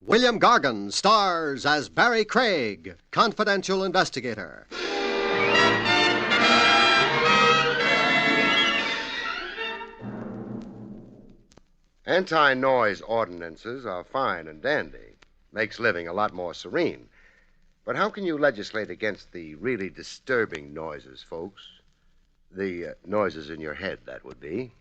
William Gargan stars as Barrie Craig, Confidential Investigator. Anti-noise ordinances are fine and dandy. Makes living a lot more serene. But how can you legislate against the really disturbing noises, folks? The noises in your head, that would be.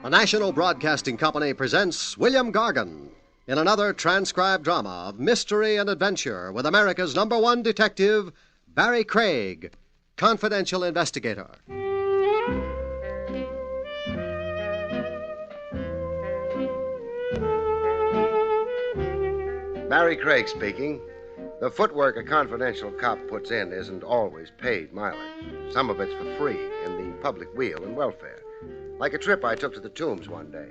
The National Broadcasting Company presents William Gargan in another transcribed drama of mystery and adventure with America's #1 detective, Barrie Craig, Confidential Investigator. Barrie Craig speaking. The footwork a confidential cop puts in isn't always paid mileage. Some of it's for free in the public weal and welfare. Like a trip I took to the Tombs one day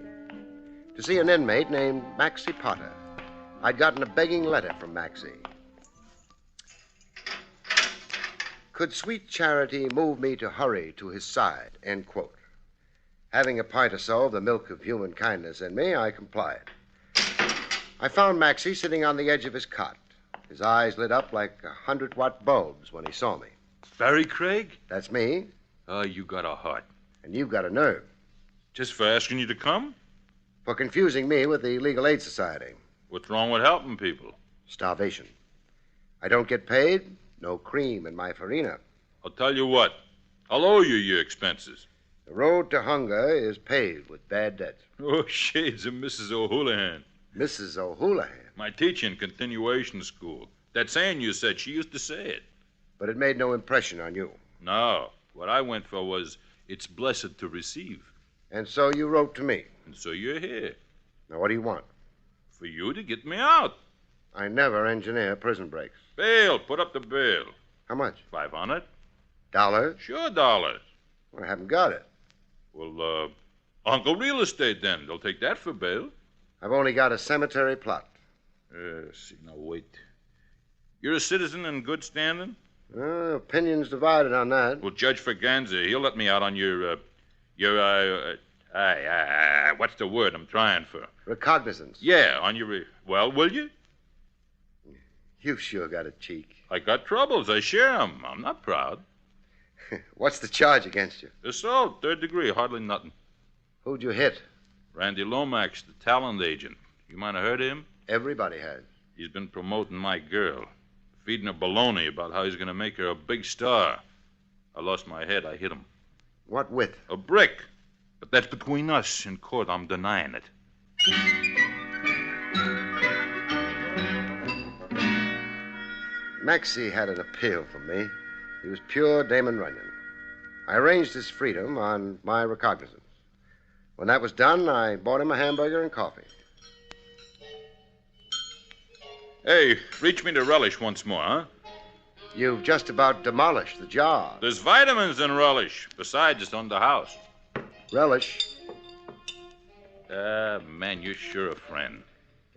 to see an inmate named Maxie Potter. I'd gotten a begging letter from Maxie. Could sweet charity move me to hurry to his side, end quote. Having a pint or so of the milk of human kindness in me, I complied. I found Maxie sitting on the edge of his cot. His eyes lit up like 100-watt bulbs when he saw me. Barrie Craig? That's me. Oh, you got a heart. And you've got a nerve. Just for asking you to come? For confusing me with the Legal Aid Society. What's wrong with helping people? Starvation. I don't get paid. No cream in my farina. I'll tell you what. I'll owe you your expenses. The road to hunger is paved with bad debt. Oh, shades of Mrs. O'Houlihan. Mrs. O'Houlihan? My teacher in continuation school. That saying you said, she used to say it. But it made no impression on you. No. What I went for was, it's blessed to receive. And so you wrote to me. And so you're here. Now, what do you want? For you to get me out. I never engineer prison breaks. Bail. Put up the bail. How much? $500. Dollars? Sure, dollars. Well, I haven't got it. Well, Uncle Real Estate, then. They'll take that for bail. I've only got a cemetery plot. See, now, wait. You're a citizen in good standing? Opinions divided on that. Well, Judge Ferganza, he'll let me out on what's the word I'm trying for? Recognizance. Yeah, on your... Well, will you? You've sure got a cheek. I got troubles. I share 'em. I'm not proud. What's the charge against you? Assault, 3rd degree, hardly nothing. Who'd you hit? Randy Lomax, the talent agent. You might have heard of him? Everybody has. He's been promoting my girl, feeding her baloney about how he's going to make her a big star. I lost my head. I hit him. What with? A brick. But that's between us. In court, I'm denying it. Maxie had an appeal for me. He was pure Damon Runyon. I arranged his freedom on my recognizance. When that was done, I bought him a hamburger and coffee. Hey, reach me to relish once more, huh? You've just about demolished the jar. There's vitamins in relish. Besides, it's on the house. Relish? Man, you're sure a friend.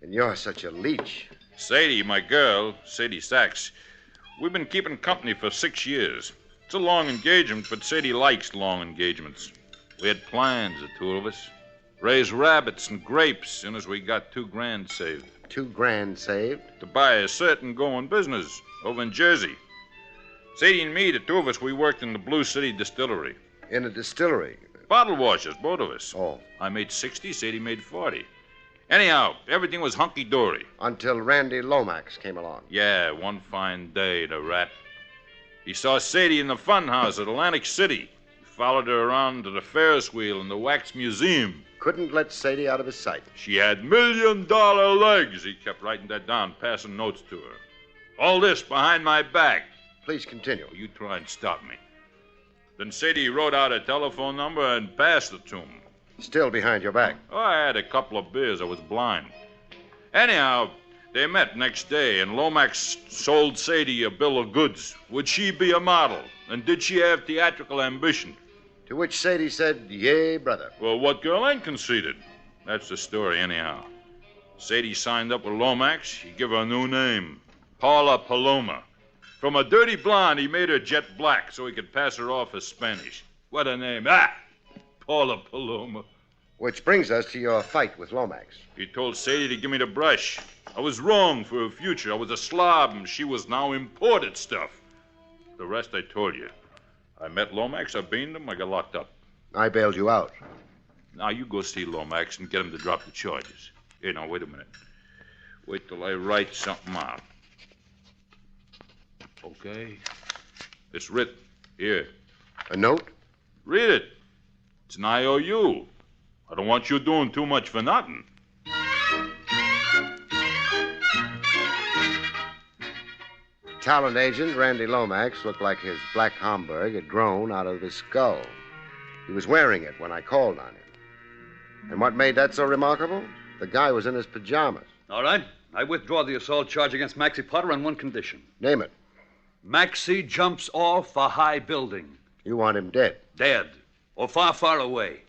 And you're such a leech. Sadie, my girl, Sadie Sachs, we've been keeping company for 6 years. It's a long engagement, but Sadie likes long engagements. We had plans, the two of us. Raise rabbits and grapes soon as we got $2,000 saved. $2,000 saved? To buy a certain going business over in Jersey. Sadie and me, the two of us, we worked in the Blue City distillery. In a distillery? Bottle washers, both of us. Oh. I made 60, Sadie made 40. Anyhow, everything was hunky-dory. Until Randy Lomax came along. Yeah, one fine day, the rat. He saw Sadie in the fun house at Atlantic City. He followed her around to the Ferris wheel in the Wax Museum. Couldn't let Sadie out of his sight. She had $1 million legs. He kept writing that down, passing notes to her. All this behind my back. Please continue. Oh, you try and stop me. Then Sadie wrote out a telephone number and passed it to him. Still behind your back. Oh, I had a couple of beers. I was blind. Anyhow, they met next day, and Lomax sold Sadie a bill of goods. Would she be a model? And did she have theatrical ambition? To which Sadie said, yay, brother. Well, what girl ain't conceited? That's the story, anyhow. Sadie signed up with Lomax. He gave her a new name, Paula Paloma. From a dirty blonde, he made her jet black so he could pass her off as Spanish. What a name. Ah! Paula Paloma. Which brings us to your fight with Lomax. He told Sadie to give me the brush. I was wrong for her future. I was a slob, and she was now imported stuff. The rest I told you. I met Lomax, I beaned him, I got locked up. I bailed you out. Now you go see Lomax and get him to drop the charges. Here, now, wait a minute. Wait till I write something out. Okay. It's written. Here. A note? Read it. It's an IOU. I don't want you doing too much for nothing. Talent agent Randy Lomax looked like his black Homburg had grown out of his skull. He was wearing it when I called on him. And what made that so remarkable? The guy was in his pajamas. All right. I withdraw the assault charge against Maxie Potter on one condition. Name it. Maxie jumps off a high building. You want him dead. Dead. Or far, far away.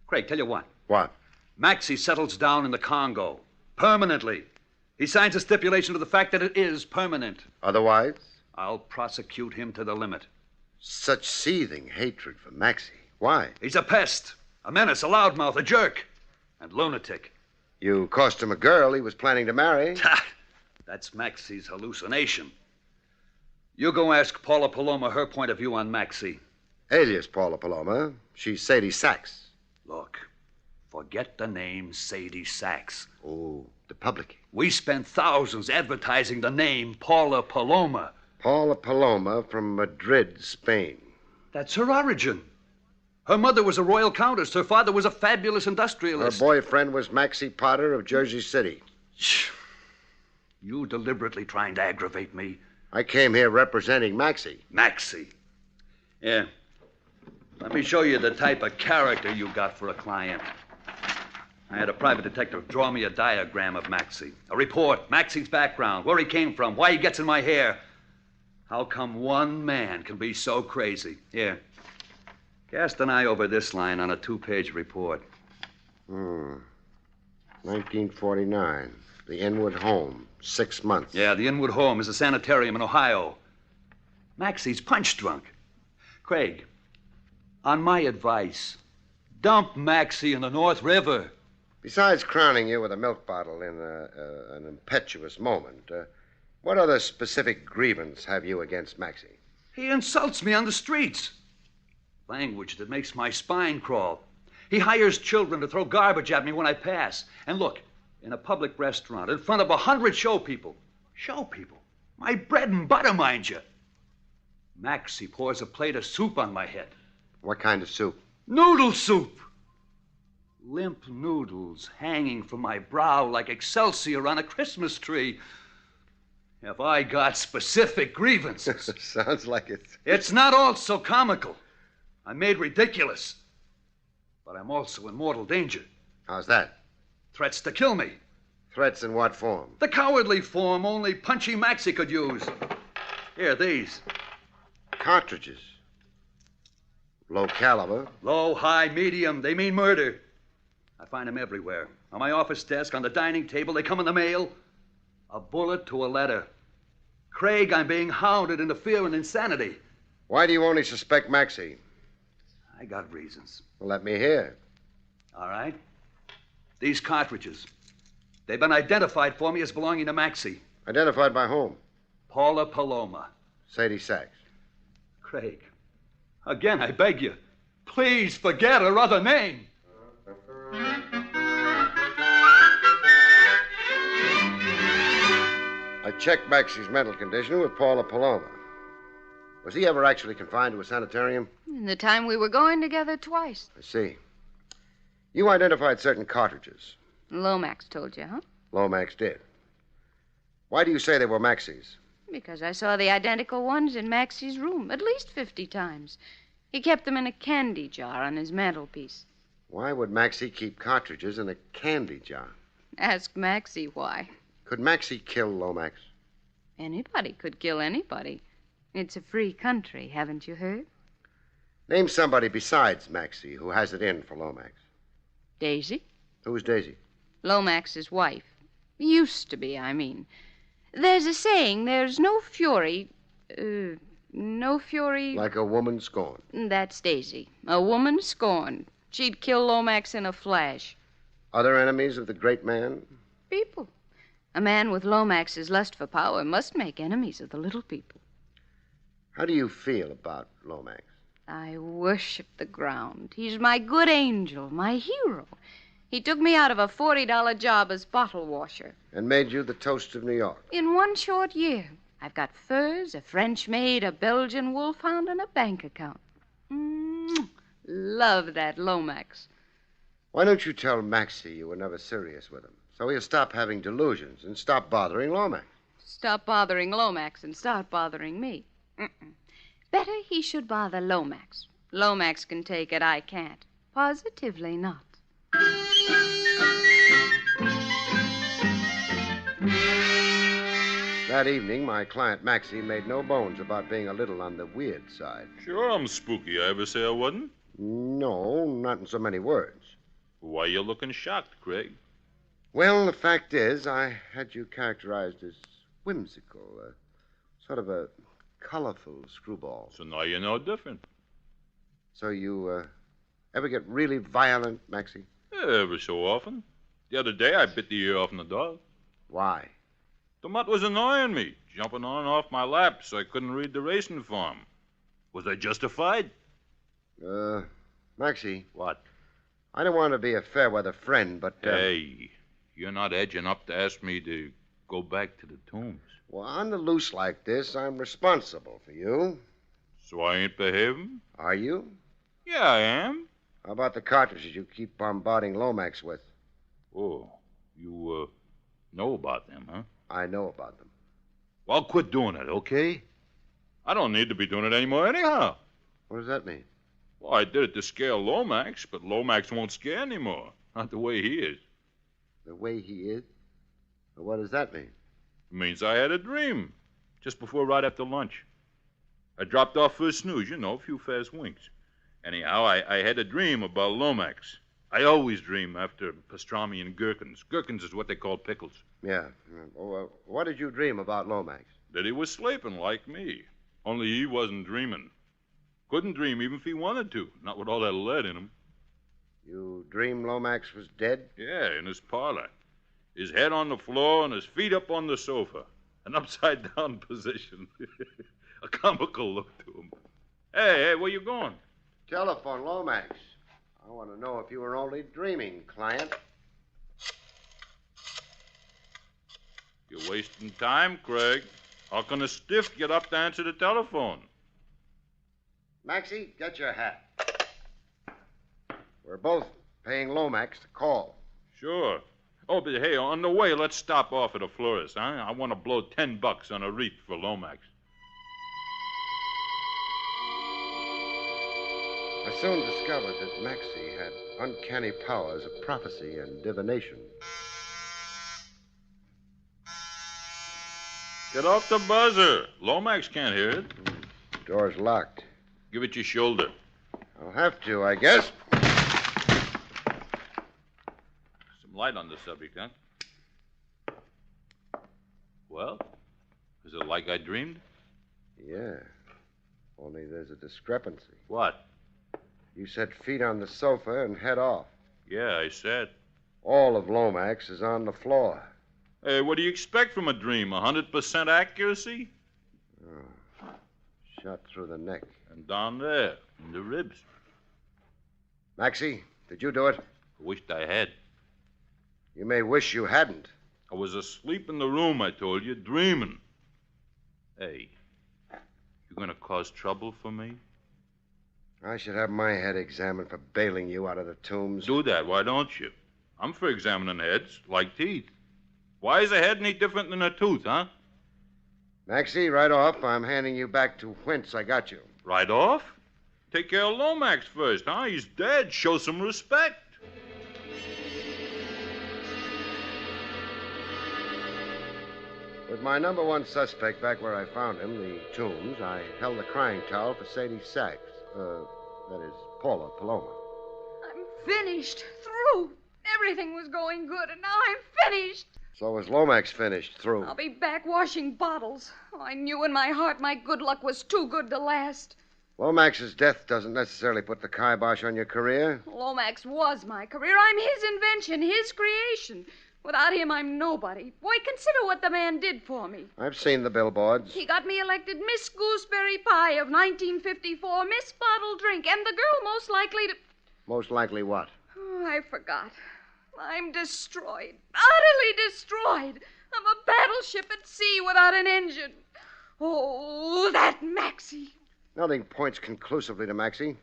Craig, tell you what. What? Maxie settles down in the Congo. Permanently. He signs a stipulation to the fact that it is permanent. Otherwise? I'll prosecute him to the limit. Such seething hatred for Maxie. Why? He's a pest, a menace, a loudmouth, a jerk, and lunatic. You cost him a girl he was planning to marry. That's Maxie's hallucination. You go ask Paula Paloma her point of view on Maxie. Alias Paula Paloma. She's Sadie Sachs. Look, forget the name Sadie Sachs. Oh, the public. We spent thousands advertising the name Paula Paloma. Paula Paloma from Madrid, Spain. That's her origin. Her mother was a royal countess. Her father was a fabulous Her industrialist. boyfriend was Maxie Potter of Jersey City. Shh. You deliberately trying to aggravate me. I came here representing Maxie. Maxie. Yeah. Let me show you the type of character you got for a client. I had a private detective draw me a diagram of Maxie. A report, Maxie's background, where he came from, why he gets in my hair. How come one man can be so crazy? Here. Cast an eye over this line on a 2-page report. 1949. The Inwood Home. 6 months. Yeah, the Inwood Home is a sanitarium in Ohio. Maxie's punch drunk. Craig, on my advice, dump Maxie in the North River. Besides crowning you with a milk bottle in an impetuous moment, what other specific grievance have you against Maxie? He insults me on the streets. Language that makes my spine crawl. He hires children to throw garbage at me when I pass. And look, in a public restaurant, in front of 100 show people. Show people? My bread and butter, mind you. Maxie pours a plate of soup on my head. What kind of soup? Noodle soup. Limp noodles hanging from my brow like Excelsior on a Christmas tree. Have I got specific grievances? Sounds like it. It's not all so comical. I'm made ridiculous. But I'm also in mortal danger. How's that? Threats to kill me. Threats in what form? The cowardly form only Punchy Maxie could use. Here, these. Cartridges. Low caliber. Low, high, medium. They mean murder. I find them everywhere. On my office desk, on the dining table. They come in the mail. A bullet to a letter. Craig, I'm being hounded into fear and insanity. Why do you only suspect Maxie? I got reasons. Well, let me hear. All right. These cartridges. They've been identified for me as belonging to Maxie. Identified by whom? Paula Paloma. Sadie Sachs. Craig, again, I beg you, please forget her other name. I checked Maxie's mental condition with Paula Paloma. Was he ever actually confined to a sanitarium? In the time we were going together twice. I see. You identified certain cartridges. Lomax told you, huh? Lomax did. Why do you say they were Maxie's? Because I saw the identical ones in Maxie's room at least 50 times. He kept them in a candy jar on his mantelpiece. Why would Maxie keep cartridges in a candy jar? Ask Maxie why. Could Maxie kill Lomax? Anybody could kill anybody. It's a free country, haven't you heard? Name somebody besides Maxie who has it in for Lomax. Daisy? Who's Daisy? Lomax's wife. Used to be, I mean. There's a saying, there's no fury, No fury. Like a woman scorned. That's Daisy. A woman scorned. She'd kill Lomax in a flash. Other enemies of the great man? People. A man with Lomax's lust for power must make enemies of the little people. How do you feel about Lomax? I worship the ground. He's my good angel, my hero. He took me out of a $40 job as bottle washer. And made you the toast of New York? In one short year. I've got furs, a French maid, a Belgian wolfhound, and a bank account. Love that Lomax. Why don't you tell Maxie you were never serious with him, so he'll stop having delusions and stop bothering Lomax? Stop bothering Lomax and start bothering me. Better he should bother Lomax. Lomax can take it, I can't. Positively not. That evening, my client Maxie made no bones about being a little on the weird side. Sure, I'm spooky. I ever say I wasn't? No, not in so many words. Why you looking shocked, Craig? Well, the fact is, I had you characterized as whimsical, sort of a colorful screwball. So now you know different. So you ever get really violent, Maxie? Every so often. The other day I bit the ear off the dog. Why? The mutt was annoying me, jumping on and off my lap so I couldn't read the racing form. Was I justified? Maxie. What? I don't want to be a fair-weather friend, but... Hey, you're not edging up to ask me to go back to the tombs. Well, on the loose like this, I'm responsible for you. So I ain't behaving? Are you? Yeah, I am. How about the cartridges you keep bombarding Lomax with? Oh, you, know about them, huh? I know about them. Well, quit doing it, okay? I don't need to be doing it anymore anyhow. What does that mean? Well, I did it to scare Lomax, but Lomax won't scare anymore. Not the way he is. The way he is? Well, what does that mean? It means I had a dream just right after lunch. I dropped off for a snooze, a few fast winks. Anyhow, I had a dream about Lomax. I always dream after pastrami and gherkins. Gherkins is what they call pickles. Yeah. Well, what did you dream about Lomax? That he was sleeping like me. Only he wasn't dreaming. Couldn't dream even if he wanted to. Not with all that lead in him. You dreamed Lomax was dead? Yeah, in his parlor. His head on the floor and his feet up on the sofa. An upside-down position. A comical look to him. Hey, where you going? Telephone Lomax. I want to know if you were only dreaming, client. You're wasting time, Craig. How can a stiff get up to answer the telephone? Maxie, get your hat. We're both paying Lomax to call. Sure. Oh, but hey, on the way, let's stop off at a florist, huh? I want to blow $10 on a wreath for Lomax. I soon discovered that Maxie had uncanny powers of prophecy and divination. Get off the buzzer. Lomax can't hear it. Door's locked. Give it your shoulder. I'll have to, I guess. Some light on the subject, huh? Well, is it like I dreamed? Yeah. Only there's a discrepancy. What? You said feet on the sofa and head off. Yeah, I said. All of Lomax is on the floor. Hey, what do you expect from a dream? 100% accuracy? Oh. Shot through the neck. And down there, in the ribs. Maxie, did you do it? I wished I had. You may wish you hadn't. I was asleep in the room, I told you, dreaming. Hey, you gonna cause trouble for me? I should have my head examined for bailing you out of the tombs. Do that, why don't you? I'm for examining heads, like teeth. Why is a head any different than a tooth, huh? Maxie, right off, I'm handing you back to whence I got you. Right off? Take care of Lomax first, huh? He's dead. Show some respect. With my number one suspect back where I found him, the tombs, I held the crying towel for Sadie Sachs. That is, Paula Paloma. I'm finished. Through. Everything was going good, and now I'm finished. So was Lomax finished, through. I'll be back washing bottles. Oh, I knew in my heart my good luck was too good to last. Lomax's death doesn't necessarily put the kibosh on your career. Lomax was my career. I'm his invention, his creation. Without him, I'm nobody. Boy, consider what the man did for me. I've seen the billboards. He got me elected Miss Gooseberry Pie of 1954, Miss Bottle Drink, and the girl most likely to... Most likely what? Oh, I forgot. I'm destroyed. Utterly destroyed. I'm a battleship at sea without an engine. Oh, that Maxie. Nothing points conclusively to Maxie.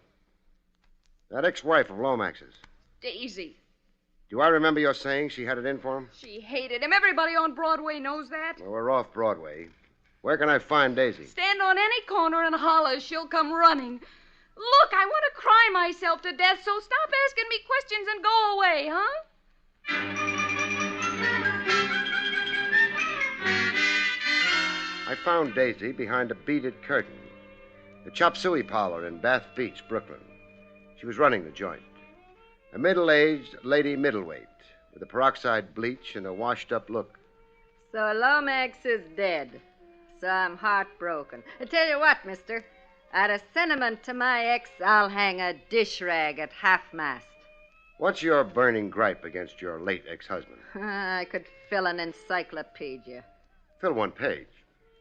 That ex-wife of Lomax's. Daisy. Do I remember your saying she had it in for him? She hated him. Everybody on Broadway knows that. Well, we're off Broadway. Where can I find Daisy? Stand on any corner and holler. She'll come running. Look, I want to cry myself to death, so stop asking me questions and go away, huh? I found Daisy behind a beaded curtain. The Chop Suey parlor in Bath Beach, Brooklyn. She was running the joint. A middle-aged lady middleweight with a peroxide bleach and a washed-up look. So Lomax is dead. So I'm heartbroken. I tell you what, mister. Out of sentiment to my ex, I'll hang a dish rag at half-mast. What's your burning gripe against your late ex-husband? I could fill an encyclopedia. Fill one page.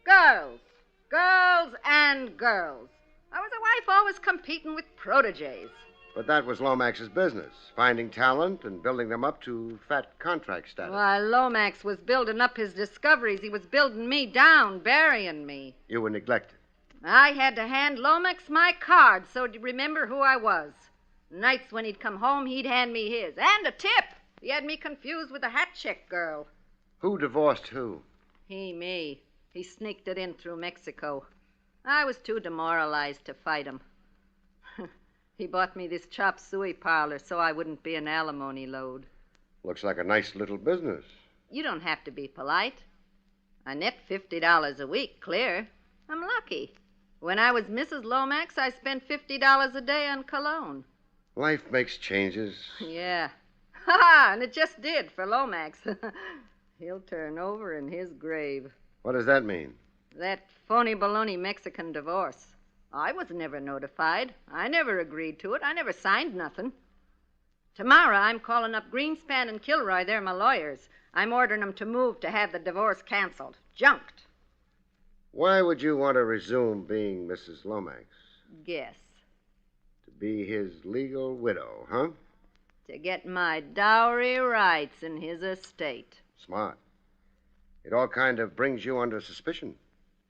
Girls. Girls and girls. I was a wife always competing with proteges. But that was Lomax's business, finding talent and building them up to fat contract status. While Lomax was building up his discoveries, he was building me down, burying me. You were neglected. I had to hand Lomax my card so to remember who I was. Nights when he'd come home, he'd hand me his. And a tip. He had me confused with a hat check girl. Who divorced who? Me. He sneaked it in through Mexico. I was too demoralized to fight him. He bought me this chop suey parlor so I wouldn't be an alimony load. Looks like a nice little business. You don't have to be polite. I net $50 a week, clear. I'm lucky. When I was Mrs. Lomax, I spent $50 a day on cologne. Life makes changes. Yeah. Ha! And it just did for Lomax. He'll turn over in his grave. What does that mean? That phony baloney Mexican divorce. I was never notified. I never agreed to it. I never signed nothing. Tomorrow, I'm calling up Greenspan and Kilroy. They're my lawyers. I'm ordering them to move to have the divorce canceled. Junked. Why would you want to resume being Mrs. Lomax? Guess. To be his legal widow, huh? To get my dowry rights in his estate. Smart. It all kind of brings you under suspicion.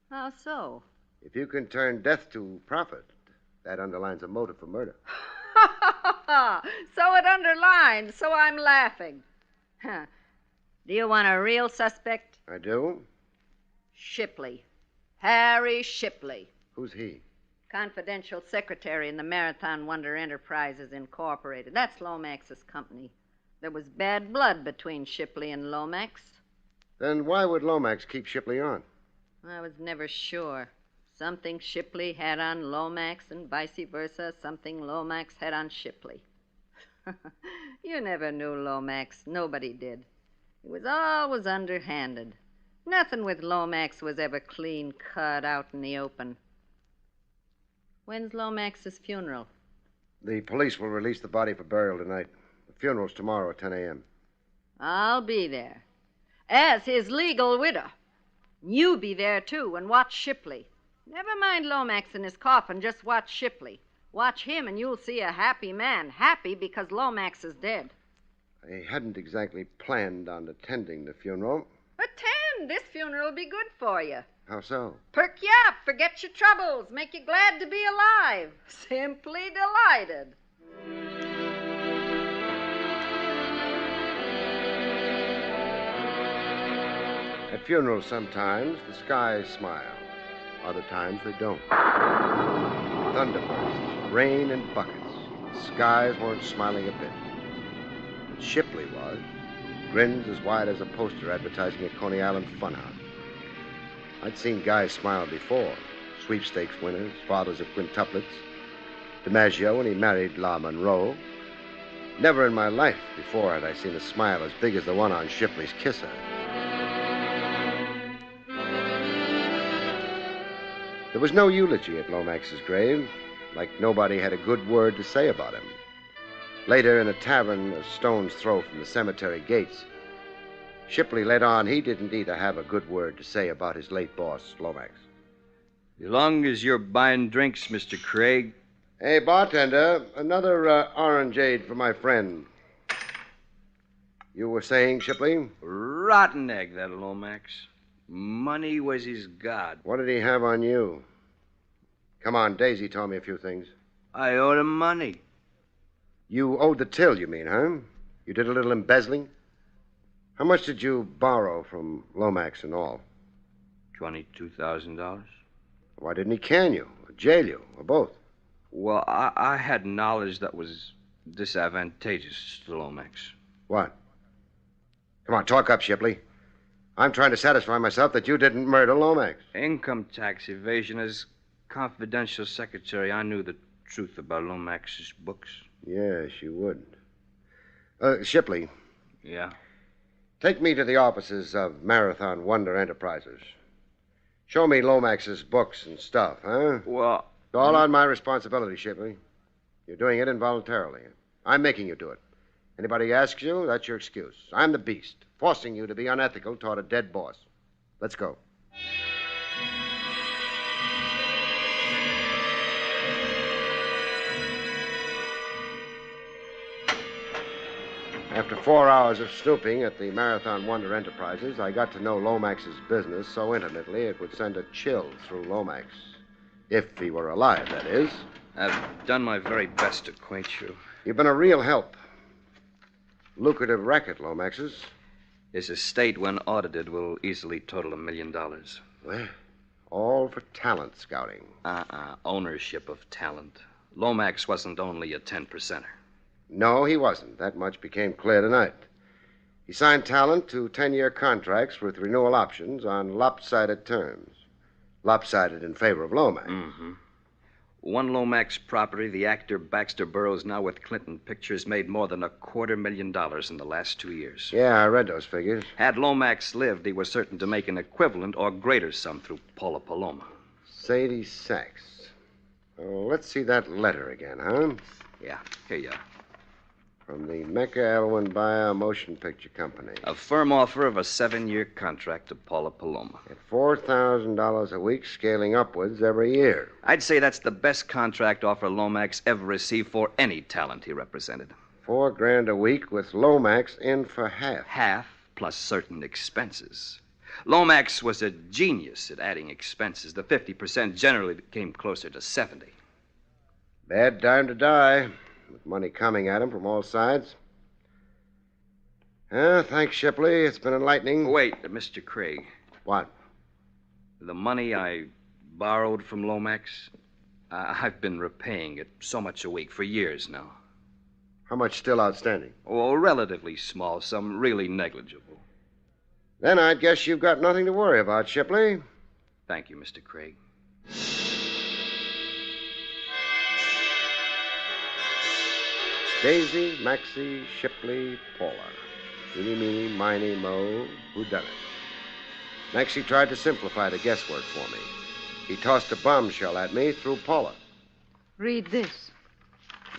How so? If you can turn death to profit, that underlines a motive for murder. So it underlines, so I'm laughing. Huh. Do you want a real suspect? I do? Shipley. Harry Shipley. Who's he? Confidential secretary in the Marathon Wonder Enterprises, Incorporated. That's Lomax's company. There was bad blood between Shipley and Lomax. Then why would Lomax keep Shipley on? I was never sure. Something Shipley had on Lomax and vice versa, something Lomax had on Shipley. You never knew Lomax. Nobody did. He was always underhanded. Nothing with Lomax was ever clean cut out in the open. When's Lomax's funeral? The police will release the body for burial tonight. The funeral's tomorrow at 10 a.m. I'll be there. As his legal widow. You be there, too, and watch Shipley. Never mind Lomax in his coffin, just watch Shipley. Watch him and you'll see a happy man. Happy because Lomax is dead. I hadn't exactly planned on attending the funeral. Attend! This funeral will be good for you. How so? Perk you up, forget your troubles, make you glad to be alive. Simply delighted. At funerals, sometimes the skies smile. Other times they don't. Thunderbursts, rain in buckets. The skies weren't smiling a bit. But Shipley was. Grins as wide as a poster advertising a Coney Island funhouse. I'd seen guys smile before. Sweepstakes winners, fathers of quintuplets. DiMaggio when he married La Monroe. Never in my life before had I seen a smile as big as the one on Shipley's kisser. There was no eulogy at Lomax's grave, like nobody had a good word to say about him. Later, in a tavern a stone's throw from the cemetery gates, Shipley let on he didn't either have a good word to say about his late boss, Lomax. As long as you're buying drinks, Mr. Craig. Hey, bartender, another orangeade for my friend. You were saying, Shipley? Rotten egg, that Lomax. Money was his god. What did he have on you? Come on, Daisy told me a few things. I owed him money. You owed the till, you mean, huh? You did a little embezzling? How much did you borrow from Lomax and all? $22,000. Why didn't he can you, or jail you, or both? Well, I had knowledge that was disadvantageous to Lomax. What? Come on, talk up, Shipley. I'm trying to satisfy myself that you didn't murder Lomax. Income tax evasion. As confidential secretary, I knew the truth about Lomax's books. Yes, you would. Shipley. Yeah? Take me to the offices of Marathon Wonder Enterprises. Show me Lomax's books and stuff, huh? Well... It's all on my responsibility, Shipley. You're doing it involuntarily. I'm making you do it. Anybody asks you, that's your excuse. I'm the beast, forcing you to be unethical toward a dead boss. Let's go. After 4 hours of snooping at the Marathon Wonder Enterprises, I got to know Lomax's business so intimately it would send a chill through Lomax. If he were alive, that is. I've done my very best to acquaint you. You've been a real help. Lucrative racket, Lomax's. His estate, when audited, will easily total $1 million. Well, all for talent scouting. Ownership of talent. Lomax wasn't only a 10%er. No, he wasn't. That much became clear tonight. He signed talent to 10-year contracts with renewal options on lopsided terms. Lopsided in favor of Lomax. Mm-hmm. One Lomax property, the actor Baxter Burroughs, now with Clinton Pictures, made more than $250,000 in the last 2 years. Yeah, I read those figures. Had Lomax lived, he was certain to make an equivalent or greater sum through Paula Paloma. Sadie Sachs. Oh, let's see that letter again, huh? Yeah, here you are. From the Mecca Elwyn Bayer Motion Picture Company. A firm offer of a 7-year contract to Paula Paloma. At $4,000 a week, scaling upwards every year. I'd say that's the best contract offer Lomax ever received for any talent he represented. $4,000 a week with Lomax in for half. Half plus certain expenses. Lomax was a genius at adding expenses. The 50% generally came closer to 70%. Bad time to die. With money coming at him from all sides. Thanks, Shipley. It's been enlightening. Wait, Mr. Craig. What? The money I borrowed from Lomax, I've been repaying it so much a week for years now. How much still outstanding? Oh, a relatively small sum, really negligible. Then I'd guess you've got nothing to worry about, Shipley. Thank you, Mr. Craig. Daisy, Maxie, Shipley, Paula. Eeny, meeny, miny, mo, whodunit. Maxie tried to simplify the guesswork for me. He tossed a bombshell at me through Paula. Read this.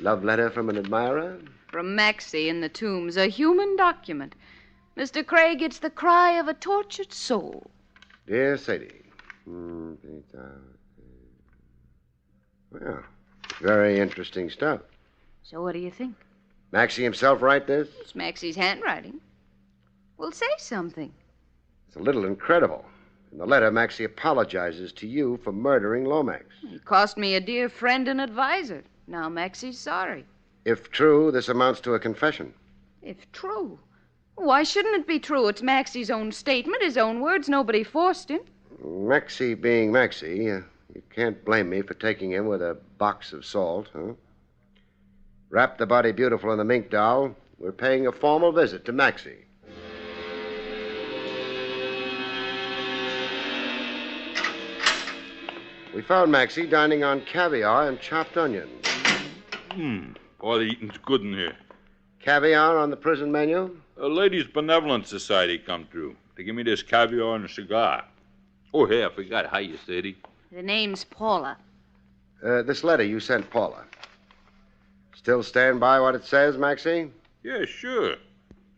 Love letter from an admirer? From Maxie in the Tombs, a human document. Mr. Craig, it's the cry of a tortured soul. Dear Sadie. Well, very interesting stuff. So what do you think? Maxie himself write this? It's Maxie's handwriting. Well, say something. It's a little incredible. In the letter, Maxie apologizes to you for murdering Lomax. It cost me a dear friend and advisor. Now Maxie's sorry. If true, this amounts to a confession. If true. Why shouldn't it be true? It's Maxie's own statement, his own words. Nobody forced him. Maxie being Maxie, you can't blame me for taking him with a box of salt, huh? Wrap the body beautiful in the mink doll. We're paying a formal visit to Maxie. We found Maxie dining on caviar and chopped onions. All the eating's good in here. Caviar on the prison menu? A Ladies' Benevolent Society come through. They give me this caviar and a cigar. Oh, hey, I forgot. Hiya, Sadie. The name's Paula. This letter you sent Paula. Still stand by what it says, Maxie? Yeah, sure.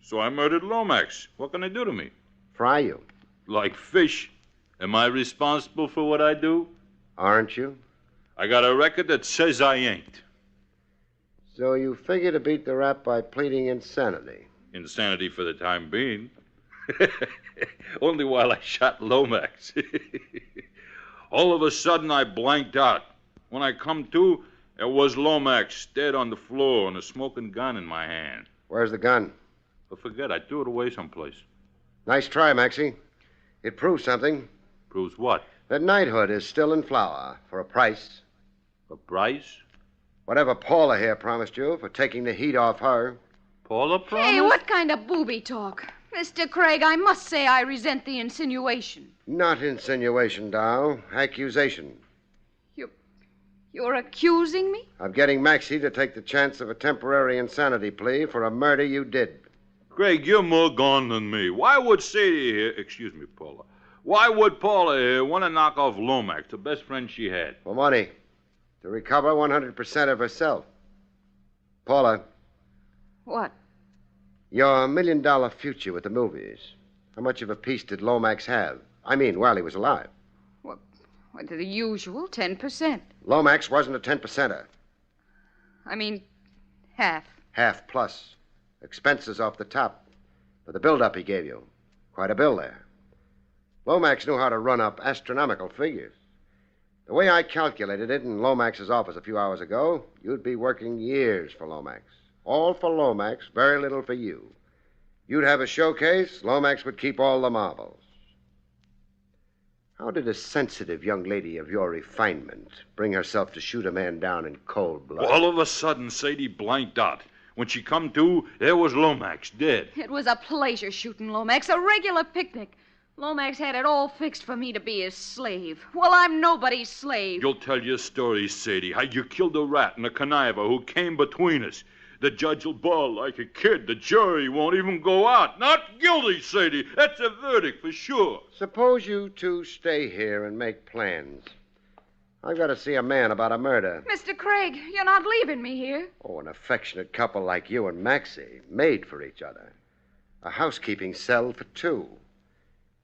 So I murdered Lomax. What can they do to me? Fry you. Like fish. Am I responsible for what I do? Aren't you? I got a record that says I ain't. So you figure to beat the rap by pleading insanity. Insanity for the time being. Only while I shot Lomax. All of a sudden, I blanked out. When I come to, there was Lomax dead on the floor and a smoking gun in my hand. Where's the gun? But forget, I threw it away someplace. Nice try, Maxie. It proves something. Proves what? That knighthood is still in flower for a price. A price? Whatever Paula here promised you for taking the heat off her. Paula promised? Hey, what kind of booby talk? Mr. Craig, I must say I resent the insinuation. Not insinuation, Dow. Accusation. You're accusing me? Of getting Maxie to take the chance of a temporary insanity plea for a murder you did. Craig, you're more gone than me. Why would Sadie here... Excuse me, Paula. Why would Paula here want to knock off Lomax, the best friend she had? For money. To recover 100% of herself. Paula. What? Your $1 million future with the movies. How much of a piece did Lomax have? I mean, while he was alive. What, the usual 10%. Lomax wasn't a 10%er. I mean, half. Half plus. Expenses off the top. For the build-up he gave you. Quite a bill there. Lomax knew how to run up astronomical figures. The way I calculated it in Lomax's office a few hours ago, you'd be working years for Lomax. All for Lomax, very little for you. You'd have a showcase, Lomax would keep all the marbles. How did a sensitive young lady of your refinement bring herself to shoot a man down in cold blood? All of a sudden, Sadie blanked out. When she come to, there was Lomax, dead. It was a pleasure shooting Lomax, a regular picnic. Lomax had it all fixed for me to be his slave. Well, I'm nobody's slave. You'll tell your story, Sadie, how you killed a rat and a conniver who came between us. The judge will bawl like a kid. The jury won't even go out. Not guilty, Sadie. That's a verdict for sure. Suppose you two stay here and make plans. I've got to see a man about a murder. Mr. Craig, you're not leaving me here. Oh, an affectionate couple like you and Maxie, made for each other. A housekeeping cell for two.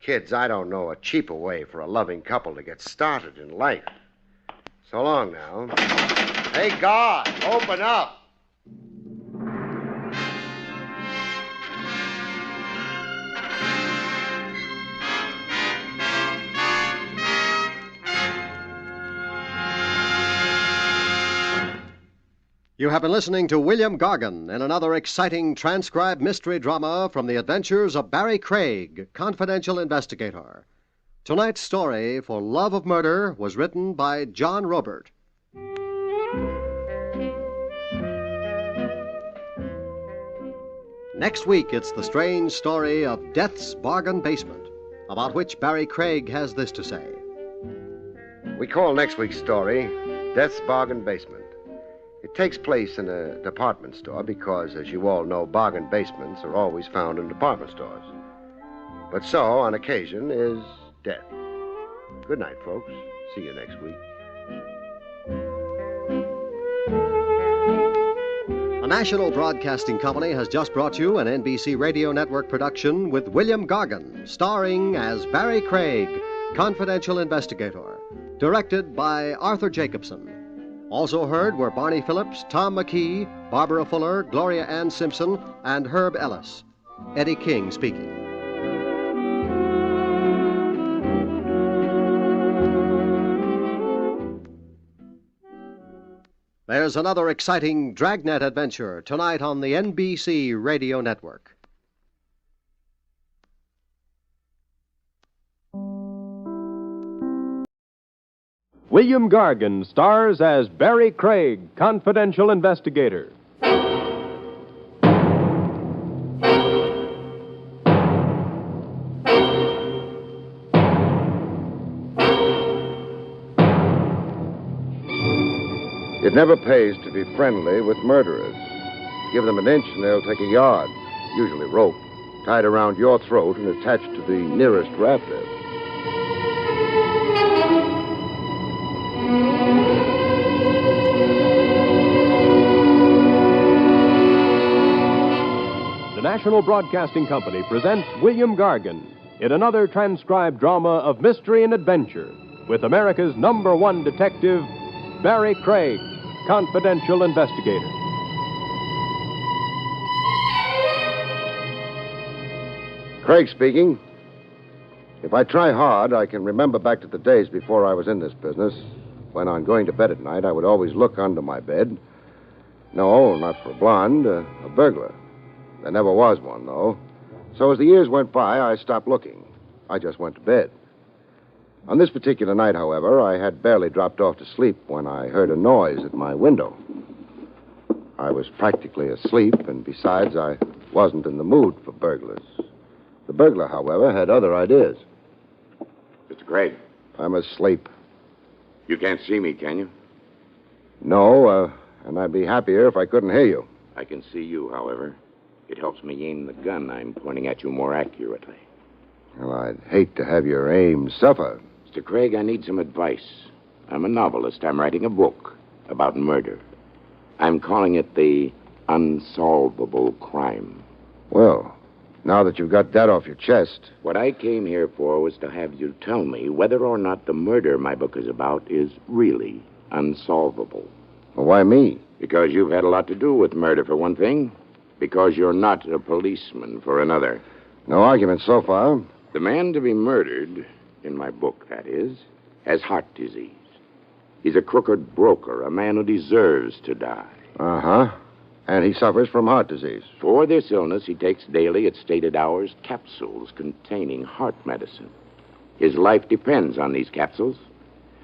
Kids, I don't know a cheaper way for a loving couple to get started in life. So long now. Hey, God, open up. You have been listening to William Gargan in another exciting transcribed mystery drama from the adventures of Barrie Craig, Confidential Investigator. Tonight's story, For Love of Murder, was written by John Robert. Next week, it's the strange story of Death's Bargain Basement, about which Barrie Craig has this to say. We call next week's story Death's Bargain Basement. It takes place in a department store because, as you all know, bargain basements are always found in department stores. But so, on occasion, is death. Good night, folks. See you next week. The National Broadcasting Company has just brought you an NBC Radio Network production with William Gargan, starring as Barrie Craig, Confidential Investigator, directed by Arthur Jacobson. Also heard were Barney Phillips, Tom McKee, Barbara Fuller, Gloria Ann Simpson, and Herb Ellis. Eddie King speaking. There's another exciting Dragnet adventure tonight on the NBC Radio Network. William Gargan stars as Barrie Craig, Confidential Investigator. It never pays to be friendly with murderers. Give them an inch and they'll take a yard, usually rope, tied around your throat and attached to the nearest rafter. National Broadcasting Company presents William Gargan in another transcribed drama of mystery and adventure with America's #1 detective, Barrie Craig, Confidential Investigator. Craig speaking. If I try hard, I can remember back to the days before I was in this business, when on going to bed at night, I would always look under my bed. No, not for a blonde, a burglar. There never was one, though. So as the years went by, I stopped looking. I just went to bed. On this particular night, however, I had barely dropped off to sleep when I heard a noise at my window. I was practically asleep, and besides, I wasn't in the mood for burglars. The burglar, however, had other ideas. Mr. Craig, I'm asleep. you can't see me, can you? No, and I'd be happier if I couldn't hear you. I can see you, however. It helps me aim the gun I'm pointing at you more accurately. Well, I'd hate to have your aim suffer. Mr. Craig, I need some advice. I'm a novelist. I'm writing a book about murder. I'm calling it The Unsolvable Crime. Well, now that you've got that off your chest... What I came here for was to have you tell me whether or not the murder my book is about is really unsolvable. Well, why me? Because you've had a lot to do with murder, for one thing. Because you're not a policeman, for another. No argument so far. The man to be murdered, in my book, that is, has heart disease. He's a crooked broker, a man who deserves to die. Uh-huh. And he suffers from heart disease. For this illness, he takes daily, at stated hours, capsules containing heart medicine. His life depends on these capsules.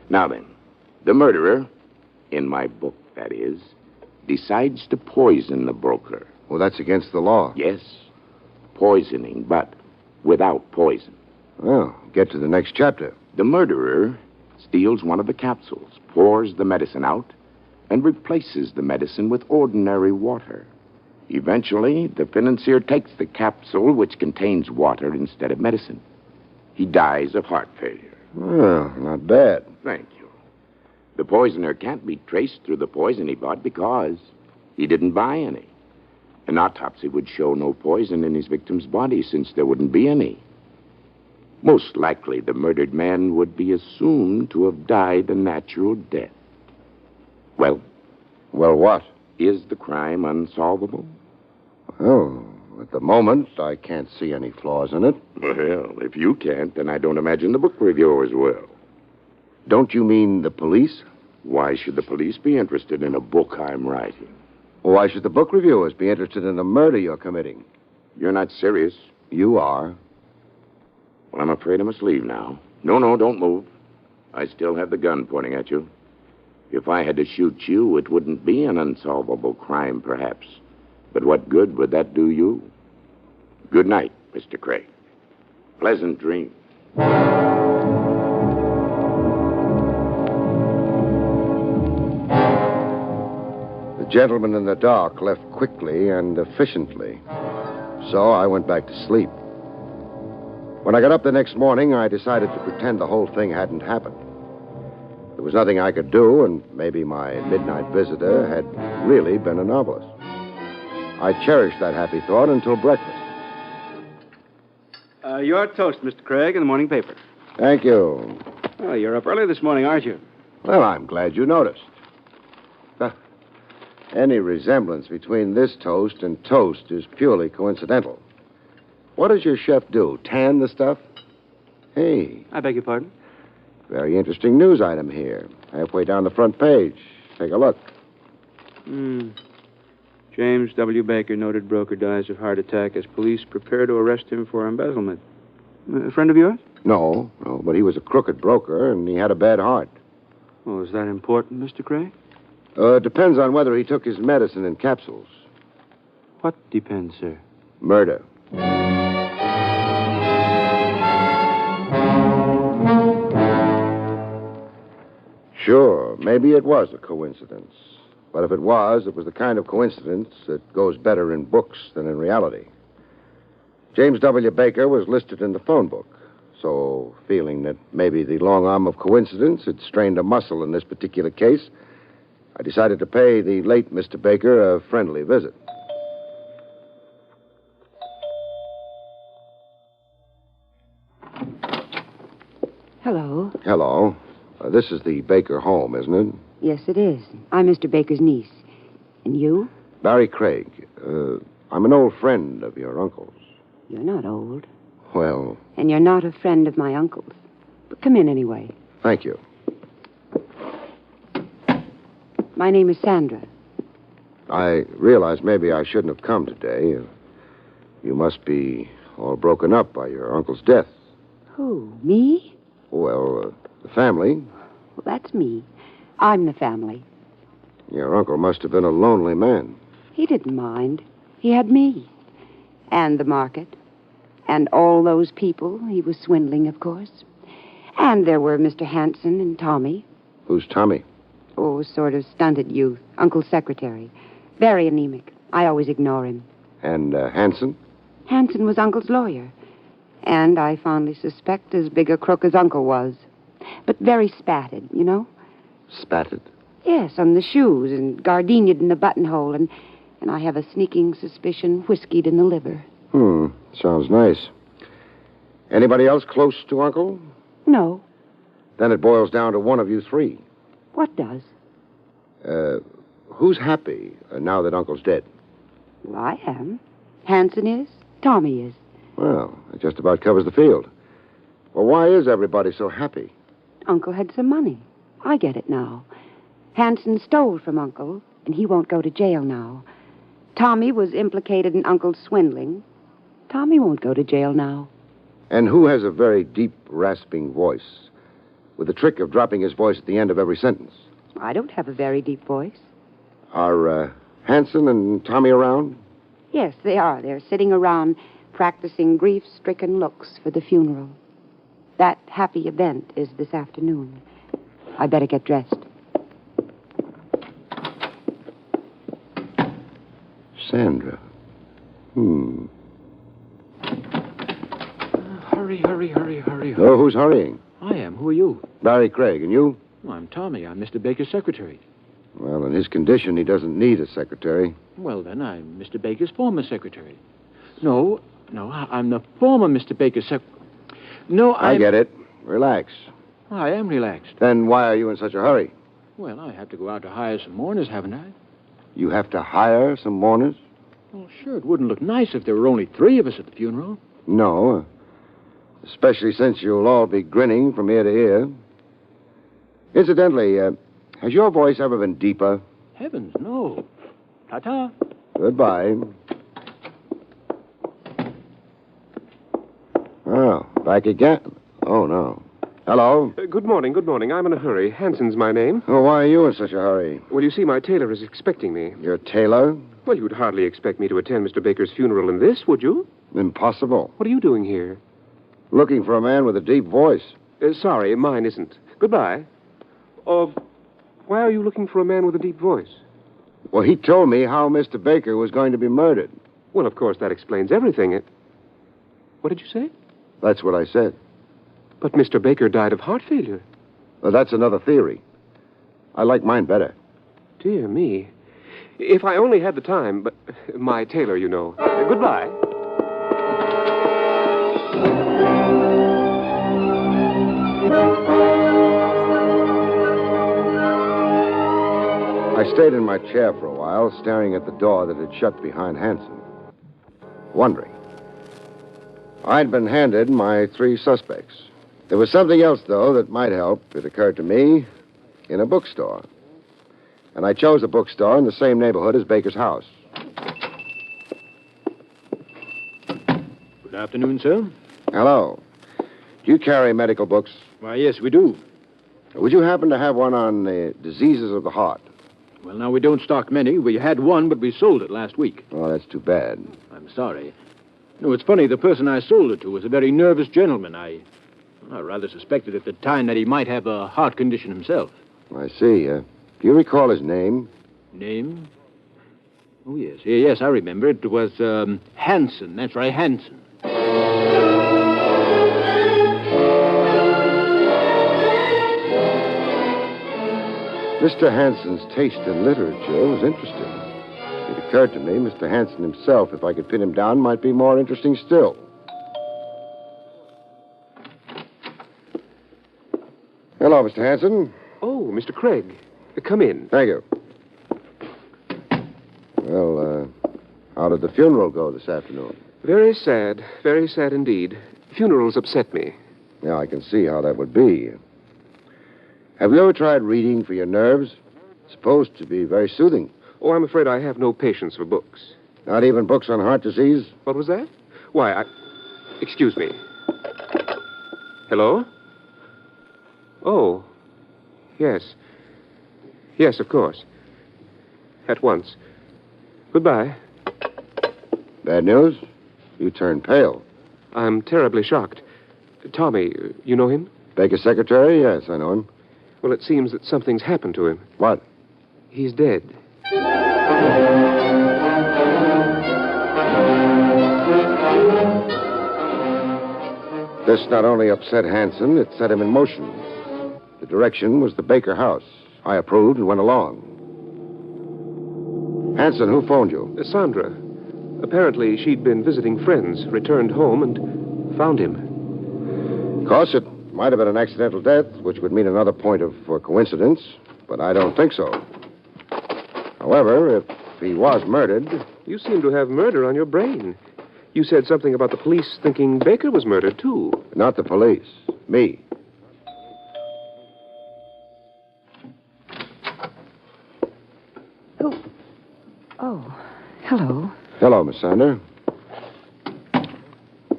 Now then, the murderer, in my book, that is, decides to poison the broker. Well, that's against the law. Yes, poisoning, but without poison. Well, get to the next chapter. The murderer steals one of the capsules, pours the medicine out, and replaces the medicine with ordinary water. Eventually, the financier takes the capsule, which contains water instead of medicine. He dies of heart failure. Well, not bad. Thank you. The poisoner can't be traced through the poison he bought because he didn't buy any. An autopsy would show no poison in his victim's body since there wouldn't be any. Most likely, the murdered man would be assumed to have died a natural death. Well, what? Is the crime unsolvable? Oh, at the moment, I can't see any flaws in it. Well, if you can't, then I don't imagine the book reviewers will. Don't you mean the police? Why should the police be interested in a book I'm writing? Why should the book reviewers be interested in the murder you're committing? You're not serious? You are. Well, I'm afraid I must leave now. No, don't move. I still have the gun pointing at you. If I had to shoot you, it wouldn't be an unsolvable crime, perhaps. But what good would that do you? Good night, Mr. Craig. Pleasant dreams. The gentleman in the dock left quickly and efficiently. So I went back to sleep. When I got up the next morning, I decided to pretend the whole thing hadn't happened. There was nothing I could do, and maybe my midnight visitor had really been a novelist. I cherished that happy thought until breakfast. Your toast, Mr. Craig, in the morning paper. Thank you. Oh, you're up early this morning, aren't you? Well, I'm glad you noticed. Any resemblance between this toast and toast is purely coincidental. What does your chef do? Tan the stuff? Hey, I beg your pardon? very interesting news item here. Halfway down the front page. Take a look. James W. Baker, noted broker, dies of heart attack as police prepare to arrest him for embezzlement. A friend of yours? No, but he was a crooked broker, and he had a bad heart. Oh, is that important, Mr. Craig? Depends on whether he took his medicine in capsules. What depends, sir? Murder. Sure, maybe it was a coincidence. But if it was the kind of coincidence that goes better in books than in reality. James W. Baker was listed in the phone book. So, feeling that maybe the long arm of coincidence had strained a muscle in this particular case, I decided to pay the late Mr. Baker a friendly visit. Hello. Hello. This is the Baker home, isn't it? Yes, it is. I'm Mr. Baker's niece. And you? Barrie Craig. I'm an old friend of your uncle's. You're not old. Well, And you're not a friend of my uncle's. But come in anyway. thank you. My name is Sandra. I realize maybe I shouldn't have come today. You must be all broken up by your uncle's death. Who? Me? Well, the family. Well, that's me. I'm the family. Your uncle must have been a lonely man. He didn't mind. He had me. And the market. And all those people he was swindling, of course. And there were Mr. Hanson and Tommy. Who's Tommy? Oh, sort of stunted youth. Uncle's secretary. Very anemic. I always ignore him. And Hanson? Hanson was Uncle's lawyer. And I fondly suspect as big a crook as Uncle was. But very spatted, you know? Spatted? Yes, on the shoes and gardenia'd in the buttonhole. And I have a sneaking suspicion whiskeyed in the liver. Sounds nice. Anybody else close to Uncle? No. Then it boils down to one of you three. What does? Who's happy now that Uncle's dead? Well, I am. Hanson is. Tommy is. Well, it just about covers the field. Well, why is everybody so happy? Uncle had some money. I get it now. Hanson stole from Uncle, and he won't go to jail now. Tommy was implicated in Uncle's swindling. Tommy won't go to jail now. And who has a very deep, rasping voice, with the trick of dropping his voice at the end of every sentence? I don't have a very deep voice. Are Hanson and Tommy around? Yes, they are. They're sitting around practicing grief-stricken looks for the funeral. That happy event is this afternoon. I better get dressed. Sandra. Hurry. Oh, who's hurrying? I am. Who are you? Barrie Craig. And you? Oh, I'm Tommy. I'm Mr. Baker's secretary. Well, in his condition, he doesn't need a secretary. Well, then, I'm Mr. Baker's former secretary. No, I'm the former Mr. Baker's No, I get it. Relax. I am relaxed. Then why are you in such a hurry? Well, I have to go out to hire some mourners, haven't I? You have to hire some mourners? Well, sure, it wouldn't look nice if there were only 3 of us at the funeral. No. Especially since you'll all be grinning from ear to ear. Incidentally, has your voice ever been deeper? Heavens, no. Ta-ta. Goodbye. Oh, back again? Oh, no. Hello? Good morning. I'm in a hurry. Hanson's my name. Oh, why are you in such a hurry? Well, you see, my tailor is expecting me. Your tailor? Well, you'd hardly expect me to attend Mr. Baker's funeral in this, would you? Impossible. What are you doing here? Looking for a man with a deep voice. Sorry, mine isn't. Goodbye. Why are you looking for a man with a deep voice? Well, he told me how Mr. Baker was going to be murdered. Well, of course, that explains everything. What did you say? That's what I said. But Mr. Baker died of heart failure. Well, that's another theory. I like mine better. Dear me. If I only had the time, but my tailor, you know. Goodbye. I stayed in my chair for a while, staring at the door that had shut behind Hanson, wondering. I'd been handed my 3 suspects. There was something else, though, that might help, it occurred to me, in a bookstore. And I chose a bookstore in the same neighborhood as Baker's house. Good afternoon, sir. Hello. Do you carry medical books? Why, yes, we do. Would you happen to have one on the diseases of the heart? Well, now, we don't stock many. We had one, but we sold it last week. Oh, that's too bad. I'm sorry. No, it's funny. The person I sold it to was a very nervous gentleman. I rather suspected at the time that he might have a heart condition himself. I see. Do you recall his name? Name? Oh, yes. Yes, I remember. It was Hanson. That's right, Hanson. Mr. Hanson's taste in literature was interesting. It occurred to me Mr. Hanson himself, if I could pin him down, might be more interesting still. Hello, Mr. Hanson. Oh, Mr. Craig. Come in. Thank you. Well, how did the funeral go this afternoon? Very sad indeed. Funerals upset me. Yeah, I can see how that would be. Have you ever tried reading for your nerves? It's supposed to be very soothing. Oh, I'm afraid I have no patience for books. Not even books on heart disease? What was that? Why, Excuse me. Hello? Oh. Yes. Yes, of course. At once. Goodbye. Bad news? You turned pale. I'm terribly shocked. Tommy, you know him? Baker's secretary? Yes, I know him. Well, it seems that something's happened to him. What? He's dead. This not only upset Hanson, it set him in motion. The direction was the Baker house. I approved and went along. Hanson, who phoned you? Sandra. Apparently, she'd been visiting friends, returned home, and found him. Of course, it might have been an accidental death, which would mean another point of coincidence, but I don't think so. However, if he was murdered... You seem to have murder on your brain. You said something about the police thinking Baker was murdered, too. Not the police. Me. Oh, hello. Hello, Miss Sander.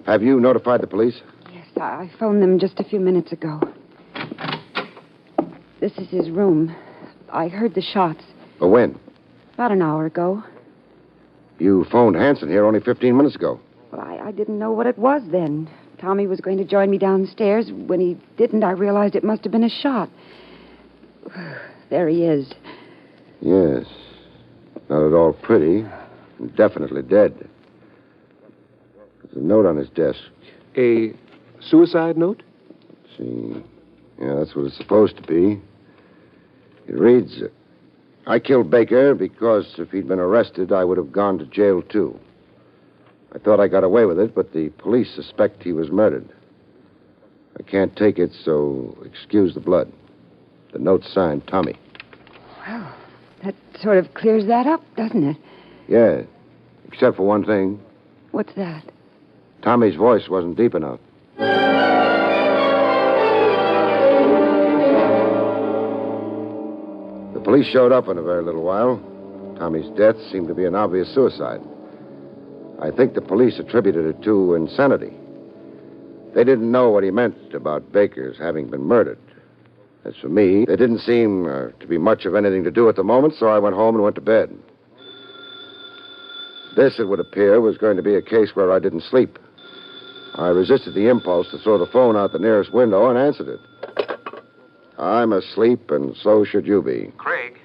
Have you notified the police? Yes, I phoned them just a few minutes ago. This is his room. I heard the shots. When? About an hour ago. You phoned Hanson here only 15 minutes ago. Well, I didn't know what it was then. Tommy was going to join me downstairs. When he didn't, I realized it must have been a shot. There he is. Yes. Not at all pretty. And definitely dead. There's a note on his desk. A suicide note? Let's see. Yeah, that's what it's supposed to be. It reads, I killed Baker because if he'd been arrested, I would have gone to jail, too. I thought I got away with it, but the police suspect he was murdered. I can't take it, so excuse the blood. The note's signed Tommy. Well, that sort of clears that up, doesn't it? Yeah, except for one thing. What's that? Tommy's voice wasn't deep enough. The police showed up in a very little while. Tommy's death seemed to be an obvious suicide. I think the police attributed it to insanity. They didn't know what he meant about Baker's having been murdered. As for me, there didn't seem to be much of anything to do at the moment, so I went home and went to bed. This, it would appear, was going to be a case where I didn't sleep. I resisted the impulse to throw the phone out the nearest window and answered it. I'm asleep, and so should you be. Craig?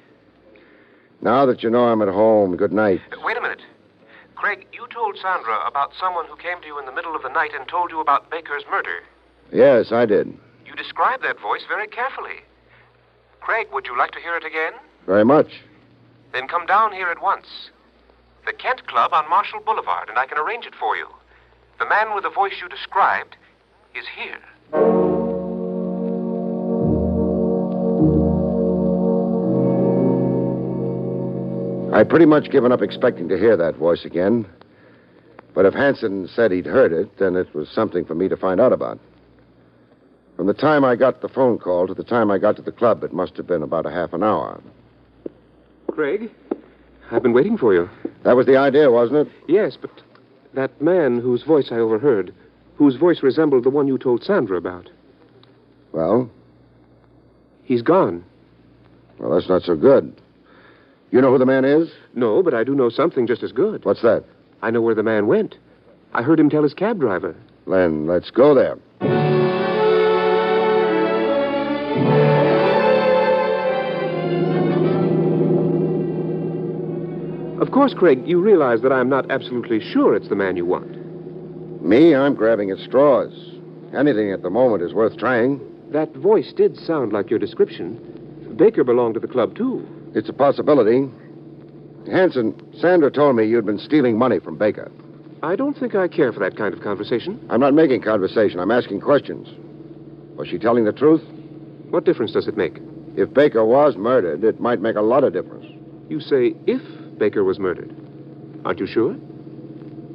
Now that you know I'm at home, good night. Wait a minute. Craig, you told Sandra about someone who came to you in the middle of the night and told you about Baker's murder. Yes, I did. You described that voice very carefully. Craig, would you like to hear it again? Very much. Then come down here at once. The Kent Club on Marshall Boulevard, and I can arrange it for you. The man with the voice you described is here. I'd pretty much given up expecting to hear that voice again. But if Hanson said he'd heard it, then it was something for me to find out about. From the time I got the phone call to the time I got to the club, it must have been about a half an hour. Craig, I've been waiting for you. That was the idea, wasn't it? Yes, but that man whose voice I overheard, whose voice resembled the one you told Sandra about. Well? He's gone. Well, that's not so good. You know who the man is? No, but I do know something just as good. What's that? I know where the man went. I heard him tell his cab driver. Len, let's go there. Of course, Craig, you realize that I'm not absolutely sure it's the man you want. Me, I'm grabbing at straws. Anything at the moment is worth trying. That voice did sound like your description. Baker belonged to the club, too. It's a possibility. Hanson, Sandra told me you'd been stealing money from Baker. I don't think I care for that kind of conversation. I'm not making conversation. I'm asking questions. Was she telling the truth? What difference does it make? If Baker was murdered, it might make a lot of difference. You say if Baker was murdered. Aren't you sure?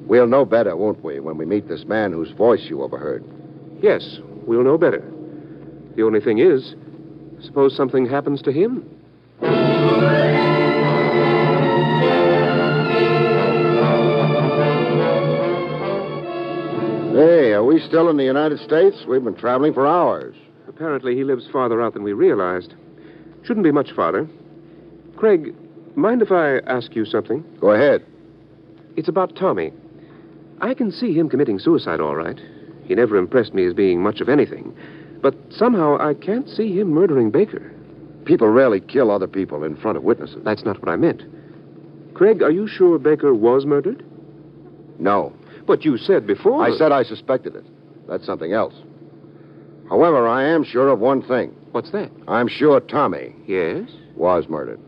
We'll know better, won't we, when we meet this man whose voice you overheard? Yes, we'll know better. The only thing is, suppose something happens to him. Hey, are we still in the United States? We've been traveling for hours. Apparently, he lives farther out than we realized. Shouldn't be much farther. Craig, mind if I ask you something? Go ahead. It's about Tommy. I can see him committing suicide, all right. He never impressed me as being much of anything. But somehow I can't see him murdering Baker. People rarely kill other people in front of witnesses. That's not what I meant. Craig, are you sure Baker was murdered? No. But you said before... I said I suspected it. That's something else. However, I am sure of one thing. What's that? I'm sure Tommy... Yes? ...was murdered.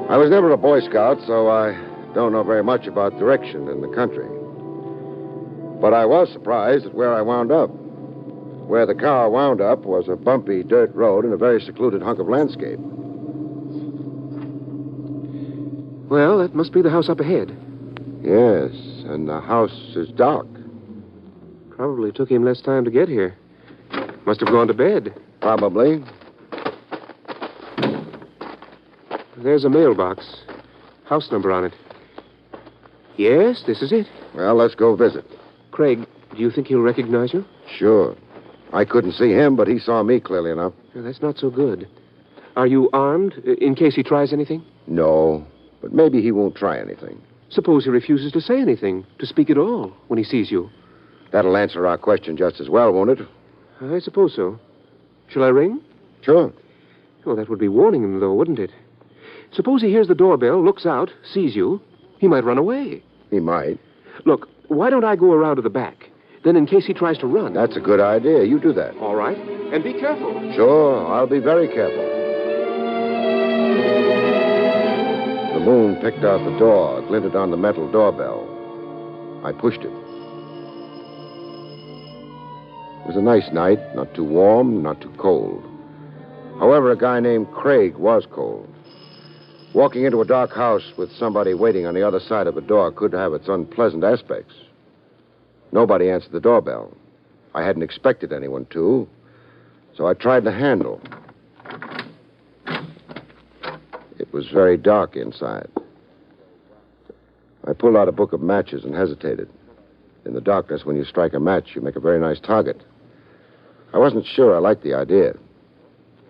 I was never a Boy Scout, so I don't know very much about direction in the country. But I was surprised at where I wound up. Where the car wound up was a bumpy dirt road in a very secluded hunk of landscape. Well, that must be the house up ahead. Yes, and the house is dark. Probably took him less time to get here. Must have gone to bed. Probably. There's a mailbox. House number on it. Yes, this is it. Well, let's go visit. Craig, do you think he'll recognize you? Sure. I couldn't see him, but he saw me clearly enough. Well, that's not so good. Are you armed, in case he tries anything? No, but maybe he won't try anything. Suppose he refuses to say anything, to speak at all, when he sees you. That'll answer our question just as well, won't it? I suppose so. Shall I ring? Sure. Oh, that would be warning him, though, wouldn't it? Suppose he hears the doorbell, looks out, sees you. He might run away. He might. Look, why don't I go around to the back? Then in case he tries to run... That's a good idea. You do that. All right. And be careful. Sure, I'll be very careful. The moon picked out the door, glinted on the metal doorbell. I pushed it. It was a nice night, not too warm, not too cold. However, a guy named Craig was cold. Walking into a dark house with somebody waiting on the other side of a door could have its unpleasant aspects. Nobody answered the doorbell. I hadn't expected anyone to, so I tried the handle. It was very dark inside. I pulled out a book of matches and hesitated. In the darkness, when you strike a match, you make a very nice target. I wasn't sure I liked the idea.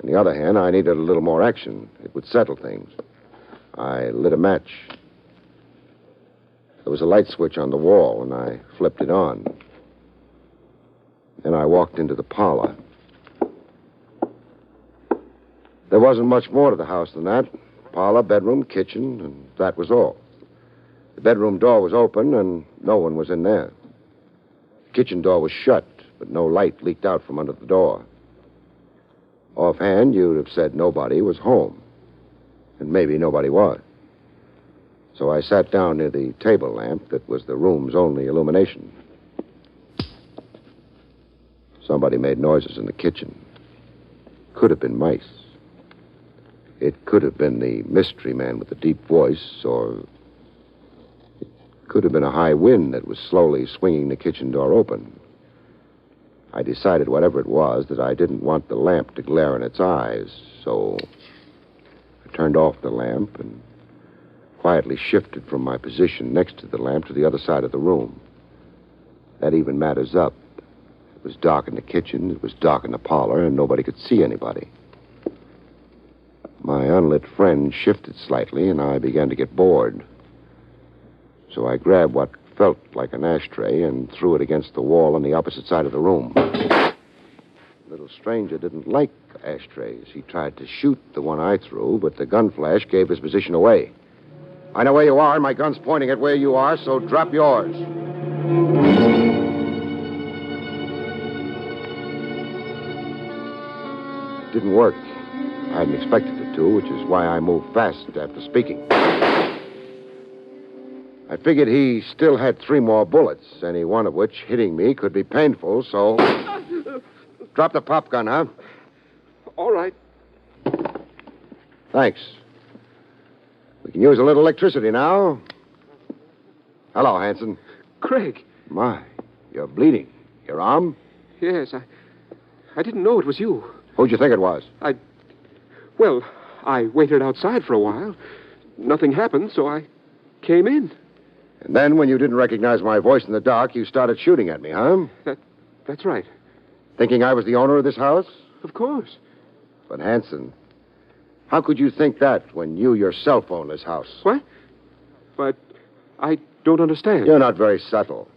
On the other hand, I needed a little more action. It would settle things. I lit a match. There was a light switch on the wall, and I flipped it on. Then I walked into the parlor. There wasn't much more to the house than that. Parlor, bedroom, kitchen, and that was all. The bedroom door was open, and no one was in there. The kitchen door was shut, but no light leaked out from under the door. Offhand, you'd have said nobody was home. And maybe nobody was. So I sat down near the table lamp that was the room's only illumination. Somebody made noises in the kitchen. Could have been mice. It could have been the mystery man with the deep voice, or it could have been a high wind that was slowly swinging the kitchen door open. I decided, whatever it was, that I didn't want the lamp to glare in its eyes, so I turned off the lamp and quietly shifted from my position next to the lamp to the other side of the room. That even matters up. It was dark in the kitchen, it was dark in the parlor, and nobody could see anybody. My unlit friend shifted slightly, and I began to get bored. So I grabbed what felt like an ashtray and threw it against the wall on the opposite side of the room. The little stranger didn't like ashtrays. He tried to shoot the one I threw, but the gun flash gave his position away. I know where you are, and my gun's pointing at where you are, so drop yours. It didn't work. I hadn't expected it to, which is why I moved fast after speaking. I figured he still had 3 more bullets, any one of which, hitting me, could be painful, so... Drop the pop gun, huh? All right. Thanks. We can use a little electricity now. Hello, Hanson. Craig. My, you're bleeding. Your arm? Yes, I didn't know it was you. Who'd you think it was? Well, I waited outside for a while. Nothing happened, so I came in. And then, when you didn't recognize my voice in the dark, you started shooting at me, huh? That's right. Thinking I was the owner of this house? Of course. But, Hanson, how could you think that when you yourself own this house? What? But I don't understand. You're not very subtle.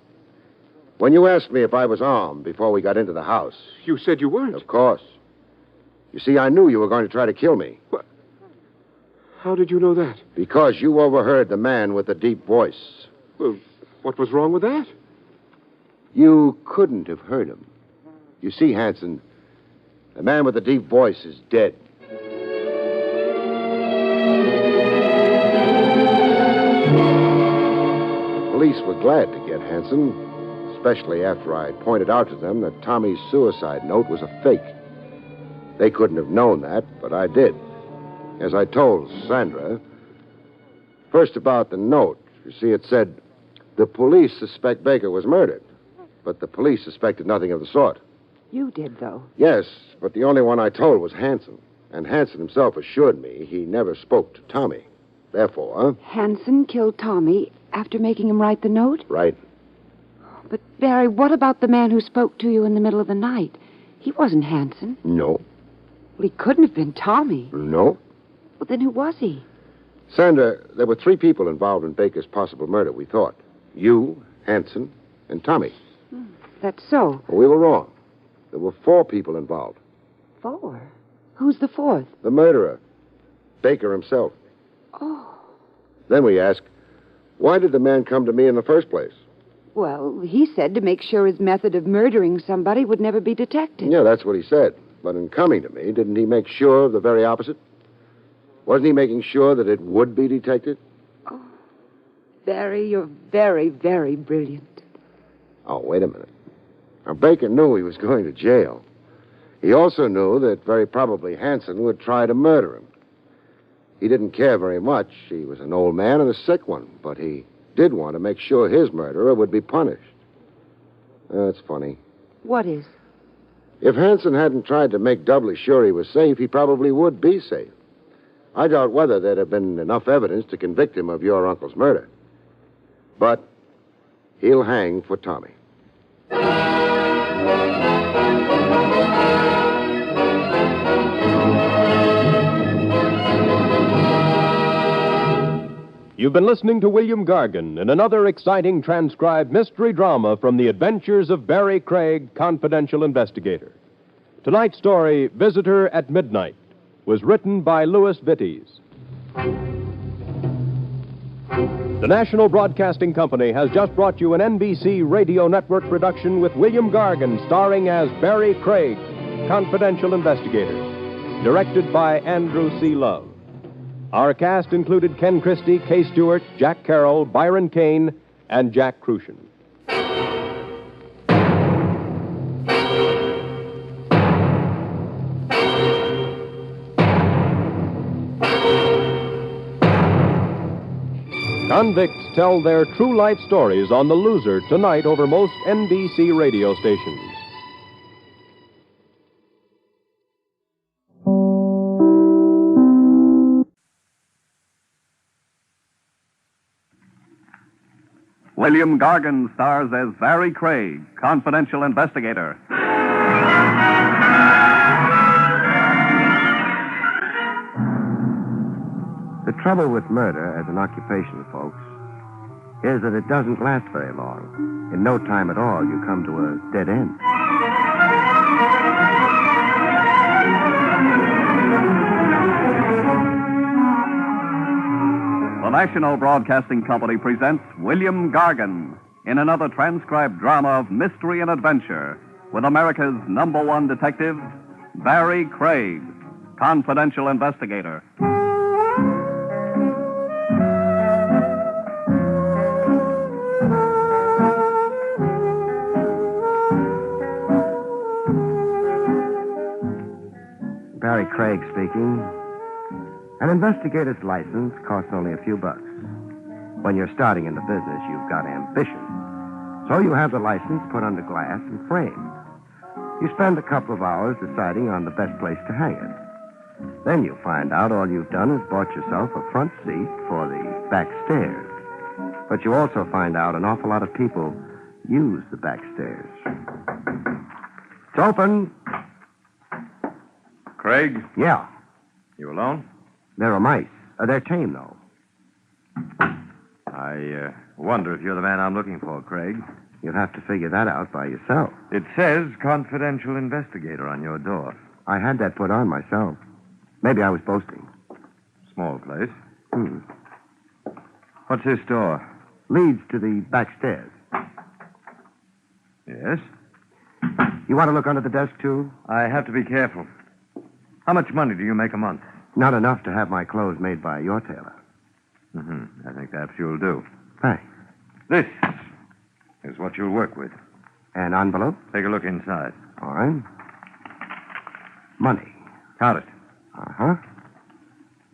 When you asked me if I was armed before we got into the house... You said you weren't. Of course. You see, I knew you were going to try to kill me. What? How did you know that? Because you overheard the man with the deep voice. Well, what was wrong with that? You couldn't have heard him. You see, Hanson, the man with the deep voice is dead. The police were glad to get Hanson, especially after I pointed out to them that Tommy's suicide note was a fake. They couldn't have known that, but I did. As I told Sandra, first about the note. You see, it said, the police suspect Baker was murdered, but the police suspected nothing of the sort. You did, though. Yes, but the only one I told was Hanson. And Hanson himself assured me he never spoke to Tommy. Therefore... Hanson killed Tommy after making him write the note? Right. But, Barry, what about the man who spoke to you in the middle of the night? He wasn't Hanson. No. Well, he couldn't have been Tommy. No. Well, then who was he? Sandra, there were 3 people involved in Baker's possible murder, we thought. You, Hanson, and Tommy. That's so. Well, we were wrong. There were 4 people involved. 4? Who's the 4th? The murderer, Baker himself. Oh. Then we asked, why did the man come to me in the first place? Well, he said to make sure his method of murdering somebody would never be detected. Yeah, that's what he said. But in coming to me, didn't he make sure of the very opposite? Wasn't he making sure that it would be detected? Oh, Barry, you're very, very brilliant. Oh, wait a minute. Now, Baker knew he was going to jail. He also knew that very probably Hanson would try to murder him. He didn't care very much. He was an old man and a sick one, but he did want to make sure his murderer would be punished. That's funny. What is? If Hanson hadn't tried to make doubly sure he was safe, he probably would be safe. I doubt whether there'd have been enough evidence to convict him of your uncle's murder. But he'll hang for Tommy. You've been listening to William Gargan in another exciting transcribed mystery drama from the adventures of Barrie Craig, Confidential Investigator. Tonight's story, Visitor at Midnight, was written by Louis Vittes. The National Broadcasting Company has just brought you an NBC Radio Network production with William Gargan starring as Barrie Craig, Confidential Investigator, directed by Andrew C. Love. Our cast included Ken Christie, Kay Stewart, Jack Carroll, Byron Kane, and Jack Crucian. Convicts tell their true life stories on The Loser tonight over most NBC radio stations. William Gargan stars as Barrie Craig, Confidential Investigator. The trouble with murder as an occupation, folks, is that it doesn't last very long. In no time at all, you come to a dead end. The National Broadcasting Company presents William Gargan in another transcribed drama of mystery and adventure with America's #1 detective, Barrie Craig, Confidential Investigator. Craig speaking. An investigator's license costs only a few bucks. When you're starting in the business, you've got ambition. So you have the license put under glass and framed. You spend a couple of hours deciding on the best place to hang it. Then you find out all you've done is bought yourself a front seat for the back stairs. But you also find out an awful lot of people use the back stairs. It's open. Craig? Yeah. You alone? There are mice. They're tame, though. I wonder if you're the man I'm looking for, Craig. You'll have to figure that out by yourself. It says confidential investigator on your door. I had that put on myself. Maybe I was boasting. Small place. What's this door? Leads to the back stairs. Yes? You want to look under the desk, too? I have to be careful. How much money do you make a month? Not enough to have my clothes made by your tailor. I think perhaps you'll do. Thanks. This is what you'll work with. An envelope? Take a look inside. All right. Money. Count it. Uh-huh.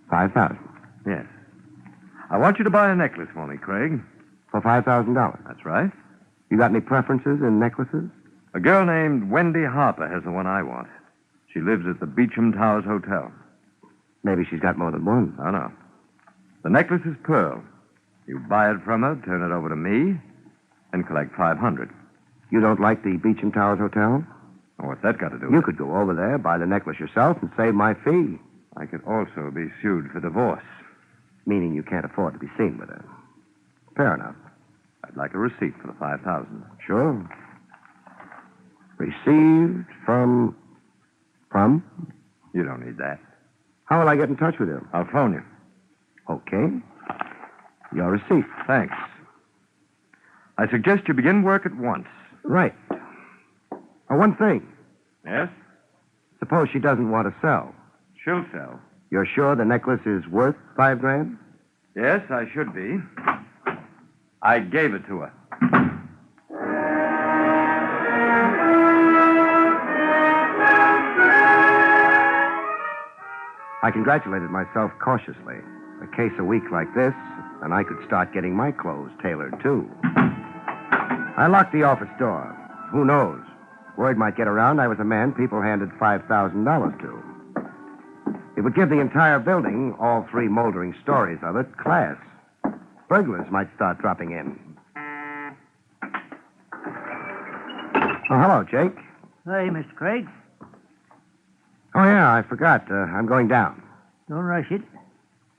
5,000. Yes. I want you to buy a necklace for me, Craig. For $5,000? That's right. You got any preferences in necklaces? A girl named Wendy Harper has the one I want. She lives at the Beecham Towers Hotel. Maybe she's got more than one. Oh, no. The necklace is pearl. You buy it from her, turn it over to me, and collect $500. You don't like the Beecham Towers Hotel? Oh, what's that got to do with You it? could go over there, buy the necklace yourself, and save my fee. I could also be sued for divorce. Meaning you can't afford to be seen with her. Fair enough. I'd like a receipt for the $5,000. Sure. Received from... From? You don't need that. How will I get in touch with him? I'll phone you. Okay. Your receipt. Thanks. I suggest you begin work at once. Right. One thing. Yes? Suppose she doesn't want to sell. She'll sell. You're sure the necklace is worth $5,000? Yes, I should be. I gave it to her. I congratulated myself cautiously. A case a week like this, and I could start getting my clothes tailored, too. I locked the office door. Who knows? Word might get around I was a man people handed $5,000 to. It would give the entire building, all 3 moldering stories of it, class. Burglars might start dropping in. Oh, hello, Jake. Hey, Mr. Craig. Oh, yeah, I forgot. I'm going down. Don't rush it.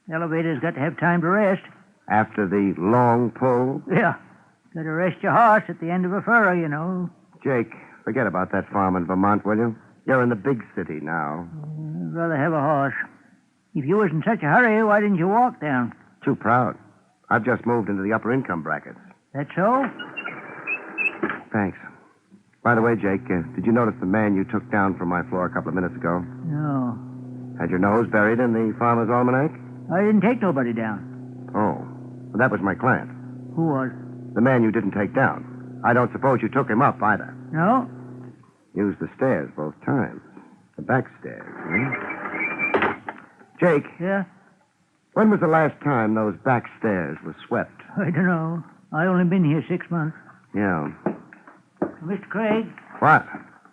The elevator's got to have time to rest. After the long pull? Yeah. Got to rest your horse at the end of a furrow, you know. Jake, forget about that farm in Vermont, will you? You're in the big city now. I'd rather have a horse. If you was in such a hurry, why didn't you walk down? Too proud. I've just moved into the upper income brackets. That so? Thanks. By the way, Jake, did you notice the man you took down from my floor a couple of minutes ago? No. Had your nose buried in the Farmer's Almanac? I didn't take nobody down. Oh. Well, that was my client. Who was? The man you didn't take down. I don't suppose you took him up either. No? Used the stairs both times. The back stairs, Jake. Yeah? When was the last time those back stairs were swept? I don't know. I only been here 6 months. Yeah. Mr. Craig, What?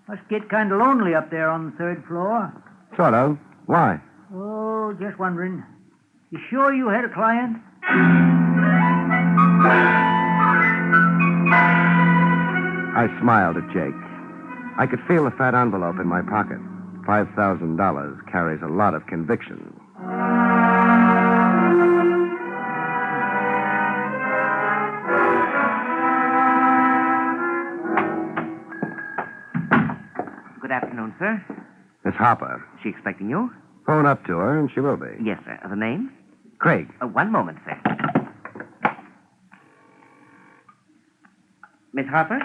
must get kind of lonely up there on the 3rd floor. Sort of. Why? Oh, just wondering. You sure you had a client? I smiled at Jake. I could feel the fat envelope in my pocket. $5,000 carries a lot of conviction. Good afternoon, sir. Miss Harper. She expecting you? Phone up to her, and she will be. Yes, sir. The name? Craig. One moment, sir. Miss Harper,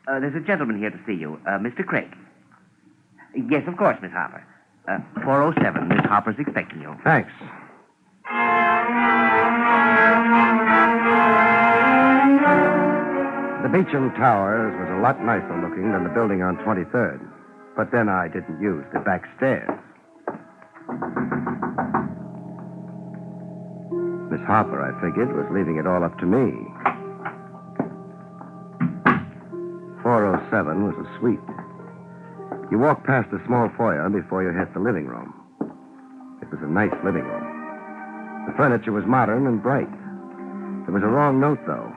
there's a gentleman here to see you, Mr. Craig. Yes, of course, Miss Harper. 407. Miss Harper's expecting you. Thanks. The Beecham Towers was a lot nicer looking than the building on 23rd. But then I didn't use the back stairs. Miss Harper, I figured, was leaving it all up to me. 407 was a suite. You walk past the small foyer before you hit the living room. It was a nice living room. The furniture was modern and bright. There was a wrong note, though.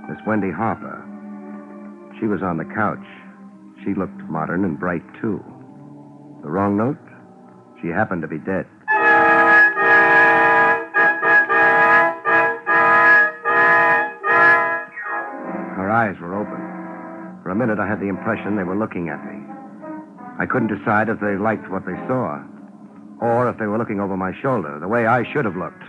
Miss Wendy Harper. She was on the couch. She looked modern and bright, too. The wrong note? She happened to be dead. Her eyes were open. For a minute, I had the impression they were looking at me. I couldn't decide if they liked what they saw, or if they were looking over my shoulder, the way I should have looked.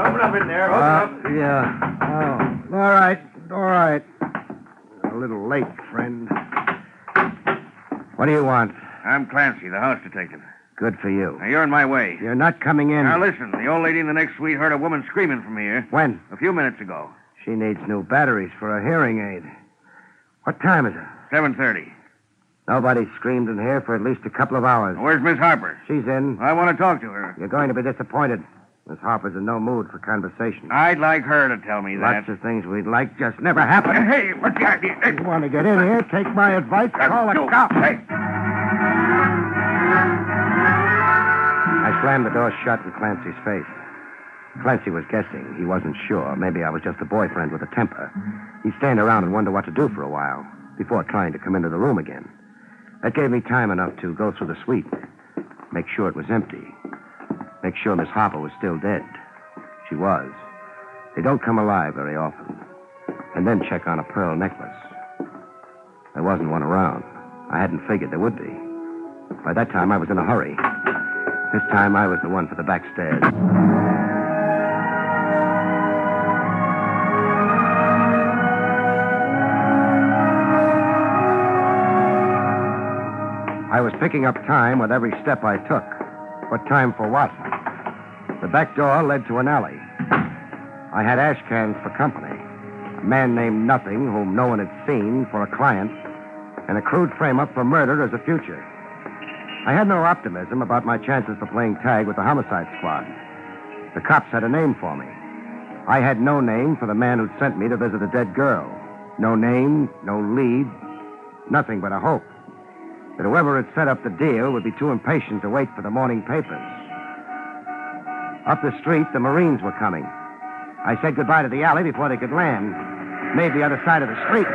Open up in there. Open up. Yeah. Oh, all right. All right. A little late, friend. What do you want? I'm Clancy, the house detective. Good for you. Now, you're in my way. You're not coming in. Now, listen. The old lady in the next suite heard a woman screaming from here. When? A few minutes ago. She needs new batteries for a hearing aid. What time is it? 7:30. Nobody screamed in here for at least a couple of hours. Where's Miss Harper? She's in. I want to talk to her. You're going to be disappointed. Miss Harper's in no mood for conversation. I'd like her to tell me that. Lots of things we'd like just never happen. Hey, what's the idea? You want to get in here? Take my advice. Call the cops. Hey. I slammed the door shut in Clancy's face. Clancy was guessing. He wasn't sure. Maybe I was just a boyfriend with a temper. He'd stand around and wonder what to do for a while before trying to come into the room again. That gave me time enough to go through the suite, make sure it was empty, make sure Miss Harper was still dead. She was. They don't come alive very often. And then check on a pearl necklace. There wasn't one around. I hadn't figured there would be. By that time, I was in a hurry. This time, I was the one for the back stairs. I was picking up time with every step I took. But time for what? The back door led to an alley. I had ash cans for company. A man named Nothing, whom no one had seen, for a client, and a crude frame-up for murder as a future. I had no optimism about my chances for playing tag with the homicide squad. The cops had a name for me. I had no name for the man who'd sent me to visit a dead girl. No name, no lead, nothing but a hope that whoever had set up the deal would be too impatient to wait for the morning papers. Up the street, the Marines were coming. I said goodbye to the alley before they could land, made the other side of the street,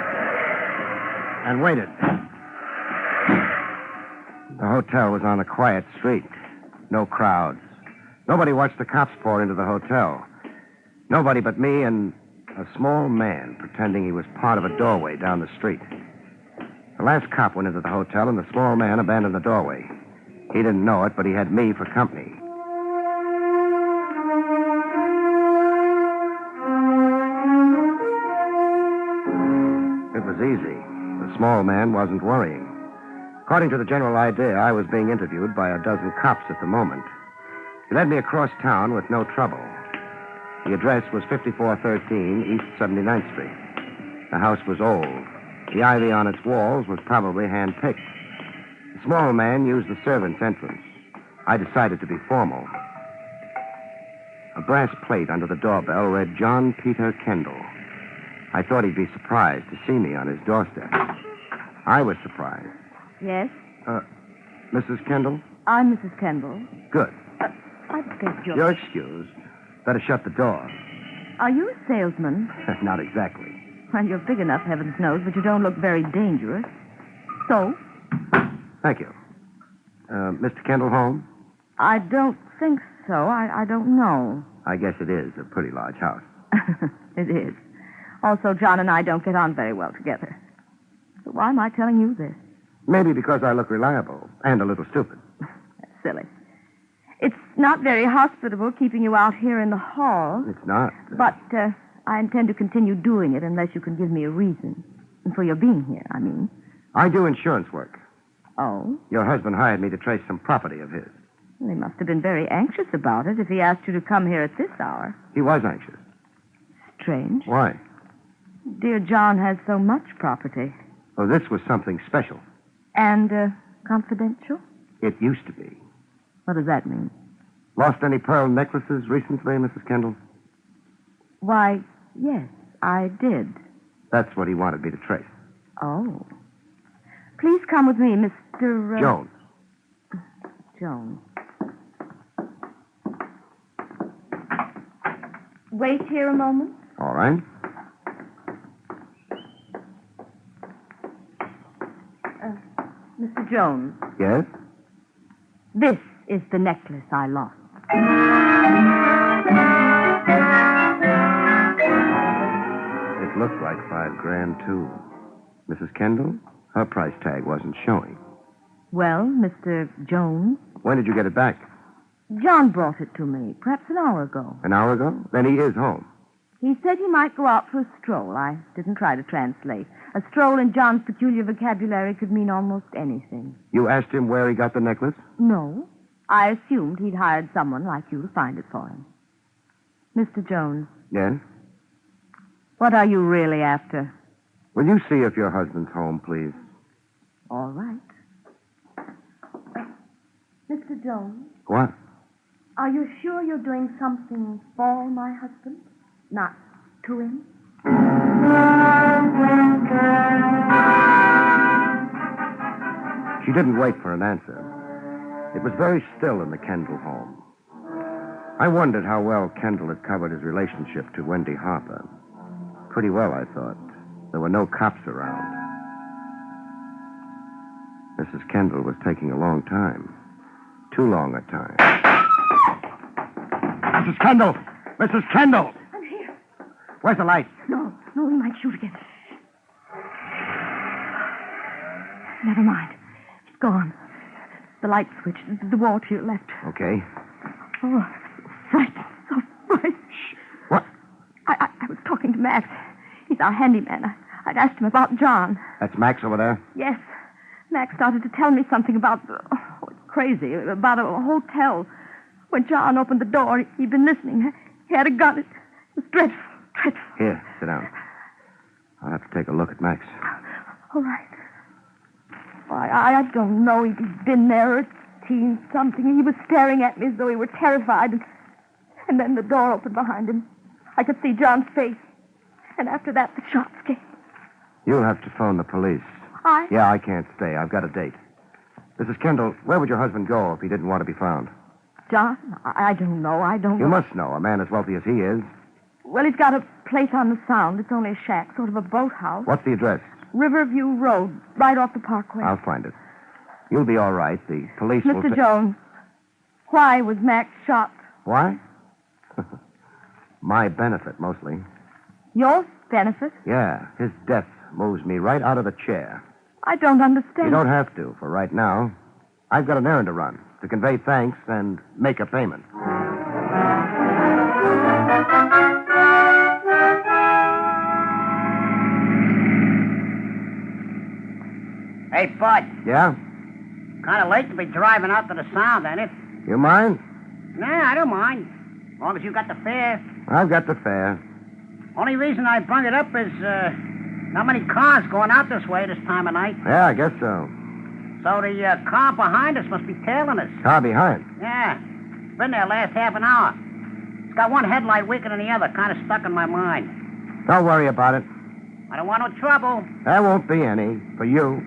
and waited. The hotel was on a quiet street. No crowds. Nobody watched the cops pour into the hotel. Nobody but me and a small man pretending he was part of a doorway down the street. The last cop went into the hotel, and the small man abandoned the doorway. He didn't know it, but he had me for company. It was easy. The small man wasn't worrying. According to the general idea, I was being interviewed by a dozen cops at the moment. He led me across town with no trouble. The address was 5413 East 79th Street. The house was old. The ivy on its walls was probably hand-picked. The small man used the servant's entrance. I decided to be formal. A brass plate under the doorbell read John Peter Kendall. I thought he'd be surprised to see me on his doorstep. I was surprised. Yes? Mrs. Kendall? I'm Mrs. Kendall. Good. I beg your... You're excused. Better shut the door. Are you a salesman? Not exactly. Well, you're big enough, heavens knows, but you don't look very dangerous. So? Thank you. Mr. Kendall home? I don't think so. I don't know. I guess it is a pretty large house. It is. Also, John and I don't get on very well together. So why am I telling you this? Maybe because I look reliable and a little stupid. That's silly. It's not very hospitable keeping you out here in the hall. It's not. But I intend to continue doing it unless you can give me a reason. For your being here, I mean. I do insurance work. Oh? Your husband hired me to trace some property of his. Well, he must have been very anxious about it if he asked you to come here at this hour. He was anxious. Strange. Why? Dear John has so much property. Oh, this was something special. And confidential? It used to be. What does that mean? Lost any pearl necklaces recently, Mrs. Kendall? Why, yes, I did. That's what he wanted me to trace. Oh. Please come with me, Mr. Jones. Jones. Wait here a moment. All right. Mr. Jones, Yes? this is the necklace I lost. It looked like $5,000, too. Mrs. Kendall, her price tag wasn't showing. Well, Mr. Jones, When did you get it back? John brought it to me, perhaps an hour ago. An hour ago? Then he is home. He said he might go out for a stroll. I didn't try to translate. A stroll in John's peculiar vocabulary could mean almost anything. You asked him where he got the necklace? No. I assumed he'd hired someone like you to find it for him. Mr. Jones, Yes? what are you really after? Will you see if your husband's home, please? All right. Mr. Jones, What? are you sure you're doing something for my husband, not to him? She didn't wait for an answer. It was very still in the Kendall home. I wondered how well Kendall had covered his relationship to Wendy Harper. Pretty well, I thought. There were no cops around. Mrs. Kendall was taking a long time. Too long a time. Mrs. Kendall! Mrs. Kendall! I'm here. Where's the light? No, he might shoot again. Never mind. It's gone. The light switch, the wall to your left. Okay. Oh, frightened, so frightened. What? I was talking to Max. He's our handyman. I'd asked him about John. That's Max over there? Yes. Max started to tell me something about, it's crazy, about a hotel. When John opened the door, he'd been listening. He had a gun. It was dreadful, dreadful. Here, sit down. I'll have to take a look at Max. All right. I don't know if he'd been there or seen something. He was staring at me as though he were terrified. And then the door opened behind him. I could see John's face. And after that, the shots came. You'll have to phone the police. Yeah, I can't stay. I've got a date. Mrs. Kendall, where would your husband go if he didn't want to be found? John? I don't know. You must know. A man as wealthy as he is. Well, he's got a place on the Sound. It's only a shack, sort of a boathouse. What's the address? Riverview Road, right off the parkway. I'll find it. You'll be all right. The police will... Mr. Jones, why was Max shot? Why? My benefit, mostly. Your benefit? Yeah, his death moves me right out of the chair. I don't understand. You don't have to, for right now. I've got an errand to run, to convey thanks and make a payment. Hey, Bud. Yeah? Kind of late to be driving out to the Sound, ain't it? You mind? Nah, I don't mind. As long as you got the fare. I've got the fare. Only reason I brung it up is, not many cars going out this way this time of night. Yeah, I guess so. So the car behind us must be tailing us. Car behind. Yeah. Been there last half an hour. It's got one headlight weaker than the other, kind of stuck in my mind. Don't worry about it. I don't want no trouble. There won't be any, for you.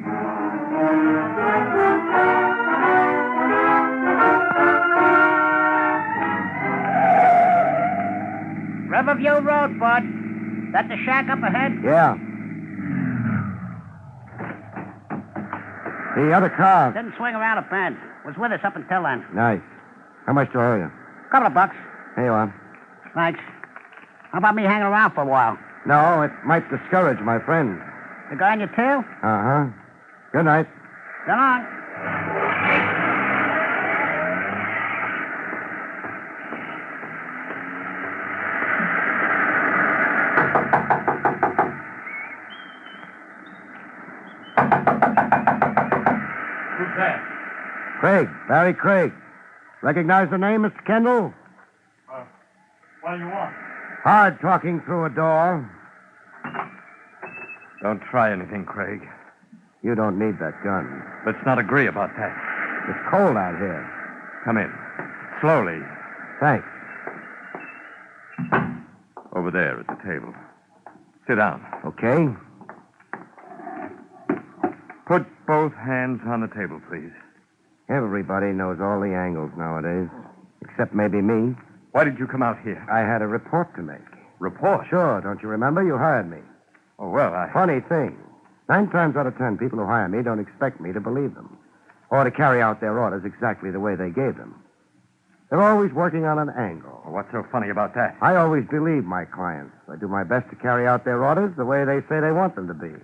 Riverview Road, Bud. That the shack up ahead? Yeah. The other car. Didn't swing around a bend. Was with us up until then. Nice. How much do I owe you? Couple of bucks. Here you are. Thanks. How about me hanging around for a while? No, it might discourage my friend. The guy on your tail? Uh-huh. Good night. Come on. Who's that? Craig, Barrie Craig. Recognize the name, Mr. Kendall? What do you want? Hard talking through a door. Don't try anything, Craig. You don't need that gun. Let's not agree about that. It's cold out here. Come in. Slowly. Thanks. Over there at the table. Sit down. Okay. Put both hands on the table, please. Everybody knows all the angles nowadays, except maybe me. Why did you come out here? I had a report to make. Report? Sure, don't you remember? You hired me. Oh, well, I... Funny thing. 9 times out of 10, people who hire me don't expect me to believe them or to carry out their orders exactly the way they gave them. They're always working on an angle. Well, what's so funny about that? I always believe my clients. I do my best to carry out their orders the way they say they want them to be.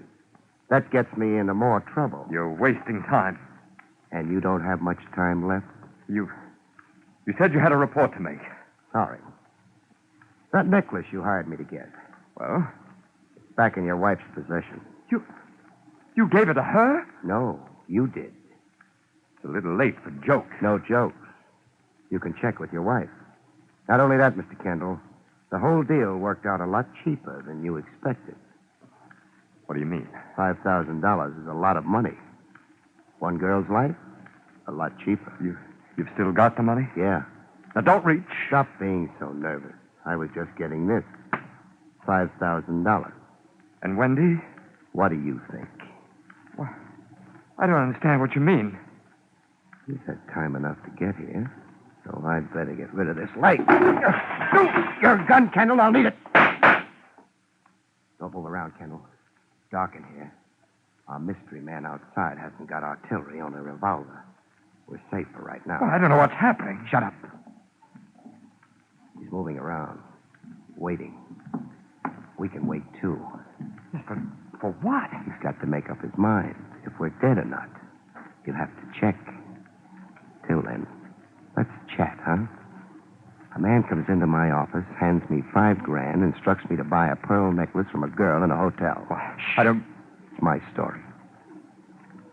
That gets me into more trouble. You're wasting time. And you don't have much time left? You said you had a report to make. Sorry. That necklace you hired me to get. Well? It's back in your wife's possession. You gave it to her? No, you did. It's a little late for jokes. No jokes. You can check with your wife. Not only that, Mr. Kendall, the whole deal worked out a lot cheaper than you expected. What do you mean? $5,000 is a lot of money. One girl's life, a lot cheaper. You've still got the money? Yeah. Now, don't reach. Stop being so nervous. I was just getting this. $5,000. And Wendy? What do you think? Well, I don't understand what you mean. He's had time enough to get here, so I'd better get rid of this light. Your gun, Kendall. I'll need it. Don't move around, Kendall. It's dark in here. Our mystery man outside hasn't got artillery, only a revolver. We're safe for right now. Well, I don't know what's happening. Shut up. He's moving around, waiting. We can wait, too. Yes, but for what? He's got to make up his mind if we're dead or not. He'll have to check. Till then, let's chat, huh? A man comes into my office, hands me $5,000, instructs me to buy a pearl necklace from a girl in a hotel. I don't... It's my story.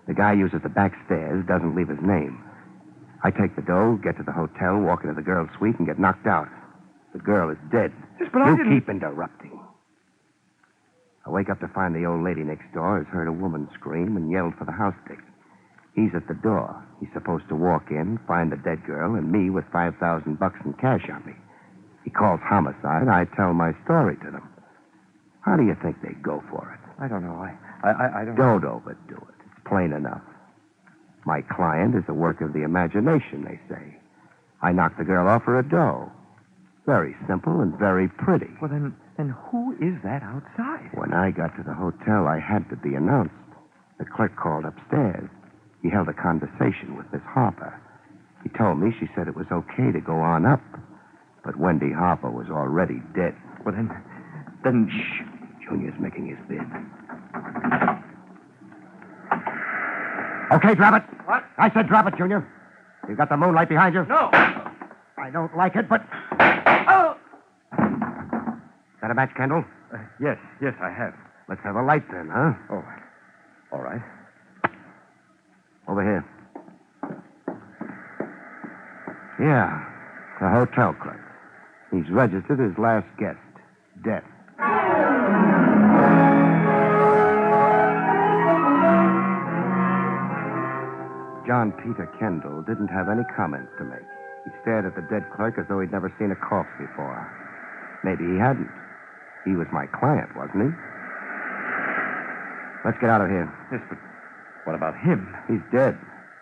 The guy uses the back stairs, doesn't leave his name. I take the dough, get to the hotel, walk into the girl's suite, and get knocked out. The girl is dead. Yes, but I You didn't... keep interrupting. I wake up to find the old lady next door has heard a woman scream and yelled for the house dick. He's at the door. He's supposed to walk in, find the dead girl, and me with $5,000 in cash on me. He calls homicide. I tell my story to them. How do you think they go for it? I don't know. I don't... Don't overdo it. It's plain enough. My client is a work of the imagination, they say. I knocked the girl off for a dough. Very simple and very pretty. Well, then who is that outside? When I got to the hotel, I had to be announced. The clerk called upstairs. He held a conversation with Miss Harper. He told me she said it was okay to go on up. But Wendy Harper was already dead. Well, then... Shh. Junior's making his bid. Okay, drop it. What? I said drop it, Junior. You got the moonlight behind you? No. I don't like it, but... Oh! Is that a match, Kendall? Yes, I have. Let's have a light then, huh? Oh, all right. Over here. Yeah, the hotel clerk. He's registered his last guest, death. John Peter Kendall didn't have any comments to make. He stared at the dead clerk as though he'd never seen a corpse before. Maybe he hadn't. He was my client, wasn't he? Let's get out of here. Yes, but what about him? He's dead.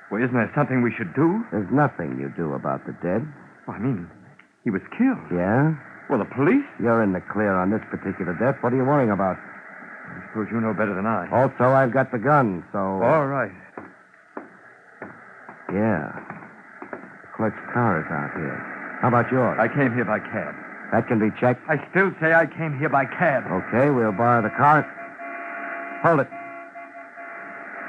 Well, isn't there something we should do? There's nothing you do about the dead. Well, I mean, he was killed. Yeah? Well, the police? You're in the clear on this particular death. What are you worrying about? I suppose you know better than I. Also, I've got the gun, so... All right. Yeah. The clerk's car is out here. How about yours? I came here by cab. That can be checked? I still say I came here by cab. Okay, we'll borrow the car. Hold it.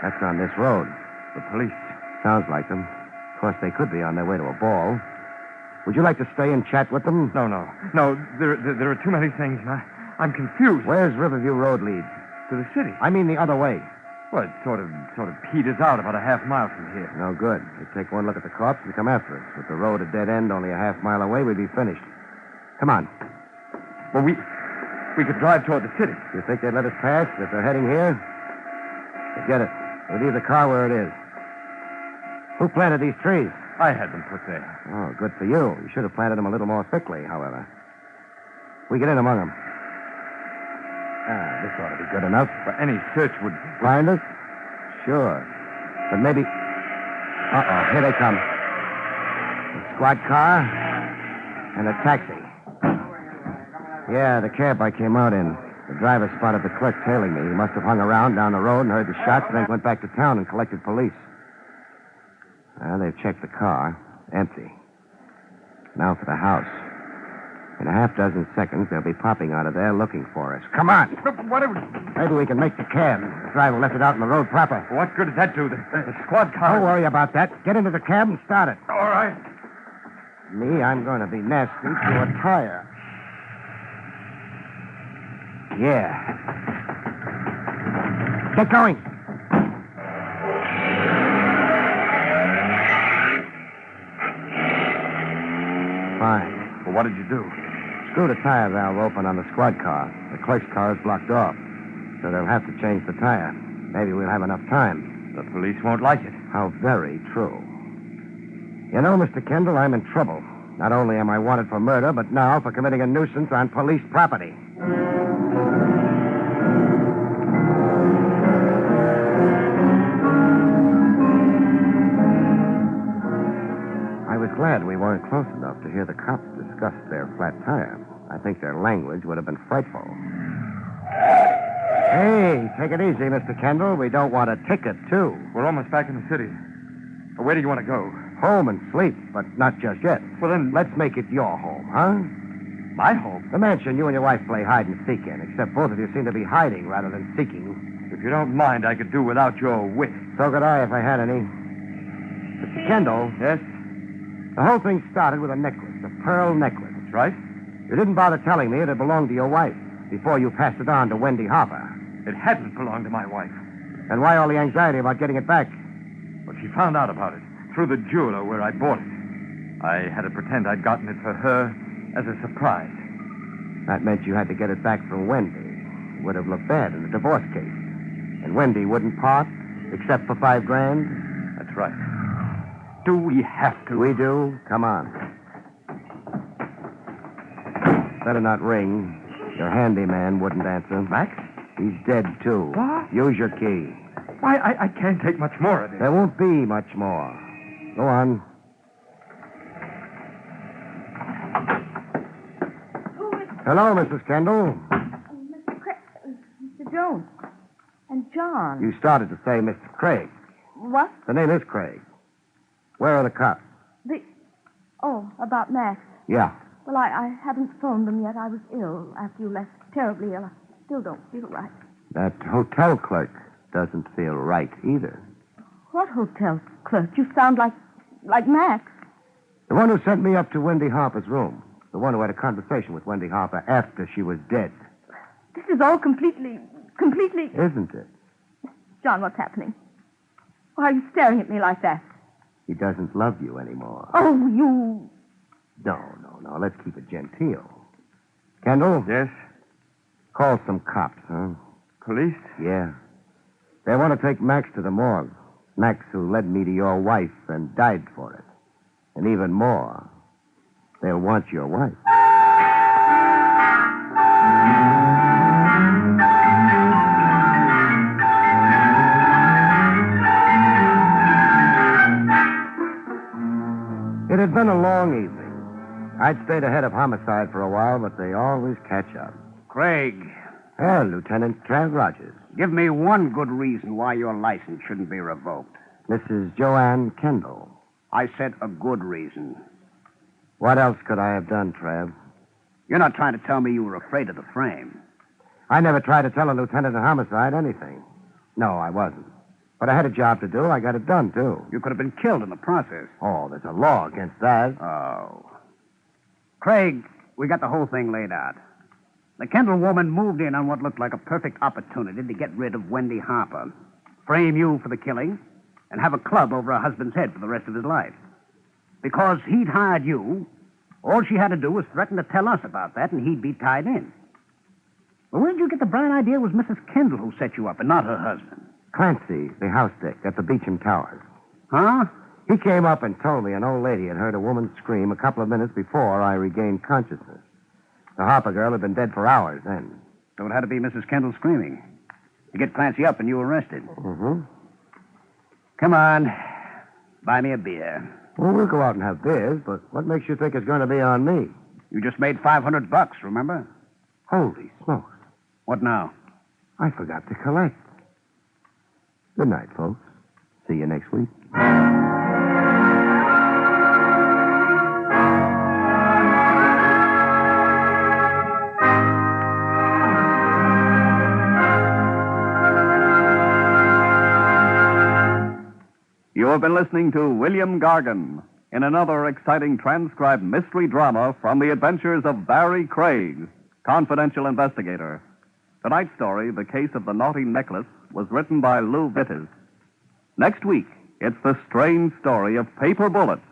That's on this road. The police. Sounds like them. Of course, they could be on their way to a ball. Would you like to stay and chat with them? No. There are too many things, and I'm confused. Where's Riverview Road leads? To the city. I mean the other way. Well, it sort of peters out about a half mile from here. No good. They take one look at the corpse and come after us. With the road a dead end only a half mile away, we'd be finished. Come on. Well, We could drive toward the city. You think they'd let us pass if they're heading here? Forget it. We'll leave the car where it is. Who planted these trees? I had them put there. Oh, good for you. You should have planted them a little more thickly, however. We get in among them. This ought to be good enough. But any search would... Find us? Sure. But maybe... Uh-oh, here they come. A squad car and a taxi. Yeah, the cab I came out in. The driver spotted the clerk tailing me. He must have hung around down the road and heard the shots, and then went back to town and collected police. They've checked the car. Empty. Now for the house. In a half dozen seconds, they'll be popping out of there looking for us. Come on. Maybe we can make the cab. The driver left it out in the road proper. What good does that do? The squad car... Don't worry about that. Get into the cab and start it. All right. Me, I'm going to be nasty to a tire. Yeah. Get going. Fine. Well, what did you do? Screw the tire valve open on the squad car. The clerk's car is blocked off, so they'll have to change the tire. Maybe we'll have enough time. The police won't like it. How very true. You know, Mr. Kendall, I'm in trouble. Not only am I wanted for murder, but now for committing a nuisance on police property. I was glad we weren't close enough to hear the cops discuss their flat tire. I think their language would have been frightful. Hey, take it easy, Mr. Kendall. We don't want a ticket, too. We're almost back in the city. Where do you want to go? Home and sleep, but not just yet. Well, then... Let's make it your home, huh? My home? The mansion you and your wife play hide and seek in, except both of you seem to be hiding rather than seeking. If you don't mind, I could do without your wit. So could I if I had any. Mr. Kendall. Yes? The whole thing started with a necklace, a pearl necklace. That's right. You didn't bother telling me it had belonged to your wife before you passed it on to Wendy Harper. It hadn't belonged to my wife. Then why all the anxiety about getting it back? Well, she found out about it through the jeweler where I bought it. I had to pretend I'd gotten it for her as a surprise. That meant you had to get it back from Wendy. It would have looked bad in a divorce case. And Wendy wouldn't part, except for $5,000? That's right. Do we have to? We do. Come on. Better not ring. Your handyman wouldn't answer. Max? He's dead, too. What? Use your key. Why, I can't take much more of this. There won't be much more. Go on. Hello, Mrs. Kendall. Mr. Jones. And John. You started to say Mr. Craig. What? The name is Craig. Where are the cops? Oh, about Max. Yeah. Well, I haven't phoned them yet. I was ill after you left. Terribly ill. I still don't feel right. That hotel clerk doesn't feel right either. What hotel clerk? You sound like Max. The one who sent me up to Wendy Harper's room. The one who had a conversation with Wendy Harper after she was dead. This is all completely... Isn't it? John, what's happening? Why are you staring at me like that? He doesn't love you anymore. Oh, you... No. Let's keep it genteel. Kendall? Yes? Call some cops, huh? Police? Yeah. They want to take Max to the morgue. Max, who led me to your wife and died for it. And even more, they'll want your wife. It had been a long evening. I'd stayed ahead of homicide for a while, but they always catch up. Craig. Lieutenant Trav Rogers. Give me one good reason why your license shouldn't be revoked. Mrs. Joanne Kendall. I said a good reason. What else could I have done, Trav? You're not trying to tell me you were afraid of the frame. I never tried to tell a lieutenant in homicide anything. No, I wasn't. But I had a job to do. I got it done, too. You could have been killed in the process. Oh, there's a law against that. Oh. Craig, we got the whole thing laid out. The Kendall woman moved in on what looked like a perfect opportunity to get rid of Wendy Harper, frame you for the killing, and have a club over her husband's head for the rest of his life. Because he'd hired you, all she had to do was threaten to tell us about that, and he'd be tied in. Well, where did you get the bright idea it was Mrs. Kendall who set you up and not her husband? Clancy, the house dick at the Beecham Towers. Huh? He came up and told me an old lady had heard a woman scream a couple of minutes before I regained consciousness. The Harper girl had been dead for hours then. So it had to be Mrs. Kendall screaming. To get Clancy up and you arrested. Mm-hmm. Come on. Buy me a beer. Well, we'll go out and have beers, but what makes you think it's going to be on me? You just made $500, remember? Holy smokes. What now? I forgot to collect. Good night, folks. See you next week. You have been listening to William Gargan in another exciting transcribed mystery drama from the adventures of Barrie Craig, Confidential Investigator. Tonight's story, The Case of the Naughty Necklace, was written by Lou Vittes. Next week, it's the strange story of paper bullets,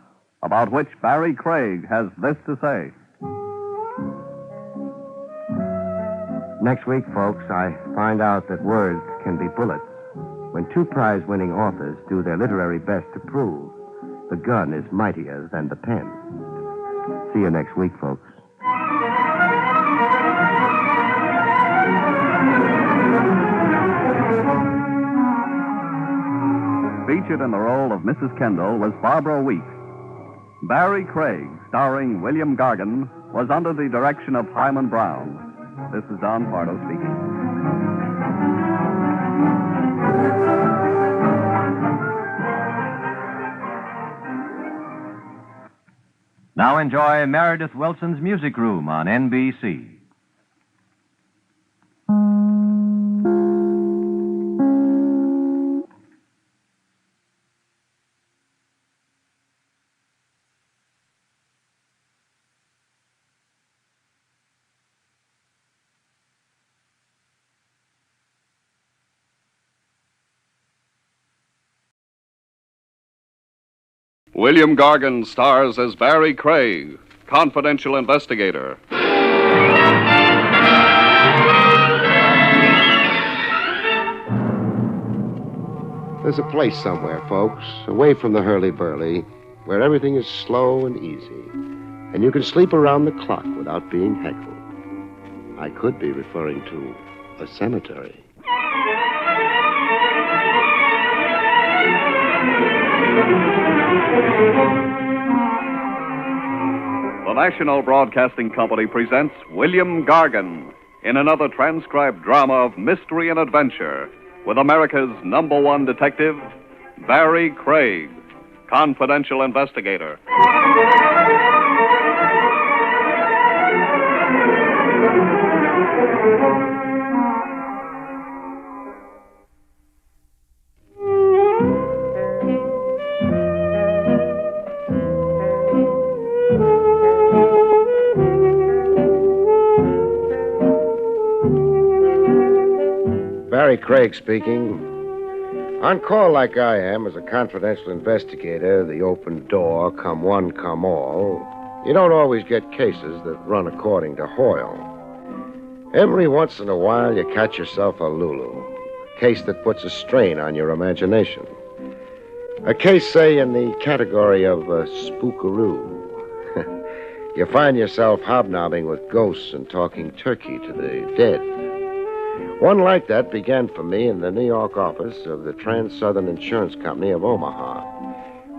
about which Barrie Craig has this to say. Next week, folks, I find out that words can be bullets. When two prize-winning authors do their literary best to prove the gun is mightier than the pen. See you next week, folks. Featured in the role of Mrs. Kendall was Barbara Weeks. Barrie Craig, starring William Gargan, was under the direction of Hyman Brown. This is Don Pardo speaking. Now enjoy Meredith Wilson's Music Room on NBC. William Gargan stars as Barrie Craig, Confidential Investigator. There's a place somewhere, folks, away from the hurly-burly, where everything is slow and easy, and you can sleep around the clock without being heckled. I could be referring to a cemetery. The National Broadcasting Company presents William Gargan in another transcribed drama of mystery and adventure with America's #1 detective, Barrie Craig, Confidential Investigator. Barrie Craig speaking. On call like I am as a confidential investigator, the open door, come one, come all, you don't always get cases that run according to Hoyle. Every once in a while, you catch yourself a Lulu, a case that puts a strain on your imagination. A case, say, in the category of spookaroo. You find yourself hobnobbing with ghosts and talking turkey to the dead. One like that began for me in the New York office of the Trans-Southern Insurance Company of Omaha.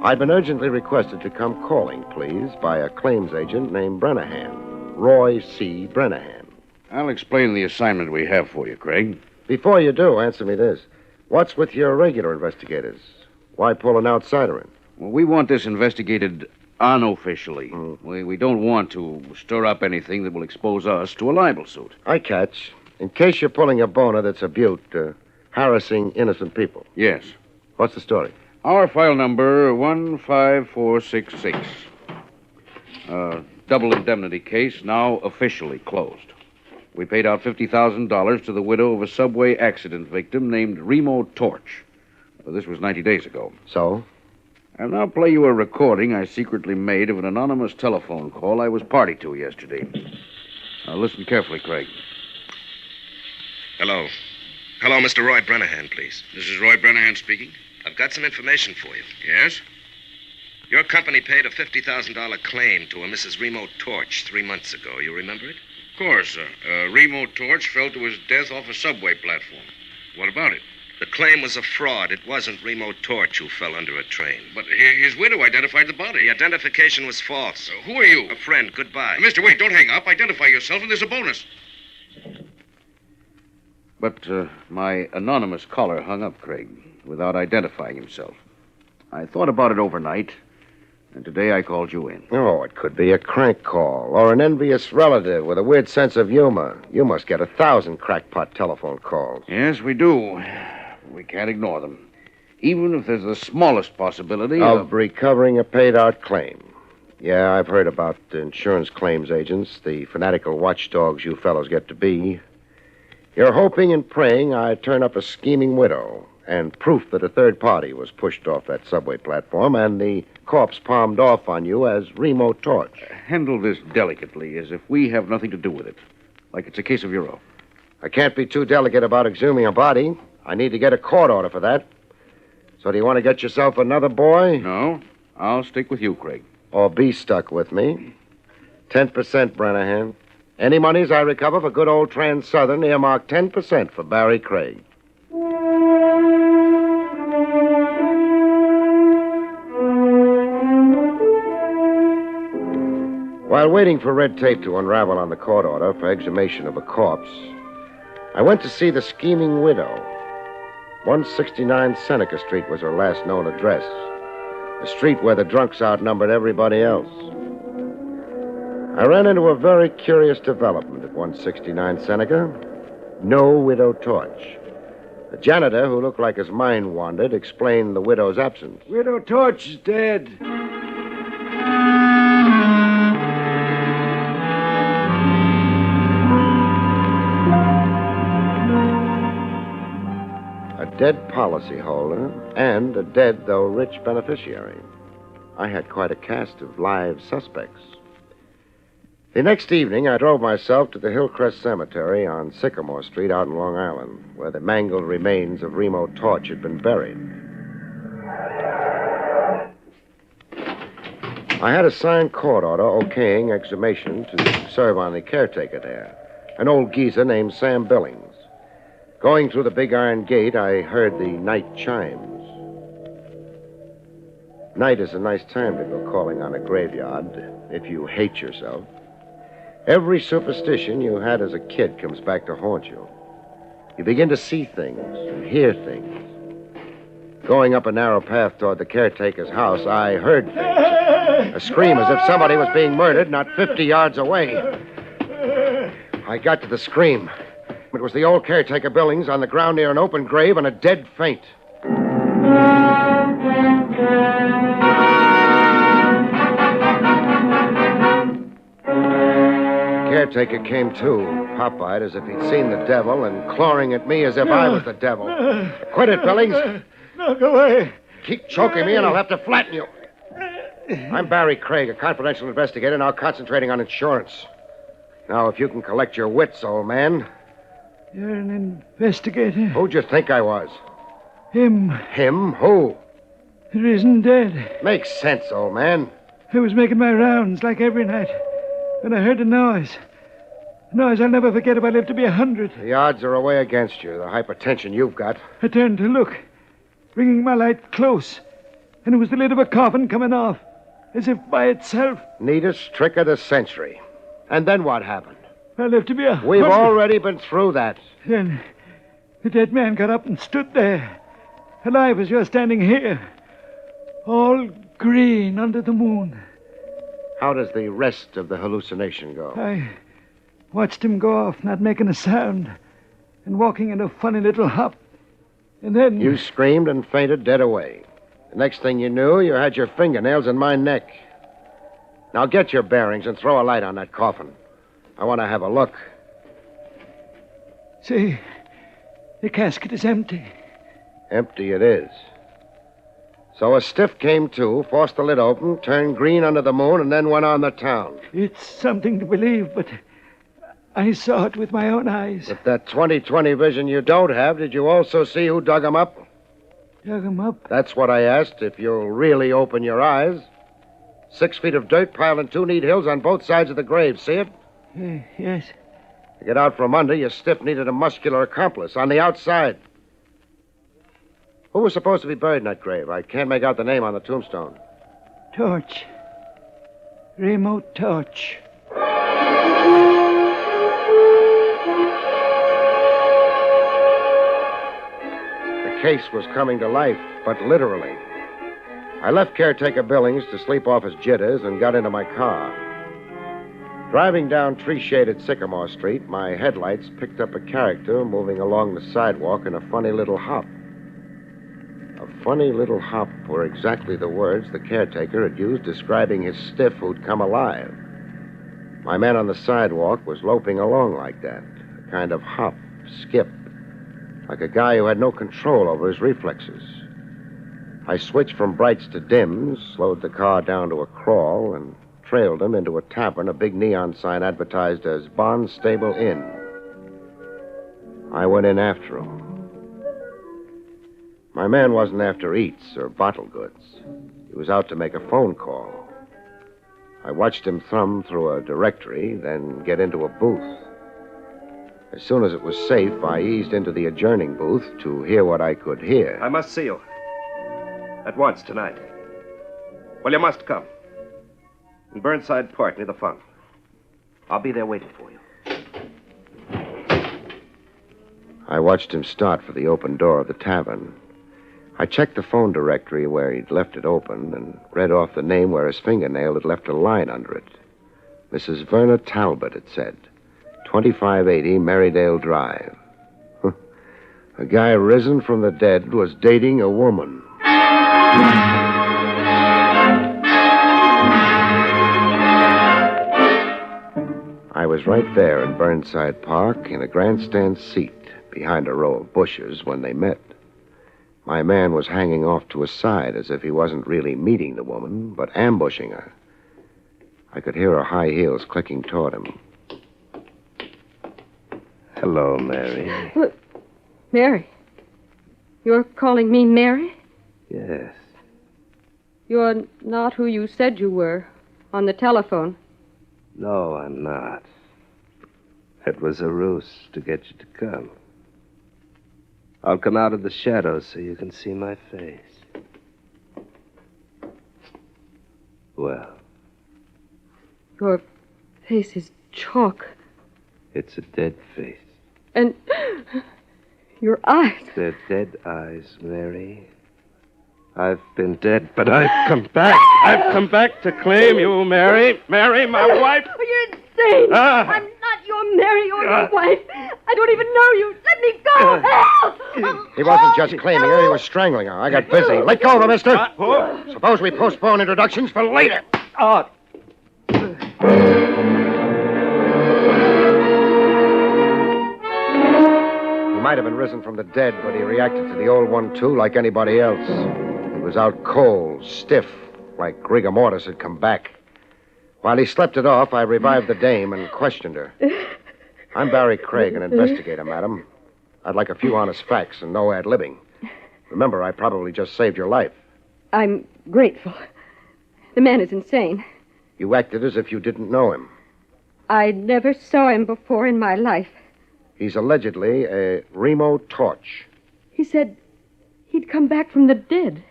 I'd been urgently requested to come calling, please, by a claims agent named Brennahan, Roy C. Brennahan. I'll explain the assignment we have for you, Craig. Before you do, answer me this. What's with your regular investigators? Why pull an outsider in? Well, we want this investigated unofficially. We don't want to stir up anything that will expose us to a libel suit. I catch. In case you're pulling a boner that's a butte, harassing innocent people. Yes. What's the story? Our file number 15466. Double indemnity case, now officially closed. We paid out $50,000 to the widow of a subway accident victim named Remo Torch. This was 90 days ago. So? I'll now play you a recording I secretly made of an anonymous telephone call I was party to yesterday. Now, listen carefully, Craig. Hello. Hello, Mr. Roy Brennahan, please. This is Roy Brennahan speaking. I've got some information for you. Yes? Your company paid a $50,000 claim to a Mrs. Remo Torch 3 months ago. You remember it? Of course, sir. Remo Torch fell to his death off a subway platform. What about it? The claim was a fraud. It wasn't Remo Torch who fell under a train. But his widow identified the body. The identification was false. Who are you? A friend. Goodbye. Mister, wait, don't hang up. Identify yourself, and there's a bonus. But my anonymous caller hung up, Craig, without identifying himself. I thought about it overnight, and today I called you in. Oh, it could be a crank call or an envious relative with a weird sense of humor. You must get 1,000 crackpot telephone calls. Yes, we do. We can't ignore them. Even if there's the smallest possibility of recovering a paid-out claim. Yeah, I've heard about the insurance claims agents, the fanatical watchdogs you fellows get to be. You're hoping and praying I turn up a scheming widow and proof that a third party was pushed off that subway platform and the corpse palmed off on you as Remo Torch. Handle this delicately, as if we have nothing to do with it. Like it's a case of your own. I can't be too delicate about exhuming a body. I need to get a court order for that. So do you want to get yourself another boy? No, I'll stick with you, Craig. Or be stuck with me. 10%, Brennahan. Any monies I recover for good old Trans-Southern, earmark 10% for Barrie Craig. While waiting for red tape to unravel on the court order for exhumation of a corpse, I went to see the scheming widow. 169 Seneca Street was her last known address. A street where the drunks outnumbered everybody else. I ran into a very curious development at 169 Seneca. No Widow Torch. The janitor, who looked like his mind wandered, explained the widow's absence. Widow Torch is dead. A dead policyholder and a dead, though rich, beneficiary. I had quite a cast of live suspects. The next evening, I drove myself to the Hillcrest Cemetery on Sycamore Street out in Long Island, where the mangled remains of Remo Torch had been buried. I had a signed court order okaying exhumation to serve on the caretaker there, an old geezer named Sam Billings. Going through the big iron gate, I heard the night chimes. Night is a nice time to go calling on a graveyard if you hate yourself. Every superstition you had as a kid comes back to haunt you. You begin to see things and hear things. Going up a narrow path toward the caretaker's house, I heard things. A scream as if somebody was being murdered not 50 yards away. I got to the scream. It was the old caretaker Billings on the ground near an open grave in a dead faint. Caretaker came to, pop-eyed as if he'd seen the devil and clawing at me as if I was the devil. Quit it, Billings. No, go away. Keep choking me and I'll have to flatten you. I'm Barrie Craig, a confidential investigator, now concentrating on insurance. Now, if you can collect your wits, old man. You're an investigator? Who'd you think I was? Him. Him? Who? There isn't dead. Makes sense, old man. I was making my rounds like every night when I heard a noise. A noise I'll never forget if I live to be 100. The odds are away against you, the hypertension you've got. I turned to look, bringing my light close, and it was the lid of a coffin coming off, as if by itself. Neatest trick of the century. And then what happened? I lived to be 100. We've already been through that. Then the dead man got up and stood there, alive as you're standing here, all green under the moon. How does the rest of the hallucination go? I watched him go off, not making a sound, and walking in a funny little hop. And then... You screamed and fainted dead away. The next thing you knew, you had your fingernails in my neck. Now get your bearings and throw a light on that coffin. I want to have a look. See, the casket is empty. Empty it is. So a stiff came to, forced the lid open, turned green under the moon, and then went on the town. It's something to believe, but I saw it with my own eyes. With that 20/20 vision you don't have, did you also see who dug him up? Dug him up? That's what I asked, if you'll really open your eyes. 6 feet of dirt piled in 2 neat hills on both sides of the grave. See it? Yes. To get out from under, your stiff needed a muscular accomplice on the outside. Who was supposed to be buried in that grave? I can't make out the name on the tombstone. Torch. Remote Torch. The case was coming to life, but literally. I left caretaker Billings to sleep off his jitters and got into my car. Driving down tree-shaded Sycamore Street, my headlights picked up a character moving along the sidewalk in a funny little hop. A funny little hop were exactly the words the caretaker had used describing his stiff who'd come alive. My man on the sidewalk was loping along like that, a kind of hop, skip, like a guy who had no control over his reflexes. I switched from brights to dims, slowed the car down to a crawl, and trailed him into a tavern a big neon sign advertised as Barnstable Inn. I went in after him. My man wasn't after eats or bottle goods. He was out to make a phone call. I watched him thumb through a directory, then get into a booth. As soon as it was safe, I eased into the adjourning booth to hear what I could hear. I must see you. At once, tonight. Well, you must come. In Burnside Park, near the fountain. I'll be there waiting for you. I watched him start for the open door of the tavern. I checked the phone directory where he'd left it open and read off the name where his fingernail had left a line under it. Mrs. Verna Talbot, it said. 2580 Marydale Drive. A guy risen from the dead was dating a woman. I was right there in Burnside Park in a grandstand seat behind a row of bushes when they met. My man was hanging off to his side as if he wasn't really meeting the woman, but ambushing her. I could hear her high heels clicking toward him. Hello, Mary. What? Mary? You're calling me Mary? Yes. You're not who you said you were on the telephone. No, I'm not. It was a ruse to get you to come. I'll come out of the shadows so you can see my face. Well, Your face is chalk. it's a dead face. And your eyes. They're dead eyes, Mary. I've been dead, but I've come back. I've come back to claim you, Mary. Mary, my wife. Oh, you're insane. I'm not your Mary or your wife. I don't even know you. Let me go. Help! He wasn't just claiming her, he was strangling her. I got busy. Let go of her, mister. Suppose we postpone introductions for later. Oh. He might have been risen from the dead, but he reacted to the old one, too, like anybody else. He was out cold, stiff, like rigor mortis had come back. While he slept it off, I revived the dame and questioned her. I'm Barrie Craig, an investigator, madam. I'd like a few honest facts and no ad-libbing. Remember, I probably just saved your life. I'm grateful. The man is insane. You acted as if you didn't know him. I never saw him before in my life. He's allegedly a Remo Torch. He said he'd come back from the dead.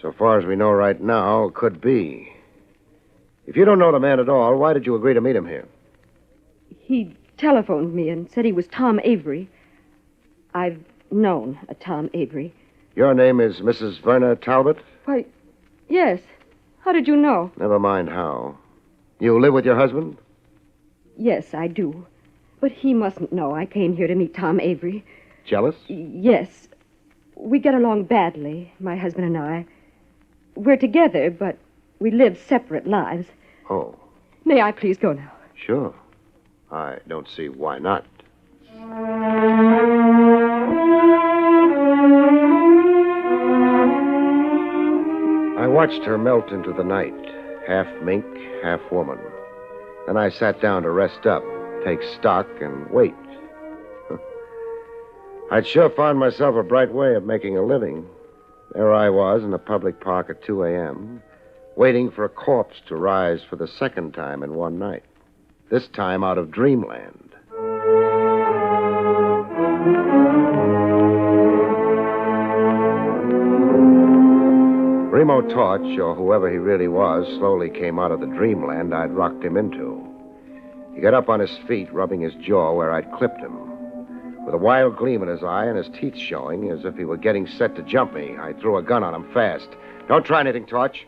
So far as we know right now, could be. If you don't know the man at all, why did you agree to meet him here? He telephoned me and said he was Tom Avery. I've known a Tom Avery. Your name is Mrs. Verna Talbot? Why, yes. How did you know? Never mind how. You live with your husband? Yes, I do. But he mustn't know I came here to meet Tom Avery. Jealous? Yes. We get along badly, my husband and I. We're together, but we live separate lives. Oh, May I please go now? sure. I don't see why not. I watched her melt into the night, half mink, half woman. Then I sat down to rest up. take stock and wait. I'd sure found myself a bright way of making a living. There I was in a public park at 2 a.m., waiting for a corpse to rise for the second time in one night. This time out of dreamland. Remo Torch, or whoever he really was, slowly came out of the dreamland I'd rocked him into. He got up on his feet, rubbing his jaw where I'd clipped him. With a wild gleam in his eye and his teeth showing, as if he were getting set to jump me, I threw a gun on him fast. Don't try anything, Torch,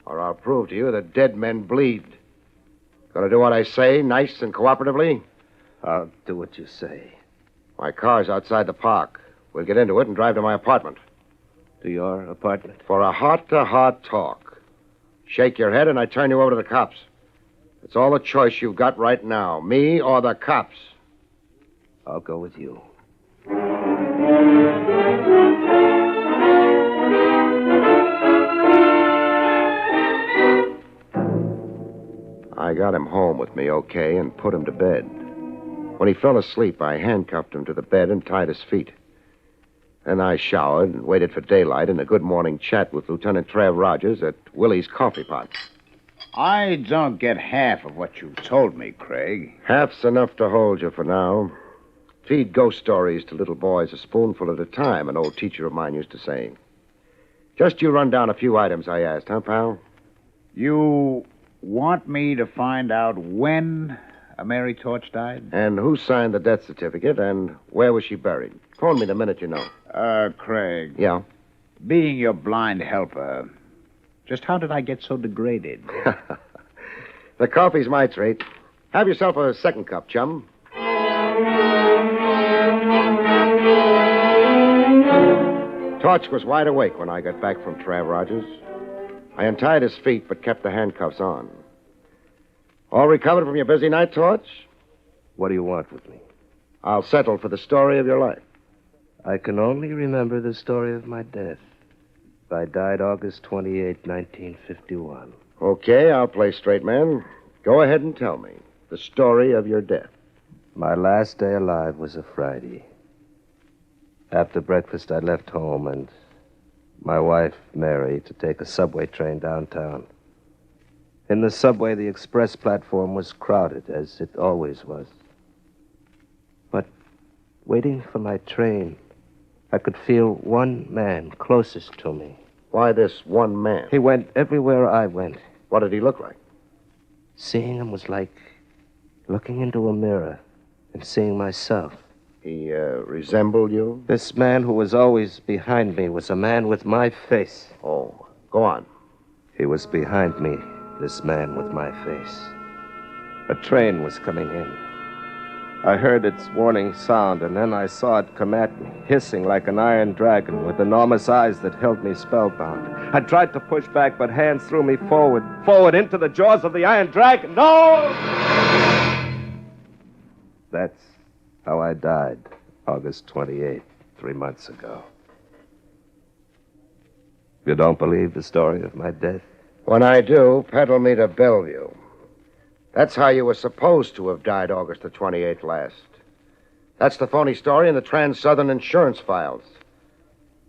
or I'll prove to you that dead men bleed. Gonna do what I say, nice and cooperatively? I'll do what you say. My car's outside the park. We'll get into it and drive to my apartment. To your apartment? For a heart-to-heart talk. Shake your head and I turn you over to the cops. It's all the choice you've got right now, me or the cops. I'll go with you. I got him home with me okay and put him to bed. When he fell asleep, I handcuffed him to the bed and tied his feet. Then I showered and waited for daylight and a good morning chat with Lieutenant Trav Rogers at Willie's Coffee Pot. I don't get half of what you told me, Craig. Half's enough to hold you for now. Feed ghost stories to little boys a spoonful at a time, an old teacher of mine used to say. Just you run down a few items I asked, huh, pal? You want me to find out when Mary Torch died? And who signed the death certificate, and where was she buried? Phone me the minute you know. Craig. Yeah? Being your blind helper, just how did I get so degraded? The coffee's my treat. Have yourself a second cup, chum. Torch was wide awake when I got back from Trav Rogers. I untied his feet but kept the handcuffs on. All recovered from your busy night, Torch? What do you want with me? I'll settle for the story of your life. I can only remember the story of my death. I died August 28, 1951. Okay, I'll play straight man. Go ahead and tell me the story of your death. My last day alive was a Friday. After breakfast, I left home and my wife, Mary, to take a subway train downtown. In the subway, the express platform was crowded, as it always was. But waiting for my train, I could feel one man closest to me. Why this one man? He went everywhere I went. What did he look like? Seeing him was like looking into a mirror and seeing myself. He resembled you? This man who was always behind me was a man with my face. Oh, go on. He was behind me, this man with my face. A train was coming in. I heard its warning sound, and then I saw it come at me, hissing like an iron dragon with enormous eyes that held me spellbound. I tried to push back, but hands threw me forward into the jaws of the iron dragon. No! That's how I died, August 28th, 3 months ago. You don't believe the story of my death? When I do, peddle me to Bellevue. That's how you were supposed to have died August the 28th last. That's the phony story in the Trans-Southern insurance files.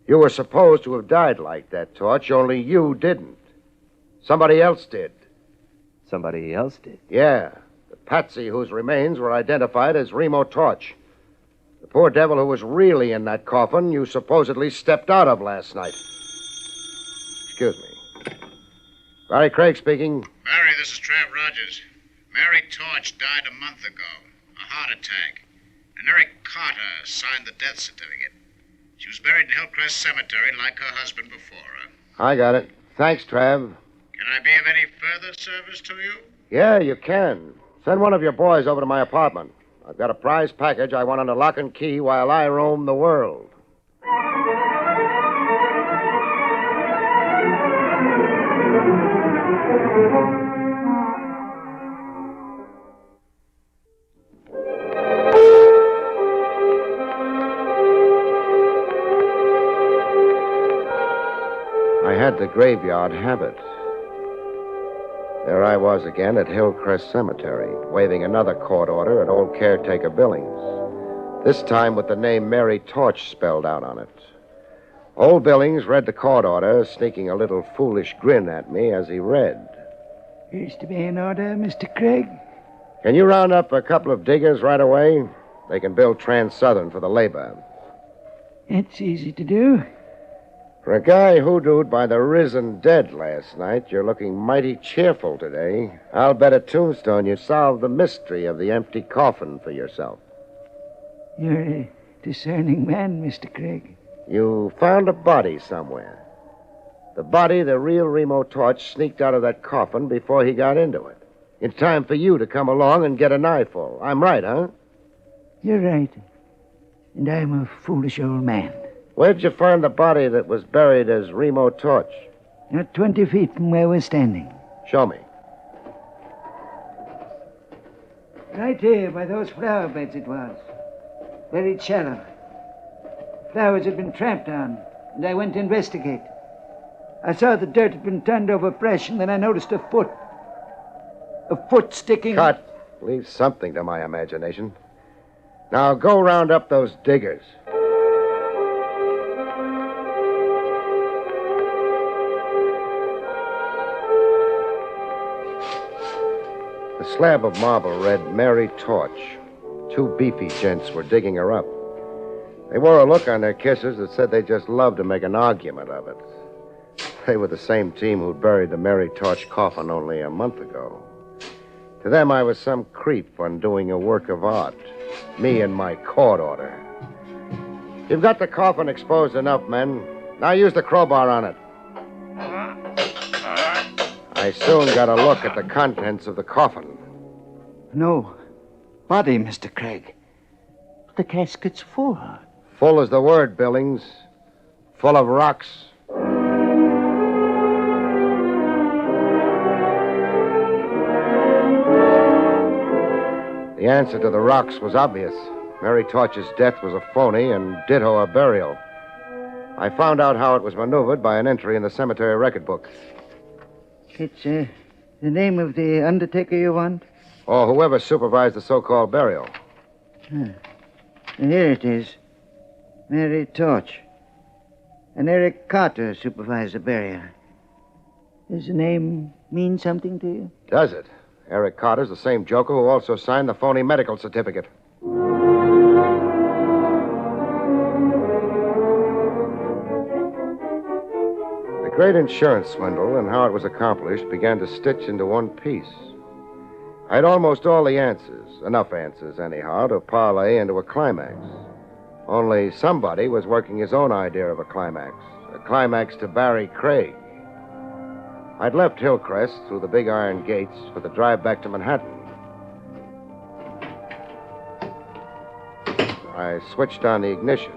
You were supposed to have died like that, Torch, only you didn't. Somebody else did. Somebody else did? Yeah. The patsy whose remains were identified as Remo Torch. The poor devil who was really in that coffin you supposedly stepped out of last night. Excuse me. Barrie Craig speaking. Barrie, this is Trav Rogers. Mary Torch died a month ago. A heart attack. And Eric Carter signed the death certificate. She was buried in Hillcrest Cemetery like her husband before her. I got it. Thanks, Trav. Can I be of any further service to you? Yeah, you can. Send one of your boys over to my apartment. I've got a prize package I want under lock and key while I roam the world. I had the graveyard habit. There I was again at Hillcrest Cemetery, waving another court order at old caretaker Billings. This time with the name Mary Torch spelled out on it. Old Billings read the court order, sneaking a little foolish grin at me as he read. Here's to be an order, Mr. Craig. Can you round up a couple of diggers right away? They can build Trans-Southern for the labor. It's easy to do. For a guy hoodooed by the risen dead last night, you're looking mighty cheerful today. I'll bet a tombstone you solved the mystery of the empty coffin for yourself. You're a discerning man, Mr. Craig. You found a body somewhere. The body the real Remo Torch sneaked out of that coffin before he got into it. It's time for you to come along and get a knifeful. I'm right, huh? You're right. And I'm a foolish old man. Where'd you find the body that was buried as Remo Torch? Not 20 feet from where we're standing. Show me. Right here, by those flower beds it was. Buried shallow. Flowers had been tramped on, and I went to investigate. I saw the dirt had been turned over fresh, and then I noticed a foot. A foot sticking... Cut. Leave something to my imagination. Now go round up those diggers. The slab of marble read Mary Torch. Two beefy gents were digging her up. They wore a look on their kisses that said they just loved to make an argument of it. They were the same team who'd buried the Mary Torch coffin only a month ago. To them, I was some creep undoing a work of art. Me and my court order. You've got the coffin exposed enough, men. Now use the crowbar on it. I soon got a look at the contents of the coffin. No. Body, Mr. Craig. The casket's full. Full is the word, Billings. Full of rocks. The answer to the rocks was obvious. Mary Torch's death was a phony, and ditto her burial. I found out how it was maneuvered by an entry in the cemetery record book. It's the name of the undertaker you want? Or whoever supervised the so-called burial. Huh. Here it is. Mary Torch. And Eric Carter supervised the burial. Does the name mean something to you? Does it? Eric Carter's the same joker who also signed the phony medical certificate. The great insurance swindle and how it was accomplished began to stitch into one piece. I had almost all the answers, enough answers anyhow, to parlay into a climax. Only somebody was working his own idea of a climax to Barrie Craig. I'd left Hillcrest through the big iron gates for the drive back to Manhattan. I switched on the ignition.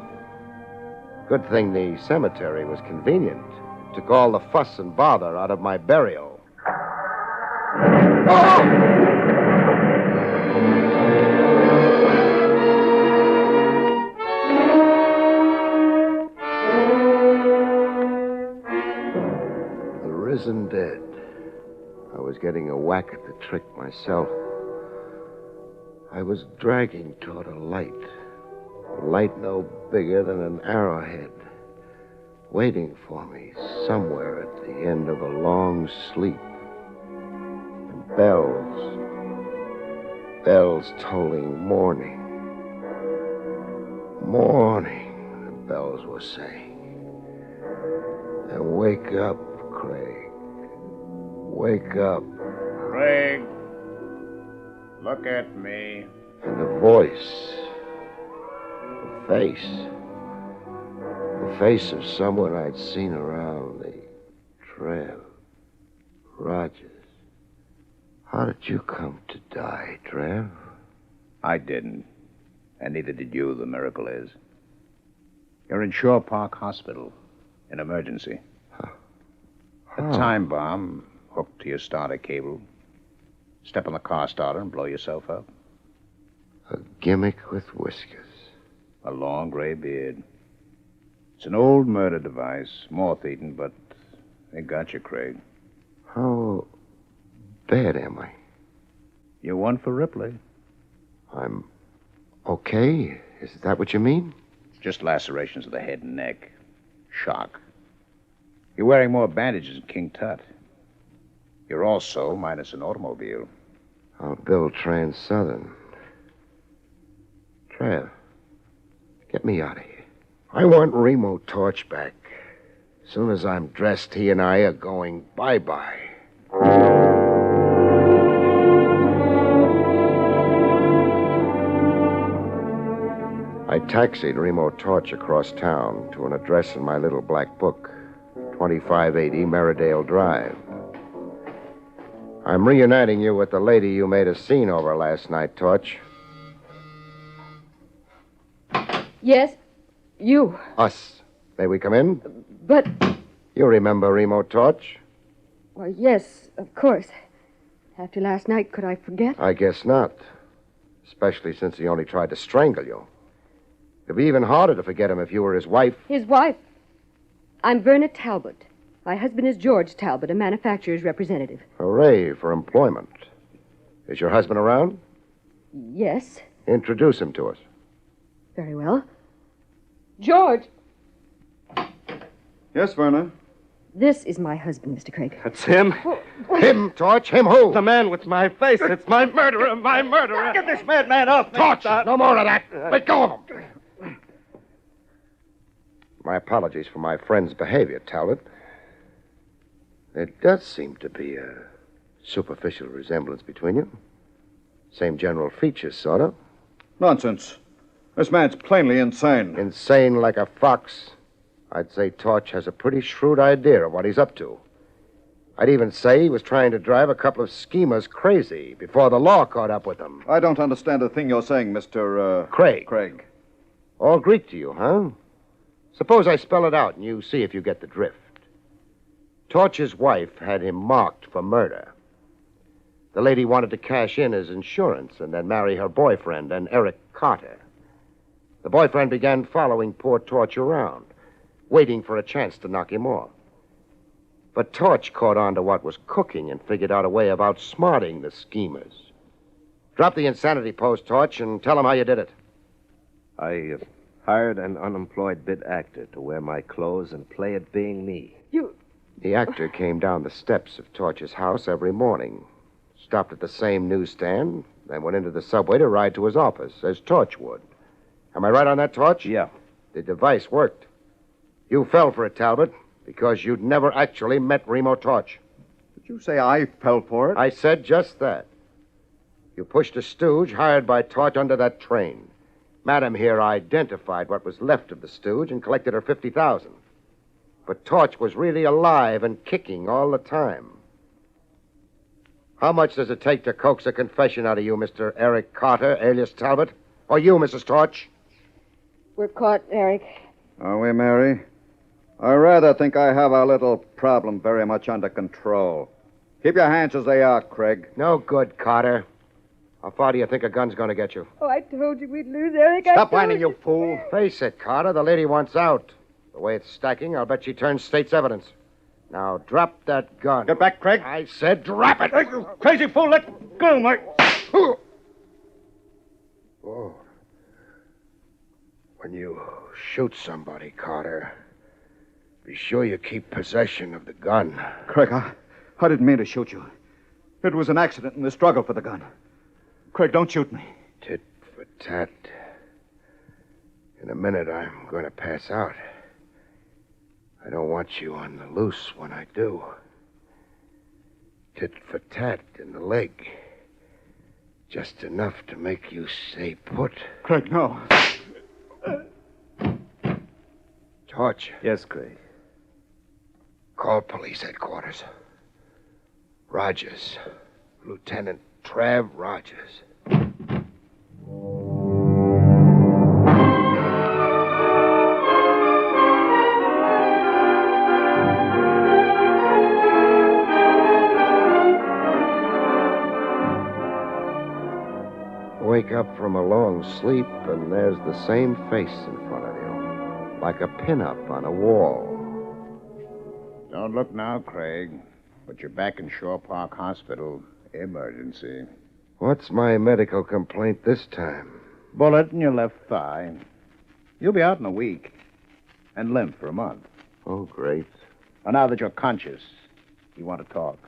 Good thing the cemetery was convenient. It took all the fuss and bother out of my burial. Oh! Risen dead. I was getting a whack at the trick myself. I was dragging toward a light no bigger than an arrowhead, waiting for me somewhere at the end of a long sleep. And bells tolling morning, the bells were saying. And wake up, Craig. Wake up. Craig, look at me. And the voice. The face of someone I'd seen around the trail. Rogers. How did you come to die, Trev? I didn't. And neither did you, the miracle is. You're in Shore Park Hospital. In emergency. A time bomb hooked to your starter cable. Step on the car starter and blow yourself up. A gimmick with whiskers. A long gray beard. It's an old murder device, moth-eaten, but they got you, Craig. How bad, am I? You're one for Ripley. I'm okay? Is that what you mean? Just lacerations of the head and neck. Shock. You're wearing more bandages than King Tut. You're also minus an automobile. I'll build Trans-Southern. Trav, get me out of here. I want Remo Torch back. As soon as I'm dressed, he and I are going bye-bye. I taxied Remo Torch across town to an address in my little black book, 2580 Meridale Drive. I'm reuniting you with the lady you made a scene over last night, Torch. Yes, you. Us. May we come in? But, You remember Remo Torch? well, yes, of course. After last night, could I forget? I guess not. Especially since he only tried to strangle you. It'd be even harder to forget him if you were his wife. His wife. I'm Verna Talbot. My husband is George Talbot, a manufacturer's representative. Hooray for employment. Is your husband around? Yes, Introduce him to us. very well. George, Yes, Verna? this is my husband, Mr. Craig. That's him. Him, Torch? Him who? The man with my face. It's my murderer. My murderer. Get this madman off me. Torch! No more of that. Let go of him. My apologies for my friend's behavior, Talbot. There does seem to be a superficial resemblance between you. Same general features, sort of. Nonsense. This man's plainly insane. Insane like a fox. I'd say Torch has a pretty shrewd idea of what he's up to. I'd even say he was trying to drive a couple of schemers crazy before the law caught up with them. I don't understand a thing you're saying, Mr. Craig. Craig. All Greek to you, huh? Suppose I spell it out and you see if you get the drift. Torch's wife had him marked for murder. The lady wanted to cash in his insurance and then marry her boyfriend, an Eric Carter. The boyfriend began following poor Torch around, waiting for a chance to knock him off. But Torch caught on to what was cooking and figured out a way of outsmarting the schemers. Drop the insanity pose, Torch, and tell them how you did it. I hired an unemployed bit actor to wear my clothes and play at being me. The actor came down the steps of Torch's house every morning, stopped at the same newsstand, then went into the subway to ride to his office, as Torch would. Am I right on that, Torch? Yeah. The device worked. You fell for it, Talbot, because you'd never actually met Remo Torch. Did you say I fell for it? I said just that. You pushed a stooge hired by Torch under that train. Madam here identified what was left of the stooge and collected her $50,000. But Torch was really alive and kicking all the time. How much does it take to coax a confession out of you, Mr. Eric Carter, alias Talbot? Or you, Mrs. Torch? We're caught, Eric. Are we, Mary? I rather think I have our little problem very much under control. Keep your hands as they are, Craig. No good, Carter. How far do you think a gun's going to get you? Oh, I told you we'd lose, Eric. Stop whining, you fool. Face it, Carter. The lady wants out. The way it's stacking, I'll bet she turns state's evidence. Now, drop that gun. Get back, Craig. I said drop it. You crazy fool, let go, Mike. Oh. When you shoot somebody, Carter, be sure you keep possession of the gun. Craig, I didn't mean to shoot you. It was an accident in the struggle for the gun. Craig, don't shoot me. Tit for tat. In a minute, I'm going to pass out. I don't want you on the loose when I do. Tit for tat in the leg. Just enough to make you stay put. Craig, no. Torch. Yes, Craig. Call police headquarters. Rogers. Lieutenant Trav Rogers. Wake up from a long sleep, and there's the same face in front of you, like a pin-up on a wall. Don't look now, Craig. But you're back in Shore Park Hospital Emergency. What's my medical complaint this time? Bullet in your left thigh. You'll be out in a week. And limp for a month. Oh, great. Well, now that you're conscious, you want to talk.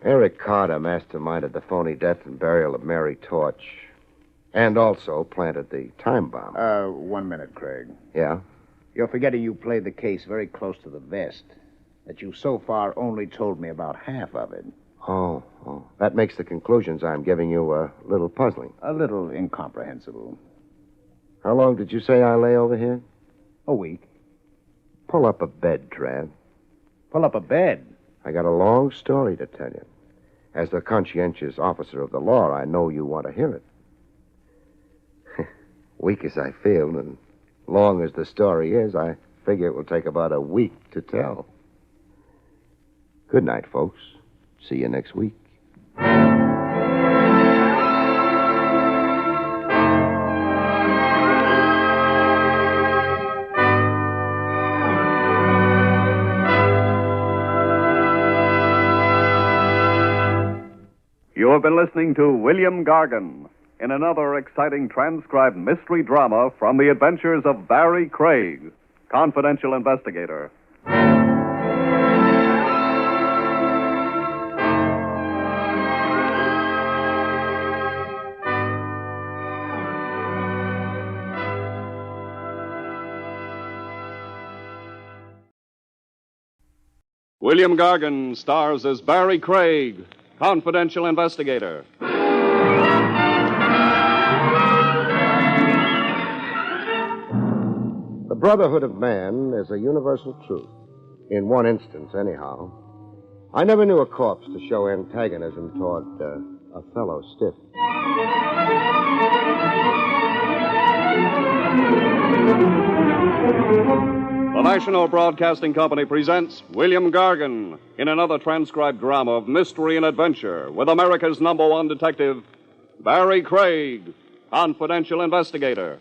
Eric Carter masterminded the phony death and burial of Mary Torch. And also planted the time bomb. 1 minute, Craig. Yeah? You're forgetting you played the case very close to the vest. That you so far only told me about half of it. Oh. That makes the conclusions I'm giving you a little puzzling. A little incomprehensible. How long did you say I lay over here? A week. Pull up a bed, Trav. Pull up a bed? I got a long story to tell you. As the conscientious officer of the law, I know you want to hear it. Weak as I feel, and long as the story is, I figure it will take about a week to tell. Good night, folks. See you next week. You have been listening to William Gargan in another exciting transcribed mystery drama from the adventures of Barrie Craig, Confidential Investigator. William Gargan stars as Barrie Craig, Confidential Investigator. The brotherhood of man is a universal truth. In one instance, anyhow. I never knew a corpse to show antagonism toward a fellow stiff. The National Broadcasting Company presents William Gargan in another transcribed drama of mystery and adventure with America's #1 detective, Barrie Craig, Confidential Investigator.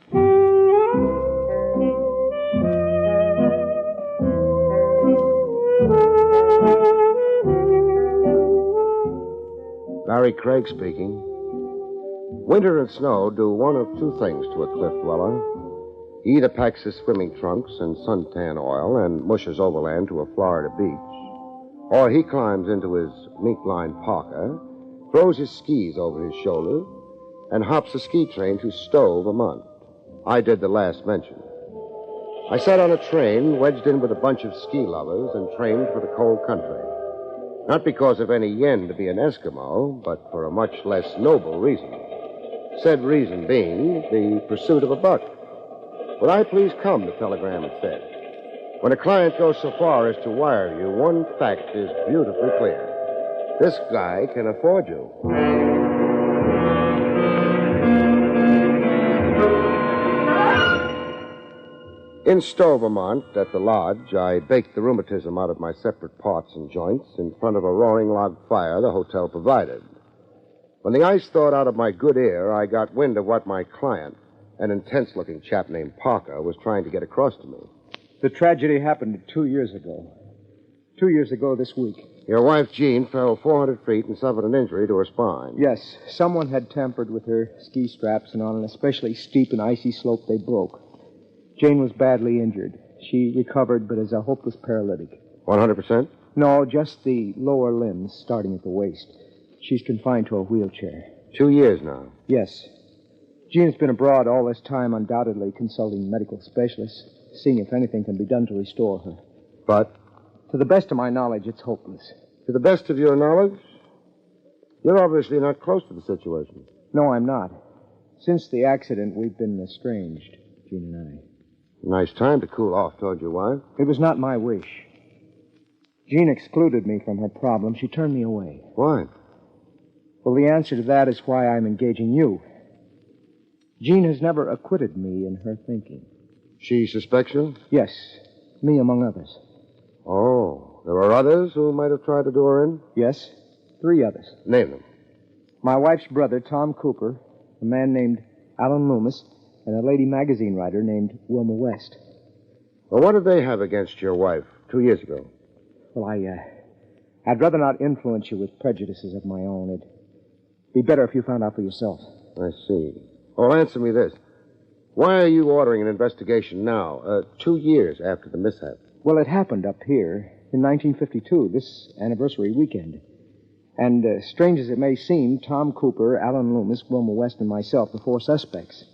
Barrie Craig speaking. Winter and snow do one of two things to a cliff dweller. He either packs his swimming trunks and suntan oil and mushes overland to a Florida beach, or he climbs into his mink-lined parka, throws his skis over his shoulder, and hops a ski train to Stowe, Vermont. I did the last mentioned. I sat on a train wedged in with a bunch of ski lovers and trained for the cold country. Not because of any yen to be an Eskimo, but for a much less noble reason. Said reason being the pursuit of a buck. Would I please come, the telegram had said. When a client goes so far as to wire you, one fact is beautifully clear. This guy can afford you. In Stowe, Vermont, at the lodge, I baked the rheumatism out of my separate parts and joints in front of a roaring log fire the hotel provided. When the ice thawed out of my good ear, I got wind of what my client, an intense-looking chap named Parker, was trying to get across to me. The tragedy happened 2 years ago. 2 years ago this week. Your wife, Jean, fell 400 feet and suffered an injury to her spine. Yes, someone had tampered with her ski straps, and on an especially steep and icy slope, they broke. Jane was badly injured. She recovered, but is a hopeless paralytic. 100%? No, just the lower limbs, starting at the waist. She's confined to a wheelchair. 2 years now? Yes. Jean's been abroad all this time, undoubtedly consulting medical specialists, seeing if anything can be done to restore her. But? To the best of my knowledge, it's hopeless. To the best of your knowledge? You're obviously not close to the situation. No, I'm not. Since the accident, we've been estranged, Jean and I. Nice time to cool off toward your wife. It was not my wish. Jean excluded me from her problem. She turned me away. Why? Well, the answer to that is why I'm engaging you. Jean has never acquitted me in her thinking. She suspects you? Yes, me among others. Oh, there are others who might have tried to do her in? Yes, 3 others. Name them. My wife's brother, Tom Cooper, a man named Alan Loomis, and a lady magazine writer named Wilma West. Well, what did they have against your wife 2 years ago? Well, I'd rather not influence you with prejudices of my own. It'd be better if you found out for yourself. I see. Well, answer me this. Why are you ordering an investigation now, 2 years after the mishap? Well, it happened up here in 1952, this anniversary weekend. And strange as it may seem, Tom Cooper, Alan Loomis, Wilma West, and myself, the 4 suspects,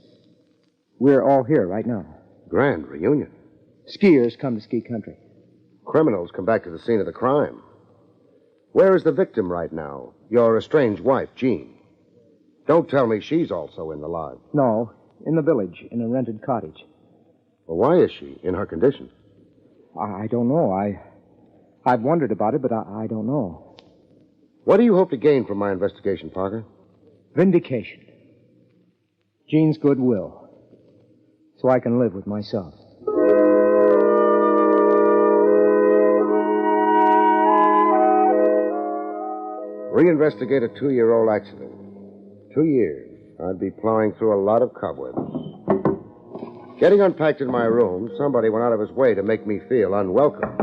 we're all here right now. Grand reunion. Skiers come to ski country. Criminals come back to the scene of the crime. Where is the victim right now? Your estranged wife, Jean. Don't tell me she's also in the lodge. No, in the village, in a rented cottage. Well, why is she in her condition? I don't know. I've wondered about it, but I don't know. What do you hope to gain from my investigation, Parker? Vindication. Jean's goodwill. So I can live with myself. Reinvestigate a 2-year-old accident. 2 years. I'd be plowing through a lot of cobwebs. Getting unpacked in my room, somebody went out of his way to make me feel unwelcome.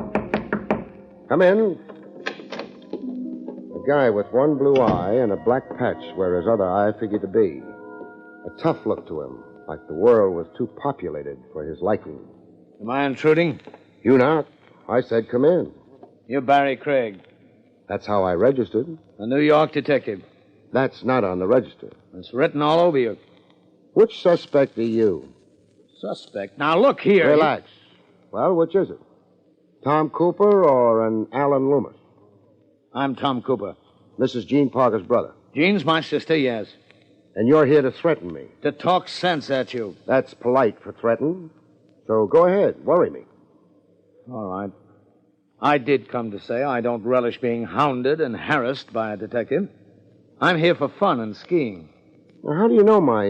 Come in. A guy with one blue eye and a black patch where his other eye figured to be. A tough look to him, like the world was too populated for his liking. Am I intruding? You not. I said come in. You're Barrie Craig. That's how I registered. A New York detective. That's not on the register. It's written all over you. Which suspect are you? Suspect? Now, look here. Relax. Well, which is it? Tom Cooper or an Alan Loomis? I'm Tom Cooper. Mrs. Jean Parker's brother. Jean's my sister, yes. And you're here to threaten me. To talk sense at you. That's polite for threaten. So go ahead, worry me. All right. I did come to say I don't relish being hounded and harassed by a detective. I'm here for fun and skiing. Now, how do you know my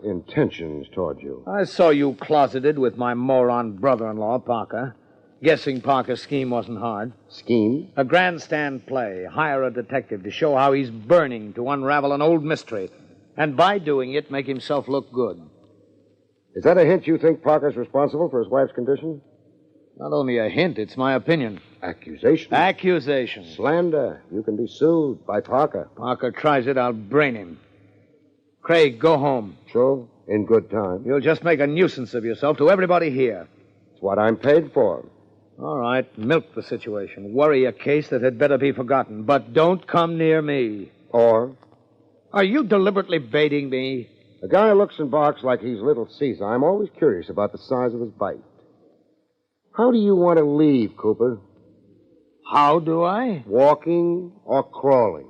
intentions toward you? I saw you closeted with my moron brother-in-law, Parker. Guessing Parker's scheme wasn't hard. Scheme? A grandstand play. Hire a detective to show how he's burning to unravel an old mystery. And by doing it, make himself look good. Is that a hint you think Parker's responsible for his wife's condition? Not only a hint, it's my opinion. Accusation? Accusation. Slander. You can be sued by Parker. Parker tries it, I'll brain him. Craig, go home. Sure, in good time. You'll just make a nuisance of yourself to everybody here. It's what I'm paid for. All right, milk the situation. Worry a case that had better be forgotten. But don't come near me. Or? Are you deliberately baiting me? A guy looks and barks like he's Little Caesar. I'm always curious about the size of his bite. How do you want to leave, Cooper? How do I? Walking or crawling?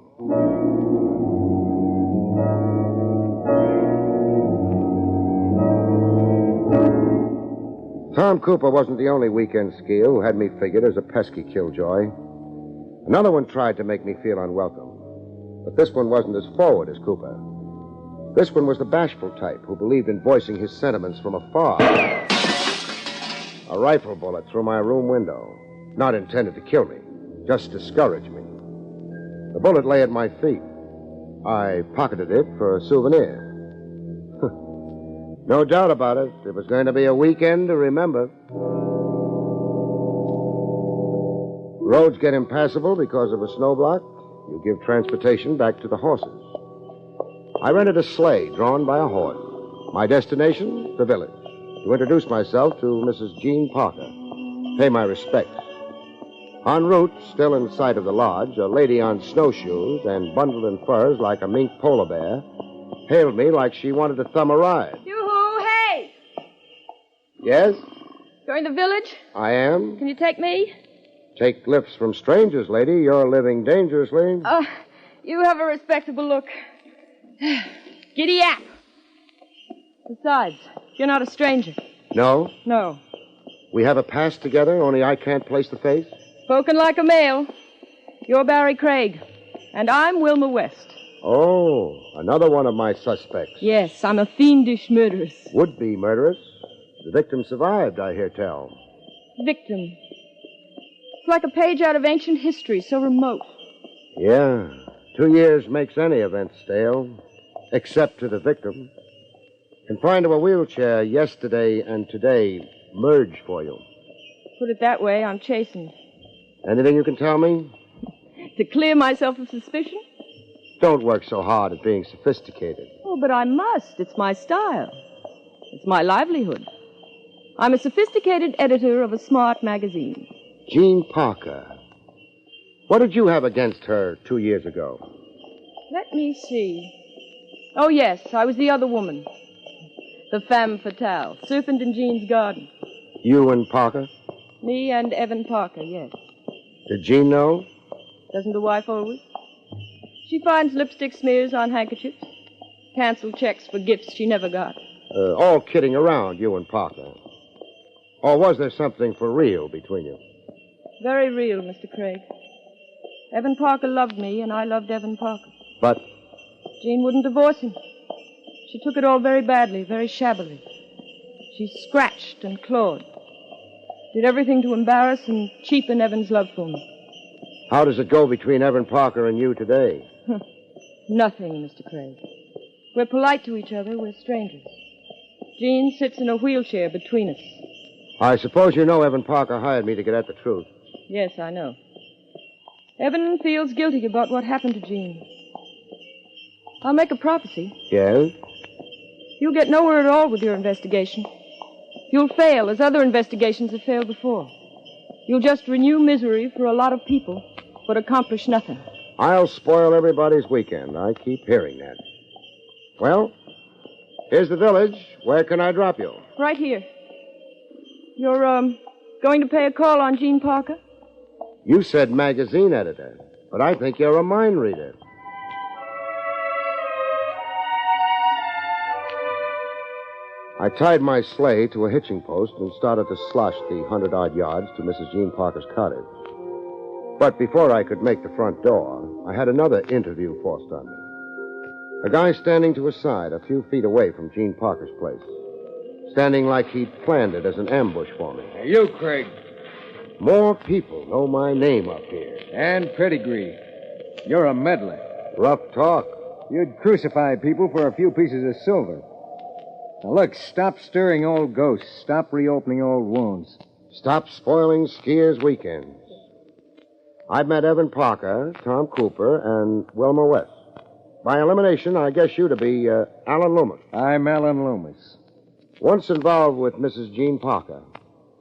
Tom Cooper wasn't the only weekend skier who had me figured as a pesky killjoy. Another one tried to make me feel unwelcome. But this one wasn't as forward as Cooper. This one was the bashful type who believed in voicing his sentiments from afar. A rifle bullet through my room window. Not intended to kill me, just discourage me. The bullet lay at my feet. I pocketed it for a souvenir. No doubt about it. It was going to be a weekend to remember. Roads get impassable because of a snowblock. You give transportation back to the horses. I rented a sleigh drawn by a horse. My destination, the village. To introduce myself to Mrs. Jean Parker. Pay my respects. En route, still in sight of the lodge, a lady on snowshoes and bundled in furs like a mink polar bear hailed me like she wanted to thumb a ride. Yoo-hoo, hey! Yes? Going to the village? I am. Can you take me? Take lifts from strangers, lady. You're living dangerously. You have a respectable look. Giddy up. Besides, you're not a stranger. No? No. We have a past together, only I can't place the face? Spoken like a male. You're Barrie Craig, and I'm Wilma West. Oh, another one of my suspects. Yes, I'm a fiendish murderess. Would-be murderess. The victim survived, I hear tell. Victim. It's like a page out of ancient history, so remote. Yeah, 2 years makes any event stale, except to the victim. Confined to a wheelchair, yesterday and today merge for you. Put it that way, I'm chastened. Anything you can tell me? To clear myself of suspicion? Don't work so hard at being sophisticated. Oh, but I must. It's my style. It's my livelihood. I'm a sophisticated editor of a smart magazine. Jean Parker. What did you have against her 2 years ago? Let me see. Oh, yes, I was the other woman. The femme fatale. Serpent in Jean's garden. You and Parker? Me and Evan Parker, yes. Did Jean know? Doesn't a wife always? She finds lipstick smears on handkerchiefs. Canceled checks for gifts she never got. All kidding around, you and Parker. Or was there something for real between you? Very real, Mr. Craig. Evan Parker loved me, and I loved Evan Parker. But Jean wouldn't divorce him. She took it all very badly, very shabbily. She scratched and clawed. Did everything to embarrass and cheapen Evan's love for me. how does it go between Evan Parker and you today? Nothing, Mr. Craig. We're polite to each other. We're strangers. Jean sits in a wheelchair between us. I suppose you know Evan Parker hired me to get at the truth. Yes, I know. Evan feels guilty about what happened to Jean. I'll make a prophecy. Yes? You'll get nowhere at all with your investigation. You'll fail as other investigations have failed before. You'll just renew misery for a lot of people, but accomplish nothing. I'll spoil everybody's weekend. I keep hearing that. Well, here's the village. Where can I drop you? Right here. You're, going to pay a call on Jean Parker? You said magazine editor, but I think you're a mind reader. I tied my sleigh to a hitching post and started to slosh the 100-odd yards to Mrs. Jean Parker's cottage. But before I could make the front door, I had another interview forced on me. A guy standing to his side a few feet away from Jean Parker's place. Standing like he'd planned it as an ambush for me. Hey, you, Craig. More people know my name up here. And pedigree. You're a meddler. Rough talk. You'd crucify people for a few pieces of silver. Now, look, stop stirring old ghosts. Stop reopening old wounds. Stop spoiling skiers' weekends. I've met Evan Parker, Tom Cooper, and Wilma West. By elimination, I guess you to be Alan Loomis. I'm Alan Loomis. Once involved with Mrs. Jean Parker.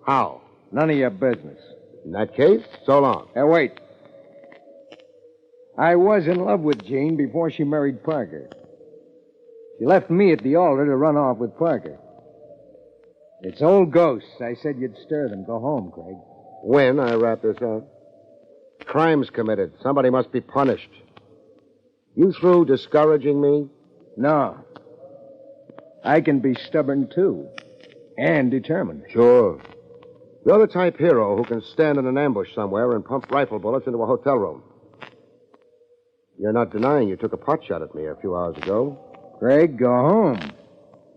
How? None of your business. In that case, so long. Now, wait. I was in love with Jean before she married Parker. She left me at the altar to run off with Parker. It's old ghosts. I said you'd stir them. Go home, Craig. When I wrap this up? Crimes committed. Somebody must be punished. You through discouraging me? No. I can be stubborn, too. And determined. Sure. You're the type hero who can stand in an ambush somewhere and pump rifle bullets into a hotel room. You're not denying you took a pot shot at me a few hours ago. Craig, go home.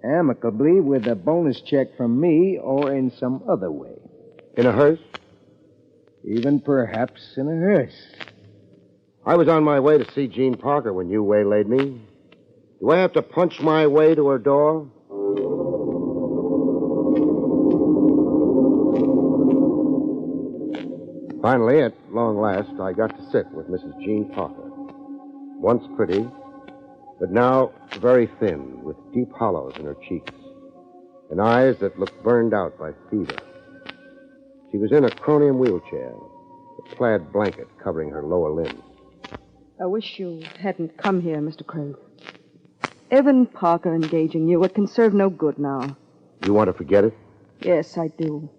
Amicably with a bonus check from me or in some other way. In a hearse? Even perhaps in a hearse. I was on my way to see Jean Parker when you waylaid me. Do I have to punch my way to her door? Finally, at long last, I got to sit with Mrs. Jean Parker. Once pretty, but now very thin, with deep hollows in her cheeks, and eyes that looked burned out by fever. She was in a chromium wheelchair, a plaid blanket covering her lower limbs. I wish you hadn't come here, Mr. Craig. Evan Parker engaging you, it can serve no good now. You want to forget it? Yes, I do.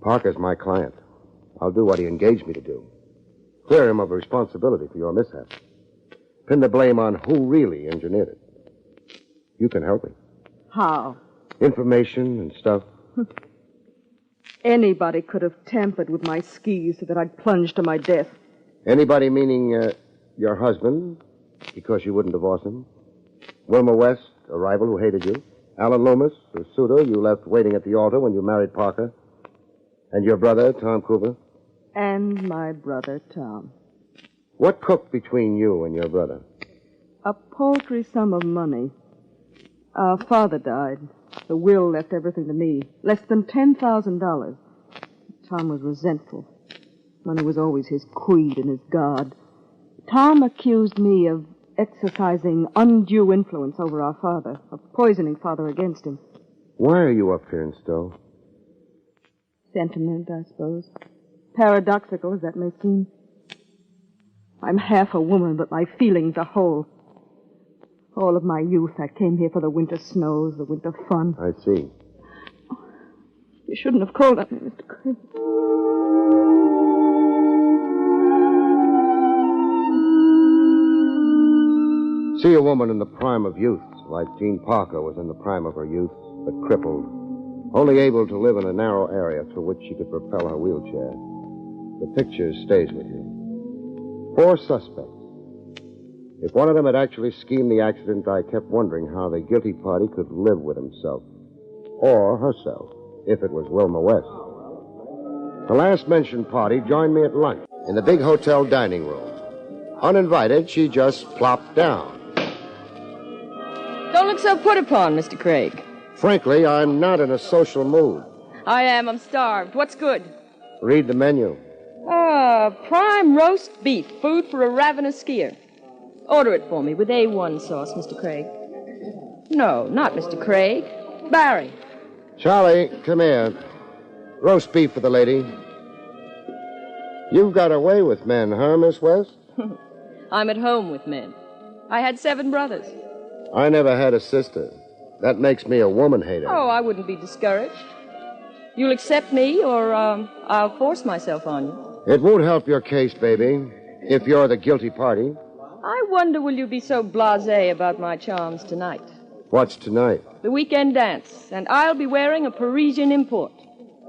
Parker's my client. I'll do what he engaged me to do. Clear him of responsibility for your mishap. Pin the blame on who really engineered it. You can help me. How? Information and stuff. Anybody could have tampered with my skis so that I'd plunge to my death. Anybody meaning your husband, because you wouldn't divorce him? Wilma West, a rival who hated you? Alan Loomis, a suitor you left waiting at the altar when you married Parker? And your brother, Tom Cooper? And my brother, Tom. What cooked between you and your brother? A paltry sum of money. Our father died. The will left everything to me. Less than $10,000. Tom was resentful. Money was always his creed and his god. Tom accused me of exercising undue influence over our father, of poisoning Father against him. Why are you up here in Stowe? Sentiment, I suppose. Paradoxical as that may seem. I'm half a woman, but my feelings are whole. All of my youth, I came here for the winter snows, the winter fun. I see. You shouldn't have called on me, Mr. Craig. See a woman in the prime of youth, like Jean Parker was in the prime of her youth, but crippled, only able to live in a narrow area through which she could propel her wheelchair. The picture stays with you. 4 suspects. If one of them had actually schemed the accident, I kept wondering how the guilty party could live with himself. Or herself, if it was Wilma West. The last mentioned party joined me at lunch in the big hotel dining room. Uninvited, she just plopped down. Don't look so put upon, Mr. Craig. Frankly, I'm not in a social mood. I am. I'm starved. What's good? Read the menu. Prime roast beef. Food for a ravenous skier. Order it for me with A1 sauce, Mr. Craig. No, not Mr. Craig. Barrie. Charlie, come here. Roast beef for the lady. You've got away with men, huh, Miss West? I'm at home with men. I had 7 brothers. I never had a sister. That makes me a woman hater. Oh, I wouldn't be discouraged. You'll accept me, or I'll force myself on you. It won't help your case, baby, if you're the guilty party. I wonder will you be so blasé about my charms tonight? What's tonight? The weekend dance, and I'll be wearing a Parisian import.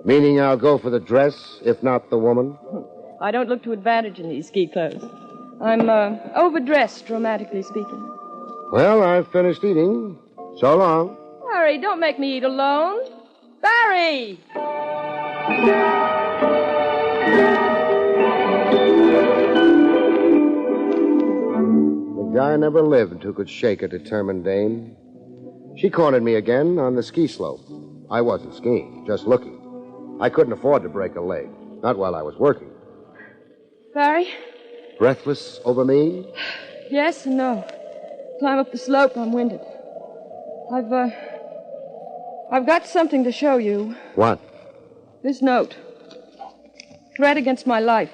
Meaning I'll go for the dress, if not the woman? I don't look to advantage in these ski clothes. I'm overdressed, dramatically speaking. Well, I've finished eating. So long. Barrie, don't make me eat alone. Barrie! The guy never lived who could shake a determined dame. She cornered me again on the ski slope. I wasn't skiing, just looking. I couldn't afford to break a leg, not while I was working. Barrie? Breathless over me? Yes and no. Climb up the slope, I'm winded. I've got something to show you. What? This note. Threat against my life.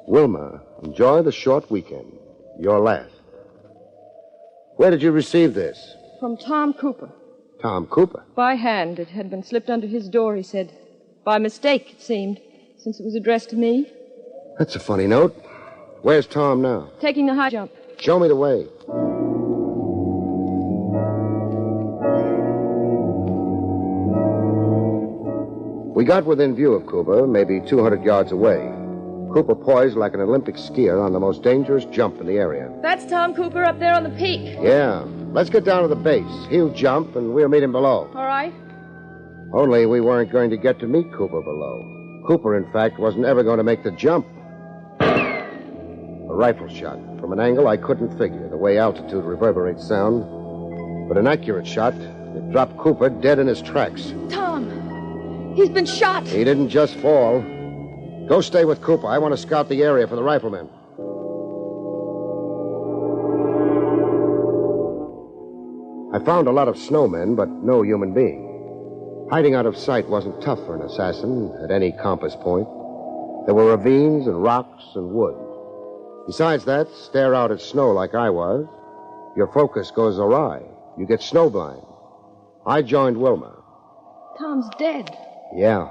Wilma, enjoy the short weekend. Your last. Where did you receive this? From Tom Cooper. Tom Cooper? By hand. It had been slipped under his door, he said. By mistake, it seemed, since it was addressed to me. That's a funny note. Where's Tom now? Taking the high jump. Show me the way. We got within view of Cooper, maybe 200 yards away. Cooper poised like an Olympic skier on the most dangerous jump in the area. That's Tom Cooper up there on the peak. Yeah. Let's get down to the base. He'll jump, and we'll meet him below. All right. Only we weren't going to get to meet Cooper below. Cooper, in fact, wasn't ever going to make the jump. A rifle shot from an angle I couldn't figure, the way altitude reverberates sound. But an accurate shot, it dropped Cooper dead in his tracks. Tom, he's been shot. He didn't just fall. Go stay with Cooper. I want to scout the area for the riflemen. I found a lot of snowmen, but no human being. Hiding out of sight wasn't tough for an assassin at any compass point. There were ravines and rocks and wood. Besides that, stare out at snow like I was, your focus goes awry. You get snowblind. I joined Wilma. Tom's dead. Yeah.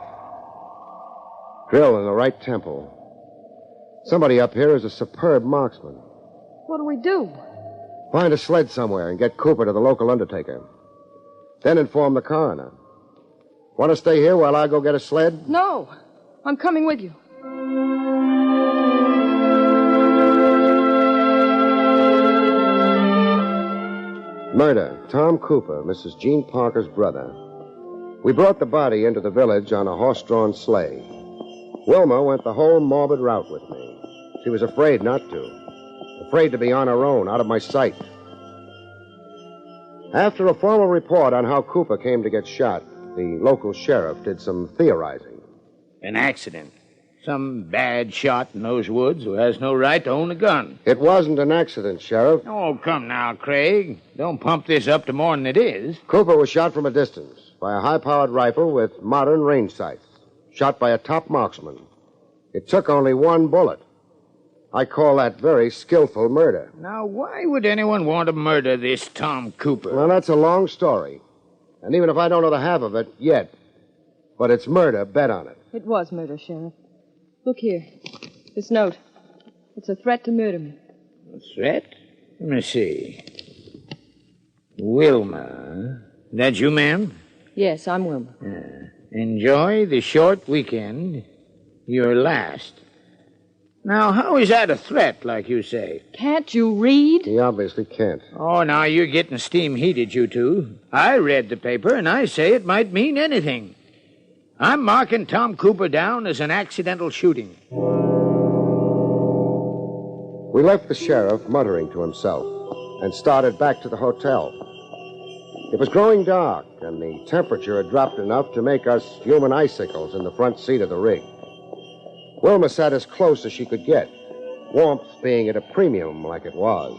Drill in the right temple. Somebody up here is a superb marksman. What do we do? Find a sled somewhere and get Cooper to the local undertaker. Then inform the coroner. Want to stay here while I go get a sled? No. I'm coming with you. Murder. Tom Cooper, Mrs. Jean Parker's brother. We brought the body into the village on a horse-drawn sleigh. Wilma went the whole morbid route with me. She was afraid not to. Afraid to be on her own, out of my sight. After a formal report on how Cooper came to get shot, the local sheriff did some theorizing. An accident. Some bad shot in those woods who has no right to own a gun. It wasn't an accident, Sheriff. Oh, come now, Craig. Don't pump this up to more than it is. Cooper was shot from a distance by a high-powered rifle with modern range sights. Shot by a top marksman. It took only one bullet. I call that very skillful murder. Now, why would anyone want to murder this Tom Cooper? Well, that's a long story. And even if I don't know the half of it yet, but it's murder, bet on it. It was murder, Sheriff. Look here. This note. It's a threat to murder me. A threat? Let me see. Wilma. That you, ma'am? Yes, I'm Wilma. Enjoy the short weekend. Your last. Now, how is that a threat, like you say? Can't you read? He obviously can't. Oh, now you're getting steam heated, you two. I read the paper, and I say it might mean anything. I'm marking Tom Cooper down as an accidental shooting. We left the sheriff muttering to himself and started back to the hotel. It was growing dark, and the temperature had dropped enough to make us human icicles in the front seat of the rig. Wilma sat as close as she could get, warmth being at a premium like it was.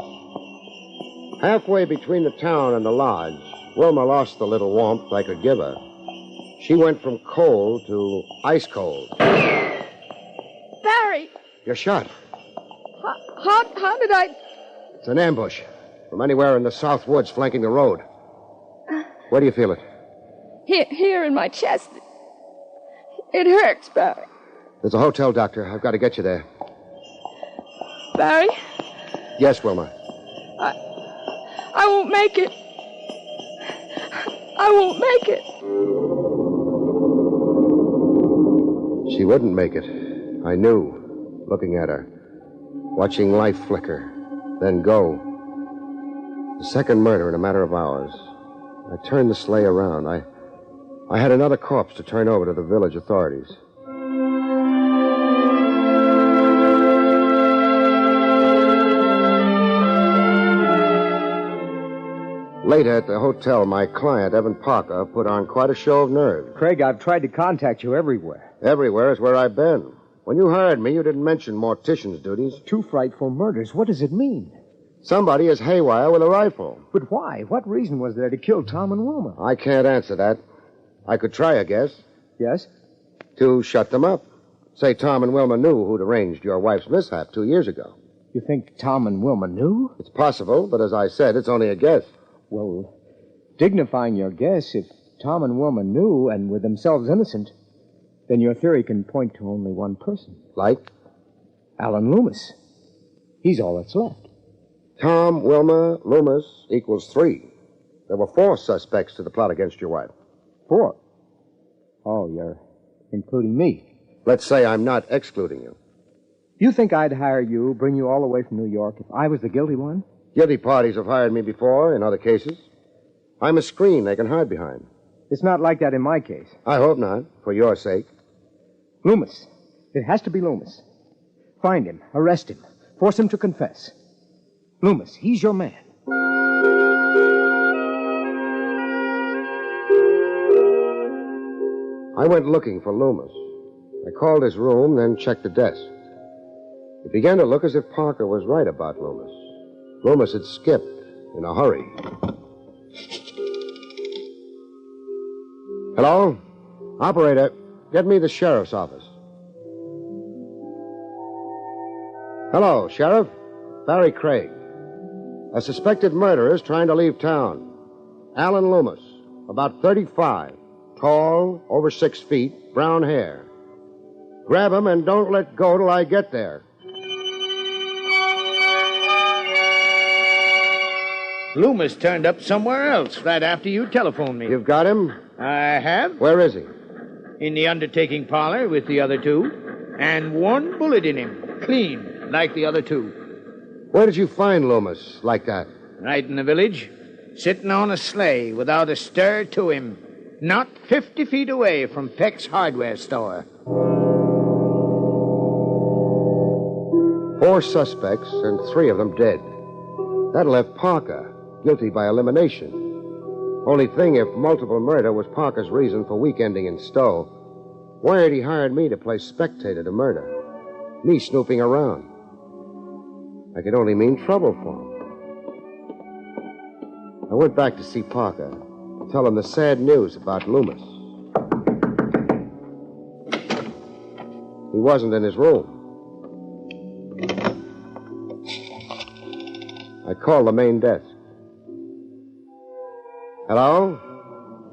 Halfway between the town and the lodge, Wilma lost the little warmth I could give her. She went from cold to ice cold. Barrie! You're shot. How did I... It's an ambush from anywhere in the south woods flanking the road. Where do you feel it? Here in my chest. It hurts, Barrie. There's a hotel, Doctor. I've got to get you there. Barrie? Yes, Wilma. I won't make it. I won't make it. She wouldn't make it. I knew, looking at her, watching life flicker, then go. The second murder in a matter of hours. I turned the sleigh around. I had another corpse to turn over to the village authorities. Later at the hotel, my client, Evan Parker, put on quite a show of nerve. Craig, I've tried to contact you everywhere. Everywhere is where I've been. When you hired me, you didn't mention mortician's duties. 2 frightful murders. What does it mean? Somebody is haywire with a rifle. But why? What reason was there to kill Tom and Wilma? I can't answer that. I could try a guess. Yes? To shut them up. Say Tom and Wilma knew who'd arranged your wife's mishap 2 years ago. You think Tom and Wilma knew? It's possible, but as I said, it's only a guess. Well, dignifying your guess, if Tom and Wilma knew and were themselves innocent, then your theory can point to only one person. Like? Alan Loomis. He's all that's left. Tom, Wilma, Loomis equals 3. There were 4 suspects to the plot against your wife. 4? Oh, you're including me. Let's say I'm not excluding you. You think I'd hire you, bring you all the way from New York, if I was the guilty one? Guilty parties have hired me before in other cases. I'm a screen they can hide behind. It's not like that in my case. I hope not, for your sake. Loomis. It has to be Loomis. Find him. Arrest him. Force him to confess. Loomis, he's your man. I went looking for Loomis. I called his room, then checked the desk. It began to look as if Parker was right about Loomis. Loomis had skipped in a hurry. Hello? Operator, get me the sheriff's office. Hello, Sheriff. Barrie Craig. A suspected murderer is trying to leave town. Alan Loomis, about 35, tall, over 6 feet, brown hair. Grab him and don't let go till I get there. Loomis turned up somewhere else right after you telephoned me. You've got him? I have. Where is he? In the undertaking parlor with the other 2. And 1 bullet in him. Clean, like the other 2. Where did you find Loomis like that? Right in the village. Sitting on a sleigh without a stir to him. Not 50 feet away from Peck's hardware store. 4 suspects and 3 of them dead. That left Parker, guilty by elimination. Only thing, if multiple murder was Parker's reason for weekending in Stowe, Why had he hired me to play spectator to murder? Me snooping around. I could only mean trouble for him. I went back to see Parker, to tell him the sad news about Loomis. He wasn't in his room. I called the main desk. Hello?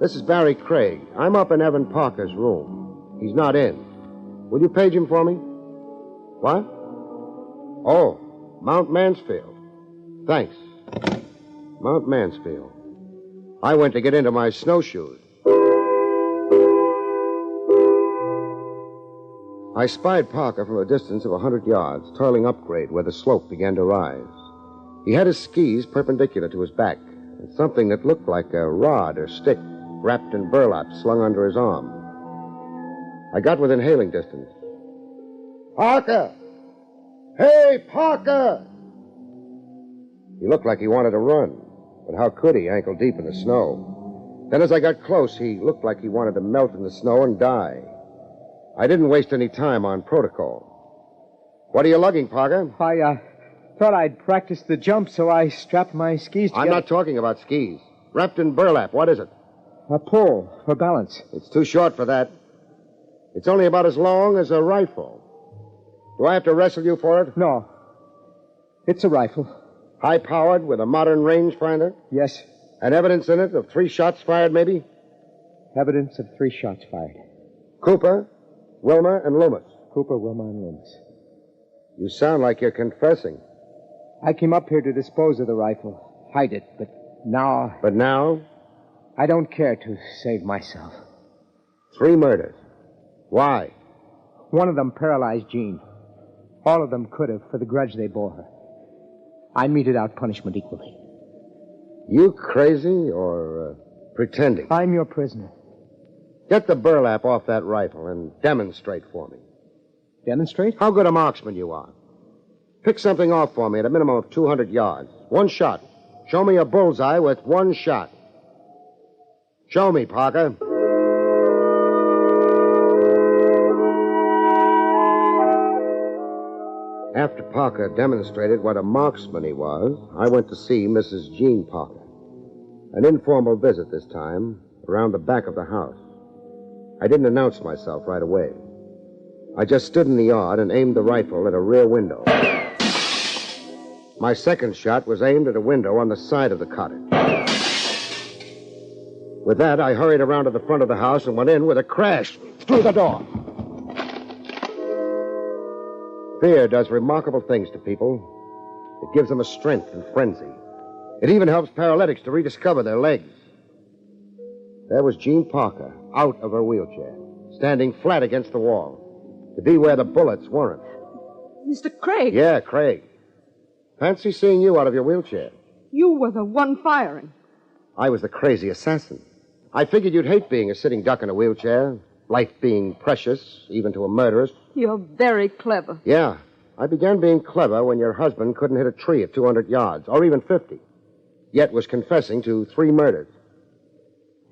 This is Barrie Craig. I'm up in Evan Parker's room. He's not in. Will you page him for me? What? Oh, Mount Mansfield. Thanks. Mount Mansfield. I went to get into my snowshoes. I spied Parker from a distance of 100 yards, toiling upgrade where the slope began to rise. He had his skis perpendicular to his back, and something that looked like a rod or stick wrapped in burlap slung under his arm. I got within hailing distance. Parker! Hey, Parker! He looked like he wanted to run, but how could he, ankle deep in the snow? Then as I got close, he looked like he wanted to melt in the snow and die. I didn't waste any time on protocol. What are you lugging, Parker? I thought I'd practice the jump, so I strapped my skis together. I'm not talking about skis. Wrapped in burlap. What is it? A pole for balance. It's too short for that. It's only about as long as a rifle. Do I have to wrestle you for it? No. It's a rifle. High-powered with a modern rangefinder? Yes. And evidence in it of 3 shots fired, maybe? Evidence of 3 shots fired. Cooper, Wilmer, and Loomis. Cooper, Wilmer, and Loomis. You sound like you're confessing. I came up here to dispose of the rifle, hide it, but now... But now? I don't care to save myself. 3 murders. Why? One of them paralyzed Jean. All of them could have, for the grudge they bore her. I meted out punishment equally. You crazy or pretending? I'm your prisoner. Get the burlap off that rifle and demonstrate for me. Demonstrate? How good a marksman you are. Pick something off for me at a minimum of 200 yards. 1 shot. Show me a bullseye with 1 shot. Show me, Parker. After Parker demonstrated what a marksman he was, I went to see Mrs. Jean Parker. An informal visit this time, around the back of the house. I didn't announce myself right away. I just stood in the yard and aimed the rifle at a rear window. My second shot was aimed at a window on the side of the cottage. With that, I hurried around to the front of the house and went in with a crash through the door. Fear does remarkable things to people. It gives them a strength and frenzy. It even helps paralytics to rediscover their legs. There was Jean Parker, out of her wheelchair, standing flat against the wall, to be where the bullets weren't. Mr. Craig. Yeah, Craig. Fancy seeing you out of your wheelchair. You were the one firing. I was the crazy assassin. I figured you'd hate being a sitting duck in a wheelchair, life being precious, even to a murderess. You're very clever. Yeah. I began being clever when your husband couldn't hit a tree at 200 yards, or even 50, yet was confessing to 3 murders.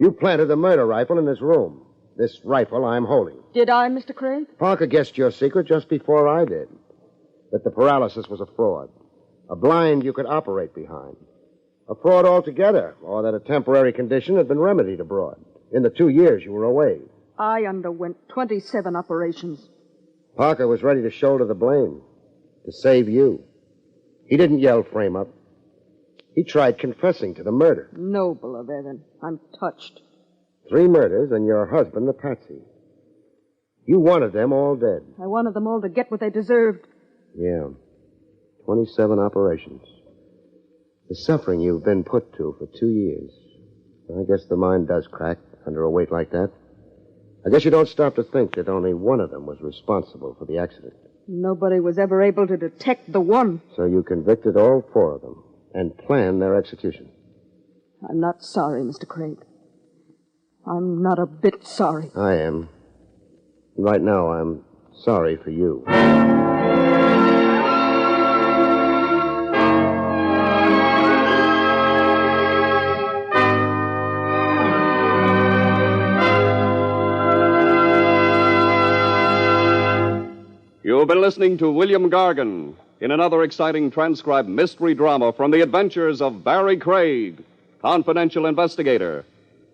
You planted the murder rifle in his room. This rifle I'm holding. Did I, Mr. Craig? Parker guessed your secret just before I did. That the paralysis was a fraud. A blind you could operate behind. A fraud altogether, or that a temporary condition had been remedied abroad in the 2 years you were away. I underwent 27 operations. Parker was ready to shoulder the blame, to save you. He didn't yell frame up. He tried confessing to the murder. Noble of Evan. I'm touched. 3 murders and your husband a patsy. You wanted them all dead. I wanted them all to get what they deserved. Yeah. 27 operations. The suffering you've been put to for 2 years. I guess the mind does crack under a weight like that. I guess you don't stop to think that only one of them was responsible for the accident. Nobody was ever able to detect the one. So you convicted all 4 of them and planned their execution. I'm not sorry, Mr. Craig. I'm not a bit sorry. I am. Right now, I'm sorry for you. You have been listening to William Gargan in another exciting transcribed mystery drama from the adventures of Barrie Craig, Confidential Investigator.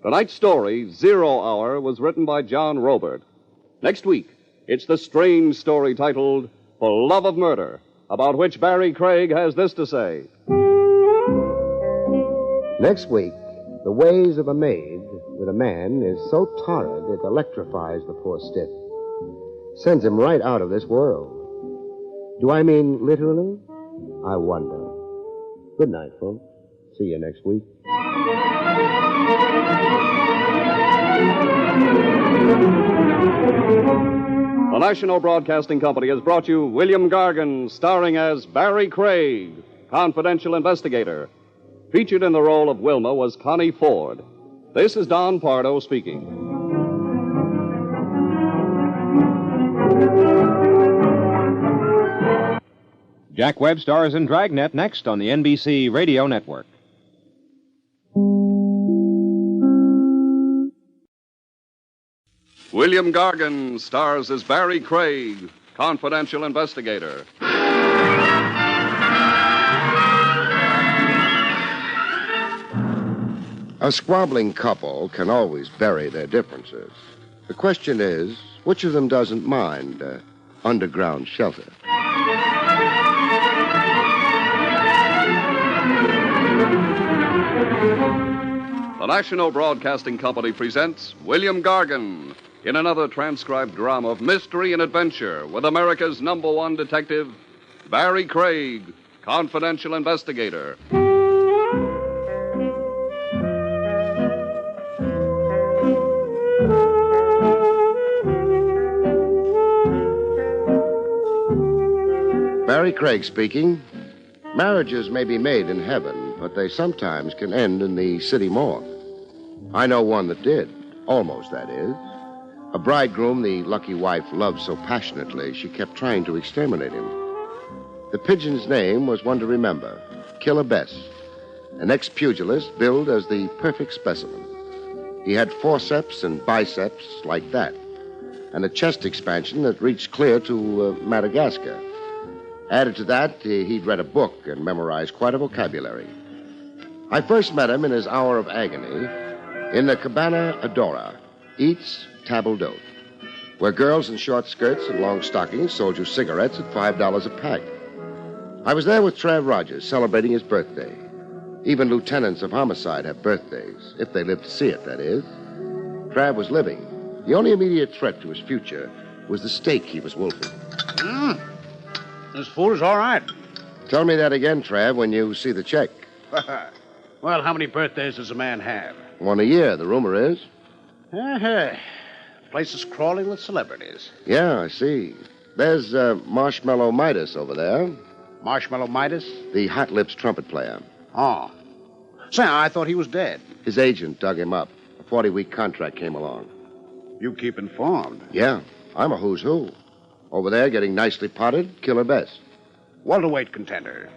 Tonight's story, 0 Hour, was written by John Robert. Next week, it's the strange story titled For Love of Murder, about which Barrie Craig has this to say. Next week, the ways of a maid with a man is so torrid it electrifies the poor stiff. Sends him right out of this world. Do I mean literally? I wonder. Good night, folks. See you next week. The National Broadcasting Company has brought you William Gargan, starring as Barrie Craig, Confidential Investigator. Featured in the role of Wilma was Connie Ford. This is Don Pardo speaking. Jack Webb stars in Dragnet next on the NBC Radio Network. William Gargan stars as Barrie Craig, Confidential Investigator. A squabbling couple can always bury their differences. The question is, which of them doesn't mind underground shelter? The National Broadcasting Company presents William Gargan in another transcribed drama of mystery and adventure with America's #1 detective, Barrie Craig, Confidential Investigator. Barrie Craig speaking. Marriages may be made in heaven, but they sometimes can end in the city morgue. I know one that did. Almost, that is. A bridegroom the lucky wife loved so passionately, she kept trying to exterminate him. The pigeon's name was one to remember, Killer Bess, an ex-pugilist billed as the perfect specimen. He had forceps and biceps like that, and a chest expansion that reached clear to Madagascar. Added to that, he'd read a book and memorized quite a vocabulary. I first met him in his hour of agony in the Cabana Adora, Eats Table d'Hote, where girls in short skirts and long stockings sold you cigarettes at $5 a pack. I was there with Trav Rogers celebrating his birthday. Even lieutenants of homicide have birthdays, if they live to see it, that is. Trav was living. The only immediate threat to his future was the steak he was wolfing. This food is all right. Tell me that again, Trav, when you see the check. Well, how many birthdays does a man have? One a year, the rumor is. The place is crawling with celebrities. Yeah, I see. There's Marshmallow Midas over there. Marshmallow Midas? The Hot Lips trumpet player. Oh. Say, I thought he was dead. His agent dug him up. A 40-week contract came along. You keep informed. Yeah, I'm a who's who. Over there, getting nicely potted, Killer Bess. Welterweight contender.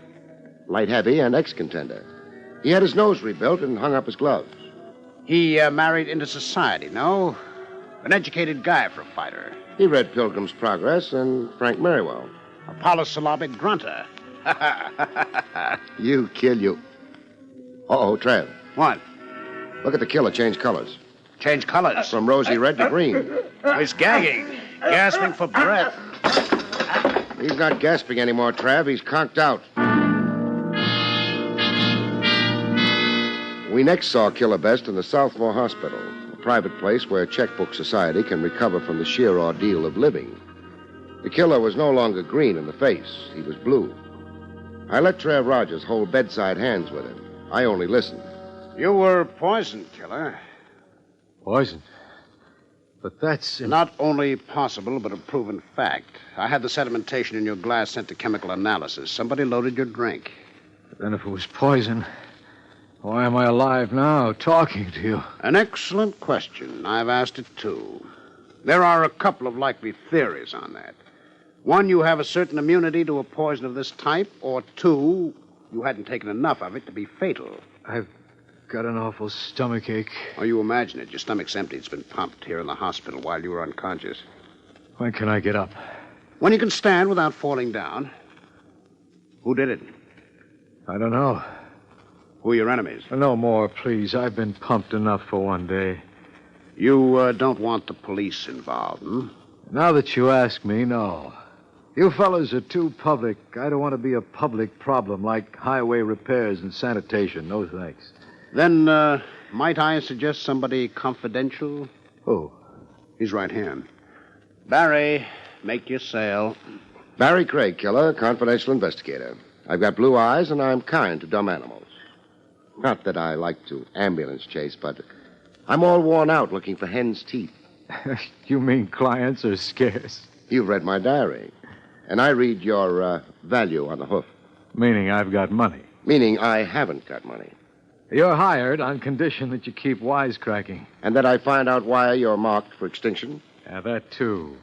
Light heavy and ex-contender. He had his nose rebuilt and hung up his gloves. He married into society, no? An educated guy for a fighter. He read Pilgrim's Progress and Frank Merriwell. A polysyllabic grunter. You kill you. Uh-oh, Trav. What? Look at the killer change colors. Change colors? From rosy red to green. He's gagging. Gasping for breath. He's not gasping anymore, Trav. He's conked out. We next saw Killer Best in the Southmore Hospital, a private place where checkbook society can recover from the sheer ordeal of living. The killer was no longer green in the face. He was blue. I let Trav Rogers hold bedside hands with him. I only listened. You were poisoned, Killer. Poison? But that's... Not only possible, but a proven fact. I had the sedimentation in your glass sent to chemical analysis. Somebody loaded your drink. But then if it was poison, why am I alive now, talking to you? An excellent question. I've asked it, too. There are a couple of likely theories on that. One, you have a certain immunity to a poison of this type, or two, you hadn't taken enough of it to be fatal. I've got an awful stomachache. Oh, you imagine it. Your stomach's empty. It's been pumped here in the hospital while you were unconscious. When can I get up? When you can stand without falling down. Who did it? I don't know. Who are your enemies? No more, please. I've been pumped enough for one day. You don't want the police involved, hmm? Now that you ask me, no. You fellas are too public. I don't want to be a public problem like highway repairs and sanitation. No thanks. Then, might I suggest somebody confidential? Who? His right hand. Barrie, make your sale. Barrie Craig, killer, confidential investigator. I've got blue eyes, and I'm kind to dumb animals. Not that I like to ambulance chase, but I'm all worn out looking for hen's teeth. You mean clients are scarce? You've read my diary, and I read your value on the hoof. Meaning I've got money. Meaning I haven't got money. You're hired on condition that you keep wisecracking. And that I find out why you're marked for extinction? Yeah, that too.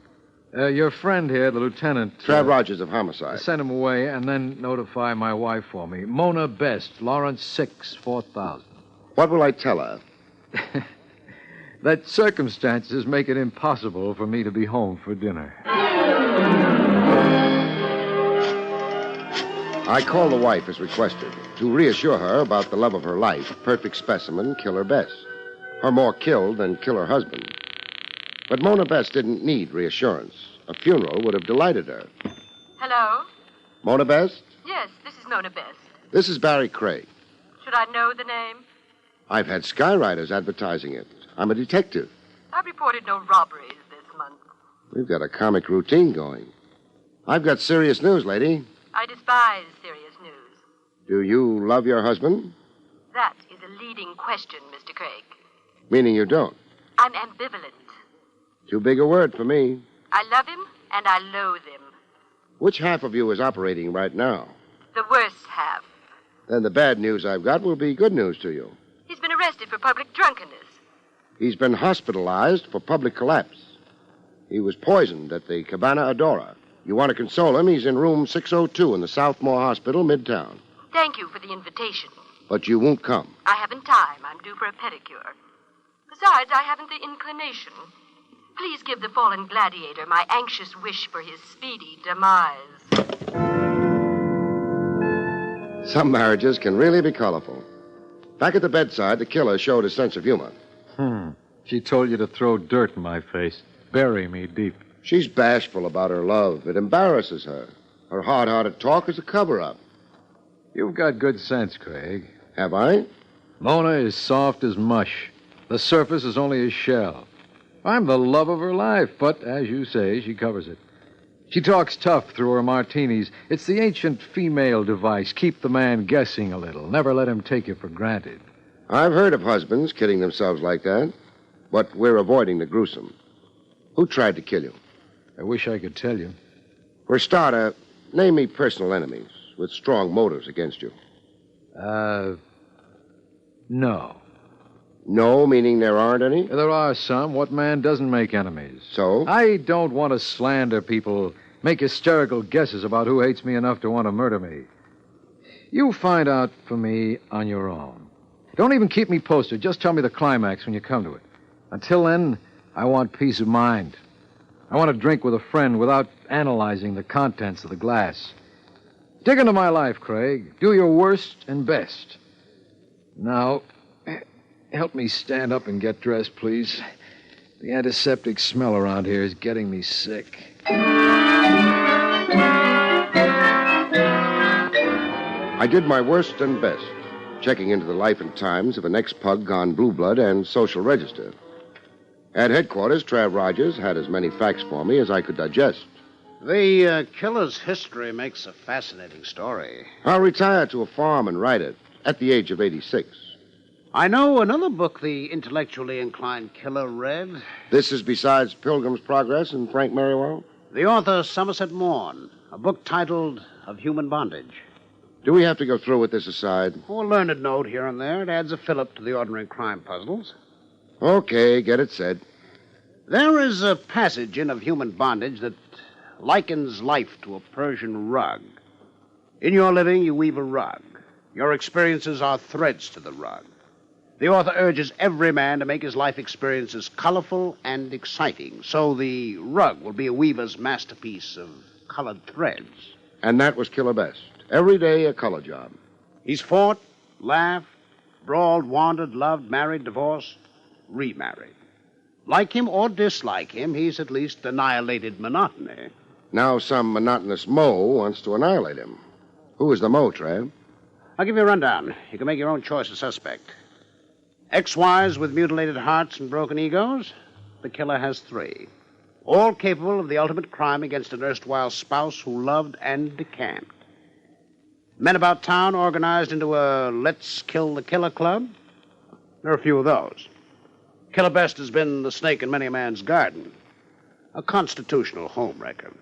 Your friend here, the lieutenant... Trav Rogers of Homicide. Send him away and then notify my wife for me. Mona Best, Lawrence 6, 4000. What will I tell her? That circumstances make it impossible for me to be home for dinner. I call the wife as requested to reassure her about the love of her life, perfect specimen, Killer Bess. Her more killed than killer husband. But Mona Bess didn't need reassurance. A funeral would have delighted her. Hello? Mona Bess? Yes, this is Mona Best. This is Barrie Craig. Should I know the name? I've had skywriters advertising it. I'm a detective. I've reported no robberies this month. We've got a comic routine going. I've got serious news, lady. I despise serious news. Do you love your husband? That is a leading question, Mr. Craig. Meaning you don't. I'm ambivalent. Too big a word for me. I love him and I loathe him. Which half of you is operating right now? The worst half. Then the bad news I've got will be good news to you. He's been arrested for public drunkenness. He's been hospitalized for public collapse. He was poisoned at the Cabana Adora. You want to console him, he's in room 602 in the Southmore Hospital, Midtown. Thank you for the invitation. But you won't come. I haven't time. I'm due for a pedicure. Besides, I haven't the inclination. Please give the fallen gladiator my anxious wish for his speedy demise. Some marriages can really be colorful. Back at the bedside, the killer showed a sense of humor. She told you to throw dirt in my face. Bury me deep. She's bashful about her love. It embarrasses her. Her hard-hearted talk is a cover-up. You've got good sense, Craig. Have I? Mona is soft as mush. The surface is only a shell. I'm the love of her life, but, as you say, she covers it. She talks tough through her martinis. It's the ancient female device. Keep the man guessing a little. Never let him take you for granted. I've heard of husbands kidding themselves like that, but we're avoiding the gruesome. Who tried to kill you? I wish I could tell you. For a starter, name me personal enemies with strong motives against you. No. No, meaning there aren't any? There are some. What man doesn't make enemies? So? I don't want to slander people, make hysterical guesses about who hates me enough to want to murder me. You find out for me on your own. Don't even keep me posted. Just tell me the climax when you come to it. Until then, I want peace of mind. I want to drink with a friend without analyzing the contents of the glass. Dig into my life, Craig. Do your worst and best. Now, help me stand up and get dressed, please. The antiseptic smell around here is getting me sick. I did my worst and best, checking into the life and times of an ex-pug gone blue blood and social register. At headquarters, Trav Rogers had as many facts for me as I could digest. The killer's history makes a fascinating story. I'll retire to a farm and write it at the age of 86. I know another book the intellectually inclined killer read. This is besides Pilgrim's Progress and Frank Merriwell? The author, Somerset Maugham, a book titled Of Human Bondage. Do we have to go through with this aside? Oh, a learned note here and there. It adds a fillip to the ordinary crime puzzles. Okay, get it said. There is a passage in Of Human Bondage that likens life to a Persian rug. In your living, you weave a rug. Your experiences are threads to the rug. The author urges every man to make his life experiences colorful and exciting, so the rug will be a weaver's masterpiece of colored threads. And that was Killer Best. Every day a color job. He's fought, laughed, brawled, wandered, loved, married, divorced, remarried. Like him or dislike him, he's at least annihilated monotony. Now some monotonous Mo wants to annihilate him. Who is the Mo, Trav? I'll give you a rundown. You can make your own choice of suspect. Ex-wives with mutilated hearts and broken egos? The killer has 3. All capable of the ultimate crime against an erstwhile spouse who loved and decamped. Men about town organized into a Let's Kill the Killer club? There are a few of those. Killer Best has been the snake in many a man's garden. A constitutional homewrecker.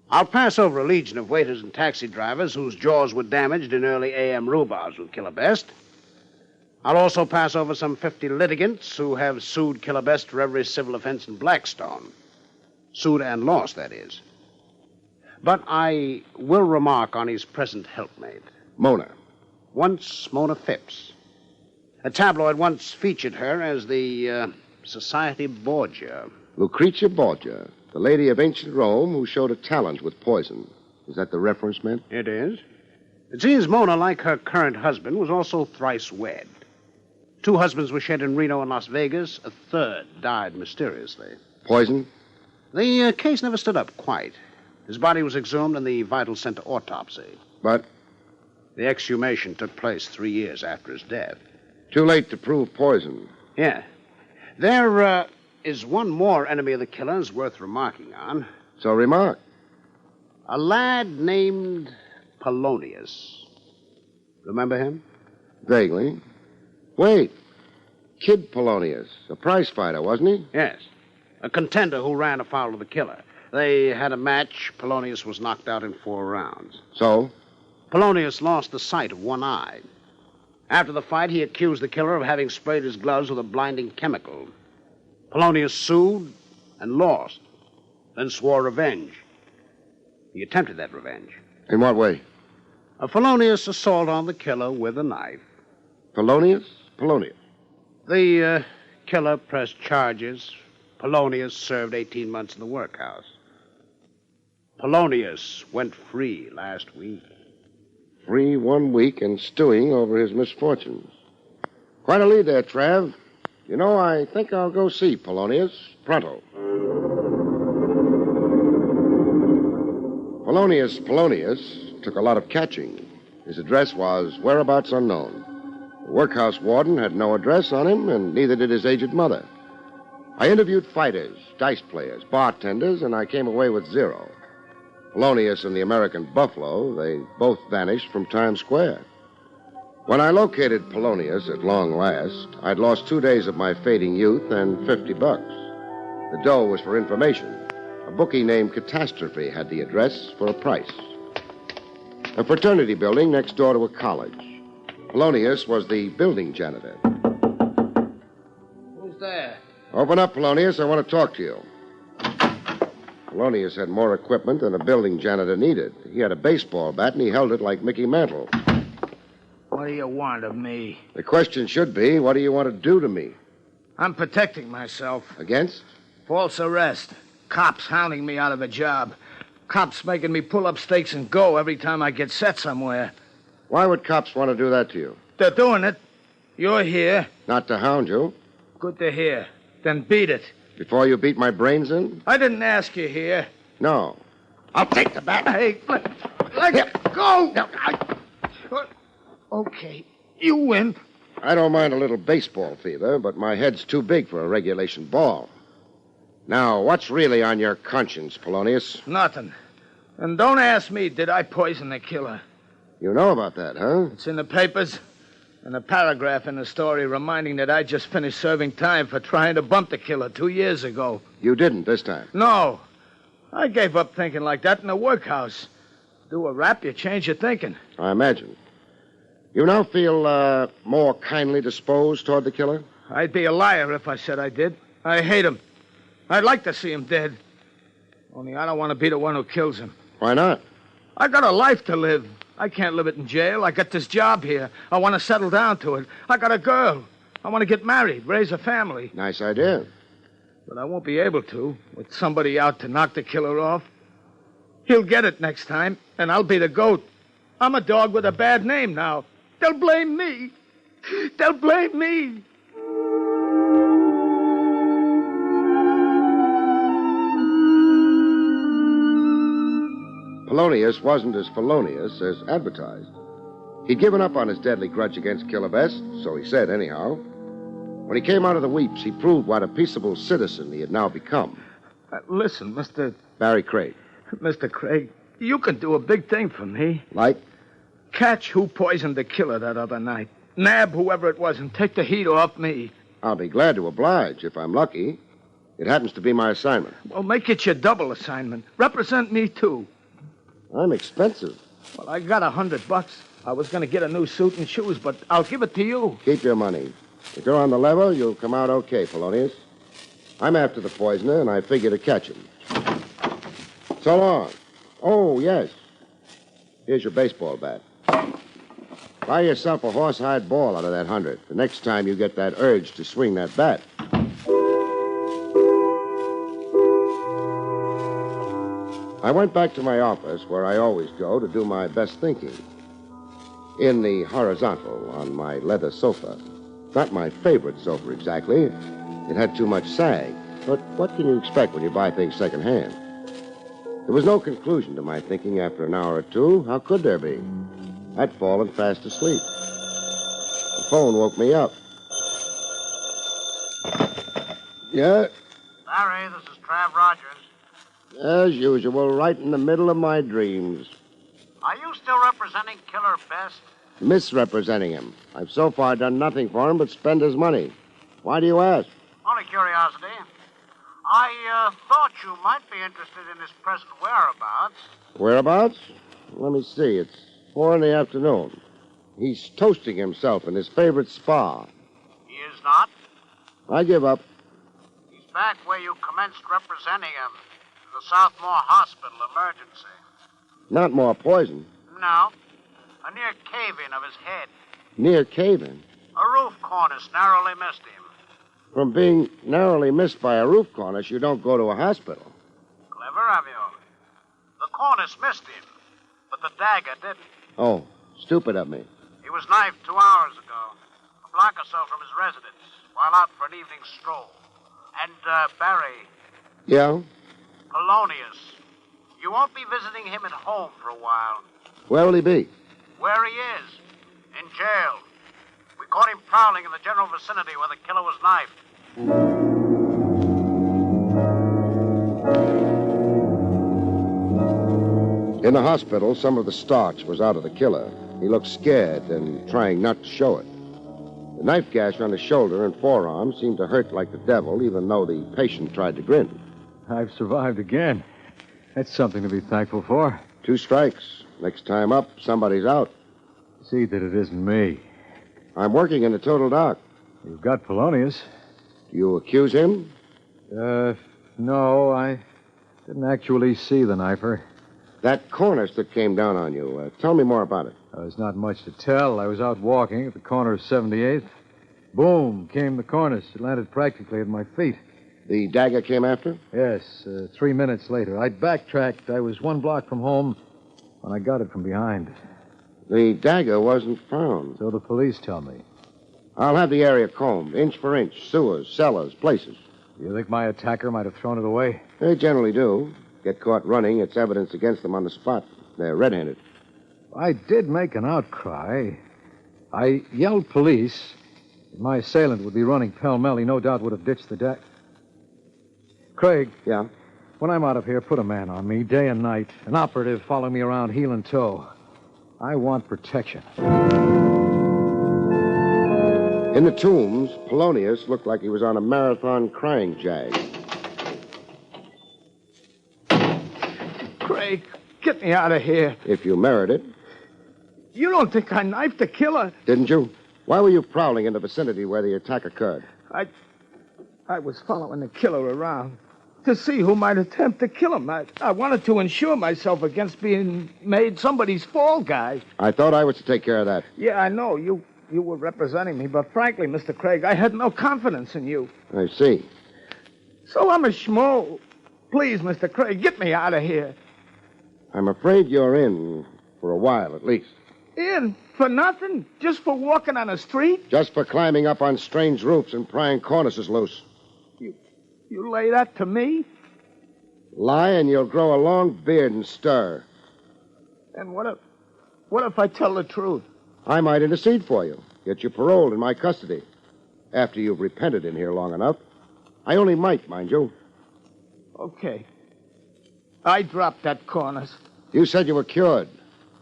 I'll pass over a legion of waiters and taxi drivers whose jaws were damaged in early A.M. rhubarbs with Killer Best. I'll also pass over some 50 litigants who have sued Killer Best for every civil offense in Blackstone. Sued and lost, that is. But I will remark on his present helpmate. Mona. Once Mona Phipps. A tabloid once featured her as the Society Borgia. Lucretia Borgia, the lady of ancient Rome who showed a talent with poison. Is that the reference meant? It is. It seems Mona, like her current husband, was also thrice wed. 2 husbands were shed in Reno and Las Vegas. A third died mysteriously. Poison? The case never stood up quite. His body was exhumed in the Vital Center autopsy. But? The exhumation took place 3 years after his death. Too late to prove poison. Yeah. There is one more enemy of the killer's worth remarking on. So remark. A lad named Polonius. Remember him? Vaguely. Wait. Kid Polonius. A prize fighter, wasn't he? Yes. A contender who ran afoul of the killer. They had a match. Polonius was knocked out in 4 rounds. So? Polonius lost the sight of one eye. After the fight, he accused the killer of having sprayed his gloves with a blinding chemical. Polonius sued and lost, then swore revenge. He attempted that revenge. In what way? A felonious assault on the killer with a knife. Polonius? Polonius. The killer pressed charges. Polonius served 18 months in the workhouse. Polonius went free last week. Free 1 week and stewing over his misfortunes. Quite a lead there, Trav. You know, I think I'll go see Polonius pronto. Polonius took a lot of catching. His address was whereabouts unknown. The workhouse warden had no address on him, and neither did his aged mother. I interviewed fighters, dice players, bartenders, and I came away with 0. Polonius and the American Buffalo, they both vanished from Times Square. When I located Polonius at long last, I'd lost 2 days of my fading youth and $50. The dough was for information. A bookie named Catastrophe had the address for a price. A fraternity building next door to a college. Polonius was the building janitor. Who's there? Open up, Polonius. I want to talk to you. Polonius had more equipment than a building janitor needed. He had a baseball bat, and he held it like Mickey Mantle. What do you want of me? The question should be, what do you want to do to me? I'm protecting myself. Against? False arrest. Cops hounding me out of a job. Cops making me pull up stakes and go every time I get set somewhere. Why would cops want to do that to you? They're doing it. You're here. Not to hound you. Good to hear. Then beat it. Before you beat my brains in? I didn't ask you here. No. I'll take the bat. Hey, let go. Okay, you win. I don't mind a little baseball fever, but my head's too big for a regulation ball. Now, what's really on your conscience, Polonius? Nothing. And don't ask me, did I poison the killer? You know about that, huh? It's in the papers. And a paragraph in the story reminding that I just finished serving time for trying to bump the killer 2 years ago. You didn't this time? No. I gave up thinking like that in the workhouse. Do a rap, you change your thinking. I imagine. You now feel more kindly disposed toward the killer? I'd be a liar if I said I did. I hate him. I'd like to see him dead. Only I don't want to be the one who kills him. Why not? I got a life to live. I can't live it in jail. I got this job here. I want to settle down to it. I got a girl. I want to get married, raise a family. Nice idea. But I won't be able to with somebody out to knock the killer off. He'll get it next time, and I'll be the goat. I'm a dog with a bad name now. They'll blame me. They'll blame me. Polonius wasn't as felonious as advertised. He'd given up on his deadly grudge against Killer Best, so he said anyhow. When he came out of the weeps, he proved what a peaceable citizen he had now become. Listen, Mr. Barrie Craig. Mr. Craig, you can do a big thing for me. Like? Catch who poisoned the killer that other night. Nab whoever it was and take the heat off me. I'll be glad to oblige if I'm lucky. It happens to be my assignment. Well, make it your double assignment. Represent me, too. I'm expensive. Well, I got $100. I was going to get a new suit and shoes, but I'll give it to you. Keep your money. If you're on the level, you'll come out okay, Polonius. I'm after the poisoner, and I figure to catch him. So long. Oh, yes. Here's your baseball bat. Buy yourself a horsehide ball out of that 100 the next time you get that urge to swing that bat. I went back to my office, where I always go to do my best thinking. In the horizontal, on my leather sofa. Not my favorite sofa, exactly. It had too much sag. But what can you expect when you buy things secondhand? There was no conclusion to my thinking after an hour or two. How could there be? I'd fallen fast asleep. The phone woke me up. Yeah? Barrie, this is Trav Rogers. As usual, right in the middle of my dreams. Are you still representing Killer Best? Misrepresenting him. I've so far done nothing for him but spend his money. Why do you ask? Only curiosity. I thought you might be interested in his present whereabouts. Whereabouts? Let me see. It's 4 in the afternoon. He's toasting himself in his favorite spa. He is not? I give up. He's back where you commenced representing him. The Southmore Hospital emergency. Not more poison. No. A near cave-in of his head. Near cave-in? A roof cornice narrowly missed him. From being narrowly missed by a roof cornice, you don't go to a hospital. Clever of you. The cornice missed him, but the dagger didn't. Oh, stupid of me. He was knifed 2 hours ago, a block or so from his residence, while out for an evening stroll. And, Barrie. Yeah? Polonius. You won't be visiting him at home for a while. Where will he be? Where he is. In jail. We caught him prowling in the general vicinity where the killer was knifed. In the hospital, some of the starch was out of the killer. He looked scared and trying not to show it. The knife gash on his shoulder and forearm seemed to hurt like the devil, even though the patient tried to grin. I've survived again. That's something to be thankful for. 2 strikes. Next time up, somebody's out. See that it isn't me. I'm working in the total dark. You've got Polonius. Do you accuse him? No, I didn't actually see the knifer. That cornice that came down on you. Tell me more about it. There's not much to tell. I was out walking at the corner of 78th. Boom, came the cornice. It landed practically at my feet. The dagger came after? Yes, 3 minutes later. I backtracked. I was 1 block from home when I got it from behind. The dagger wasn't found. So the police tell me. I'll have the area combed, inch for inch. Sewers, cellars, places. You think my attacker might have thrown it away? They generally do. Get caught running, it's evidence against them on the spot. They're red-handed. I did make an outcry. I yelled police. If my assailant would be running pell-mell, he no doubt would have ditched the deck. Craig. Yeah? When I'm out of here, put a man on me, day and night. An operative following me around heel and toe. I want protection. In the tombs, Polonius looked like he was on a marathon crying jag. Craig, get me out of here. If you merit it. You don't think I knifed the killer? Didn't you? Why were you prowling in the vicinity where the attack occurred? I was following the killer around. to see who might attempt to kill him. I wanted to insure myself against being made somebody's fall guy. I thought I was to take care of that. Yeah, I know. You were representing me, but frankly, Mr. Craig, I had no confidence in you. I see. So I'm a schmo. Please, Mr. Craig, get me out of here. I'm afraid you're in for a while, at least. In? For nothing? Just for walking on a street? Just for climbing up on strange roofs and prying cornices loose. You lay that to me? Lie and you'll grow a long beard and stir. And what if I tell the truth? I might intercede for you. Get you paroled in my custody. After you've repented in here long enough. I only might, mind you. Okay. I dropped that cornice. You said you were cured.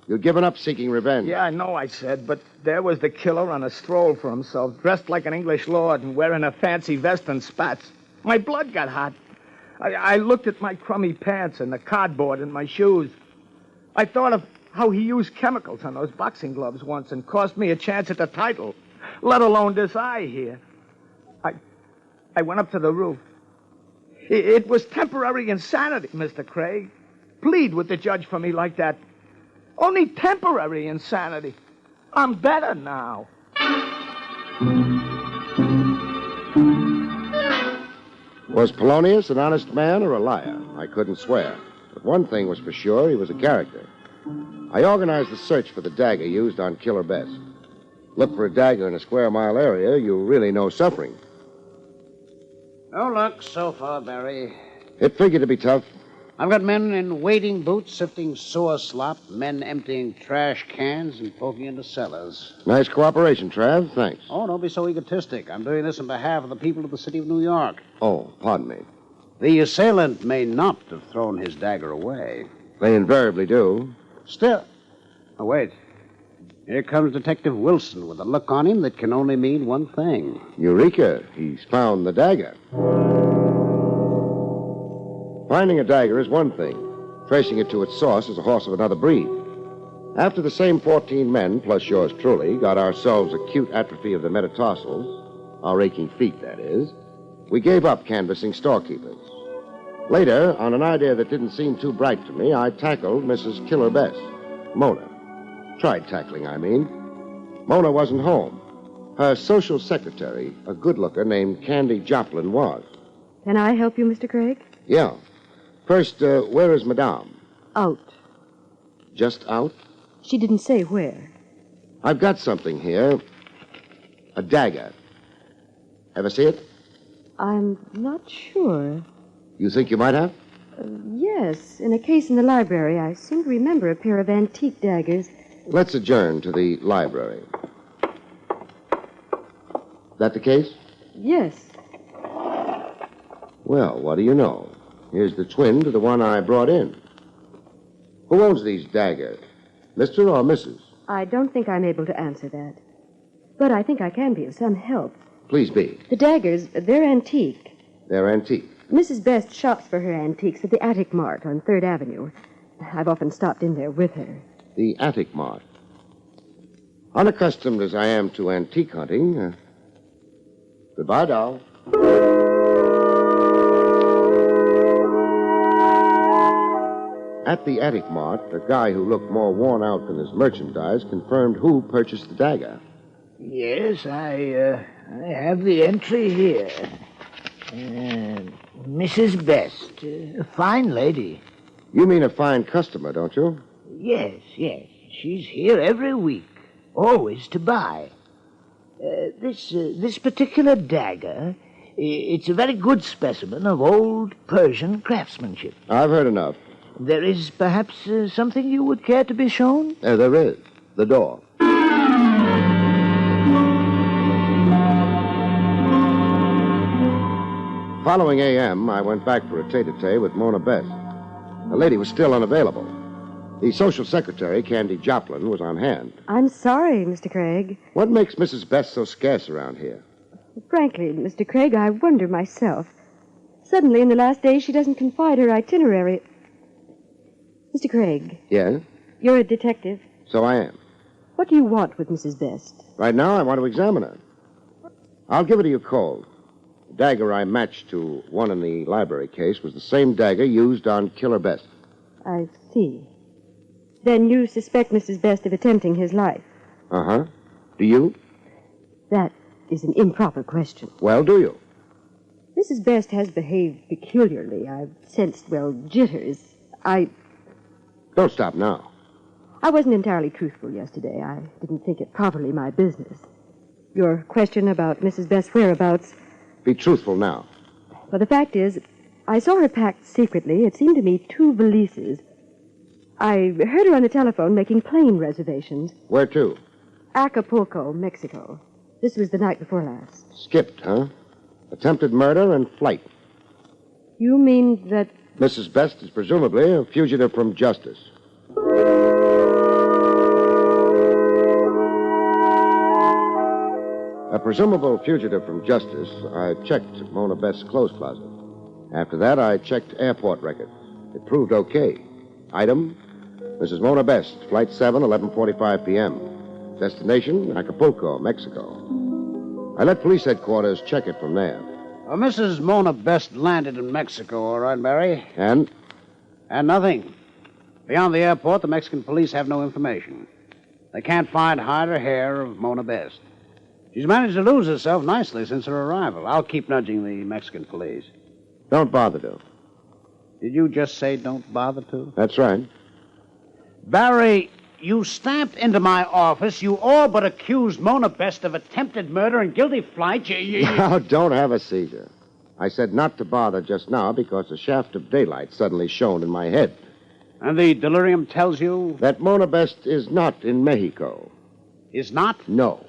You'd given up seeking revenge. Yeah, I know I said, but there was the killer on a stroll for himself, dressed like an English lord and wearing a fancy vest and spats. My blood got hot. I looked at my crummy pants and the cardboard in my shoes. I thought of how he used chemicals on those boxing gloves once and cost me a chance at the title, let alone this eye here. I went up to the roof. It was temporary insanity, Mr. Craig. Plead with the judge for me like that. Only temporary insanity. I'm better now. Was Polonius an honest man or a liar? I couldn't swear. But one thing was for sure, he was a character. I organized the search for the dagger used on Killer Best. Look for a dagger in a square-mile area, you really know suffering. No luck so far, Barry. It figured to be tough. I've got men in wading boots sifting sewer slop, men emptying trash cans and poking into cellars. Nice cooperation, Trav. Thanks. Oh, don't be so egotistic. I'm doing this on behalf of the people of the city of New York. Oh, pardon me. The assailant may not have thrown his dagger away. They invariably do. Still. Oh, wait. Here comes Detective Wilson with a look on him that can only mean one thing. Eureka. He's found the dagger. Finding a dagger is one thing. Tracing it to its source is a horse of another breed. After the same 14 men, plus yours truly, got ourselves acute atrophy of the metatarsals, our aching feet, that is, we gave up canvassing storekeepers. Later, on an idea that didn't seem too bright to me, I tackled Mrs. Killer Best, Mona. Tried tackling, I mean. Mona wasn't home. Her social secretary, a good-looker named Candy Joplin, was. Can I help you, Mr. Craig? Yeah. First, where is Madame? Out. Just out? She didn't say where. I've got something here. A dagger. Ever see it? I'm not sure. You think you might have? Yes. In a case in the library, I seem to remember a pair of antique daggers. Let's adjourn to the library. That the case? Yes. Well, what do you know? Here's the twin to the one I brought in. Who owns these daggers? Mr. or Mrs.? I don't think I'm able to answer that. But I think I can be of some help. Please be. The daggers, they're antique. They're antique. Mrs. Best shops for her antiques at the Attic Mart on 3rd Avenue. I've often stopped in there with her. The Attic Mart. Unaccustomed as I am to antique hunting. Goodbye, doll. At the Attic Mart, the guy who looked more worn out than his merchandise confirmed who purchased the dagger. Yes, I have the entry here. Mrs. Best, a fine lady. You mean a fine customer, don't you? Yes. She's here every week, always to buy. This particular dagger, it's a very good specimen of old Persian craftsmanship. I've heard enough. There is perhaps something you would care to be shown? There is. The door. Following A.M., I went back for a tete-a-tete with Mona Best. The lady was still unavailable. The social secretary, Candy Joplin, was on hand. I'm sorry, Mr. Craig. What makes Mrs. Best so scarce around here? Frankly, Mr. Craig, I wonder myself. Suddenly, in the last days, she doesn't confide her itinerary. Mr. Craig. Yes? You're a detective. So I am. What do you want with Mrs. Best? Right now, I want to examine her. I'll give it to you cold. The dagger I matched to one in the library case was the same dagger used on Killer Best. I see. Then you suspect Mrs. Best of attempting his life? Uh-huh. Do you? That is an improper question. Well, do you? Mrs. Best has behaved peculiarly. I've sensed, jitters. Don't stop now. I wasn't entirely truthful yesterday. I didn't think it properly my business. Your question about Mrs. Best's whereabouts... Be truthful now. Well, the fact is, I saw her packed secretly. It seemed to me 2 valises. I heard her on the telephone making plane reservations. Where to? Acapulco, Mexico. This was the night before last. Skipped, huh? Attempted murder and flight. You mean that... Mrs. Best is presumably a fugitive from justice. A presumable fugitive from justice, I checked Mona Best's clothes closet. After that, I checked airport records. It proved okay. Item, Mrs. Mona Best, Flight 7, 11:45 p.m. Destination, Acapulco, Mexico. I let police headquarters check it from there. Mrs. Mona Best landed in Mexico, all right, Barry? And? And nothing. Beyond the airport, the Mexican police have no information. They can't find hide or hair of Mona Best. She's managed to lose herself nicely since her arrival. I'll keep nudging the Mexican police. Don't bother to. Did you just say don't bother to? That's right. Barry, you stamped into my office. You all but accused Mona Best of attempted murder and guilty flight. Now, don't have a seizure. I said not to bother just now because a shaft of daylight suddenly shone in my head. And the delirium tells you? That Mona Best is not in Mexico. Is not? No.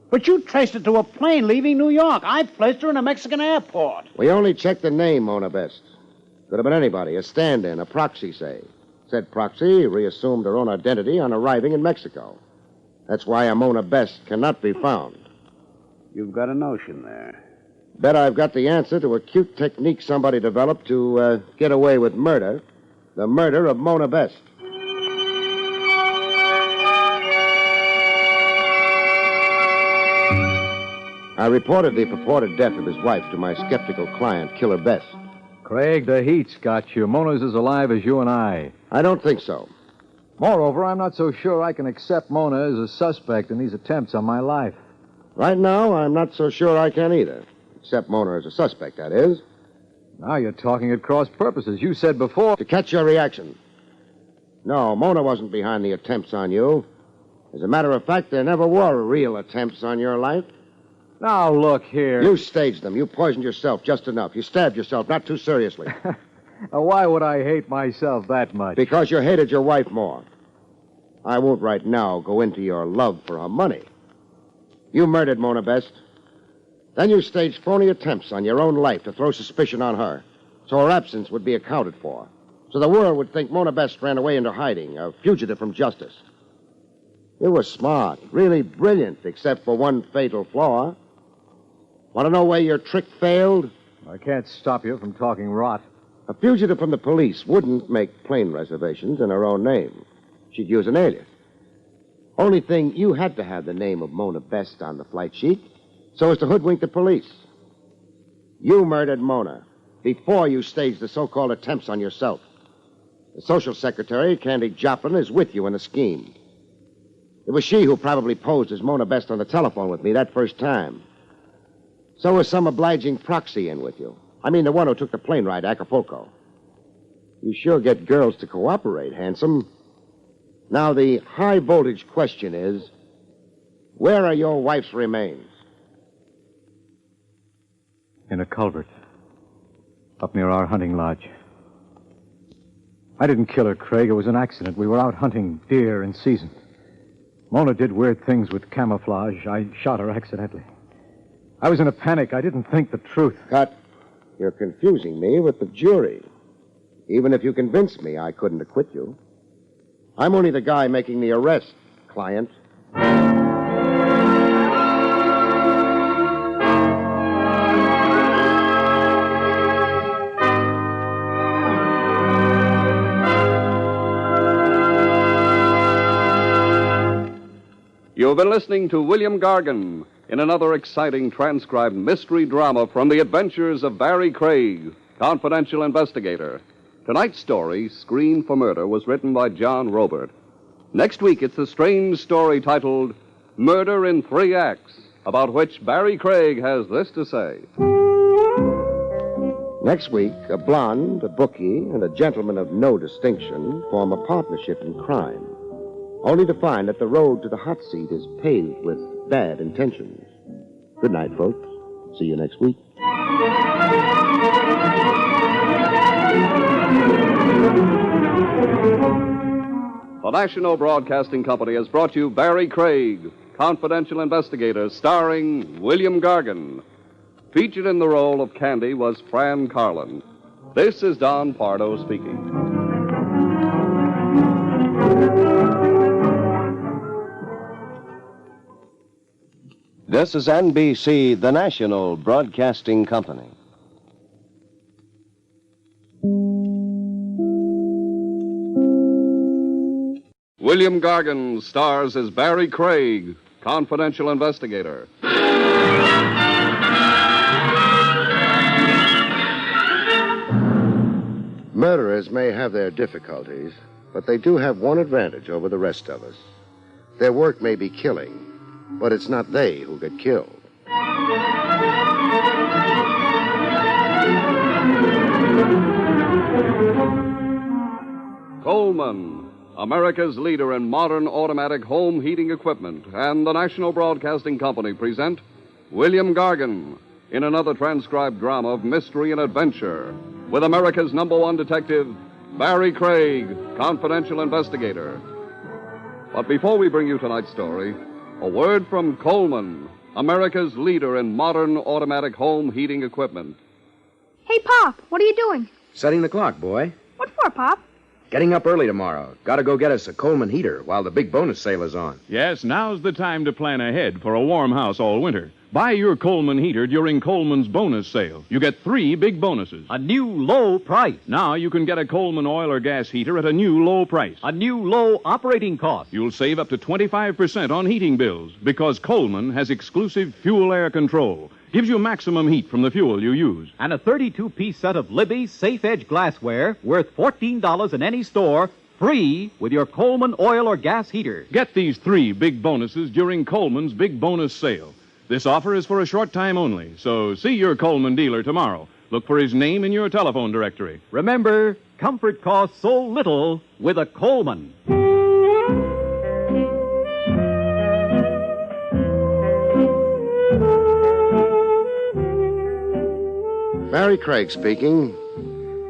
But you traced it to a plane leaving New York. I placed her in a Mexican airport. We only checked the name, Mona Best. Could have been anybody, a stand-in, a proxy, say. Said proxy reassumed her own identity on arriving in Mexico. That's why a Mona Best cannot be found. You've got a notion there. Bet I've got the answer to a cute technique somebody developed to get away with murder. The murder of Mona Best. I reported the purported death of his wife to my skeptical client, Killer Best. Craig, the heat's got you. Mona's as alive as you and I. I don't think so. Moreover, I'm not so sure I can accept Mona as a suspect in these attempts on my life. Right now, I'm not so sure I can either. Except Mona as a suspect, that is. Now you're talking at cross purposes. You said before... To catch your reaction. No, Mona wasn't behind the attempts on you. As a matter of fact, there never were real attempts on your life. Now, look here. You staged them. You poisoned yourself just enough. You stabbed yourself, not too seriously. Why would I hate myself that much? Because you hated your wife more. I won't right now go into your love for her money. You murdered Mona Best. Then you staged phony attempts on your own life to throw suspicion on her, so her absence would be accounted for. So the world would think Mona Best ran away into hiding, a fugitive from justice. You were smart, really brilliant, except for one fatal flaw. Want to know where your trick failed? I can't stop you from talking rot. A fugitive from the police wouldn't make plane reservations in her own name. She'd use an alias. Only thing, you had to have the name of Mona Best on the flight sheet so as to hoodwink the police. You murdered Mona before you staged the so-called attempts on yourself. The social secretary, Candy Joplin, is with you in the scheme. It was she who probably posed as Mona Best on the telephone with me that first time. So was some obliging proxy in with you. I mean, the one who took the plane ride to Acapulco. You sure get girls to cooperate, handsome. Now, the high-voltage question is, where are your wife's remains? In a culvert. Up near our hunting lodge. I didn't kill her, Craig. It was an accident. We were out hunting deer in season. Mona did weird things with camouflage. I shot her accidentally. I was in a panic. I didn't think the truth. Cut. You're confusing me with the jury. Even if you convinced me, I couldn't acquit you. I'm only the guy making the arrest, client. You've been listening to William Gargan in another exciting transcribed mystery drama from the adventures of Barrie Craig, Confidential Investigator. Tonight's story, Screen for Murder, was written by John Robert. Next week, it's the strange story titled Murder in 3 Acts, about which Barrie Craig has this to say. Next week, a blonde, a bookie, and a gentleman of no distinction form a partnership in crime, only to find that the road to the hot seat is paved with bad intentions. Good night, folks. See you next week. The National Broadcasting Company has brought you Barrie Craig, Confidential Investigator, starring William Gargan. Featured in the role of Candy was Fran Carlin. This is Don Pardo speaking. This is NBC, the National Broadcasting Company. William Gargan stars as Barrie Craig, Confidential Investigator. Murderers may have their difficulties, but they do have one advantage over the rest of us. Their work may be killing, but it's not they who get killed. Coleman, America's leader in modern automatic home heating equipment, and the National Broadcasting Company present William Gargan in another transcribed drama of mystery and adventure with America's #1 detective, Barrie Craig, Confidential Investigator. But before we bring you tonight's story, a word from Coleman, America's leader in modern automatic home heating equipment. Hey, Pop, what are you doing? Setting the clock, boy. What for, Pop? Getting up early tomorrow. Gotta go get us a Coleman heater while the big bonus sale is on. Yes, now's the time to plan ahead for a warm house all winter. Buy your Coleman heater during Coleman's bonus sale. You get 3 big bonuses. A new low price. Now you can get a Coleman oil or gas heater at a new low price. A new low operating cost. You'll save up to 25% on heating bills because Coleman has exclusive fuel air control. Gives you maximum heat from the fuel you use. And a 32-piece set of Libby Safe Edge glassware worth $14 in any store, free with your Coleman oil or gas heater. Get these 3 big bonuses during Coleman's big bonus sale. This offer is for a short time only, so see your Coleman dealer tomorrow. Look for his name in your telephone directory. Remember, comfort costs so little with a Coleman. Barrie Craig speaking.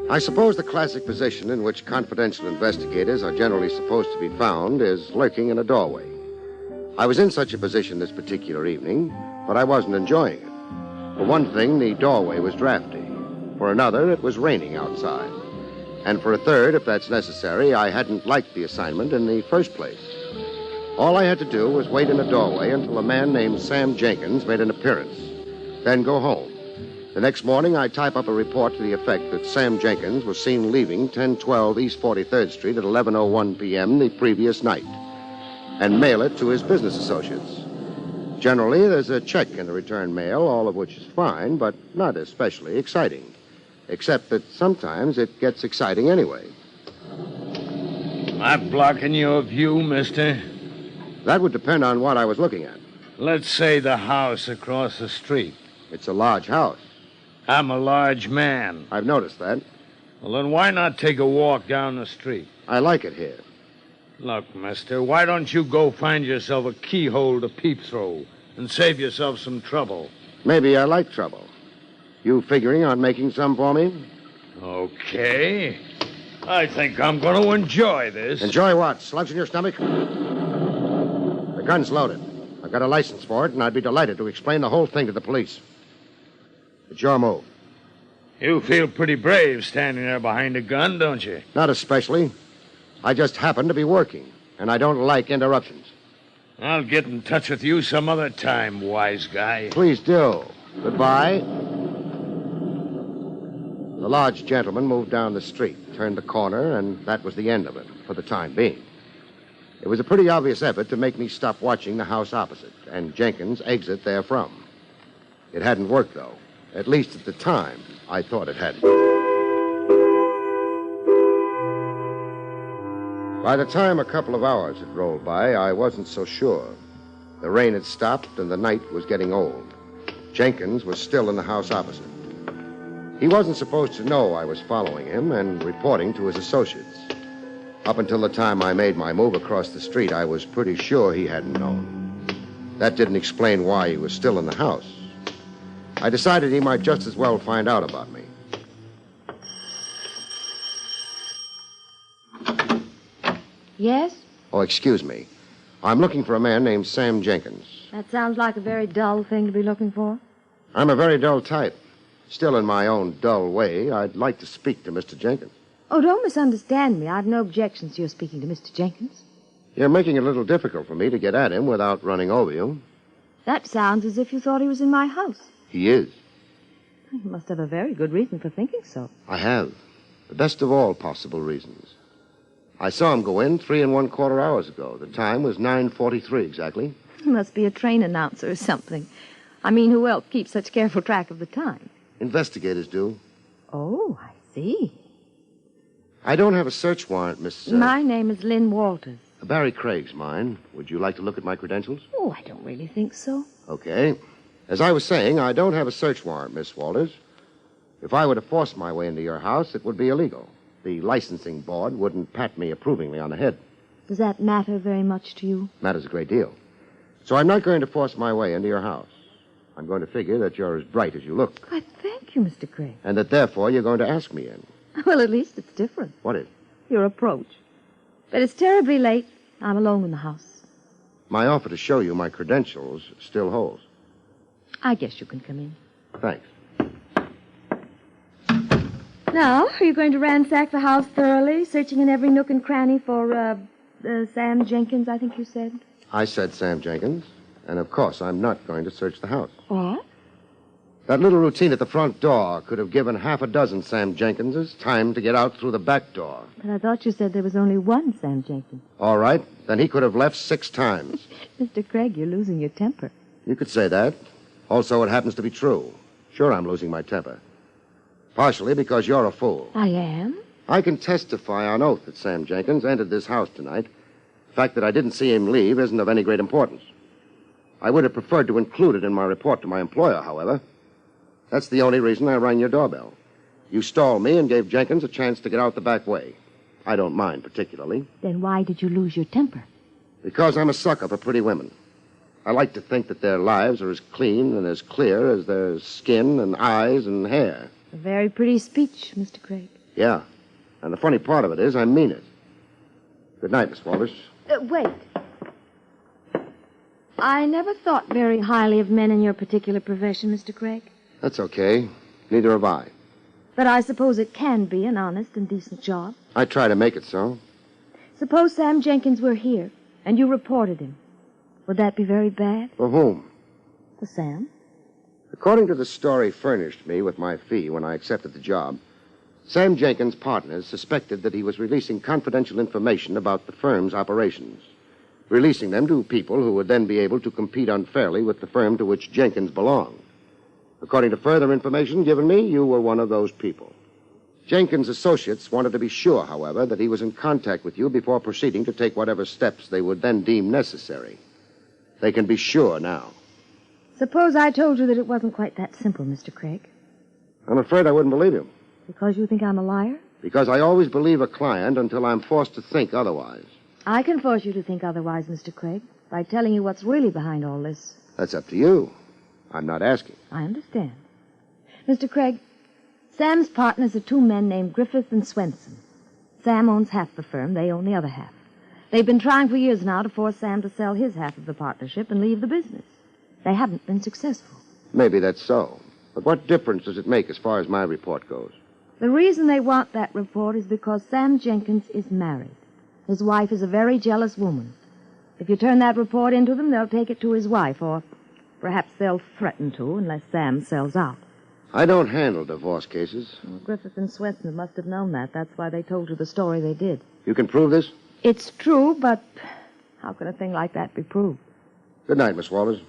I suppose the classic position in which confidential investigators are generally supposed to be found is lurking in a doorway. I was in such a position this particular evening, but I wasn't enjoying it. For one thing, the doorway was drafty. For another, it was raining outside. And for a third, if that's necessary, I hadn't liked the assignment in the first place. All I had to do was wait in a doorway until a man named Sam Jenkins made an appearance, then go home. The next morning, I type up a report to the effect that Sam Jenkins was seen leaving 1012 East 43rd Street at 11:01 p.m. the previous night, and mail it to his business associates. Generally, there's a check in the return mail, all of which is fine, but not especially exciting, except that sometimes it gets exciting anyway. Am I blocking your view, mister? That would depend on what I was looking at. Let's say the house across the street. It's a large house. I'm a large man. I've noticed that. Well, then why not take a walk down the street? I like it here. Look, mister, why don't you go find yourself a keyhole to peep through and save yourself some trouble? Maybe I like trouble. You figuring on making some for me? Okay. I think I'm going to enjoy this. Enjoy what? Slugs in your stomach? The gun's loaded. I've got a license for it, and I'd be delighted to explain the whole thing to the police. It's your move. You feel pretty brave standing there behind a gun, don't you? Not especially. I just happen to be working, and I don't like interruptions. I'll get in touch with you some other time, wise guy. Please do. Goodbye. The large gentleman moved down the street, turned the corner, and that was the end of it, for the time being. It was a pretty obvious effort to make me stop watching the house opposite and Jenkins exit therefrom. It hadn't worked, though. At least at the time, I thought it hadn't. By the time a couple of hours had rolled by, I wasn't so sure. The rain had stopped and the night was getting old. Jenkins was still in the house opposite. He wasn't supposed to know I was following him and reporting to his associates. Up until the time I made my move across the street, I was pretty sure he hadn't known. That didn't explain why he was still in the house. I decided he might just as well find out about me. Yes? Oh, excuse me. I'm looking for a man named Sam Jenkins. That sounds like a very dull thing to be looking for. I'm a very dull type. Still, in my own dull way, I'd like to speak to Mr. Jenkins. Oh, don't misunderstand me. I've no objections to your speaking to Mr. Jenkins. You're making it a little difficult for me to get at him without running over you. That sounds as if you thought he was in my house. He is. You must have a very good reason for thinking so. I have. The best of all possible reasons. I saw him go in 3 1/4 hours ago. The time was 9:43 exactly. He must be a train announcer or something. I mean, who else keeps such careful track of the time? Investigators do. Oh, I see. I don't have a search warrant, Miss... My name is Lynn Walters. Barrie Craig's mine. Would you like to look at my credentials? Oh, I don't really think so. Okay. As I was saying, I don't have a search warrant, Miss Walters. If I were to force my way into your house, it would be illegal. The licensing board wouldn't pat me approvingly on the head. Does that matter very much to you? Matters a great deal. So I'm not going to force my way into your house. I'm going to figure that you're as bright as you look. I thank you, Mr. Craig. And that, therefore, you're going to ask me in. Well, at least it's different. What is? Your approach. But it's terribly late. I'm alone in the house. My offer to show you my credentials still holds. I guess you can come in. Thanks. Now, are you going to ransack the house thoroughly, searching in every nook and cranny for, Sam Jenkins, I think you said? I said Sam Jenkins. And, of course, I'm not going to search the house. What? That little routine at the front door could have given half a dozen Sam Jenkinses time to get out through the back door. But I thought you said there was only one Sam Jenkins. All right. Then he could have left 6 times. Mr. Craig, you're losing your temper. You could say that. Also, it happens to be true. Sure, I'm losing my temper. Partially because you're a fool. I am? I can testify on oath that Sam Jenkins entered this house tonight. The fact that I didn't see him leave isn't of any great importance. I would have preferred to include it in my report to my employer, however. That's the only reason I rang your doorbell. You stalled me and gave Jenkins a chance to get out the back way. I don't mind particularly. Then why did you lose your temper? Because I'm a sucker for pretty women. I like to think that their lives are as clean and as clear as their skin and eyes and hair. A very pretty speech, Mr. Craig. Yeah. And the funny part of it is I mean it. Good night, Miss Walters. Wait. I never thought very highly of men in your particular profession, Mr. Craig. That's okay. Neither have I. But I suppose it can be an honest and decent job. I try to make it so. Suppose Sam Jenkins were here, and you reported him. Would that be very bad? For whom? For Sam. According to the story furnished me with my fee when I accepted the job, Sam Jenkins' partners suspected that he was releasing confidential information about the firm's operations, releasing them to people who would then be able to compete unfairly with the firm to which Jenkins belonged. According to further information given me, you were one of those people. Jenkins' associates wanted to be sure, however, that he was in contact with you before proceeding to take whatever steps they would then deem necessary. They can be sure now. Suppose I told you that it wasn't quite that simple, Mr. Craig. I'm afraid I wouldn't believe you. Because you think I'm a liar? Because I always believe a client until I'm forced to think otherwise. I can force you to think otherwise, Mr. Craig, by telling you what's really behind all this. That's up to you. I'm not asking. I understand. Mr. Craig, Sam's partners are 2 men named Griffith and Swenson. Sam owns half the firm. They own the other half. They've been trying for years now to force Sam to sell his half of the partnership and leave the business. They haven't been successful. Maybe that's so. But what difference does it make as far as my report goes? The reason they want that report is because Sam Jenkins is married. His wife is a very jealous woman. If you turn that report into them, they'll take it to his wife, or perhaps they'll threaten to, unless Sam sells out. I don't handle divorce cases. Well, Griffith and Swenson must have known that. That's why they told you the story they did. You can prove this? It's true, but How can a thing like that be proved? Good night, Miss Walters.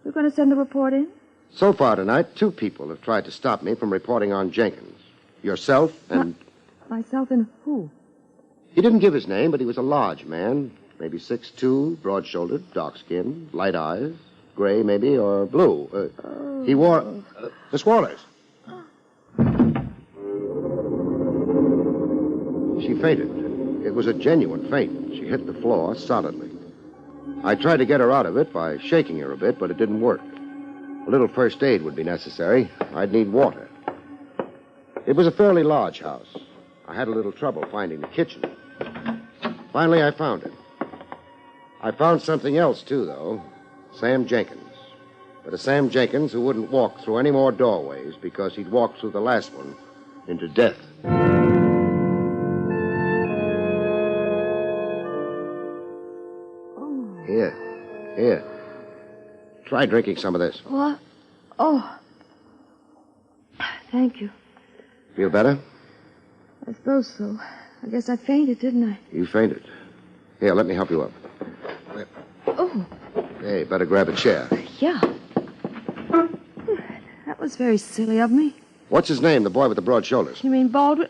You're going to send the report in? So far tonight, 2 people have tried to stop me from reporting on Jenkins. Yourself and... Myself and who? He didn't give his name, but he was a large man. Maybe 6'2", broad-shouldered, dark-skinned, light eyes, gray maybe, or blue. He wore... Miss Walters. She fainted. It was a genuine faint. She hit the floor solidly. I tried to get her out of it by shaking her a bit, but it didn't work. A little first aid would be necessary. I'd need water. It was a fairly large house. I had a little trouble finding the kitchen. Finally, I found it. I found something else, too, though. Sam Jenkins. But a Sam Jenkins who wouldn't walk through any more doorways because he'd walked through the last one into death. Here. Try drinking some of this. What? Oh. Thank you. Feel better? I suppose so. I guess I fainted, didn't I? You fainted. Here, let me help you up. Oh. Hey, better grab a chair. Yeah. That was very silly of me. What's his name, the boy with the broad shoulders? You mean Baldwin?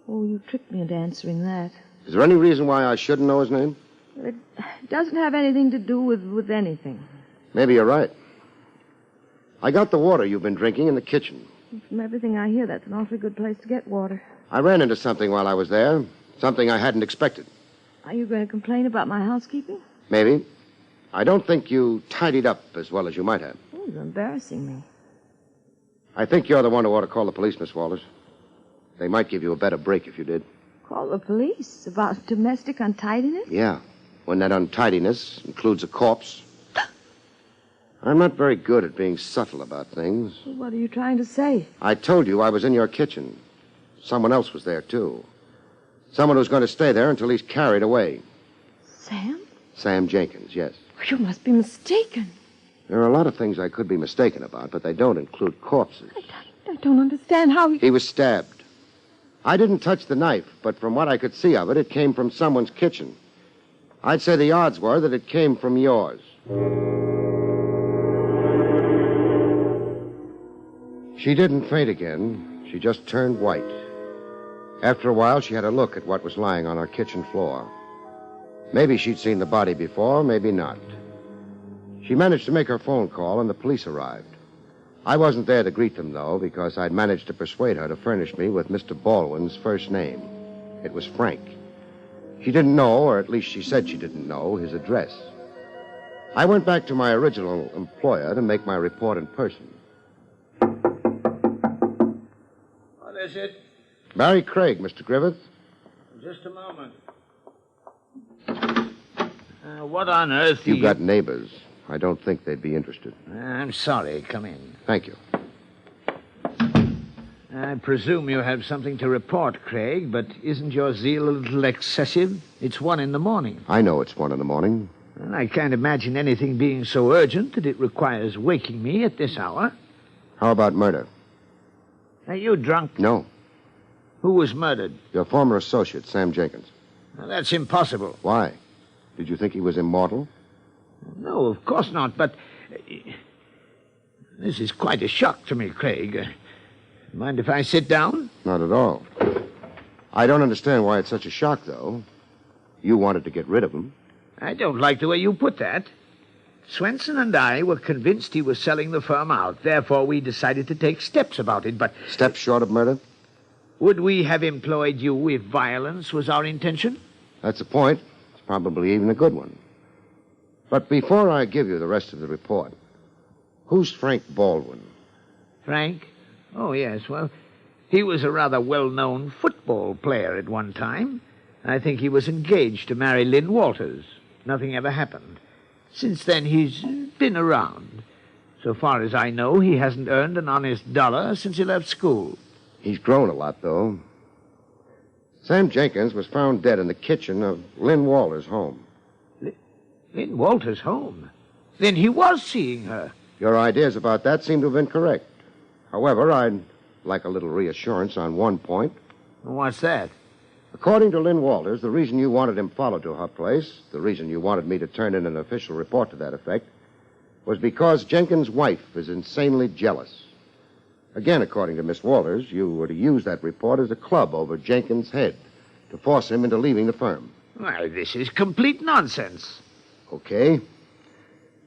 Oh, you tricked me into answering that. Is there any reason why I shouldn't know his name? It doesn't have anything to do with anything. Maybe you're right. I got the water you've been drinking in the kitchen. From everything I hear, that's an awfully good place to get water. I ran into something while I was there. Something I hadn't expected. Are you going to complain about my housekeeping? Maybe. I don't think you tidied up as well as you might have. Oh, you're embarrassing me. I think you're the one who ought to call the police, Miss Walters. They might give you a better break if you did. Call the police? About domestic untidiness? Yeah. When that untidiness includes a corpse. I'm not very good at being subtle about things. What are you trying to say? I told you I was in your kitchen. Someone else was there, too. Someone who's going to stay there until he's carried away. Sam? Sam Jenkins, yes. You must be mistaken. There are a lot of things I could be mistaken about, but they don't include corpses. I don't understand how He was stabbed. I didn't touch the knife, but from what I could see of it, it came from someone's kitchen. I'd say the odds were that it came from yours. She didn't faint again. She just turned white. After a while, she had a look at what was lying on our kitchen floor. Maybe she'd seen the body before, maybe not. She managed to make her phone call, and the police arrived. I wasn't there to greet them, though, because I'd managed to persuade her to furnish me with Mr. Baldwin's first name. It was Frank. She didn't know, or at least she said she didn't know, his address. I went back to my original employer to make my report in person. What is it? Barrie Craig, Mr. Griffith. Just a moment. What on earth do You've got neighbors. I don't think they'd be interested. I'm sorry. Come in. Thank you. I presume you have something to report, Craig, but isn't your zeal a little excessive? It's 1 a.m. I know it's 1 a.m. And I can't imagine anything being so urgent that it requires waking me at this hour. How about murder? Are you drunk? No. Who was murdered? Your former associate, Sam Jenkins. Now, that's impossible. Why? Did you think he was immortal? No, of course not, but this is quite a shock to me, Craig. Mind if I sit down? Not at all. I don't understand why it's such a shock, though. You wanted to get rid of him. I don't like the way you put that. Swenson and I were convinced he was selling the firm out. Therefore, we decided to take steps about it, but... Steps short of murder? Would we have employed you if violence was our intention? That's the point. It's probably even a good one. But before I give you the rest of the report, who's Frank Baldwin? Frank? Oh, yes. Well, he was a rather well-known football player at one time. I think he was engaged to marry Lynn Walters. Nothing ever happened. Since then, he's been around. So far as I know, he hasn't earned an honest dollar since he left school. He's grown a lot, though. Sam Jenkins was found dead in the kitchen of Lynn Walters' home. Lynn Walters' home? Then he was seeing her. Your ideas about that seem to have been correct. However, I'd like a little reassurance on one point. What's that? According to Lynn Walters, the reason you wanted him followed to her place, the reason you wanted me to turn in an official report to that effect, was because Jenkins' wife is insanely jealous. Again, according to Miss Walters, you were to use that report as a club over Jenkins' head to force him into leaving the firm. Why, this is complete nonsense. Okay.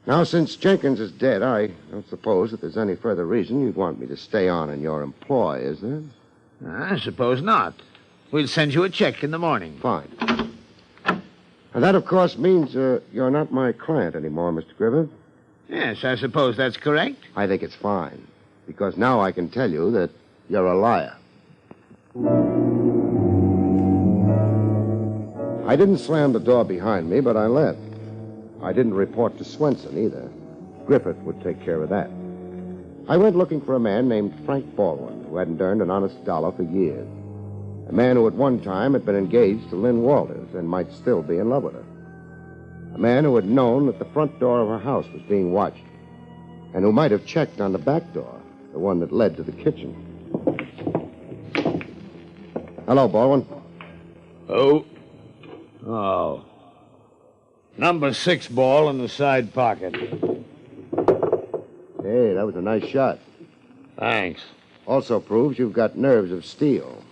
Now, since Jenkins is dead, I don't suppose that there's any further reason you'd want me to stay on in your employ, is there? I suppose not. We'll send you a check in the morning. Fine. And that, of course, means you're not my client anymore, Mr. Griffith. Yes, I suppose that's correct. I think it's fine, because now I can tell you that you're a liar. I didn't slam the door behind me, but I left. I didn't report to Swenson either. Griffith would take care of that. I went looking for a man named Frank Baldwin, who hadn't earned an honest dollar for years. A man who at one time had been engaged to Lynn Walters and might still be in love with her. A man who had known that the front door of her house was being watched, and who might have checked on the back door, the one that led to the kitchen. Hello, Baldwin. Oh. Number 6 ball in the side pocket. Hey, that was a nice shot. Thanks. Also proves you've got nerves of steel.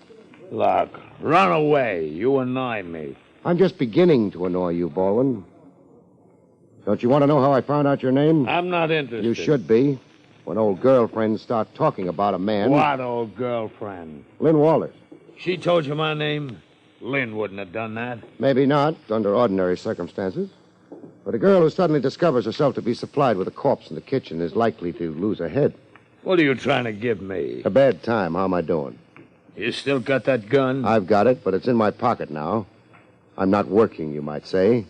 Look, run away. You annoy me. I'm just beginning to annoy you, Baldwin. Don't you want to know how I found out your name? I'm not interested. You should be. When old girlfriends start talking about a man... What old girlfriend? Lynn Walters. She told you my name? Lynn wouldn't have done that. Maybe not, under ordinary circumstances. But a girl who suddenly discovers herself to be supplied with a corpse in the kitchen is likely to lose her head. What are you trying to give me? A bad time. How am I doing? You still got that gun? I've got it, but it's in my pocket now. I'm not working, you might say.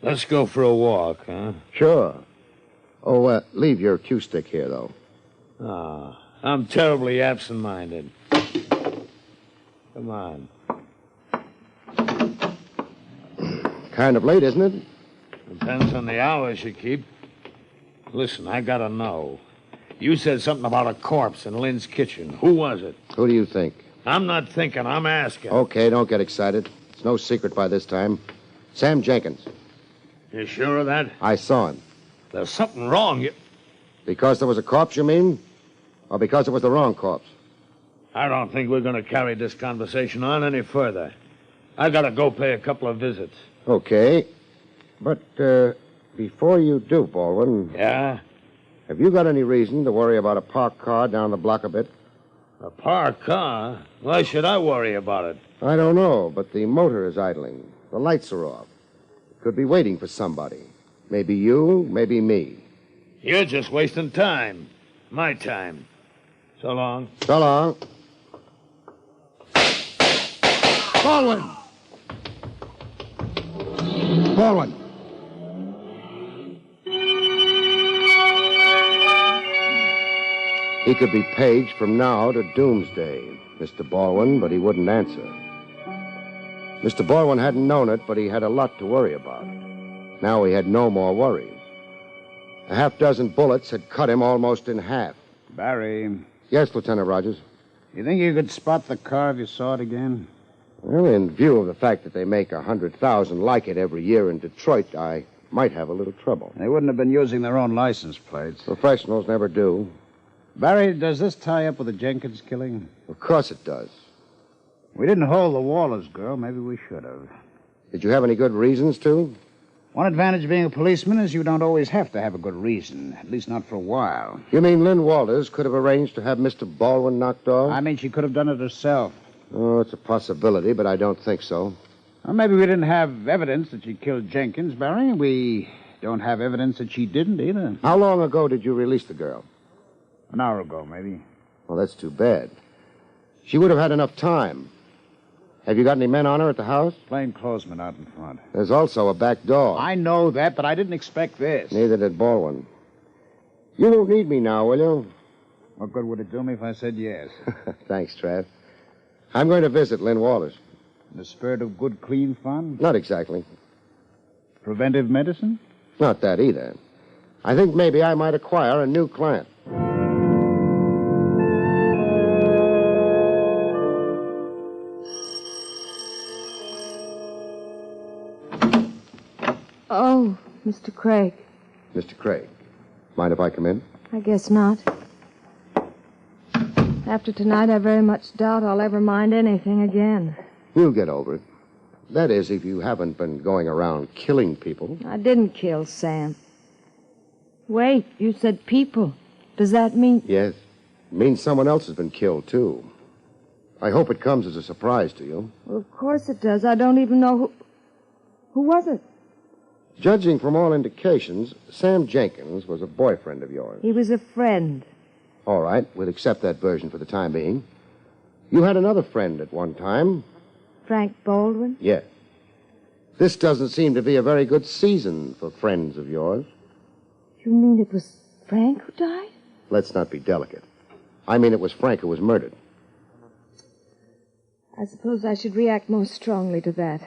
Let's go for a walk, huh? Sure. Oh, leave your cue stick here, though. I'm terribly absent-minded. Come on. Kind of late, isn't it? Depends on the hours you keep. Listen, I gotta know. You said something about a corpse in Lynn's kitchen. Who was it? Who do you think? I'm not thinking, I'm asking. Okay, don't get excited. It's no secret by this time. Sam Jenkins. You sure of that? I saw him. There's something wrong. Because there was a corpse, you mean? Or because it was the wrong corpse? I don't think we're going to carry this conversation on any further. I gotta go pay a couple of visits. Okay. But, before you do, Baldwin... Yeah? Have you got any reason to worry about a parked car down the block a bit? A parked car? Why should I worry about it? I don't know, but the motor is idling. The lights are off. It could be waiting for somebody. Maybe you, maybe me. You're just wasting time. My time. So long. So long. Baldwin! Baldwin! He could be paged from now to doomsday, Mr. Baldwin, but he wouldn't answer. Mr. Baldwin hadn't known it, but he had a lot to worry about. Now he had no more worries. A half-dozen bullets had cut him almost in half. Barry, Yes, Lieutenant Rogers. you think you could spot the car if you saw it again? Well, in view of the fact that they make 100,000 like it every year in Detroit, I might have a little trouble. They wouldn't have been using their own license plates. Professionals never do. Barry, does this tie up with the Jenkins killing? Of course it does. We didn't hold the Wallace girl. Maybe we should have. Did you have any good reasons to? One advantage of being a policeman is you don't always have to have a good reason, at least not for a while. You mean Lynn Walters could have arranged to have Mr. Baldwin knocked off? I mean, she could have done it herself. Oh, it's a possibility, but I don't think so. Well, maybe we didn't have evidence that she killed Jenkins, Barry. We don't have evidence that she didn't either. How long ago did you release the girl? An hour ago, maybe. Well, that's too bad. She would have had enough time. Have you got any men on her at the house? Plainclothesmen out in front. There's also a back door. I know that, but I didn't expect this. Neither did Baldwin. You won't need me now, will you? What good would it do me if I said yes? Thanks, Trav. I'm going to visit Lynn Walters. In the spirit of good, clean fun? Not exactly. Preventive medicine? Not that either. I think maybe I might acquire a new client. Oh, Mr. Craig. Mr. Craig, mind if I come in? I guess not. After tonight, I very much doubt I'll ever mind anything again. You'll get over it. That is, if you haven't been going around killing people. I didn't kill Sam. Wait, you said people. Does that mean... Yes. It means someone else has been killed, too. I hope it comes as a surprise to you. Well, of course it does. I don't even know who... Who was it? Judging from all indications, Sam Jenkins was a boyfriend of yours. He was a friend. All right, we'll accept that version for the time being. You had another friend at one time. Frank Baldwin? Yes. This doesn't seem to be a very good season for friends of yours. You mean it was Frank who died? Let's not be delicate. I mean it was Frank who was murdered. I suppose I should react more strongly to that.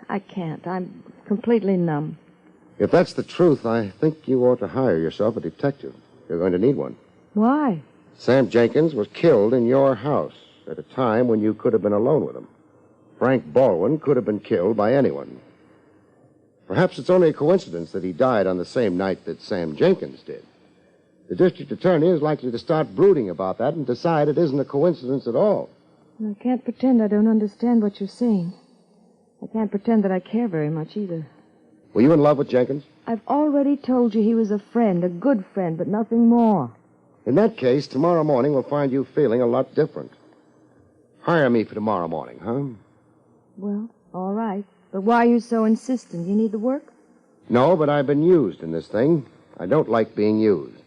I can't. I'm completely numb. If that's the truth, I think you ought to hire yourself a detective. You're going to need one. Why? Sam Jenkins was killed in your house at a time when you could have been alone with him. Frank Baldwin could have been killed by anyone. Perhaps it's only a coincidence that he died on the same night that Sam Jenkins did. The district attorney is likely to start brooding about that and decide it isn't a coincidence at all. I can't pretend I don't understand what you're saying. I can't pretend that I care very much either. Were you in love with Jenkins? I've already told you he was a friend, a good friend, but nothing more. In that case, tomorrow morning we'll find you feeling a lot different. Hire me for tomorrow morning, huh? Well, all right. But why are you so insistent? You need the work? No, but I've been used in this thing. I don't like being used.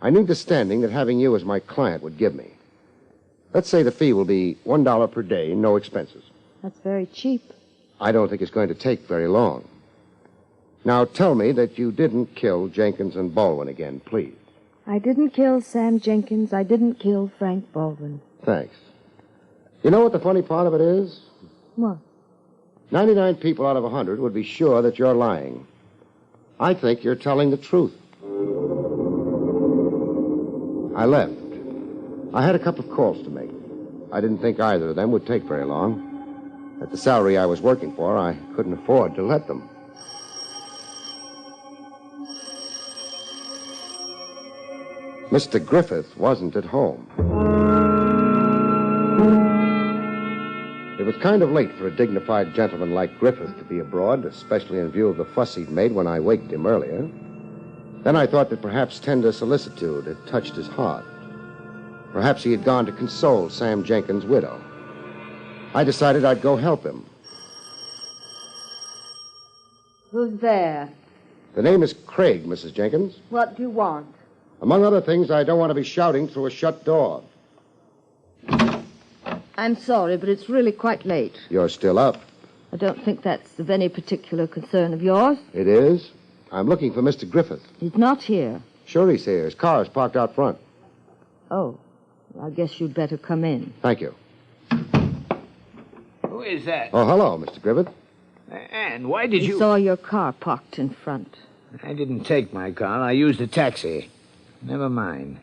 I need the standing that having you as my client would give me. Let's say the fee will be $1 per day, no expenses. That's very cheap. I don't think it's going to take very long. Now tell me that you didn't kill Jenkins and Baldwin again, please. I didn't kill Sam Jenkins. I didn't kill Frank Baldwin. Thanks. You know what the funny part of it is? What? 99 people out of 100 would be sure that you're lying. I think you're telling the truth. I left. I had a couple of calls to make. I didn't think either of them would take very long. At the salary I was working for, I couldn't afford to let them. Mr. Griffith wasn't at home. It was kind of late for a dignified gentleman like Griffith to be abroad, especially in view of the fuss he'd made when I waked him earlier. Then I thought that perhaps tender solicitude had touched his heart. Perhaps he had gone to console Sam Jenkins' widow. I decided I'd go help him. Who's there? The name is Craig, Mrs. Jenkins. What do you want? Among other things, I don't want to be shouting through a shut door. I'm sorry, but it's really quite late. You're still up. I don't think that's of any particular concern of yours. It is. I'm looking for Mr. Griffith. He's not here. Sure he's here. His car is parked out front. Oh, well, I guess you'd better come in. Thank you. Who is that? Oh, hello, Mr. Griffith. And why did you... We saw your car parked in front. I didn't take my car. I used a taxi. Never mind.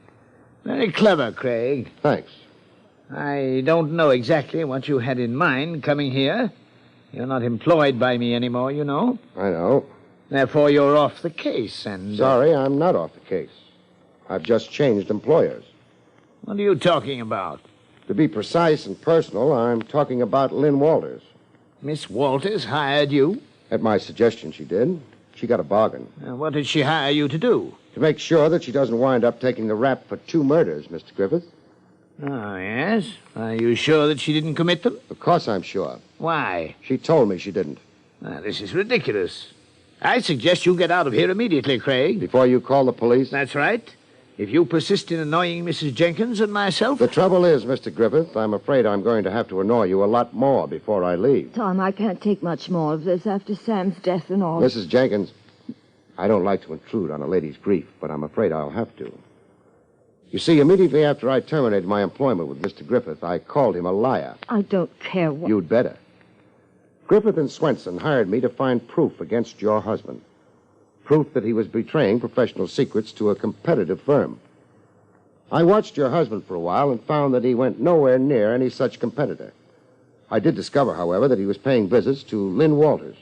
Very clever, Craig. Thanks. I don't know exactly what you had in mind coming here. You're not employed by me anymore, you know. I know. Therefore, you're off the case, and... Sorry, I'm not off the case. I've just changed employers. What are you talking about? To be precise and personal, I'm talking about Lynn Walters. Miss Walters hired you? At my suggestion, she did. She got a bargain. What did she hire you to do? To make sure that she doesn't wind up taking the rap for 2 murders, Mr. Griffith. Oh, yes? Are you sure that she didn't commit them? Of course I'm sure. Why? She told me she didn't. This is ridiculous. I suggest you get out of here immediately, Craig. Before you call the police? That's right. If you persist in annoying Mrs. Jenkins and myself... The trouble is, Mr. Griffith, I'm afraid I'm going to have to annoy you a lot more before I leave. Tom, I can't take much more of this after Sam's death and all. Mrs. Jenkins, I don't like to intrude on a lady's grief, but I'm afraid I'll have to. You see, immediately after I terminated my employment with Mr. Griffith, I called him a liar. I don't care what... You'd better. Griffith and Swenson hired me to find proof against your husband. Proof that he was betraying professional secrets to a competitive firm. I watched your husband for a while and found that he went nowhere near any such competitor. I did discover, however, that he was paying visits to Lynn Walters.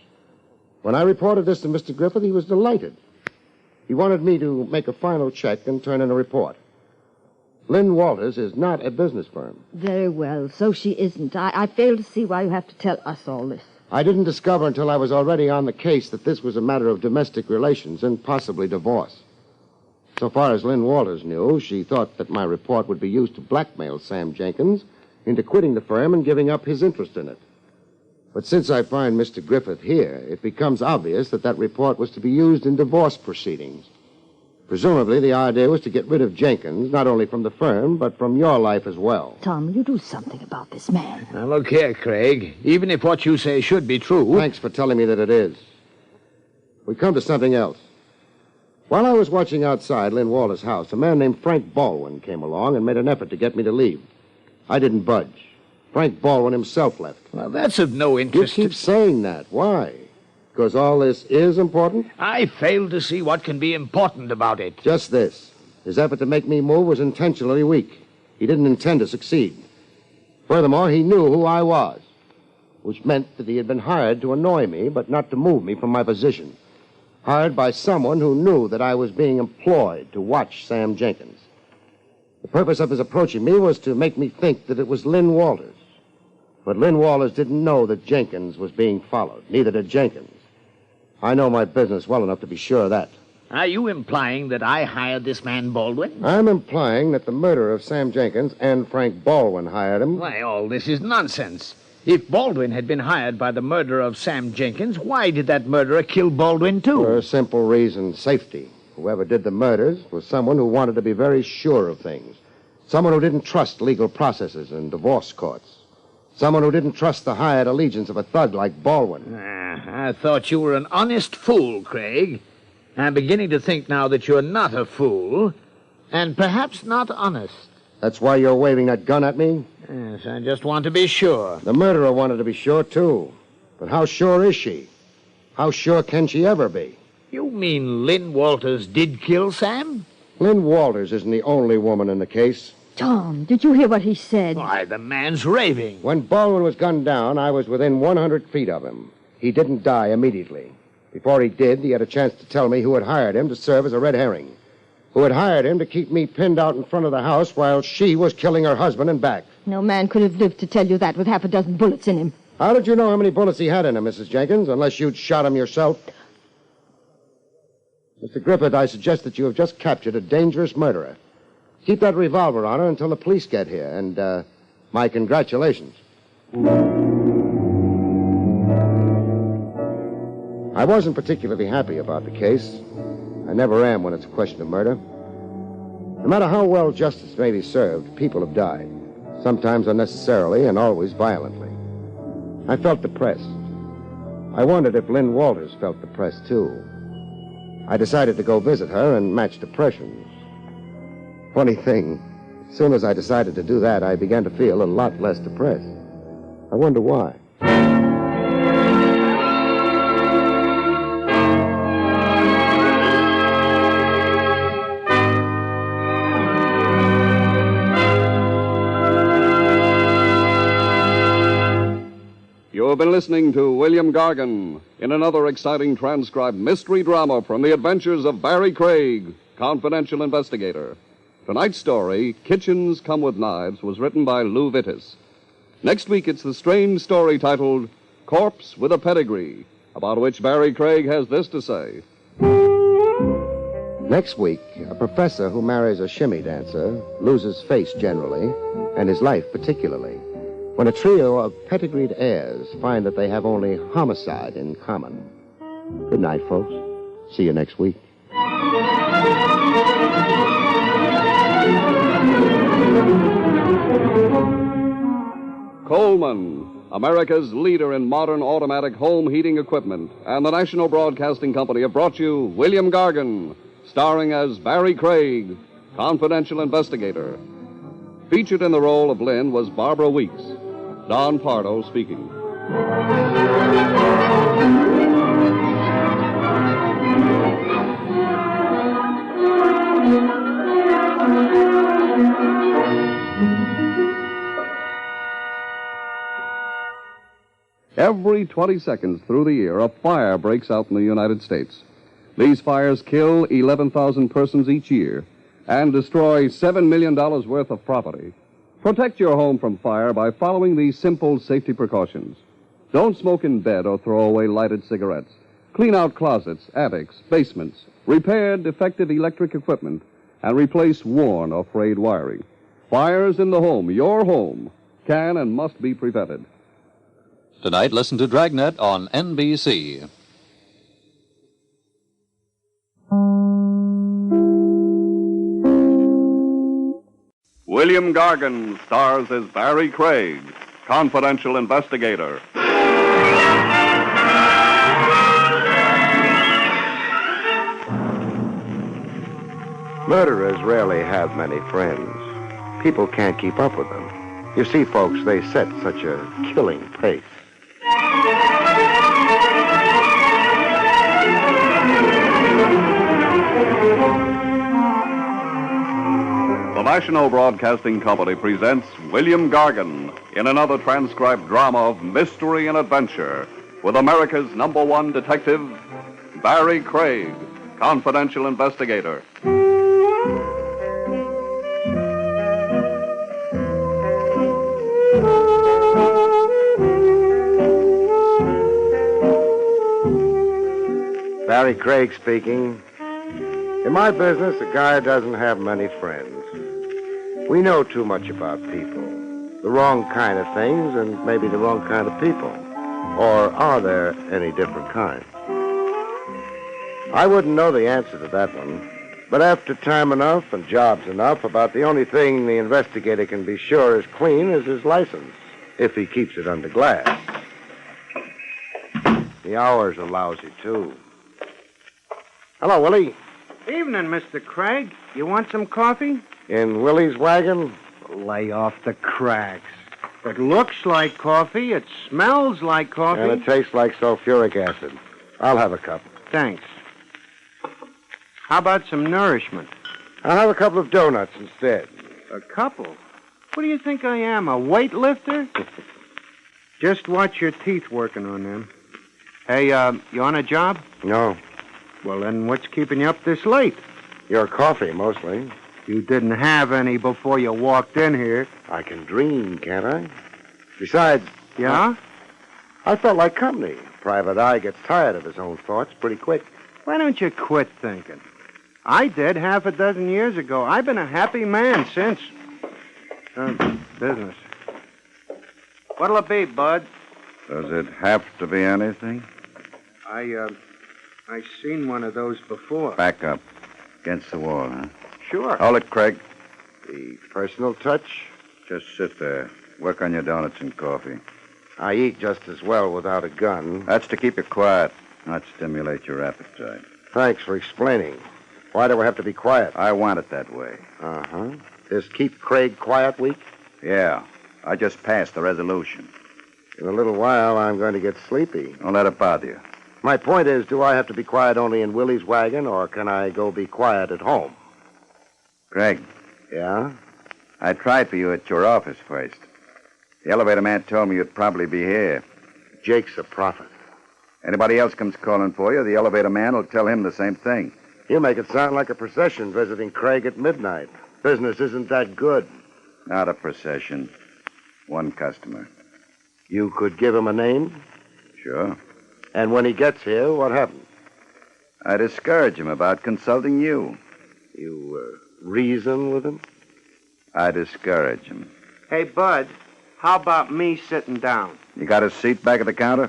When I reported this to Mr. Griffith, he was delighted. He wanted me to make a final check and turn in a report. Lynn Walters is not a business firm. Very well, so she isn't. I fail to see why you have to tell us all this. I didn't discover until I was already on the case that this was a matter of domestic relations and possibly divorce. So far as Lynn Walters knew, she thought that my report would be used to blackmail Sam Jenkins into quitting the firm and giving up his interest in it. But since I find Mr. Griffith here, it becomes obvious that that report was to be used in divorce proceedings. Presumably, the idea was to get rid of Jenkins, not only from the firm, but from your life as well. Tom, you do something about this man. Now, look here, Craig. Even if what you say should be true... Thanks for telling me that it is. We come to something else. While I was watching outside Lynn Walters' house, a man named Frank Baldwin came along and made an effort to get me to leave. I didn't budge. Frank Baldwin himself left. Well, that's of no interest. You keep saying that. Why? Because all this is important? I fail to see what can be important about it. Just this. His effort to make me move was intentionally weak. He didn't intend to succeed. Furthermore, he knew who I was, which meant that he had been hired to annoy me, but not to move me from my position. Hired by someone who knew that I was being employed to watch Sam Jenkins. The purpose of his approaching me was to make me think that it was Lynn Walters. But Lynn Walters didn't know that Jenkins was being followed. Neither did Jenkins. I know my business well enough to be sure of that. Are you implying that I hired this man Baldwin? I'm implying that the murderer of Sam Jenkins and Frank Baldwin hired him. Why, all this is nonsense. If Baldwin had been hired by the murderer of Sam Jenkins, why did that murderer kill Baldwin, too? For a simple reason, safety. Whoever did the murders was someone who wanted to be very sure of things. Someone who didn't trust legal processes and divorce courts. Someone who didn't trust the hired allegiance of a thug like Baldwin. I thought you were an honest fool, Craig. I'm beginning to think now that you're not a fool, and perhaps not honest. That's why you're waving that gun at me? Yes, I just want to be sure. The murderer wanted to be sure, too. But how sure is she? How sure can she ever be? You mean Lynn Walters did kill Sam? Lynn Walters isn't the only woman in the case. Tom, did you hear what he said? Why, the man's raving. When Baldwin was gunned down, I was within 100 feet of him. He didn't die immediately. Before he did, he had a chance to tell me who had hired him to serve as a red herring. Who had hired him to keep me pinned out in front of the house while she was killing her husband and back. No man could have lived to tell you that with half a dozen bullets in him. How did you know how many bullets he had in him, Mrs. Jenkins, unless you'd shot him yourself? Mr. Griffith, I suggest that you have just captured a dangerous murderer. Keep that revolver on her until the police get here, and, my congratulations. I wasn't particularly happy about the case. I never am when it's a question of murder. No matter how well justice may be served, people have died, sometimes unnecessarily and always violently. I felt depressed. I wondered if Lynn Walters felt depressed, too. I decided to go visit her and match depressions. Funny thing, as soon as I decided to do that, I began to feel a lot less depressed. I wonder why. You have been listening to William Gargan in another exciting transcribed mystery drama from the adventures of Barrie Craig, Confidential Investigator. Tonight's story, Kitchens Come with Knives, was written by Lou Vittis. Next week, it's the strange story titled Corpse with a Pedigree, about which Barrie Craig has this to say. Next week, a professor who marries a shimmy dancer loses face generally, and his life particularly, when a trio of pedigreed heirs find that they have only homicide in common. Good night, folks. See you next week. Coleman, America's leader in modern automatic home heating equipment, and the National Broadcasting Company have brought you William Gargan, starring as Barrie Craig, Confidential Investigator. Featured in the role of Lynn was Barbara Weeks. Don Pardo speaking. Every 20 seconds through the year, a fire breaks out in the United States. These fires kill 11,000 persons each year and destroy $7 million worth of property. Protect your home from fire by following these simple safety precautions. Don't smoke in bed or throw away lighted cigarettes. Clean out closets, attics, basements. Repair defective electric equipment and replace worn or frayed wiring. Fires in the home, your home, can and must be prevented. Tonight, listen to Dragnet on NBC. William Gargan stars as Barrie Craig, confidential investigator. Murderers rarely have many friends. People can't keep up with them. You see, folks, they set such a killing pace. The National Broadcasting Company presents William Gargan in another transcribed drama of mystery and adventure with America's #1 detective, Barrie Craig, confidential investigator. Barrie Craig speaking. In my business, a guy doesn't have many friends. We know too much about people. The wrong kind of things and maybe the wrong kind of people. Or are there any different kinds? I wouldn't know the answer to that one. But after time enough and jobs enough, about the only thing the investigator can be sure is clean is his license, if he keeps it under glass. The hours are lousy, too. Hello, Willie. Evening, Mr. Craig. You want some coffee? In Willie's wagon? Lay off the cracks. It looks like coffee. It smells like coffee. And it tastes like sulfuric acid. I'll have a cup. Thanks. How about some nourishment? I'll have a couple of donuts instead. A couple? What do you think I am, a weightlifter? Just watch your teeth working on them. Hey, you on a job? No. Well, then what's keeping you up this late? Your coffee, mostly. You didn't have any before you walked in here. I can dream, can't I? Besides... Yeah? I felt like company. Private Eye gets tired of his own thoughts pretty quick. Why don't you quit thinking? I did half a dozen years ago. I've been a happy man since. Business. What'll it be, Bud? Does it have to be anything? I seen one of those before. Back up. Against the wall, huh? Sure. Hold it, Craig. The personal touch? Just sit there. Work on your donuts and coffee. I eat just as well without a gun. That's to keep you quiet, not stimulate your appetite. Thanks for explaining. Why do I have to be quiet? I want it that way. Uh-huh. This Keep Craig Quiet Week? Yeah. I just passed the resolution. In a little while, I'm going to get sleepy. Don't let it bother you. My point is, do I have to be quiet only in Willie's wagon, or can I go be quiet at home? Craig. Yeah? I tried for you at your office first. The elevator man told me you'd probably be here. Jake's a prophet. Anybody else comes calling for you, the elevator man will tell him the same thing. You make it sound like a procession visiting Craig at midnight. Business isn't that good. Not a procession. One customer. You could give him a name? Sure. And when he gets here, what happens? I discourage him about consulting you. You reason with him? I discourage him. Hey, Bud, how about me sitting down? You got a seat back at the counter?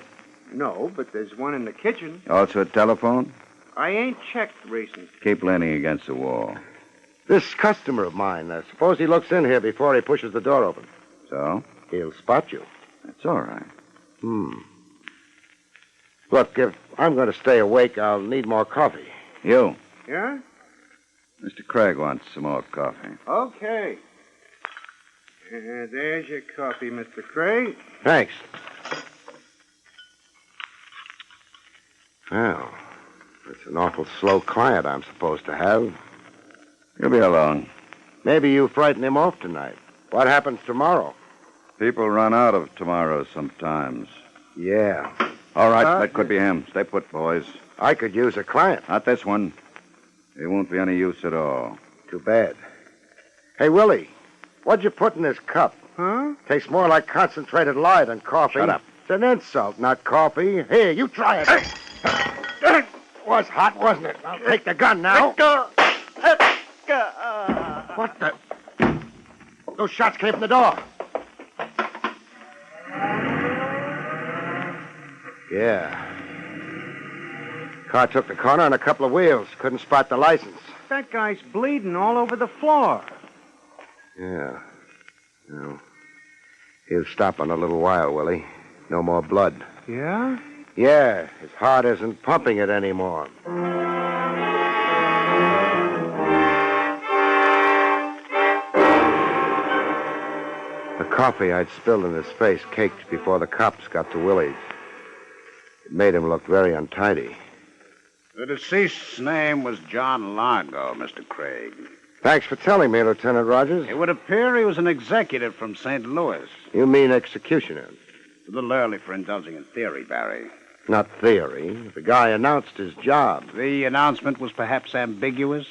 No, but there's one in the kitchen. Also a telephone? I ain't checked recent. Keep leaning against the wall. This customer of mine, suppose he looks in here before he pushes the door open. So? He'll spot you. That's all right. Look, if I'm going to stay awake, I'll need more coffee. You? Yeah? Mr. Craig wants some more coffee. Okay. There's your coffee, Mr. Craig. Thanks. Well, it's an awful slow client I'm supposed to have. He'll be along. Maybe you frighten him off tonight. What happens tomorrow? People run out of tomorrows sometimes. Yeah. All right, that could be him. Stay put, boys. I could use a client. Not this one. He won't be any use at all. Too bad. Hey, Willie, what'd you put in this cup? Huh? Tastes more like concentrated lye than coffee. Shut up. It's an insult, not coffee. Here, you try it. It was hot, wasn't it? I'll take the gun now. What the? Those shots came from the door. Yeah. Car took the corner on a couple of wheels. Couldn't spot the license. That guy's bleeding all over the floor. Yeah. Well, he'll stop in a little while, Willie. No more blood. Yeah? Yeah, his heart isn't pumping it anymore. The coffee I'd spilled in his face caked before the cops got to Willie's. It made him look very untidy. The deceased's name was John Largo, Mr. Craig. Thanks for telling me, Lieutenant Rogers. It would appear he was an executive from St. Louis. You mean executioner? A little early for indulging in theory, Barry. Not theory. The guy announced his job. The announcement was perhaps ambiguous.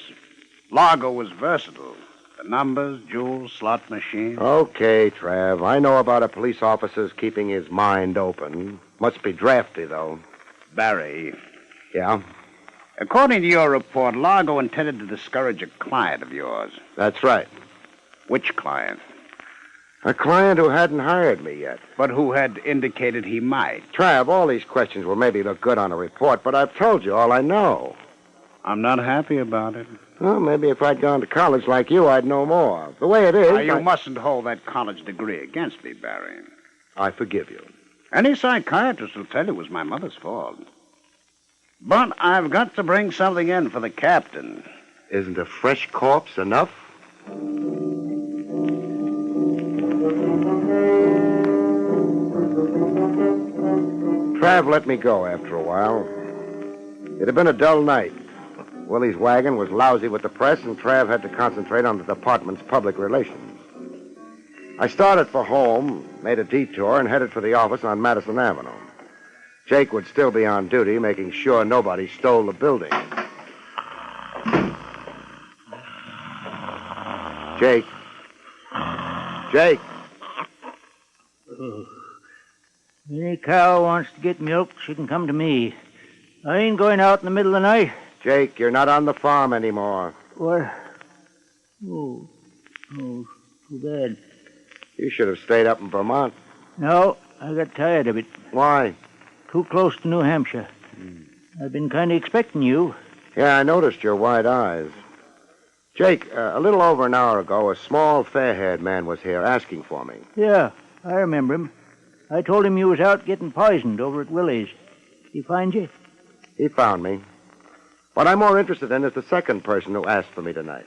Largo was versatile. The numbers, jewels, slot machine. Okay, Trav. I know about a police officer's keeping his mind open. Must be drafty, though. Barry. Yeah? According to your report, Largo intended to discourage a client of yours. That's right. Which client? A client who hadn't hired me yet. But who had indicated he might. Trav, all these questions will maybe look good on a report, but I've told you all I know. I'm not happy about it. Well, maybe if I'd gone to college like you, I'd know more. The way it is... Now, you mustn't hold that college degree against me, Barry. I forgive you. Any psychiatrist will tell you it was my mother's fault. But I've got to bring something in for the captain. Isn't a fresh corpse enough? Trav let me go after a while. It had been a dull night. Willie's wagon was lousy with the press, and Trav had to concentrate on the department's public relations. I started for home, made a detour, and headed for the office on Madison Avenue. Jake would still be on duty, making sure nobody stole the building. Jake. Jake. Any cow wants to get milk, she can come to me. I ain't going out in the middle of the night. Jake, you're not on the farm anymore. What? Oh, too bad. You should have stayed up in Vermont. No, I got tired of it. Why? Too close to New Hampshire. I've been kind of expecting you. Yeah, I noticed your wide eyes. Jake, a little over an hour ago, a small, fair-haired man was here asking for me. Yeah, I remember him. I told him you was out getting poisoned over at Willie's. He find you? He found me. What I'm more interested in is the second person who asked for me tonight.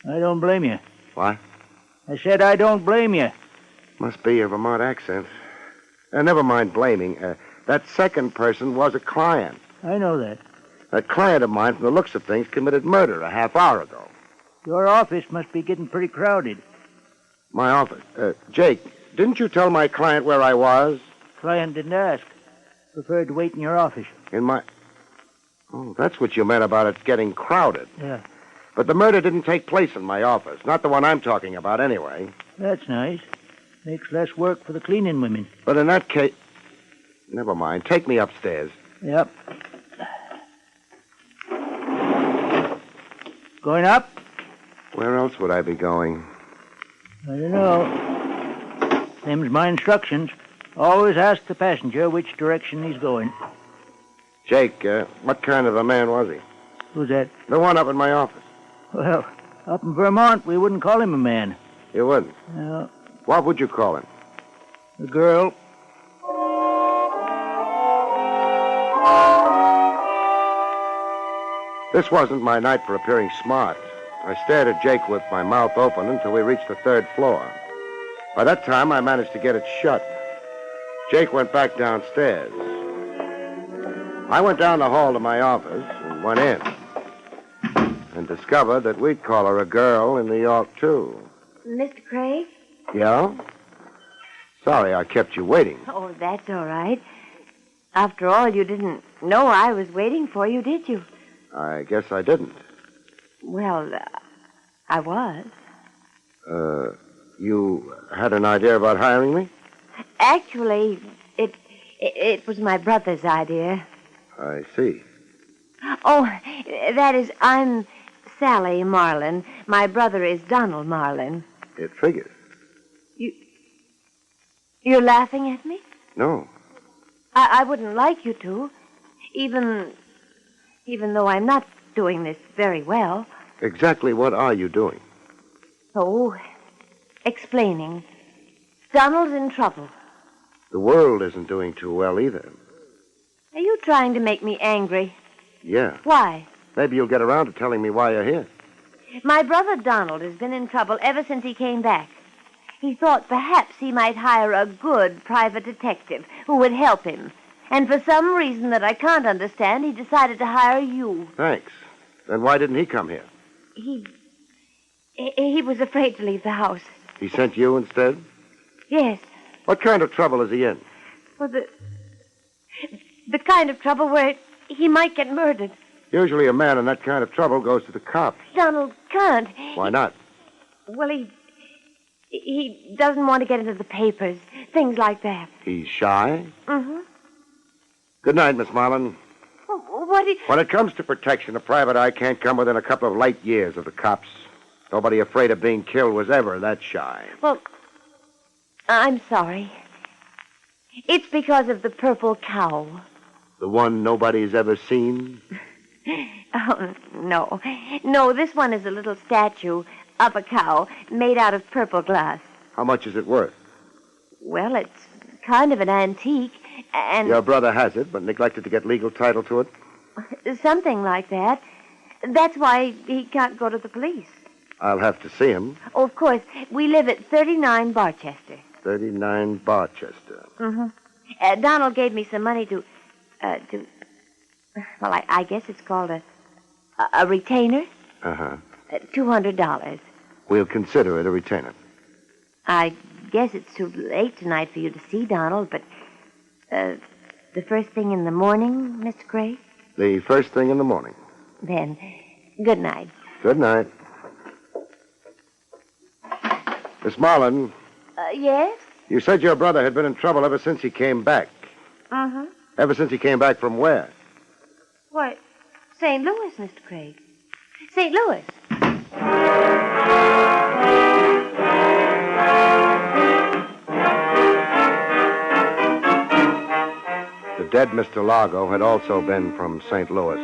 I don't blame you. What? I said I don't blame you. Must be your Vermont accent. Never mind blaming. That second person was a client. I know that. That client of mine, from the looks of things, committed murder a half hour ago. Your office must be getting pretty crowded. My office? Jake, didn't you tell my client where I was? Client didn't ask. Preferred to wait in your office. In my... Oh, that's what you meant about it getting crowded. Yeah. But the murder didn't take place in my office. Not the one I'm talking about, anyway. That's nice. Makes less work for the cleaning women. But in that case... Never mind. Take me upstairs. Yep. Going up? Where else would I be going? I don't know. Them's my instructions. Always ask the passenger which direction he's going. Jake, what kind of a man was he? Who's that? The one up in my office. Well, up in Vermont, we wouldn't call him a man. You wouldn't? No. What would you call him? A girl. This wasn't my night for appearing smart. I stared at Jake with my mouth open until we reached the third floor. By that time, I managed to get it shut. Jake went back downstairs. I went down the hall to my office and went in. And discovered that we'd call her a girl in New York, too. Mr. Craig? Yeah? Sorry I kept you waiting. Oh, that's all right. After all, you didn't know I was waiting for you, did you? I guess I didn't. Well, I was. You had an idea about hiring me? Actually, it was my brother's idea. I see. Oh, that is, I'm Sally Marlin. My brother is Donald Marlin. It figures. You're laughing at me? No. I wouldn't like you to, even though I'm not doing this very well. Exactly what are you doing? Oh, explaining. Donald's in trouble. The world isn't doing too well either. Are you trying to make me angry? Yeah. Why? Maybe you'll get around to telling me why you're here. My brother Donald has been in trouble ever since he came back. He thought perhaps he might hire a good private detective who would help him. And for some reason that I can't understand, he decided to hire you. Thanks. Then why didn't he come here? He was afraid to leave the house. He sent you instead? Yes. What kind of trouble is he in? Well, the kind of trouble where he might get murdered. Usually a man in that kind of trouble goes to the cops. Donald can't. Why not? Well, he doesn't want to get into the papers. Things like that. He's shy? Mm-hmm. Good night, Miss Marlin. When it comes to protection, a private eye can't come within a couple of light years of the cops. Nobody afraid of being killed was ever that shy. Well, I'm sorry. It's because of the purple cow. The one nobody's ever seen? Oh, no. No, this one is a little statue of a cow made out of purple glass. How much is it worth? Well, it's kind of an antique, and... Your brother has it, but neglected to get legal title to it? Something like that. That's why he can't go to the police. I'll have to see him. Oh, of course. We live at 39 Barchester. 39 Barchester. Mm-hmm. Donald gave me some money to... Well, I guess it's called a retainer. Uh-huh. $200. We'll consider it a retainer. I guess it's too late tonight for you to see Donald, but the first thing in the morning, Mr. Craig? The first thing in the morning. Then, good night. Good night. Miss Marlin. Yes? You said your brother had been in trouble ever since he came back. Uh-huh. Ever since he came back from where? Why, St. Louis, Mr. Craig. St. Louis. The dead Mr. Largo had also been from St. Louis.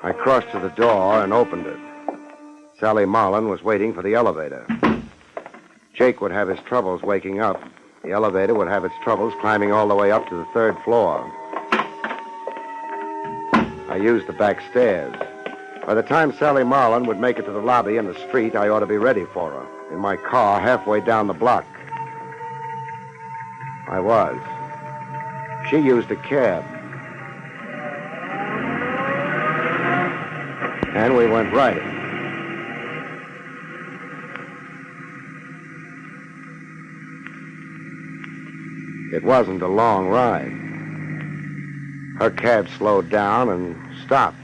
I crossed to the door and opened it. Sally Marlin was waiting for the elevator. Jake would have his troubles waking up. The elevator would have its troubles climbing all the way up to the third floor. I used the back stairs. By the time Sally Marlin would make it to the lobby in the street, I ought to be ready for her. In my car, halfway down the block. I was. She used a cab. And we went riding. It wasn't a long ride. Her cab slowed down and stopped.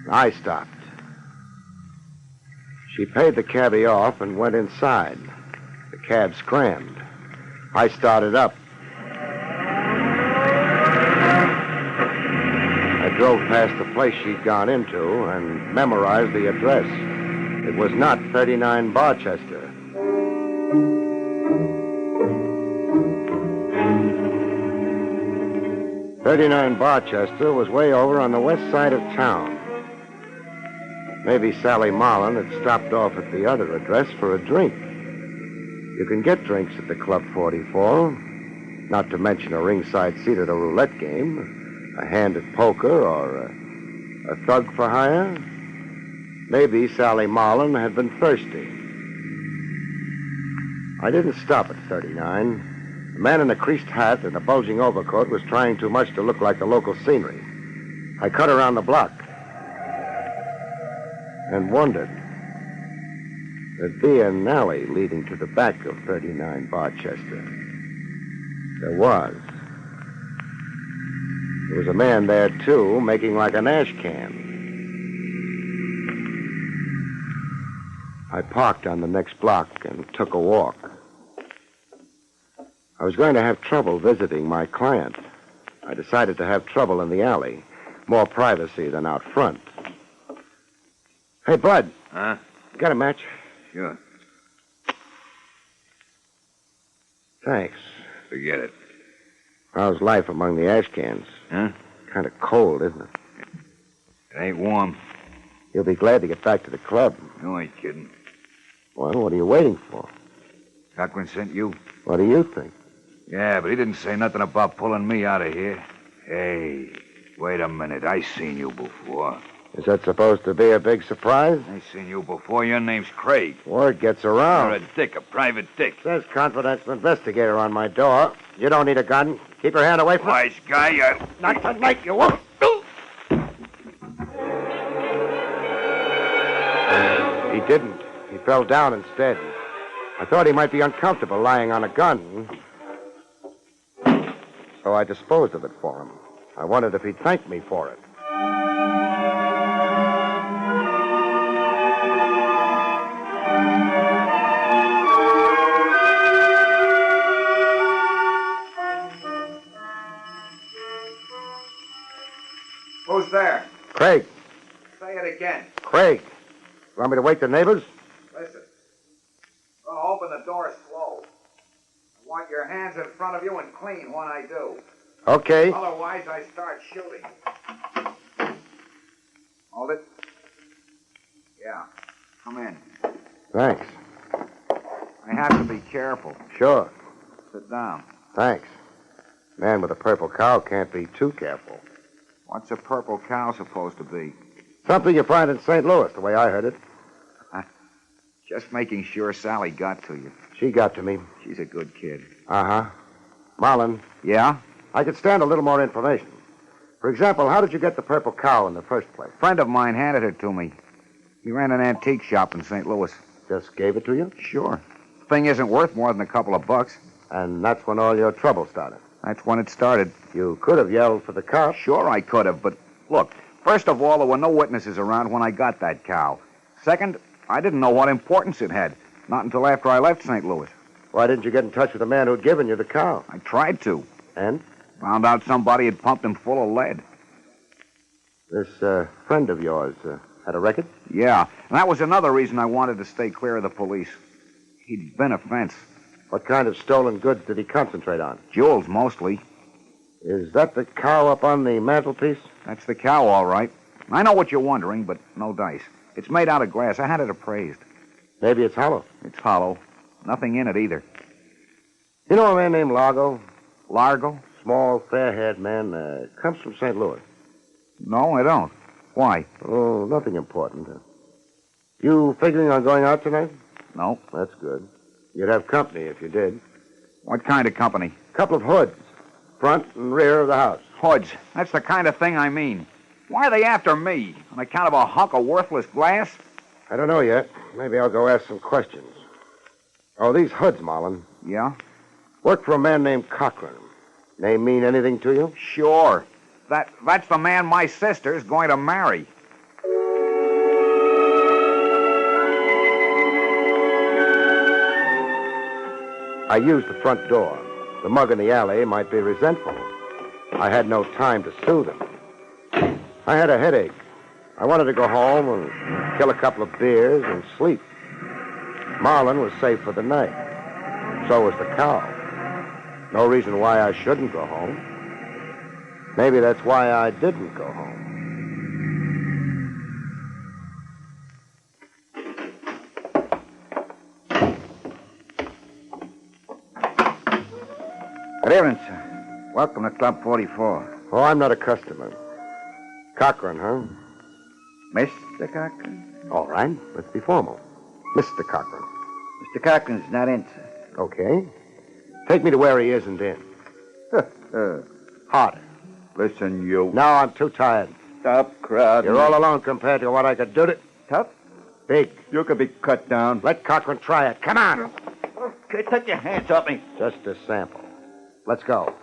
I stopped. She paid the cabbie off and went inside. The cab scrammed. I started up. I drove past the place she'd gone into and memorized the address. It was not 39 Barchester. "39 Barchester was way over on the west side of town. Maybe Sally Marlin had stopped off at the other address for a drink. You can get drinks at the Club 44, not to mention a ringside seat at a roulette game, a hand at poker, or a thug for hire. Maybe Sally Marlin had been thirsty. I didn't stop at 39. The man in a creased hat and a bulging overcoat was trying too much to look like the local scenery. I cut around the block and wondered. There'd be an alley leading to the back of 39 Barchester. There was. There was a man there, too, making like an ash can. I parked on the next block and took a walk. I was going to have trouble visiting my client. I decided to have trouble in the alley. More privacy than out front. Hey, Bud. Huh? You got a match? Sure. Thanks. Forget it. How's life among the ash cans? Huh? Kind of cold, isn't it? It ain't warm. You'll be glad to get back to the club. You ain't kidding. Well, what are you waiting for? Cochran sent you? What do you think? Yeah, but he didn't say nothing about pulling me out of here. Hey, wait a minute. I seen you before. Is that supposed to be a big surprise? I seen you before. Your name's Craig. Word gets around. You're a dick, a private dick. Says confidential investigator on my door. You don't need a gun. Keep your hand away from... Wise guy, Not tonight, you won't. He didn't. He fell down instead. I thought he might be uncomfortable lying on a gun. So I disposed of it for him. I wondered if he'd thank me for it. Who's there? Craig. Say it again. Craig. You want me to wake the neighbors? Listen. Gonna open the door slow. I want your hands in front of you and clean when I do. Okay. Otherwise, I start shooting. Hold it. Yeah. Come in. Thanks. I have to be careful. Sure. Sit down. Thanks. Man with a purple cow can't be too careful. What's a purple cow supposed to be? Something you find in St. Louis, the way I heard it. Just making sure Sally got to you. She got to me. She's a good kid. Uh-huh. Marlin. Yeah? I could stand a little more information. For example, how did you get the purple cow in the first place? A friend of mine handed her to me. He ran an antique shop in St. Louis. Just gave it to you? Sure. The thing isn't worth more than a couple of bucks. And that's when all your trouble started? That's when it started. You could have yelled for the cops. Sure I could have, but look, first of all, there were no witnesses around when I got that cow. Second, I didn't know what importance it had. Not until after I left St. Louis. Why didn't you get in touch with the man who'd given you the cow? I tried to. And? Found out somebody had pumped him full of lead. This friend of yours had a record? Yeah, and that was another reason I wanted to stay clear of the police. He'd been a fence. What kind of stolen goods did he concentrate on? Jewels, mostly. Is that the cow up on the mantelpiece? That's the cow, all right. I know what you're wondering, but no dice. It's made out of glass. I had it appraised. Maybe it's hollow. It's hollow. Nothing in it either. You know a man named Largo? Largo? Small, fair-haired man. Comes from St. Louis. No, I don't. Why? Oh, nothing important. You figuring on going out tonight? No. That's good. You'd have company if you did. What kind of company? A couple of hoods. Front and rear of the house. Hoods. That's the kind of thing I mean. Why are they after me? On account of a hunk of worthless glass? I don't know yet. Maybe I'll go ask some questions. Oh, these hoods, Marlin. Yeah? Work for a man named Cochran. Name mean anything to you? Sure. That's the man my sister's going to marry. I used the front door. The mug in the alley might be resentful. I had no time to soothe him. I had a headache. I wanted to go home and kill a couple of beers and sleep. Marlin was safe for the night. So was the cow. No reason why I shouldn't go home. Maybe that's why I didn't go home. Good evening, sir. Welcome to Club 44. Oh, I'm not a customer. Cochran, huh? Mr. Cochran? All right. Let's be formal. Mr. Cochran. Mr. Cochran's not in, sir. Okay. Take me to where he isn't in. Harder. Listen, you. No, I'm too tired. Stop crowding. You're all alone compared to what I could do to... Tough? Big. You could be cut down. Let Cochran try it. Come on. Okay, take your hands off me. Just a sample. Let's go.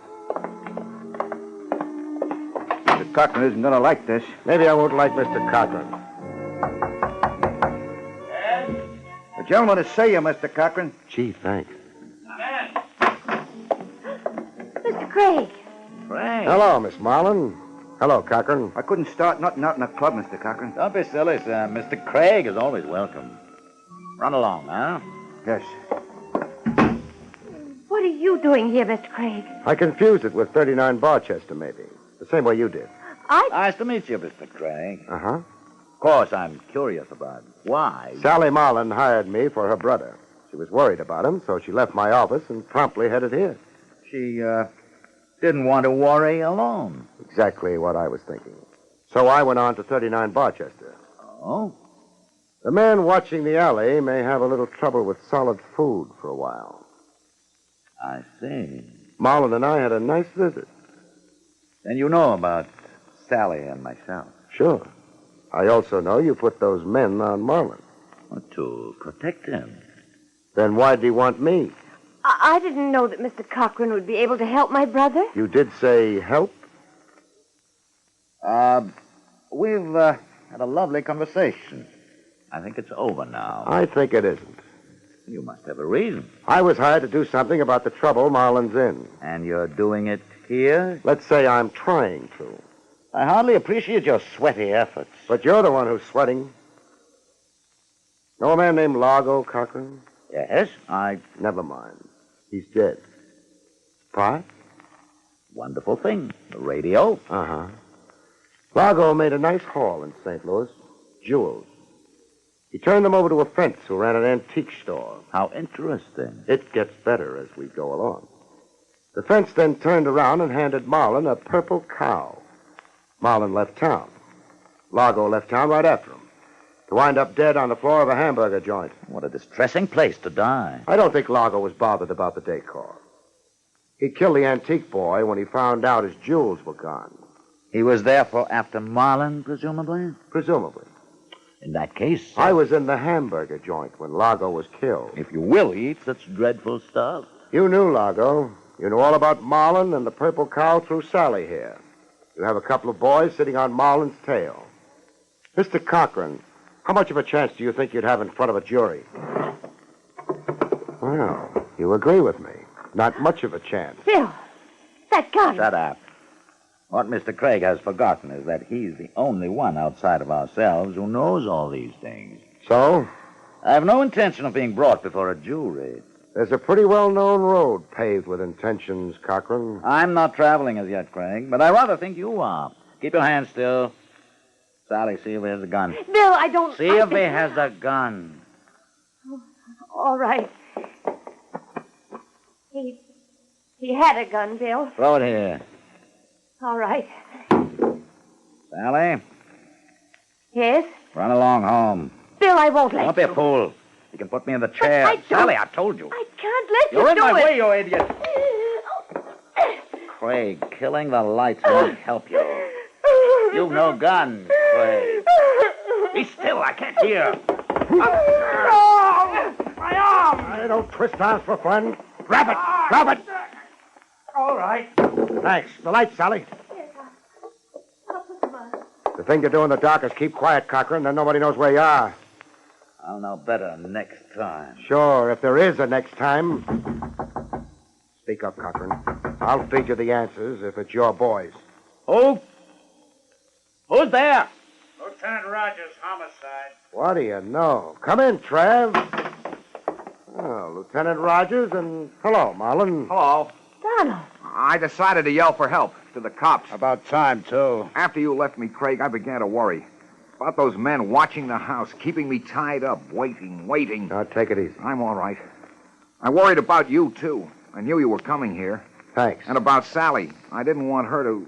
Mr. Cochran isn't going to like this. Maybe I won't like Mr. Cochran. The gentleman to see you, Mr. Cochran. Gee, thanks. Mr. Craig. Frank. Hello, Miss Marlin. Hello, Cochran. I couldn't start nothing out in the club, Mr. Cochran. Don't be silly, sir. Mr. Craig is always welcome. Run along, huh? Yes. What are you doing here, Mr. Craig? I confused it with 39 Barchester, maybe. The same way you did. Nice to meet you, Mr. Craig. Uh-huh. Of course, I'm curious about why. Sally Marlin hired me for her brother. She was worried about him, so she left my office and promptly headed here. She, didn't want to worry alone. Exactly what I was thinking. So I went on to 39 Barchester. Oh? The man watching the alley may have a little trouble with solid food for a while. I see. Marlin and I had a nice visit. And you know about Sally and myself? Sure. I also know you put those men on Marlin. To protect him. Then why'd he want me? I didn't know that Mr. Cochran would be able to help my brother. You did say help? We've had a lovely conversation. I think it's over now. I think it isn't. You must have a reason. I was hired to do something about the trouble Marlin's in. And you're doing it here? Let's say I'm trying to. I hardly appreciate your sweaty efforts. But you're the one who's sweating. Know a man named Largo Cochran? Yes, Never mind. He's dead. Why? Wonderful thing. The radio. Uh-huh. Largo made a nice haul in St. Louis. Jewels. He turned them over to a fence who ran an antique store. How interesting. It gets better as we go along. The fence then turned around and handed Marlin a purple cow. Marlin left town. Largo left town right after him, to wind up dead on the floor of a hamburger joint. What a distressing place to die. I don't think Largo was bothered about the decor. He killed the antique boy when he found out his jewels were gone. He was therefore after Marlin, presumably? Presumably. In that case... I was in the hamburger joint when Largo was killed. If you will eat such dreadful stuff. You knew Largo. You knew all about Marlin and the purple cow through Sally here. You have a couple of boys sitting on Marlin's tail. Mr. Cochran, how much of a chance do you think you'd have in front of a jury? Well, you agree with me. Not much of a chance. Bill, that gun. Shut up. What Mr. Craig has forgotten is that he's the only one outside of ourselves who knows all these things. So? I have no intention of being brought before a jury. There's a pretty well-known road paved with intentions, Cochran. I'm not traveling as yet, Craig, but I rather think you are. Keep your hands still. Sally, see if he has a gun. Bill, I don't... See if he has a gun. All right. He had a gun, Bill. Throw it here. All right. Sally, Yes? run along home. Bill, I won't let Don't be you. a fool. You can put me in the chair. I don't- Sally, I told you. I can't let You're you in do my it. way, you idiot. Craig, killing the lights won't help you. You've no gun, Craig. Be still, I can't hear. My arm! I don't twist arms for fun. Grab it! Grab it! All right. Thanks. The light, Sally. Yes, I'll put them on. The thing to do in the dark is keep quiet, Cochran, then nobody knows where you are. I'll know better next time. Sure, if there is a next time. Speak up, Cochran. I'll feed you the answers if it's your boys. Who? Who's there? Lieutenant Rogers, homicide. What do you know? Come in, Trav. Oh, Lieutenant Rogers, and hello, Marlin. Hello. Donald. I decided to yell for help to the cops. About time, too. After you left me, Craig, I began to worry. About those men watching the house, keeping me tied up, waiting. Now, take it easy. I'm all right. I worried about you, too. I knew you were coming here. Thanks. And about Sally. I didn't want her to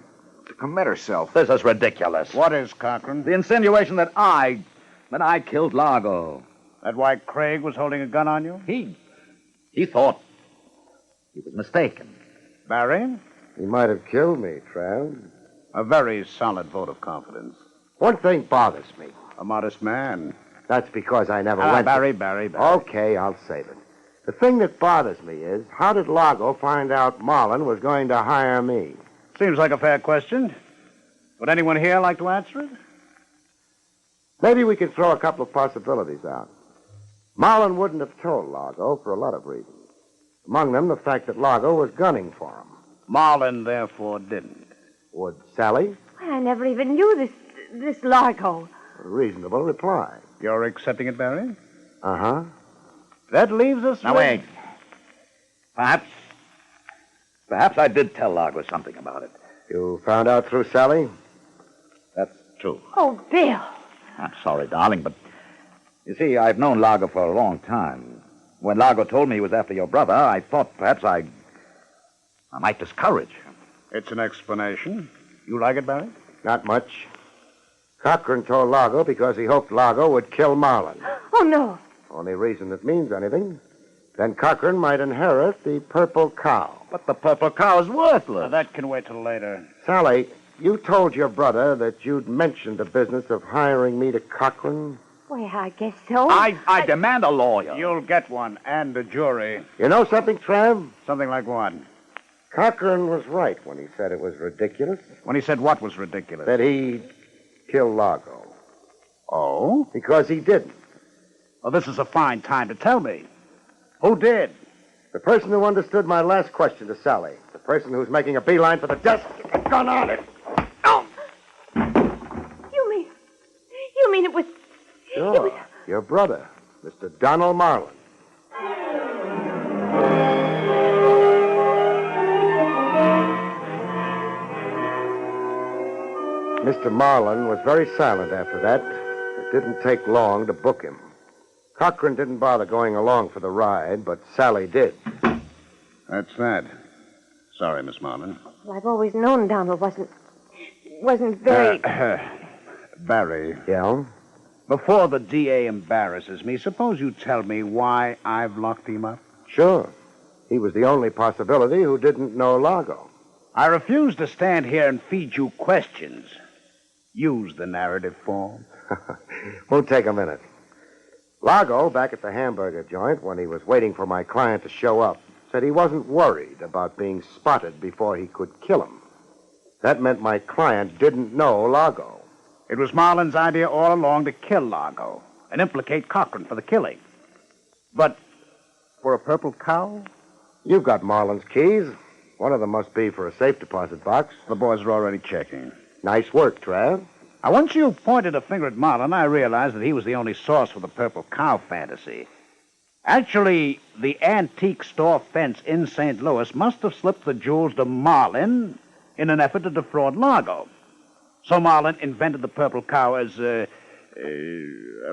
commit herself. This is ridiculous. What is, Cochran? The insinuation that I killed Largo. That why Craig was holding a gun on you? He thought he was mistaken. Barrie? He might have killed me, Trav. A very solid vote of confidence. One thing bothers me. A modest man. That's because I never went. Barrie. Okay, I'll save it. The thing that bothers me is, how did Lago find out Marlin was going to hire me? Seems like a fair question. Would anyone here like to answer it? Maybe we can throw a couple of possibilities out. Marlin wouldn't have told Lago for a lot of reasons. Among them, the fact that Lago was gunning for him. Marlin, therefore, didn't. Would Sally? I never even knew this Largo. A reasonable reply. You're accepting it, Barrie? Uh-huh. That leaves us Now, wait. Perhaps I did tell Largo something about it. You found out through Sally? That's true. Oh, Bill. I'm sorry, darling, but you see, I've known Largo for a long time. When Largo told me he was after your brother, I thought perhaps I might discourage him. It's an explanation. You like it, Barrie? Not much. Cochran told Lago because he hoped Lago would kill Marlin. Oh, no. Only reason it means anything. Then Cochran might inherit the purple cow. But the purple cow's worthless. Now, that can wait till later. Sally, you told your brother that you'd mentioned the business of hiring me to Cochran? Well, I guess so. I demand a lawyer. You'll get one, and a jury. You know something, Trev? Something like what? Cochran was right when he said it was ridiculous. When he said what was ridiculous? That he'd kill Lago. Oh? Because he didn't. Well, this is a fine time to tell me. Who did? The person who understood my last question to Sally. The person who's making a beeline for the desk with a gun on it. Oh! You mean it was... Sure. Your brother, Mr. Donald Marlin. Mr. Marlin was very silent after that. It didn't take long to book him. Cochran didn't bother going along for the ride, but Sally did. That's that. Sorry, Miss Marlin. Well, I've always known Donald wasn't very... Barrie. Yeah? Before the DA embarrasses me, suppose you tell me why I've locked him up? Sure. He was the only possibility who didn't know Lago. I refuse to stand here and feed you questions. Use the narrative form. Won't take a minute. Lago, back at the hamburger joint, when he was waiting for my client to show up, said he wasn't worried about being spotted before he could kill him. That meant my client didn't know Lago. It was Marlin's idea all along to kill Lago and implicate Cochran for the killing. But for a purple cow? You've got Marlin's keys. One of them must be for a safe deposit box. The boys are already checking. Nice work, Trav. Now, once you pointed a finger at Marlin, I realized that he was the only source for the purple cow fantasy. Actually, the antique store fence in St. Louis must have slipped the jewels to Marlin in an effort to defraud Lago. So Marlin invented the purple cow as a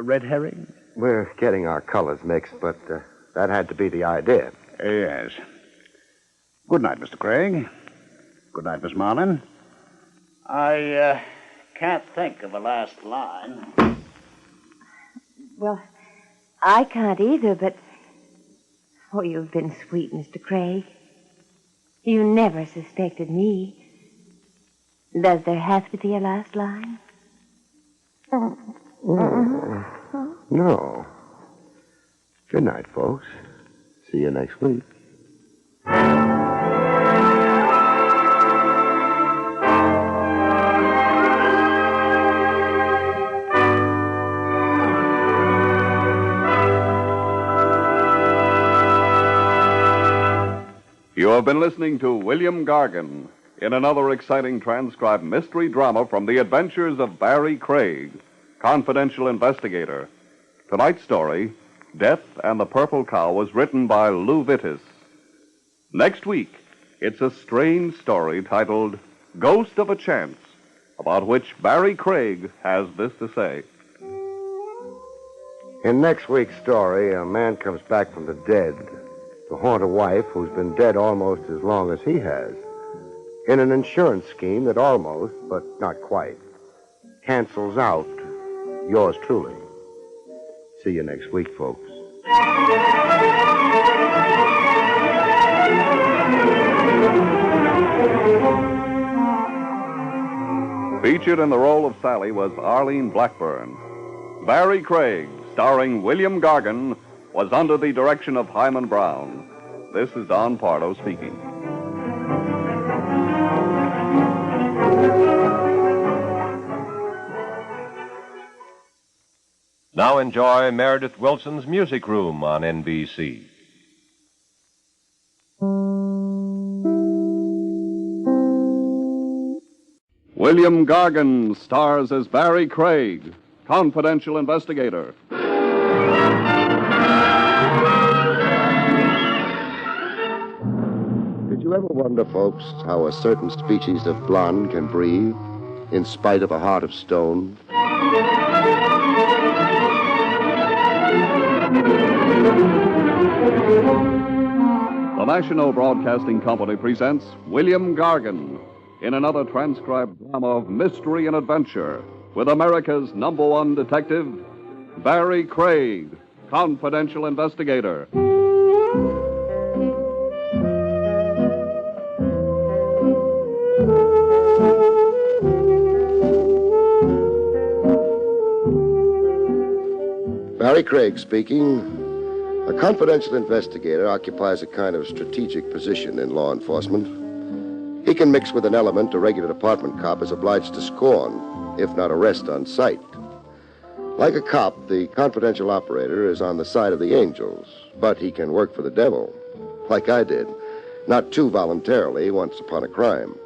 red herring? We're getting our colors mixed, but that had to be the idea. Yes. Good night, Mr. Craig. Good night, Miss Marlin. I can't think of a last line. Well, I can't either, but... Oh, you've been sweet, Mr. Craig. You never suspected me. Does there have to be a last line? No. Good night, folks. See you next week. You have been listening to William Gargan in another exciting transcribed mystery drama from the adventures of Barrie Craig, confidential investigator. Tonight's story, Death and the Purple Cow, was written by Lou Vittis. Next week, it's a strange story titled Ghost of a Chance, about which Barrie Craig has this to say. In next week's story, a man comes back from the dead to haunt a wife who's been dead almost as long as he has, in an insurance scheme that almost, but not quite, cancels out yours truly. See you next week, folks. Featured in the role of Sally was Arlene Blackburn. Barrie Craig starring William Gargan, was under the direction of Hyman Brown. This is Don Pardo speaking. Now enjoy Meredith Wilson's Music Room on NBC. William Gargan stars as Barrie Craig, confidential investigator. Did you ever wonder, folks, how a certain species of blonde can breathe in spite of a heart of stone? The National Broadcasting Company presents William Gargan in another transcribed drama of mystery and adventure with America's #1 detective, Barrie Craig, confidential investigator. Barrie Craig speaking. A confidential investigator occupies a kind of strategic position in law enforcement. He can mix with an element a regular department cop is obliged to scorn, if not arrest on sight. Like a cop, the confidential operator is on the side of the angels, but he can work for the devil, like I did, not too voluntarily once upon a crime.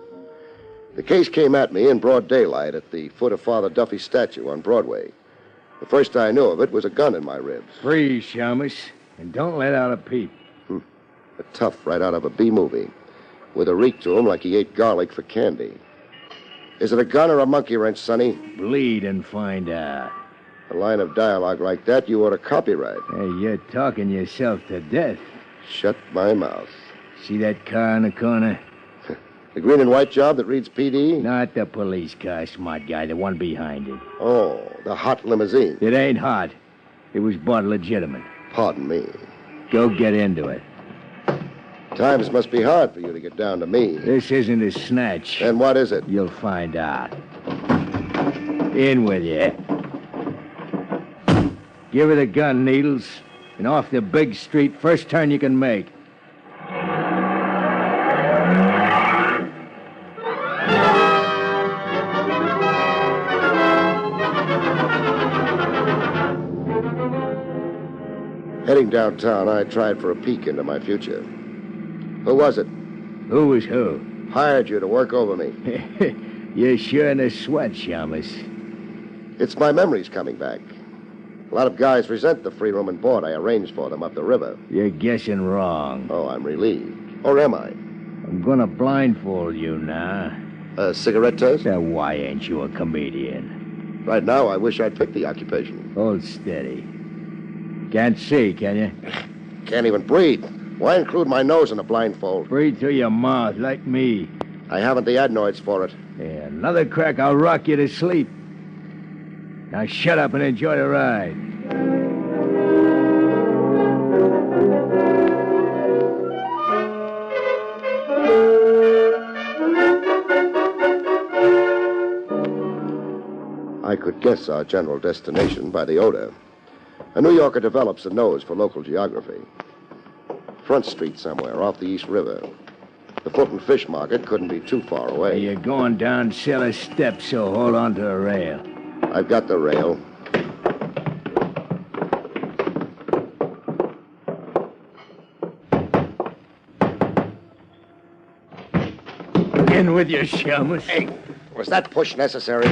The case came at me in broad daylight at the foot of Father Duffy's statue on Broadway. The first I knew of it was a gun in my ribs. Freeze, Shamus, and don't let out a peep. A tough right out of a B-movie, with a reek to him like he ate garlic for candy. Is it a gun or a monkey wrench, Sonny? Bleed and find out. A line of dialogue like that you ought to copyright. Hey, you're talking yourself to death. Shut my mouth. See that car in the corner? The green and white job that reads PD? Not the police car, smart guy, the one behind it. Oh, the hot limousine. It ain't hot. It was bought legitimate. Pardon me. Go get into it. Times must be hard for you to get down to me. This isn't a snatch. Then what is it? You'll find out. In with you. Give her the gun, Needles. And off the big street, first turn you can make. Heading downtown, I tried for a peek into my future. Who was it? Who was who? Hired you to work over me. You're sure in a sweat, Shamus. It's my memories coming back. A lot of guys resent the free room and board I arranged for them up the river. You're guessing wrong. Oh, I'm relieved. Or am I? I'm gonna blindfold you now. A cigarette test? Now, why ain't you a comedian? Right now, I wish I'd picked the occupation. Hold steady. Can't see, can you? Can't even breathe. Why include my nose in a blindfold? Breathe through your mouth, like me. I haven't the adenoids for it. Yeah, another crack, I'll rock you to sleep. Now shut up and enjoy the ride. I could guess our general destination by the odor. A New Yorker develops a nose for local geography. Front Street somewhere, off the East River. The Fulton Fish Market couldn't be too far away. You're going down cellar steps, so hold on to a rail. I've got the rail. In with your Shamus. Hey, was that push necessary?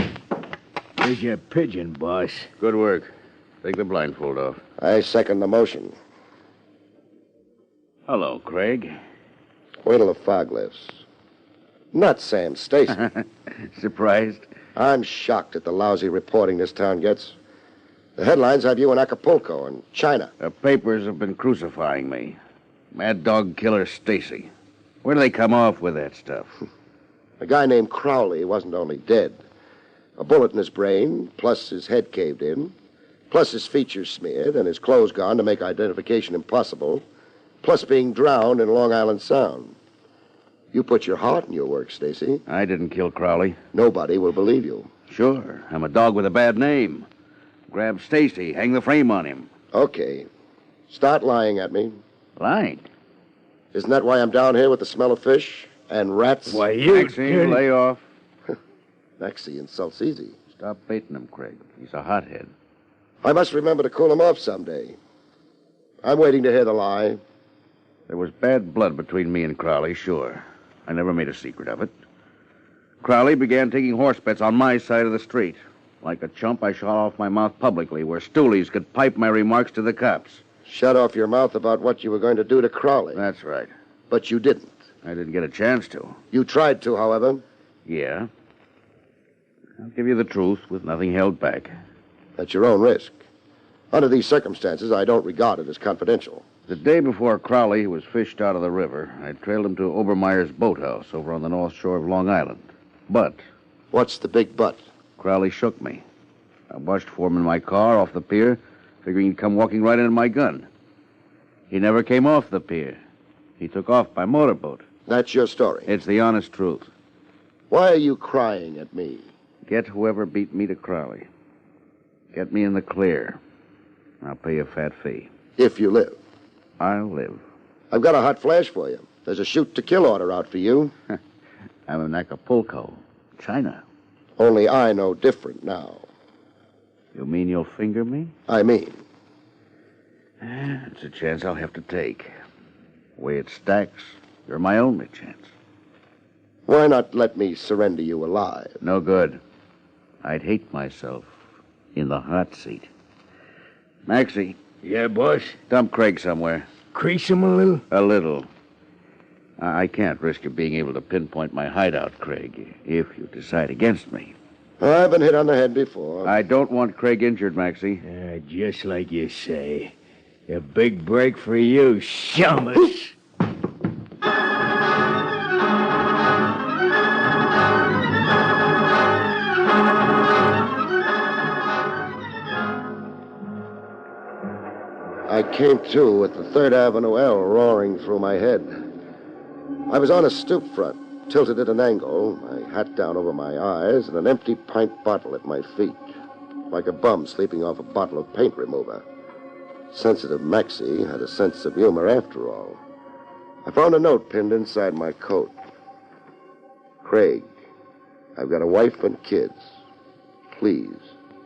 Here's your pigeon, boss. Good work. Take the blindfold off. I second the motion. Hello, Craig. Wait till the fog lifts. Not Sam Stacy. Surprised? I'm shocked at the lousy reporting this town gets. The headlines have you in Acapulco and China. The papers have been crucifying me. Mad dog killer Stacy. Where do they come off with that stuff? A guy named Crowley wasn't only dead. A bullet in his brain, plus his head caved in, plus his features smeared and his clothes gone to make identification impossible, plus being drowned in Long Island Sound. You put your heart in your work, Stacy. I didn't kill Crowley. Nobody will believe you. Sure. I'm a dog with a bad name. Grab Stacy. Hang the frame on him. Okay. Start lying at me. Lying? Isn't that why I'm down here with the smell of fish and rats? Why, you... Maxine, lay off. Maxie insults easy. Stop baiting him, Craig. He's a hothead. I must remember to cool him off someday. I'm waiting to hear the lie. There was bad blood between me and Crowley, sure. I never made a secret of it. Crowley began taking horse bets on my side of the street. Like a chump, I shot off my mouth publicly where stoolies could pipe my remarks to the cops. Shut off your mouth about what you were going to do to Crowley. That's right. But you didn't. I didn't get a chance to. You tried to, however. Yeah. I'll give you the truth with nothing held back. At your own risk. Under these circumstances, I don't regard it as confidential. The day before Crowley was fished out of the river, I trailed him to Obermeyer's boathouse over on the north shore of Long Island. But... What's the big but? Crowley shook me. I watched for him in my car off the pier, figuring he'd come walking right into my gun. He never came off the pier. He took off by motorboat. That's your story? It's the honest truth. Why are you crying at me? Get whoever beat me to Crowley. Get me in the clear. I'll pay you a fat fee. If you live. I'll live. I've got a hot flash for you. There's a shoot-to-kill order out for you. I'm in Acapulco, China. Only I know different now. You mean you'll finger me? I mean. It's a chance I'll have to take. The way it stacks, you're my only chance. Why not let me surrender you alive? No good. I'd hate myself in the hot seat. Maxie. Yeah, boss? Dump Craig somewhere. Crease him a little? A little. I can't risk you being able to pinpoint my hideout, Craig, if you decide against me. I've been hit on the head before. I don't want Craig injured, Maxie. Just like you say. A big break for you, Shummus. I came to with the 3rd Avenue L roaring through my head. I was on a stoop front, tilted at an angle, my hat down over my eyes, and an empty pint bottle at my feet, like a bum sleeping off a bottle of paint remover. Sensitive Maxie had a sense of humor after all. I found a note pinned inside my coat. Craig, I've got a wife and kids. Please,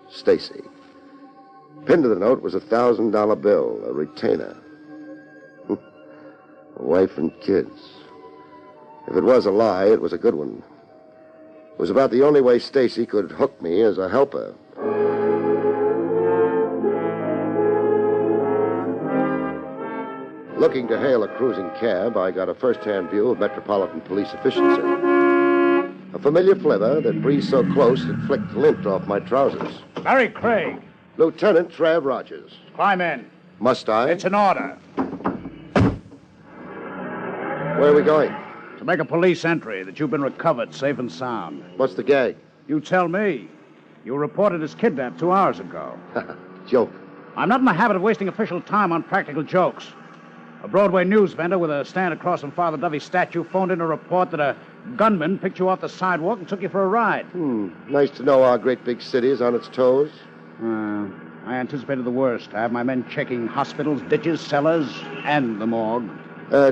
Stacy. Pinned to the note was a $1,000 bill, a retainer. A wife and kids. If it was a lie, it was a good one. It was about the only way Stacy could hook me as a helper. Looking to hail a cruising cab, I got a first-hand view of Metropolitan Police efficiency. A familiar flavor that breathed so close it flicked lint off my trousers. Barrie Craig. Lieutenant Trav Rogers. Climb in. Must I? It's an order. Where are we going? To make a police entry that you've been recovered safe and sound. What's the gag? You tell me. You were reported as kidnapped 2 hours ago. Joke. I'm not in the habit of wasting official time on practical jokes. A Broadway news vendor with a stand across from Father Dovey's statue phoned in a report that a gunman picked you off the sidewalk and took you for a ride. Nice to know our great big city is on its toes. I anticipated the worst. I have my men checking hospitals, ditches, cellars, and the morgue.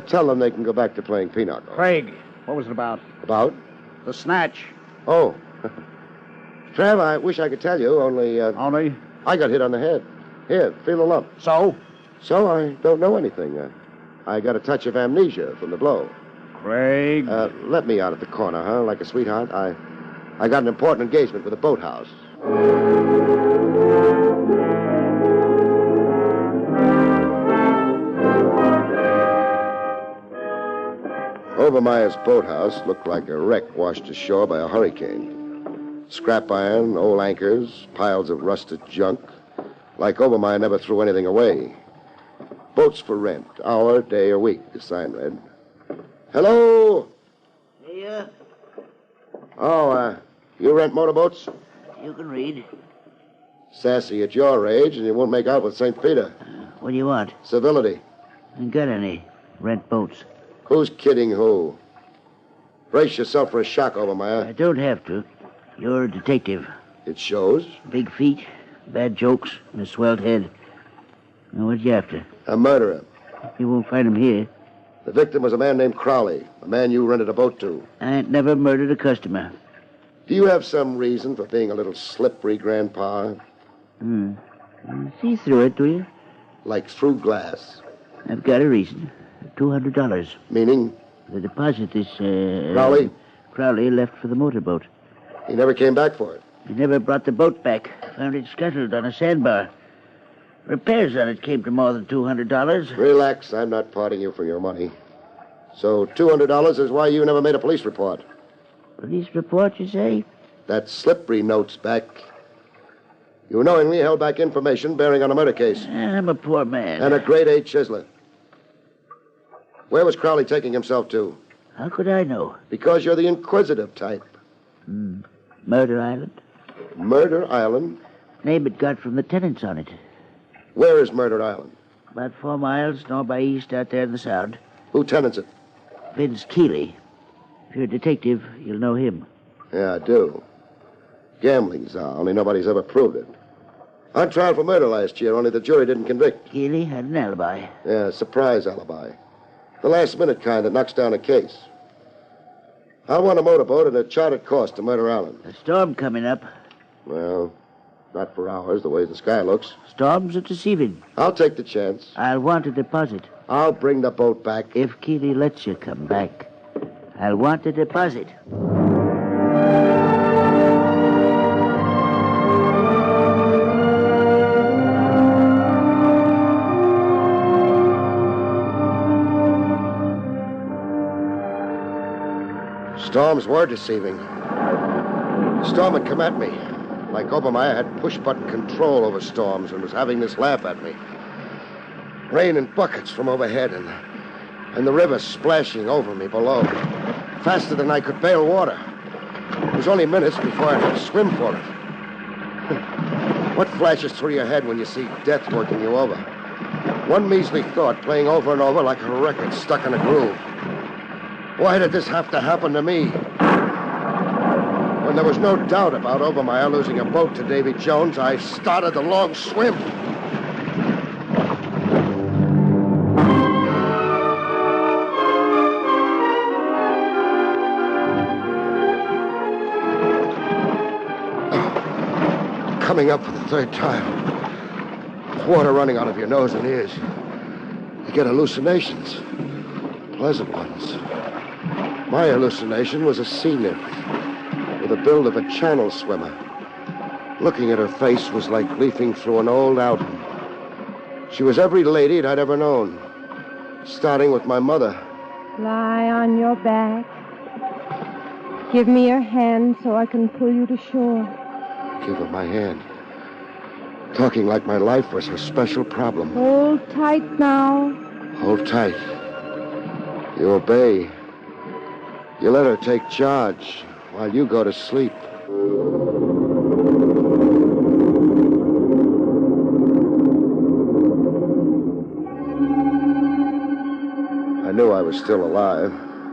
Tell them they can go back to playing pinochle. Craig, what was it about? About? The snatch. Oh. Trav, I wish I could tell you, only... Only? I got hit on the head. Here, feel the lump. So? So I don't know anything. I got a touch of amnesia from the blow. Craig? Let me out at the corner, huh? Like a sweetheart. I got an important engagement with a boathouse. Obermeyer's boathouse looked like a wreck washed ashore by a hurricane. Scrap iron, old anchors, piles of rusted junk. Like Obermeyer never threw anything away. Boats for rent, hour, day, or week, the sign read. Hello? Hey, Oh, you rent motorboats? you can read. Sassy at your age, and you won't make out with St. Peter. What do you want? Civility. Ain't got any. Rent boats. Who's kidding who? Brace yourself for a shock, Obermeyer. I don't have to. You're a detective. It shows. Big feet, Bad jokes and a swelled head. Now, what you after? A murderer. You won't find him here. The victim was a man named Crowley, a man you rented a boat to. I ain't never murdered a customer. Do you have some reason for being a little slippery, Grandpa? See through it, do you? Like through glass. I've got a reason. $200. Meaning? The deposit is, Crowley? Crowley left for the motorboat. He never came back for it. He never brought the boat back. Found it scuttled on a sandbar. Repairs on it came to more than $200. Relax. I'm not parting you for your money. So $200 is why you never made a police report. Police report, you say? That slippery note's back. You knowingly held back information bearing on a murder case. I'm a poor man. And a grade A chiseler. Where was Crowley taking himself to? How could I know? Because you're the inquisitive type. Murder Island? Murder Island? Name it got from the tenants on it. Where is Murder Island? About 4 miles north by east out there in the Sound. Who tenants it? Vince Keeley. If you're a detective, you'll know him. Yeah, I do. Gambling czar, only nobody's ever proved it. On trial for murder last year, only the jury didn't convict. Keeley had an alibi. Yeah, surprise alibi. The last-minute kind that knocks down a case. I want a motorboat at a chartered course to Murder Island. A storm coming up. Well, not for hours, the way the sky looks. Storms are deceiving. I'll take the chance. I'll want a deposit. I'll bring the boat back. If Keeley lets you come back, I'll want a deposit. Storms were deceiving. The storm had come at me. Like Obermeyer had push-button control over storms and was having this laugh at me. Rain in buckets from overhead and the river splashing over me below. Faster than I could bail water. It was only minutes before I had to swim for it. What flashes through your head when you see death working you over? One measly thought playing over and over like a record stuck in a groove. Why did this have to happen to me? When there was no doubt about Obermeyer losing a boat to Davy Jones, I started the long swim. Coming up for the third time. Water running out of your nose and ears. You get hallucinations. Pleasant ones. My hallucination was a sea nymph with the build of a channel swimmer. Looking at her face was like leafing through an old album. She was every lady I'd ever known, starting with my mother. Lie on your back. Give me your hand so I can pull you to shore. Give her my hand. Talking like my life was her special problem. Hold tight now. Hold tight. You obey. You let her take charge while you go to sleep. I knew I was still alive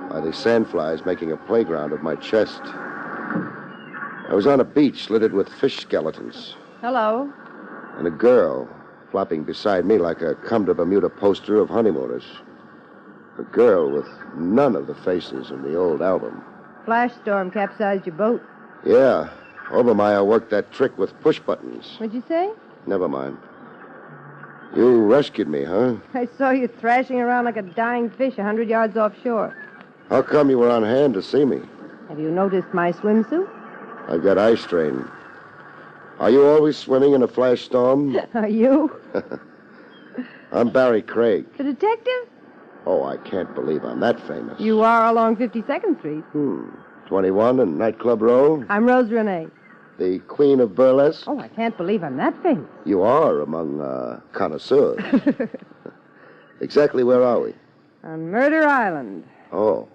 by the sandflies making a playground of my chest. I was on a beach littered with fish skeletons. Hello. And a girl flopping beside me like a come-to-Bermuda poster of honeymooners. A girl with none of the faces in the old album. Flash storm capsized your boat. Yeah, Obermeyer worked that trick with push buttons. What'd you say? Never mind. You rescued me, huh? I saw you thrashing around like a dying fish 100 yards offshore. How come you were on hand to see me? Have you noticed my swimsuit? I've got eye strain. Are you always swimming in a flash storm? Are you? I'm Barrie Craig. The detective? Oh, I can't believe I'm that famous. You are along 52nd Street. 21 and Nightclub Row. I'm Rose Renee. The queen of burlesque. Oh, I can't believe I'm that famous. You are among connoisseurs. Exactly where are we? On Murder Island. Oh,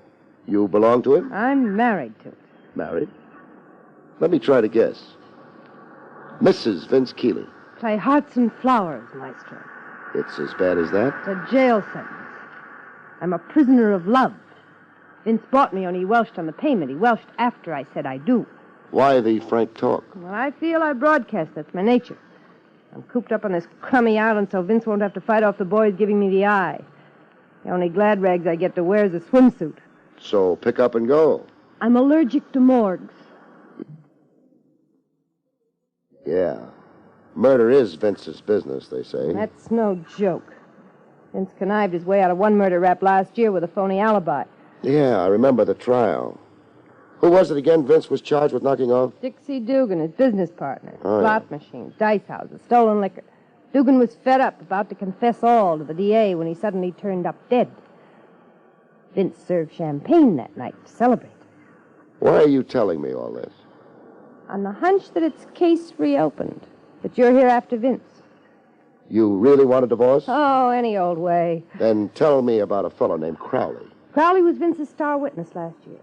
you belong to it? I'm married to it. Married? Let me try to guess. Mrs. Vince Keeley. Play Hearts and Flowers, Maestro. It's as bad as that? It's a jail sentence. I'm a prisoner of love. Vince bought me, only he welched on the payment. He welched after I said I do. Why the frank talk? Well, I feel I broadcast. That's my nature. I'm cooped up on this crummy island so Vince won't have to fight off the boys giving me the eye. The only glad rags I get to wear is a swimsuit. So pick up and go. I'm allergic to morgues. Yeah. Murder is Vince's business, they say. That's no joke. Vince connived his way out of one murder rap last year with a phony alibi. Yeah, I remember the trial. Who was it again Vince was charged with knocking off? Dixie Dugan, his business partner. Oh, Slot machines, dice houses, stolen liquor. Dugan was fed up, about to confess all to the DA when he suddenly turned up dead. Vince served champagne that night to celebrate. Why are you telling me all this? On the hunch that it's case reopened. But you're here after Vince. You really want a divorce? Oh, any old way. Then tell me about a fellow named Crowley. Crowley was Vince's star witness last year.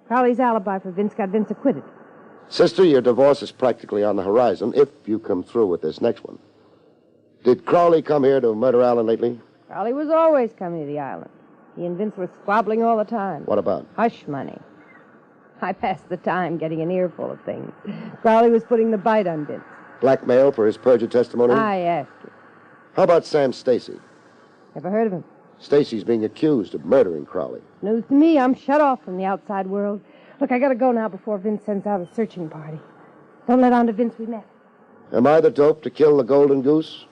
Crowley's alibi for Vince got Vince acquitted. Sister, your divorce is practically on the horizon if you come through with this next one. Did Crowley come here to Murder Island lately? Crowley was always coming to the island. He and Vince were squabbling all the time. What about? Hush money. I passed the time getting an earful of things. Crowley was putting the bite on Vince. Blackmail for his perjured testimony? I asked you. How about Sam Stacy? Never heard of him. Stacy's being accused of murdering Crowley. News to me. I'm shut off from the outside world. Look, I gotta go now before Vince sends out a searching party. Don't let on to Vince we met. Am I the dope to kill the golden goose?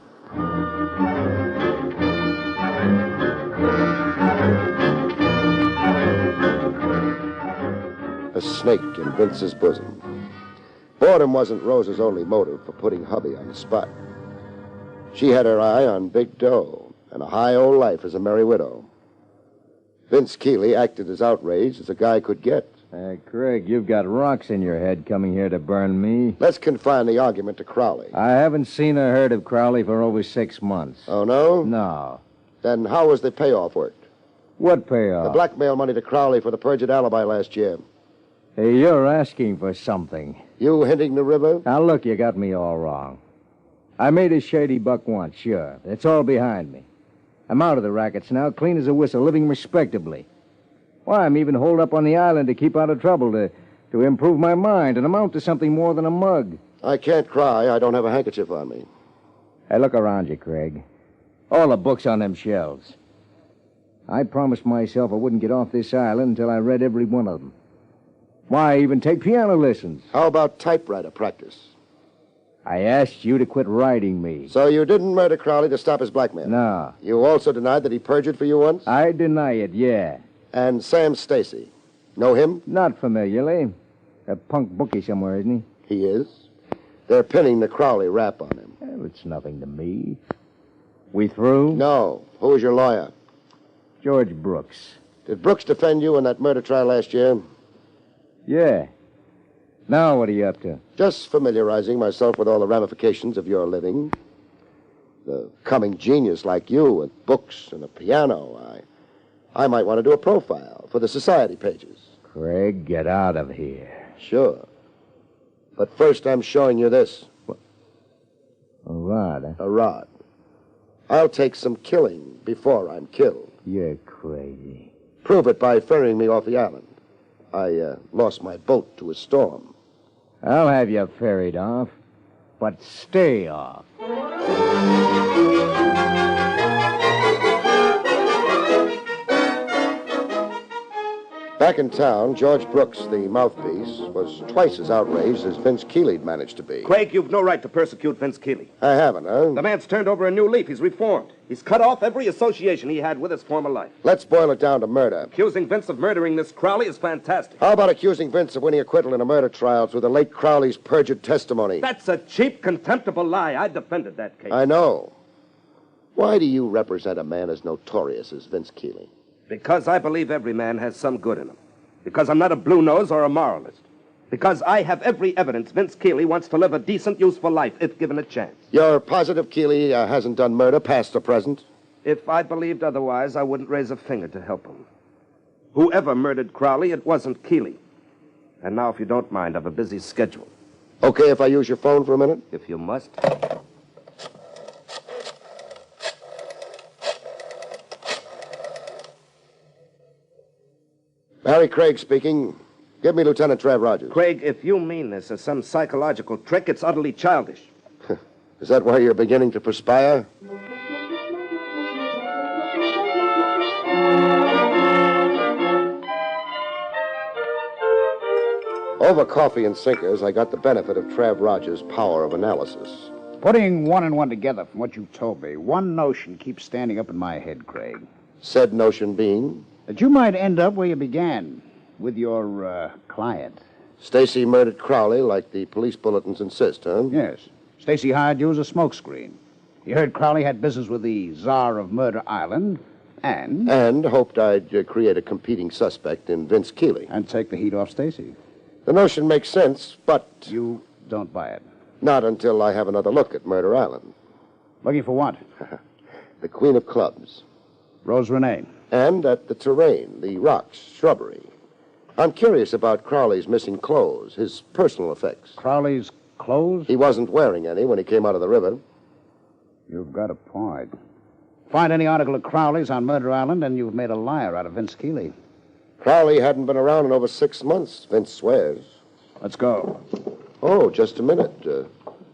A snake in Vince's bosom. Boredom wasn't Rose's only motive for putting hubby on the spot. She had her eye on big dough and a high old life as a merry widow. Vince Keeley acted as outraged as a guy could get. Craig, you've got rocks in your head coming here to burn me. Let's confine the argument to Crowley. I haven't seen or heard of Crowley for over 6 months. Oh, no? No. Then how was the payoff worked? What payoff? The blackmail money to Crowley for the perjured alibi last year. Hey, you're asking for something. You hinting the river? Now, look, you got me all wrong. I made a shady buck once, sure. It's all behind me. I'm out of the rackets now, clean as a whistle, living respectably. Why, I'm even holed up on the island to keep out of trouble, to improve my mind and amount to something more than a mug. I can't cry. I don't have a handkerchief on me. Hey, look around you, Craig. All the books on them shelves. I promised myself I wouldn't get off this island until I read every one of them. Why even take piano lessons? How about typewriter practice? I asked you to quit writing me. So you didn't murder Crowley to stop his blackmail? No. You also denied that he perjured for you once? I deny it, yeah. And Sam Stacy. Know him? Not familiarly. A punk bookie somewhere, isn't he? He is. They're pinning the Crowley rap on him. Well, it's nothing to me. We through? No. Who was your lawyer? George Brooks. Did Brooks defend you in that murder trial last year? Yeah. Now what are you up to? Just familiarizing myself with all the ramifications of your living. The coming genius like you with books and a piano. I might want to do a profile for the society pages. Craig, get out of here. Sure. But first I'm showing you this. What? A rod, huh? A rod. I'll take some killing before I'm killed. You're crazy. Prove it by ferrying me off the island. I lost my boat to a storm. I'll have you ferried off, but stay off. Back in town, George Brooks, the mouthpiece, was twice as outraged as Vince Keeley'd managed to be. Craig, you've no right to persecute Vince Keeley. I haven't, huh? The man's turned over a new leaf. He's reformed. He's cut off every association he had with his former life. Let's boil it down to murder. Accusing Vince of murdering this Crowley is fantastic. How about accusing Vince of winning acquittal in a murder trial through the late Crowley's perjured testimony? That's a cheap, contemptible lie. I defended that case. I know. Why do you represent a man as notorious as Vince Keeley? Because I believe every man has some good in him. Because I'm not a blue nose or a moralist. Because I have every evidence Vince Keeley wants to live a decent, useful life if given a chance. You're positive Keeley hasn't done murder, past or present? If I believed otherwise, I wouldn't raise a finger to help him. Whoever murdered Crowley, it wasn't Keeley. And now, if you don't mind, I've a busy schedule. Okay if I use your phone for a minute? If you must. Barrie Craig speaking. Give me Lieutenant Trev Rogers. Craig, if you mean this as some psychological trick, it's utterly childish. Is that why you're beginning to perspire? Over coffee and sinkers, I got the benefit of Trav Rogers' power of analysis. Putting one and one together from what you told me, one notion keeps standing up in my head, Craig. Said notion being? That you might end up where you began, with your, client. Stacy murdered Crowley like the police bulletins insist, huh? Yes. Stacy hired you as a smokescreen. He heard Crowley had business with the Czar of Murder Island, and... And hoped I'd create a competing suspect in Vince Keeley. And take the heat off Stacy. The notion makes sense, but... You don't buy it. Not until I have another look at Murder Island. Looking for what? The Queen of Clubs. Rose Renee. And at the terrain, the rocks, shrubbery. I'm curious about Crowley's missing clothes, his personal effects. Crowley's clothes? He wasn't wearing any when he came out of the river. You've got a point. Find any article of Crowley's on Murder Island, and you've made a liar out of Vince Keeley. Crowley hadn't been around in over 6 months, Vince swears. Let's go. Oh, just a minute.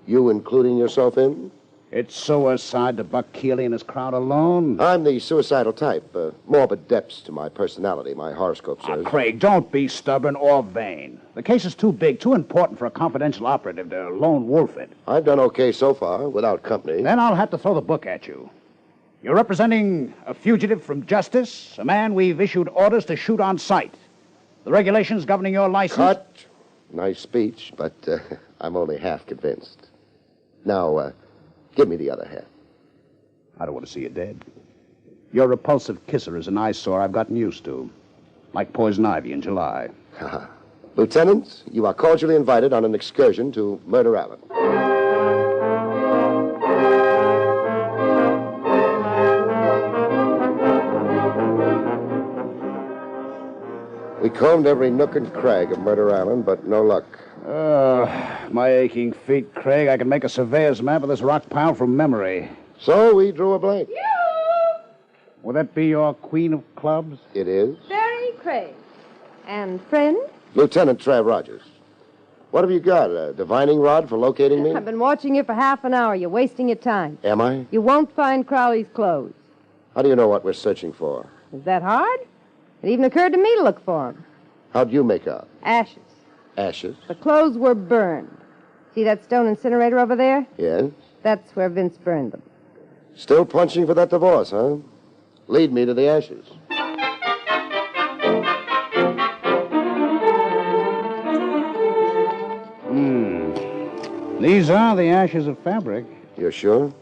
You including yourself in? It's suicide to buck Keeley and his crowd alone. I'm the suicidal type. Morbid depths to my personality, my horoscope says. Craig, don't be stubborn or vain. The case is too big, too important for a confidential operative to lone wolf it. I've done okay so far, without company. Then I'll have to throw the book at you. You're representing a fugitive from justice, a man we've issued orders to shoot on sight. The regulations governing your license... Cut. Nice speech, but I'm only half convinced. Now, give me the other half. I don't want to see you dead. Your repulsive kisser is an eyesore I've gotten used to. Like poison ivy in July. Lieutenant, you are cordially invited on an excursion to Murder Island. We combed every nook and crag of Murder Island, but no luck. My aching feet, Craig. I can make a surveyor's map of this rock pile from memory. So we drew a blank. Will that be your Queen of Clubs? It is. Barrie Craig. And friend? Lieutenant Trav Rogers. What have you got, a divining rod for locating me? I've been watching you for half an hour. You're wasting your time. Am I? You won't find Crowley's clothes. How do you know what we're searching for? Is that hard? It even occurred to me to look for them. How'd you make out? Ashes. Ashes? The clothes were burned. See that stone incinerator over there? Yes. That's where Vince burned them. Still punching for that divorce, huh? Lead me to the ashes. These are the ashes of fabric. You're sure?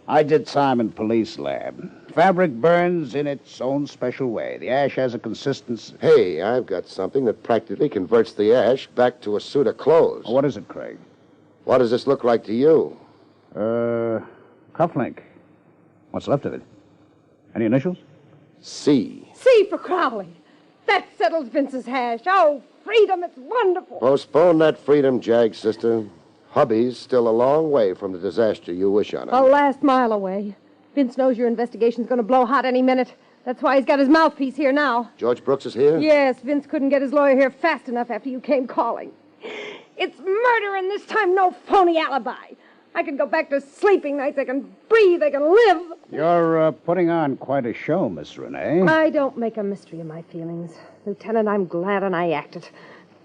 I did time in police lab. Fabric burns in its own special way. The ash has a consistency... Hey, I've got something that practically converts the ash back to a suit of clothes. What is it, Craig? What does this look like to you? Cufflink. What's left of it? Any initials? C. C for Crowley. That settles Vince's hash. Oh, freedom, it's wonderful. Postpone that freedom, Jag, sister. Hubby's still a long way from the disaster you wish on him. A last mile away. Vince knows your investigation's going to blow hot any minute. That's why he's got his mouthpiece here now. George Brooks is here? Yes, Vince couldn't get his lawyer here fast enough after you came calling. It's murder, and this time no phony alibi. I can go back to sleeping nights. I can breathe. I can live. You're putting on quite a show, Miss Renee. I don't make a mystery of my feelings. Lieutenant, I'm glad and I acted.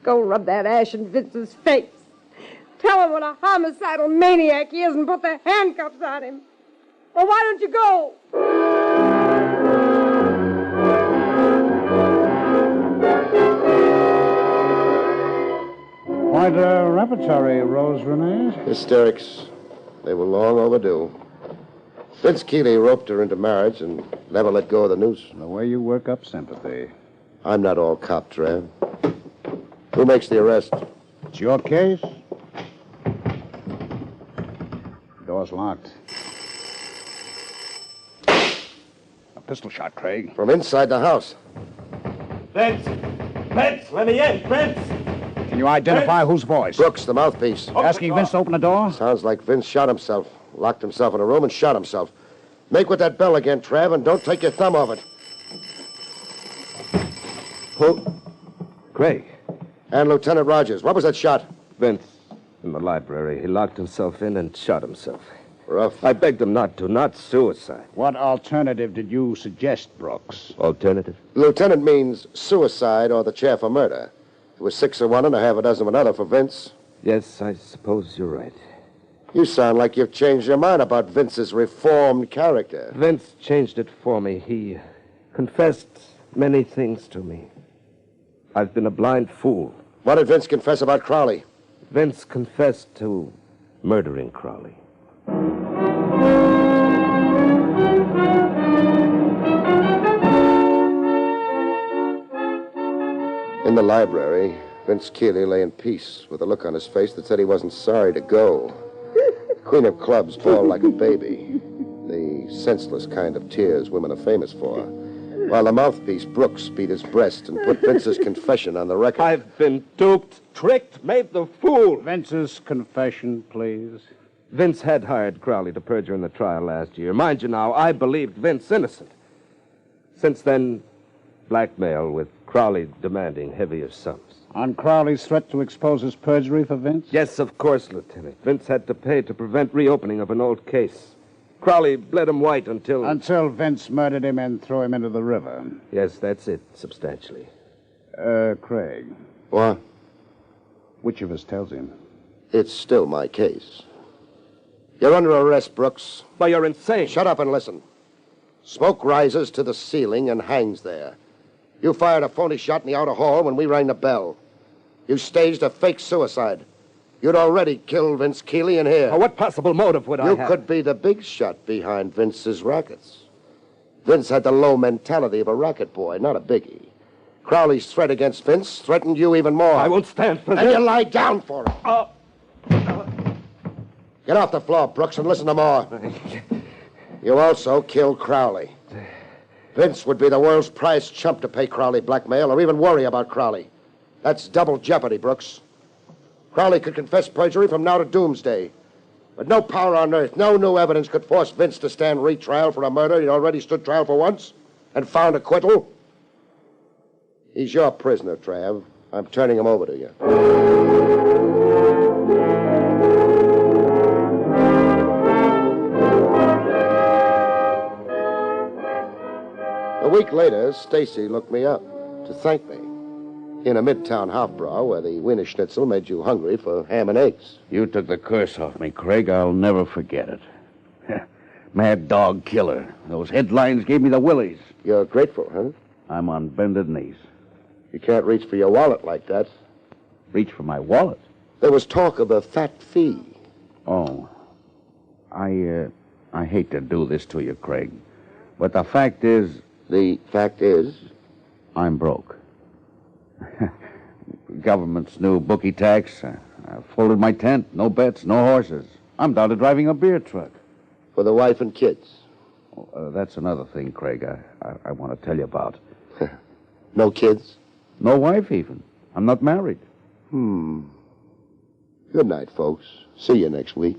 Go rub that ash in Vince's face. Tell him what a homicidal maniac he is and put the handcuffs on him. Well, why don't you go? Quite a repertory, Rose Renee. Hysterics. They were long overdue. Vince Keeley roped her into marriage and never let go of the noose. The way you work up sympathy. I'm not all cop, Trav. Who makes the arrest? It's your case. Door's locked. A pistol shot, Craig. From inside the house. Vince! Vince, let me in! Vince! Can you identify whose voice? Brooks, the mouthpiece. Asking Vince to open the door? Sounds like Vince shot himself. Locked himself in a room and shot himself. Make with that bell again, Trav, and don't take your thumb off it. Who? Craig. And Lieutenant Rogers. What was that shot? Vince, in the library. He locked himself in and shot himself. Rough. I begged him not to, not suicide. What alternative did you suggest, Brooks? Alternative? Lieutenant means suicide or the chair for murder. It was 6 of one and a half a dozen of another for Vince. Yes, I suppose you're right. You sound like you've changed your mind about Vince's reformed character. Vince changed it for me. He confessed many things to me. I've been a blind fool. What did Vince confess about Crowley? Vince confessed to murdering Crowley. In the library, Vince Keeley lay in peace with a look on his face that said he wasn't sorry to go. Queen of Clubs bawled like a baby. The senseless kind of tears women are famous for. While the mouthpiece, Brooks, beat his breast and put Vince's confession on the record. I've been duped, tricked, made the fool. Vince's confession, please. Vince had hired Crowley to perjure in the trial last year. Mind you now, I believed Vince innocent. Since then, blackmail with Crowley demanding heavier sums. On Crowley's threat to expose his perjury for Vince? Yes, of course, Lieutenant. Vince had to pay to prevent reopening of an old case. Crowley bled him white until... Until Vince murdered him and threw him into the river. Yes, that's it, substantially. Craig. What? Which of us tells him? It's still my case. You're under arrest, Brooks. But you're insane. Shut up and listen. Smoke rises to the ceiling and hangs there. You fired a phony shot in the outer hall when we rang the bell. You staged a fake suicide. You'd already killed Vince Keeley in here. Well, what possible motive would I have? You could be the big shot behind Vince's rackets. Vince had the low mentality of a racket boy, not a biggie. Crowley's threat against Vince threatened you even more. I won't stand for Then this. you lie down for it. Get off the floor, Brooks, and listen to more. You also killed Crowley. Vince would be the world's prized chump to pay Crowley blackmail or even worry about Crowley. That's double jeopardy, Brooks. Crowley could confess perjury from now to doomsday. But no power on earth, no new evidence could force Vince to stand retrial for a murder he'd already stood trial for once and found acquittal. He's your prisoner, Trav. I'm turning him over to you. A week later, Stacy looked me up to thank me. In a midtown Hofbrau where the Wiener Schnitzel made you hungry for ham and eggs. You took the curse off me, Craig. I'll never forget it. Mad dog killer. Those headlines gave me the willies. You're grateful, huh? I'm on bended knees. You can't reach for your wallet like that. Reach for my wallet? There was talk of a fat fee. Oh. I hate to do this to you, Craig. But the fact is... The fact is? I'm broke. Government's new bookie tax. I folded my tent. No bets, no horses. I'm down to driving a beer truck. For the wife and kids? That's another thing, Craig, I want to tell you about. No kids? No wife, even. I'm not married. Good night, folks. See you next week.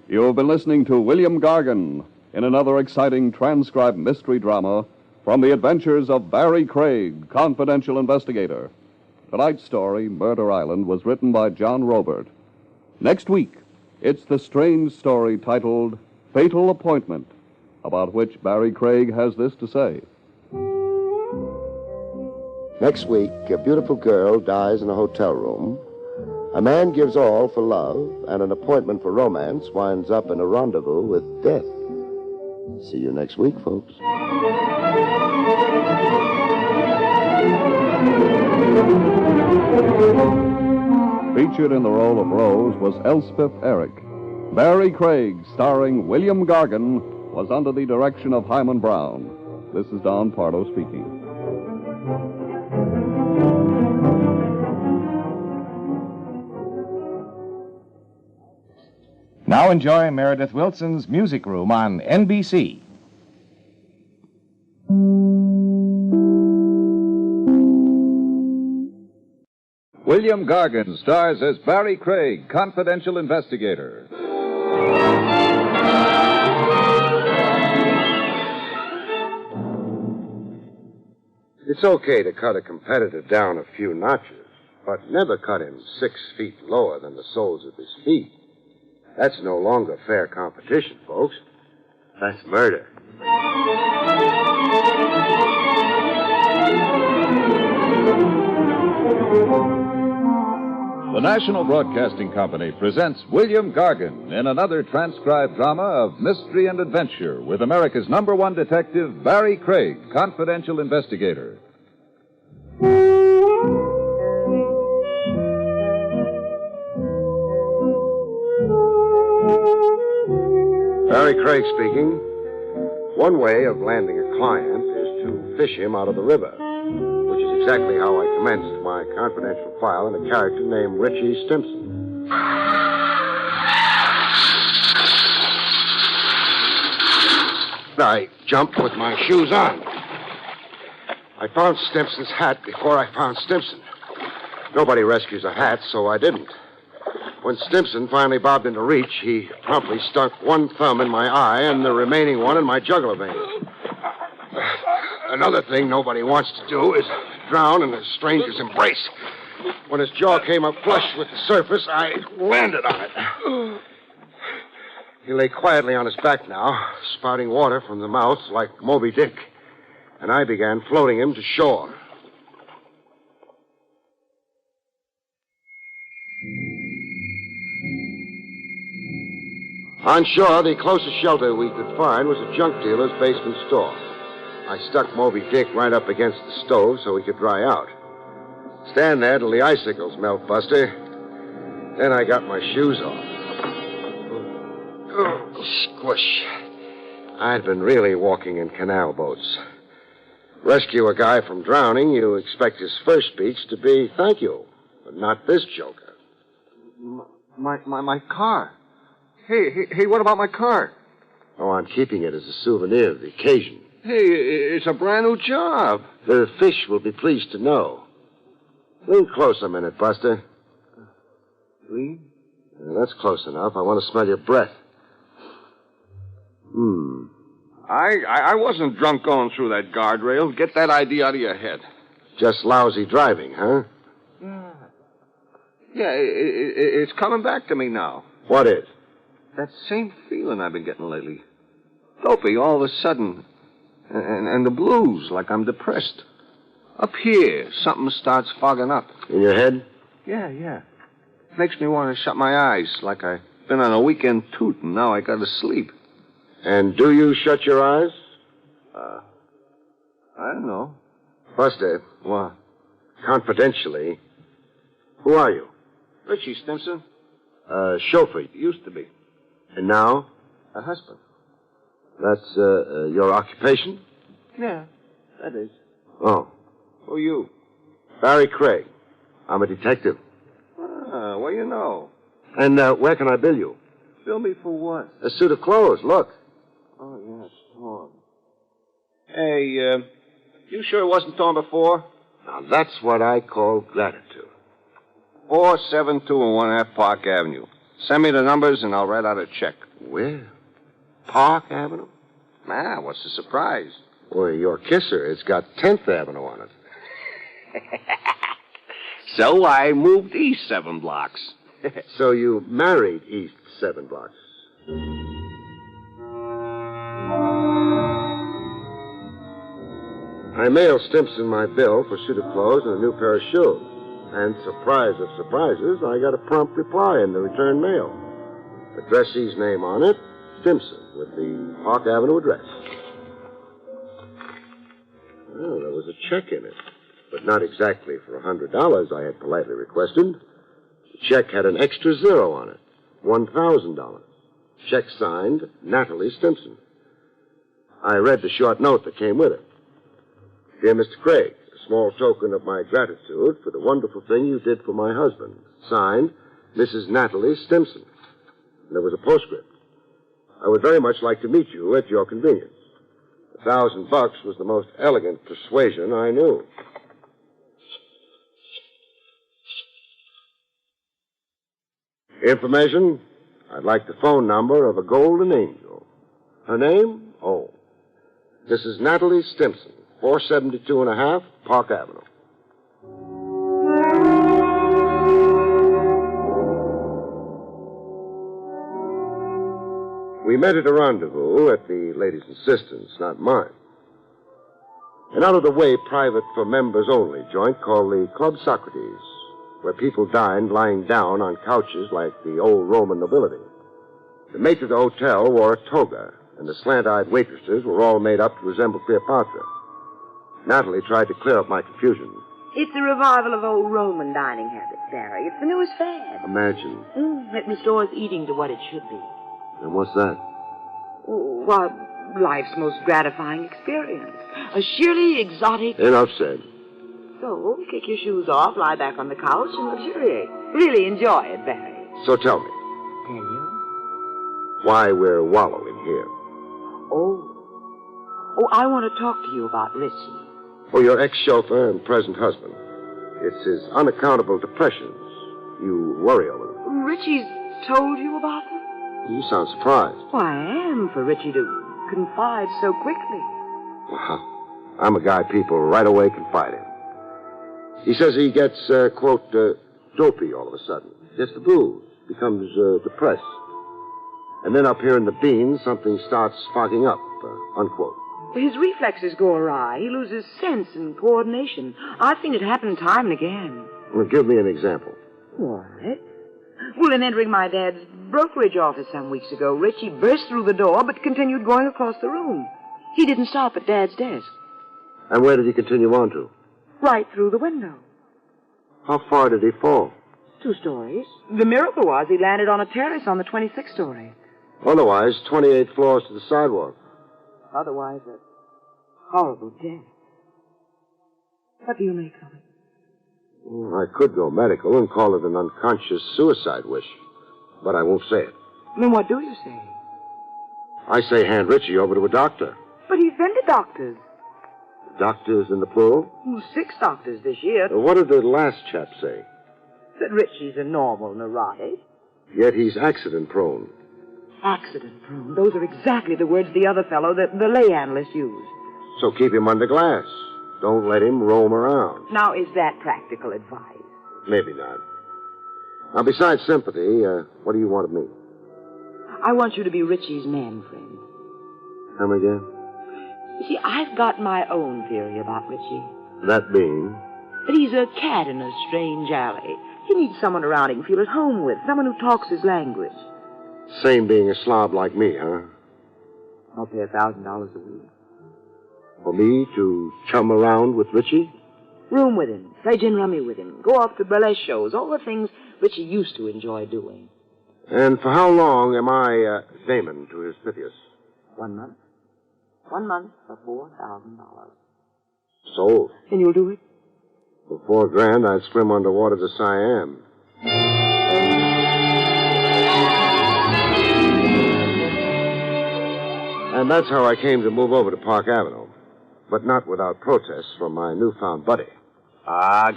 You've been listening to William Gargan in another exciting transcribed mystery drama from the adventures of Barrie Craig, Confidential Investigator. Tonight's story, Murder Island, was written by John Robert. Next week, it's the strange story titled Fatal Appointment, about which Barrie Craig has this to say. Next week, a beautiful girl dies in a hotel room. A man gives all for love, and an appointment for romance winds up in a rendezvous with death. See you next week, folks. Featured in the role of Rose was Elspeth Eric. Barrie Craig, starring William Gargan, was under the direction of Hyman Brown. This is Don Pardo speaking. Now enjoy Meredith Wilson's Music Room on NBC. William Gargan stars as Barrie Craig, Confidential Investigator. It's okay to cut a competitor down a few notches, but never cut him 6 feet lower than the soles of his feet. That's no longer fair competition, folks. That's murder. The National Broadcasting Company presents William Gargan in another transcribed drama of mystery and adventure with America's #1 detective, Barrie Craig, Confidential Investigator. Barrie Craig speaking. One way of landing a client is to fish him out of the river, which is exactly how I commenced my confidential file in a character named Richie Stimson. I jumped with my shoes on. I found Stimson's hat before I found Stimson. Nobody rescues a hat, so I didn't. When Stimson finally bobbed into reach, he promptly stuck one thumb in my eye and the remaining one in my jugular vein. Another thing nobody wants to do is drown in a stranger's embrace. When his jaw came up flush with the surface, I landed on it. He lay quietly on his back now, spouting water from the mouth like Moby Dick, and I began floating him to shore. On shore, the closest shelter we could find was a junk dealer's basement store. I stuck Moby Dick right up against the stove so he could dry out. Stand there till the icicles melt, Buster. Then I got my shoes off. Oh, squish. I'd been really walking in canal boats. Rescue a guy from drowning, you expect his first speech to be thank you, but not this joker. My car. Hey, what about my car? Oh, I'm keeping it as a souvenir of the occasion. Hey, it's a brand new job. The fish will be pleased to know. Lean close a minute, Buster. Lean? That's close enough. I want to smell your breath. I wasn't drunk going through that guardrail. Get that idea out of your head. Just lousy driving, huh? Yeah, it's coming back to me now. What is? That same feeling I've been getting lately. Dopey all of a sudden. And the blues, like I'm depressed. Up here, something starts fogging up. In your head? Yeah. Makes me want to shut my eyes, like I've been on a weekend toot and now I gotta sleep. And do you shut your eyes? I don't know. Buster. What? Confidentially, who are you? Richie Stimson. Chauffeur. Used to be. And now? A husband. That's your occupation? Yeah, that is. Oh. Who are you? Barrie Craig. I'm a detective. Well, you know. And where can I bill you? Bill me for what? A suit of clothes. Look. Oh, yeah, it's torn. Hey, you sure it wasn't torn before? Now, that's what I call gratitude. 472 1/2 Park Avenue. Send me the numbers and I'll write out a check. Where? Park Avenue? What's the surprise? Well, your kisser, it's got 10th Avenue on it. So I moved east 7 blocks. So you married east 7 blocks. I mailed Stimson my bill for suit of clothes and a new pair of shoes. And surprise of surprises, I got a prompt reply in the return mail. Addressee's name on it, Stimson, with the Park Avenue address. Well, there was a check in it, but not exactly for $100 I had politely requested. The check had an extra zero on it, $1,000. Check signed, Natalie Stimson. I read the short note that came with it. Dear Mr. Craig, a small token of my gratitude for the wonderful thing you did for my husband. Signed, Mrs. Natalie Stimson. And there was a postscript. I would very much like to meet you at your convenience. $1,000 was the most elegant persuasion I knew. Information? I'd like the phone number of a golden angel. Her name? Oh, Mrs. Natalie Stimson, 472 and a half, Park Avenue. We met at a rendezvous at the lady's insistence, not mine. An out-of-the-way private for members only joint called the Club Socrates, where people dined lying down on couches like the old Roman nobility. The maitre d' hotel wore a toga, and the slant-eyed waitresses were all made up to resemble Cleopatra. Natalie tried to clear up my confusion. It's a revival of old Roman dining habits, Barry. It's the newest fad. Imagine. It restores eating to what it should be. And what's that? Why, life's most gratifying experience. A sheerly exotic... Enough said. So, kick your shoes off, lie back on the couch, and luxuriate. Really enjoy it, Barry. So tell me. Tell you? Why we're wallowing here. Oh, I want to talk to you about Richie. Oh, your ex-chauffeur and present husband. It's his unaccountable depressions. You worry over them. Richie's told you about them? You sound surprised. Well, I am, for Richie to confide so quickly. Well, I'm a guy people right away confide in. He says he gets, quote, dopey all of a sudden. Gets the blues. Becomes depressed. And then up here in the beans, something starts fogging up, unquote. His reflexes go awry. He loses sense and coordination. I've seen it happen time and again. Well, give me an example. What? Well, in entering my dad's brokerage office some weeks ago, Richie burst through the door but continued going across the room. He didn't stop at Dad's desk. And where did he continue on to? Right through the window. How far did he fall? 2 stories. The miracle was he landed on a terrace on the 26th story. Otherwise, 28 floors to the sidewalk. Otherwise, a horrible death. What do you make of it? Well, I could go medical and call it an unconscious suicide wish, but I won't say it. Then what do you say? I say hand Richie over to a doctor. But he's been to doctors. Doctors in the plural? 6 doctors this year. What did the last chap say? That Richie's a normal neurotic. Yet he's accident-prone. Accident-prone. Those are exactly the words the other fellow, the lay analyst, used. So keep him under glass. Don't let him roam around. Now, is that practical advice? Maybe not. Now, besides sympathy, what do you want of me? I want you to be Richie's man friend. Come again? You see, I've got my own theory about Richie. That being? That he's a cat in a strange alley. He needs someone around he can feel at home with, someone who talks his language. Same being a slob like me, huh? I'll pay $1,000 a week. For me to chum around with Richie? Room with him, play gin rummy with him, go off to burlesque shows, all the things Richie used to enjoy doing. And for how long am I Damon to his Pythias? 1 month. 1 month for $4,000. Sold. And you'll do it? For $4,000, I'd swim underwater to Siam. And that's how I came to move over to Park Avenue. But not without protests from my newfound buddy.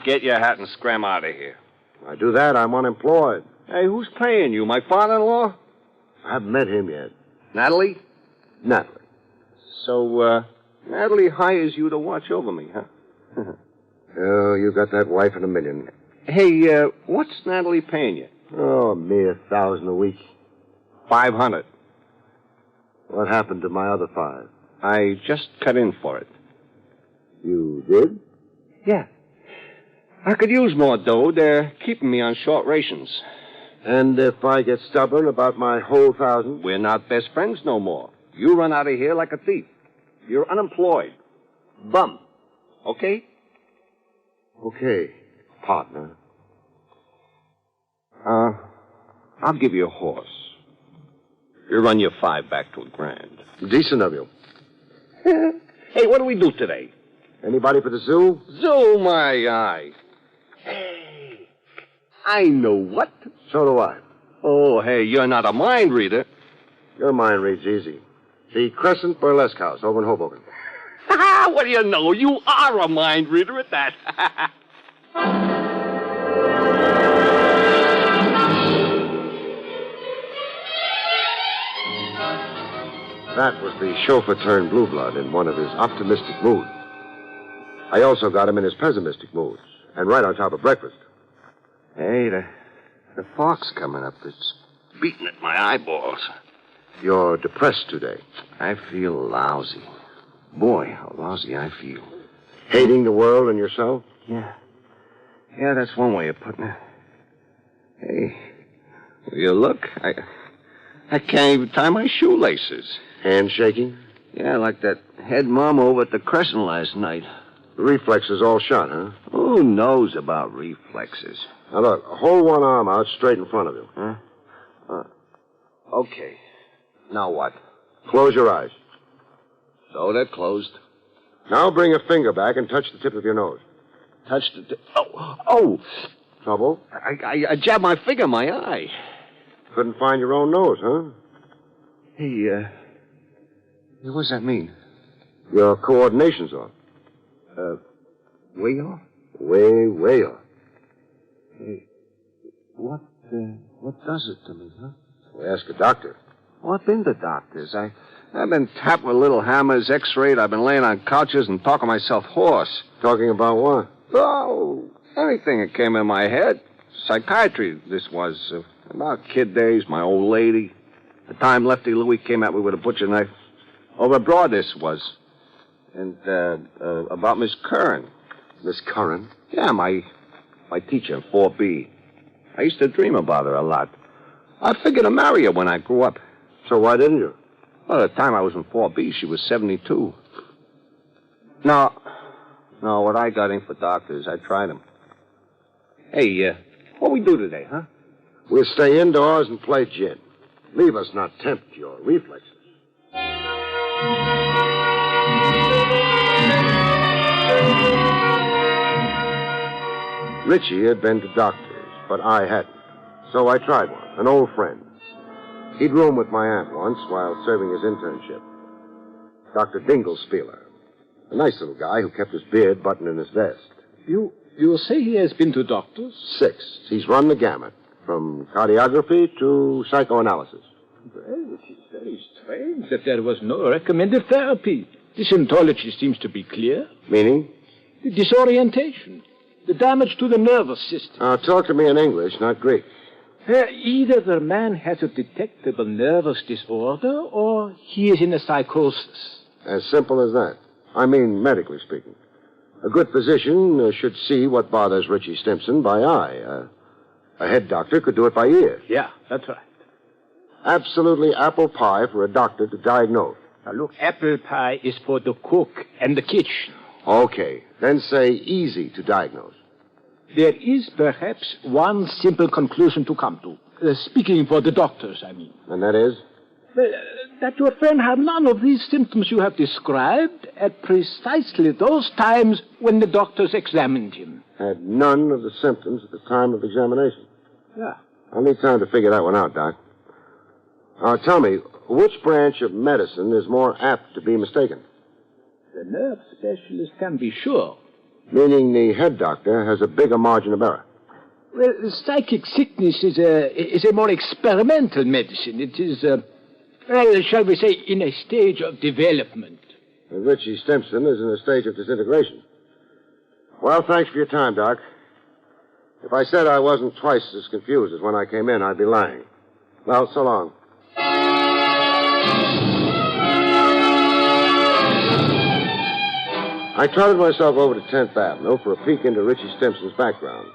Get your hat and scram out of here. If I do that, I'm unemployed. Hey, who's paying you? My father-in-law? I haven't met him yet. Natalie? Natalie. So, Natalie hires you to watch over me, huh? Oh, you got that wife in a million. Hey, what's Natalie paying you? Oh, a mere $1,000 a week. 500. What happened to my other 5? I just cut in for it. You did? Yeah. I could use more dough. They're keeping me on short rations. And if I get stubborn about my whole 1,000? We're not best friends no more. You run out of here like a thief. You're unemployed. Bum. Okay? Okay, partner. I'll give you a horse. You run your 5 back to $1,000. Decent of you. Hey, what do we do today? Anybody for the zoo? Zoo, my eye. Hey, I know what. So do I. Oh, hey, you're not a mind reader. Your mind reads easy. The Crescent Burlesque House over in Hoboken. What do you know? You are a mind reader at that. That was the chauffeur turned blue blood in one of his optimistic moods. I also got him in his pessimistic moods, and right on top of breakfast. Hey, the fog's coming up. It's beating at my eyeballs. You're depressed today. I feel lousy. Boy, how lousy I feel. Hating the world and yourself? Yeah. Yeah, that's one way of putting it. Hey, will you look? I can't even tie my shoelaces. Hand shaking? Yeah, like that head mom over at the Crescent last night. The reflexes all shot, huh? Who knows about reflexes? Now, look, hold one arm out straight in front of you. Huh? Okay. Now what? Close your eyes. So they're closed. Now bring a finger back and touch the tip of your nose. Touch the tip. Oh! Trouble? I jabbed my finger in my eye. Couldn't find your own nose, huh? Hey, what does that mean? Your coordination's off. Way off? Way off. Hey, what does it to me, huh? Well, ask a doctor. Well, I've been to doctors. I've been tapped with little hammers, x-rayed. I've been laying on couches and talking myself hoarse. Talking about what? Oh, anything that came in my head. Psychiatry, this was. About kid days, my old lady. The time Lefty Louie came at me with a butcher knife. Over abroad, this was. And, about Miss Curran. Miss Curran? Yeah, my teacher in 4B. I used to dream about her a lot. I figured to marry her when I grew up. So why didn't you? Well, at the time I was in 4B, she was 72. No, what I got in for doctors, I tried them. Hey, what we do today, huh? We'll stay indoors and play gin. Leave us not tempt your reflexes. Richie had been to doctors, but I hadn't. So I tried one, an old friend. He'd room with my aunt once while serving his internship. Dr. Dinglespieler. A nice little guy who kept his beard buttoned in his vest. You say he has been to doctors? 6. He's run the gamut, from cardiography to psychoanalysis. Well, it is very strange that there was no recommended therapy. The symptology seems to be clear. Meaning? The disorientation. The damage to the nervous system. Talk to me in English, not Greek. Either the man has a detectable nervous disorder or he is in a psychosis. As simple as that. I mean, medically speaking. A good physician should see what bothers Richie Stimson by eye. A head doctor could do it by ear. Yeah, that's right. Absolutely apple pie for a doctor to diagnose. Now, look, apple pie is for the cook and the kitchen. Okay, then say easy to diagnose. There is perhaps one simple conclusion to come to. Speaking for the doctors, I mean. And that is? Well, that your friend had none of these symptoms you have described at precisely those times when the doctors examined him. Had none of the symptoms at the time of examination. Yeah. I'll need time to figure that one out, Doc. Now, tell me, which branch of medicine is more apt to be mistaken? The nerve specialist can be sure. Meaning the head doctor has a bigger margin of error. Well, psychic sickness is a more experimental medicine. It is, shall we say, in a stage of development. And Richie Stimson is in a stage of disintegration. Well, thanks for your time, Doc. If I said I wasn't twice as confused as when I came in, I'd be lying. Well, so long. I trotted myself over to 10th Avenue for a peek into Richie Stimson's background.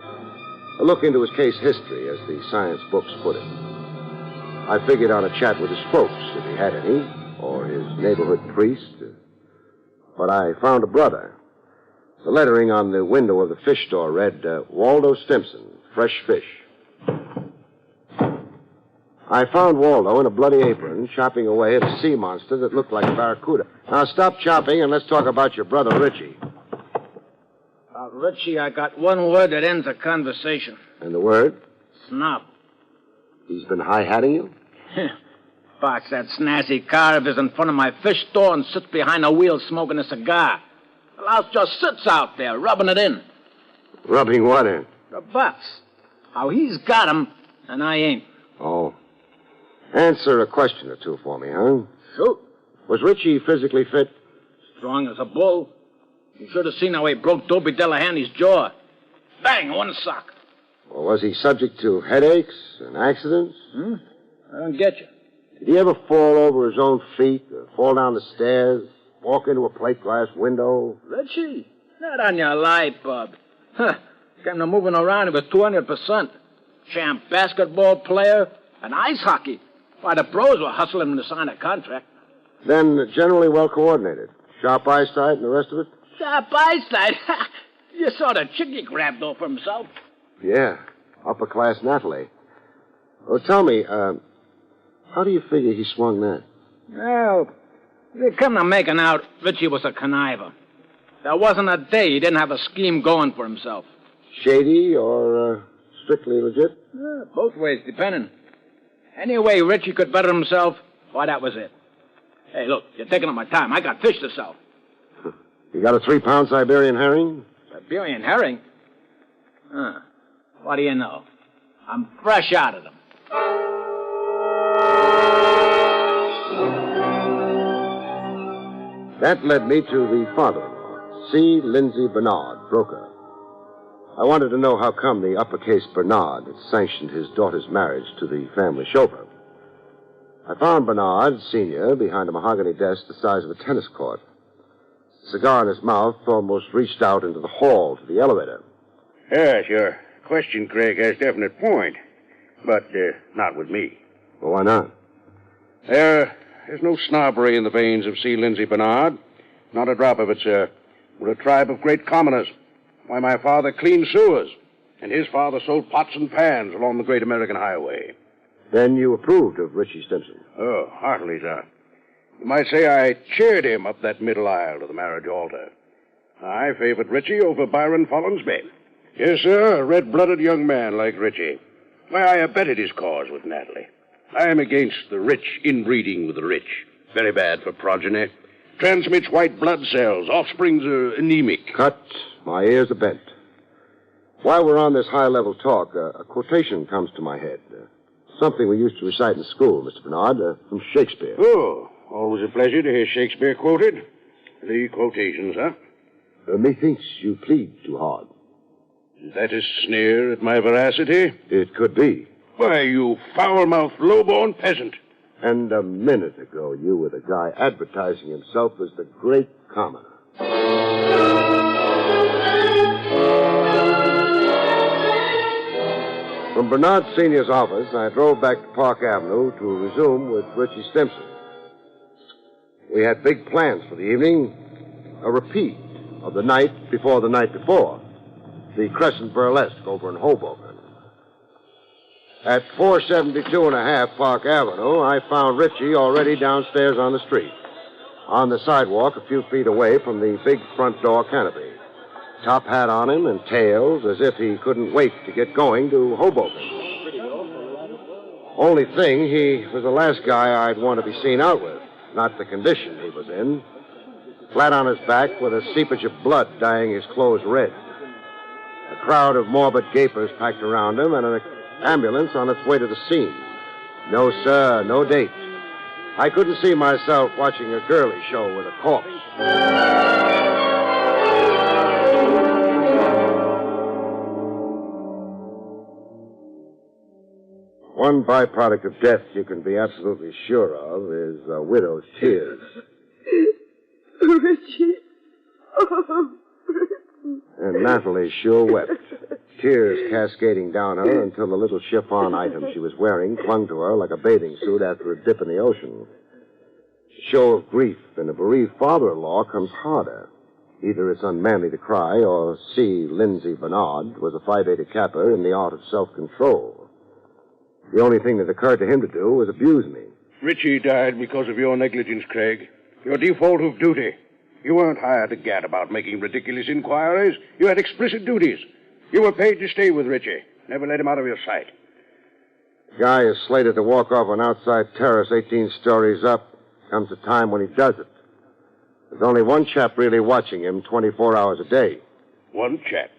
A look into his case history, as the science books put it. I figured out a chat with his folks, if he had any, or his neighborhood priest. But I found a brother. The lettering on the window of the fish store read, Waldo Stimson, fresh fish. I found Waldo in a bloody apron, chopping away at a sea monster that looked like a barracuda. Now, stop chopping and let's talk about your brother, Richie. About Richie, I got one word that ends a conversation. And the word? Snob. He's been high-hatting you? Parks that snazzy car of his in front of my fish store and sits behind the wheel smoking a cigar. The louse just sits out there, rubbing it in. Rubbing what in? The butts. How he's got 'em, and I ain't. Oh. Answer a question or two for me, huh? Shoot. Was Richie physically fit? Strong as a bull. You should have seen how he broke Dopey Delahanty's jaw. Bang, one sock. Well, was he subject to headaches and accidents? I don't get you. Did he ever fall over his own feet, or fall down the stairs, walk into a plate glass window? Richie, not on your life, Bub. Huh. Came to moving around, he was 200%. Champ basketball player and ice hockey. Why, the pros were hustling him to sign a contract. Then generally well coordinated. Sharp eyesight and the rest of it? Sharp eyesight? You saw the chick he grabbed off for himself. Yeah, upper-class Natalie. Well, tell me, how do you figure he swung that? Well, they come to making out Richie was a conniver. There wasn't a day he didn't have a scheme going for himself. Shady or strictly legit? Both ways, depending. Any way Richie could better himself, why, that was it. Hey, look, you're taking up my time. I got fish to sell. You got a 3-pound Siberian herring? Siberian herring? Huh. What do you know? I'm fresh out of them. That led me to the father-in-law, C. Lindsay Bernard, broker. I wanted to know how come the uppercase Bernard had sanctioned his daughter's marriage to the family chauffeur. I found Bernard, senior, behind a mahogany desk the size of a tennis court. The cigar in his mouth almost reached out into the hall to the elevator. Yes, your question, Craig, has definite point. But not with me. Well, why not? There's no snobbery in the veins of C. Lindsay Bernard. Not a drop of it, sir. We're a tribe of great commoners. Why, my father cleaned sewers, and his father sold pots and pans along the great American highway. Then you approved of Richie Stimson? Oh, heartily, sir. You might say I cheered him up that middle aisle to the marriage altar. I favored Richie over Byron Follansbee. Yes, sir, a red-blooded young man like Richie. Why, I abetted his cause with Natalie. I am against the rich inbreeding with the rich. Very bad for progeny. Transmits white blood cells. Offsprings are anemic. Cut. My ears are bent. While we're on this high-level talk, a quotation comes to my head. Something we used to recite in school, Mr. Bernard, from Shakespeare. Oh, always a pleasure to hear Shakespeare quoted. The quotations, huh? Methinks you plead too hard. Is that a sneer at my veracity? It could be. Why, you foul-mouthed, low-born peasant. And a minute ago, you were the guy advertising himself as the great commoner. From Bernard Sr.'s office, I drove back to Park Avenue to resume with Richie Stimson. We had big plans for the evening. A repeat of the night before the night before. The Crescent Burlesque over in Hoboken. At 472 and a half Park Avenue, I found Richie already downstairs on the street. On the sidewalk a few feet away from the big front door canopy. Top hat on him and tails as if he couldn't wait to get going to Hoboken. Only thing, he was the last guy I'd want to be seen out with, not the condition he was in. Flat on his back with a seepage of blood dyeing his clothes red. A crowd of morbid gapers packed around him and an ambulance on its way to the scene. No, sir, no date. I couldn't see myself watching a girly show with a corpse. One byproduct of death you can be absolutely sure of is a widow's tears. Richie. Oh, And Natalie sure wept. Tears cascading down her until the little chiffon item she was wearing clung to her like a bathing suit after a dip in the ocean. The show of grief in a bereaved father-in-law comes harder. Either it's unmanly to cry, or C. Lindsay Bernard was a Phi Beta Kappa in the art of self-control. The only thing that occurred to him to do was abuse me. Richie died because of your negligence, Craig. Your default of duty. You weren't hired to gad about making ridiculous inquiries. You had explicit duties. You were paid to stay with Richie. Never let him out of your sight. The guy is slated to walk off an outside terrace 18 stories up. Comes a time when he does it. There's only one chap really watching him 24 hours a day. One chap?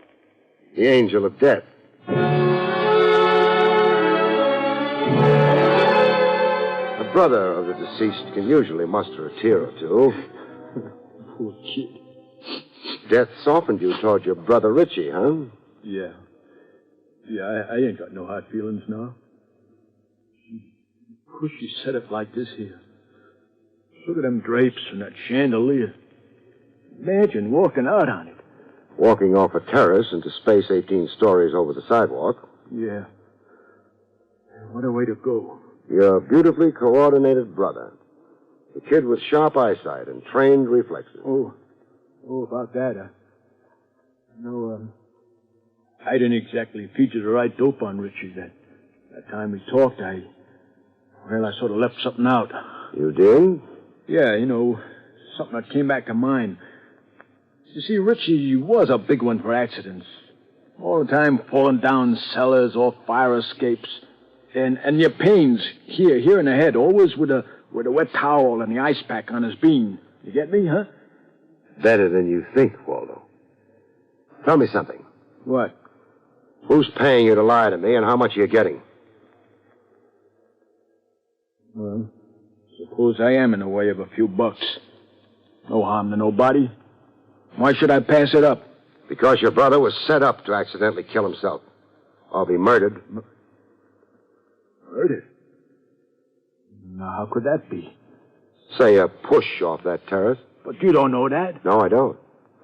The angel of death. The brother of the deceased can usually muster a tear or two. Poor kid. Death softened you toward your brother Richie, huh? Yeah. Yeah, I ain't got no hard feelings now. Wish you set it like this here. Look at them drapes and that chandelier. Imagine walking out on it. Walking off a terrace into space 18 stories over the sidewalk. Yeah. What a way to go. Your beautifully coordinated brother. The kid with sharp eyesight and trained reflexes. Oh, about that. I didn't exactly feature the right dope on Richie that time we talked. I sort of left something out. You did? Yeah, something that came back to mind. You see, Richie was a big one for accidents. All the time falling down cellars or fire escapes. And your pains here in the head, always with a wet towel and the ice pack on his bean. You get me, huh? Better than you think, Waldo. Tell me something. What? Who's paying you to lie to me, and how much are you getting? Well, suppose I am in the way of a few bucks. No harm to nobody. Why should I pass it up? Because your brother was set up to accidentally kill himself. Or be murdered. Murdered? Now, how could that be? Say a push off that terrace. But you don't know that. No, I don't.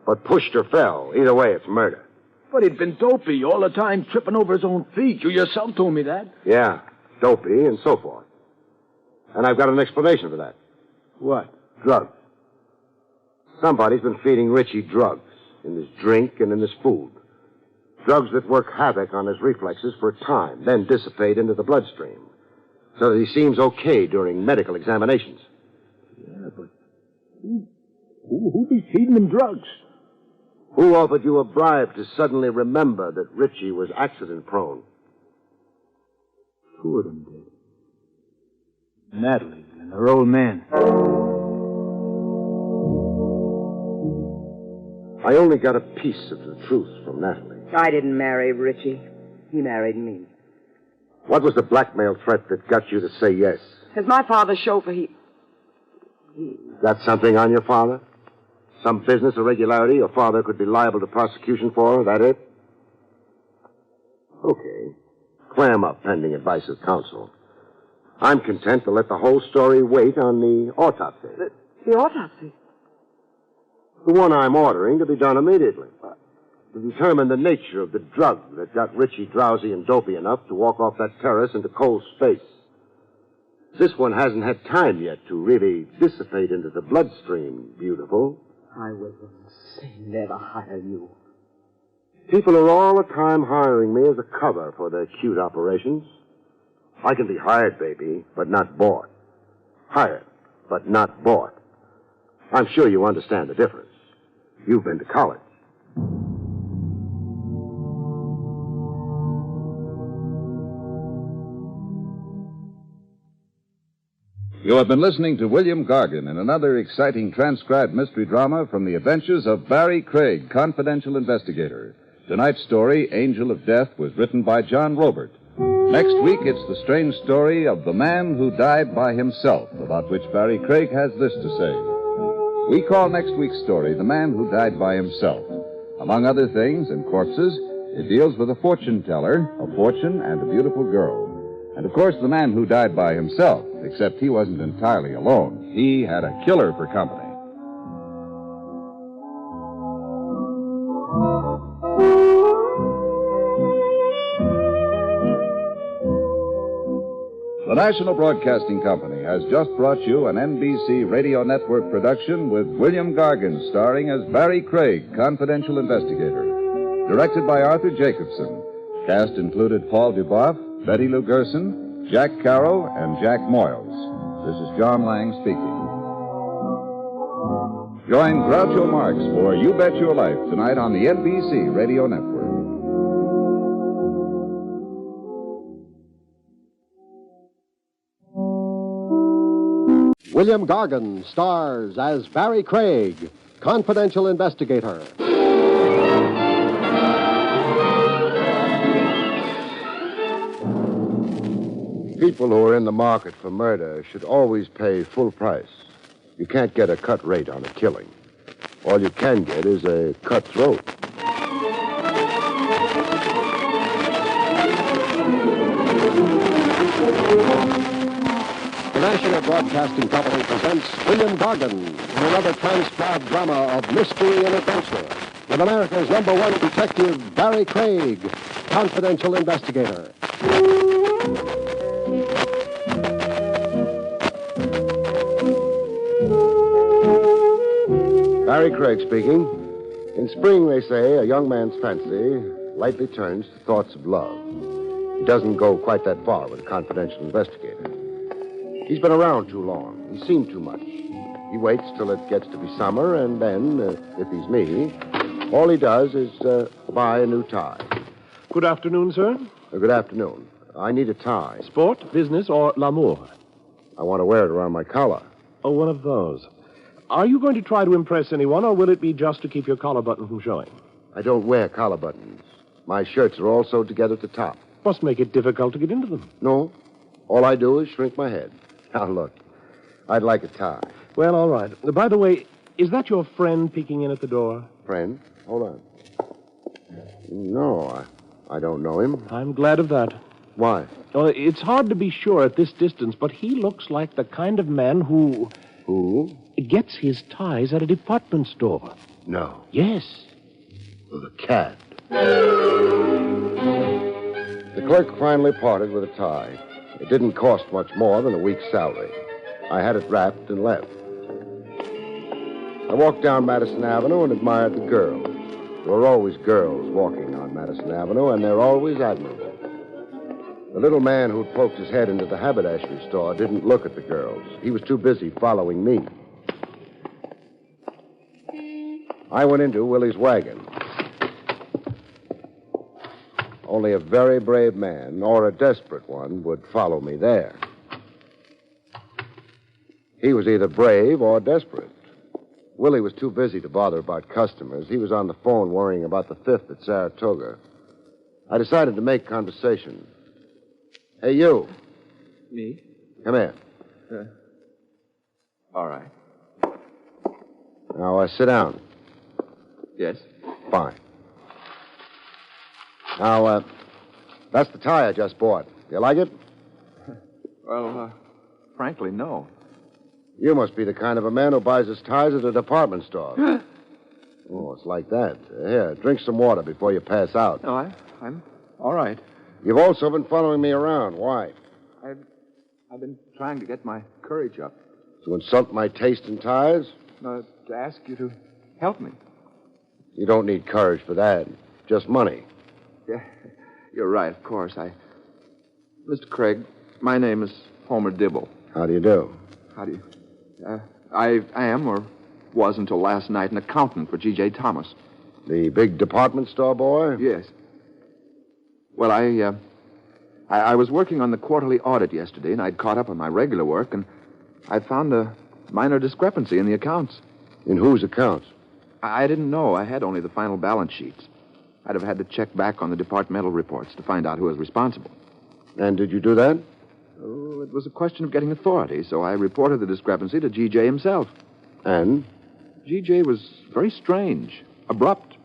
But pushed or fell. Either way, it's murder. But he'd been dopey all the time, tripping over his own feet. You yourself told me that. Yeah, dopey and so forth. And I've got an explanation for that. What? Drugs. Somebody's been feeding Richie drugs in his drink and in his food. Drugs that work havoc on his reflexes for a time, then dissipate into the bloodstream, so that he seems okay during medical examinations. Yeah, but who be feeding him drugs? Who offered you a bribe to suddenly remember that Richie was accident-prone? Two of them did. Natalie and her old man. I only got a piece of the truth from Natalie. I didn't marry Richie. He married me. What was the blackmail threat that got you to say yes? As my father's chauffeur, Got something on your father? Some business irregularity your father could be liable to prosecution for? That it? Okay. Clam up pending advice of counsel. I'm content to let the whole story wait on the autopsy. The autopsy? The one I'm ordering to be done immediately. To determine the nature of the drug that got Richie drowsy and dopey enough to walk off that terrace into cold space. This one hasn't had time yet to really dissipate into the bloodstream, beautiful. I will never hire you. People are all the time hiring me as a cover for their cute operations. I can be hired, baby, but not bought. Hired, but not bought. I'm sure you understand the difference. You've been to college. You have been listening to William Gargan in another exciting transcribed mystery drama from the adventures of Barrie Craig, Confidential Investigator. Tonight's story, Angel of Death, was written by John Robert. Next week, it's the strange story of the man who died by himself, about which Barrie Craig has this to say. We call next week's story The Man Who Died by Himself. Among other things and corpses, it deals with a fortune teller, a fortune, and a beautiful girl. And, of course, the man who died by himself, except he wasn't entirely alone. He had a killer for company. The National Broadcasting Company has just brought you an NBC Radio Network production with William Gargan starring as Barrie Craig, Confidential Investigator. Directed by Arthur Jacobson. Cast included Paul Duboff, Betty Lou Gerson, Jack Carroll, and Jack Moyles. This is John Lang speaking. Join Groucho Marx for You Bet Your Life tonight on the NBC Radio Network. William Gargan stars as Barrie Craig, Confidential Investigator. People who are in the market for murder should always pay full price. You can't get a cut rate on a killing. All you can get is a cut throat. The National Broadcasting Company presents William Gargan in another transcribed drama of mystery and adventure with America's #1 detective, Barrie Craig, confidential investigator. Barrie Craig speaking. In spring, they say, a young man's fancy lightly turns to thoughts of love. He doesn't go quite that far with a confidential investigator. He's been around too long. He's seen too much. He waits till it gets to be summer, and then, if he's me, all he does is buy a new tie. Good afternoon, sir. Good afternoon. I need a tie. Sport, business, or l'amour? I want to wear it around my collar. Oh, one of those. Are you going to try to impress anyone, or will it be just to keep your collar button from showing? I don't wear collar buttons. My shirts are all sewed together at the top. Must make it difficult to get into them. No. All I do is shrink my head. Now, look. I'd like a tie. Well, all right. By the way, is that your friend peeking in at the door? Friend? Hold on. No, I don't know him. I'm glad of that. Why? Well, it's hard to be sure at this distance, but he looks like the kind of man who... Who? Gets his ties at a department store. No. Yes. The cat. The clerk finally parted with a tie. It didn't cost much more than a week's salary. I had it wrapped and left. I walked down Madison Avenue and admired the girls. There are always girls walking on Madison Avenue, and they're always admirable. The little man who'd poked his head into the haberdashery store didn't look at the girls. He was too busy following me. I went into Willie's wagon. Only a very brave man, or a desperate one, would follow me there. He was either brave or desperate. Willie was too busy to bother about customers. He was on the phone worrying about the 5th at Saratoga. I decided to make conversation. Hey, you. Me? Come here. All right. Now, sit down. Yes? Fine. Now, that's the tie I just bought. You like it? Well, frankly, no. You must be the kind of a man who buys his ties at a department store. Oh, it's like that. Here, drink some water before you pass out. No, I'm all right. You've also been following me around. Why? I've been trying to get my courage up. To insult my taste in ties? No, to ask you to help me. You don't need courage for that. Just money. Yeah, you're right, of course. Mr. Craig, my name is Homer Dibble. How do you do? How do you... I am, or was until last night, an accountant for G.J. Thomas. The big department store boy? Yes. Well, I was working on the quarterly audit yesterday, and I'd caught up on my regular work, and I found a minor discrepancy in the accounts. In whose accounts? I didn't know. I had only the final balance sheets. I'd have had to check back on the departmental reports to find out who was responsible. And did you do that? Oh, it was a question of getting authority, so I reported the discrepancy to G.J. himself. And? G.J. was very strange, abrupt.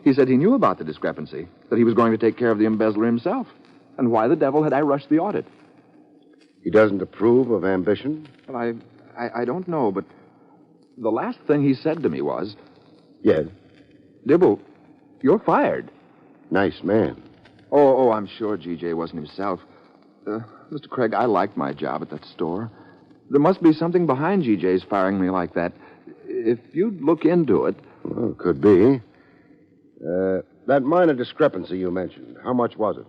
He said he knew about the discrepancy, that he was going to take care of the embezzler himself. And why the devil had I rushed the audit? He doesn't approve of ambition? Well, I don't know, but the last thing he said to me was... Yes? Dibble, you're fired. Nice man. Oh, I'm sure G.J. wasn't himself. Mr. Craig, I liked my job at that store. There must be something behind G.J.'s firing me like that. If you'd look into it... Well, could be. That minor discrepancy you mentioned, how much was it?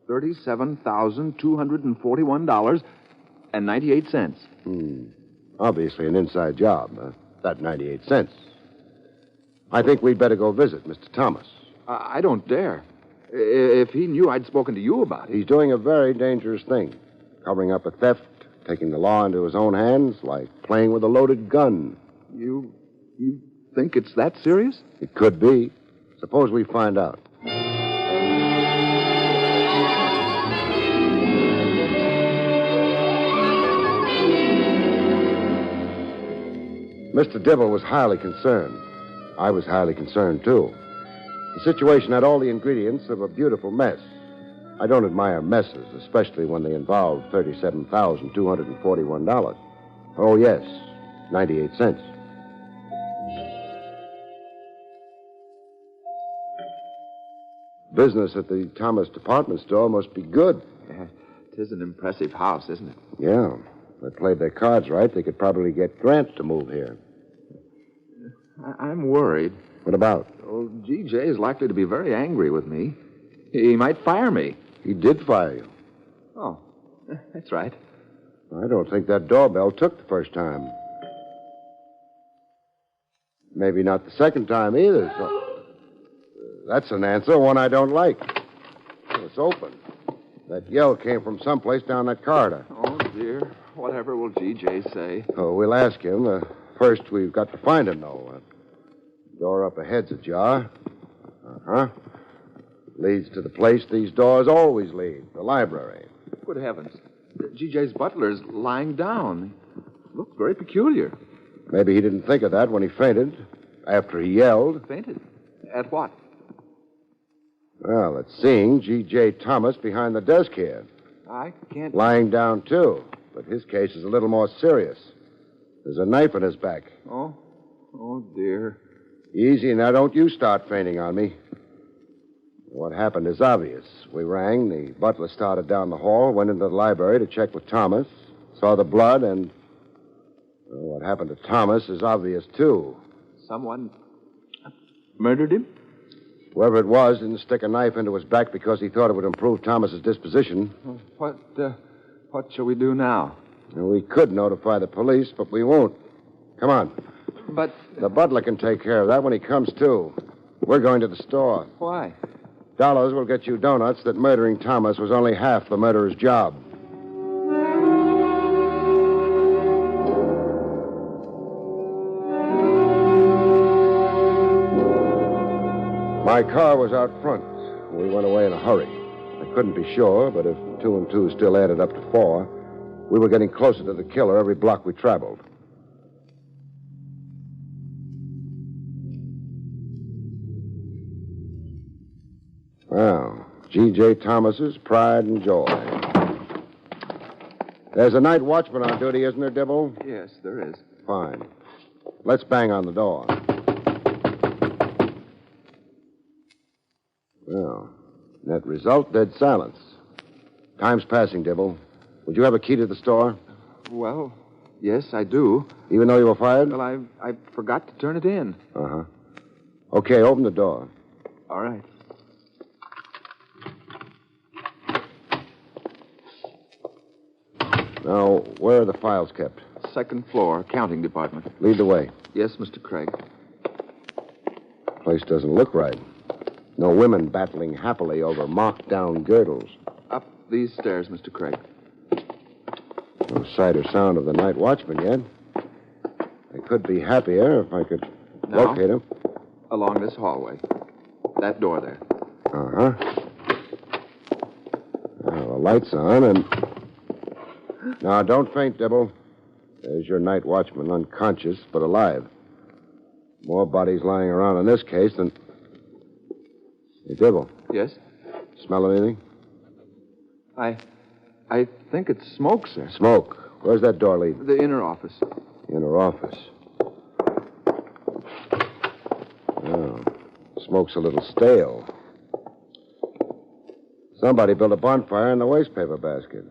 $37,241.98. Obviously an inside job. That 98 cents. I think we'd better go visit Mr. Thomas. I don't dare. If he knew I'd spoken to you about it. He's doing a very dangerous thing. Covering up a theft, taking the law into his own hands, like playing with a loaded gun. You think it's that serious? It could be. Suppose we find out. Mr. Dibble was highly concerned. I was highly concerned, too. The situation had all the ingredients of a beautiful mess. I don't admire messes, especially when they involve $37,241. Oh, yes, 98 cents. Business at the Thomas department store must be good. Yeah, it is an impressive house, isn't it? Yeah. If they played their cards right, they could probably get Grant to move here. I'm worried. What about? Well, G.J. is likely to be very angry with me. He might fire me. He did fire you. Oh, that's right. I don't think that doorbell took the first time. Maybe not the second time either, so... That's an answer, one I don't like. It's open. That yell came from someplace down that corridor. Oh, dear. Whatever will G.J. say? Oh, we'll ask him. First, we've got to find him, though. Door up ahead's ajar. Uh-huh. Leads to the place these doors always lead, the library. Good heavens. G.J.'s butler's lying down. Looks very peculiar. Maybe he didn't think of that when he fainted, after he yelled. Fainted? At what? Well, it's seeing G.J. Thomas behind the desk here. I can't... Lying down, too. But his case is a little more serious. There's a knife in his back. Oh? Oh, dear. Easy, now don't you start fainting on me. What happened is obvious. We rang, the butler started down the hall, went into the library to check with Thomas, saw the blood, and... Well, what happened to Thomas is obvious, too. Someone murdered him? Whoever it was didn't stick a knife into his back because he thought it would improve Thomas's disposition. What shall we do now? Well, we could notify the police, but we won't. Come on. But... The butler can take care of that when he comes to. We're going to the store. Why? Dollars will get you donuts that murdering Thomas was only half the murderer's job. My car was out front. We went away in a hurry. I couldn't be sure, but if 2 and 2 still added up to 4, we were getting closer to the killer every block we traveled. Well, G.J. Thomas's pride and joy. There's a night watchman on duty, isn't there, Dibble? Yes, there is. Fine. Let's bang on the door. Well, net result, dead silence. Time's passing, Dibble. Would you have a key to the store? Well, yes, I do. Even though you were fired? Well, I forgot to turn it in. Uh-huh. Okay, open the door. All right. Now, where are the files kept? Second floor, accounting department. Lead the way. Yes, Mr. Craig. Place doesn't look right. No women battling happily over marked-down girdles. Up these stairs, Mr. Craig. No sight or sound of the night watchman yet. I could be happier if I could locate him. Along this hallway. That door there. Uh-huh. Now, the light's on, and... Now, don't faint, Dibble. There's your night watchman, unconscious, but alive. More bodies lying around in this case than... Hey, Dibble. Yes? Smell anything? I think it's smoke, sir. Smoke. Where's that door lead? The inner office. Inner office. Oh, smoke's a little stale. Somebody built a bonfire in the waste paper basket.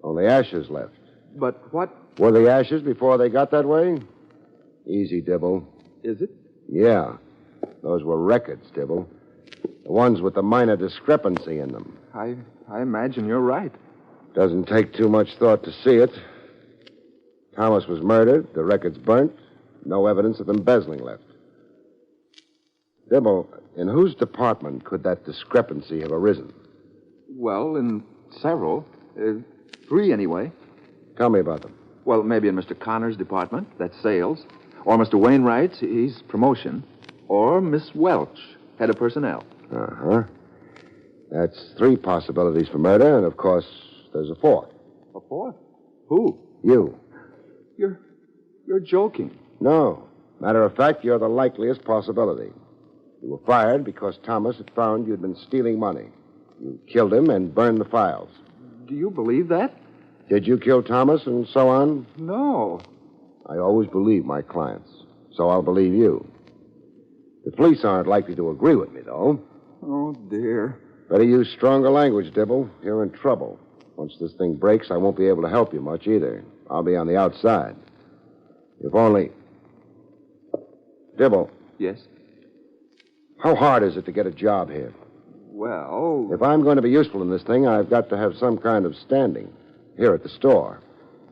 Only ashes left. But what... Were the ashes before they got that way? Easy, Dibble. Is it? Yeah. Those were records, Dibble. The ones with the minor discrepancy in them. I imagine you're right. Doesn't take too much thought to see it. Thomas was murdered, the records burnt, no evidence of embezzling left. Dibble, in whose department could that discrepancy have arisen? Well, in several. 3, anyway. Tell me about them. Well, maybe in Mr. Connor's department. That's sales. Or Mr. Wainwright's. He's promotion. Or Miss Welch, head of personnel. Uh-huh. That's 3 possibilities for murder, and of course, there's a 4th. A 4th? Who? You. You're joking. No. Matter of fact, you're the likeliest possibility. You were fired because Thomas had found you'd been stealing money. You killed him and burned the files. Do you believe that? Did you kill Thomas and so on? No. I always believe my clients, so I'll believe you. The police aren't likely to agree with me, though. Oh, dear. Better use stronger language, Dibble. You're in trouble. Once this thing breaks, I won't be able to help you much either. I'll be on the outside. If only... Dibble. Yes? How hard is it to get a job here? Well... If I'm going to be useful in this thing, I've got to have some kind of standing. Here at the store.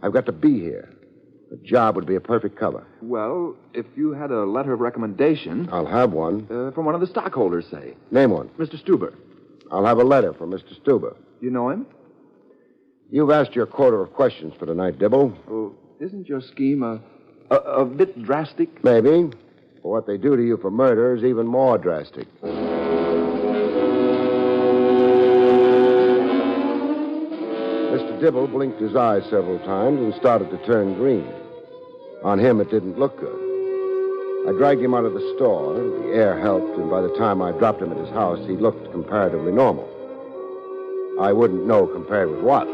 I've got to be here. A job would be a perfect cover. Well, if you had a letter of recommendation... I'll have one. From one of the stockholders, say. Name one. Mr. Stuber. I'll have a letter from Mr. Stuber. You know him? You've asked your quota of questions for tonight, Dibble. Oh, isn't your scheme a bit drastic? Maybe. But what they do to you for murder is even more drastic. Mr. Dibble blinked his eyes several times and started to turn green. On him, it didn't look good. I dragged him out of the store. The air helped, and by the time I dropped him at his house, he looked comparatively normal. I wouldn't know compared with what.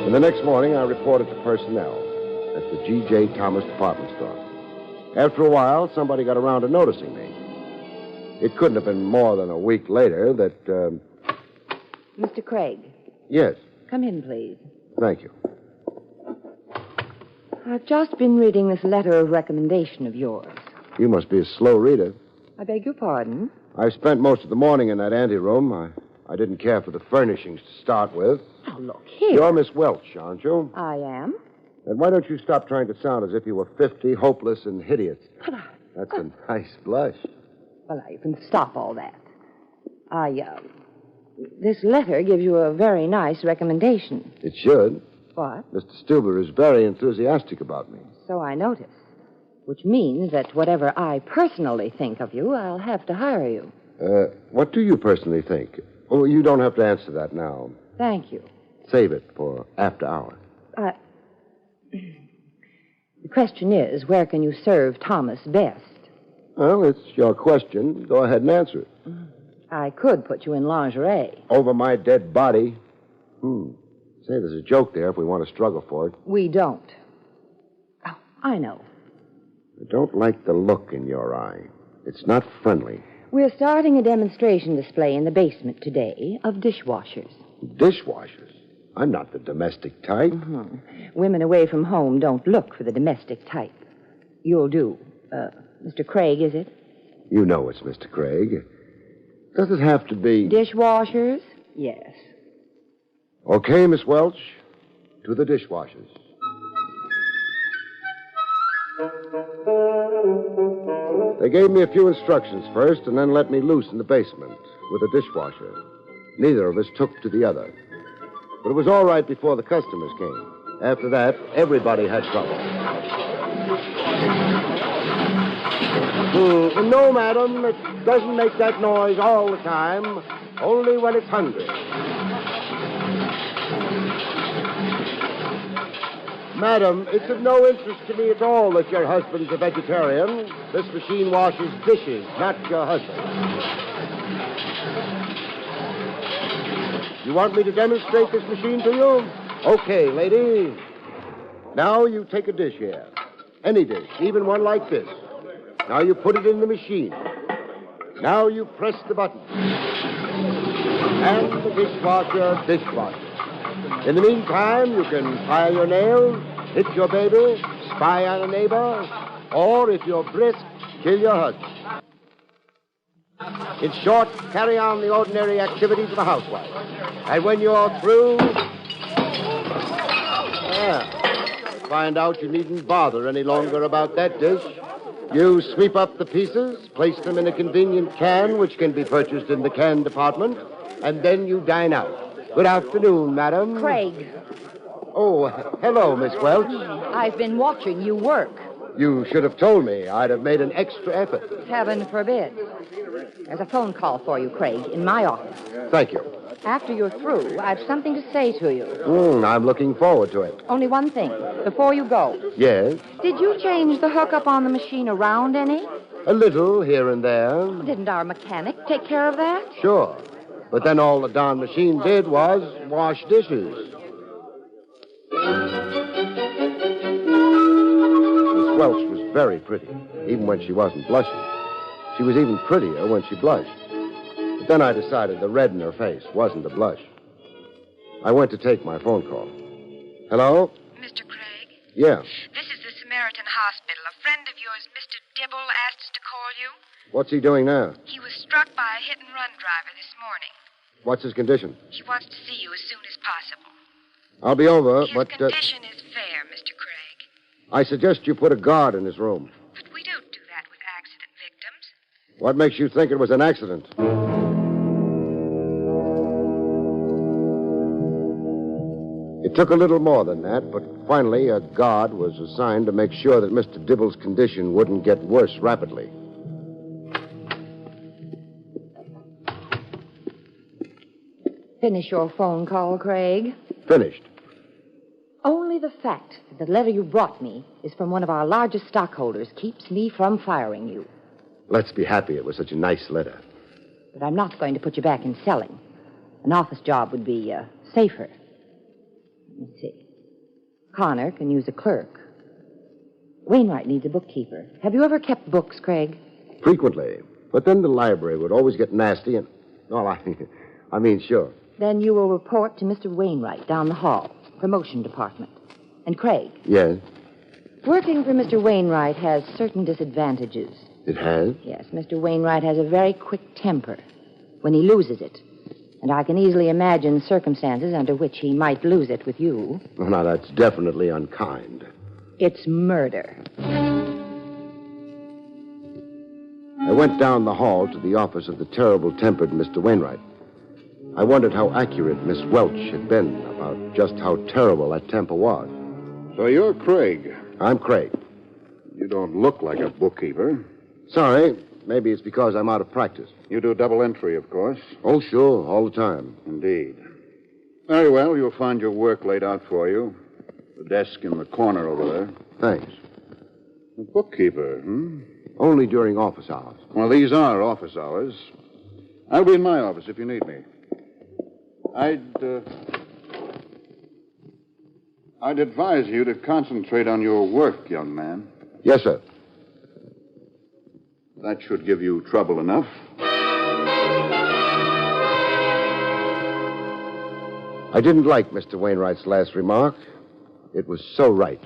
And the next morning, I reported to personnel at the G.J. Thomas department store. After a while, somebody got around to noticing me. It couldn't have been more than a week later that, Mr. Craig. Yes. Come in, please. Thank you. I've just been reading this letter of recommendation of yours. You must be a slow reader. I beg your pardon? I spent most of the morning in that anteroom. I didn't care for the furnishings to start with. Now, look here. You're Miss Welch, aren't you? I am. And why don't you stop trying to sound as if you were 50, hopeless, and hideous? That's a nice blush. Well, now, you can stop all that. This letter gives you a very nice recommendation. It should. What? Mr. Stuber is very enthusiastic about me. So I notice. Which means that whatever I personally think of you, I'll have to hire you. What do you personally think? Oh, you don't have to answer that now. Thank you. Save it for after hours. The question is, where can you serve Thomas best? Well, it's your question. Go ahead and answer it. I could put you in lingerie. Over my dead body? Say, there's a joke there if we want to struggle for it. We don't. Oh, I know. I don't like the look in your eye. It's not friendly. We're starting a demonstration display in the basement today of dishwashers. Dishwashers? I'm not the domestic type. Mm-hmm. Women away from home don't look for the domestic type. You'll do. Mr. Craig, is it? You know it's Mr. Craig. Does it have to be... Dishwashers? Yes. Okay, Miss Welch. To the dishwashers. They gave me a few instructions first and then let me loose in the basement with a dishwasher. Neither of us took to the other. But it was all right before the customers came. After that, everybody had trouble. No, madam, it doesn't make that noise all the time, only when it's hungry. Madam, it's of no interest to me at all that your husband's a vegetarian. This machine washes dishes, not your husband. You want me to demonstrate this machine to you? Okay, lady. Now you take a dish here. Any dish, even one like this. Now you put it in the machine. Now you press the button. And the dishwasher dishwashes. In the meantime, you can file your nails, hit your baby, spy on a neighbor, or if you're brisk, kill your husband. In short, carry on the ordinary activities of a housewife. And when you're through... find out you needn't bother any longer about that dish. You sweep up the pieces, place them in a convenient can, which can be purchased in the can department, and then you dine out. Good afternoon, madam. Craig. Oh, hello, Miss Welch. I've been watching you work. You should have told me. I'd have made an extra effort. Heaven forbid. There's a phone call for you, Craig, in my office. Thank you. After you're through, I've something to say to you. I'm looking forward to it. Only one thing. Before you go, Yes? did you change the hookup on the machine around any? A little here and there. Didn't our mechanic take care of that? Sure. But then all the darn machine did was wash dishes. Miss Welch was very pretty, even when she wasn't blushing. She was even prettier when she blushed. But then I decided the red in her face wasn't a blush. I went to take my phone call. Hello? Mr. Craig? Yeah. This is the Samaritan Hospital. A friend of yours, Mr. Dibble, asked us to call you. What's he doing now? He was struck by a hit-and-run driver this morning. What's his condition? He wants to see you as soon as possible. I'll be over, His but... condition is fair, Mr. Craig. I suggest you put a guard in his room. But we don't do that with accident victims. What makes you think it was an accident? It took a little more than that, but finally a guard was assigned to make sure that Mr. Dibble's condition wouldn't get worse rapidly. Finish your phone call, Craig. Finished. Only the fact that the letter you brought me is from one of our largest stockholders keeps me from firing you. Let's be happy it was such a nice letter. But I'm not going to put you back in selling. An office job would be safer. Let me see. Connor can use a clerk. Wainwright needs a bookkeeper. Have you ever kept books, Craig? Frequently. But then the library would always get nasty and... Well, I mean, sure. Then you will report to Mr. Wainwright down the hall, promotion department. And Craig, Yes, working for Mr. Wainwright has certain disadvantages. it has. Yes, Mr. Wainwright has a very quick temper when he loses it. And I can easily imagine circumstances under which he might lose it with you. Well, now, that's definitely unkind. It's murder. I went down the hall to the office of the terrible-tempered Mr. Wainwright. I wondered how accurate Miss Welch had been about just how terrible that temper was. So you're Craig. I'm Craig. You don't look like a bookkeeper. Sorry. Maybe it's because I'm out of practice. You do double entry, of course. Oh, sure. All the time. Indeed. Very well. You'll find your work laid out for you. The desk in the corner over there. Thanks. A bookkeeper, hmm? Only during office hours. Well, these are office hours. I'll be in my office if you need me. I'd advise you to concentrate on your work, young man. Yes, sir. That should give you trouble enough. I didn't like Mr. Wainwright's last remark. It was so right.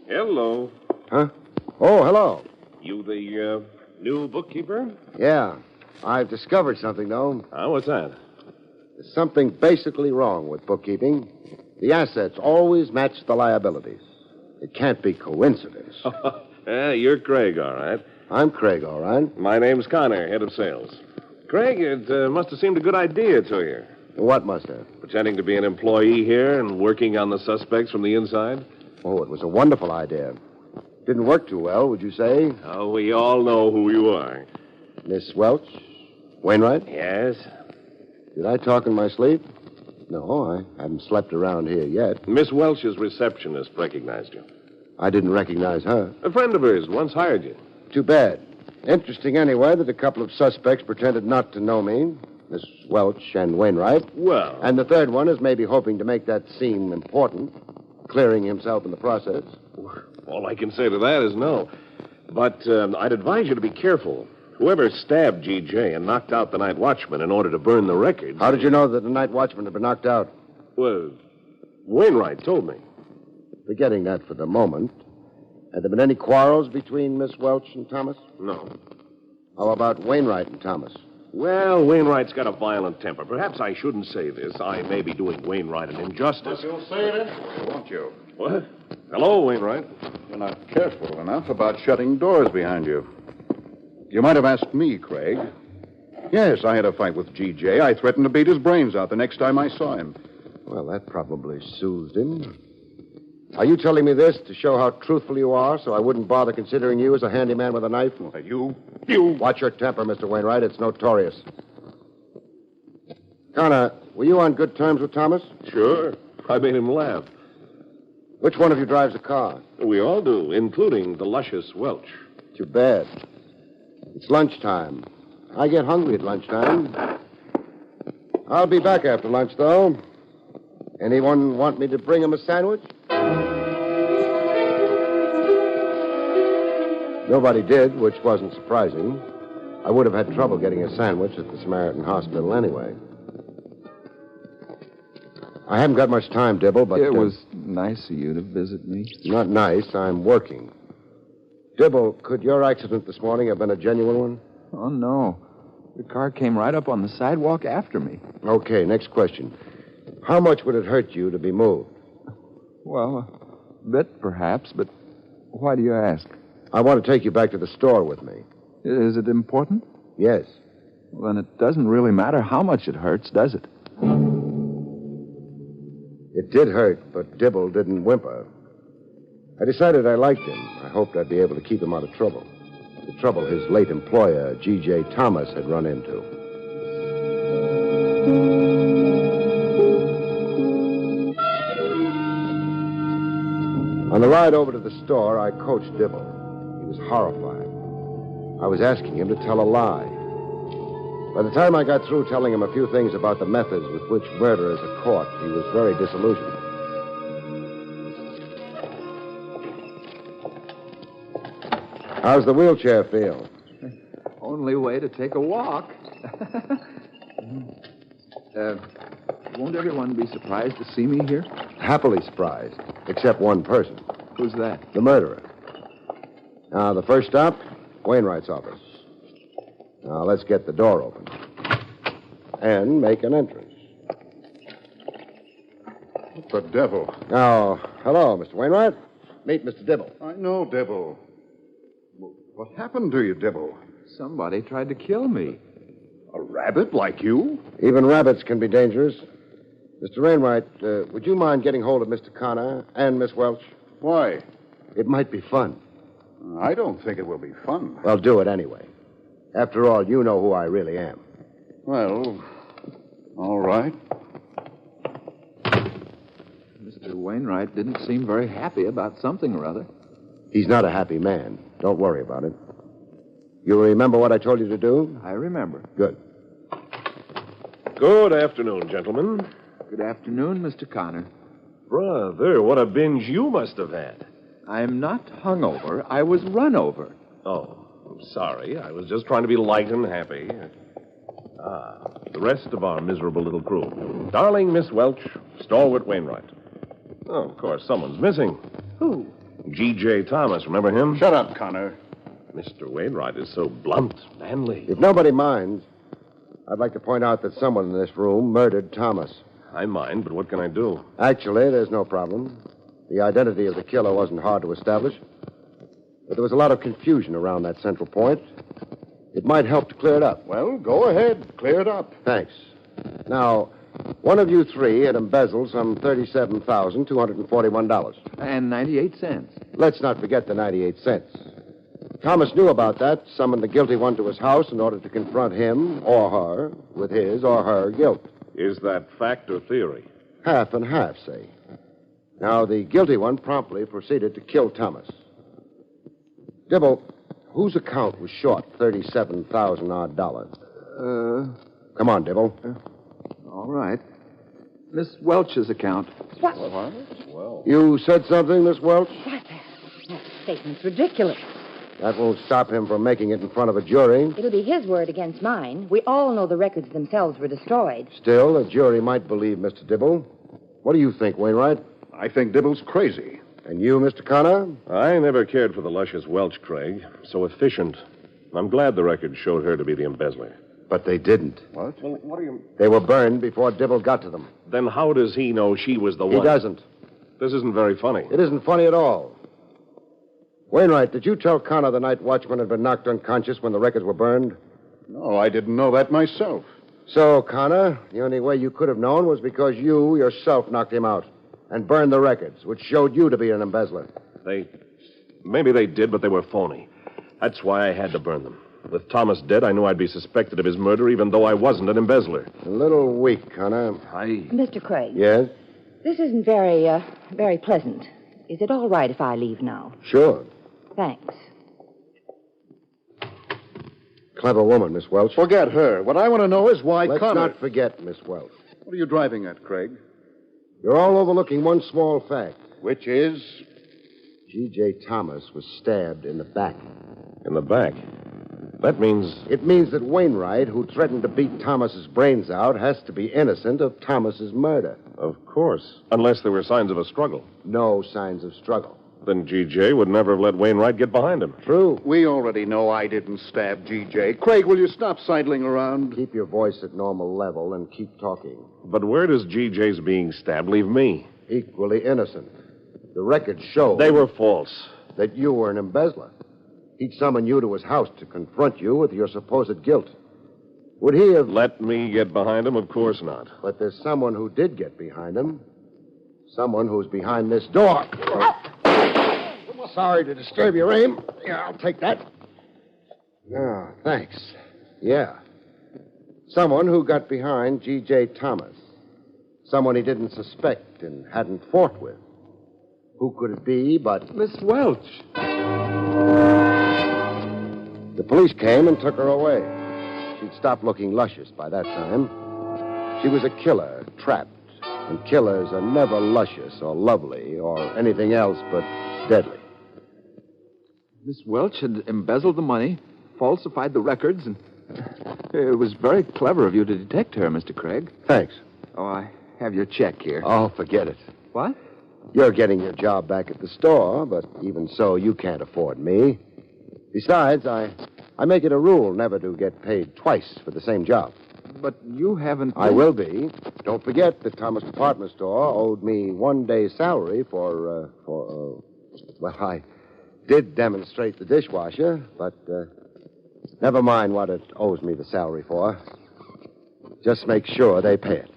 Hello. Huh? Oh, hello. You the new bookkeeper? Yeah. I've discovered something, though. What's that? There's something basically wrong with bookkeeping. The assets always match the liabilities. It can't be coincidence. You're Craig, all right. I'm Craig, all right. My name's Connor, head of sales. Craig, it must have seemed a good idea to you. What must have? Pretending to be an employee here and working on the suspects from the inside? Oh, it was a wonderful idea. Didn't work too well, would you say? Oh, we all know who you are. Miss Welch? Wainwright? Yes? Did I talk in my sleep? No, I haven't slept around here yet. Miss Welch's receptionist recognized you. I didn't recognize her. A friend of hers once hired you. Too bad. Interesting, anyway, that a couple of suspects pretended not to know me. Miss Welch and Wainwright. Well... And the third one is maybe hoping to make that seem important, clearing himself in the process. All I can say to that is no. But I'd advise you to be careful. Whoever stabbed G.J. and knocked out the night watchman in order to burn the records... How did you know that the night watchman had been knocked out? Well, Wainwright told me. Forgetting that for the moment, had there been any quarrels between Miss Welch and Thomas? No. How about Wainwright and Thomas? Well, Wainwright's got a violent temper. Perhaps I shouldn't say this. I may be doing Wainwright an injustice. You'll say it, won't you? What? Hello, Wainwright. You're not careful enough about shutting doors behind you. You might have asked me, Craig. Yes, I had a fight with G.J. I threatened to beat his brains out the next time I saw him. Well, that probably soothed him. Are you telling me this to show how truthful you are so I wouldn't bother considering you as a handyman with a knife? You. Watch your temper, Mr. Wainwright. It's notorious. Connor, were you on good terms with Thomas? Sure. I made him laugh. Which one of you drives the car? We all do, including the luscious Welch. Too bad. It's lunchtime. I get hungry at lunchtime. I'll be back after lunch, though. Anyone want me to bring him a sandwich? Nobody did, which wasn't surprising. I would have had trouble getting a sandwich at the Samaritan Hospital anyway. I haven't got much time, Dibble, but... It was nice of you to visit me. Not nice. I'm working. Dibble, could your accident this morning have been a genuine one? Oh, no. The car came right up on the sidewalk after me. Okay, next question. How much would it hurt you to be moved? Well, a bit, perhaps, but why do you ask? I want to take you back to the store with me. Is it important? Yes. Well, then it doesn't really matter how much it hurts, does it? It did hurt, but Dibble didn't whimper. I decided I liked him. I hoped I'd be able to keep him out of trouble. The trouble his late employer, G.J. Thomas, had run into. On the ride over to the store, I coached Dibble. He was horrified. I was asking him to tell a lie. By the time I got through telling him a few things about the methods with which murderers are caught, he was very disillusioned. How's the wheelchair feel? Only way to take a walk. Won't everyone be surprised to see me here? Happily surprised, except one person. Who's that? The murderer. Now, the first stop, Wainwright's office. Now, let's get the door open. And make an entrance. What the devil? Now, hello, Mr. Wainwright. Meet Mr. Dibble. I know, Dibble. What happened to you, Dibble? Somebody tried to kill me. A rabbit like you? Even rabbits can be dangerous. Mr. Wainwright, would you mind getting hold of Mr. Connor and Miss Welch? Why? It might be fun. I don't think it will be fun. Well, do it anyway. After all, you know who I really am. Well, all right. Mr. Wainwright didn't seem very happy about something or other. He's not a happy man. Don't worry about it. You remember what I told you to do? I remember. Good. Good afternoon, gentlemen. Good afternoon, Mr. Connor. Brother, what a binge you must have had. I'm not hungover. I was run over. Oh, I'm sorry. I was just trying to be light and happy. The rest of our miserable little crew. Darling Miss Welch, stalwart Wainwright. Oh, of course, someone's missing. Who? G.J. Thomas, remember him? Shut up, Connor. Mr. Wainwright is so blunt, manly. If nobody minds, I'd like to point out that someone in this room murdered Thomas. I mind, but what can I do? Actually, there's no problem. The identity of the killer wasn't hard to establish. But there was a lot of confusion around that central point. It might help to clear it up. Well, go ahead. Clear it up. Thanks. Now, one of you three had embezzled some $37,241. And 98 cents. Let's not forget the 98 cents. Thomas knew about that, summoned the guilty one to his house in order to confront him or her with his or her guilt. Is that fact or theory? Half and half, say. Now, the guilty one promptly proceeded to kill Thomas. Dibble, whose account was short $37,000 odd? Come on, Dibble. All right. Miss Welch's account. What? Well. You said something, Miss Welch? That statement's ridiculous. That won't stop him from making it in front of a jury. It'll be his word against mine. We all know the records themselves were destroyed. Still, a jury might believe Mr. Dibble. What do you think, Wainwright? I think Dibble's crazy. And you, Mr. Connor? I never cared for the luscious Welch, Craig. So efficient. I'm glad the record showed her to be the embezzler. But they didn't. What? Well, what do you... They were burned before Dibble got to them. Then how does he know she was the one? He doesn't. This isn't very funny. It isn't funny at all. Wainwright, did you tell Connor the night watchman had been knocked unconscious when the records were burned? No, I didn't know that myself. So, Connor, the only way you could have known was because you yourself knocked him out. and burned the records, which showed you to be an embezzler. Maybe they did, but they were phony. That's why I had to burn them. With Thomas dead, I knew I'd be suspected of his murder, even though I wasn't an embezzler. A little weak, Connor. Mr. Craig. Yes? This isn't very pleasant. Is it all right if I leave now? Sure. Thanks. Clever woman, Miss Welch. Forget her. What I want to know is why Let's Connor... not forget Miss Welch. What are you driving at, Craig? You're all overlooking one small fact. Which is? G.J. Thomas was stabbed in the back. In the back? That means... It means that Wainwright, who threatened to beat Thomas's brains out, has to be innocent of Thomas's murder. Of course. Unless there were signs of a struggle. No signs of struggle. Then G.J. would never have let Wainwright get behind him. True. We already know I didn't stab G.J. Craig, will you stop sidling around? Keep your voice at normal level and keep talking. But where does G.J.'s being stabbed leave me? Equally innocent. The records show... They were false. That you were an embezzler. He'd summon you to his house to confront you with your supposed guilt. Would he have... Let me get behind him? Of course not. But there's someone who did get behind him. Someone who's behind this door. Sorry to disturb your aim. Yeah, I'll take that. Oh, thanks. Yeah. Someone who got behind G.J. Thomas. Someone he didn't suspect and hadn't fought with. Who could it be but... Miss Welch. The police came and took her away. She'd stopped looking luscious by that time. She was a killer, trapped. And killers are never luscious or lovely or anything else but deadly. Miss Welch had embezzled the money, falsified the records, and it was very clever of you to detect her, Mr. Craig. Thanks. Oh, I have your check here. Oh, forget it. What? You're getting your job back at the store, but even so, you can't afford me. Besides, I make it a rule never to get paid twice for the same job. But you haven't... I will be. Don't forget that Thomas Department Store owed me 1 day's salary for well, I did demonstrate the dishwasher, but never mind what it owes me the salary for. Just make sure they pay it.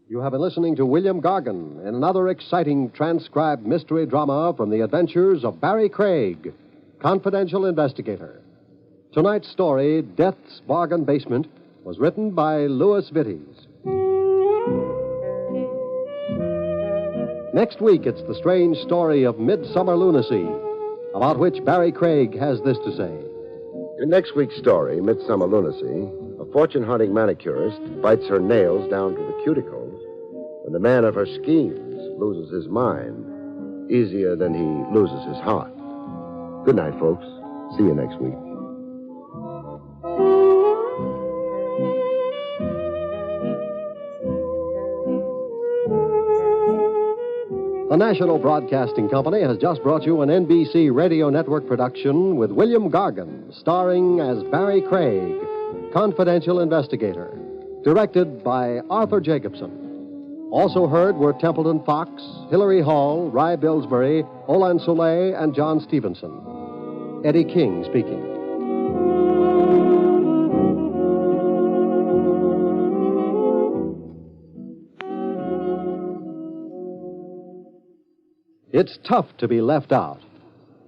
You have been listening to William Gargan in another exciting transcribed mystery drama from the adventures of Barrie Craig, Confidential Investigator. Tonight's story, Death's Bargain Basement, was written by Louis Vittes. Next week, it's the strange story of Midsummer Lunacy, about which Barrie Craig has this to say. In next week's story, Midsummer Lunacy, a fortune-hunting manicurist bites her nails down to the cuticles when the man of her schemes loses his mind easier than he loses his heart. Good night, folks. See you next week. The National Broadcasting Company has just brought you an NBC Radio Network production with William Gargan, starring as Barrie Craig, Confidential Investigator, directed by Arthur Jacobson. Also heard were Templeton Fox, Hilary Hall, Rye Billsbury, Olan Soleil, and John Stevenson. Eddie King speaking. It's tough to be left out.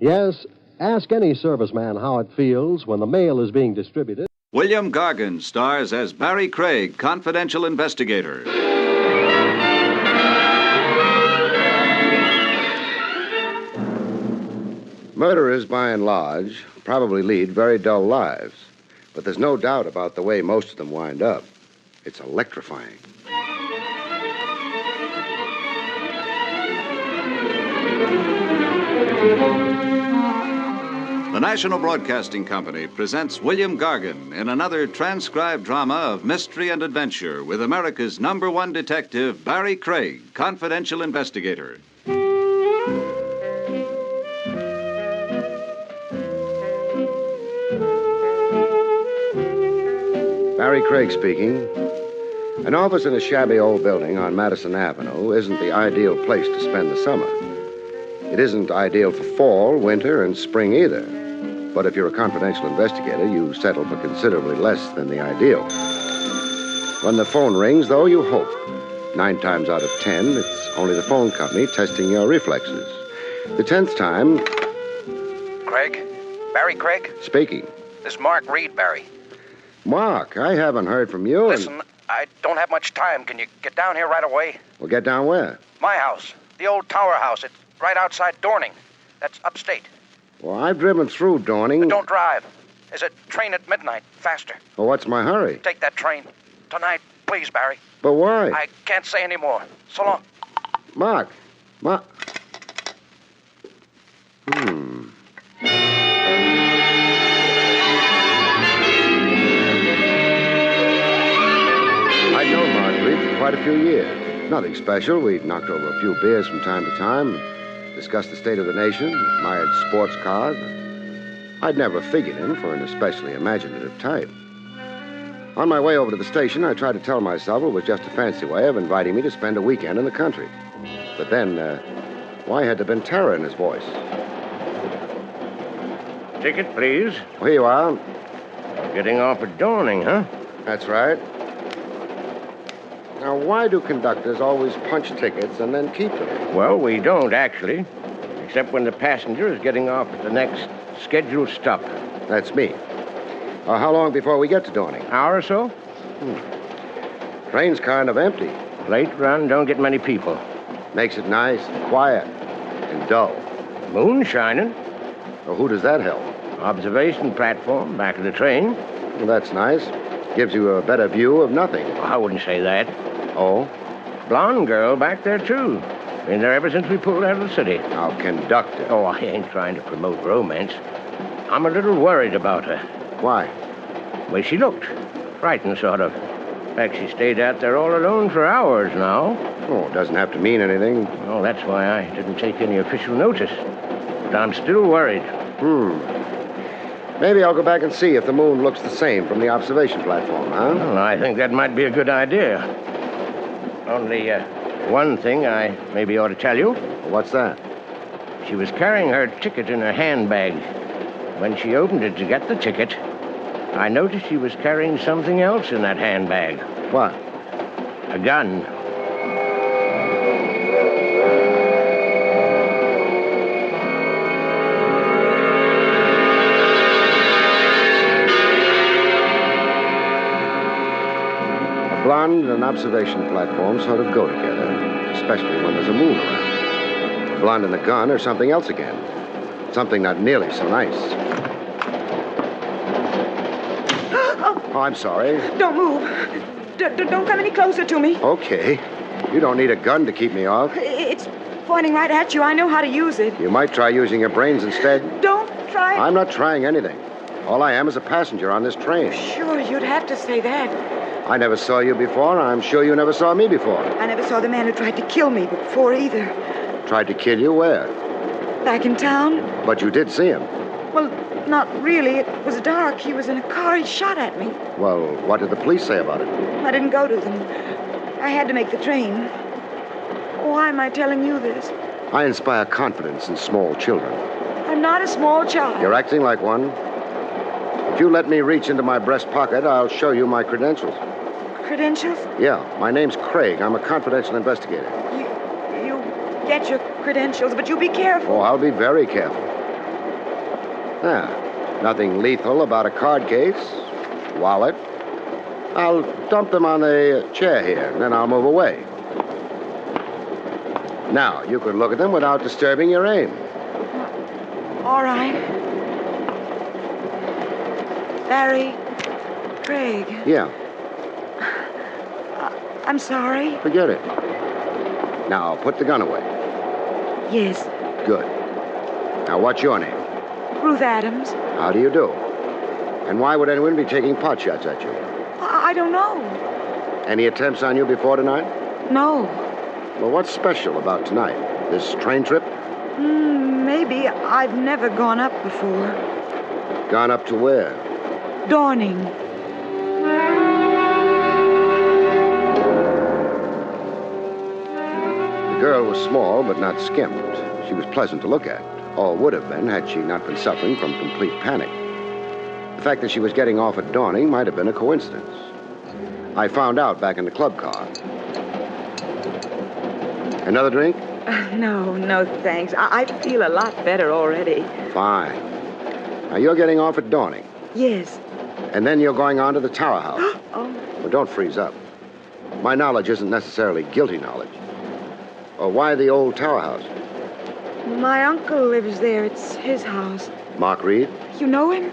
Yes, ask any serviceman how it feels when the mail is being distributed. William Gargan stars as Barrie Craig, Confidential Investigator. Murderers, by and large, probably lead very dull lives. But there's no doubt about the way most of them wind up. It's electrifying. The National Broadcasting Company presents William Gargan in another transcribed drama of mystery and adventure with America's #1 detective, Barrie Craig, Confidential Investigator. Barrie Craig speaking. An office in a shabby old building on Madison Avenue isn't the ideal place to spend the summer. It isn't ideal for fall, winter, and spring either. But if you're a confidential investigator, you settle for considerably less than the ideal. When the phone rings, though, you hope. 9 times out of 10, it's only the phone company testing your reflexes. The 10th time... Craig? Barrie Craig? Speaking. This is Mark Reed, Barrie. Mark, I haven't heard from you. Listen, I don't have much time. Can you get down here right away? Well, get down where? My house. The old tower house. It's right outside Dorning. That's upstate. Well, I've driven through Dorning. Don't drive. There's a train at midnight. Faster. Well, what's my hurry? Take that train. Tonight, please, Barrie. But why? I can't say any more. So long. Mark. I'd known Marguerite for quite a few years. Nothing special. We'd knocked over a few beers from time to time, discussed the state of the nation, admired sports cars. I'd never figured him for an especially imaginative type. On my way over to the station, I tried to tell myself it was just a fancy way of inviting me to spend a weekend in the country. But then, why had there been terror in his voice? Ticket, please. Well, here you are. Getting off at Dorning, huh? That's right. Now, why do conductors always punch tickets and then keep them? Well, we don't, actually. Except when the passenger is getting off at the next scheduled stop. That's me. How long before we get to Dorning? Hour or so? Train's kind of empty. Late run, don't get many people. Makes it nice, quiet, and dull. Moon shining. Well, who does that help? Observation platform, back of the train. Well, that's nice. Gives you a better view of nothing. I wouldn't say that. Oh? Blonde girl back there, too. Been there ever since we pulled out of the city. Now, conductor. Oh, I ain't trying to promote romance. I'm a little worried about her. Why? The way she looked. Frightened, sort of. In fact, she stayed out there all alone for hours now. Oh, it doesn't have to mean anything. Well, that's why I didn't take any official notice. But I'm still worried. Maybe I'll go back and see if the moon looks the same from the observation platform, huh? Well, I think that might be a good idea. Only, one thing I maybe ought to tell you. What's that? She was carrying her ticket in her handbag. When she opened it to get the ticket, I noticed she was carrying something else in that handbag. What? A gun. A blonde and an observation platform sort of go together, especially when there's a moon around. A blonde and a gun or something else again. Something not nearly so nice. Oh, I'm sorry. Don't move. Don't come any closer to me. Okay. You don't need a gun to keep me off. It's pointing right at you. I know how to use it. You might try using your brains instead. Don't try. I'm not trying anything. All I am is a passenger on this train. Sure, you'd have to say that. I never saw you before. I'm sure you never saw me before. I never saw the man who tried to kill me before either. Tried to kill you where? Back in town? But you did see him. Well, not really. It was dark. He was in a car. He shot at me. Well, what did the police say about it? I didn't go to them. I had to make the train. Why am I telling you this? I inspire confidence in small children. I'm not a small child. You're acting like one. If you let me reach into my breast pocket, I'll show you my credentials. Credentials? Yeah, my name's Craig. I'm a confidential investigator. You get your credentials, but you be careful. Oh, I'll be very careful. Nothing lethal about a card case, wallet. I'll dump them on the chair here, and then I'll move away. Now, you can look at them without disturbing your aim. All right. Barrie Craig. Yeah. I'm sorry. Forget it. Now, put the gun away. Yes. Good. Now, what's your name? Ruth Adams. How do you do? And why would anyone be taking pot shots at you? I don't know. Any attempts on you before tonight? No. Well, what's special about tonight? This train trip? Maybe. I've never gone up before. Gone up to where? Dorning. The girl was small, but not skimped. She was pleasant to look at. Or would have been had she not been suffering from complete panic. The fact that she was getting off at Dawning might have been a coincidence. I found out back in the club car. Another drink? No, thanks. I feel a lot better already. Fine. Now, you're getting off at Dawning. Yes. And then you're going on to the Tower House. Oh. Well, don't freeze up. My knowledge isn't necessarily guilty knowledge. Or why the old Tower House? My uncle lives there. It's his house. Mark Reed? You know him?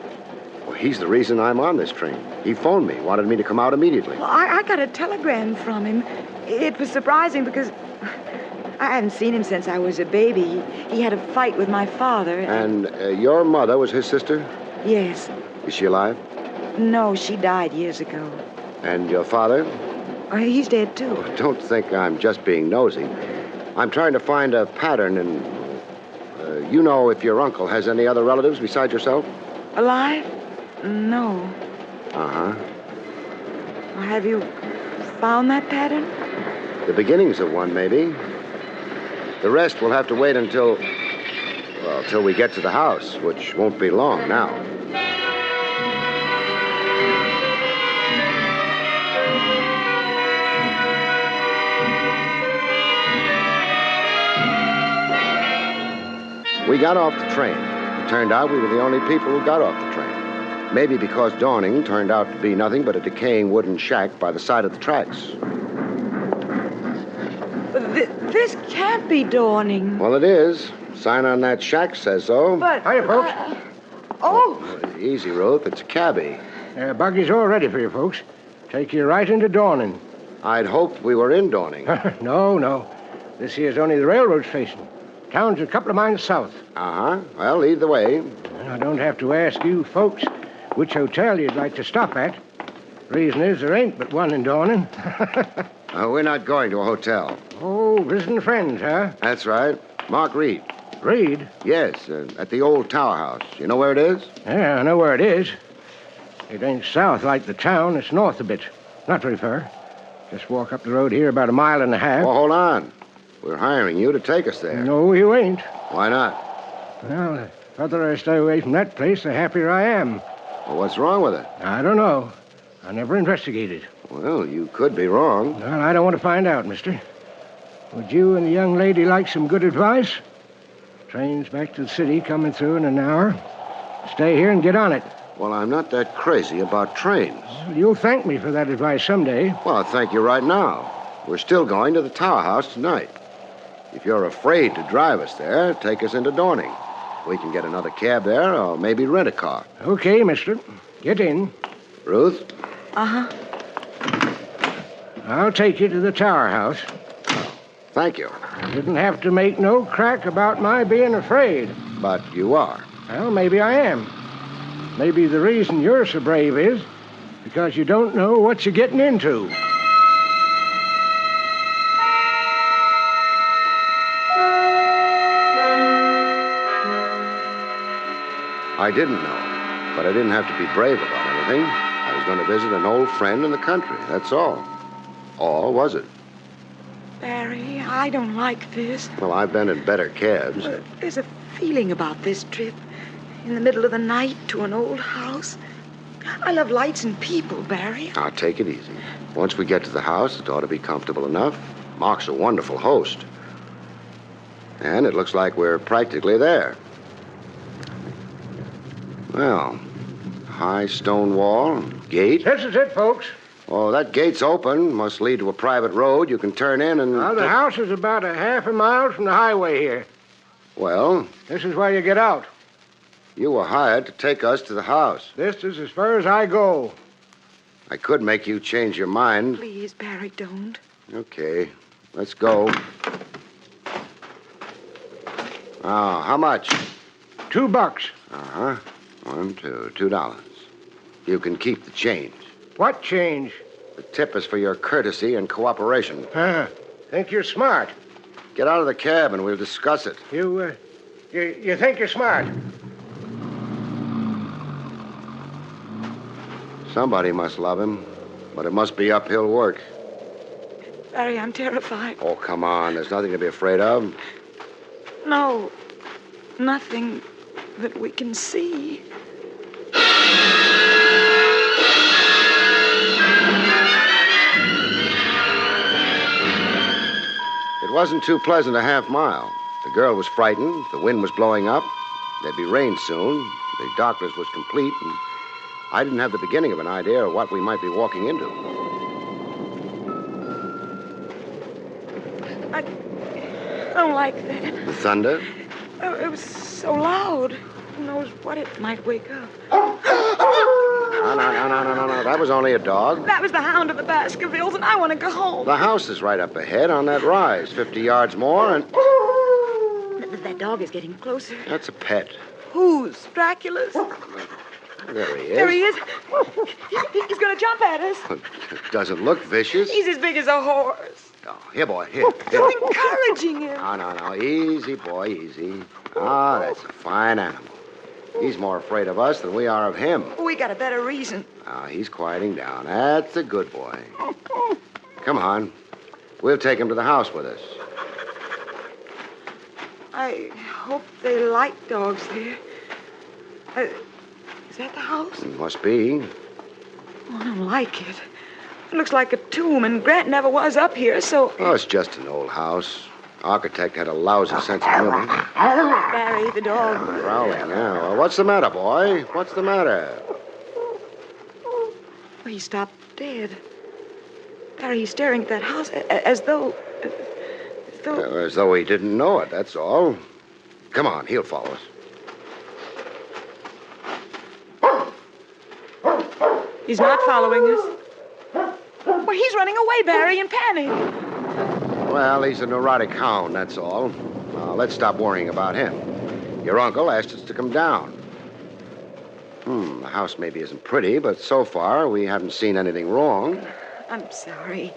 Well, he's the reason I'm on this train. He phoned me, wanted me to come out immediately. Well, I got a telegram from him. It was surprising because I haven't seen him since I was a baby. He had a fight with my father. And your mother was his sister? Yes. Is she alive? No, she died years ago. And your father? He's dead, too. Don't think I'm just being nosy. I'm trying to find a pattern in... you know if your uncle has any other relatives besides yourself? Alive? No. Uh-huh. Well, have you found that pattern? The beginnings of one, maybe. The rest will have to wait until we get to the house, which won't be long now. We got off the train. It turned out we were the only people who got off the train. Maybe because Dawning turned out to be nothing but a decaying wooden shack by the side of the tracks. This can't be Dawning. Well, it is. Sign on that shack says so. But... Hiya, folks. Easy, Ruth. It's a cabbie. Buggy's all ready for you, folks. Take you right into Dawning. I'd hoped we were in Dawning. No. This here's only the railroad station. Town's a couple of miles south. Uh-huh. Well, lead the way. I don't have to ask you folks which hotel you'd like to stop at. Reason is there ain't but one in Dawning. We're not going to a hotel. Oh, visiting friends, huh? That's right. Mark Reed. Reed? Yes, at the old Tower House. You know where it is? Yeah, I know where it is. It ain't south like the town. It's north a bit. Not very far. Just walk up the road here about a mile and a half. Oh, hold on. We're hiring you to take us there. No, you ain't. Why not? Well, the further I stay away from that place, the happier I am. Well, what's wrong with it? I don't know. I never investigated. Well, you could be wrong. Well, I don't want to find out, mister. Would you and the young lady like some good advice? Train's back to the city coming through in an hour. Stay here and get on it. Well, I'm not that crazy about trains. Well, you'll thank me for that advice someday. Well, I'll thank you right now. We're still going to the Tower House tonight. If you're afraid to drive us there, take us into Dawning. We can get another cab there or maybe rent a car. Okay, mister. Get in. Ruth? Uh-huh. I'll take you to the Tower House. Thank you. You didn't have to make no crack about my being afraid. But you are. Well, maybe I am. Maybe the reason you're so brave is because you don't know what you're getting into. I didn't know, but I didn't have to be brave about anything. I was going to visit an old friend in the country, that's all. Or was it? Barry, I don't like this. Well, I've been in better cabs. There's a feeling about this trip. In the middle of the night to an old house. I love lights and people, Barry. Now, take it easy. Once we get to the house, it ought to be comfortable enough. Mark's a wonderful host. And it looks like we're practically there. Well, high stone wall, gate. This is it, folks. Oh, that gate's open. Must lead to a private road. You can turn in and... Well, the house is about a half a mile from the highway here. Well? This is where you get out. You were hired to take us to the house. This is as far as I go. I could make you change your mind. Please, Barry, don't. Okay, let's go. Now, how much? $2. Uh-huh. $2. You can keep the change. What change? The tip is for your courtesy and cooperation. Think you're smart. Get out of the cab and we'll discuss it. You think you're smart? Somebody must love him, but it must be uphill work. Barry, I'm terrified. Oh, come on. There's nothing to be afraid of. No. nothing that we can see. It wasn't too pleasant a half mile. The girl was frightened. The wind was blowing up. There'd be rain soon. The darkness was complete, and I didn't have the beginning of an idea of what we might be walking into. I don't like that. The thunder? Oh, it was so loud. Who knows what it might wake up. No. That was only a dog. That was the hound of the Baskervilles, and I want to go home. The house is right up ahead on that rise. 50 yards more, and... That dog is getting closer. That's a pet. Whose? Dracula's? There he is. There he is. He's going to jump at us. Doesn't look vicious. He's as big as a horse. Oh, here, boy, here. I'm encouraging him. No. Easy, boy, easy. Ah, that's a fine animal. He's more afraid of us than we are of him. We got a better reason. He's quieting down. That's a good boy. Come on. We'll take him to the house with us. I hope they like dogs there. Is that the house? Must be. Oh, I don't like it. It looks like a tomb, and Grant never was up here, so... Oh, it's just an old house. Architect had a lousy sense of humor. Barry, the dog. Growling now. Well, what's the matter, boy? What's the matter? Oh, he stopped dead. Barry, he's staring at that house as though... As though he didn't know it, that's all. Come on, he'll follow us. He's not following us. Well, he's running away, Barry, in panic. Well, he's a neurotic hound, that's all. Let's stop worrying about him. Your uncle asked us to come down. The house maybe isn't pretty, but so far we haven't seen anything wrong. I'm sorry.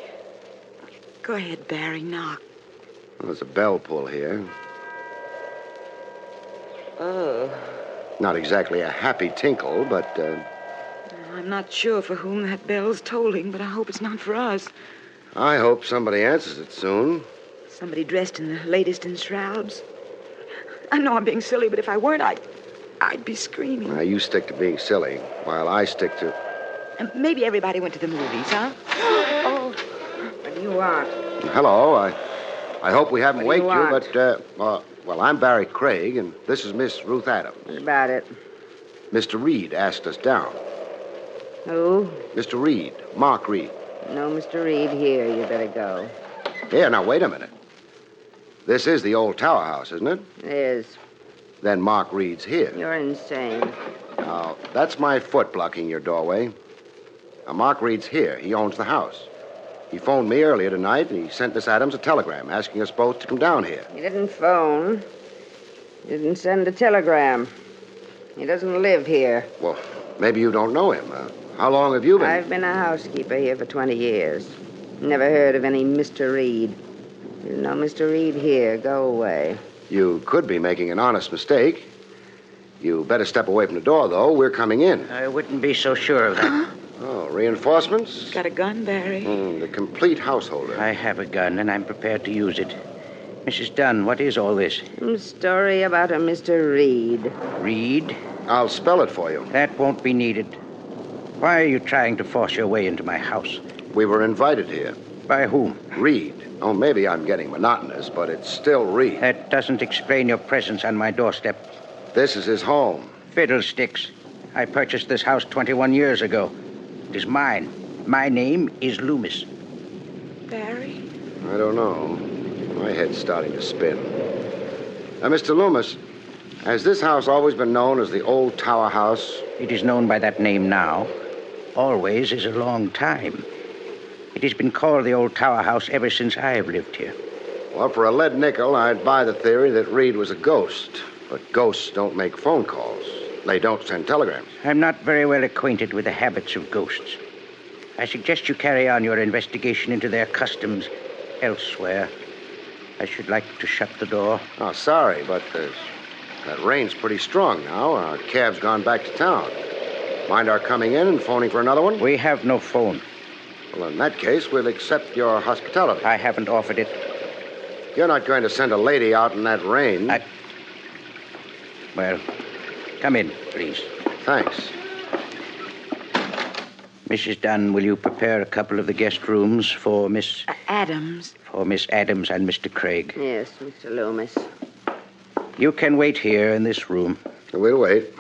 Go ahead, Barry, knock. Well, there's a bell pull here. Oh. Not exactly a happy tinkle, but... I'm not sure for whom that bell's tolling, but I hope it's not for us. I hope somebody answers it soon. Somebody dressed in the latest in shrouds. I know I'm being silly, but if I weren't, I'd be screaming. Now, you stick to being silly, while I stick to... And maybe everybody went to the movies, huh? Oh. What do you want? Hello, I hope we haven't What do waked you you, but, well, I'm Barrie Craig, and this is Miss Ruth Adams. What about it? Mr. Reed asked us down. Who? Mr. Reed, Mark Reed. No, Mr. Reed here. You better go. Here, now, wait a minute. This is the old tower house, isn't it? It is. Then Mark Reed's here. You're insane. Now, that's my foot blocking your doorway. Now, Mark Reed's here. He owns the house. He phoned me earlier tonight, and he sent Miss Adams a telegram asking us both to come down here. He didn't phone. He didn't send a telegram. He doesn't live here. Well, maybe you don't know him. How long have you been? I've been a housekeeper here for 20 years. Never heard of any Mr. Reed. There's no Mr. Reed here. Go away. You could be making an honest mistake. You better step away from the door, though. We're coming in. I wouldn't be so sure of that. Oh, reinforcements? Got a gun, Barry? The complete householder. I have a gun, and I'm prepared to use it. Mrs. Dunn, what is all this? Some story about a Mr. Reed. Reed? I'll spell it for you. That won't be needed. Why are you trying to force your way into my house? We were invited here. By whom? Reed. Oh, maybe I'm getting monotonous, but it's still Reed. That doesn't explain your presence on my doorstep. This is his home. Fiddlesticks. I purchased this house 21 years ago. It is mine. My name is Loomis. Barry? I don't know. My head's starting to spin. Now, Mr. Loomis, has this house always been known as the old tower house? It is known by that name now. Always is a long time. It has been called the old tower house ever since I have lived here. Well, for a lead nickel, I'd buy the theory that Reed was a ghost. But ghosts don't make phone calls. They don't send telegrams. I'm not very well acquainted with the habits of ghosts. I suggest you carry on your investigation into their customs elsewhere. I should like to shut the door. Oh, sorry, but that rain's pretty strong now. Our cab's gone back to town. Mind our coming in and phoning for another one? We have no phone. Well, in that case, we'll accept your hospitality. I haven't offered it. You're not going to send a lady out in that rain. Well, come in, please. Thanks. Mrs. Dunn, will you prepare a couple of the guest rooms for Miss... Adams. For Miss Adams and Mr. Craig. Yes, Mr. Loomis. You can wait here in this room. We'll wait.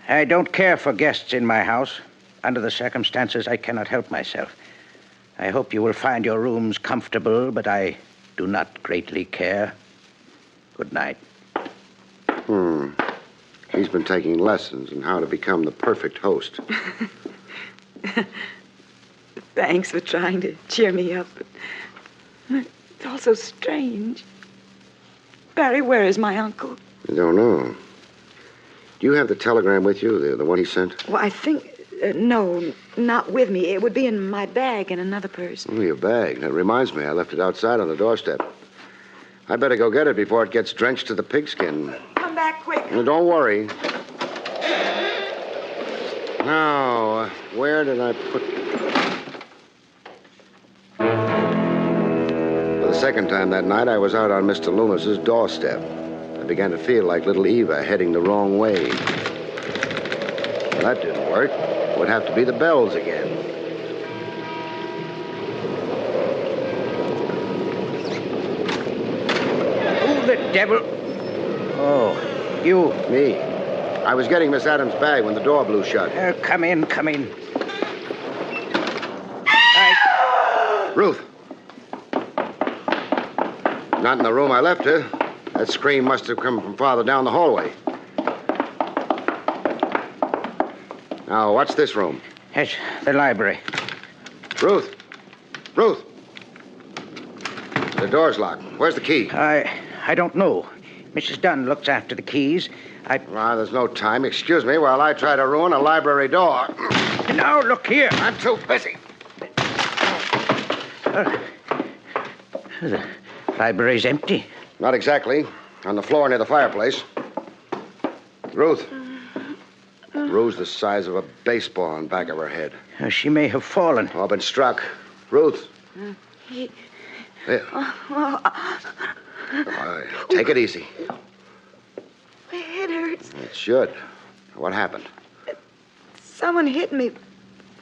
I don't care for guests in my house. Under the circumstances, I cannot help myself. I hope you will find your rooms comfortable, but I do not greatly care. Good night. He's been taking lessons in how to become the perfect host. Thanks for trying to cheer me up. It's all so strange. Barry, where is my uncle? I don't know. Do you have the telegram with you, the one he sent? Well, I think... no, not with me. It would be in my bag in another purse. Oh, your bag. That reminds me, I left it outside on the doorstep. I better go get it before it gets drenched to the pigskin. Come back quick. Don't worry. Now, where did I put... For the second time that night, I was out on Mr. Loomis's doorstep. I began to feel like little Eva heading the wrong way. Well, that didn't work. It would have to be the bells again. Who the devil? Oh, you. Me. I was getting Miss Adams' bag when the door blew shut. Come in. Ruth. Not in the room I left her. That scream must have come from farther down the hallway. Now, what's this room? Yes, the library. Ruth! The door's locked. Where's the key? I don't know. Mrs. Dunn looks after the keys. There's no time. Excuse me while I try to ruin a library door. Now, look here. I'm too busy. The library's empty. Not exactly. On the floor near the fireplace. Ruth. Bruise the size of a baseball on the back of her head. She may have fallen. Or been struck. Ruth. There. Take it easy. My head hurts. It should. What happened? Someone hit me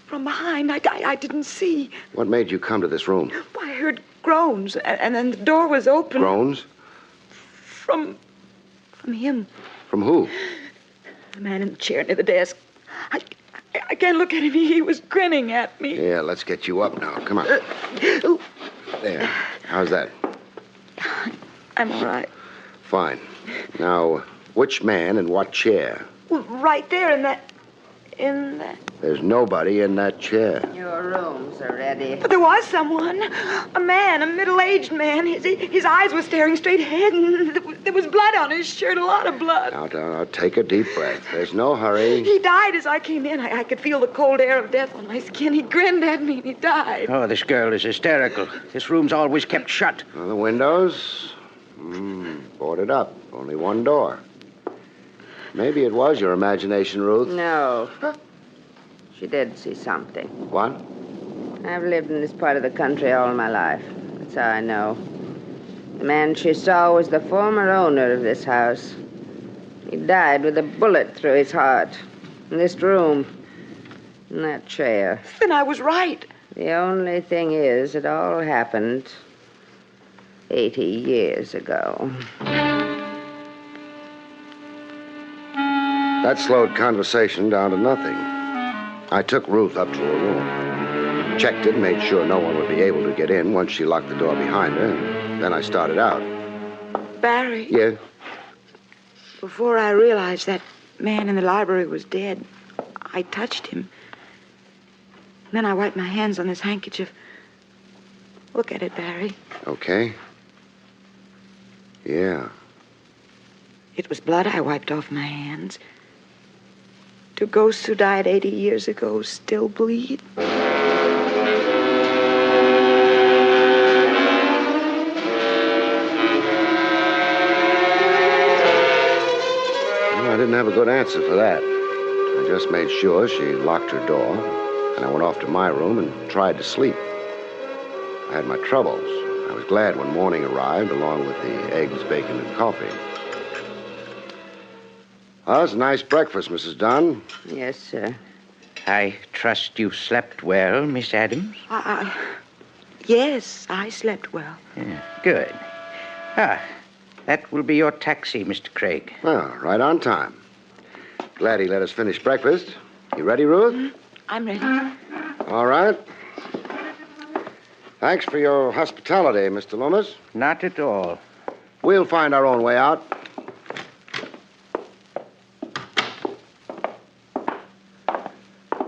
from behind. I didn't see. What made you come to this room? I heard groans, and then the door was open. Groans? From him. From who? The man in the chair near the desk. I can't look at him. He was grinning at me. Yeah, let's get you up now. Come on. There. How's that? I'm all right. Fine. Now, which man in what chair? Well, right there in that... There's nobody in that chair. Your rooms are ready. But there was someone. A man, a middle-aged man. His eyes were staring straight ahead, and there was blood on his shirt, a lot of blood. Now, take a deep breath. There's no hurry. He died as I came in. I could feel the cold air of death on my skin. He grinned at me, and he died. Oh, this girl is hysterical. This room's always kept shut. Well, the windows? Boarded up. Only one door. Maybe it was your imagination, Ruth. No. She did see something. What? I've lived in this part of the country all my life. That's how I know. The man she saw was the former owner of this house. He died with a bullet through his heart. In this room. In that chair. Then I was right. The only thing is, it all happened 80 years ago. That slowed conversation down to nothing. I took Ruth up to her room. Checked it, made sure no one would be able to get in once she locked the door behind her, and then I started out. Barry? Yeah? Before I realized that man in the library was dead, I touched him. Then I wiped my hands on this handkerchief. Look at it, Barry. Okay. Yeah. It was blood I wiped off my hands. Do ghosts who died 80 years ago still bleed? Well, I didn't have a good answer for that. I just made sure she locked her door, and I went off to my room and tried to sleep. I had my troubles. I was glad when morning arrived, along with the eggs, bacon, and coffee. Oh, it's a nice breakfast, Mrs. Dunn. Yes, sir. I trust you slept well, Miss Adams? Yes, I slept well. Yeah, good. That will be your taxi, Mr. Craig. Well, right on time. Glad he let us finish breakfast. You ready, Ruth? I'm ready. All right. Thanks for your hospitality, Mr. Loomis. Not at all. We'll find our own way out.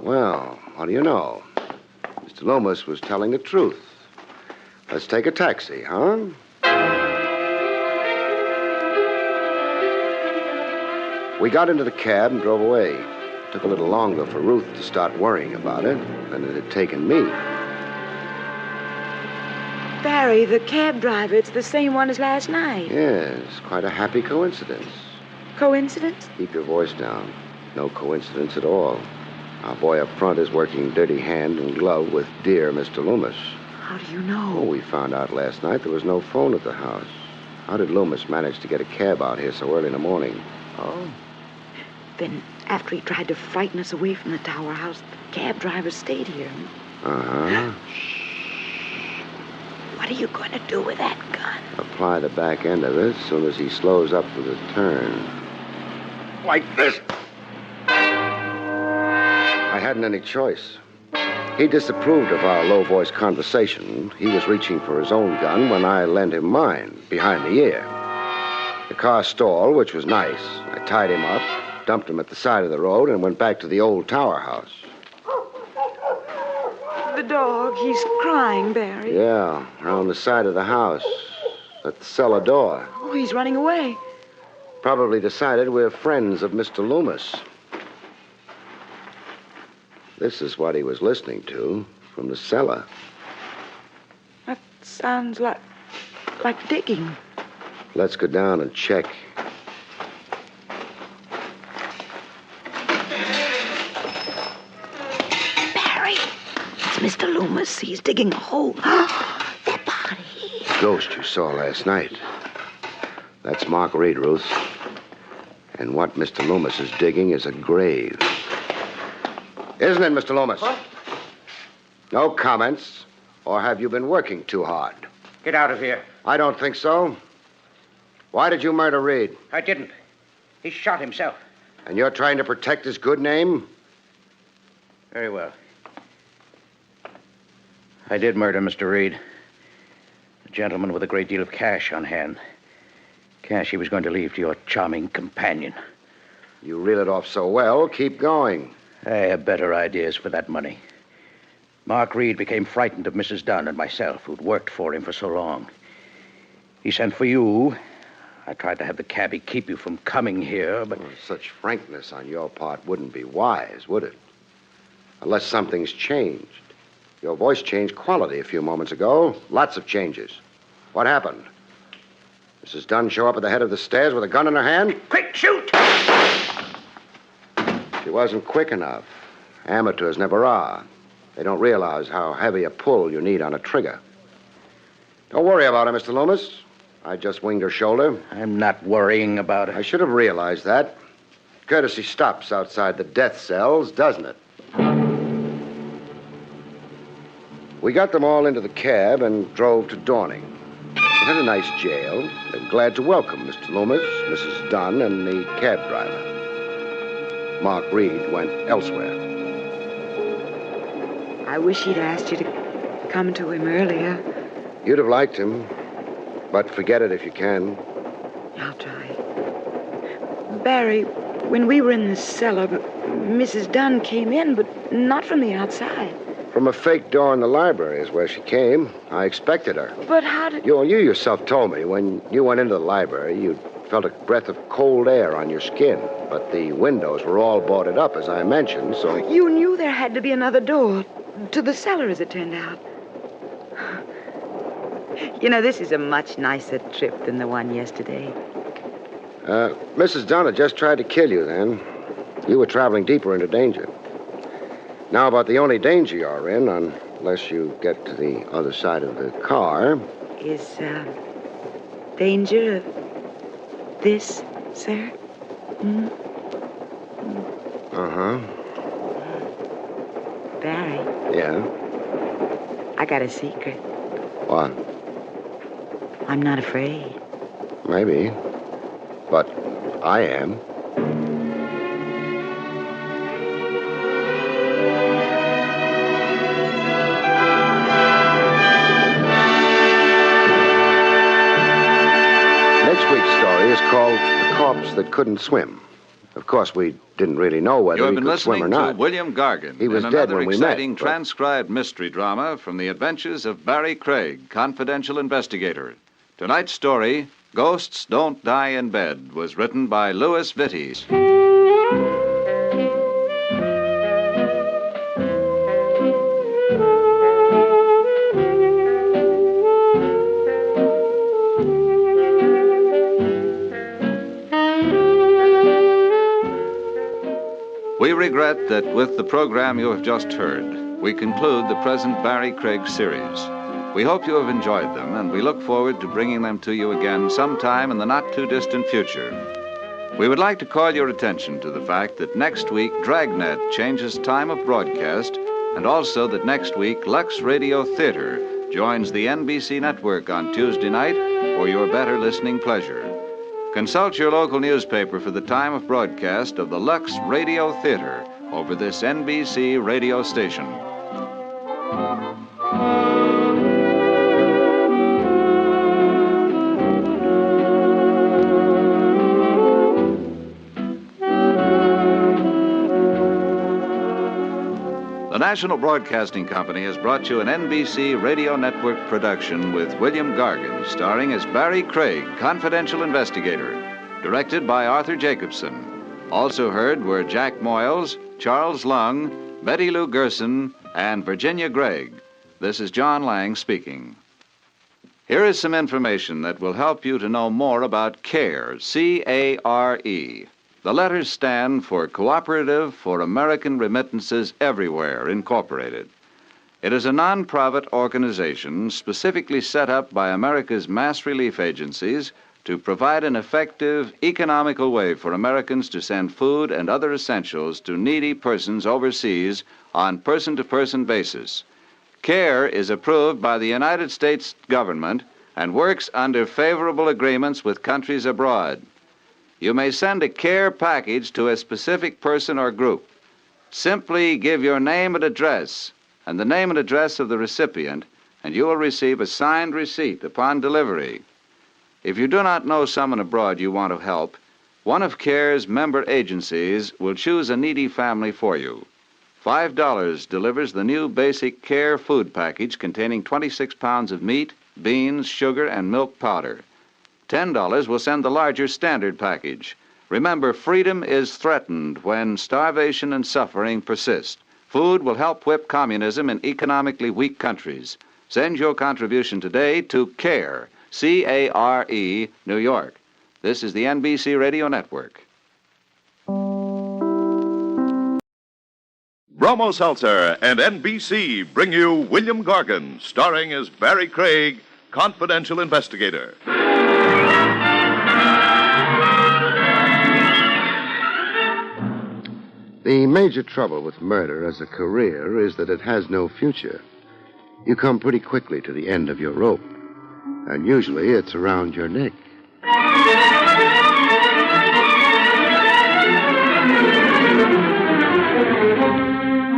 Well, what do you know? Mr. Loomis was telling the truth. Let's take a taxi, huh? We got into the cab and drove away. It took a little longer for Ruth to start worrying about it than it had taken me. Barry, the cab driver, it's the same one as last night. Yes, quite a happy coincidence. Coincidence? Keep your voice down. No coincidence at all. Our boy up front is working dirty hand and glove with dear Mr. Loomis. How do you know? Oh, we found out last night there was no phone at the house. How did Loomis manage to get a cab out here so early in the morning? Oh. Then, after he tried to frighten us away from the tower house, the cab driver stayed here. Uh-huh. What are you going to do with that gun? Apply the back end of it as soon as he slows up for the turn. Like this. I hadn't any choice. He disapproved of our low-voiced conversation. He was reaching for his own gun when I lent him mine, behind the ear. The car stalled, which was nice. I tied him up, dumped him at the side of the road, and went back to the old tower house. The dog, he's crying, Barry. Yeah, around the side of the house, at the cellar door. Oh, he's running away. Probably decided we're friends of Mr. Loomis. This is what he was listening to from the cellar. That sounds like digging. Let's go down and check. Barry, it's Mr. Loomis. He's digging a hole. That body. Ghost you saw last night. That's Mark Reed, Ruth. And what Mr. Loomis is digging is a grave. Isn't it, Mr. Loomis? What? No comments. Or have you been working too hard? Get out of here. I don't think so. Why did you murder Reed? I didn't. He shot himself. And you're trying to protect his good name? Very well. I did murder Mr. Reed. A gentleman with a great deal of cash on hand. Cash he was going to leave to your charming companion. You reel it off so well, keep going. I have better ideas for that money. Mark Reed became frightened of Mrs. Dunn and myself, who'd worked for him for so long. He sent for you. I tried to have the cabbie keep you from coming here, but... Well, such frankness on your part wouldn't be wise, would it? Unless something's changed. Your voice changed quality a few moments ago. Lots of changes. What happened? Mrs. Dunn show up at the head of the stairs with a gun in her hand? Quick, shoot! She wasn't quick enough. Amateurs never are. They don't realize how heavy a pull you need on a trigger. Don't worry about her, Mr. Loomis. I just winged her shoulder. I'm not worrying about it. I should have realized that. Courtesy stops outside the death cells, doesn't it? We got them all into the cab and drove to Dorning. It had a nice jail. They're glad to welcome Mr. Loomis, Mrs. Dunn, and the cab driver. Mark Reed went elsewhere. I wish he'd asked you to come to him earlier. You'd have liked him, but forget it if you can. I'll try. Barry, when we were in the cellar, Mrs. Dunn came in, but not from the outside. From a fake door in the library is where she came. I expected her. But how did... You yourself told me when you went into the library, you felt a breath of cold air on your skin. But the windows were all boarded up, as I mentioned, so... You knew there had to be another door to the cellar, as it turned out. You know, this is a much nicer trip than the one yesterday. Mrs. Dunn had just tried to kill you then. You were traveling deeper into danger. Now, about the only danger you're in, unless you get to the other side of the car... Is, danger of this, sir? Uh-huh. Barry, Yeah? I got a secret. What? I'm not afraid. Maybe. But I am. Next week's story is called The Corpse That Couldn't Swim. Of course, we didn't really know whether You have he been could swim listening or to not. William Gargan He was in dead another when we met, exciting but- transcribed mystery drama from the adventures of Barrie Craig, Confidential Investigator. Tonight's story, Ghosts Don't Die in Bed, was written by Louis Vittes. We regret that with the program you have just heard, we conclude the present Barrie Craig series. We hope you have enjoyed them, and we look forward to bringing them to you again sometime in the not-too-distant future. We would like to call your attention to the fact that next week Dragnet changes time of broadcast, and also that next week Lux Radio Theater joins the NBC network on Tuesday night for your better listening pleasure. Consult your local newspaper for the time of broadcast of the Lux Radio Theater over this NBC radio station. The National Broadcasting Company has brought you an NBC Radio Network production with William Gargan, starring as Barrie Craig, Confidential Investigator, directed by Arthur Jacobson. Also heard were Jack Moyles, Charles Lung, Betty Lou Gerson, and Virginia Gregg. This is John Lang speaking. Here is some information that will help you to know more about CARE, C-A-R-E. The letters stand for Cooperative for American Remittances Everywhere, Incorporated. It is a non-profit organization specifically set up by America's mass relief agencies to provide an effective, economical way for Americans to send food and other essentials to needy persons overseas on person-to-person basis. CARE is approved by the United States government and works under favorable agreements with countries abroad. You may send a CARE package to a specific person or group. Simply give your name and address and the name and address of the recipient, and you will receive a signed receipt upon delivery. If you do not know someone abroad you want to help, one of CARE's member agencies will choose a needy family for you. $5 delivers the new basic CARE food package containing 26 pounds of meat, beans, sugar, and milk powder. $10 will send the larger standard package. Remember, freedom is threatened when starvation and suffering persist. Food will help whip communism in economically weak countries. Send your contribution today to CARE, C-A-R-E, New York. This is the NBC Radio Network. Bromo Seltzer and NBC bring you William Gargan, starring as Barrie Craig, Confidential Investigator. The major trouble with murder as a career is that it has no future. You come pretty quickly to the end of your rope, and usually it's around your neck.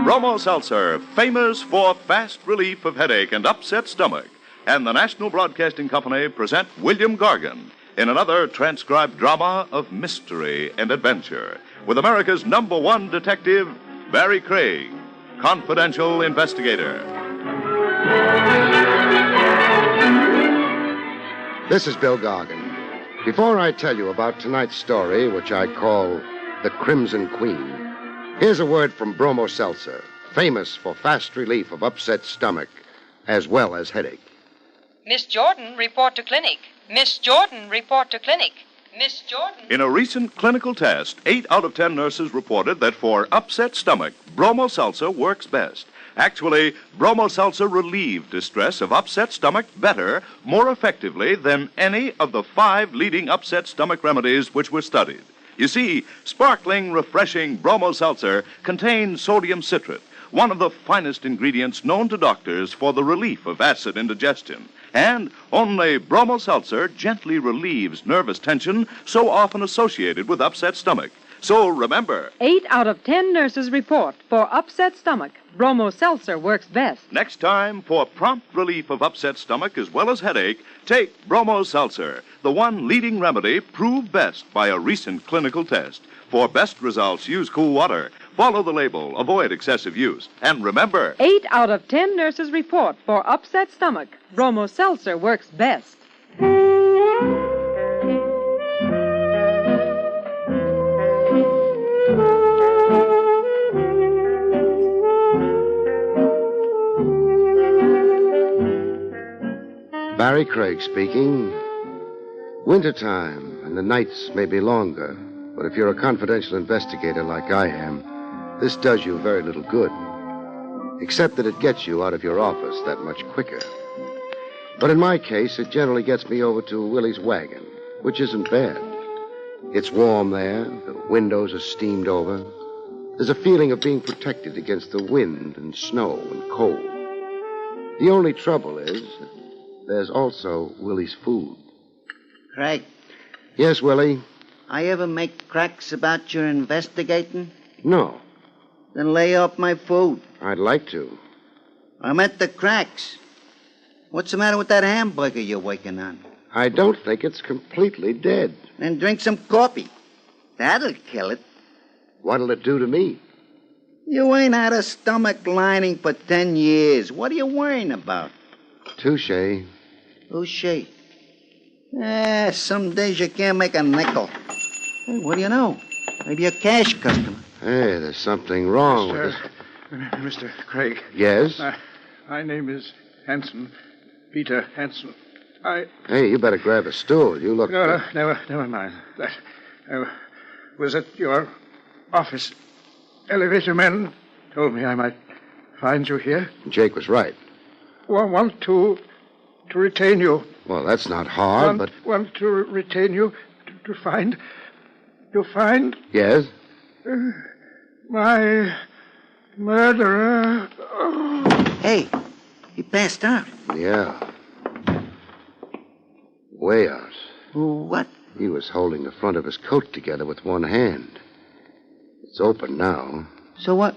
Bromo Seltzer, famous for fast relief of headache and upset stomach, and the National Broadcasting Company present William Gargan in another transcribed drama of mystery and adventure with America's #1 detective, Barrie Craig, Confidential Investigator. This is Bill Gargan. Before I tell you about tonight's story, which I call The Crimson Queen, here's a word from Bromo Seltzer, famous for fast relief of upset stomach as well as headache. Miss Jordan, report to clinic. Miss Jordan, report to clinic. Miss Jordan. In a recent clinical test, 8 out of 10 nurses reported that for upset stomach, Bromo Seltzer works best. Actually, Bromo Seltzer relieved distress of upset stomach better, more effectively than any of the 5 leading upset stomach remedies which were studied. You see, sparkling, refreshing Bromo Seltzer contains sodium citrate, one of the finest ingredients known to doctors for the relief of acid indigestion. And only Bromo Seltzer gently relieves nervous tension so often associated with upset stomach. So remember, 8 out of 10 nurses report for upset stomach, Bromo Seltzer works best. next time, for prompt relief of upset stomach as well as headache, take Bromo Seltzer, the one leading remedy proved best by a recent clinical test. For best results, use cool water. Follow the label. Avoid excessive use. And remember, 8 out of 10 nurses report for upset stomach, Bromo Seltzer works best. Barrie Craig speaking. Wintertime, and the nights may be longer, but if you're a confidential investigator like I am, this does you very little good. Except that it gets you out of your office that much quicker. But in my case, it generally gets me over to Willie's wagon, which isn't bad. It's warm there, the windows are steamed over. There's a feeling of being protected against the wind and snow and cold. The only trouble is, there's also Willie's food. Craig, Yes, Willie? I ever make cracks about your investigating? No. Then lay off my food. I'd like to. I meant the cracks. What's the matter with that hamburger you're working on? I don't think it's completely dead. Then drink some coffee. That'll kill it. What'll it do to me? You ain't had a stomach lining for 10 years. What are you worrying about? Touche. Touche. Some days you can't make a nickel. Hey, what do you know? Maybe a cash customer. Hey, there's something wrong with this. Mr. Craig. Yes? My name is Hanson. Peter Hanson. Hey, you better grab a stool. You look... No, never mind. That. I was at your office. Elevator men told me I might find you here. Jake was right. Want to retain you. Well, that's not hard, but... Want to retain you to find... To find... Yes? My murderer. Hey, he passed out. Yeah. Way out. What? He was holding the front of his coat together with one hand. It's open now. So what?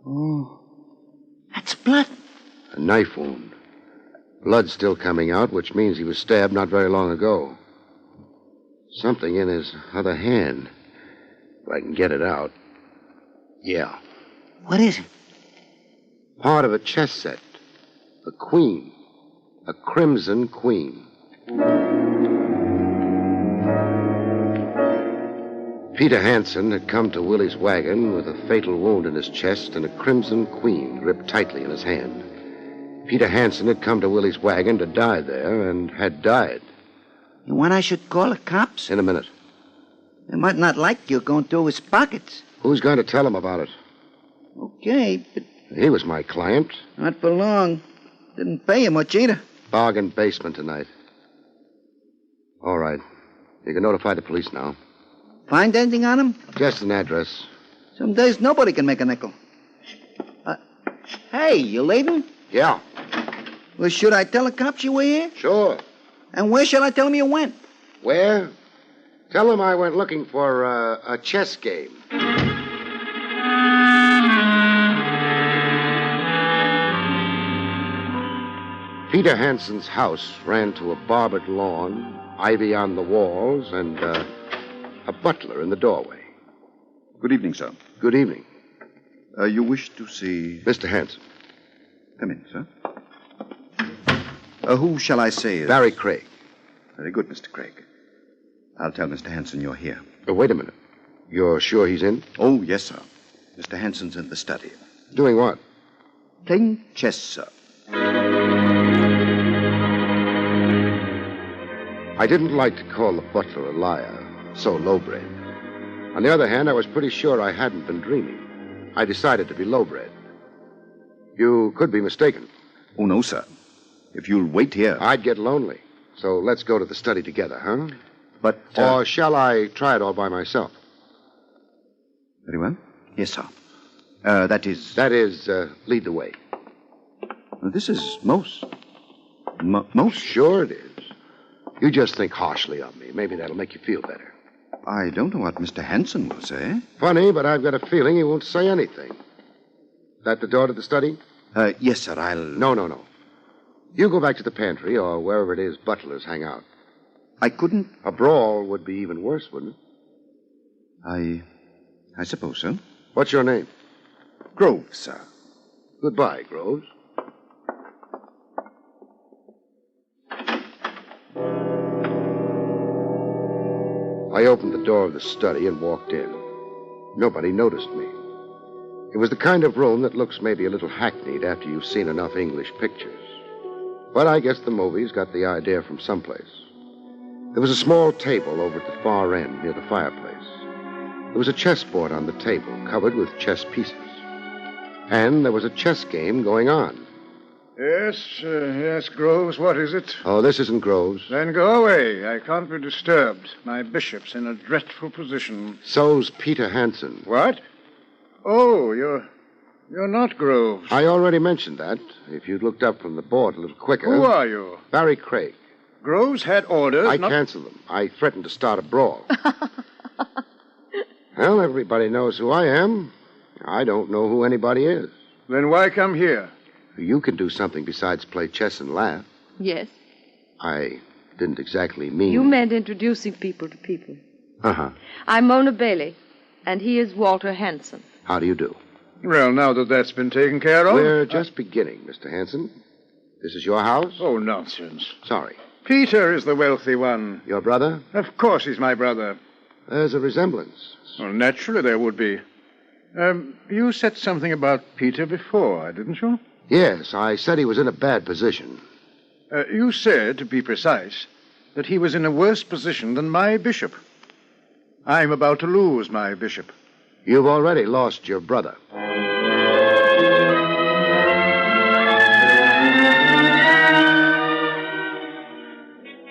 Oh, that's blood. A knife wound. Blood still coming out, which means he was stabbed not very long ago. Something in his other hand. If I can get it out. Yeah. What is it? Part of a chess set. A queen. A crimson queen. Peter Hanson had come to Willie's wagon with a fatal wound in his chest and a crimson queen gripped tightly in his hand. Peter Hanson had come to Willie's wagon to die there and had died. You want I should call the cops? In a minute. They might not like you going through his pockets. Who's going to tell him about it? Okay, but... He was my client. Not for long. Didn't pay you much either. Bargain basement tonight. All right. You can notify the police now. Find anything on him? Just an address. Some days nobody can make a nickel. Hey, you leaving? Yeah. Well, should I tell the cops you were here? Sure. And where should I tell them you went? Where? Tell them I went looking for a chess game. Peter Hanson's house ran to a barbered lawn, ivy on the walls, and a butler in the doorway. Good evening, sir. Good evening. You wish to see... Mr. Hanson. Come in, sir. Who shall I say is... Barrie Craig. Very good, Mr. Craig. I'll tell Mr. Hanson you're here. Wait a minute. You're sure he's in? Oh, yes, sir. Mr. Hanson's in the study. Doing what? Playing chess, sir. I didn't like to call the butler a liar, so lowbred. On the other hand, I was pretty sure I hadn't been dreaming. I decided to be lowbred. You could be mistaken. Oh, no, sir. If you'll wait here... I'd get lonely. So let's go to the study together, huh? But... Or shall I try it all by myself? Very well. Yes, sir. That is... lead the way. This is most... Sure it is. You just think harshly of me. Maybe that'll make you feel better. I don't know what Mr. Hanson will say. Funny, but I've got a feeling he won't say anything. That the door to the study? Yes, sir. I'll... No. You go back to the pantry or wherever it is butlers hang out. I couldn't... A brawl would be even worse, wouldn't it? I suppose so. What's your name? Groves, sir. Goodbye, Groves. I opened the door of the study and walked in. Nobody noticed me. It was the kind of room that looks maybe a little hackneyed after you've seen enough English pictures. But I guess the movies got the idea from someplace. There was a small table over at the far end near the fireplace. There was a chessboard on the table covered with chess pieces. And there was a chess game going on. Yes, Groves, what is it? Oh, this isn't Groves. Then go away. I can't be disturbed. My bishop's in a dreadful position. So's Peter Hanson. What? Oh, you're not Groves. I already mentioned that. If you'd looked up from the board a little quicker. Who are you? Barrie Craig. Groves had orders. I canceled them. I threatened to start a brawl. Well, everybody knows who I am. I don't know who anybody is. Then why come here? You can do something besides play chess and laugh. Yes. I didn't exactly mean... You meant introducing people to people. Uh-huh. I'm Mona Bailey, and he is Walter Hanson. How do you do? Well, now that that's been taken care of... We're just beginning, Mr. Hanson. This is your house? Oh, nonsense. Sorry. Peter is the wealthy one. Your brother? Of course he's my brother. There's a resemblance. Well, naturally there would be. You said something about Peter before, didn't you? Yes, I said he was in a bad position. You said, to be precise, that he was in a worse position than my bishop. I'm about to lose my bishop. You've already lost your brother.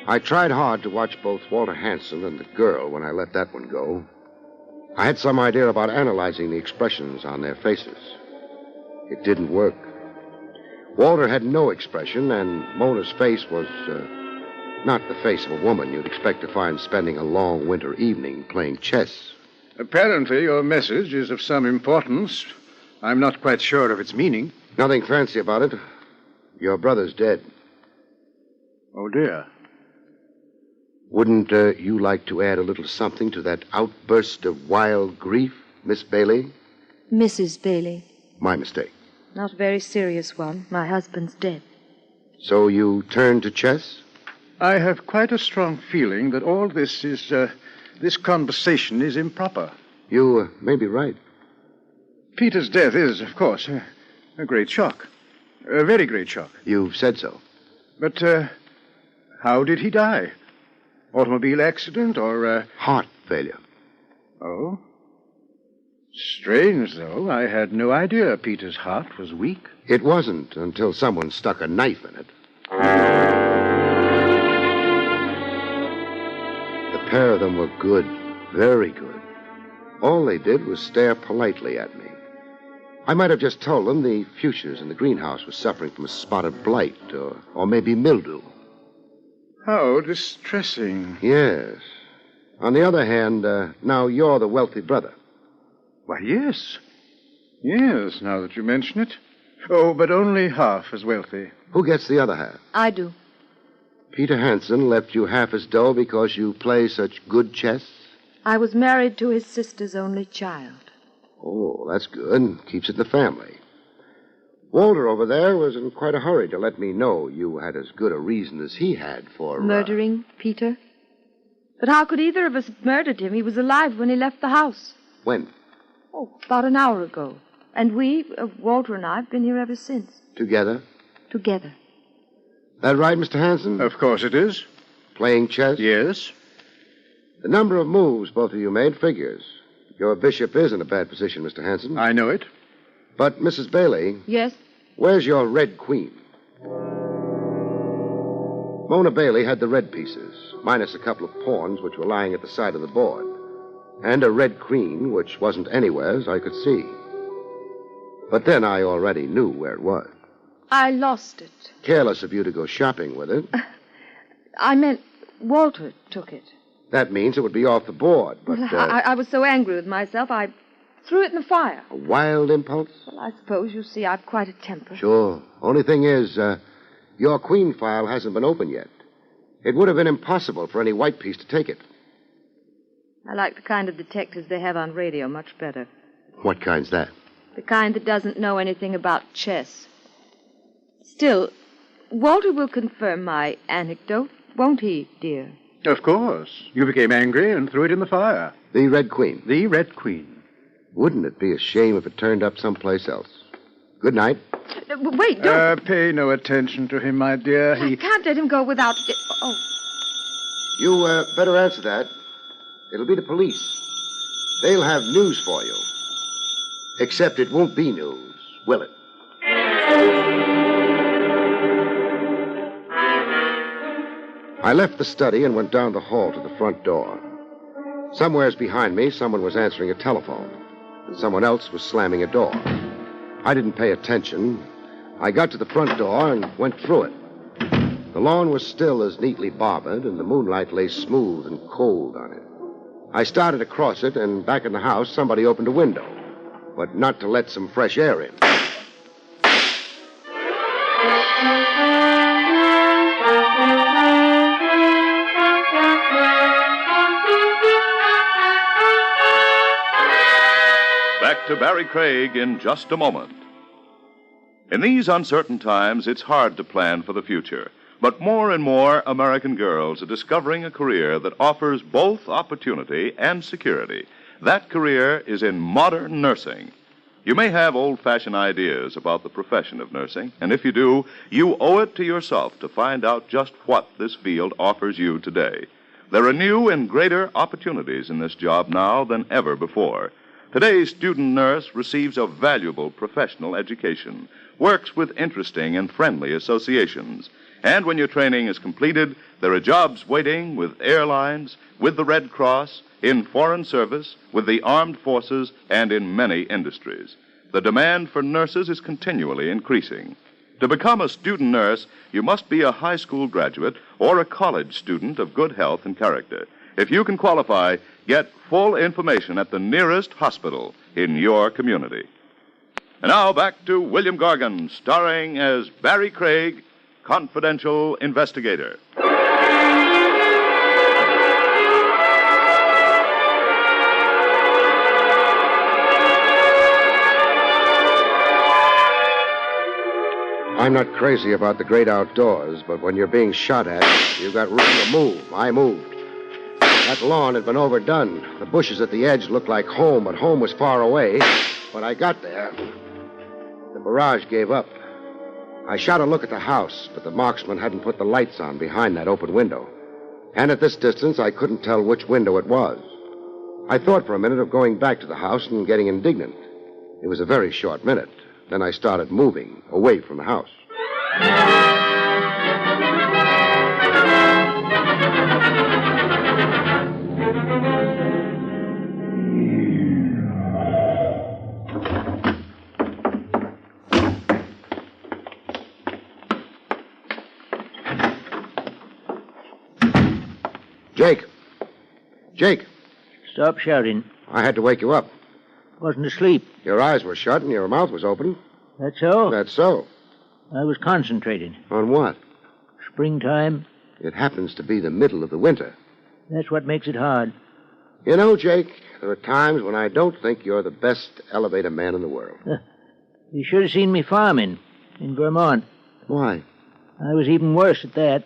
I tried hard to watch both Walter Hanson and the girl when I let that one go. I had some idea about analyzing the expressions on their faces. It didn't work. Walter had no expression, and Mona's face was not the face of a woman you'd expect to find spending a long winter evening playing chess. Apparently, your message is of some importance. I'm not quite sure of its meaning. Nothing fancy about it. Your brother's dead. Oh, dear. Wouldn't you like to add a little something to that outburst of wild grief, Miss Bailey? Mrs. Bailey. My mistake. Not a very serious one. My husband's dead. So you turned to chess? I have quite a strong feeling that all this is, this conversation is improper. You may be right. Peter's death is, of course, a great shock. A very great shock. You've said so. But, how did he die? Automobile accident or, Heart failure. Oh? Strange, though. I had no idea Peter's heart was weak. It wasn't until someone stuck a knife in it. The pair of them were good, very good. All they did was stare politely at me. I might have just told them the fuchsias in the greenhouse were suffering from a spotted blight or maybe mildew. How distressing. Yes. On the other hand, now you're the wealthy brother. Why, yes. Yes, now that you mention it. Oh, but only half as wealthy. Who gets the other half? I do. Peter Hanson left you half his dough because you play such good chess? I was married to his sister's only child. Oh, that's good. Keeps it in the family. Walter over there was in quite a hurry to let me know you had as good a reason as he had for... Murdering Peter? But how could either of us have murdered him? He was alive when he left the house. When? Oh, about an hour ago. And we, Walter and I, have been here ever since. Together? Together. That right, Mr. Hanson? Of course it is. Playing chess? Yes. The number of moves both of you made figures. Your bishop is in a bad position, Mr. Hanson. I know it. But, Mrs. Bailey... Yes? Where's your Red Queen? Mona Bailey had the red pieces, minus a couple of pawns which were lying at the side of the board, and a red queen which wasn't anywhere as I could see. But then I already knew where it was. I lost it. Careless of you to go shopping with it. I meant Walter took it. That means it would be off the board, but... I was so angry with myself, I threw it in the fire. A wild impulse? Well, I suppose you see I've quite a temper. Sure. Only thing is, your queen file hasn't been opened yet. It would have been impossible for any white piece to take it. I like the kind of detectives they have on radio much better. What kind's that? The kind that doesn't know anything about chess. Still, Walter will confirm my anecdote, won't he, dear? Of course. You became angry and threw it in the fire. The Red Queen? The Red Queen. Wouldn't it be a shame if it turned up someplace else? Good night. Wait, don't... Pay no attention to him, my dear. I can't let him go without... Oh. You, better answer that. It'll be the police. They'll have news for you. Except it won't be news, will it? I left the study and went down the hall to the front door. Somewheres behind me, someone was answering a telephone, and someone else was slamming a door. I didn't pay attention. I got to the front door and went through it. The lawn was still as neatly barbered, and the moonlight lay smooth and cold on it. I started across it, and back in the house, somebody opened a window, but not to let some fresh air in. Back to Barrie Craig in just a moment. In these uncertain times, it's hard to plan for the future. But more and more American girls are discovering a career that offers both opportunity and security. That career is in modern nursing. You may have old-fashioned ideas about the profession of nursing, and if you do, you owe it to yourself to find out just what this field offers you today. There are new and greater opportunities in this job now than ever before. Today's student nurse receives a valuable professional education, works with interesting and friendly associations. And when your training is completed, there are jobs waiting with airlines, with the Red Cross, in foreign service, with the armed forces, and in many industries. The demand for nurses is continually increasing. To become a student nurse, you must be a high school graduate or a college student of good health and character. If you can qualify, get full information at the nearest hospital in your community. And now back to William Gargan, starring as Barrie Craig, Confidential Investigator. I'm not crazy about the great outdoors, but when you're being shot at, you've got room to move. I moved. That lawn had been overdone. The bushes at the edge looked like home, but home was far away. When I got there, the barrage gave up. I shot a look at the house, but the marksman hadn't put the lights on behind that open window. And at this distance, I couldn't tell which window it was. I thought for a minute of going back to the house and getting indignant. It was a very short minute. Then I started moving away from the house. Jake! Jake! Stop shouting. I had to wake you up. Wasn't asleep. Your eyes were shut and your mouth was open. That's so? That's so. I was concentrating. On what? Springtime. It happens to be the middle of the winter. That's what makes it hard. You know, Jake, there are times when I don't think you're the best elevator man in the world. You should have seen me farming in Vermont. Why? I was even worse at that.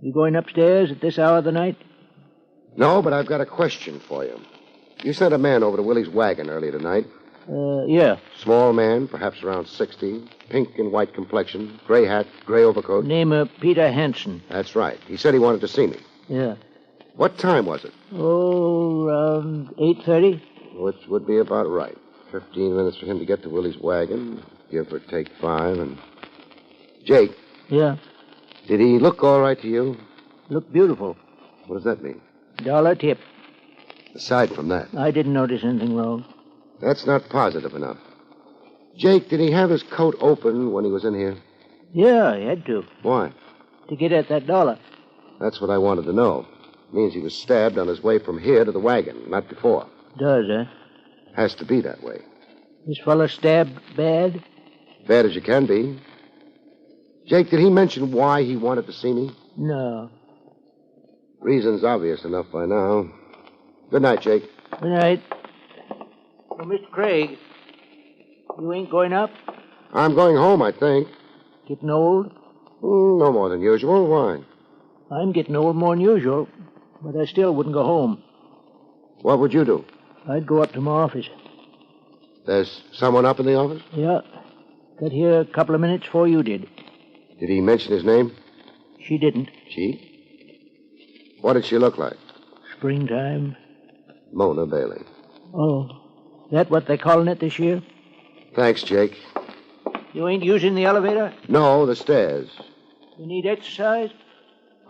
You going upstairs at this hour of the night? No, but I've got a question for you. You sent a man over to Willie's wagon earlier tonight. Yeah. Small man, perhaps around 60, pink and white complexion, gray hat, gray overcoat. Name of Peter Hansen. That's right. He said he wanted to see me. Yeah. What time was it? Oh, around 8:30. Which would be about right. 15 minutes for him to get to Willie's wagon, give or take 5, and... Jake. Yeah? Did he look all right to you? Looked beautiful. What does that mean? $1 tip. Aside from that, I didn't notice anything wrong. that's not positive enough. Jake, did he have his coat open when he was in here? Yeah, he had to. Why? To get at that $1. That's what I wanted to know. Means he was stabbed on his way from here to the wagon, not before. Does, huh? Has to be that way. This fella stabbed bad? Bad as you can be. Jake, did he mention why he wanted to see me? No. Reason's obvious enough by now. Good night, Jake. Good night. So, Mr. Craig, you ain't going up? I'm going home, I think. Getting old? No more than usual. Why? I'm getting old more than usual, but I still wouldn't go home. What would you do? I'd go up to my office. There's someone up in the office? Yeah. Got here a couple of minutes before you did. Did he mention his name? She didn't. She? What did she look like? Springtime. Mona Bailey. Oh, that what they calling it this year? Thanks, Jake. You ain't using the elevator? No, the stairs. You need exercise?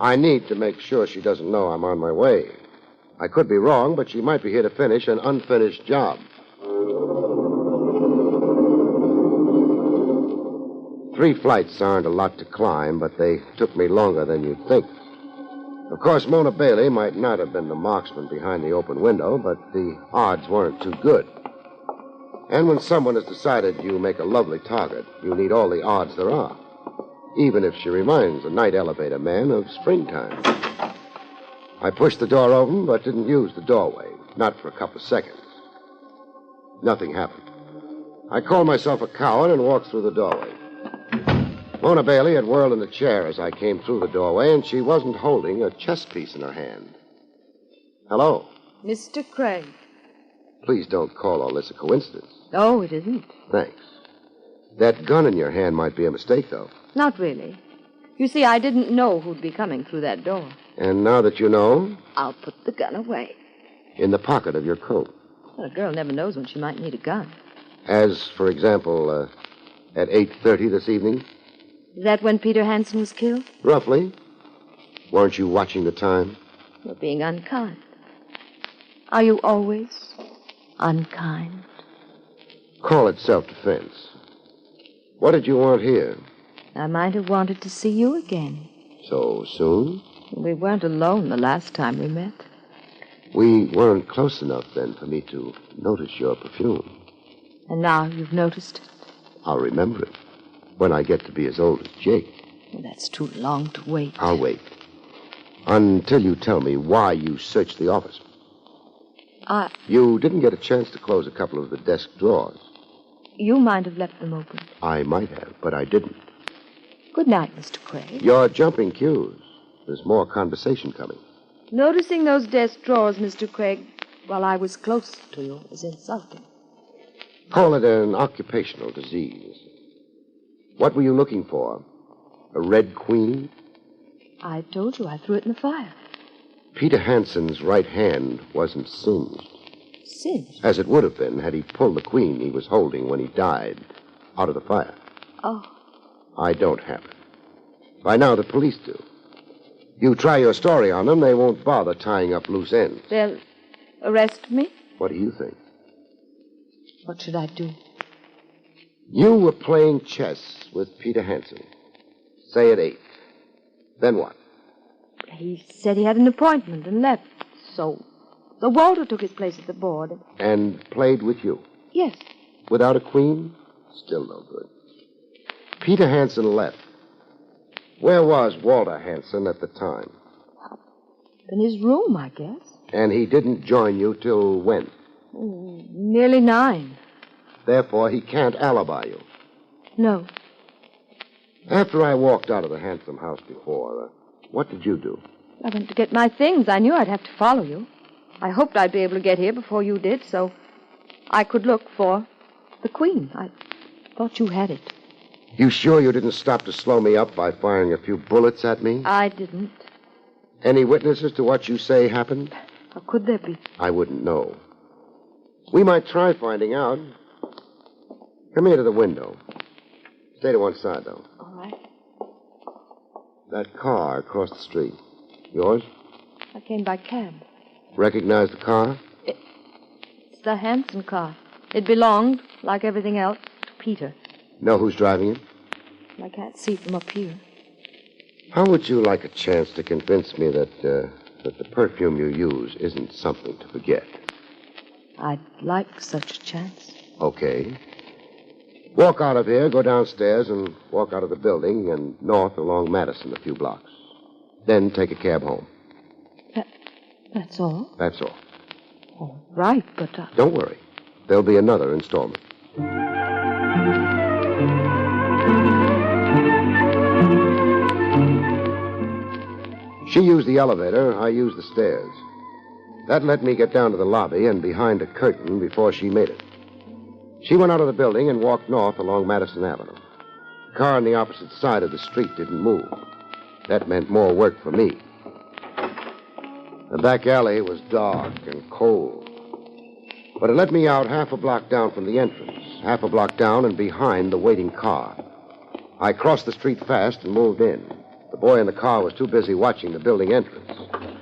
I need to make sure she doesn't know I'm on my way. I could be wrong, but she might be here to finish an unfinished job. 3 flights aren't a lot to climb, but they took me longer than you'd think. Of course, Mona Bailey might not have been the marksman behind the open window, but the odds weren't too good. And when someone has decided you make a lovely target, you need all the odds there are, even if she reminds a night elevator man of springtime. I pushed the door open, but didn't use the doorway, not for a couple of seconds. Nothing happened. I called myself a coward and walked through the doorway. Mona Bailey had whirled in the chair as I came through the doorway, and she wasn't holding a chess piece in her hand. Hello. Mr. Craig. Please don't call all this a coincidence. Oh, it isn't. Thanks. That gun in your hand might be a mistake, though. Not really. You see, I didn't know who'd be coming through that door. And now that you know, I'll put the gun away. in the pocket of your coat. Well, a girl never knows when she might need a gun. As, for example, at 8:30 this evening? Is that when Peter Hansen was killed? Roughly. Weren't you watching the time? You're being unkind. Are you always unkind? Call it self-defense. What did you want here? I might have wanted to see you again. So soon? We weren't alone the last time we met. We weren't close enough then for me to notice your perfume. And now you've noticed it. I'll remember it when I get to be as old as Jake. Well, that's too long to wait. I'll wait. Until you tell me why you searched the office. You didn't get a chance to close a couple of the desk drawers. You might have left them open. I might have, but I didn't. Good night, Mr. Craig. You're jumping cues. There's more conversation coming. Noticing those desk drawers, Mr. Craig, while I was close to you is insulting. Call it an occupational disease. What were you looking for? A red queen? I told you I threw it in the fire. Peter Hansen's right hand wasn't singed. Singed? As it would have been had he pulled the queen he was holding when he died out of the fire. Oh. I don't have it. By now, the police do. You try your story on them, they won't bother tying up loose ends. They'll arrest me? What do you think? What should I do? You were playing chess with Peter Hansen. Say at 8. Then what? He said he had an appointment and left. So Walter took his place at the board. And played with you? Yes. Without a queen? Still no good. Peter Hansen left. Where was Walter Hansen at the time? In his room, I guess. And he didn't join you till when? Nearly 9. Therefore, he can't alibi you. No. After I walked out of the Hansen house before, what did you do? I went to get my things. I knew I'd have to follow you. I hoped I'd be able to get here before you did, so I could look for the Queen. I thought you had it. You sure you didn't stop to slow me up by firing a few bullets at me? I didn't. Any witnesses to what you say happened? How could there be? I wouldn't know. We might try finding out. Come here to the window. Stay to one side, though. All right. That car across the street. Yours? I came by cab. Recognize the car? It's the Hanson car. It belonged, like everything else, to Peter. Know who's driving it? I can't see from up here. How would you like a chance to convince me that the perfume you use isn't something to forget? I'd like such a chance. Okay. Walk out of here, go downstairs, and walk out of the building and north along Madison a few blocks. Then take a cab home. That's all? That's all. All right, but... Don't worry. There'll be another installment. She used the elevator, I used the stairs. That let me get down to the lobby and behind a curtain before she made it. She went out of the building and walked north along Madison Avenue. The car on the opposite side of the street didn't move. That meant more work for me. The back alley was dark and cold. But it let me out half a block down from the entrance, half a block down and behind the waiting car. I crossed the street fast and moved in. The boy in the car was too busy watching the building entrance.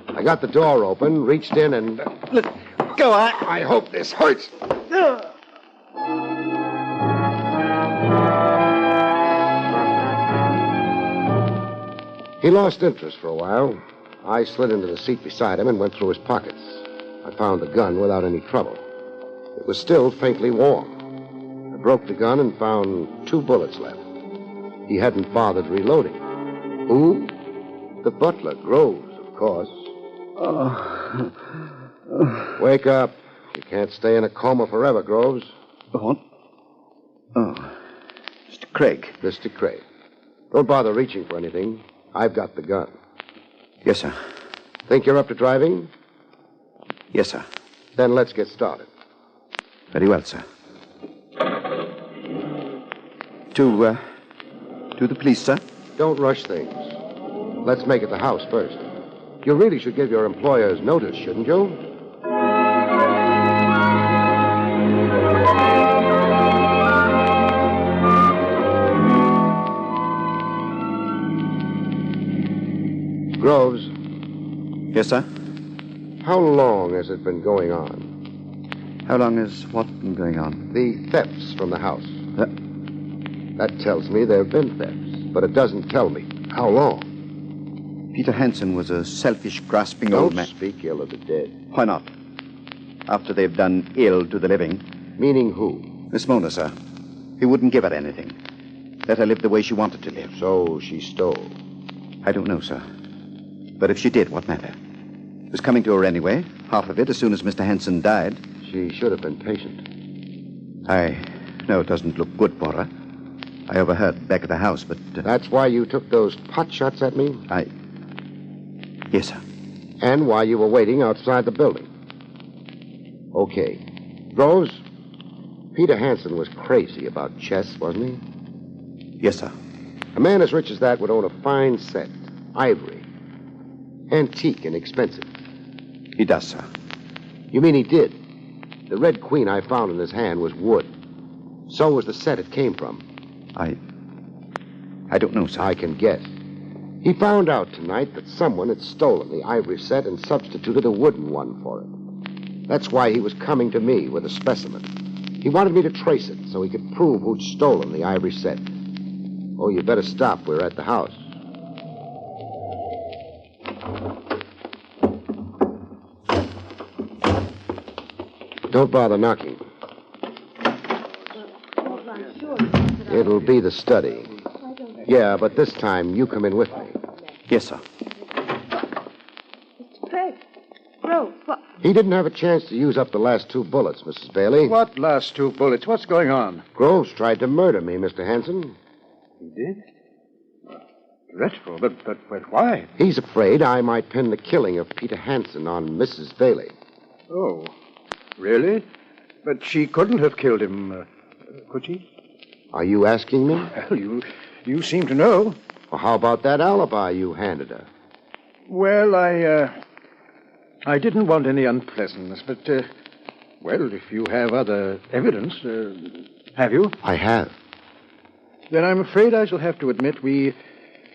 I got the door open, reached in, and... Go on. I hope this hurts. He lost interest for a while. I slid into the seat beside him and went through his pockets. I found the gun without any trouble. It was still faintly warm. I broke the gun and found 2 bullets left. He hadn't bothered reloading. Who? The butler, Groves, of course. Wake up. You can't stay in a coma forever, Groves. What? Oh. Mr. Craig. Mr. Craig. Don't bother reaching for anything. I've got the gun. Yes, sir. Think you're up to driving? Yes, sir. Then let's get started. Very well, sir. To the police, sir? Don't rush things. Let's make it the house first. You really should give your employers notice, shouldn't you? Groves. Yes, sir? How long has it been going on? How long has what been going on? The thefts from the house. That tells me there have been thefts, but it doesn't tell me how long. Peter Hansen was a selfish, grasping old man. Don't speak ill of the dead. Why not? After they've done ill to the living. Meaning who? Miss Mona, sir. He wouldn't give her anything. Let her live the way she wanted to live. So she stole? I don't know, sir. But if she did, what matter? It was coming to her anyway, half of it, as soon as Mr. Hansen died. She should have been patient. I know it doesn't look good for her. I overheard back at the house, but... That's why you took those pot shots at me? Yes, sir. And why you were waiting outside the building. Okay. Groves, Peter Hansen was crazy about chess, wasn't he? Yes, sir. A man as rich as that would own a fine set. Ivory. Antique and expensive. He does, sir. You mean he did? The red queen I found in his hand was wood. So was the set it came from. I don't know, sir. I can guess. He found out tonight that someone had stolen the ivory set and substituted a wooden one for it. That's why he was coming to me with a specimen. He wanted me to trace it so he could prove who'd stolen the ivory set. Oh, you better stop. We're at the house. Don't bother knocking. It'll be the study. Yeah, but this time you come in with me. Yes, sir. Mr. Craig. Groves, what? He didn't have a chance to use up the last 2 bullets, Mrs. Bailey. What last 2 bullets? What's going on? Groves tried to murder me, Mr. Hansen. He did? Dreadful, but why? He's afraid I might pin the killing of Peter Hansen on Mrs. Bailey. Oh, really? But she couldn't have killed him, could she? Are you asking me? Well, you seem to know. Well, how about that alibi you handed her? Well, I didn't want any unpleasantness, but, well, if you have other evidence, have you? I have. Then I'm afraid I shall have to admit we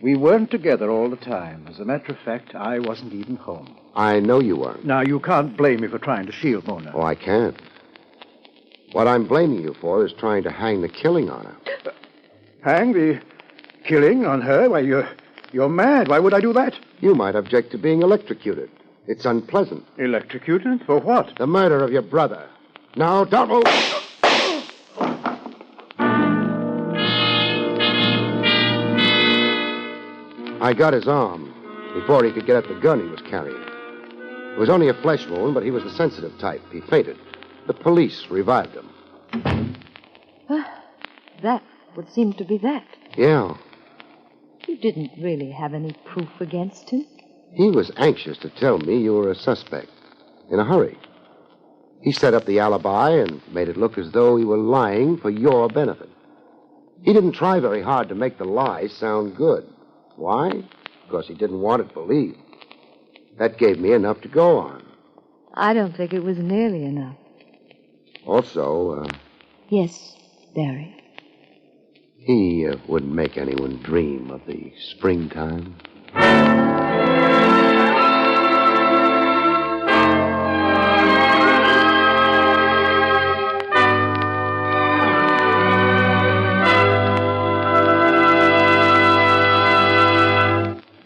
We weren't together all the time. As a matter of fact, I wasn't even home. I know you weren't. Now, you can't blame me for trying to shield Mona. Oh, I can't. What I'm blaming you for is trying to hang the killing on her. Hang the killing on her? Why, you're mad. Why would I do that? You might object to being electrocuted. It's unpleasant. Electrocuted? For what? The murder of your brother. Now, don't move. I got his arm before he could get at the gun he was carrying. It was only a flesh wound, but he was the sensitive type. He fainted. The police revived him. That would seem to be that. Yeah. You didn't really have any proof against him. He was anxious to tell me you were a suspect. In a hurry. He set up the alibi and made it look as though he were lying for your benefit. He didn't try very hard to make the lie sound good. Why? Because he didn't want it believed. That gave me enough to go on. I don't think it was nearly enough. Also, Yes, Barry. he wouldn't make anyone dream of the springtime.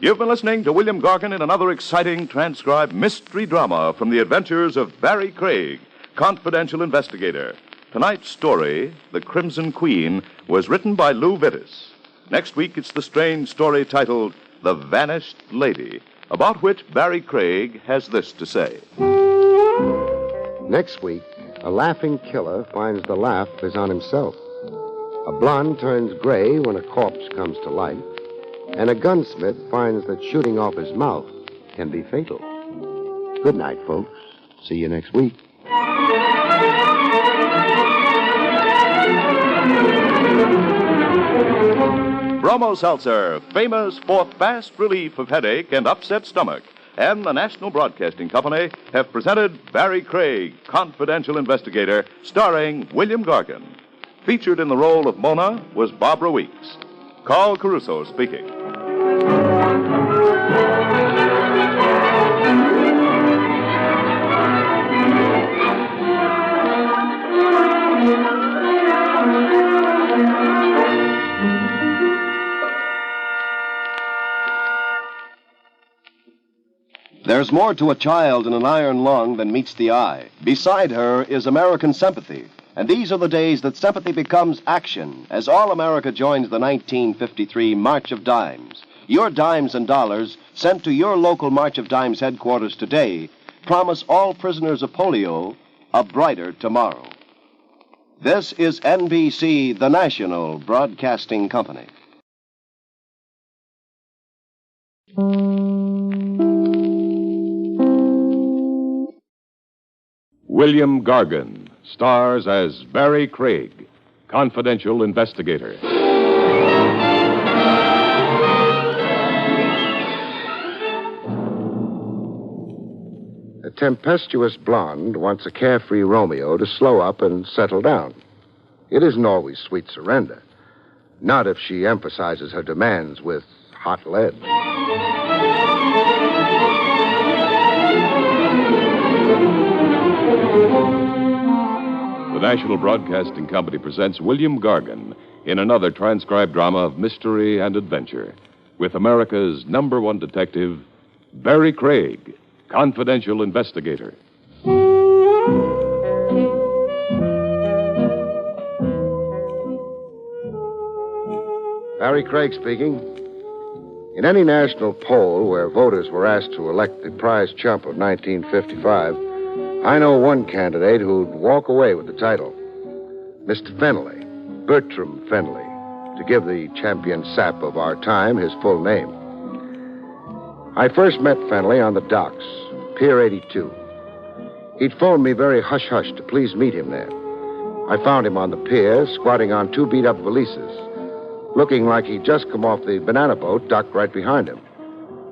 You've been listening to William Gargan in another exciting transcribed mystery drama from the adventures of Barrie Craig, confidential investigator. Tonight's story, The Crimson Queen, was written by Lou Vittis. Next week, it's the strange story titled The Vanished Lady, about which Barrie Craig has this to say. Next week, a laughing killer finds the laugh is on himself. A blonde turns gray when a corpse comes to life. And a gunsmith finds that shooting off his mouth can be fatal. Good night, folks. See you next week. Bromo Seltzer, famous for fast relief of headache and upset stomach, and the National Broadcasting Company have presented Barrie Craig, confidential investigator, starring William Gargan. Featured in the role of Mona was Barbara Weeks. Carl Caruso speaking. There's more to a child in an iron lung than meets the eye. Beside her is American sympathy. And these are the days that sympathy becomes action as all America joins the 1953 March of Dimes. Your dimes and dollars sent to your local March of Dimes headquarters today promise all prisoners of polio a brighter tomorrow. This is NBC, the National Broadcasting Company. William Gargan stars as Barrie Craig, confidential investigator. A tempestuous blonde wants a carefree Romeo to slow up and settle down. It isn't always sweet surrender. Not if she emphasizes her demands with hot lead. The National Broadcasting Company presents William Gargan in another transcribed drama of mystery and adventure with America's #1 detective, Barrie Craig, confidential investigator. Barrie Craig speaking. In any national poll where voters were asked to elect the prize chump of 1955, I know one candidate who'd walk away with the title. Mr. Fenley, Bertram Fenley, to give the champion sap of our time his full name. I first met Fenley on the docks, Pier 82. He'd phoned me very hush-hush to please meet him there. I found him on the pier, squatting on 2 beat-up valises, looking like he'd just come off the banana boat docked right behind him.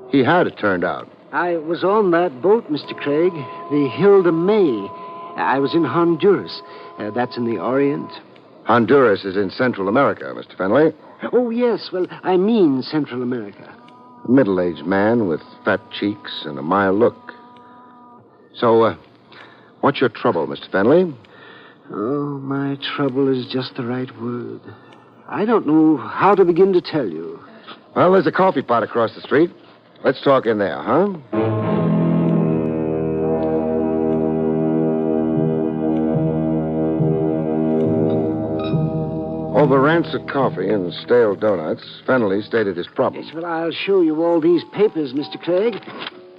He had, it turned out. I was on that boat, Mr. Craig, the Hilda May. I was in Honduras. That's in the Orient. Honduras is in Central America, Mr. Fenley. Oh, yes. Well, I mean Central America. A middle-aged man with fat cheeks and a mild look. So, what's your trouble, Mr. Fenley? Oh, my trouble is just the right word. I don't know how to begin to tell you. Well, there's a coffee pot across the street. Let's talk in there, huh? Over rancid coffee and stale donuts, Fenley stated his problem. Yes, well, I'll show you all these papers, Mr. Craig.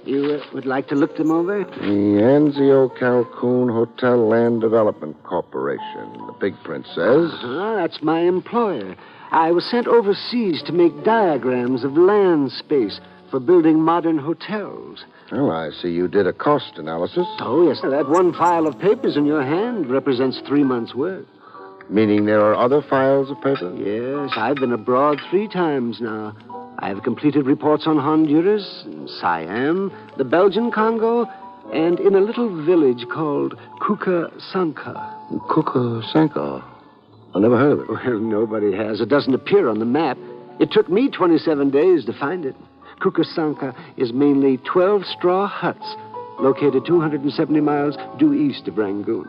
You would like to look them over? The Anzio Calhoun Hotel Land Development Corporation. The big print says. That's my employer. I was sent overseas to make diagrams of land space for building modern hotels. Well, I see you did a cost analysis. Oh, yes. That one file of papers in your hand represents 3 months' work. Meaning there are other files of paper? Yes, I've been abroad 3 times now. I've completed reports on Honduras, Siam, the Belgian Congo, and in a little village called Kukasanka. Kukasanka? I never heard of it. Well, nobody has. It doesn't appear on the map. It took me 27 days to find it. Kukasanka is mainly 12 straw huts located 270 miles due east of Rangoon.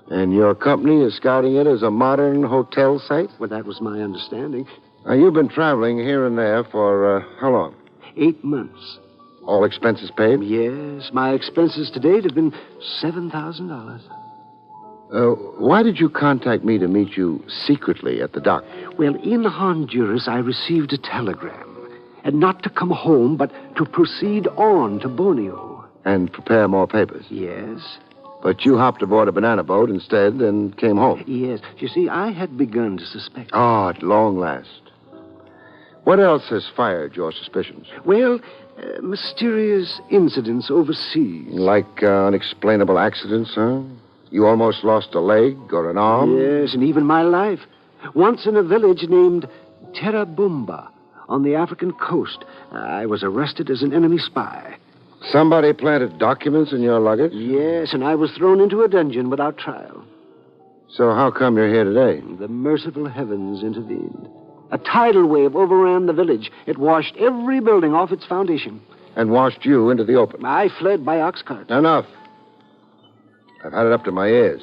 And your company is scouting it as a modern hotel site? Well, that was my understanding. Now, you've been traveling here and there for how long? 8 months. All expenses paid? Yes. My expenses to date have been $7,000. Why did you contact me to meet you secretly at the dock? Well, in Honduras, I received a telegram. And not to come home, but to proceed on to Borneo. And prepare more papers? Yes. But you hopped aboard a banana boat instead and came home? Yes. You see, I had begun to suspect. Oh, at long last. What else has fired your suspicions? Well, mysterious incidents overseas. Like unexplainable accidents, huh? You almost lost a leg or an arm? Yes, and even my life. Once in a village named Terabumba on the African coast, I was arrested as an enemy spy. Somebody planted documents in your luggage? Yes, and I was thrown into a dungeon without trial. So how come you're here today? The merciful heavens intervened. A tidal wave overran the village. It washed every building off its foundation. And washed you into the open? I fled by ox cart. Enough. I've had it up to my ears.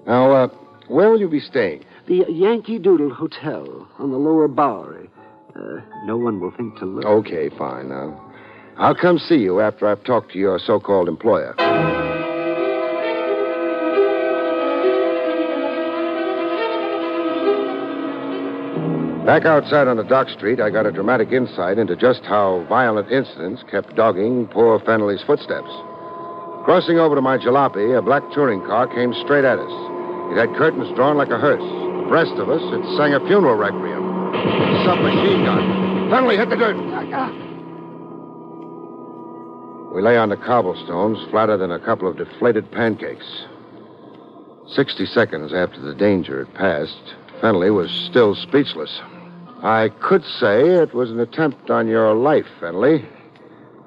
Now, where will you be staying? The Yankee Doodle Hotel on the Lower Bowery. No one will think to look. Okay, fine. Now, I'll come see you after I've talked to your so-called employer. Back outside on the dock street, I got a dramatic insight into just how violent incidents kept dogging poor Fenley's footsteps. Crossing over to my jalopy, a black touring car came straight at us. It had curtains drawn like a hearse. Abreast of us, it sang a funeral requiem. A submachine gun. Fenley, hit the dirt. We lay on the cobblestones, flatter than a couple of deflated pancakes. 60 seconds after the danger had passed, Fenley was still speechless. I could say it was an attempt on your life, Fenley.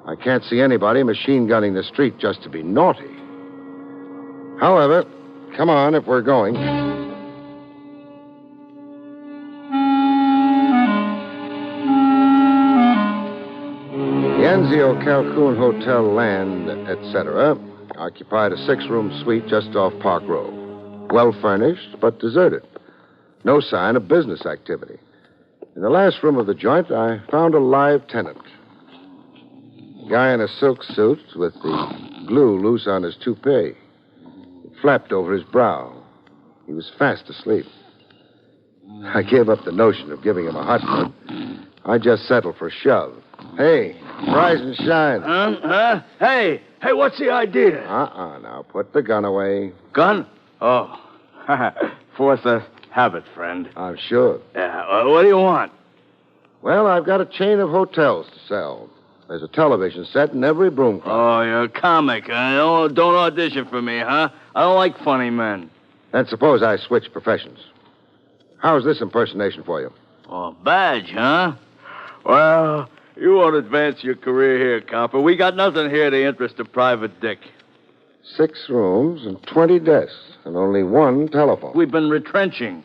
I can't see anybody machine gunning the street just to be naughty. However, come on if we're going. The Anzio Calhoun Hotel Land, etc., occupied a 6-room suite just off Park Row. Well furnished, but deserted. No sign of business activity. In the last room of the joint, I found a live tenant. A guy in a silk suit with the glue loose on his toupee. It flapped over his brow. He was fast asleep. I gave up the notion of giving him a hot one. I just settled for a shove. Hey, rise and shine. Huh? Hey, what's the idea? Now, put the gun away. Gun? Oh. Force of habit, friend. I'm sure. Yeah, what do you want? Well, I've got a chain of hotels to sell. There's a television set in every broom closet. Oh, you're a comic, huh? Don't audition for me, huh? I don't like funny men. Then suppose I switch professions. How's this impersonation for you? Oh, badge, huh? Well, you won't advance your career here, copper. We got nothing here to interest a private dick. 6 rooms and 20 desks and only 1 telephone. We've been retrenching.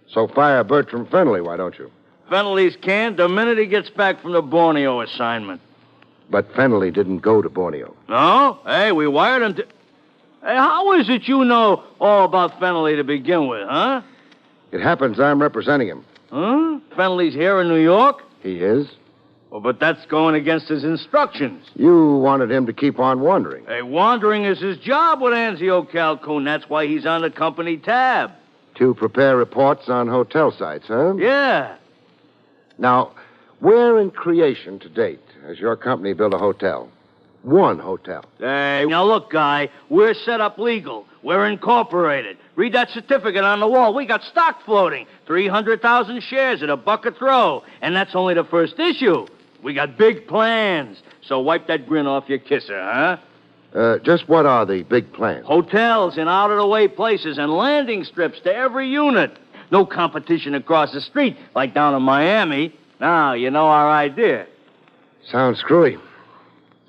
So fire Bertram Fennelly, why don't you? Fennelly's canned the minute he gets back from the Borneo assignment. But Fennelly didn't go to Borneo. No? Hey, we wired him to... Hey, how is it you know all about Fennelly to begin with, huh? It happens I'm representing him. Huh? Fennelly's here in New York? He is? Well, but that's going against his instructions. You wanted him to keep on wandering. Hey, wandering is his job with Anzio Calhoun. That's why he's on the company tab. To prepare reports on hotel sites, huh? Yeah. Now, where in creation to date has your company built a hotel? 1 hotel. Hey, now look, guy, we're set up legal. We're incorporated. Read that certificate on the wall. We got stock floating. 300,000 shares at $1 a throw. And that's only the first issue. We got big plans. So wipe that grin off your kisser, huh? Just what are the big plans? Hotels in out-of-the-way places and landing strips to every unit. No competition across the street like down in Miami. Now, you know our idea. Sounds screwy.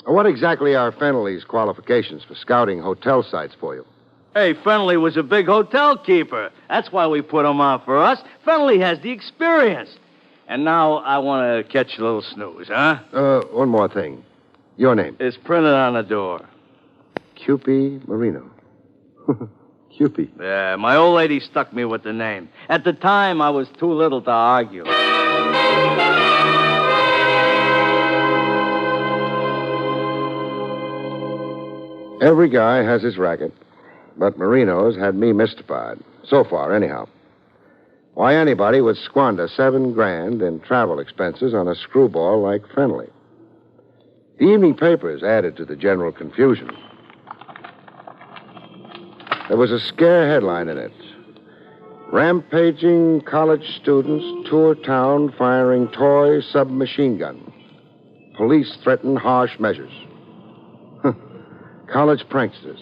What exactly are Fennelly's qualifications for scouting hotel sites for you? Hey, Fennelly was a big hotel keeper. That's why we put him on for us. Fennelly has the experience. And now I want to catch a little snooze, huh? One more thing. Your name? It's printed on the door. Cupie Marino. Cupie. Yeah, my old lady stuck me with the name. At the time, I was too little to argue. Every guy has his racket, but Marino's had me mystified. So far, anyhow. Why anybody would squander $7,000 in travel expenses on a screwball like Fennelly. The evening papers added to the general confusion. There was a scare headline in it. Rampaging college students tour town firing toy submachine gun. Police threaten harsh measures. College pranksters.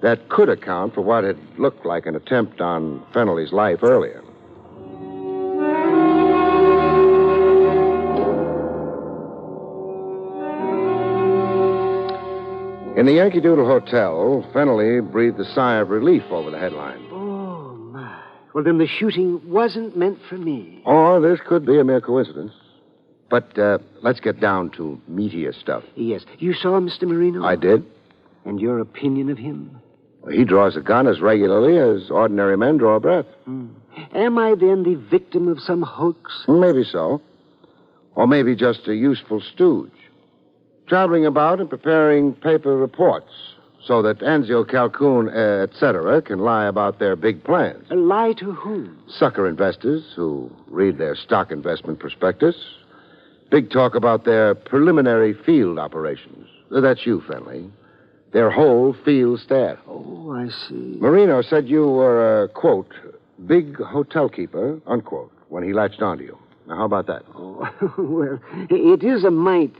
That could account for what had looked like an attempt on Fennelly's life earlier. In the Yankee Doodle Hotel, Fennelly breathed a sigh of relief over the headline. Oh, my. Well, then the shooting wasn't meant for me. Or this could be a mere coincidence. But let's get down to meatier stuff. Yes. You saw Mr. Marino? I did. And your opinion of him? Well, he draws a gun as regularly as ordinary men draw a breath. Am I then the victim of some hoax? Maybe so. Or maybe just a useful stooge. Traveling about and preparing paper reports so that Anzio Calhoun, etc., can lie about their big plans. A lie to whom? Sucker investors who read their stock investment prospectus. Big talk about their preliminary field operations. That's you, Fennelly. Their whole field staff. Oh, I see. Marino said you were a, quote, big hotel keeper, unquote, when he latched onto you. Now, how about that? Oh, well, it is a mite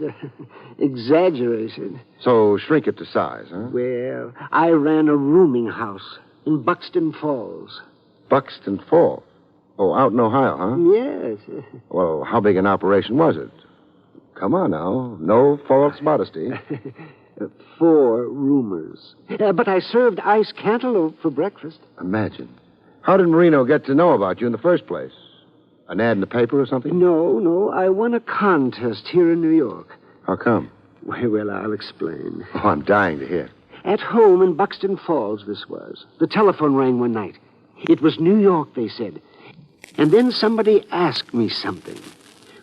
exaggerated. So shrink it to size, huh? Well, I ran a rooming house in Buxton Falls. Buxton Falls? Oh, out in Ohio, huh? Yes. Well, how big an operation was it? Come on now. No false modesty. 4 roomers. But I served ice cantaloupe for breakfast. Imagine. How did Marino get to know about you in the first place? An ad in the paper or something? No. I won a contest here in New York. How come? Well, I'll explain. Oh, I'm dying to hear. At home in Buxton Falls, this was. The telephone rang one night. It was New York, they said. And then somebody asked me something.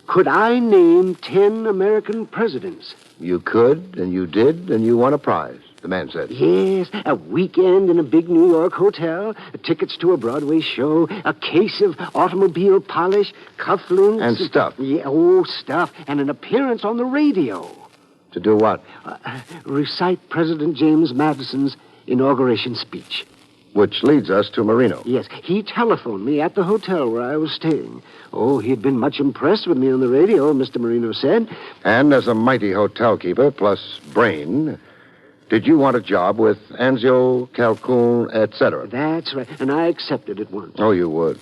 Could I name 10 American presidents? You could, and you did, and you won a prize, the man said. Yes, a weekend in a big New York hotel, tickets to a Broadway show, a case of automobile polish, cufflinks. And stuff. Yeah, stuff, and an appearance on the radio. To do what? Recite President James Madison's inauguration speech. Which leads us to Marino. Yes, he telephoned me at the hotel where I was staying. Oh, he'd been much impressed with me on the radio, Mr. Marino said. And as a mighty hotel keeper plus brain, did you want a job with Anzio, Calhoun, etc.? That's right, and I accepted at once. Oh, you would.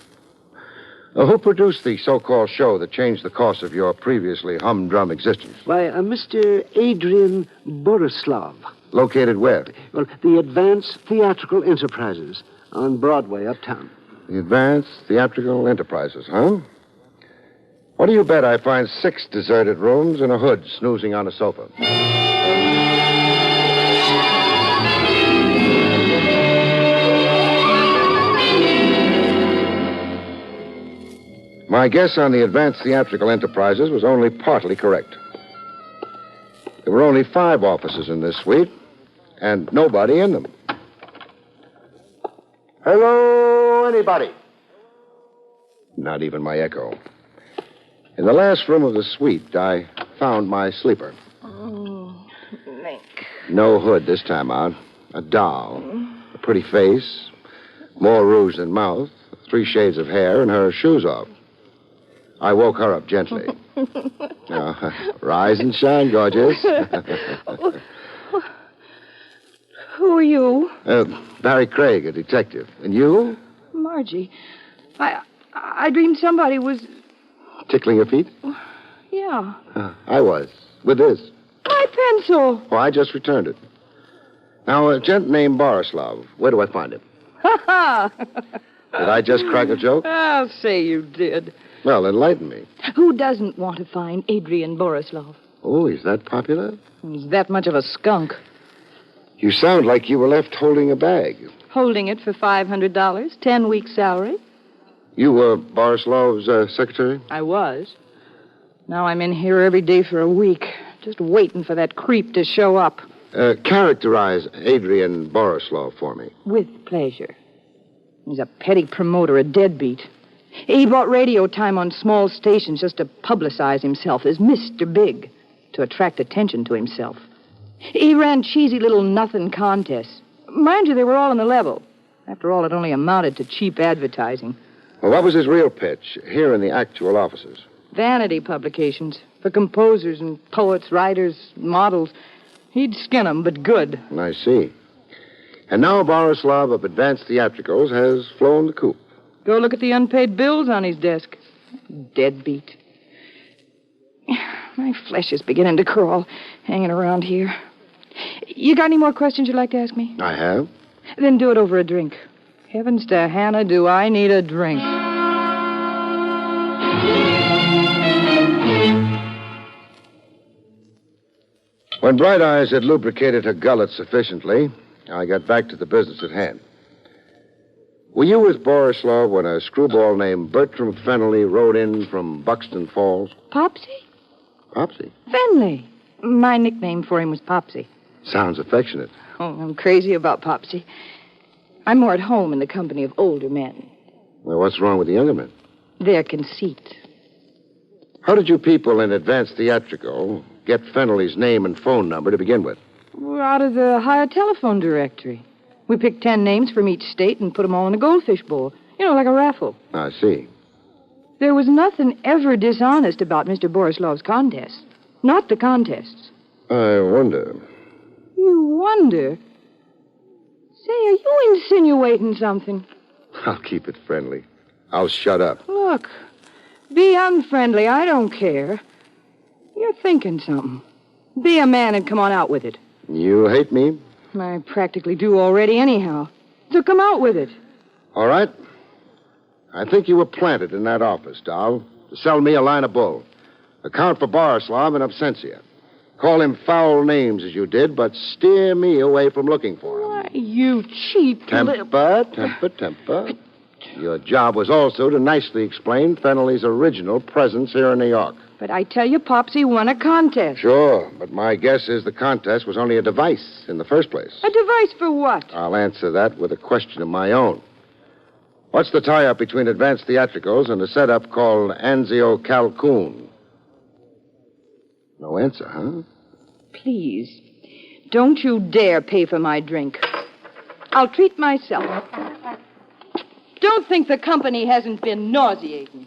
Who produced the so-called show that changed the course of your previously humdrum existence? Why, Mr. Adrian Borislav. Located where? Well, the Advanced Theatrical Enterprises on Broadway, uptown. The Advanced Theatrical Enterprises, huh? What do you bet I find 6 deserted rooms and a hood snoozing on a sofa? My guess on the Advanced Theatrical Enterprises was only partly correct. There were only 5 offices in this suite, and nobody in them. Hello, anybody? Not even my echo. In the last room of the suite, I found my sleeper. Oh, Nick. No hood this time out. A doll. A pretty face. More rouge than mouth. 3 shades of hair, and her shoes off. I woke her up gently. Rise and shine, gorgeous. Who are you? Barrie Craig, a detective. And you? Margie. I dreamed somebody was... Tickling your feet? Yeah. I was. With this. My pencil. Oh, I just returned it. Now, a gent named Borislav. Where do I find him? Ha ha! Did I just crack a joke? I'll say you did. Well, enlighten me. Who doesn't want to find Adrian Borislav? Oh, he's that popular? He's that much of a skunk. You sound like you were left holding a bag. Holding it for $500, 10 weeks' salary. You were Borislav's secretary? I was. Now I'm in here every day for a week, just waiting for that creep to show up. Characterize Adrian Borislav for me. With pleasure. He's a petty promoter, a deadbeat. He bought radio time on small stations just to publicize himself as Mr. Big, to attract attention to himself. He ran cheesy little nothing contests. Mind you, they were all on the level. After all, it only amounted to cheap advertising. Well, what was his real pitch here in the actual offices? Vanity publications for composers and poets, writers, models. He'd skin 'em, but good. I see. And now Borislav of Advanced Theatricals has flown the coop. Go look at the unpaid bills on his desk. Deadbeat. My flesh is beginning to crawl, hanging around here. You got any more questions you'd like to ask me? I have. Then do it over a drink. Heavens to Hannah, do I need a drink. When Bright Eyes had lubricated her gullet sufficiently, I got back to the business at hand. Were you with Borislav when a screwball named Bertram Fennelly rode in from Buxton Falls? Popsy? Popsy? Fenley. My nickname for him was Popsy. Sounds affectionate. Oh, I'm crazy about Popsy. I'm more at home in the company of older men. Well, what's wrong with the younger men? Their conceit. How did you people in Advanced Theatrical get Fennelly's name and phone number to begin with? We're out of the higher telephone directory. We picked 10 names from each state and put them all in a goldfish bowl. You know, like a raffle. I see. There was nothing ever dishonest about Mr. Borislav's contests. Not the contests. I wonder. You wonder? Say, are you insinuating something? I'll keep it friendly. I'll shut up. Look, be unfriendly. I don't care. You're thinking something. Be a man and come on out with it. You hate me? I practically do already anyhow. So come out with it. All right. I think you were planted in that office, doll, to sell me a line of bull. Account for Borislav in absentia. Call him foul names as you did, but steer me away from looking for him. Why, you cheap Temper. Your job was also to nicely explain Fennelly's original presence here in New York. But I tell you, Popsy won a contest. Sure, but my guess is the contest was only a device in the first place. A device for what? I'll answer that with a question of my own. What's the tie-up between Advanced Theatricals and a setup called Anzio Calcoon? No answer, huh? Please, don't you dare pay for my drink. I'll treat myself. Don't think the company hasn't been nauseating.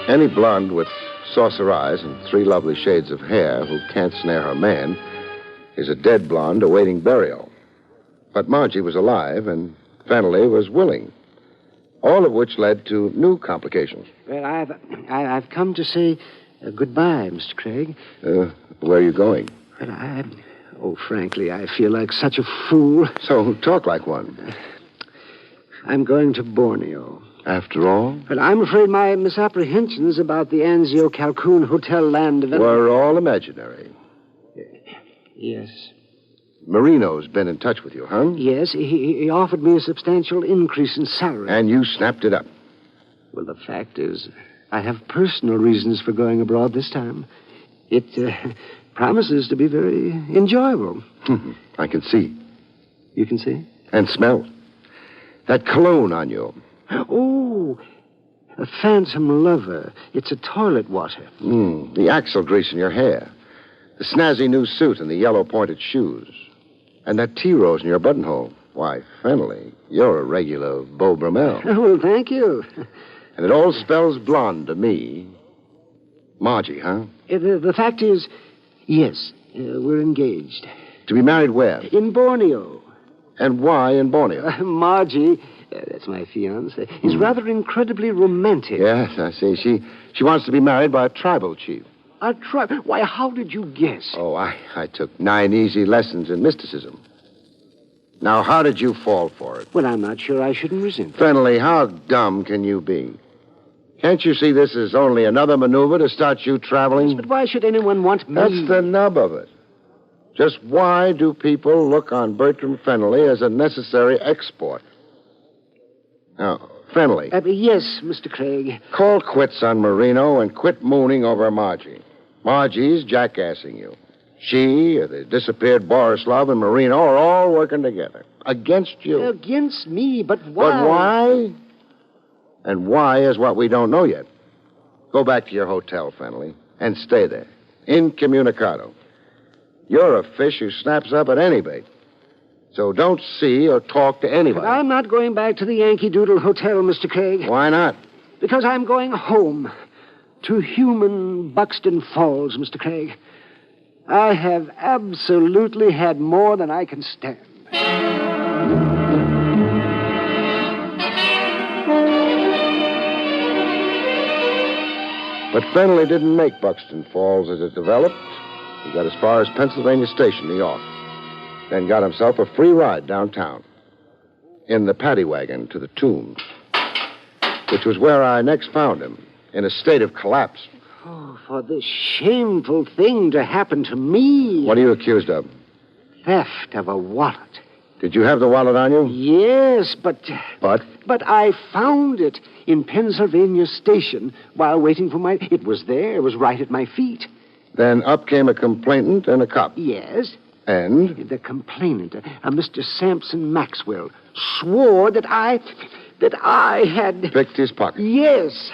Any blonde with saucer eyes and 3 lovely shades of hair who can't snare her man is a dead blonde awaiting burial. But Margie was alive, and Fennelly was willing. all of which led to new complications. Well, I've come to say goodbye, Mr. Craig. Where are you going? Well, frankly, I feel like such a fool. So talk like one. I'm going to Borneo. After all? But I'm afraid my misapprehensions about the Anzio Calhoun Hotel land development... Were all imaginary. Yes. Marino's been in touch with you, huh? Yes, he offered me a substantial increase in salary. And you snapped it up? Well, the fact is, I have personal reasons for going abroad this time. It promises to be very enjoyable. I can see. You can see? And smell. That cologne on you. Oh, a phantom lover. It's a toilet water. The axle grease in your hair. The snazzy new suit and the yellow pointed shoes. And that tea rose in your buttonhole. Why, Fennelly, you're a regular Beau Brummel. Well, thank you. And it all spells blonde to me. Margie, huh? The fact is, yes, we're engaged. To be married where? In Borneo. And why in Borneo? Margie, that's my fiancée, is rather incredibly romantic. Yes, I see. She wants to be married by a tribal chief. A tribal? Why, how did you guess? Oh, I took 9 easy lessons in mysticism. Now, how did you fall for it? Well, I'm not sure I shouldn't resent it. Fennelly, how dumb can you be? Can't you see this is only another maneuver to start you traveling? Yes, but why should anyone want me? That's the nub of it. Just why do people look on Bertram Fennelly as a necessary export? Now, Fennelly. Yes, Mr. Craig. Call quits on Marino and quit mooning over Margie. Margie's jackassing you. She, the disappeared Borislav, and Marino are all working together. Against you. Against me, but why? But why? And why is what we don't know yet. Go back to your hotel, Fennelly, and stay there. Incommunicado. You're a fish who snaps up at any bait. So don't see or talk to anybody. But I'm not going back to the Yankee Doodle Hotel, Mr. Craig. Why not? Because I'm going home. To human Buxton Falls, Mr. Craig. I have absolutely had more than I can stand. But Fennelly didn't make Buxton Falls as it developed. He got as far as Pennsylvania Station, New York. Then got himself a free ride downtown. In the paddy wagon to the Tombs. Which was where I next found him, in a state of collapse. Oh, for this shameful thing to happen to me. What are you accused of? Theft of a wallet. Did you have the wallet on you? Yes, but... But? But I found it in Pennsylvania Station while waiting for my... It was there. It was right at my feet. Then up came a complainant and a cop. Yes. And? The complainant, a Mr. Sampson Maxwell, swore that I had... Picked his pocket. Yes.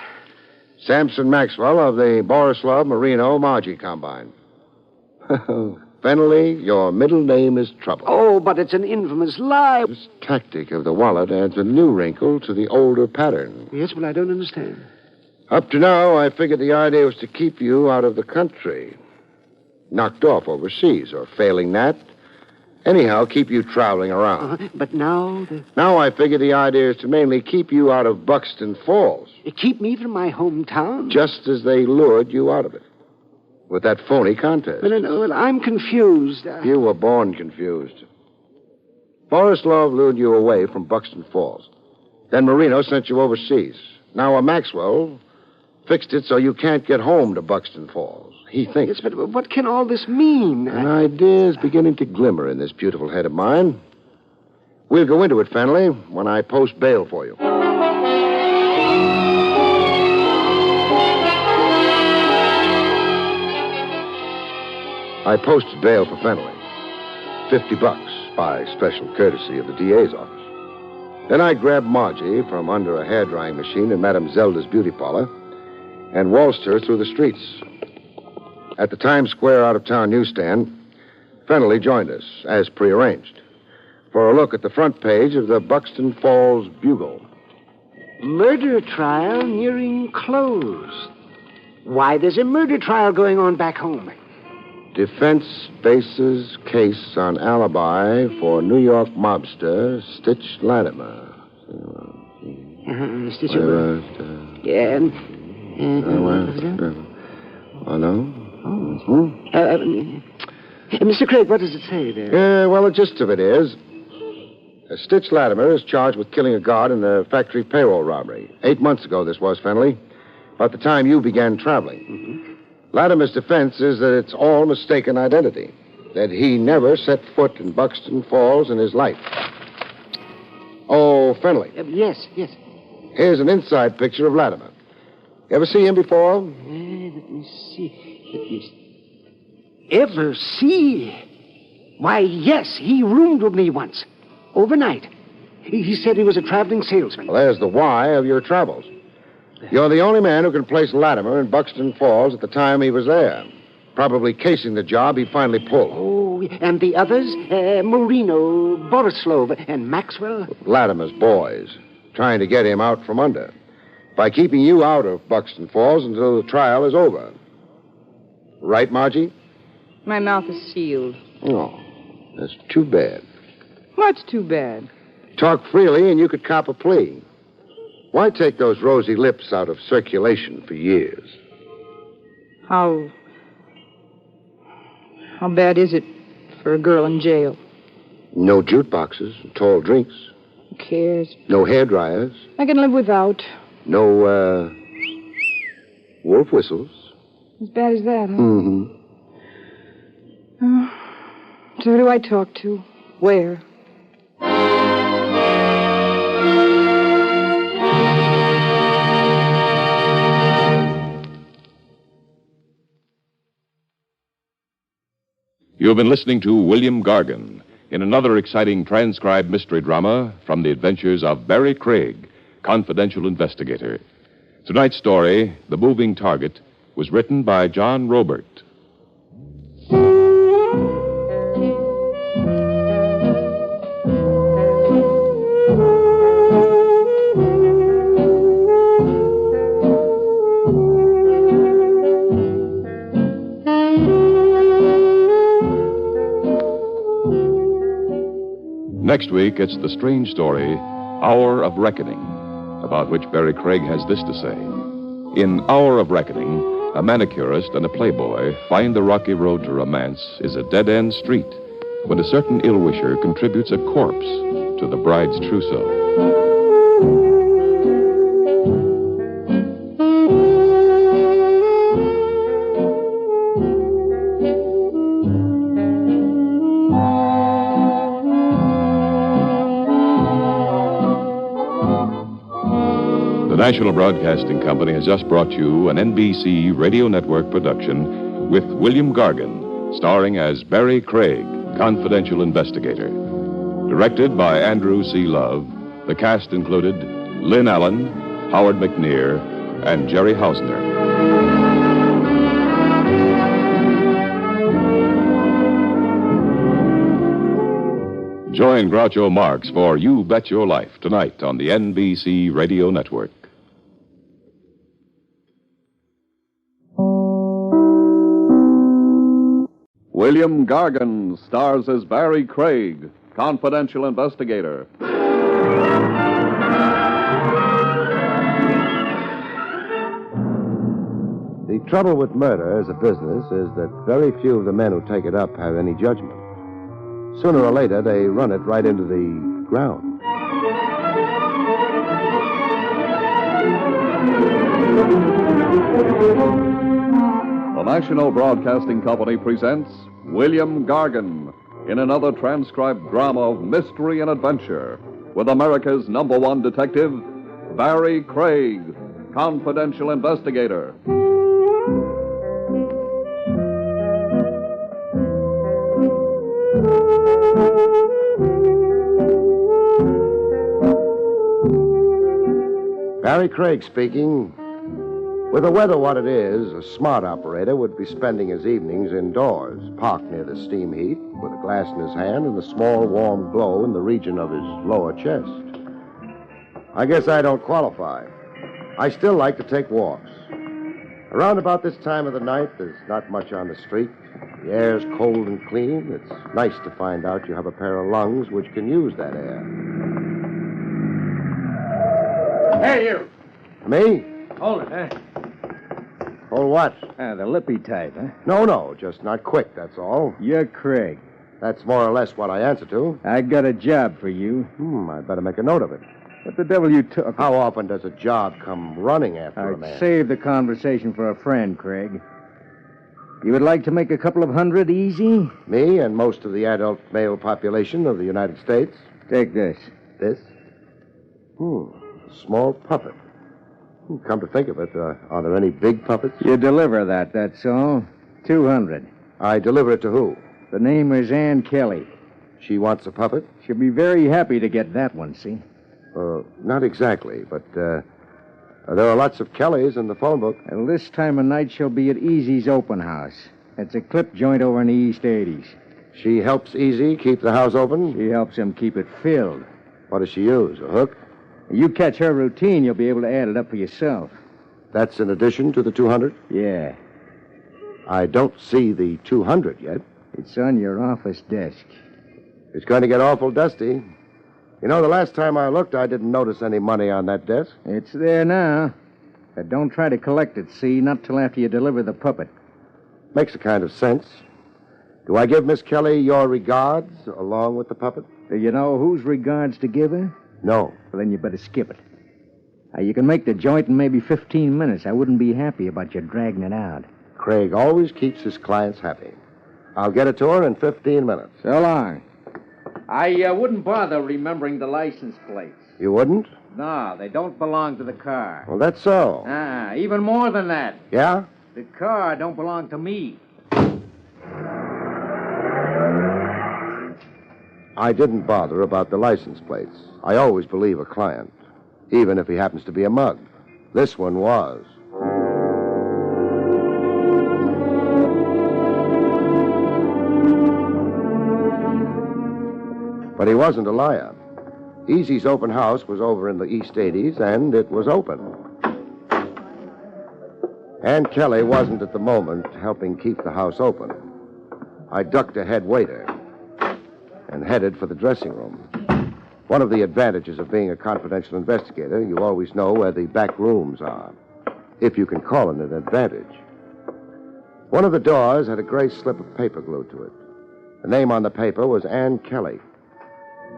Sampson Maxwell of the Borislav Marino Margie Combine. Fennelly, your middle name is Trouble. Oh, but it's an infamous lie. This tactic of the wallet adds a new wrinkle to the older pattern. Yes, well, I don't understand. Up to now, I figured the idea was to keep you out of the country. Knocked off overseas, or failing that. Anyhow, keep you traveling around. But now... Now I figure the idea is to mainly keep you out of Buxton Falls. Keep me from my hometown? Just as they lured you out of it. With that phony contest. Well, I'm confused. You were born confused. Borislav lured you away from Buxton Falls. Then Marino sent you overseas. Now a Maxwell fixed it so you can't get home to Buxton Falls. He thinks. Yes, but what can all this mean? An idea is beginning to glimmer in this beautiful head of mine. We'll go into it, Fennelly, when I post bail for you. I posted bail for Fennelly. $50 by special courtesy of the DA's office. Then I grabbed Margie from under a hair-drying machine in Madame Zelda's beauty parlor and waltzed her through the streets. At the Times Square out-of-town newsstand, Fennelly joined us, as prearranged, for a look at the front page of the Buxton Falls Bugle. Murder trial nearing close. Why, there's a murder trial going on back home. Defense bases case on alibi for New York mobster Stitch Latimer. Stitch over. Yeah. Hello? Mr. Craig, what does it say there? Well, the gist of it is, Stitch Latimer is charged with killing a guard in the factory payroll robbery. 8 months ago, this was, Fennelly. About the time you began traveling. Latimer's defense is that it's all mistaken identity. That he never set foot in Buxton Falls in his life. Oh, Fennelly. Yes. Here's an inside picture of Latimer. You ever see him before? Let me see. Ever see? Why, yes, he roomed with me once. Overnight. He said he was a traveling salesman. Well, there's the why of your travels. You're the only man who can place Latimer in Buxton Falls at the time he was there. Probably casing the job he finally pulled. Oh, and the others? Marino, Borislov, and Maxwell? Latimer's boys. Trying to get him out from under. By keeping you out of Buxton Falls until the trial is over. Right, Margie? My mouth is sealed. Oh, that's too bad. What's too bad? Talk freely and you could cop a plea. Why take those rosy lips out of circulation for years? How bad is it for a girl in jail? No jukeboxes, tall drinks. Who cares? No hairdryers. I can live without. No, wolf whistles. As bad as that, huh? Mm-hmm. So who do I talk to? Where? You have been listening to William Gargan in another exciting transcribed mystery drama from the adventures of Barrie Craig, Confidential Investigator. Tonight's story, The Moving Target, was written by John Robert. Next week, it's the strange story, Hour of Reckoning, about which Barrie Craig has this to say. In Hour of Reckoning, a manicurist and a playboy find the rocky road to romance is a dead-end street when a certain ill-wisher contributes a corpse to the bride's trousseau. The National Broadcasting Company has just brought you an NBC Radio Network production with William Gargan, starring as Barrie Craig, Confidential Investigator. Directed by Andrew C. Love, the cast included Lynn Allen, Howard McNear, and Jerry Hausner. Join Groucho Marx for You Bet Your Life tonight on the NBC Radio Network. William Gargan stars as Barrie Craig, Confidential Investigator. The trouble with murder as a business is that very few of the men who take it up have any judgment. Sooner or later, they run it right into the ground. The National Broadcasting Company presents William Gargan in another transcribed drama of mystery and adventure with America's #1 detective, Barrie Craig, Confidential Investigator. Barrie Craig speaking. With the weather what it is, a smart operator would be spending his evenings indoors, parked near the steam heat, with a glass in his hand and a small warm glow in the region of his lower chest. I guess I don't qualify. I still like to take walks. Around about this time of the night, there's not much on the street. The air's cold and clean. It's nice to find out you have a pair of lungs which can use that air. Hey, you. Me? Hold it, eh? Oh, what? The lippy type, huh? No, just not quick, that's all. You're Craig. That's more or less what I answer to. I got a job for you. I'd better make a note of it. What the devil you took? How often does a job come running after a man? I'd save the conversation for a friend, Craig. You would like to make a couple of hundred easy? Me and most of the adult male population of the United States. Take this. This? A small puppet. Come to think of it, are there any big puppets? You deliver that's all. 200. I deliver it to who? The name is Ann Kelly. She wants a puppet? She'll be very happy to get that one, see? Not exactly, but there are lots of Kellys in the phone book. Well, this time of night she'll be at Easy's open house. It's a clip joint over in the East 80s. She helps Easy keep the house open? She helps him keep it filled. What does she use, a hook? You catch her routine, you'll be able to add it up for yourself. That's in addition to the 200? Yeah. I don't see the 200 yet. It's on your office desk. It's going to get awful dusty. You know, the last time I looked, I didn't notice any money on that desk. It's there now. But don't try to collect it, see? Not till after you deliver the puppet. Makes a kind of sense. Do I give Miss Kelly your regards along with the puppet? Do you know whose regards to give her? No. Well, then you better skip it. You can make the joint in maybe 15 minutes. I wouldn't be happy about you dragging it out. Craig always keeps his clients happy. I'll get it to her in 15 minutes. So long. I wouldn't bother remembering the license plates. You wouldn't? No, they don't belong to the car. Well, that's so. Even more than that. Yeah? The car don't belong to me. I didn't bother about the license plates. I always believe a client, even if he happens to be a mug. This one was. But he wasn't a liar. Easy's open house was over in the East 80s, and it was open. Ann Kelly wasn't at the moment helping keep the house open. I ducked a head waiter and headed for the dressing room. One of the advantages of being a confidential investigator, you always know where the back rooms are, if you can call it an advantage. One of the doors had a gray slip of paper glued to it. The name on the paper was Ann Kelly.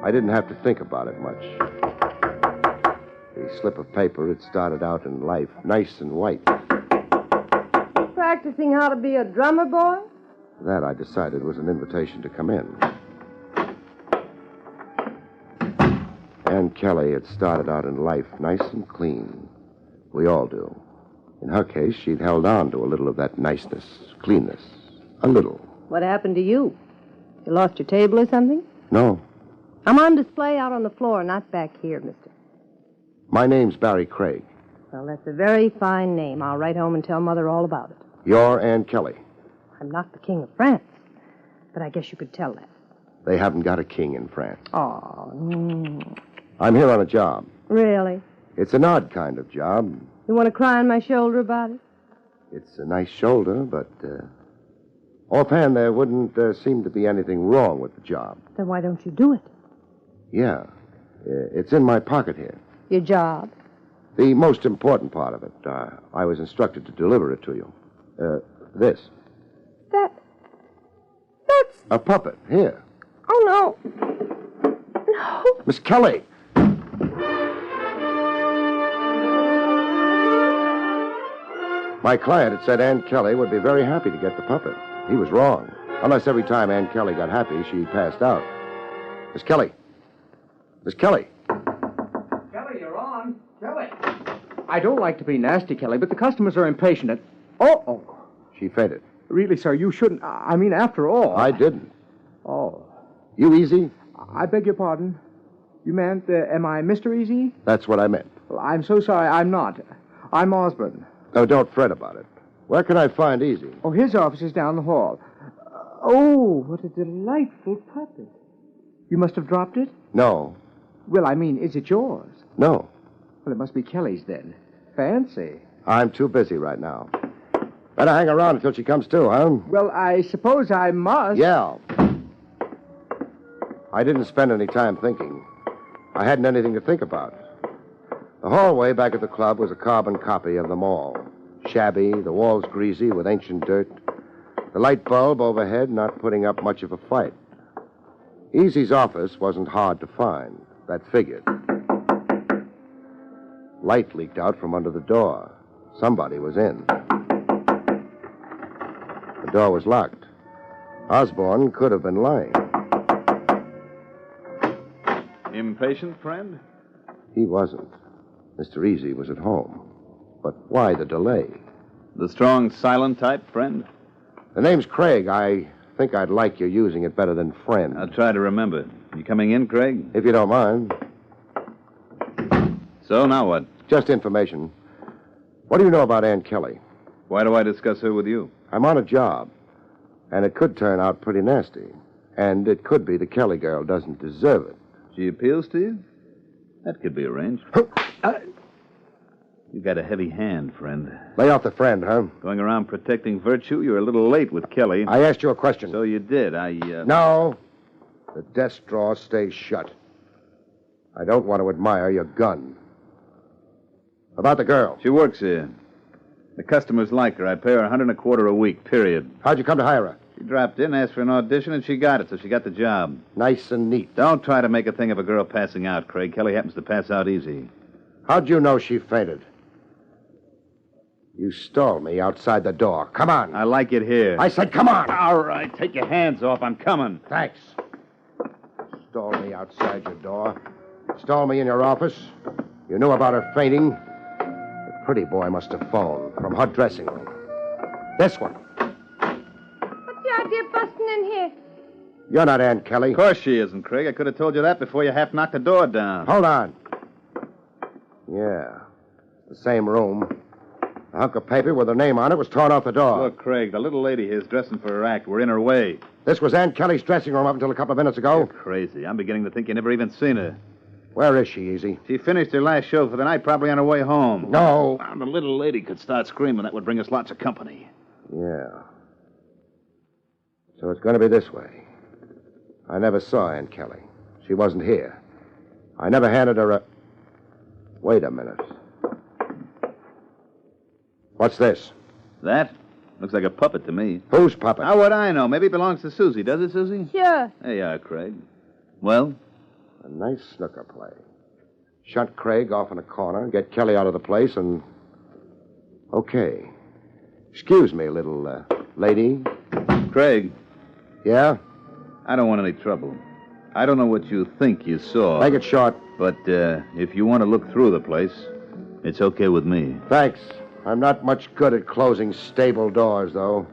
I didn't have to think about it much. The slip of paper had started out in life nice and white. Practicing how to be a drummer, boy? That, I decided, was an invitation to come in. Ann Kelly had started out in life nice and clean. We all do. In her case, she'd held on to a little of that niceness, cleanness. A little. What happened to you? You lost your table or something? No. I'm on display out on the floor, not back here, mister. My name's Barrie Craig. Well, that's a very fine name. I'll write home and tell Mother all about it. You're Ann Kelly. I'm not the King of France, but I guess you could tell that. They haven't got a king in France. Oh, I'm here on a job. Really? It's an odd kind of job. You want to cry on my shoulder about it? It's a nice shoulder, but offhand, there wouldn't seem to be anything wrong with the job. Then why don't you do it? Yeah. It's in my pocket here. Your job? The most important part of it. I was instructed to deliver it to you. This. That's... A puppet. Here. Oh, no. No. Miss Kelly. My client had said Ann Kelly would be very happy to get the puppet. He was wrong. Unless every time Ann Kelly got happy, she passed out. Miss Kelly. Miss Kelly. Kelly, you're on. Kelly. I don't like to be nasty, Kelly, but the customers are impatient. And... Oh. She fainted. Really, sir, you shouldn't. I mean, after all. I didn't. Oh. You Easy? I beg your pardon. You meant, am I Mr. Easy? That's what I meant. Well, I'm so sorry. I'm not. I'm Osborne. No, don't fret about it. Where can I find Easy? Oh, his office is down the hall. Oh, what a delightful puppet. You must have dropped it? No. Well, I mean, is it yours? No. Well, it must be Kelly's then. Fancy. I'm too busy right now. Better hang around until she comes to, huh? Well, I suppose I must. Yeah. I didn't spend any time thinking. I hadn't anything to think about. The hallway back at the club was a carbon copy of the mall. Shabby, the walls greasy with ancient dirt. The light bulb overhead not putting up much of a fight. Easy's office wasn't hard to find. That figured. Light leaked out from under the door. Somebody was in. The door was locked. Osborne could have been lying. Impatient, friend? He wasn't. Mr. Easy was at home. But why the delay? The strong, silent type, friend? The name's Craig. I think I'd like you using it better than friend. I'll try to remember. You coming in, Craig? If you don't mind. So, now what? Just information. What do you know about Ann Kelly? Why do I discuss her with you? I'm on a job. And it could turn out pretty nasty. And it could be the Kelly girl doesn't deserve it. She appeals to you? That could be arranged. You got a heavy hand, friend. Lay off the friend, huh? Going around protecting virtue, you're a little late with Kelly. I asked you a question. So you did. No. The desk drawer stays shut. I don't want to admire your gun. About the girl. She works here. The customers like her. I pay her $125 a week, period. How'd you come to hire her? She dropped in, asked for an audition, and she got it, so she got the job. Nice and neat. Don't try to make a thing of a girl passing out, Craig. Kelly happens to pass out easy. How'd you know she fainted? You stalled me outside the door. Come on. I like it here. I said come on. All right, take your hands off. I'm coming. Thanks. Stall me outside your door. Stall me in your office. You knew about her fainting. The pretty boy must have phoned from her dressing room. This one. What's the idea of busting in here? You're not Ann Kelly. Of course she isn't, Craig. I could have told you that before you half knocked the door down. Hold on. Yeah. The same room. A hunk of paper with her name on it was torn off the door. Look, Craig, the little lady here's dressing for her act. We're in her way. This was Ann Kelly's dressing room up until a couple of minutes ago. You're crazy. I'm beginning to think you never even seen her. Where is she, Easy? She finished her last show for the night, probably on her way home. No. The little lady could start screaming. That would bring us lots of company. Yeah. So it's going to be this way. I never saw Ann Kelly. She wasn't here. I never handed her a... Wait a minute. What's this? That? Looks like a puppet to me. Whose puppet? How would I know? Maybe it belongs to Susie. Does it, Susie? Sure. There you are, Craig. Well? A nice snooker play. Shut Craig off in a corner, get Kelly out of the place, and... Okay. Excuse me, little lady. Craig. Yeah? I don't want any trouble. I don't know what you think you saw. Make it short. But if you want to look through the place, it's okay with me. Thanks. I'm not much good at closing stable doors, though.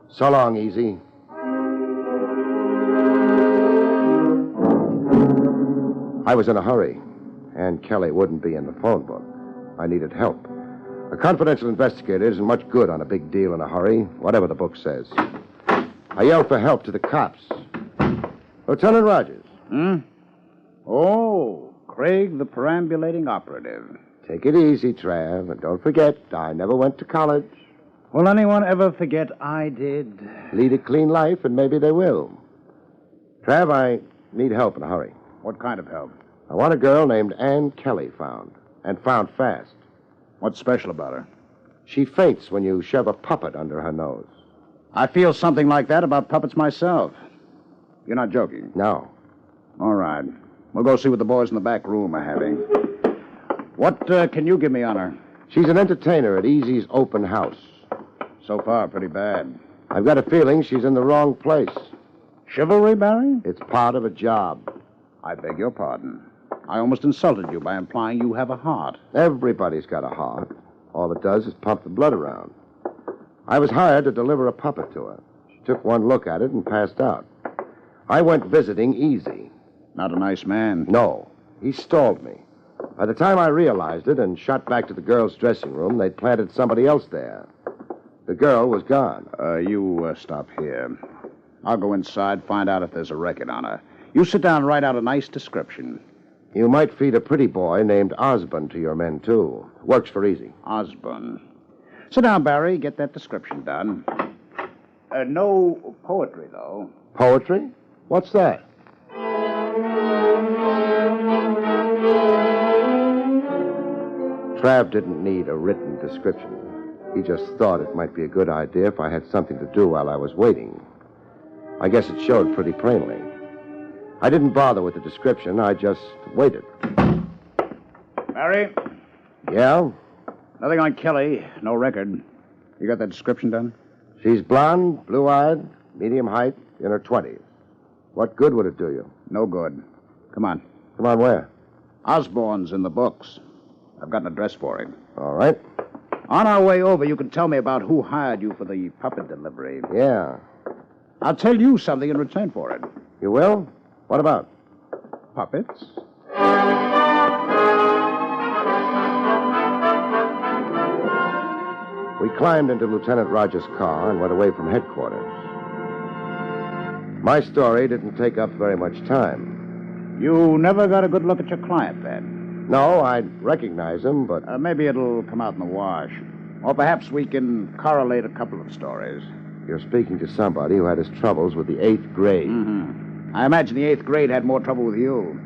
So long, Easy. I was in a hurry. Ann Kelly wouldn't be in the phone book. I needed help. A confidential investigator isn't much good on a big deal in a hurry, whatever the book says. I yelled for help to the cops. Lieutenant Rogers. Oh, Craig, the perambulating operative. Take it easy, Trav, and don't forget, I never went to college. Will anyone ever forget I did? Lead a clean life, and maybe they will. Trav, I need help in a hurry. What kind of help? I want a girl named Ann Kelly found, and found fast. What's special about her? She faints when you shove a puppet under her nose. I feel something like that about puppets myself. You're not joking? No. All right. We'll go see what the boys in the back room are having. What can you give me on her? She's an entertainer at Easy's open house. So far, pretty bad. I've got a feeling she's in the wrong place. Chivalry, Barry? It's part of a job. I beg your pardon. I almost insulted you by implying you have a heart. Everybody's got a heart. All it does is pump the blood around. I was hired to deliver a puppet to her. She took one look at it and passed out. I went visiting Easy. Not a nice man. No. He stalled me. By the time I realized it and shot back to the girl's dressing room, they'd planted somebody else there. The girl was gone. You stop here. I'll go inside, find out if there's a record on her. You sit down and write out a nice description. You might feed a pretty boy named Osborne to your men, too. Works for Easy. Osborne. Sit down, Barry. Get that description done. No poetry, though. Poetry? What's that? Trav didn't need a written description. He just thought it might be a good idea if I had something to do while I was waiting. I guess it showed pretty plainly. I didn't bother with the description. I just waited. Barry? Yeah? Nothing on Kelly. No record. You got that description done? She's blonde, blue-eyed, medium height, in her 20s. What good would it do you? No good. Come on. Come on where? Osborne's in the books. I've got an address for him. All right. On our way over, you can tell me about who hired you for the puppet delivery. Yeah. I'll tell you something in return for it. You will? What about? Puppets? We climbed into Lieutenant Rogers' car and went away from headquarters. My story didn't take up very much time. You never got a good look at your client, then? No, I'd recognize him, but... maybe it'll come out in the wash. Or perhaps we can correlate a couple of stories. You're speaking to somebody who had his troubles with the 8th grade. Mm-hmm. I imagine the 8th grade had more trouble with you.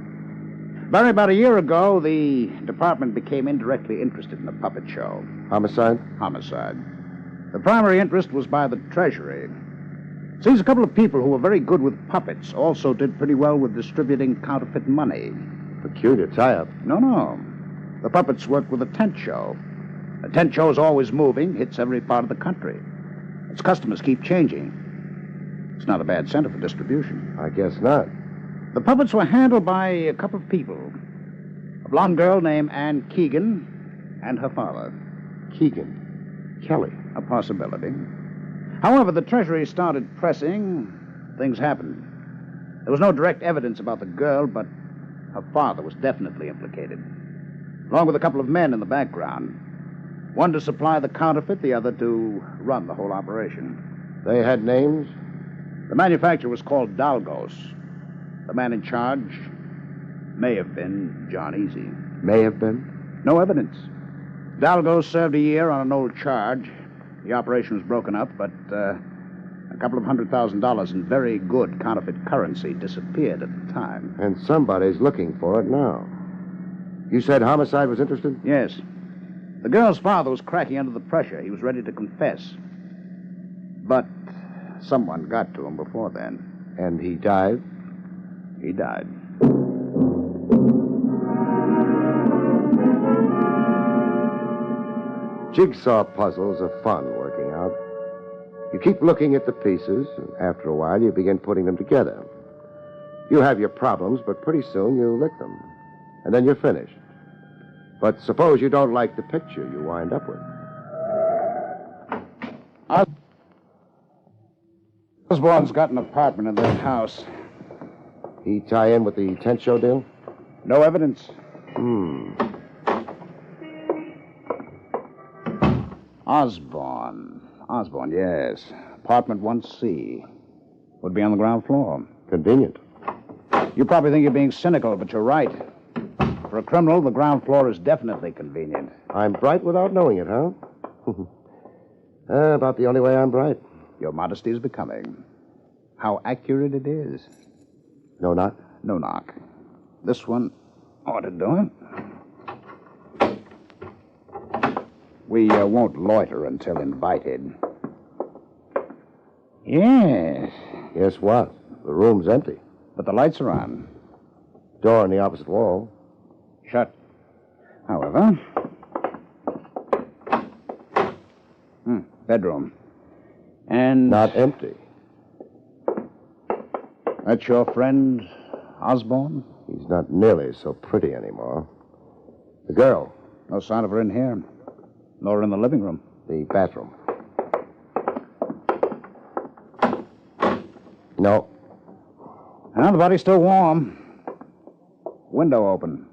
Barry, about a year ago, the department became indirectly interested in the puppet show. Homicide? Homicide. The primary interest was by the Treasury. Seems a couple of people who were very good with puppets also did pretty well with distributing counterfeit money. Peculiar tie-up. No. The puppets worked with a tent show. A tent show is always moving, hits every part of the country. Its customers keep changing. It's not a bad center for distribution. I guess not. The puppets were handled by a couple of people. A blonde girl named Ann Keegan and her father. Keegan? Kelly? A possibility. However, the Treasury started pressing. Things happened. There was no direct evidence about the girl, but her father was definitely implicated, along with a couple of men in the background. One to supply the counterfeit, the other to run the whole operation. They had names? The manufacturer was called Dalgos. The man in charge may have been John Easy. May have been? No evidence. Dalgos served a year on an old charge. The operation was broken up, but a couple of $100,000 in very good counterfeit currency disappeared at the time. And somebody's looking for it now. You said Homicide was interested? Yes. The girl's father was cracking under the pressure. He was ready to confess. But someone got to him before then. And he died? He died. Jigsaw puzzles are fun working out. You keep looking at the pieces, and after a while you begin putting them together. You have your problems, but pretty soon you lick them. And then you're finished. But suppose you don't like the picture you wind up with. Osborne's got an apartment in that house. He tie in with the tent show deal? No evidence. Osborne, yes. Apartment 1C. Would be on the ground floor. Convenient. You probably think you're being cynical, but you're right. For a criminal, the ground floor is definitely convenient. I'm bright without knowing it, huh? About the only way I'm bright. Your modesty is becoming. How accurate it is. No knock? No knock. This one ought to do it. We won't loiter until invited. Yes. Yes, what? The room's empty. But the lights are on. Door on the opposite wall. Shut. However. Bedroom. And... Not empty. That's your friend, Osborne? He's not nearly so pretty anymore. The girl. No sign of her in here. Nor in the living room. The bathroom. No. Well, the body's still warm. Window open.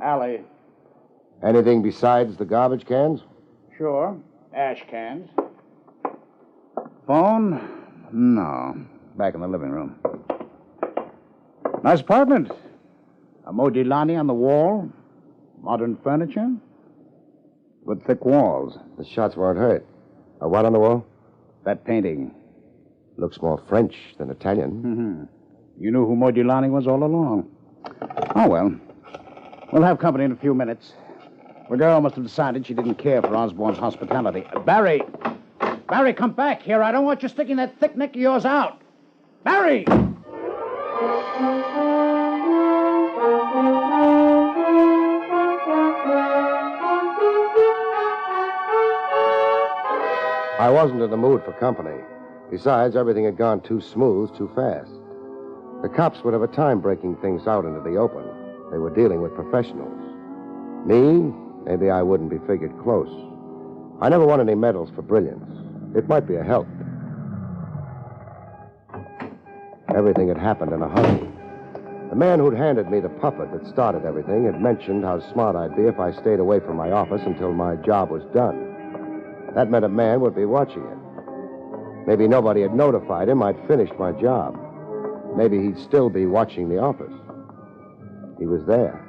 Alley. Anything besides the garbage cans? Sure. Ash cans. Phone? No. Back in the living room. Nice apartment. A Modigliani on the wall. Modern furniture. With thick walls. The shots weren't hurt. A what on the wall? That painting. Looks more French than Italian. You knew who Modigliani was all along. Oh, well. We'll have company in a few minutes. The girl must have decided she didn't care for Osborne's hospitality. Barrie! Barrie, come back here. I don't want you sticking that thick neck of yours out. Barrie! I wasn't in the mood for company. Besides, everything had gone too smooth, too fast. The cops would have a time breaking things out into the open. They were dealing with professionals. Me, maybe I wouldn't be figured close. I never won any medals for brilliance. It might be a help. Everything had happened in a hurry. The man who'd handed me the puppet that started everything had mentioned how smart I'd be if I stayed away from my office until my job was done. That meant a man would be watching it. Maybe nobody had notified him I'd finished my job. Maybe he'd still be watching the office. He was there.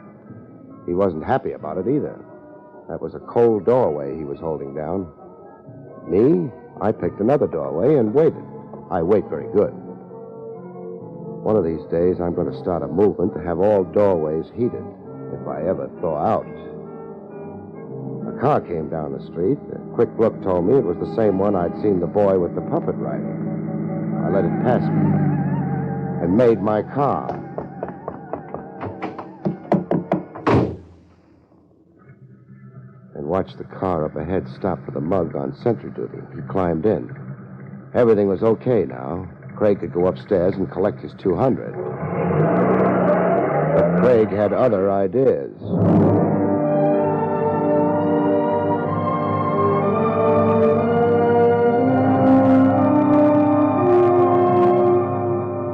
He wasn't happy about it either. That was a cold doorway he was holding down. Me, I picked another doorway and waited. I wait very good. One of these days, I'm going to start a movement to have all doorways heated, if I ever thaw out. A car came down the street. A quick look told me it was the same one I'd seen the boy with the puppet riding. I let it pass me and made my car. And watched the car up ahead stop for the mug on sentry duty. He climbed in. Everything was okay now. Craig could go upstairs and collect his 200. But Craig had other ideas.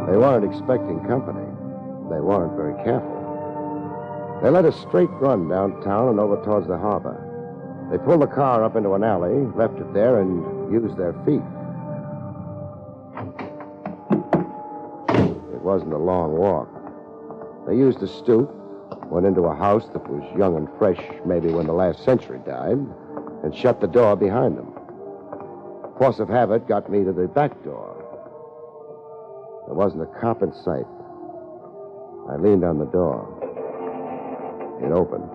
They weren't expecting company. They weren't very careful. They let us straight run downtown and over towards the harbor. They pulled the car up into an alley, left it there, and used their feet. It wasn't a long walk. They used a stoop, went into a house that was young and fresh, maybe when the last century died, and shut the door behind them. Force of habit got me to the back door. There wasn't a cop in sight. I leaned on the door. It opened.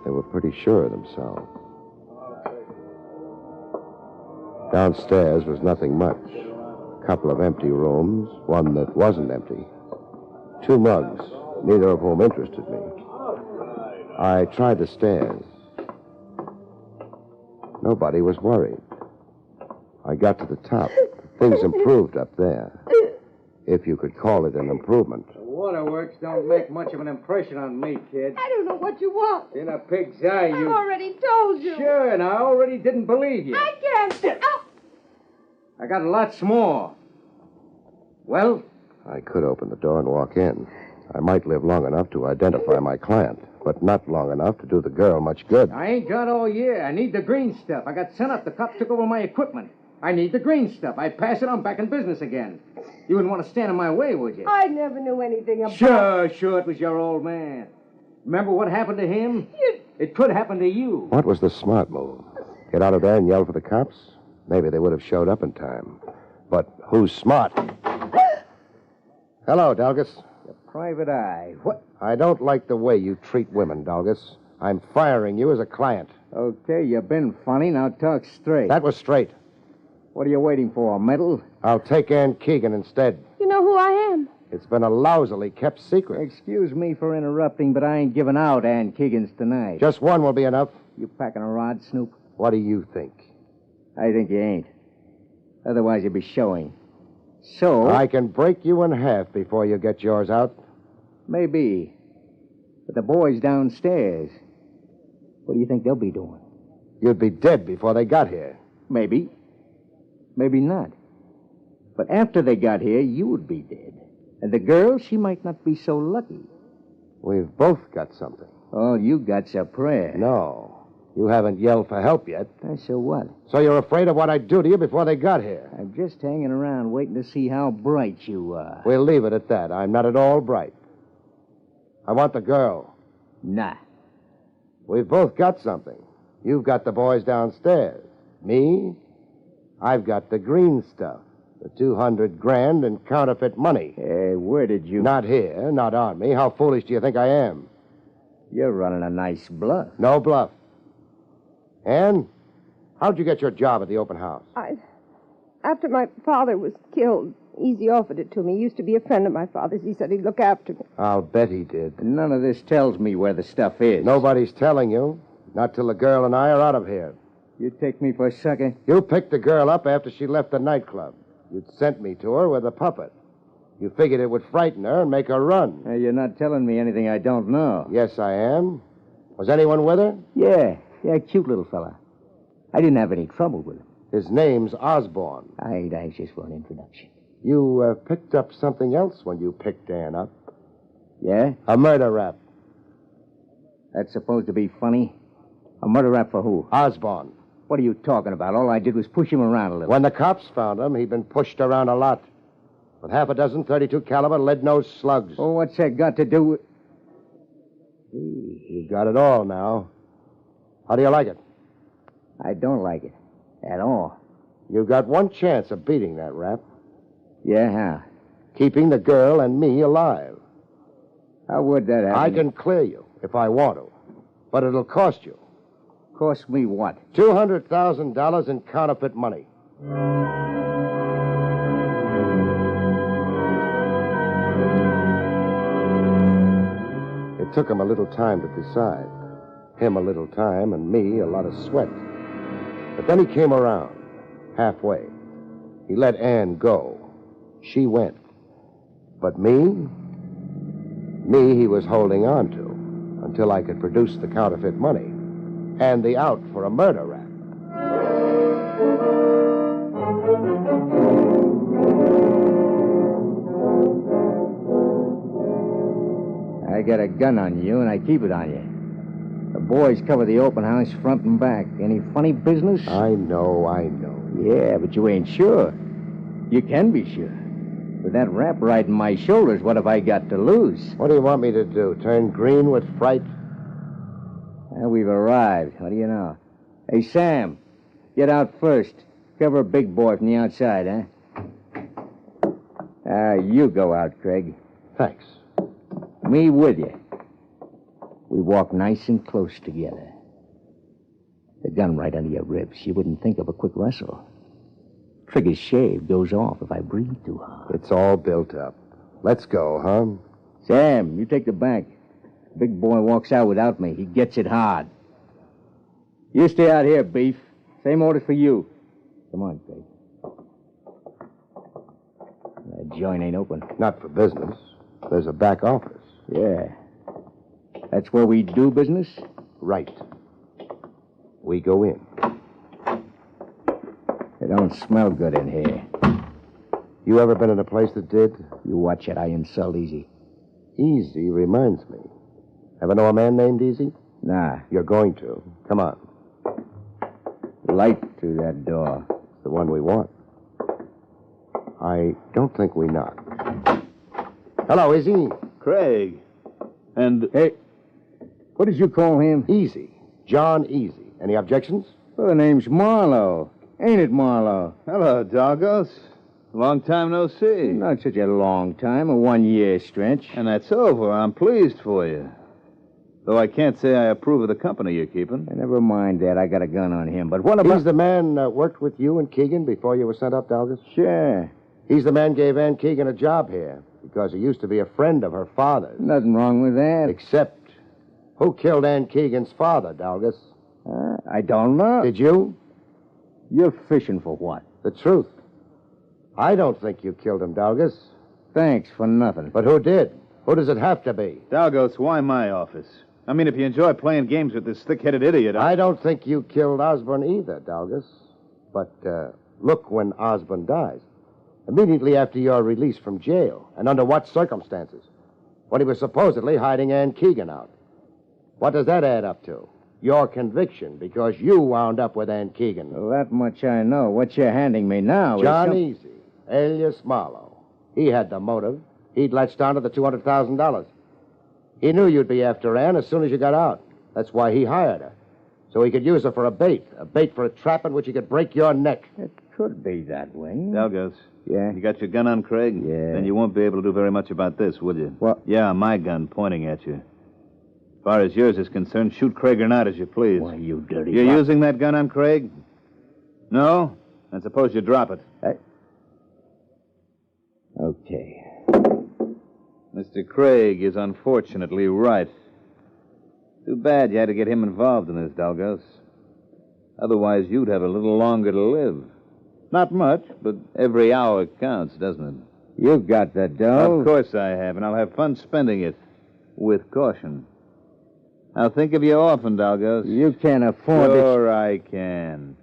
They were pretty sure of themselves. Downstairs was nothing much. A couple of empty rooms, one that wasn't empty. 2 mugs, neither of whom interested me. I tried the stairs. Nobody was worried. I got to the top. Things improved up there. If you could call it an improvement. The waterworks don't make much of an impression on me, kid. I don't know what you want. In a pig's eye, you... I've already told you. Sure, and I already didn't believe you. I can't. Oh. I got lots more. Well? I could open the door and walk in. I might live long enough to identify my client, but not long enough to do the girl much good. I ain't got all year. I need the green stuff. I got sent up. The cops took over my equipment. I need the green stuff. I pass it on back in business again. You wouldn't want to stand in my way, would you? I never knew anything about... Sure, it was your old man. Remember what happened to him? It could happen to you. What was the smart move? Get out of there and yell for the cops? Maybe they would have showed up in time. But who's smart? Hello, Dalgas. Your private eye. What? I don't like the way you treat women, Dalgas. I'm firing you as a client. Okay, you've been funny. Now talk straight. That was straight. What are you waiting for, a medal? I'll take Ann Keegan instead. You know who I am? It's been a lousily kept secret. Excuse me for interrupting, but I ain't giving out Ann Keegan's tonight. Just one will be enough. You packing a rod, Snoop? What do you think? I think you ain't. Otherwise, you'd be showing. So... I can break you in half before you get yours out. Maybe. But the boys downstairs, what do you think they'll be doing? You'd be dead before they got here. Maybe. Maybe not. But after they got here, you would be dead. And the girl, she might not be so lucky. We've both got something. All you got's a prayer. No. You haven't yelled for help yet. So what? So you're afraid of what I'd do to you before they got here. I'm just hanging around waiting to see how bright you are. We'll leave it at that. I'm not at all bright. I want the girl. Nah. We've both got something. You've got the boys downstairs. Me? I've got the green stuff. The 200 grand in counterfeit money. Hey, where did you... Not here, not on me. How foolish do you think I am? You're running a nice bluff. No bluff. Ann, how'd you get your job at the open house? After my father was killed, Easy offered it to me. He used to be a friend of my father's. He said he'd look after me. I'll bet he did. None of this tells me where the stuff is. Nobody's telling you. Not till the girl and I are out of here. You take me for a sucker? You picked the girl up after she left the nightclub. You'd sent me to her with a puppet. You figured it would frighten her and make her run. You're not telling me anything I don't know. Yes, I am. Was anyone with her? Yeah, cute little fella. I didn't have any trouble with him. His name's Osborne. I ain't anxious for an introduction. You picked up something else when you picked Ann up. Yeah? A murder rap. That's supposed to be funny? A murder rap for who? Osborne. What are you talking about? All I did was push him around a little. When the cops found him, he'd been pushed around a lot. With half a dozen .32 caliber lead-nosed slugs. Oh, what's that got to do with... You've got it all now. How do you like it? I don't like it. At all. You've got one chance of beating that rap. Yeah, how? Keeping the girl and me alive. How would that happen? I can clear you if I want to. But it'll cost you. Cost me what? $200,000 in counterfeit money. It took him a little time to decide. Him a little time and me a lot of sweat. But then he came around, halfway. He let Ann go. She went. But me he was holding on to until I could produce the counterfeit money and the out for a murder rap. I got a gun on you, and I keep it on you. The boys cover the open house front and back. Any funny business? I know. Yeah, but you ain't sure. You can be sure. With that rap riding my shoulders, what have I got to lose? What do you want me to do? Turn green with fright? Well, we've arrived. What do you know? Hey, Sam, get out first. Cover a big boy from the outside, huh? You go out, Craig. Thanks. Me with you. We walk nice and close together. The gun right under your ribs. You wouldn't think of a quick wrestle. Trigger's shave goes off if I breathe too hard. It's all built up. Let's go, huh? Sam, you take the back. Big boy walks out without me. He gets it hard. You stay out here, Beef. Same orders for you. Come on, Craig. That joint ain't open. Not for business. There's a back office. Yeah. That's where we do business? Right. We go in. It don't smell good in here. You ever been in a place that did? You watch it. I insult Easy. Easy reminds me. Ever know a man named Easy? Nah. You're going to. Come on. Light through that door. It's the one we want. I don't think we knock. Hello, Easy. Craig. And... Hey, what did you call him? Easy. John Easy. Any objections? Well, the name's Marlowe. Ain't it, Marlowe? Hello, Doggos. Long time no see. Not such a long time, a 1-year stretch. And that's over. I'm pleased for you. Though I can't say I approve of the company you're keeping. Never mind that. I got a gun on him. But what about... He's the man worked with you and Keegan before you were sent up, Doggos? Sure. He's the man gave Ann Keegan a job here because he used to be a friend of her father's. Nothing wrong with that. Except, who killed Ann Keegan's father, Doggos? I don't know. Did you? You're fishing for what? The truth. I don't think you killed him, Doggos. Thanks for nothing. But who did? Who does it have to be? Doggos, why my office? I mean, if you enjoy playing games with this thick-headed idiot... I don't think you killed Osborne either, Doggos. But look when Osborne dies. Immediately after your release from jail. And under what circumstances? When he was supposedly hiding Ann Keegan out. What does that add up to? Your conviction, because you wound up with Ann Keegan. Well, that much I know. What you're handing me now John is... Easy, alias Marlowe. He had the motive. He'd latched onto the $200,000. He knew you'd be after Ann as soon as you got out. That's why he hired her. So he could use her for a bait for a trap in which he could break your neck. A could be that way. Dalgos. Yeah? You got your gun on Craig? Yeah. Then you won't be able to do very much about this, will you? What? Yeah, my gun pointing at you. As far as yours is concerned, shoot Craig or not as you please. Why, you dirty... You're using that gun on Craig? No? Then suppose you drop it. Okay. Mr. Craig is unfortunately right. Too bad you had to get him involved in this, Dalgos. Otherwise, you'd have a little longer to live. Not much, but every hour counts, doesn't it? You've got that dough. Of course I have, and I'll have fun spending it. With caution. Now, think of your orphan, Dalgos. You can't afford it. Sure I can.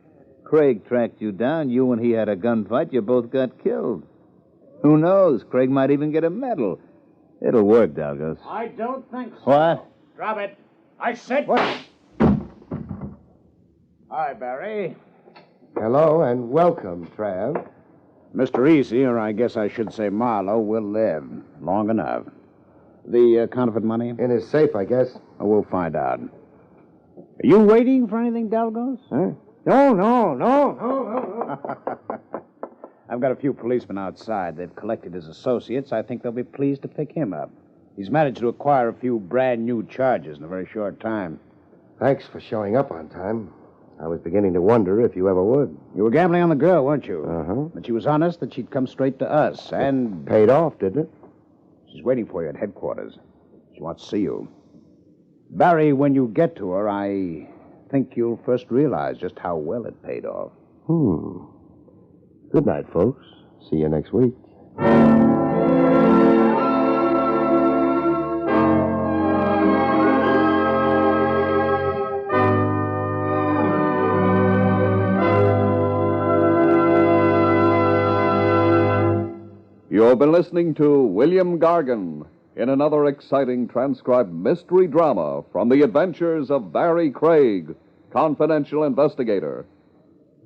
Craig tracked you down. You and he had a gunfight. You both got killed. Who knows? Craig might even get a medal. It'll work, Dalgos. I don't think so. What? Drop it. I said... What? Hi, Barry. Hello, and welcome, Trav. Mr. Easy, or I guess I should say Marlowe, will live long enough. The counterfeit money? In his safe, I guess. Oh, we'll find out. Are you waiting for anything, Dalgos? Huh? No. I've got a few policemen outside. They've collected his associates. I think they'll be pleased to pick him up. He's managed to acquire a few brand new charges in a very short time. Thanks for showing up on time. I was beginning to wonder if you ever would. You were gambling on the girl, weren't you? Uh-huh. But she was honest that she'd come straight to us, and... Paid off, didn't it? She's waiting for you at headquarters. She wants to see you. Barry, when you get to her, I think you'll first realize just how well it paid off. Good night, folks. See you next week. You've been listening to William Gargan in another exciting transcribed mystery drama from the adventures of Barrie Craig, Confidential Investigator.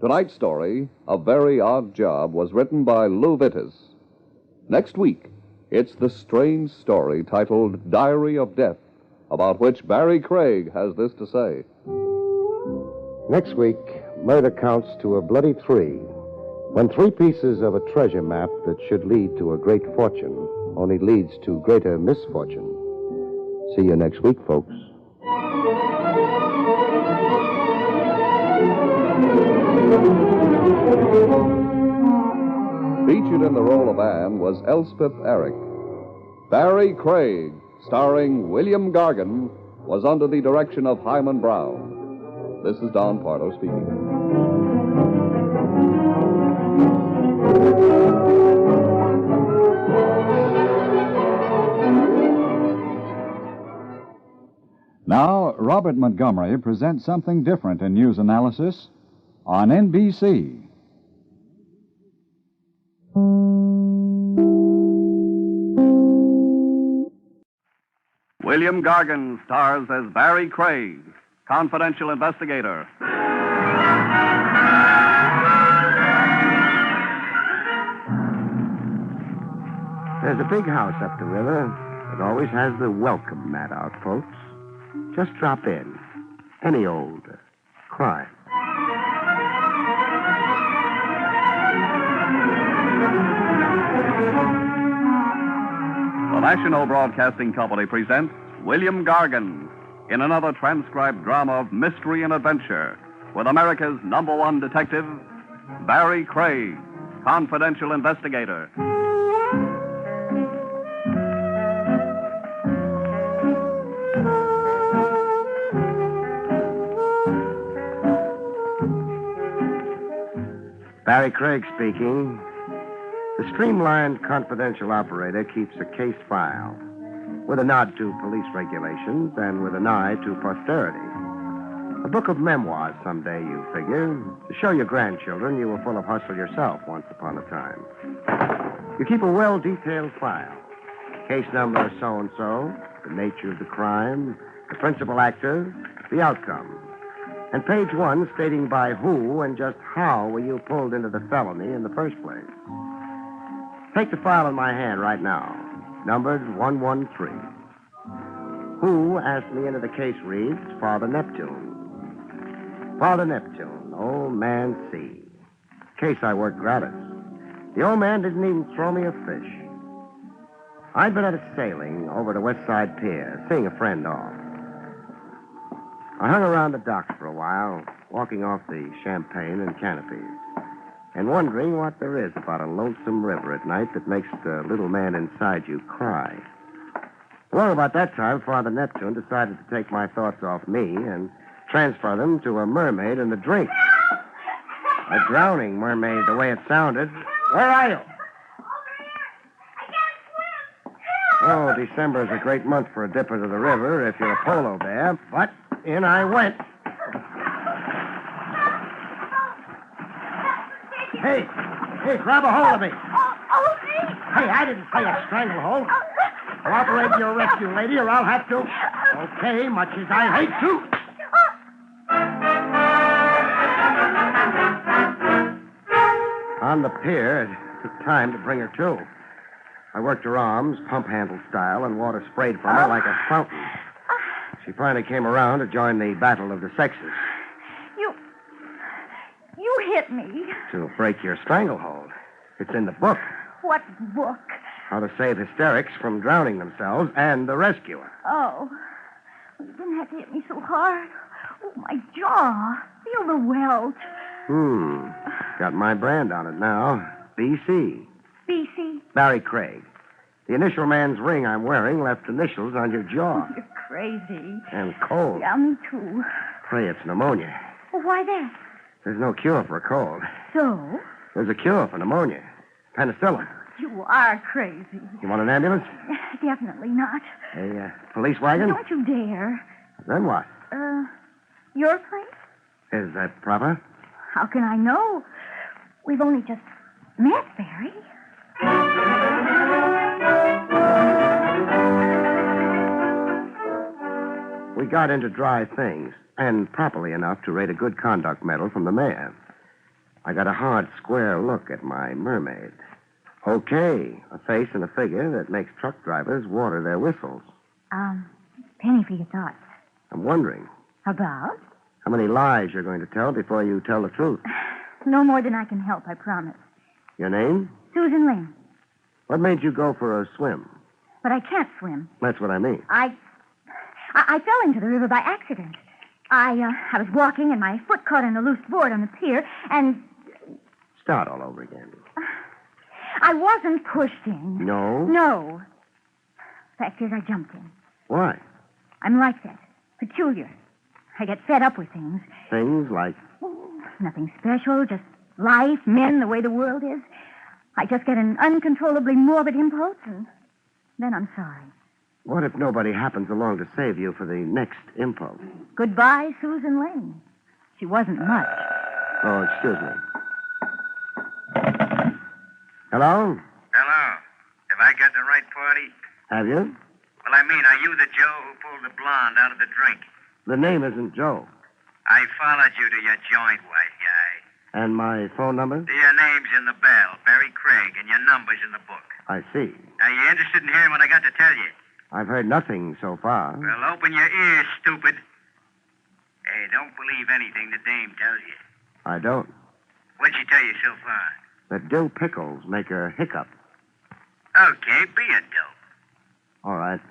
Tonight's story, A Very Odd Job, was written by Lou Vittis. Next week, it's the strange story titled Diary of Death, about which Barrie Craig has this to say. Next week, murder counts to a bloody 3. When 3 pieces of a treasure map that should lead to a great fortune only leads to greater misfortune. See you next week, folks. Featured in the role of Anne was Elspeth Eric. Barrie Craig, starring William Gargan, was under the direction of Hyman Brown. This is Don Pardo speaking. Now, Robert Montgomery presents something different in news analysis on NBC. William Gargan stars as Barrie Craig, Confidential Investigator. There's a big house up the river that always has the welcome mat out, folks. Just drop in. Any old crime. The National Broadcasting Company presents William Gargan in another transcribed drama of mystery and adventure with America's #1 detective, Barrie Craig, Confidential Investigator. Barrie Craig speaking. The streamlined confidential operator keeps a case file with a nod to police regulations and with an eye to posterity. A book of memoirs someday, you figure, to show your grandchildren you were full of hustle yourself once upon a time. You keep a well-detailed file. Case number so-and-so, the nature of the crime, the principal actor, the outcome. And page 1 stating by who and just how were you pulled into the felony in the first place. Take the file in my hand right now, numbered 113. Who asked me into the case reads Father Neptune. Father Neptune, old man C. case I worked gratis. The old man didn't even throw me a fish. I'd been at a sailing over to West Side Pier, seeing a friend off. I hung around the docks for a while, walking off the champagne and canopies, and wondering what there is about a lonesome river at night that makes the little man inside you cry. Well, about that time, Father Neptune decided to take my thoughts off me and transfer them to a mermaid and the drink. A drowning mermaid, the way it sounded. Where are you? Oh, December is a great month for a dip into the river if you're a polo bear, but in I went. Hey, grab a hold of me. Hey, I didn't say a stranglehold. Cooperate in your rescue, lady, or I'll have to. Okay, much as I hate to. On the pier, it took time to bring her to. I worked her arms, pump handle style, and water sprayed from her like a fountain. She finally came around to join the battle of the sexes. You hit me. To break your stranglehold. It's in the book. What book? How to save hysterics from drowning themselves and the rescuer. Oh. You didn't have to hit me so hard. Oh, my jaw. Feel the welt. Got my brand on it now. BC. BC? Barrie Craig. The initial man's ring I'm wearing left initials on your jaw. You're crazy. And cold. Yeah, me too. Pray it's pneumonia. Well, why that? There's no cure for a cold. So? There's a cure for pneumonia. Penicillin. You are crazy. You want an ambulance? Definitely not. A police wagon? Don't you dare. Then what? Your place? Is that proper? How can I know? We've only just met, Barry. We got into dry things, and properly enough to rate a good conduct medal from the mayor. I got a hard, square look at my mermaid. Okay, a face and a figure that makes truck drivers water their whistles. Penny for your thoughts. I'm wondering About? how many lies you're going to tell before you tell the truth. No more than I can help, I promise. Your name? Susan Lane. What made you go for a swim? But I can't swim. That's what I mean. I fell into the river by accident. I was walking and my foot caught on a loose board on the pier, and Start all over again. I wasn't pushed in. No? No. Fact is, I jumped in. Why? I'm like that. Peculiar. I get fed up with things. Things like... Nothing special, just life, men, the way the world is. I just get an uncontrollably morbid impulse, and then I'm sorry. What if nobody happens along to save you for the next impulse? Goodbye, Susan Lane. She wasn't much. Oh, excuse me. Hello? Hello. Have I got the right party? Have you? Well, I mean, are you the Joe who pulled the blonde out of the drink? The name isn't Joe. I followed you to your joint, white guy. And my phone number? Your name's in the bell, Barrie Craig, and your number's in the book. I see. Are you interested in hearing what I got to tell you? I've heard nothing so far. Well, open your ears, stupid. Hey, don't believe anything the dame tells you. I don't. What'd she tell you so far? That dill pickles make her hiccup. Okay, be a dope. All right.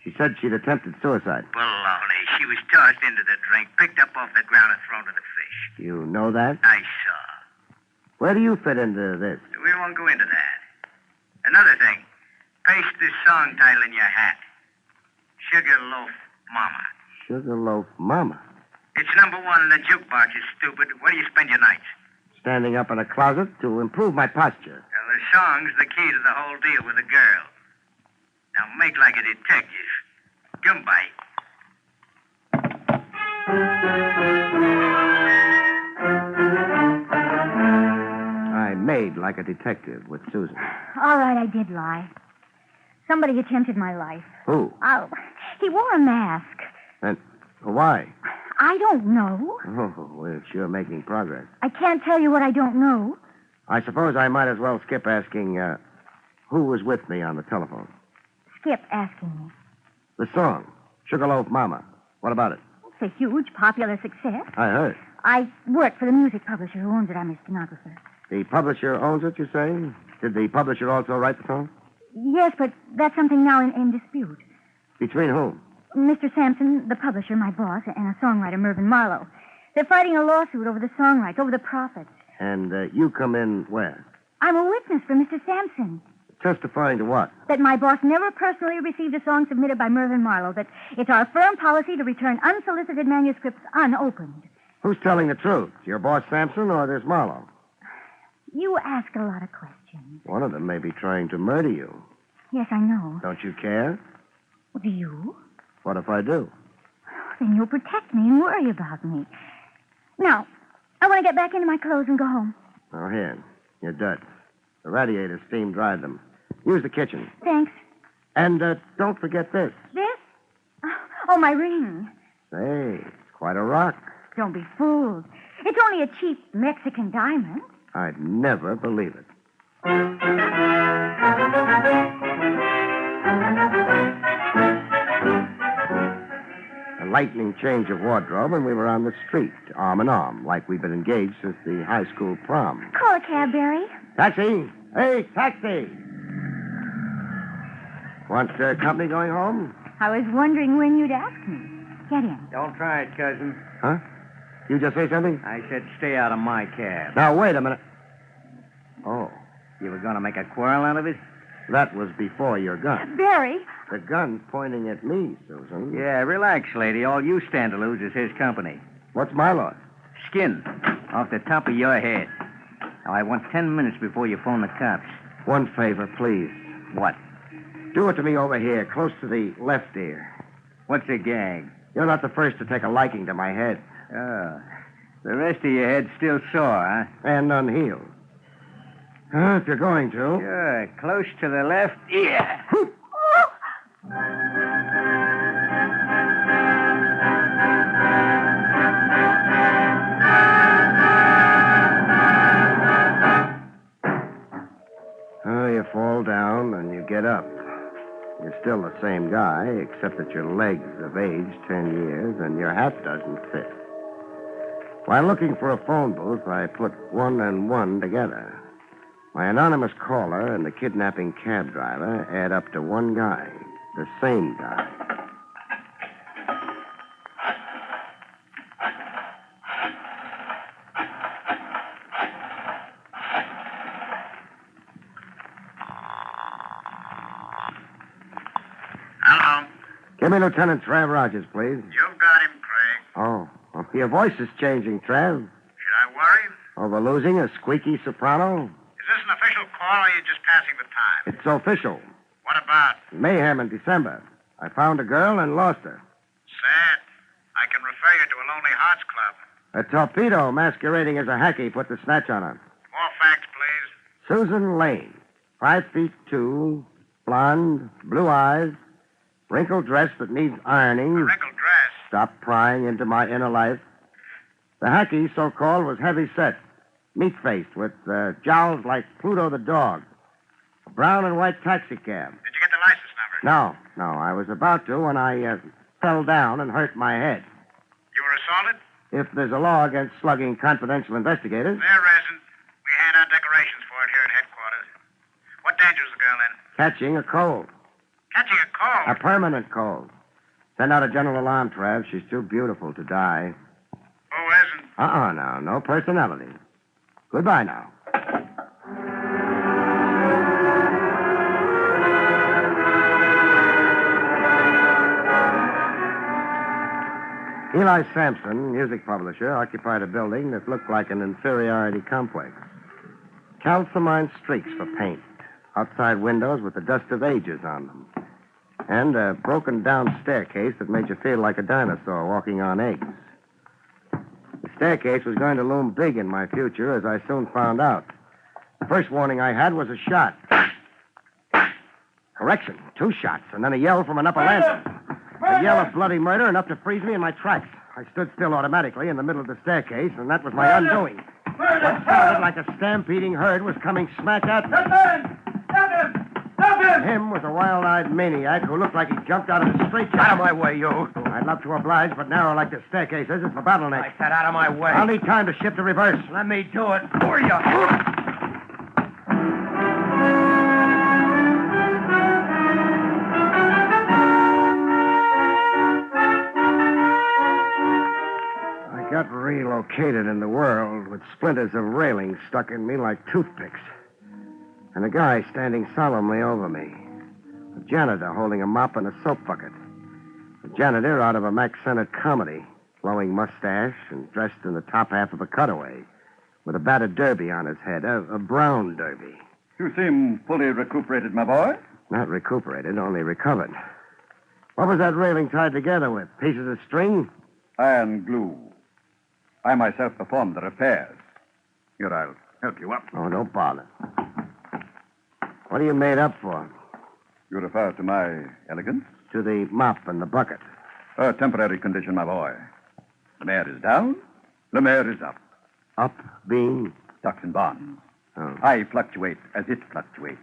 She said she'd attempted suicide. Baloney. She was tossed into the drink, picked up off the ground, and thrown to the fish. You know that? I saw. Where do you fit into this? We won't go into that. Another thing. Paste this song title in your hat. Sugar Loaf Mama. Sugarloaf Mama. It's number one in the jukebox, you stupid. Where do you spend your nights? Standing up in a closet to improve my posture. Well, the song's the key to the whole deal with a girl. Now make like a detective. Goodbye. I made like a detective with Susan. All right, I did lie. Somebody attempted my life. Who? Oh, he wore a mask. And why? I don't know. Oh, we're sure making progress. I can't tell you what I don't know. I suppose I might as well skip asking who was with me on the telephone. Skip asking me. The song, Sugarloaf Mama. What about it? It's a huge popular success. I heard. I work for the music publisher who owns it. I'm his stenographer. The publisher owns it, you say? Did the publisher also write the song? Yes, but that's something now in dispute. Between whom? Mr. Sampson, the publisher, my boss, and a songwriter, Mervyn Marlowe. They're fighting a lawsuit over the song rights, over the profits. And you come in where? I'm a witness for Mr. Sampson. Testifying to what? That my boss never personally received a song submitted by Mervyn Marlowe. That it's our firm policy to return unsolicited manuscripts unopened. Who's telling the truth? Your boss Sampson or this Marlowe? You ask a lot of questions. One of them may be trying to murder you. Yes, I know. Don't you care? Do you? What if I do? Then you'll protect me and worry about me. Now, I want to get back into my clothes and go home. Oh, here. Your duds. The radiator steam dried them. Use the kitchen. Thanks. And don't forget this. This? Oh, my ring. Say, it's quite a rock. Don't be fooled. It's only a cheap Mexican diamond. I'd never believe it. A lightning change of wardrobe, and we were on the street, arm in arm, like we'd been engaged since the high school prom. Call a cab, Barry. Taxi! Hey, taxi! Want company going home? I was wondering when you'd ask me. Get in. Don't try it, cousin. Huh? You just say something? I said stay out of my cab. Now, wait a minute. Oh, You were going to make a quarrel out of it? that was before your gun. Barry. The gun's pointing at me, Susan. Yeah, relax, lady. All you stand to lose is his company. What's my loss? Skin off the top of your head. Now, I want 10 minutes before you phone the cops. One favor, please. What? Do it to me over here, close to the left ear. What's a gag? You're not the first to take a liking to my head. Oh. The rest of your head's still sore, huh? And unhealed. If you're going to. Sure. Close to the left ear. You fall down and you get up. You're still the same guy, except that your legs have aged 10 years and your hat doesn't fit. While looking for a phone booth, I put one and one together. My anonymous caller and the kidnapping cab driver add up to one guy, the same guy. Hello. Give me Lieutenant Trav Rogers, please. You've got him, Craig. Oh, your voice is changing, Trav. Should I worry? Over losing a squeaky soprano? Is this an official call or are you just passing the time? It's official. What about? Mayhem in December. I found a girl and lost her. Sad. I can refer you to a Lonely Hearts Club. A torpedo masquerading as a hacky put the snatch on her. More facts, please. Susan Lane, 5'2", blonde, blue eyes, wrinkled dress that needs ironing. A wrinkled dress? Stop prying into my inner life. The hacky, so-called, was heavy-set, meat-faced, with jowls like Pluto the dog. A brown and white taxi cab. Did you get the license number? No, I was about to when I fell down and hurt my head. You were assaulted? If there's a law against slugging confidential investigators, There isn't. We hand out decorations for it here at headquarters. What danger is the girl in? catching a cold. Catching a cold? A permanent cold. Send out a general alarm, Trav. She's too beautiful to die. Who isn't? Now. No personality. Goodbye now. Eli Sampson, music publisher, occupied a building that looked like an inferiority complex. Calcimine streaks for paint. Outside windows with the dust of ages on them. And a broken down staircase that made you feel like a dinosaur walking on eggs. The staircase was going to loom big in my future, as I soon found out. The first warning I had was a shot. Correction, 2 shots, and then a yell from an upper landing. A yell of bloody murder enough to freeze me in my tracks. I stood still automatically in the middle of the staircase, and that was my undoing. What sounded like a stampeding herd was coming smack at me. Stop him! Stop him! Stop him! him was a wild-eyed maniac who looked like he jumped out of a straitjacket. Out of my way, you. I'd love to oblige, but narrow like the staircase is, it's for bottlenecks. I said out of my way. I'll need time to shift the reverse. Let me do it for you. I got relocated in the world with splinters of railing stuck in me like toothpicks. And a guy standing solemnly over me. A janitor holding a mop and a soap bucket. A janitor out of a Mack Sennett comedy, flowing mustache and dressed in the top half of a cutaway, with a battered derby on his head, a brown derby. You seem fully recuperated, my boy. Not recuperated, only recovered. What was that railing tied together with? Pieces of string? Iron glue. I myself performed the repairs. Here, I'll help you up. Oh, don't bother. What are you made up for? You refer to my elegance? To the mop and the bucket. A temporary condition, my boy. The mare is down, the mare is up. Up being? Stocks and bonds. Oh. I fluctuate as it fluctuates.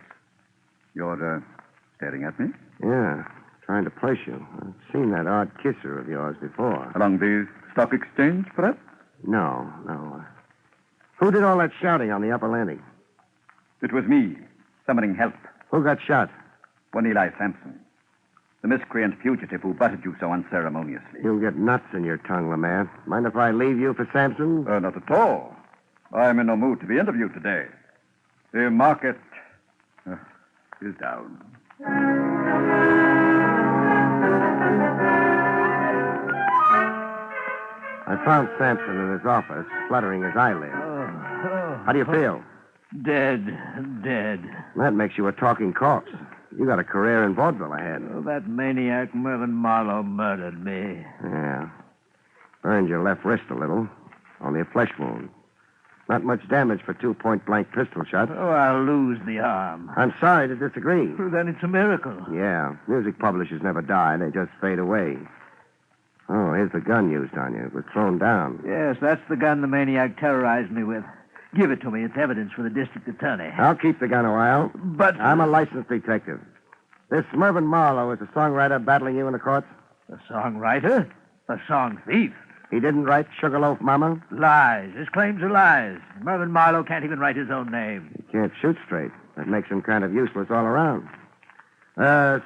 You're staring at me? Yeah, trying to place you. I've seen that odd kisser of yours before. Along the stock exchange, perhaps? No. Who did all that shouting on the upper landing? It was me, summoning help. Who got shot? One Eli Sampson. The miscreant fugitive who butted you so unceremoniously. You'll get nuts in your tongue, Lemaire. Mind if I leave you for Sampson? Not at all. I'm in no mood to be interviewed today. The market is down. I found Sampson in his office, fluttering his eyelids. How do you feel? Dead. That makes you a talking corpse. You got a career in vaudeville ahead. Oh, that maniac Mervyn Marlowe murdered me. Yeah. Burned your left wrist a little. Only a flesh wound. Not much damage for 2 point-blank pistol shots. Oh, I'll lose the arm. I'm sorry to disagree. Well, then it's a miracle. Yeah. Music publishers never die. They just fade away. Oh, here's the gun used on you. It was thrown down. Yes, that's the gun the maniac terrorized me with. Give it to me. It's evidence for the district attorney. I'll keep the gun a while. But... I'm a licensed detective. This Mervyn Marlowe is a songwriter battling you in the courts? A songwriter? A song thief? He didn't write Sugarloaf Mama? Lies. His claims are lies. Mervyn Marlowe can't even write his own name. He can't shoot straight. That makes him kind of useless all around.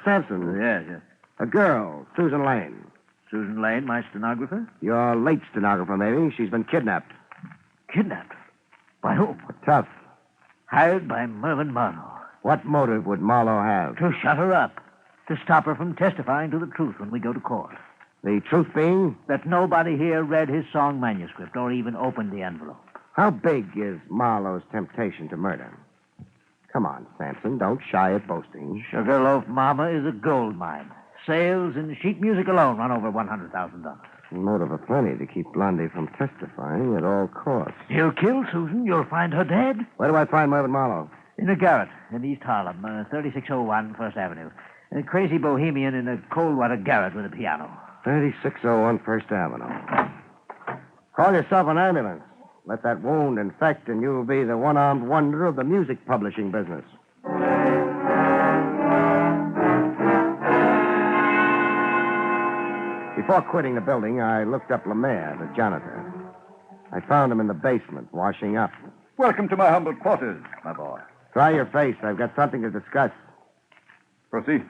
Sampson. Yes. A girl, Susan Lane. Susan Lane, my stenographer? Your late stenographer, maybe. She's been kidnapped. Kidnapped? By whom? Tough. Hired by Mervyn Marlowe. What motive would Marlowe have? To shut her up. To stop her from testifying to the truth when we go to court. The truth being? That nobody here read his song manuscript or even opened the envelope. How big is Marlowe's temptation to murder? Come on, Sampson. Don't shy at boasting. Sugarloaf Mama is a gold mine. Sales in sheet music alone run over $100,000. Motive aplenty to keep Blondie from testifying at all costs. He'll kill Susan. You'll find her dead. Where do I find Mervyn Marlowe? In a garret in East Harlem, 3601 First Avenue. A crazy bohemian in a cold water garret with a piano. 3601 First Avenue. Call yourself an ambulance. Let that wound infect, and you'll be the one-armed wonder of the music publishing business. Before quitting the building, I looked up Lemaire, the janitor. I found him in the basement, washing up. Welcome to my humble quarters, my boy. Dry your face. I've got something to discuss. Proceed.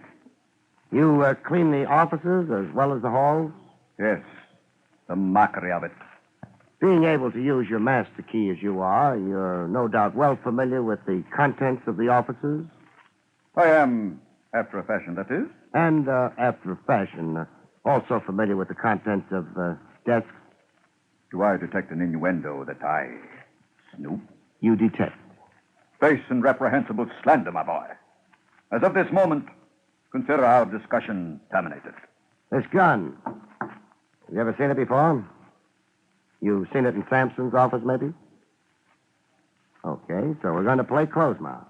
You clean the offices as well as the halls? Yes. The mockery of it. Being able to use your master key as you are, you're no doubt well familiar with the contents of the offices? I am, after a fashion, that is. And after a fashion, also familiar with the contents of desks? Do I detect an innuendo that I snoop? You detect. Base and reprehensible slander, my boy. As of this moment, consider our discussion terminated. This gun. Have you ever seen it before? You've seen it in Sampson's office, maybe? Okay, so we're going to play close mouth.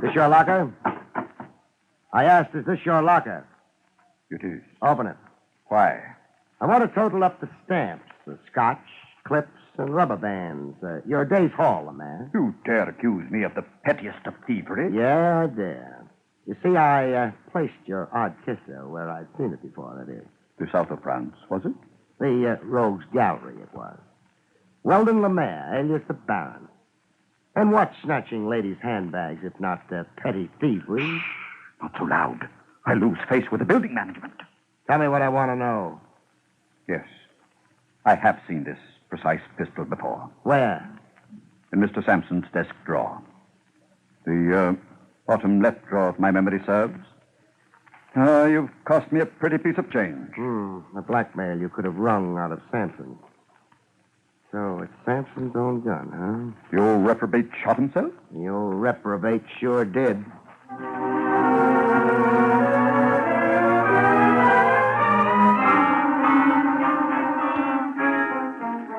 This your locker? I asked, is this your locker? It is. Open it. Why? I want to total up the stamps, the scotch, clips, and rubber bands. Your day's haul, man. You dare accuse me of the pettiest of thievery? Yeah, I dare. You see, I placed your odd kisser where I'd seen it before, that is. The south of France, was it? The Rogues Gallery, it was. Weldon Lemaire, alias the Baron. And what snatching ladies' handbags, if not petty thievery? Not so loud. I lose face with the building management. Tell me what I want to know. Yes. I have seen this precise pistol before. Where? In Mr. Sampson's desk drawer. The bottom left drawer, if my memory serves. You've cost me a pretty piece of change. The blackmail you could have wrung out of Sampson. So it's Sampson's own gun, huh? The old reprobate shot himself? The old reprobate sure did.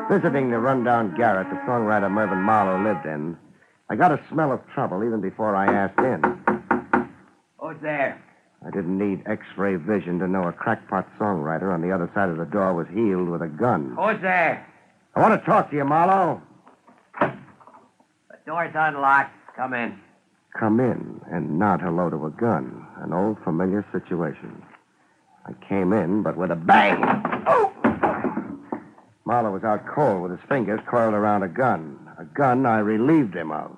Visiting the rundown garret the songwriter Mervyn Marlowe lived in, I got a smell of trouble even before I asked in. Who's there? I didn't need X-ray vision to know a crackpot songwriter on the other side of the door was heeled with a gun. Who's there? I want to talk to you, Marlowe. The door's unlocked. Come in. Come in and nod hello to a gun. An old familiar situation. I came in, but with a bang. Oh! Marlowe was out cold with his fingers coiled around a gun. A gun I relieved him of.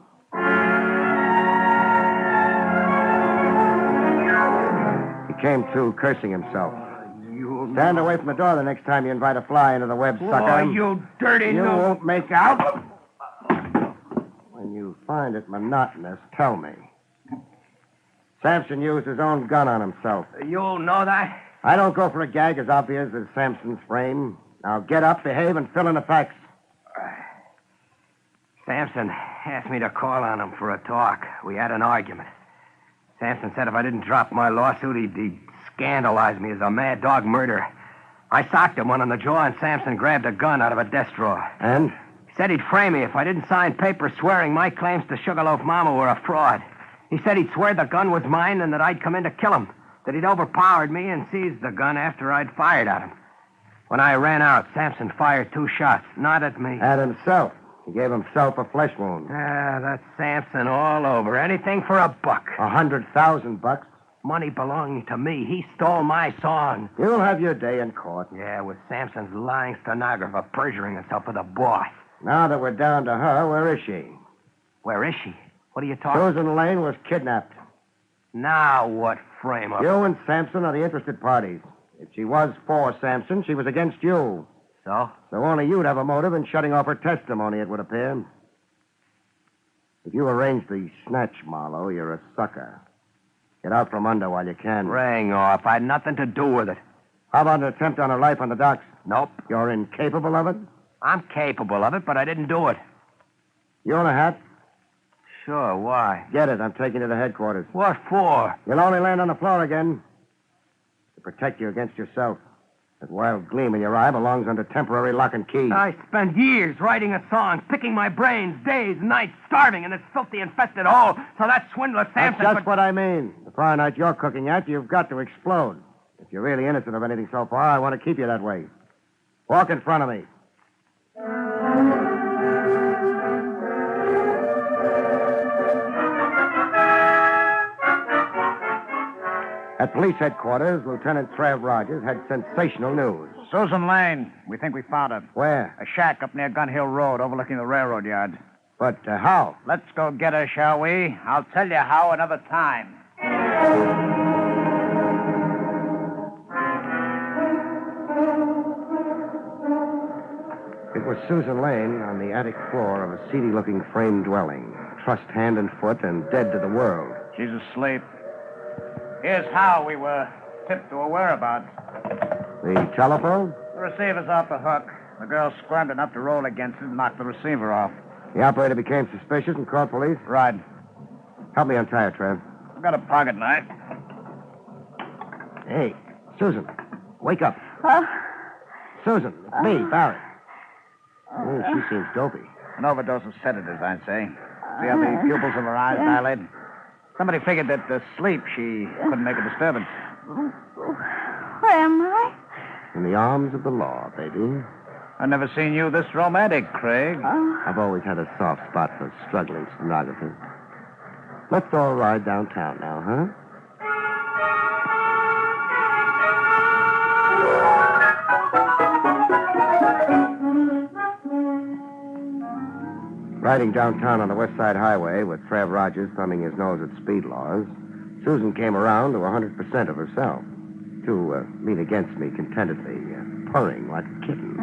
He came to, cursing himself. Stand away from the door the next time you invite a fly into the web, sucker. Oh, you dirty You won't make out. When you find it monotonous, tell me. Sampson used his own gun on himself. You know that? I don't go for a gag as obvious as Sampson's frame. Now get up, behave, and fill in the facts. Sampson asked me to call on him for a talk. We had an argument. Sampson said if I didn't drop my lawsuit, he'd scandalize me as a mad dog murderer. I socked him one on the jaw, and Sampson grabbed a gun out of a desk drawer. And? He said he'd frame me if I didn't sign papers swearing my claims to Sugarloaf Mama were a fraud. He said he'd swear the gun was mine and that I'd come in to kill him, that he'd overpowered me and seized the gun after I'd fired at him. When I ran out, Sampson fired 2 shots, not at me. At himself. He gave himself a flesh wound. That's Sampson all over. Anything for a buck. $100,000. Money belonging to me. He stole my song. You'll have your day in court. Yeah, with Sampson's lying stenographer perjuring himself with a boss. Now that we're down to her, where is she? Where is she? What are you talking? Susan Lane was kidnapped. Now what frame up? You and Sampson are the interested parties. If she was for Sampson, she was against you. So? So only you'd have a motive in shutting off her testimony, it would appear. If you arranged the snatch, Marlowe, you're a sucker. Get out from under while you can. Ring off. I had nothing to do with it. How about an attempt on her life on the docks? Nope. You're incapable of it? I'm capable of it, but I didn't do it. You own a hat? Sure, why? Get it. I'm taking you to headquarters. What for? You'll only land on the floor again. To protect you against yourself. That wild gleam in your eye belongs under temporary lock and key. I spent years writing a song, picking my brains, days, nights, starving in this filthy, infested hole. So that swindler Sampson... That's just what I mean. The fire night you're cooking at, you've got to explode. If you're really innocent of anything so far, I want to keep you that way. Walk in front of me. At police headquarters, Lieutenant Trev Rogers had sensational news. Susan Lane. We think we found her. Where? A shack up near Gun Hill Road, overlooking the railroad yard. But how? Let's go get her, shall we? I'll tell you how another time. It was Susan Lane on the attic floor of a seedy-looking frame dwelling, trussed hand and foot and dead to the world. She's asleep. Here's how we were tipped to her whereabouts. The telephone? The receiver's off the hook. The girl squirmed enough to roll against it and knock the receiver off. The operator became suspicious and called police? Right. Help me untie her, Trev. I've got a pocket knife. Hey, Susan, wake up. Huh? Susan, it's me, Barrie. Oh, she seems dopey. An overdose of sedatives, I'd say. See how the pupils of her eyes dilate? Somebody figured that sleep, she couldn't make a disturbance. Where am I? In the arms of the law, baby. I've never seen you this romantic, Craig. I've always had a soft spot for struggling stenographers. Let's all ride downtown now, huh? Riding downtown on the West Side Highway with Trev Rogers thumbing his nose at speed laws, Susan came around to 100% of herself, to lean against me contentedly, purring like a kitten.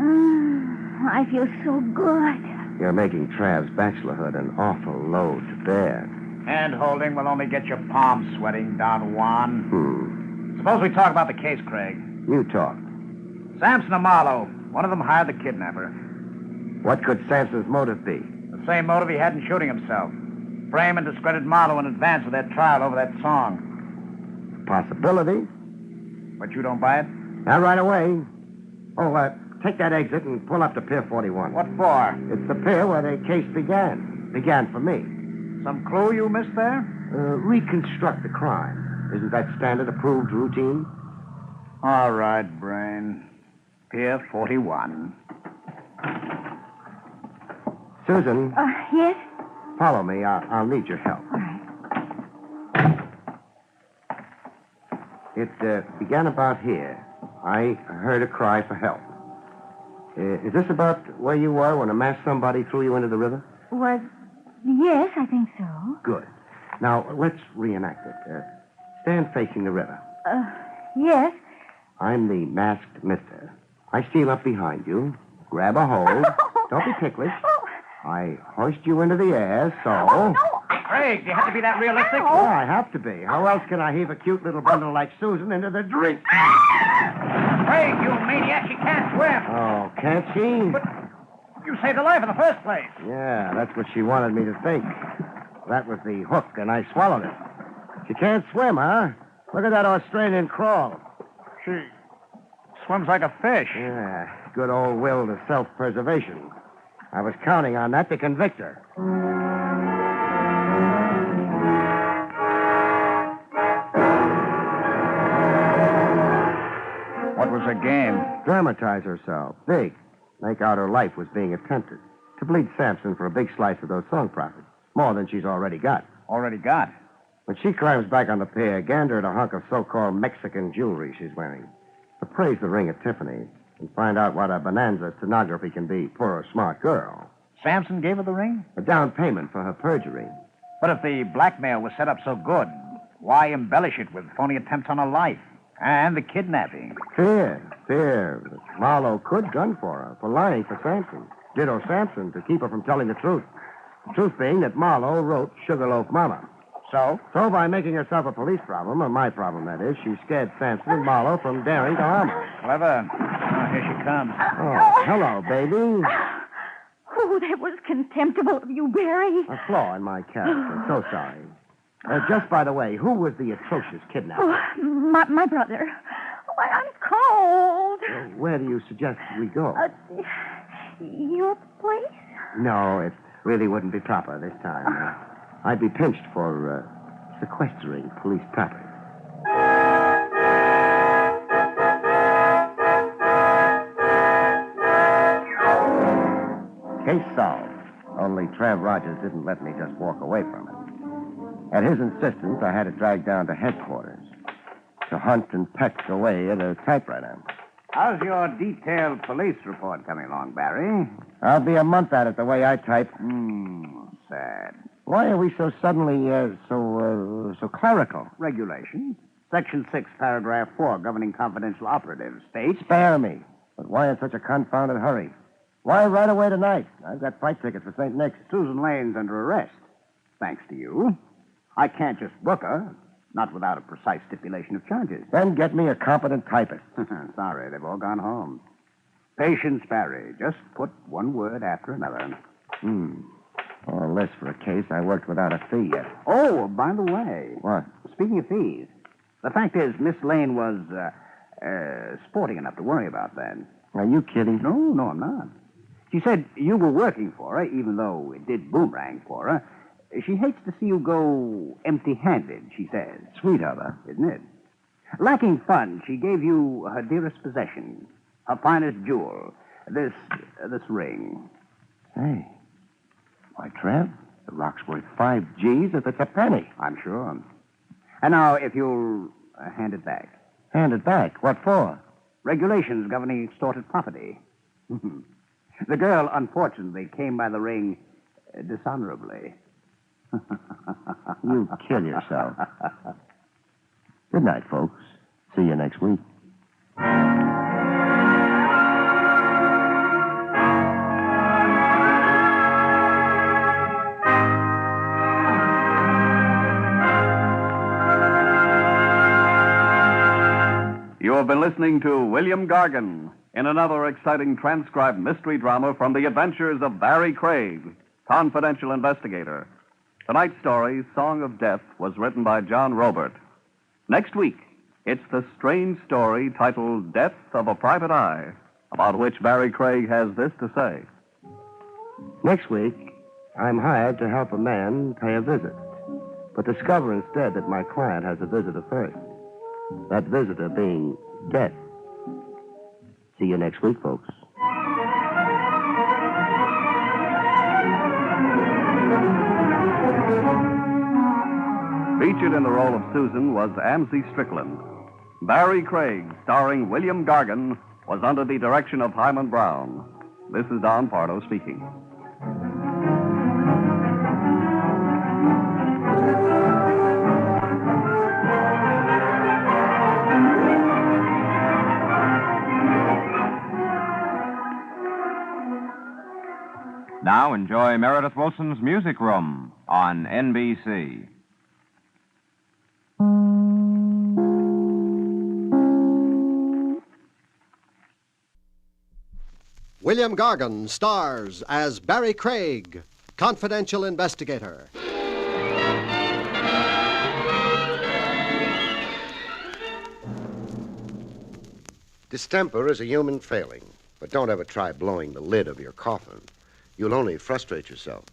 I feel so good. You're making Trav's bachelorhood an awful load to bear. Hand-holding will only get your palms sweating, Don Juan. Suppose we talk about the case, Craig. You talk. Sampson and Marlowe. One of them hired the kidnapper. What could Sampson's motive be? The same motive he had in shooting himself. Frame and discredit Marlowe in advance of their trial over that song. Possibility. But you don't buy it? Not right away. Oh, take that exit and pull up to Pier 41. What for? It's the pier where the case began. Began for me. Some clue you missed there? Reconstruct the crime. Isn't that standard approved routine? All right, Brain. Pier 41. Susan. Yes? Follow me. I'll need your help. All right. It began about here. I heard a cry for help. Is this about where you were when a masked somebody threw you into the river? Yes, I think so. Good. Now, let's reenact it. Stand facing the river. Yes. I'm the masked mister. I steal up behind you, grab a hold. Don't be ticklish. I hoist you into the air, so... Oh, no. Craig, do you have to be that realistic? Yeah, I have to be. How else can I heave a cute little bundle like Susan into the drink? Craig, you maniac, she can't swim. Oh, can't she? But you saved her life in the first place. Yeah, that's what she wanted me to think. That was the hook, and I swallowed it. She can't swim, huh? Look at that Australian crawl. She swims like a fish. Yeah, good old will to self-preservation. I was counting on that to convict her. What was her game? Dramatize herself. Big. Make out her life was being attempted. To bleed Sampson for a big slice of those song profits. More than she's already got. Already got? When she climbs back on the pier, gander at a hunk of so-called Mexican jewelry she's wearing. Appraise the ring at Tiffany's and find out what a bonanza stenography can be for a smart girl. Sampson gave her the ring? A down payment for her perjury. But if the blackmail was set up so good, why embellish it with phony attempts on her life? And the kidnapping? Fear. Marlowe could gun for her for lying for Sampson. Ditto Sampson to keep her from telling the truth. The truth being that Marlowe wrote Sugarloaf Mama. So? So by making herself a police problem, or my problem, that is, she scared Sampson and Marlowe from daring to harm her. Clever. Oh, here she comes. Oh, hello, baby. Oh, that was contemptible of you, Barry. A flaw in my character. So sorry. Just by the way, who was the atrocious kidnapper? Oh, my brother. Oh, I'm cold. Where do you suggest we go? Your place? No, it really wouldn't be proper this time. I'd be pinched for sequestering police property. Case solved. Only Trev Rogers didn't let me just walk away from it. At his insistence, I had it dragged down to headquarters to hunt and peck away at a typewriter. How's your detailed police report coming along, Barry? I'll be a month at it the way I type. Sad. Why are we so suddenly so clerical? Regulations. Section 6, paragraph 4, governing confidential operatives, states... Spare me. But why in such a confounded hurry? Why right away tonight? I've got flight tickets for St. Nick's. Susan Lane's under arrest. Thanks to you. I can't just book her, not without a precise stipulation of charges. Then get me a competent typist. Sorry, they've all gone home. Patience, Barry. Just put one word after another. All this for a case I worked without a fee yet. Oh, by the way. What? Speaking of fees, the fact is Miss Lane was sporting enough to worry about that. Are you kidding? No, I'm not. She said you were working for her, even though it did boomerang for her. She hates to see you go empty-handed, she says. Sweet of her. Isn't it? Lacking funds, she gave you her dearest possession, her finest jewel, this ring. Hey. Why, Trev, the rock's worth 5 G's if it's a penny. I'm sure. And now, if you'll hand it back. Hand it back? What for? Regulations governing extorted property. The girl, unfortunately, came by the ring dishonorably. You kill yourself. Good night, folks. See you next week. You have been listening to William Gargan in another exciting transcribed mystery drama from the adventures of Barrie Craig, Confidential Investigator. Tonight's story, Song of Death, was written by John Robert. Next week, it's the strange story titled Death of a Private Eye, about which Barrie Craig has this to say. Next week, I'm hired to help a man pay a visit, but discover instead that my client has a visitor first. That visitor being death. See you next week, folks. Featured in the role of Susan was Amzie Strickland. Barrie Craig, starring William Gargan, was under the direction of Hyman Brown. This is Don Pardo speaking. Now enjoy Meredith Wilson's Music Room on NBC. William Gargan stars as Barrie Craig, Confidential Investigator. Distemper is a human failing, but don't ever try blowing the lid of your coffin. You'll only frustrate yourself.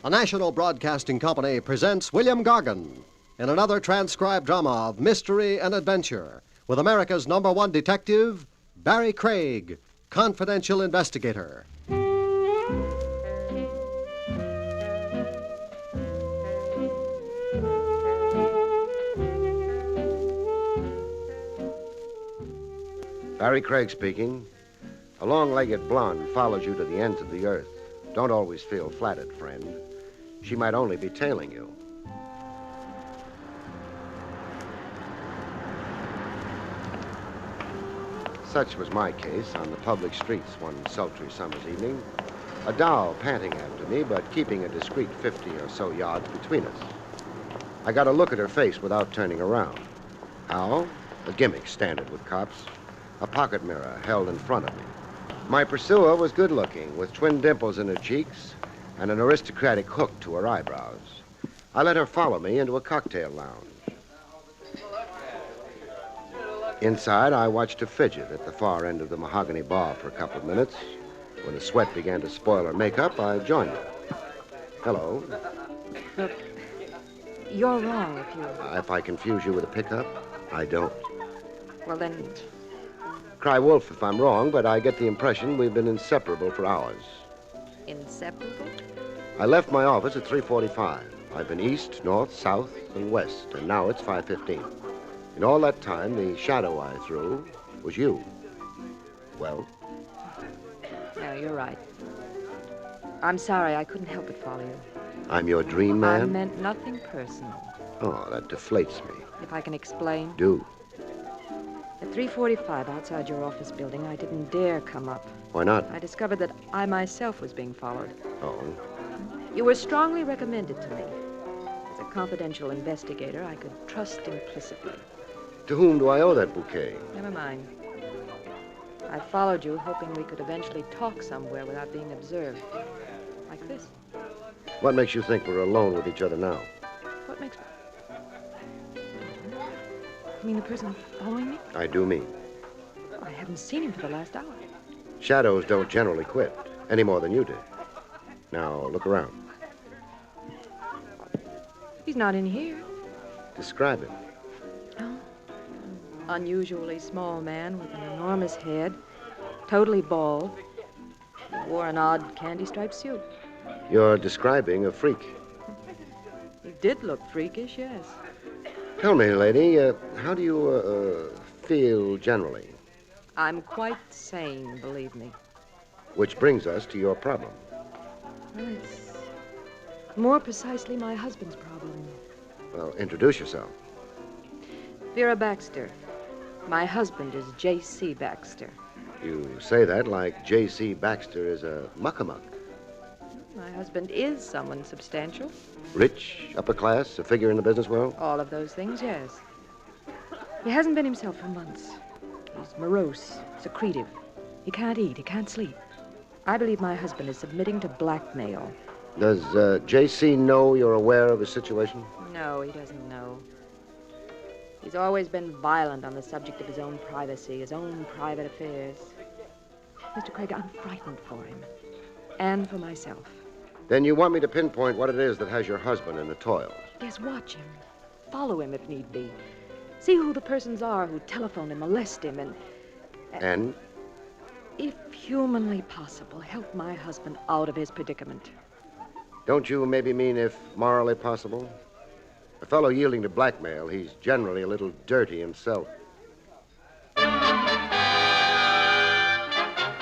A National Broadcasting Company presents William Gargan in another transcribed drama of mystery and adventure with America's #1 detective, Barrie Craig, Confidential Investigator. Barrie Craig speaking. A long-legged blonde follows you to the ends of the earth. Don't always feel flattered, friend. She might only be tailing you. Such was my case on the public streets one sultry summer's evening. A doll panting after me, but keeping a discreet 50 or so yards between us. I got a look at her face without turning around. How? A gimmick standard with cops. A pocket mirror held in front of me. My pursuer was good-looking, with twin dimples in her cheeks and an aristocratic hook to her eyebrows. I let her follow me into a cocktail lounge. Inside, I watched her fidget at the far end of the mahogany bar for a couple of minutes. When the sweat began to spoil her makeup, I joined her. Hello. Look, you're wrong if you... If I confuse you with a pickup, I don't. Well, then... Cry wolf if I'm wrong, but I get the impression we've been inseparable for hours. Inseparable? I left my office at 3:45. I've been east, north, south, and west, and now it's 5:15. In all that time, the shadow I threw was you. Well? No, you're right. I'm sorry, I couldn't help but follow you. I'm your dream man? I meant nothing personal. Oh, that deflates me. If I can explain. Do. At 3:45 outside your office building, I didn't dare come up. Why not? I discovered that I myself was being followed. Oh. You were strongly recommended to me. As a confidential investigator, I could trust implicitly. To whom do I owe that bouquet? Never mind. I followed you, hoping we could eventually talk somewhere without being observed. Like this. What makes you think we're alone with each other now? What makes... You mean the person following me? I do mean. I haven't seen him for the last hour. Shadows don't generally quit, any more than you did. Now, look around. He's not in here. Describe him. Unusually small man with an enormous head, totally bald. He wore an odd candy-striped suit. You're describing a freak. He did look freakish, yes. Tell me, lady, how do you feel generally? I'm quite sane, believe me. Which brings us to your problem. Well, it's more precisely my husband's problem. Well, introduce yourself. Vera Baxter. My husband is J.C. Baxter. You say that like J.C. Baxter is a muckamuck. My husband is someone substantial. Rich, upper class, a figure in the business world? All of those things, yes. He hasn't been himself for months. He's morose, secretive. He can't eat, he can't sleep. I believe my husband is submitting to blackmail. Does J.C. know you're aware of his situation? No, he doesn't know. He's always been violent on the subject of his own privacy, his own private affairs. Mr. Craig, I'm frightened for him. And for myself. Then you want me to pinpoint what it is that has your husband in the toils? Yes, watch him. Follow him if need be. See who the persons are who telephone and molest him And? If humanly possible, help my husband out of his predicament. Don't you maybe mean if morally possible? A fellow yielding to blackmail, he's generally a little dirty himself.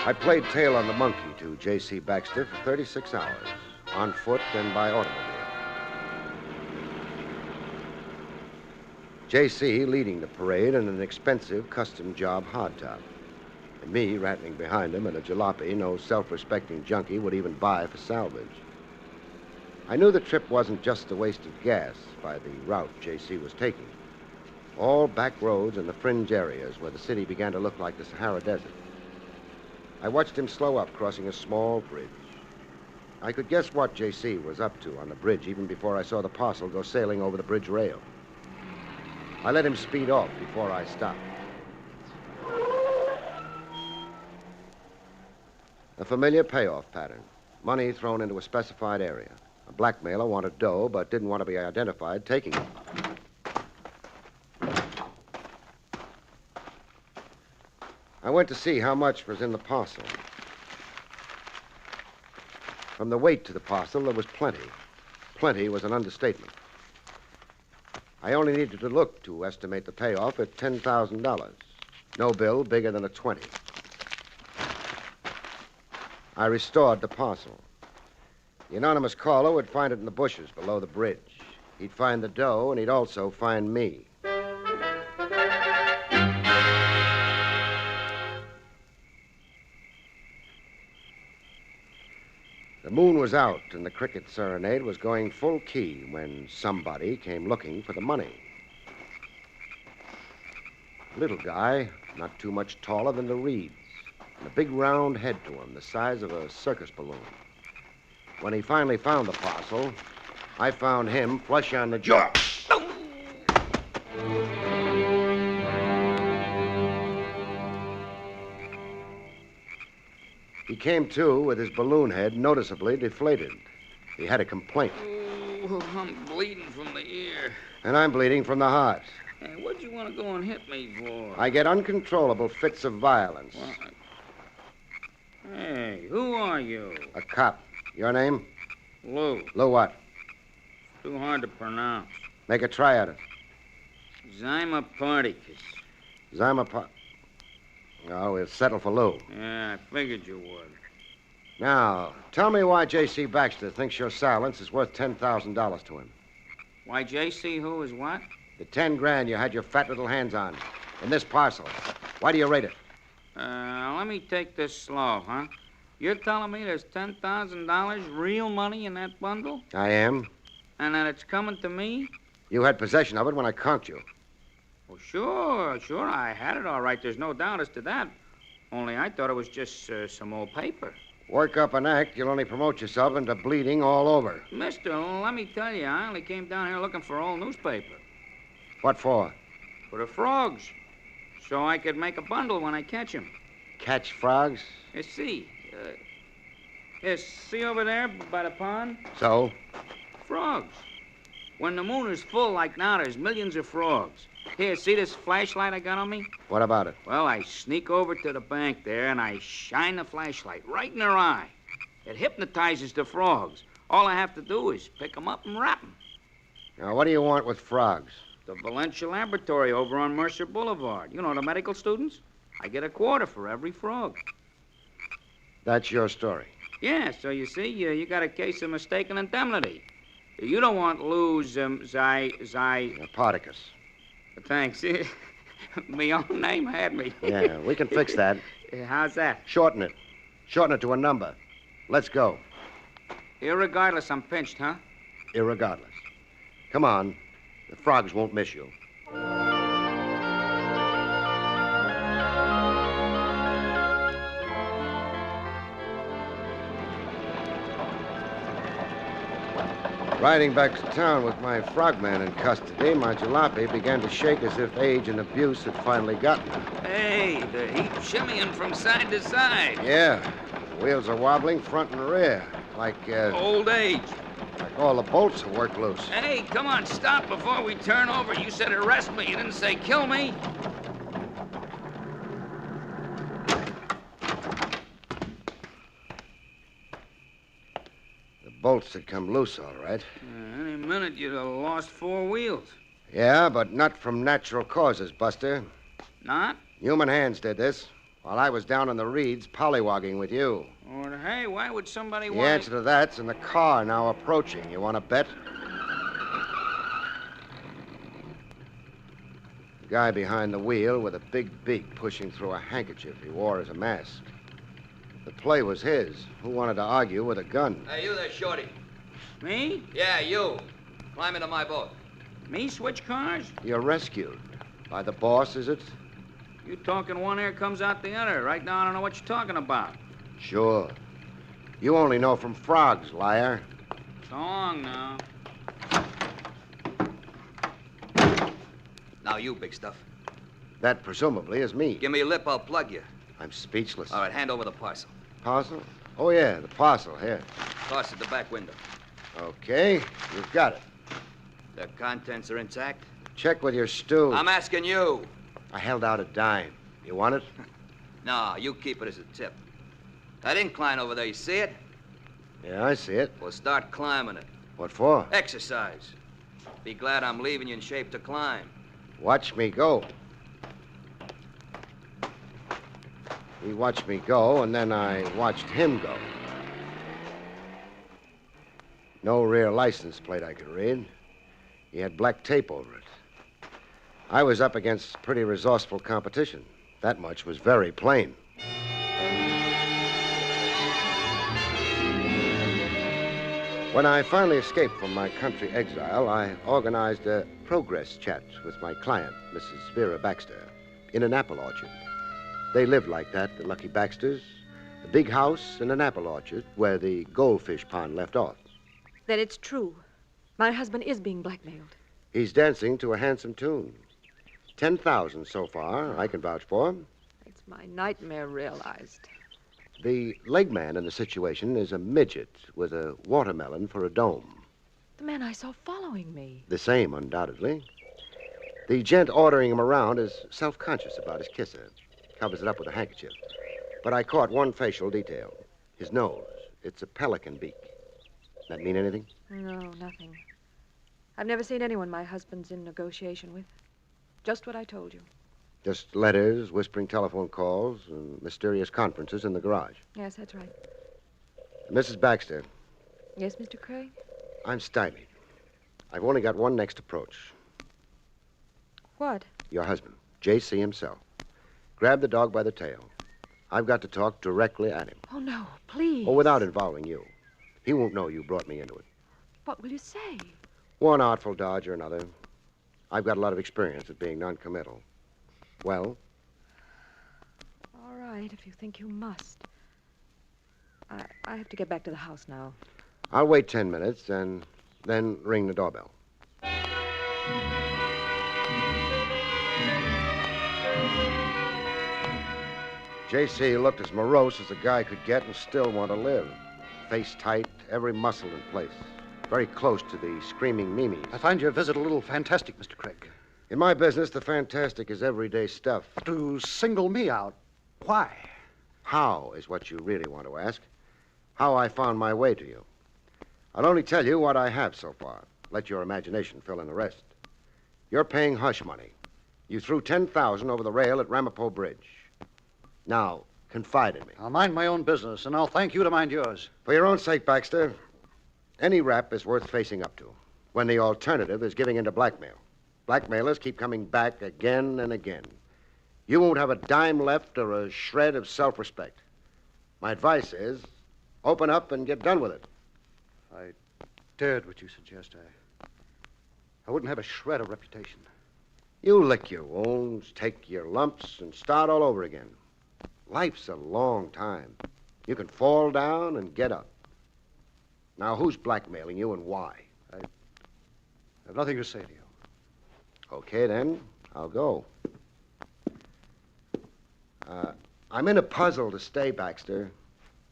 I played tail on the monkey to J.C. Baxter for 36 hours, on foot and by automobile. J.C. leading the parade in an expensive custom job hardtop. And me rattling behind him in a jalopy no self-respecting junkie would even buy for salvage. I knew the trip wasn't just a waste of gas by the route J.C. was taking. All back roads and the fringe areas where the city began to look like the Sahara Desert. I watched him slow up, crossing a small bridge. I could guess what J.C. was up to on the bridge even before I saw the parcel go sailing over the bridge rail. I let him speed off before I stopped. A familiar payoff pattern. Money thrown into a specified area. A blackmailer wanted dough but didn't want to be identified taking it. I went to see how much was in the parcel. From the weight to the parcel, there was plenty. Plenty was an understatement. I only needed to look to estimate the payoff at $10,000. No bill bigger than a 20. I restored the parcel. The anonymous caller would find it in the bushes below the bridge. He'd find the dough, and he'd also find me. The moon was out, and the cricket serenade was going full key when somebody came looking for the money. A little guy, not too much taller than the reeds, and a big round head to him, the size of a circus balloon. When he finally found the parcel, I found him flush on the jaw. He came to with his balloon head noticeably deflated. He had a complaint. Oh, I'm bleeding from the ear. And I'm bleeding from the heart. Hey, what'd you want to go and hit me for? I get uncontrollable fits of violence. What? Hey, who are you? A cop. Your name? Lou. Lou what? Too hard to pronounce. Make a try at it. Zyma Particus. Oh, we'll settle for Lou. Yeah, I figured you would. Now, tell me why J.C. Baxter thinks your silence is worth $10,000 to him. Why, J.C. who is what? The 10 grand you had your fat little hands on. In this parcel. Why do you rate it? Let me take this slow, huh? You're telling me there's $10,000 real money in that bundle? I am. And that it's coming to me? You had possession of it when I conked you. Well, sure. I had it all right. There's no doubt as to that. Only I thought it was just some old paper. Work up an act, you'll only promote yourself into bleeding all over. Mister, let me tell you, I only came down here looking for old newspaper. What for? For the frogs. So I could make a bundle when I catch them. Catch frogs? See over there by the pond? So? Frogs. When the moon is full like now, there's millions of frogs. Here, see this flashlight I got on me? What about it? Well, I sneak over to the bank there, and I shine the flashlight right in their eye. It hypnotizes the frogs. All I have to do is pick them up and wrap them. Now, what do you want with frogs? The Valencia Laboratory over on Mercer Boulevard. You know, the medical students? I get a quarter for every frog. That's your story. Yeah, so you see, you got a case of mistaken indemnity. You don't want Lou's, Particus. Thanks. My own name had me. Yeah, we can fix that. How's that? Shorten it. Shorten it to a number. Let's go. Irregardless, I'm pinched, huh? Irregardless. Come on. The frogs won't miss you. Riding back to town with my frogman in custody, my jalopy began to shake as if age and abuse had finally gotten her. Hey, the heap shimmying from side to side. Yeah. The wheels are wobbling front and rear, like, Old age. like all the bolts have worked loose. Hey, come on, stop before we turn over. You said arrest me. You didn't say kill me. The bolts had come loose, all right. Any minute you'd have lost 4 wheels. Yeah, but not from natural causes, Buster. Not? Human hands did this, while I was down in the reeds pollywogging with you. Or, hey, why would somebody The want... answer to that's in the car now approaching. You want to bet? The guy behind the wheel with a big beak pushing through a handkerchief he wore as a mask. The play was his. Who wanted to argue with a gun? Hey, you there, Shorty. Me? Yeah, you. Climb into my boat. Me switch cars? You're rescued. By the boss, is it? You talking one ear comes out the other. Right now, I don't know what you're talking about. Sure. You only know from frogs, liar. So long now. Now you, big stuff. That presumably is me. Give me your lip, I'll plug you. I'm speechless. All right, hand over the parcel. Parcel? Oh, yeah, the parcel. Here. Toss it the back window. Okay, you've got it. The contents are intact? Check with your stew. I'm asking you. I held out a dime. You want it? No, you keep it as a tip. That incline over there, you see it? Yeah, I see it. Well, start climbing it. What for? Exercise. Be glad I'm leaving you in shape to climb. Watch me go. He watched me go, and then I watched him go. No rear license plate I could read. He had black tape over it. I was up against pretty resourceful competition. That much was very plain. When I finally escaped from my country exile, I organized a progress chat with my client, Mrs. Vera Baxter, in an apple orchard. They lived like that, the Lucky Baxters. A big house and an apple orchard where the goldfish pond left off. Then it's true. My husband is being blackmailed. He's dancing to a handsome tune. 10,000 so far, I can vouch for him. It's my nightmare realized. The leg man in the situation is a midget with a watermelon for a dome. The man I saw following me. The same, undoubtedly. The gent ordering him around is self-conscious about his kisser. Covers it up with a handkerchief. But I caught one facial detail. His nose. It's a pelican beak. That mean anything? No, nothing. I've never seen anyone my husband's in negotiation with. Just what I told you. Just letters, whispering telephone calls, and mysterious conferences in the garage. Yes, that's right. Mrs. Baxter, Yes, Mr. Craig? I'm stymied. I've only got one next approach. What? Your husband, J.C. himself. Grab the dog by the tail. I've got to talk directly at him. Oh, no, please. Oh, without involving you. He won't know you brought me into it. What will you say? One artful dodge or another. I've got a lot of experience at being noncommittal. Well? All right, if you think you must. I have to get back to the house now. I'll wait 10 minutes and then ring the doorbell. J.C. looked as morose as a guy could get and still want to live. Face tight, every muscle in place. Very close to the screaming Mimis. I find your visit a little fantastic, Mr. Craig. In my business, the fantastic is everyday stuff. To single me out, why? How is what you really want to ask. How I found my way to you. I'll only tell you what I have so far. Let your imagination fill in the rest. You're paying hush money. You threw $10,000 over the rail at Ramapo Bridge. Now, confide in me. I'll mind my own business, and I'll thank you to mind yours. For your own sake, Baxter, any rap is worth facing up to when the alternative is giving in to blackmail. Blackmailers keep coming back again and again. You won't have a dime left or a shred of self-respect. My advice is open up and get done with it. If I dared what you suggest, I wouldn't have a shred of reputation. You lick your wounds, take your lumps, and start all over again. Life's a long time. You can fall down and get up. Now, who's blackmailing you and why? I have nothing to say to you. Okay, then. I'll go. I'm in a puzzle to stay, Baxter.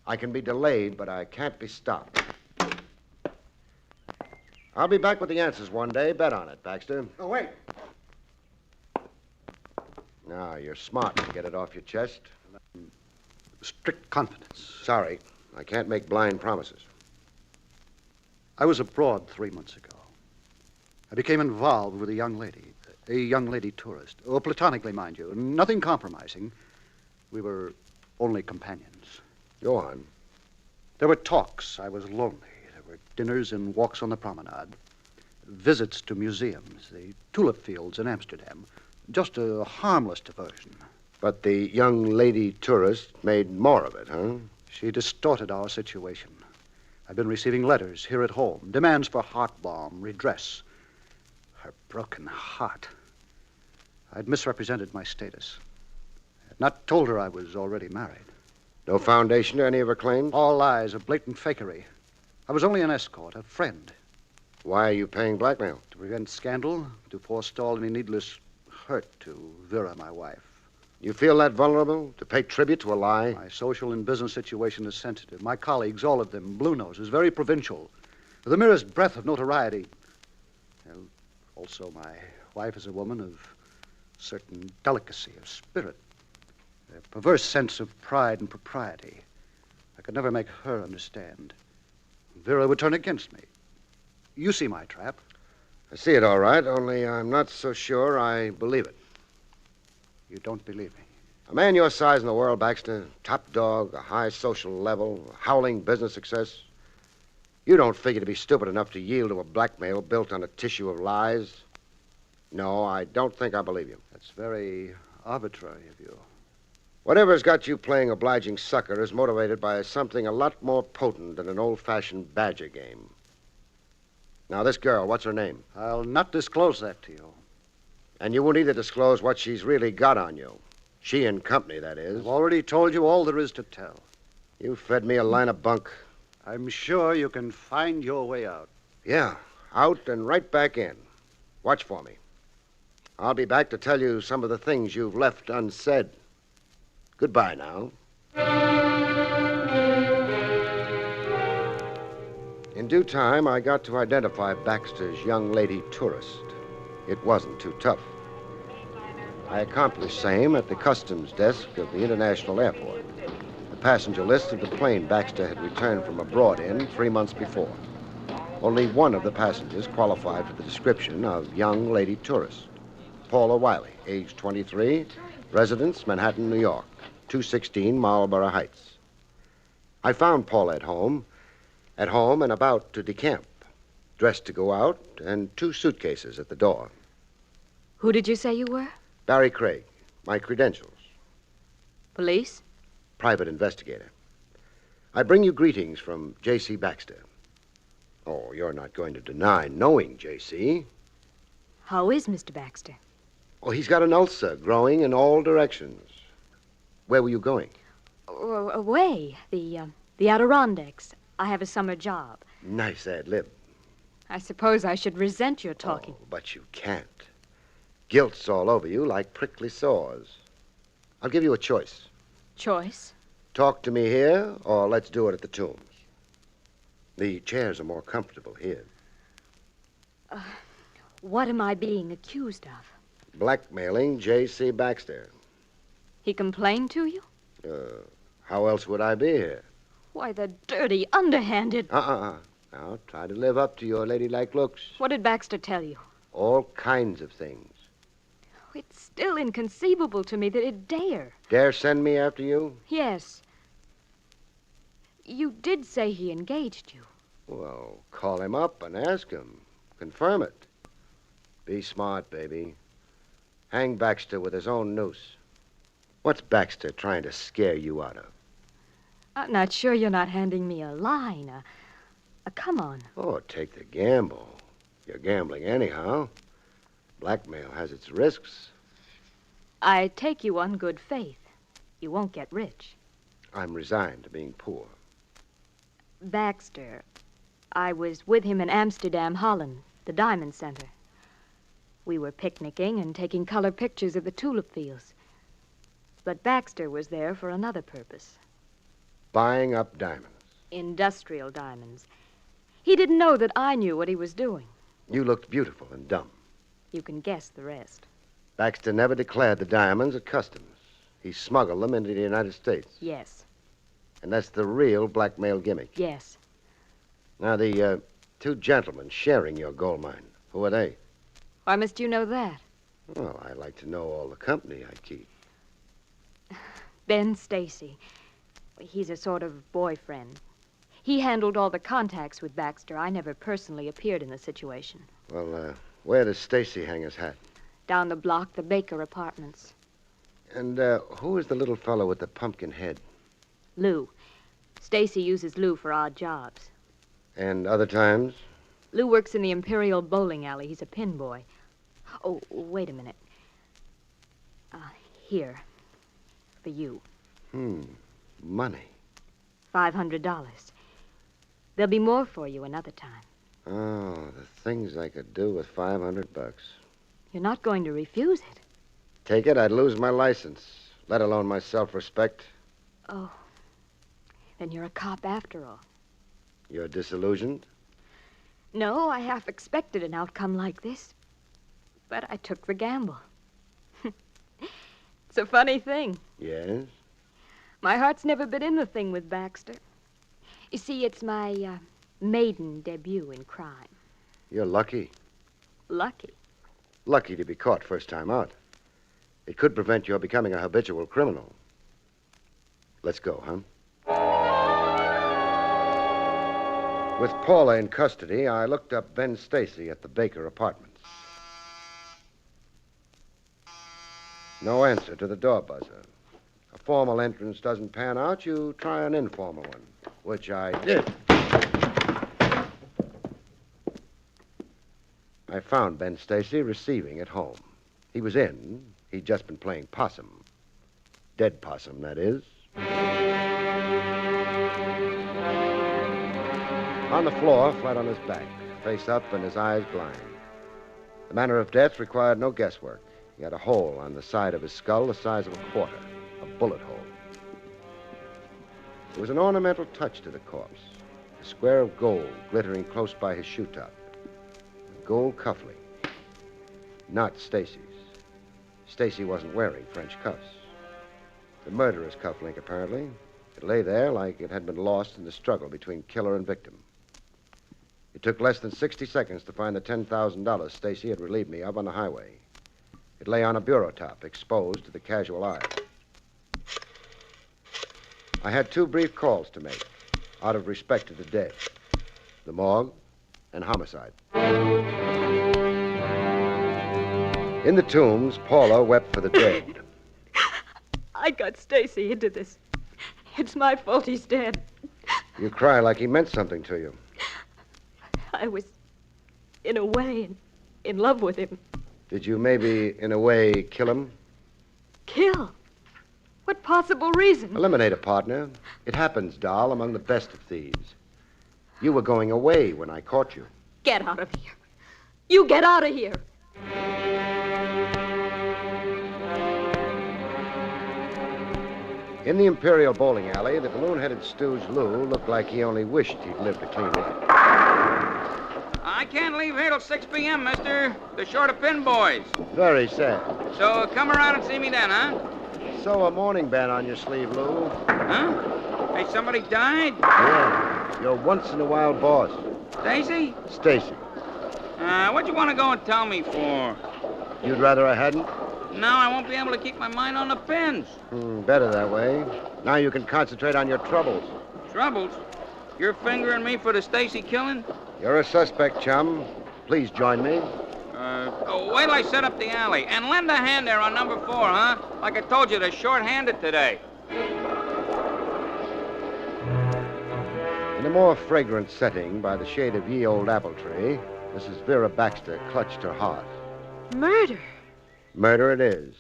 I can be delayed, but I can't be stopped. I'll be back with the answers one day. Bet on it, Baxter. Oh, wait. Now, you're smart to get it off your chest. Strict confidence. Sorry. I can't make blind promises. I was abroad 3 months ago. I became involved with a young lady tourist. Oh, platonically, mind you. Nothing compromising. We were only companions. Go on. There were talks. I was lonely. There were dinners and walks on the promenade. Visits to museums, the tulip fields in Amsterdam. Just a harmless diversion. But the young lady tourist made more of it, huh? She distorted our situation. I've been receiving letters here at home, demands for heart balm, redress. Her broken heart. I'd misrepresented my status. I had not told her I was already married. No foundation to any of her claims? All lies, a blatant fakery. I was only an escort, a friend. Why are you paying blackmail? To prevent scandal, to forestall any needless hurt to Vera, my wife. You feel that vulnerable to pay tribute to a lie? My social and business situation is sensitive. My colleagues, all of them, blue noses, very provincial. The merest breath of notoriety. And also, my wife is a woman of certain delicacy of spirit. A perverse sense of pride and propriety. I could never make her understand. Vera would turn against me. You see my trap. I see it all right, only I'm not so sure I believe it. You don't believe me? A man your size in the world, Baxter, top dog, a high social level, a howling business success. You don't figure to be stupid enough to yield to a blackmail built on a tissue of lies. No, I don't think I believe you. That's very arbitrary of you. Whatever's got you playing obliging sucker is motivated by something a lot more potent than an old-fashioned badger game. Now, this girl, what's her name? I'll not disclose that to you. And you won't either disclose what she's really got on you. She and company, that is. I've already told you all there is to tell. You fed me a line of bunk. I'm sure you can find your way out. Yeah, out and right back in. Watch for me. I'll be back to tell you some of the things you've left unsaid. Goodbye now. In due time, I got to identify Baxter's young lady tourist. It wasn't too tough. I accomplished same at the customs desk of the international airport. The passenger list of the plane Baxter had returned from abroad in 3 months before. Only one of the passengers qualified for the description of young lady tourist. Paula Wiley, age 23, residence Manhattan, New York, 216 Marlborough Heights. I found Paula at home and about to decamp, dressed to go out, and 2 suitcases at the door. Who did you say you were? Barrie Craig, my credentials. Police? Private investigator. I bring you greetings from J.C. Baxter. Oh, you're not going to deny knowing J.C. How is Mr. Baxter? Oh, he's got an ulcer growing in all directions. Where were you going? Away. The Adirondacks. I have a summer job. Nice ad lib. I suppose I should resent your talking. Oh, but you can't. Guilt's all over you like prickly sores. I'll give you a choice. Choice? Talk to me here, or let's do it at the Tombs. The chairs are more comfortable here. What am I being accused of? Blackmailing J.C. Baxter. He complained to you? How else would I be here? Why, the dirty, underhanded... Now, try to live up to your ladylike looks. What did Baxter tell you? All kinds of things. It's still inconceivable to me that it dare. Dare send me after you? Yes. You did say he engaged you. Well, call him up and ask him. Confirm it. Be smart, baby. Hang Baxter with his own noose. What's Baxter trying to scare you out of? I'm not sure you're not handing me a line, a come on. Oh, take the gamble. You're gambling anyhow. Blackmail has its risks. I take you on good faith. You won't get rich. I'm resigned to being poor. Baxter, I was with him in Amsterdam, Holland, the Diamond Center. We were picnicking and taking color pictures of the tulip fields. But Baxter was there for another purpose. Buying up diamonds. Industrial diamonds. He didn't know that I knew what he was doing. You looked beautiful and dumb. You can guess the rest. Baxter never declared the diamonds at customs. He smuggled them into the United States. Yes. And that's the real blackmail gimmick. Yes. Now, the two gentlemen sharing your gold mine, who are they? Why must you know that? Well, I like to know all the company I keep. Ben Stacy. He's a sort of boyfriend. He handled all the contacts with Baxter. I never personally appeared in the situation. Well, where does Stacy hang his hat? Down the block, the Baker Apartments. And who is the little fellow with the pumpkin head? Lou. Stacy uses Lou for odd jobs. And other times? Lou works in the Imperial Bowling Alley. He's a pin boy. Oh, wait a minute. Here. For you. Money. $500. There'll be more for you another time. Oh, the things I could do with $500. You're not going to refuse it. Take it, I'd lose my license, let alone my self-respect. Oh. Then you're a cop after all. You're disillusioned? No, I half expected an outcome like this. But I took the gamble. It's a funny thing. Yes? My heart's never been in the thing with Baxter. You see, it's my maiden debut in crime. You're lucky. Lucky? Lucky to be caught first time out. It could prevent your becoming a habitual criminal. Let's go, huh? With Paula in custody, I looked up Ben Stacy at the Baker Apartments. No answer to the door buzzer. A formal entrance doesn't pan out, you try an informal one, which I did. I found Ben Stacy receiving at home. He was in. He'd just been playing possum. Dead possum, that is. On the floor, flat on his back, face up and his eyes blind. The manner of death required no guesswork. He had a hole on the side of his skull the size of a quarter, a bullet hole. There was an ornamental touch to the corpse, a square of gold glittering close by his shoe top. A gold cufflink. Not Stacy's. Stacy wasn't wearing French cuffs. The murderer's cufflink, apparently. It lay there like it had been lost in the struggle between killer and victim. It took less than 60 seconds to find the $10,000 Stacy had relieved me of on the highway. It lay on a bureau top, exposed to the casual eye. I had 2 brief calls to make, out of respect to the dead. The morgue and homicide. In the tombs, Paula wept for the dead. I got Stacy into this. It's my fault he's dead. You cry like he meant something to you. I was, in a way, in love with him. Did you maybe, in a way, kill him? Kill? What possible reason? Eliminate a partner. It happens, doll, among the best of thieves. You were going away when I caught you. Get out of here. You get out of here. In the Imperial Bowling Alley, the balloon-headed stooge Lou looked like he only wished he'd lived a clean life. I can't leave here till 6 p.m., mister. They're short of pin boys. Very sad. So come around and see me then, huh? So a mourning band on your sleeve, Lou. Huh? Hey, somebody died? Yeah. Your once-in-a-while boss. Stacy? Stacy. What'd you want to go and tell me for? You'd rather I hadn't? Now I won't be able to keep my mind on the pins. Better that way. Now you can concentrate on your troubles. Troubles? You're fingering me for the Stacy killing? You're a suspect, chum. Please join me. Wait till I set up the alley. And lend a hand there on number 4, huh? Like I told you, they're short-handed today. In a more fragrant setting, by the shade of ye old apple tree, Mrs. Vera Baxter clutched her heart. Murder? Murder it is.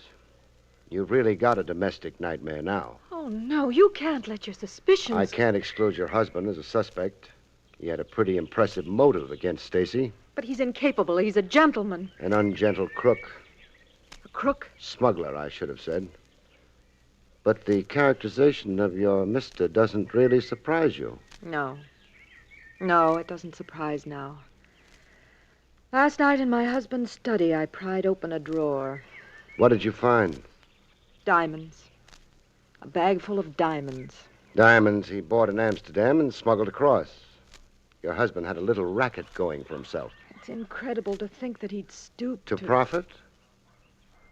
You've really got a domestic nightmare now. Oh, no, you can't let your suspicions... I can't exclude your husband as a suspect. He had a pretty impressive motive against Stacy. But he's incapable. He's a gentleman. An ungentle crook. A crook? Smuggler, I should have said. But the characterization of your mister doesn't really surprise you. No. No, it doesn't surprise now. Last night in my husband's study, I pried open a drawer. What did you find? Diamonds. A bag full of diamonds. Diamonds he bought in Amsterdam and smuggled across. Your husband had a little racket going for himself. It's incredible to think that he'd stoop To profit?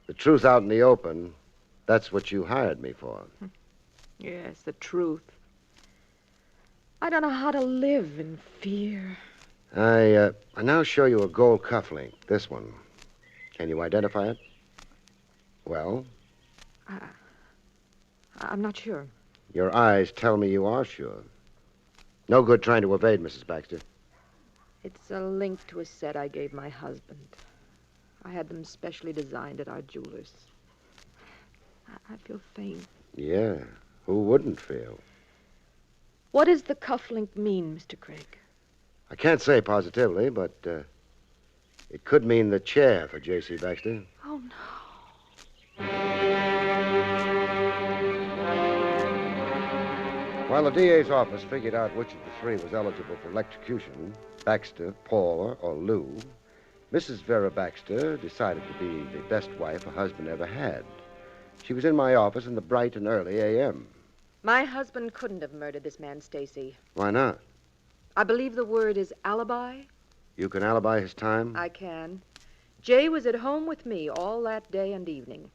The truth out in the open, that's what you hired me for. Yes, the truth. I don't know how to live in fear. I now show you a gold cufflink, this one. Can you identify it? Well? I'm not sure. Your eyes tell me you are sure. No good trying to evade, Mrs. Baxter. It's a link to a set I gave my husband. I had them specially designed at our jeweler's. I feel faint. Yeah, who wouldn't feel? What does the cufflink mean, Mr. Craig? I can't say positively, but it could mean the chair for J.C. Baxter. Oh, no. While the DA's office figured out which of the three was eligible for electrocution, Baxter, Paula, or Lou, Mrs. Vera Baxter decided to be the best wife a husband ever had. She was in my office in the bright and early a.m. My husband couldn't have murdered this man, Stacy. Why not? I believe the word is alibi. You can alibi his time? I can. Jay was at home with me all that day and evening.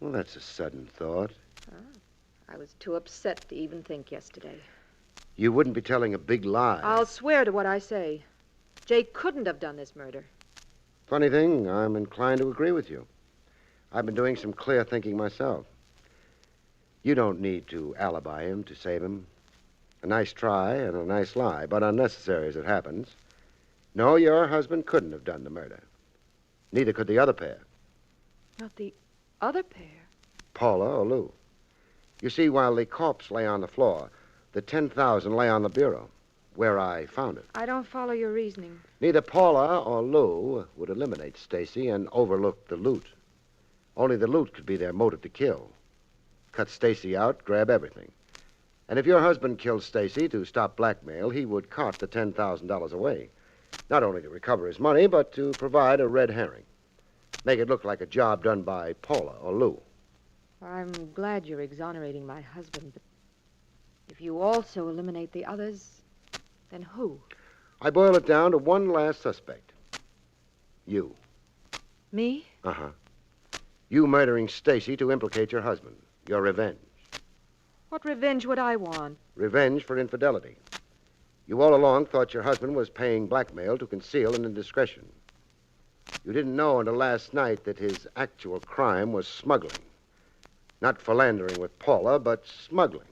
Well, that's a sudden thought. I was too upset to even think yesterday. You wouldn't be telling a big lie. I'll swear to what I say. Jay couldn't have done this murder. Funny thing, I'm inclined to agree with you. I've been doing some clear thinking myself. You don't need to alibi him to save him. A nice try and a nice lie, but unnecessary as it happens. No, your husband couldn't have done the murder. Neither could the other pair. Not the other pair? Paula or Lou. You see, while the corpse lay on the floor, the $10,000 lay on the bureau, where I found it. I don't follow your reasoning. Neither Paula or Lou would eliminate Stacy and overlook the loot. Only the loot could be their motive to kill. Cut Stacy out, grab everything. And if your husband killed Stacy to stop blackmail, he would cart the $10,000 away. Not only to recover his money, but to provide a red herring. Make it look like a job done by Paula or Lou. I'm glad you're exonerating my husband, but if you also eliminate the others, then who? I boil it down to one last suspect. You. Me? Uh-huh. You murdering Stacy to implicate your husband. Your revenge. What revenge would I want? Revenge for infidelity. You all along thought your husband was paying blackmail to conceal an indiscretion. You didn't know until last night that his actual crime was smuggling. Not philandering with Paula, but smuggling.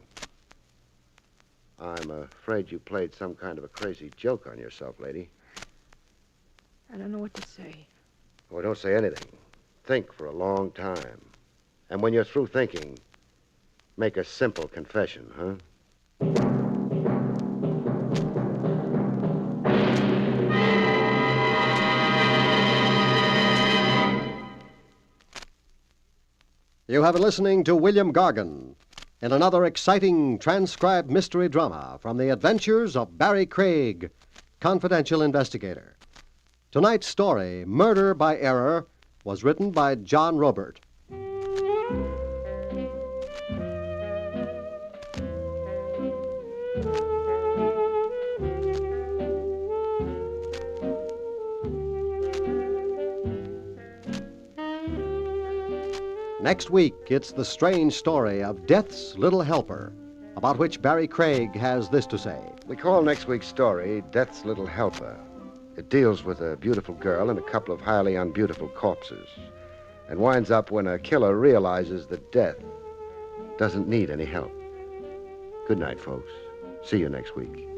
I'm afraid you played some kind of a crazy joke on yourself, lady. I don't know what to say. Oh, don't say anything. Think for a long time. And when you're through thinking, make a simple confession, huh? You have been listening to William Gargan in another exciting transcribed mystery drama from the adventures of Barrie Craig, Confidential Investigator. Tonight's story, Murder by Error, was written by John Robert. Next week, it's the strange story of Death's Little Helper, about which Barrie Craig has this to say. We call next week's story Death's Little Helper. It deals with a beautiful girl and a couple of highly unbeautiful corpses, and winds up when a killer realizes that death doesn't need any help. Good night, folks. See you next week.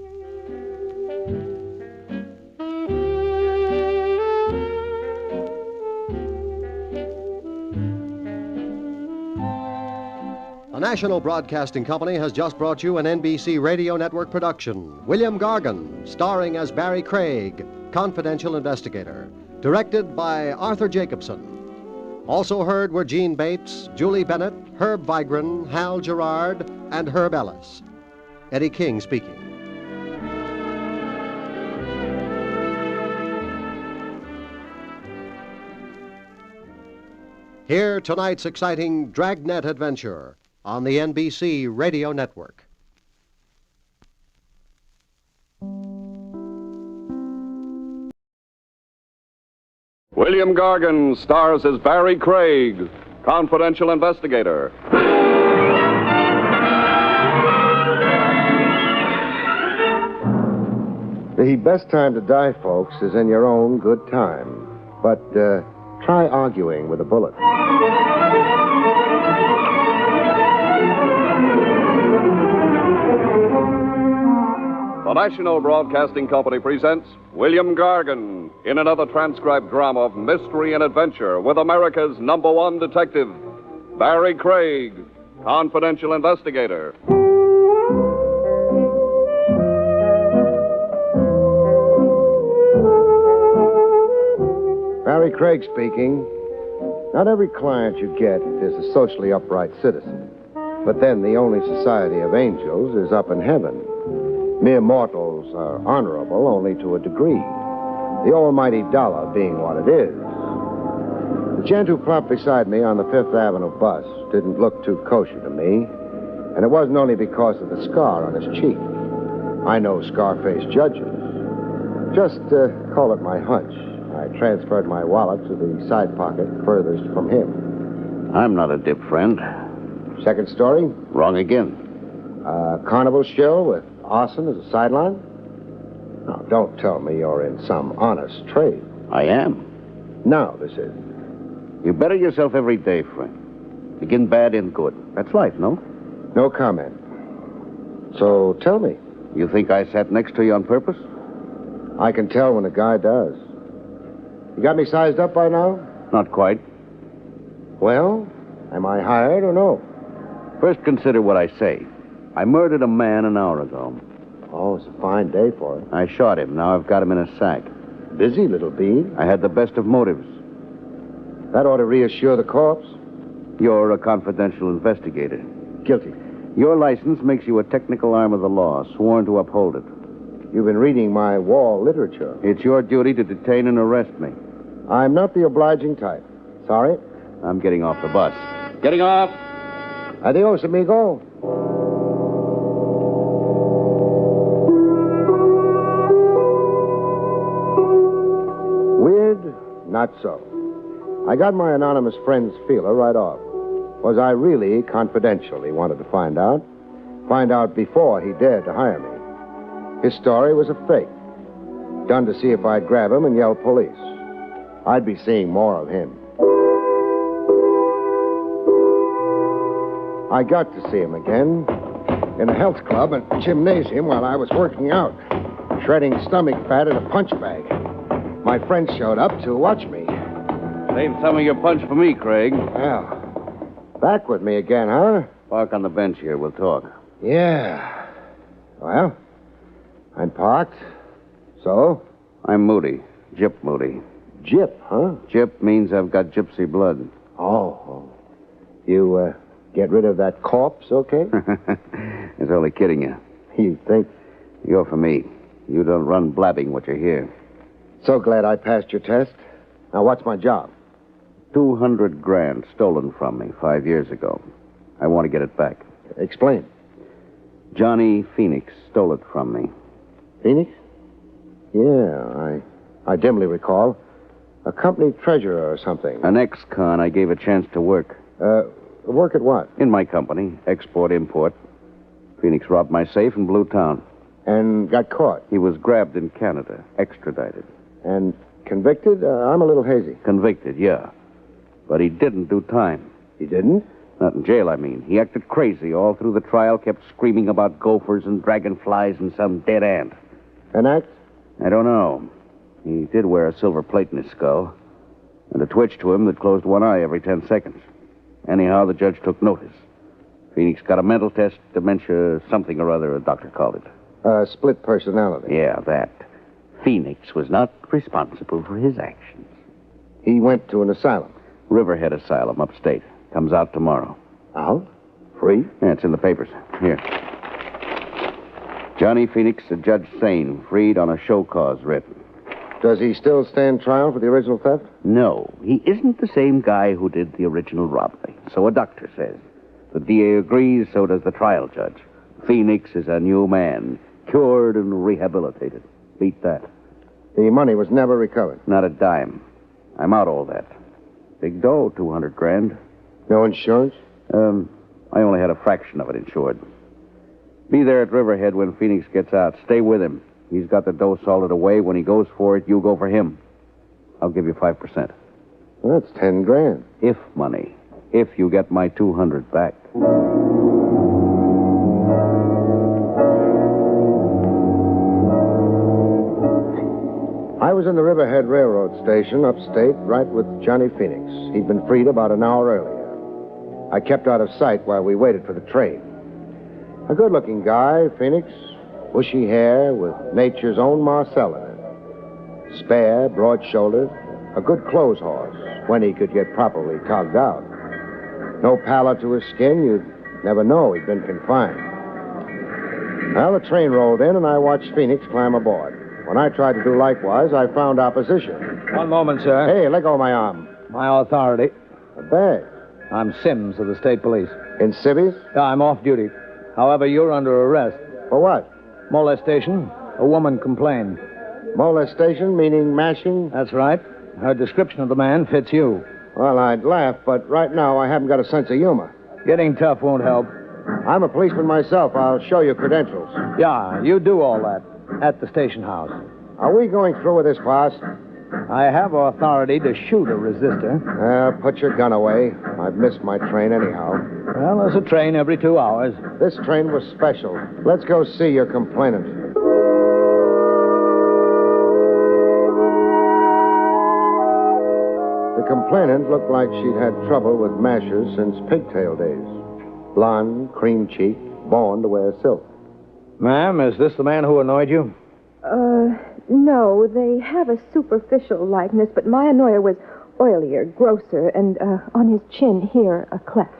The National Broadcasting Company has just brought you an NBC Radio Network production, William Gargan, starring as Barrie Craig, Confidential Investigator, directed by Arthur Jacobson. Also heard were Gene Bates, Julie Bennett, Herb Vigran, Hal Gerard, and Herb Ellis. Eddie King speaking. Hear tonight's exciting Dragnet adventure on the NBC Radio Network. William Gargan stars as Barrie Craig, Confidential Investigator. The best time to die, folks, is in your own good time. But try arguing with a bullet. The National Broadcasting Company presents William Gargan in another transcribed drama of mystery and adventure with America's #1 detective, Barrie Craig, Confidential Investigator. Barrie Craig speaking. Not every client you get is a socially upright citizen. But then the only society of angels is up in heaven. Mere mortals are honorable only to a degree, the almighty dollar being what it is. The gent who plopped beside me on the Fifth Avenue bus didn't look too kosher to me, and it wasn't only because of the scar on his cheek. I know scar-faced judges. Just call it my hunch. I transferred my wallet to the side pocket furthest from him. I'm not a dip friend. Second story? Wrong again. Carnival show with arson as a sideline? Now, don't tell me you're in some honest trade. I am. No, this is. You better yourself every day, friend. Begin bad, end good. That's life, no? No comment. So tell me. You think I sat next to you on purpose? I can tell when a guy does. You got me sized up by now? Not quite. Well, am I hired or no? First, consider what I say. I murdered a man an hour ago. Oh, it's a fine day for it. I shot him. Now I've got him in a sack. Busy, little bean. I had the best of motives. That ought to reassure the corpse. You're a confidential investigator. Guilty. Your license makes you a technical arm of the law, sworn to uphold it. You've been reading my wall literature. It's your duty to detain and arrest me. I'm not the obliging type. Sorry. I'm getting off the bus. Getting off. Adios, amigo. Weird? Not so. I got my anonymous friend's feeler right off. Was I really confidential, he wanted to find out. Find out before he dared to hire me. His story was a fake. Done to see if I'd grab him and yell police. I'd be seeing more of him. I got to see him again in a health club and gymnasium while I was working out, shredding stomach fat in a punch bag. My friend showed up to watch me. Save some of your punch for me, Craig. Well, back with me again, huh? Park on the bench here. We'll talk. Yeah. Well, I'm parked. So? I'm Moody. Gyp Moody. Gyp, huh? Gyp means I've got gypsy blood. Oh. You, get rid of that corpse, okay? I was only kidding you. You think? You're for me. You don't run blabbing what you hear. So glad I passed your test. Now, what's my job? 200 grand stolen from me 5 years ago. I want to get it back. Explain. Johnny Phoenix stole it from me. Phoenix? Yeah, I dimly recall. A company treasurer or something. An ex-con I gave a chance to work. Work at what? In my company, export-import. Phoenix robbed my safe in Blue Town. And got caught? He was grabbed in Canada, extradited. And convicted? I'm a little hazy. Convicted, yeah. But he didn't do time. He didn't? Not in jail, I mean. He acted crazy all through the trial, kept screaming about gophers and dragonflies and some dead ant. An act? I don't know. He did wear a silver plate in his skull, and a twitch to him that closed one eye every 10 seconds. Anyhow, the judge took notice. Phoenix got a mental test, dementia, something or other, a doctor called it. Split personality. Yeah, that. Phoenix was not responsible for his actions. He went to an asylum? Riverhead Asylum, upstate. Comes out tomorrow. Out? Free? Yeah, it's in the papers. Here. Johnny Phoenix to Judge Sane, freed on a show cause writ. Does he still stand trial for the original theft? No, he isn't the same guy who did the original robbery. So a doctor says. The DA agrees, so does the trial judge. Phoenix is a new man, cured and rehabilitated. Beat that. The money was never recovered? Not a dime. I'm out all that. Big dough, $200,000. No insurance? I only had a fraction of it insured. Be there at Riverhead when Phoenix gets out. Stay with him. He's got the dough salted away. When he goes for it, you go for him. I'll give you 5%. Well, that's $10,000. If money. If you get my 200 back. I was in the Riverhead Railroad Station, upstate, right with Johnny Phoenix. He'd been freed about an hour earlier. I kept out of sight while we waited for the train. A good-looking guy, Phoenix. Bushy hair with nature's own Marcel in it. Spare, broad-shouldered. A good clothes horse, when he could get properly togged out. No pallor to his skin. You'd never know he'd been confined. Well, the train rolled in, and I watched Phoenix climb aboard. When I tried to do likewise, I found opposition. One moment, sir. Hey, let go of my arm. My authority. A badge. I'm Sims of the state police. In civvies? Yeah, I'm off duty. However, you're under arrest. For what? Molestation. A woman complained. Molestation, meaning mashing? That's right. Her description of the man fits you. Well, I'd laugh, but right now I haven't got a sense of humor. Getting tough won't help. I'm a policeman myself. I'll show you credentials. Yeah, you do all that. At the station house. Are we going through with this, boss? I have authority to shoot a resistor. Put your gun away. I've missed my train anyhow. Well, there's a train every 2 hours. This train was special. Let's go see your complainant. The complainant looked like she'd had trouble with mashers since pigtail days. Blonde, cream-cheeked, born to wear silk. Ma'am, is this the man who annoyed you? No. They have a superficial likeness, but my annoyer was oilier, grosser, and on his chin here, a cleft.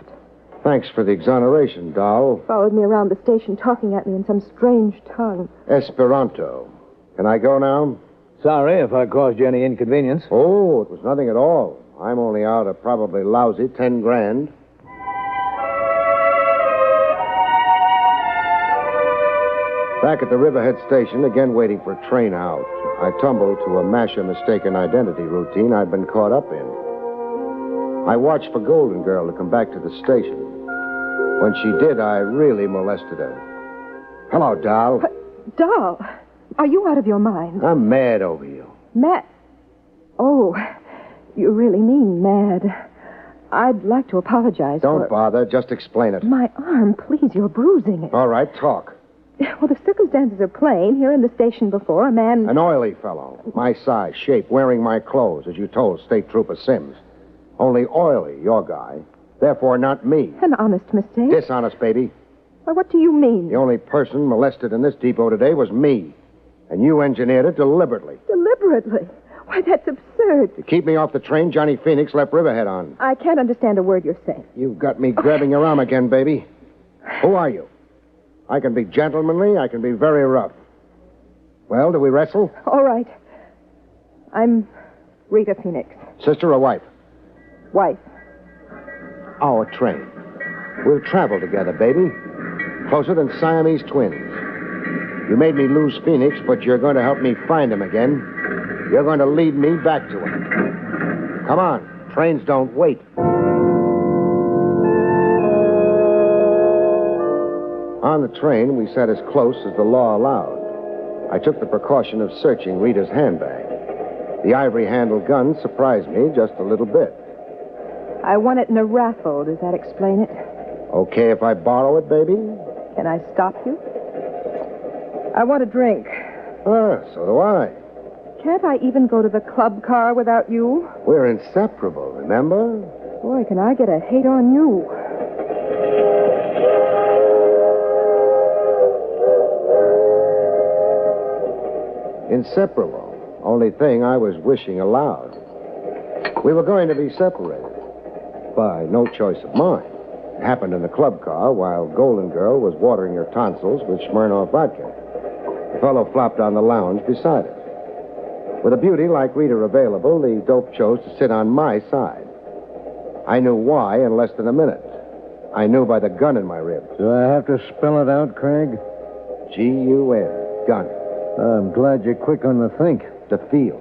Thanks for the exoneration, doll. Followed me around the station, talking at me in some strange tongue. Esperanto. Can I go now? Sorry if I caused you any inconvenience. Oh, it was nothing at all. I'm only out a probably lousy $10,000. Back at the Riverhead station, again waiting for a train out, I tumbled to a masher mistaken identity routine I'd been caught up in. I watched for Golden Girl to come back to the station. When she did, I really molested her. Hello, doll. Doll, are you out of your mind? I'm mad over you. Mad? Oh, you really mean mad. I'd like to apologize Don't bother. Just explain it. My arm, please, you're bruising it. All right, talk. Well, the circumstances are plain. Here in the station before, a man... An oily fellow. My size, shape, wearing my clothes, as you told State Trooper Sims. Only oily, your guy. Therefore, not me. An honest mistake? Dishonest, baby. Why, what do you mean? The only person molested in this depot today was me. And you engineered it deliberately. Deliberately? Why, that's absurd. To keep me off the train, Johnny Phoenix left Riverhead on. I can't understand a word you're saying. You've got me grabbing your arm again, baby. Who are you? I can be gentlemanly. I can be very rough. Well, do we wrestle? All right. I'm Rita Phoenix. Sister or wife? Wife. Our train. We'll travel together, baby. Closer than Siamese twins. You made me lose Phoenix, but you're going to help me find him again. You're going to lead me back to him. Come on. Trains don't wait. On the train, we sat as close as the law allowed. I took the precaution of searching Rita's handbag. The ivory-handled gun surprised me just a little bit. I won it in a raffle. Does that explain it? Okay if I borrow it, baby? Can I stop you? I want a drink. Ah, so do I. Can't I even go to the club car without you? We're inseparable, remember? Boy, can I get a hate on you. Inseparable. Only thing I was wishing aloud. We were going to be separated. By no choice of mine. It happened in the club car while Golden Girl was watering her tonsils with Smirnoff vodka. The fellow flopped on the lounge beside us. With a beauty like Rita available, the dope chose to sit on my side. I knew why in less than a minute. I knew by the gun in my ribs. Do I have to spell it out, Craig? G-U-N. Gun. I'm glad you're quick on the think. The feel.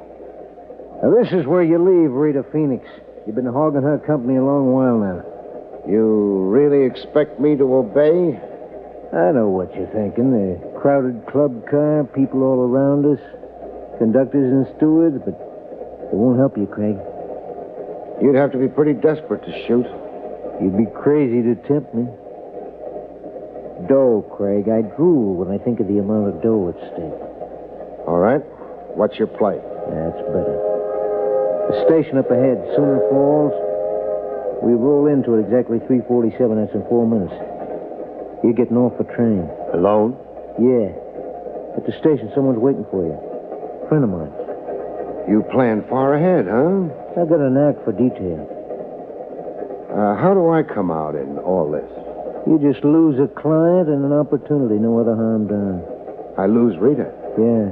Now, this is where you leave Rita Phoenix. You've been hogging her company a long while now. You really expect me to obey? I know what you're thinking. The crowded club car, people all around us, conductors and stewards, but it won't help you, Craig. You'd have to be pretty desperate to shoot. You'd be crazy to tempt me. Dough, Craig. I drool when I think of the amount of dough at stake. All right. What's your play? That's better. The station up ahead, Sooner Falls. We roll into it exactly 3:47. That's in 4 minutes. You're getting off the train. Alone? Yeah. At the station, someone's waiting for you. Friend of mine. You plan far ahead, huh? I've got a knack for detail. How do I come out in all this? You just lose a client and an opportunity, no other harm done. I lose Rita. Yeah.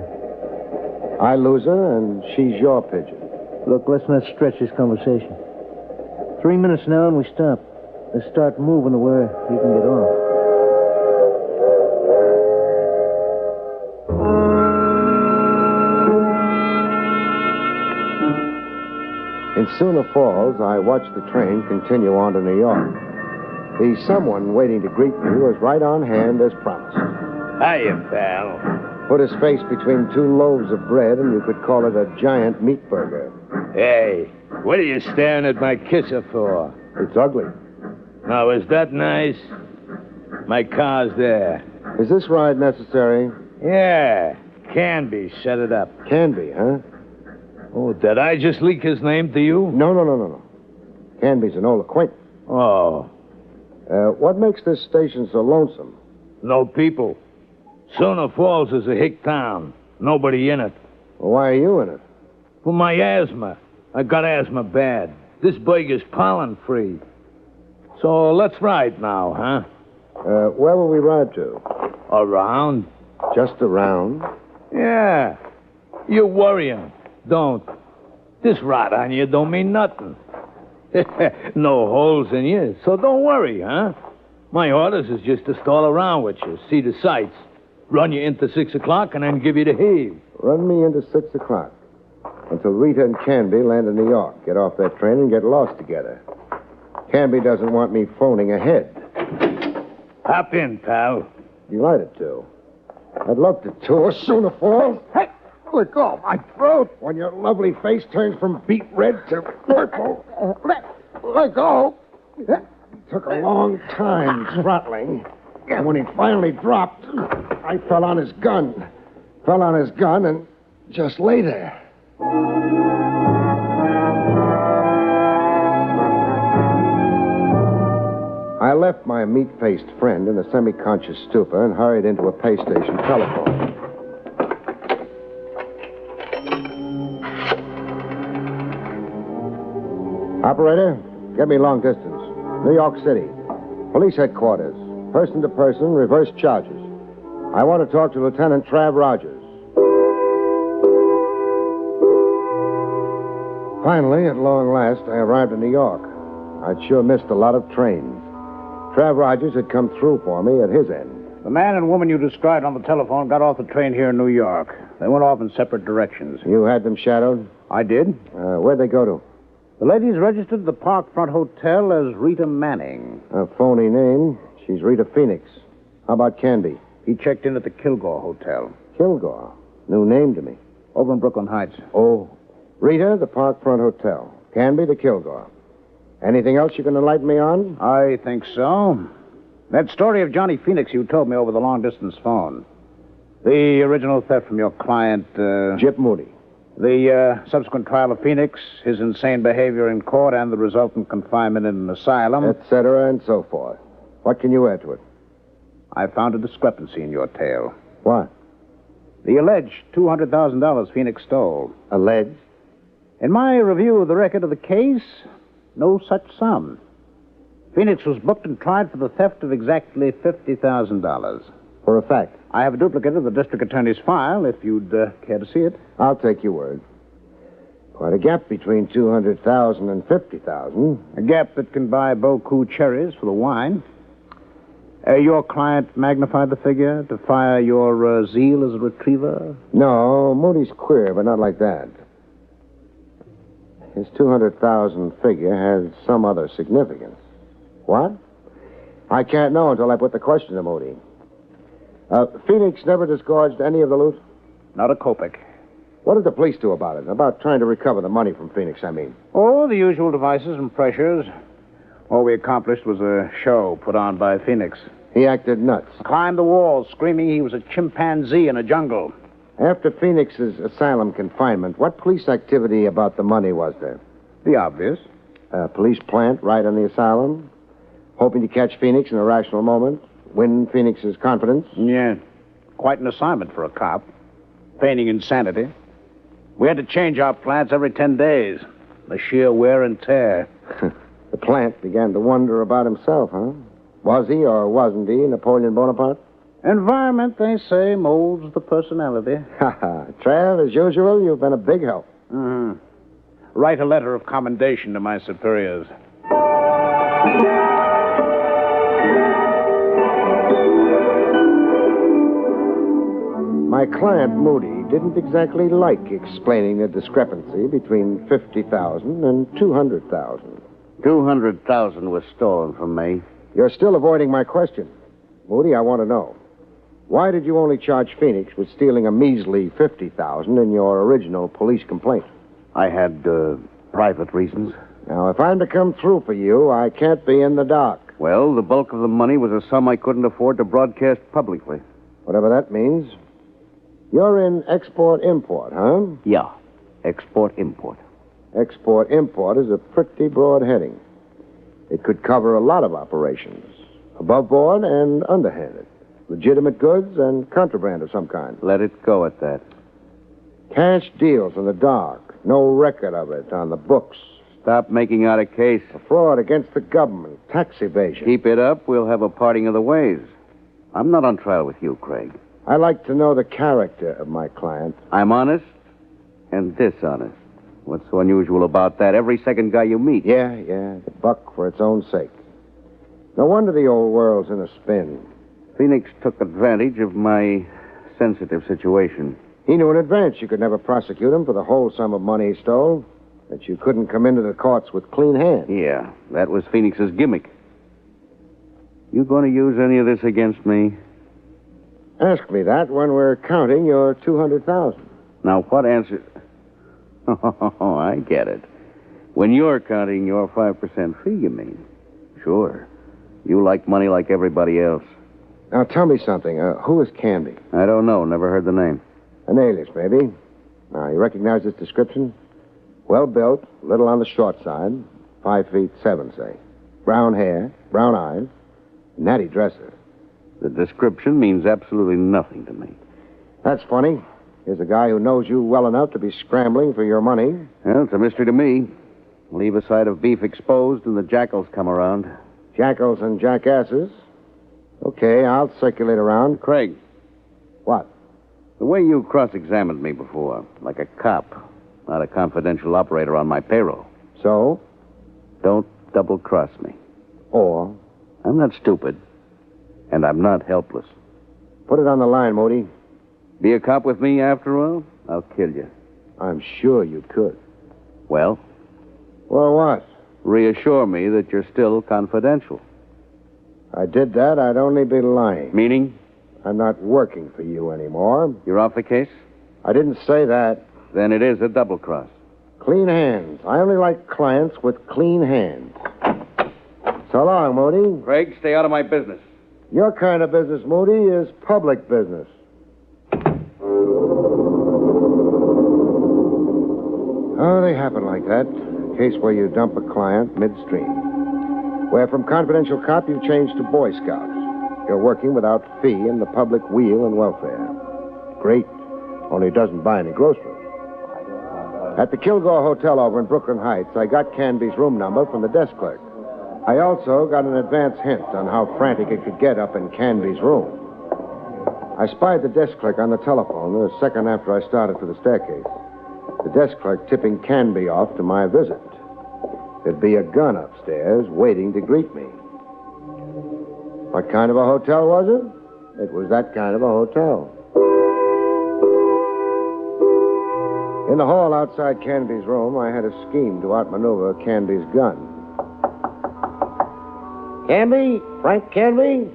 I lose her, and she's your pigeon. Look, let's not stretch this conversation. 3 minutes now, and we stop. Let's start moving to where you can get off. In Sooner Falls, I watched the train continue on to New York. The someone waiting to greet me was right on hand as promised. Hiya, pal. Put his face between two loaves of bread, and you could call it a giant meat burger. Hey, what are you staring at my kisser for? It's ugly. Now, is that nice? My car's there. Is this ride necessary? Yeah, can be. Set it up. Can be, huh? Oh, did I just leak his name to you? No. Canby's an old acquaintance. Oh. What makes this station so lonesome? No people. Sooner Falls is a hick town. Nobody in it. Well, why are you in it? For my asthma. I got asthma bad. This burger's pollen-free. So let's ride now, huh? Where will we ride to? Around. Just around? Yeah. You're worrying. Don't. This rot on you don't mean nothing. No holes in you, so don't worry, huh? My orders is just to stall around with you, see the sights, run you into 6 o'clock, and then give you the heave. Run me into 6 o'clock. Until Rita and Canby land in New York, get off that train and get lost together. Canby doesn't want me phoning ahead. Hop in, pal. Delighted to. I'd love to tour Sooner Falls. Hey! Let go of my throat when your lovely face turns from beet red to purple. Let go. It took a long time throttling. And when he finally dropped, I fell on his gun. Fell on his gun and just lay there. I left my meat-faced friend in a semi-conscious stupor and hurried into a pay station telephone. Operator, get me long distance. New York City. Police headquarters. Person to person, reverse charges. I want to talk to Lieutenant Trav Rogers. Finally, at long last, I arrived in New York. I'd sure missed a lot of trains. Trav Rogers had come through for me at his end. The man and woman you described on the telephone got off the train here in New York. They went off in separate directions. You had them shadowed? I did. Where'd they go to? The lady's registered at the Parkfront Hotel as Rita Manning. A phony name. She's Rita Phoenix. How about Canby? He checked in at the Kilgore Hotel. Kilgore? New name to me. Over in Brooklyn Heights. Oh. Rita, the Parkfront Hotel. Canby, the Kilgore. Anything else you can enlighten me on? I think so. That story of Johnny Phoenix you told me over the long-distance phone. The original theft from your client, Jip Moody. The subsequent trial of Phoenix, his insane behavior in court, and the resultant confinement in an asylum. Et cetera, and so forth. What can you add to it? I found a discrepancy in your tale. What? The alleged $200,000 Phoenix stole. Alleged? In my review of the record of the case, no such sum. Phoenix was booked and tried for the theft of exactly $50,000. For a fact? I have a duplicate of the district attorney's file, if you'd care to see it. I'll take your word. Quite a gap between $200,000 and $50,000. A gap that can buy Boku cherries for the wine. Your client magnified the figure to fire your zeal as a retriever? No, Moody's queer, but not like that. His 200,000 figure has some other significance. What? I can't know until I put the question to Moody. Phoenix never disgorged any of the loot? Not a kopeck. What did the police do about it? About trying to recover the money from Phoenix, I mean. Oh, the usual devices and pressures. All we accomplished was a show put on by Phoenix. He acted nuts. Climbed the walls, screaming he was a chimpanzee in a jungle. After Phoenix's asylum confinement, what police activity about the money was there? The obvious. A police plant right on the asylum? Hoping to catch Phoenix in a rational moment? Win Phoenix's confidence? Yeah. Quite an assignment for a cop. Feigning insanity. We had to change our plants every 10 days. The sheer wear and tear. The plant began to wonder about himself, huh? Was he or wasn't he Napoleon Bonaparte? Environment, they say, molds the personality. Ha ha. Trav, as usual, you've been a big help. Mm-hmm. Write a letter of commendation to my superiors. My client, Moody, didn't exactly like explaining the discrepancy between $50,000 and $200,000. $200,000 was stolen from me. You're still avoiding my question. Moody, I want to know. Why did you only charge Phoenix with stealing a measly $50,000 in your original police complaint? I had private reasons. Now, if I'm to come through for you, I can't be in the dark. Well, the bulk of the money was a sum I couldn't afford to broadcast publicly. Whatever that means. You're in export-import, huh? Yeah, export-import. Export-import is a pretty broad heading. It could cover a lot of operations, above board and underhanded. Legitimate goods and contraband of some kind. Let it go at that. Cash deals in the dark. No record of it on the books. Stop making out a case. A fraud against the government. Tax evasion. Keep it up, we'll have a parting of the ways. I'm not on trial with you, Craig. I like to know the character of my client. I'm honest and dishonest. What's so unusual about that? Every second guy you meet. Yeah, the buck for its own sake. No wonder the old world's in a spin. Phoenix took advantage of my sensitive situation. He knew in advance you could never prosecute him for the whole sum of money he stole, that you couldn't come into the courts with clean hands. Yeah, that was Phoenix's gimmick. You going to use any of this against me? Ask me that when we're counting your $200,000. Now, what answer... Oh, I get it. When you're counting your 5% fee, you mean? Sure. You like money like everybody else. Now, tell me something. Who is Canby? I don't know. Never heard the name. An alias, maybe. Now, you recognize this description? Well-built, little on the short side. 5'7", say. Brown hair, brown eyes, natty dresser. The description means absolutely nothing to me. That's funny. Here's a guy who knows you well enough to be scrambling for your money. Well, it's a mystery to me. Leave a side of beef exposed and the jackals come around. Jackals and jackasses? Okay, I'll circulate around. Craig. What? The way you cross-examined me before, like a cop, not a confidential operator on my payroll. So? Don't double-cross me. Or? I'm not stupid, and I'm not helpless. Put it on the line, Moody. Be a cop with me after all? I'll kill you. I'm sure you could. Well? Well, what? Reassure me that you're still confidential. If I did that, I'd only be lying. Meaning? I'm not working for you anymore. You're off the case? I didn't say that. Then it is a double cross. Clean hands. I only like clients with clean hands. So long, Moody. Craig, stay out of my business. Your kind of business, Moody, is public business. Oh, they happen like that. Case where you dump a client midstream. Where from confidential cop you change to Boy Scouts. You're working without fee in the public weal and welfare. Great. Only it doesn't buy any groceries. At the Kilgore Hotel over in Brooklyn Heights, I got Canby's room number from the desk clerk. I also got an advance hint on how frantic it could get up in Canby's room. I spied the desk clerk on the telephone a second after I started for the staircase. The desk clerk tipping Canby off to my visit. There'd be a gun upstairs waiting to greet me. What kind of a hotel was it? It was that kind of a hotel. In the hall outside Canby's room, I had a scheme to outmaneuver Canby's gun. Canby? Frank Canby?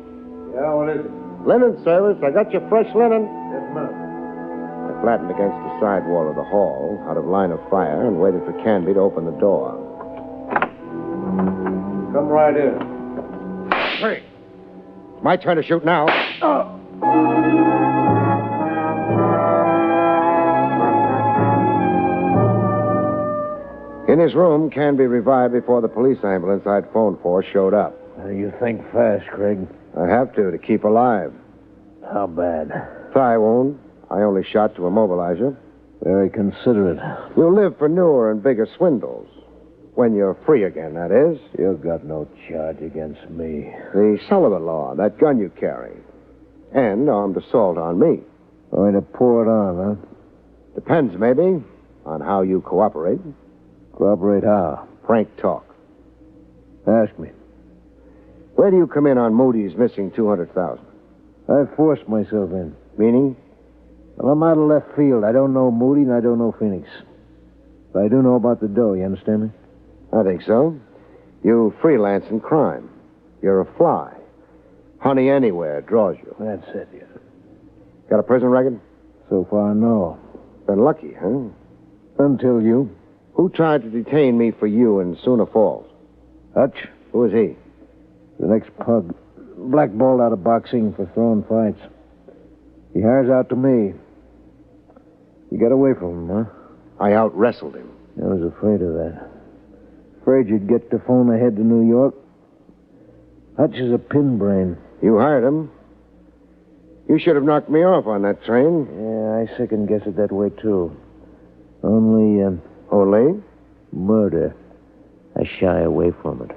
Yeah, what is it? Linen service. I got your fresh linen. Just a minute. I flattened against the side wall of the hall, out of line of fire, and waited for Canby to open the door. Come right in. Hey! It's my turn to shoot now. In his room, Canby revived before the police ambulance I'd phoned for showed up. You think fast, Craig. I have to keep alive. How bad? Thigh wound. I only shot to immobilize you. Very considerate. You'll live for newer and bigger swindles. When you're free again, that is. You've got no charge against me. The Sullivan Law, that gun you carry. And armed assault on me. Going to pour it on, huh? Depends, maybe, on how you cooperate. Cooperate how? Frank talk. Ask me. Where do you come in on Moody's missing $200,000? I forced myself in. Meaning? Well, I'm out of left field. I don't know Moody and I don't know Phoenix. But I do know about the dough, you understand me? I think so. You freelance in crime. You're a fly. Honey anywhere draws you. That's it, yeah. Got a prison record? So far, no. Been lucky, huh? Until you. Who tried to detain me for you in Sooner Falls? Hutch. Who is he? The next pug. Blackballed out of boxing for throwing fights. He hires out to me. You got away from him, huh? I out-wrestled him. I was afraid of that. Afraid you'd get the phone ahead to New York. Hutch is a pin brain. You hired him. You should have knocked me off on that train. Yeah, I second guess it that way, too. Only, Only? Murder. I shy away from it.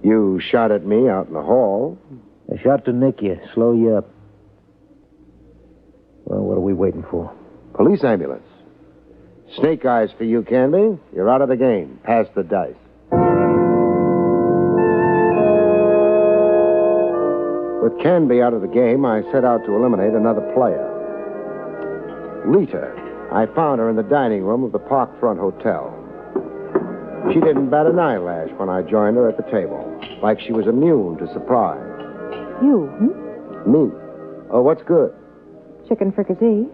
You shot at me out in the hall. I shot to nick you, slow you up. Well, what are we waiting for? Police ambulance. Snake eyes for you, Canby. You're out of the game. Pass the dice. With Canby out of the game, I set out to eliminate another player. Rita. I found her in the dining room of the Parkfront Hotel. She didn't bat an eyelash when I joined her at the table, like she was immune to surprise. You, Me. Oh, what's good? Chicken fricassee.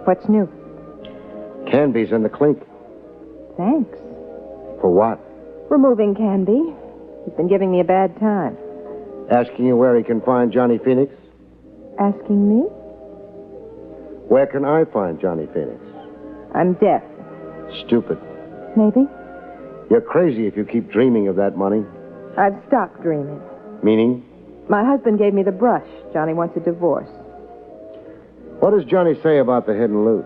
What's new? Canby's in the clink. Thanks. For what? Removing Canby. He's been giving me a bad time. Asking you where he can find Johnny Phoenix? Asking me? Where can I find Johnny Phoenix? I'm deaf. Stupid. Maybe. You're crazy if you keep dreaming of that money. I've stopped dreaming. Meaning? My husband gave me the brush. Johnny wants a divorce. What does Johnny say about the hidden loot?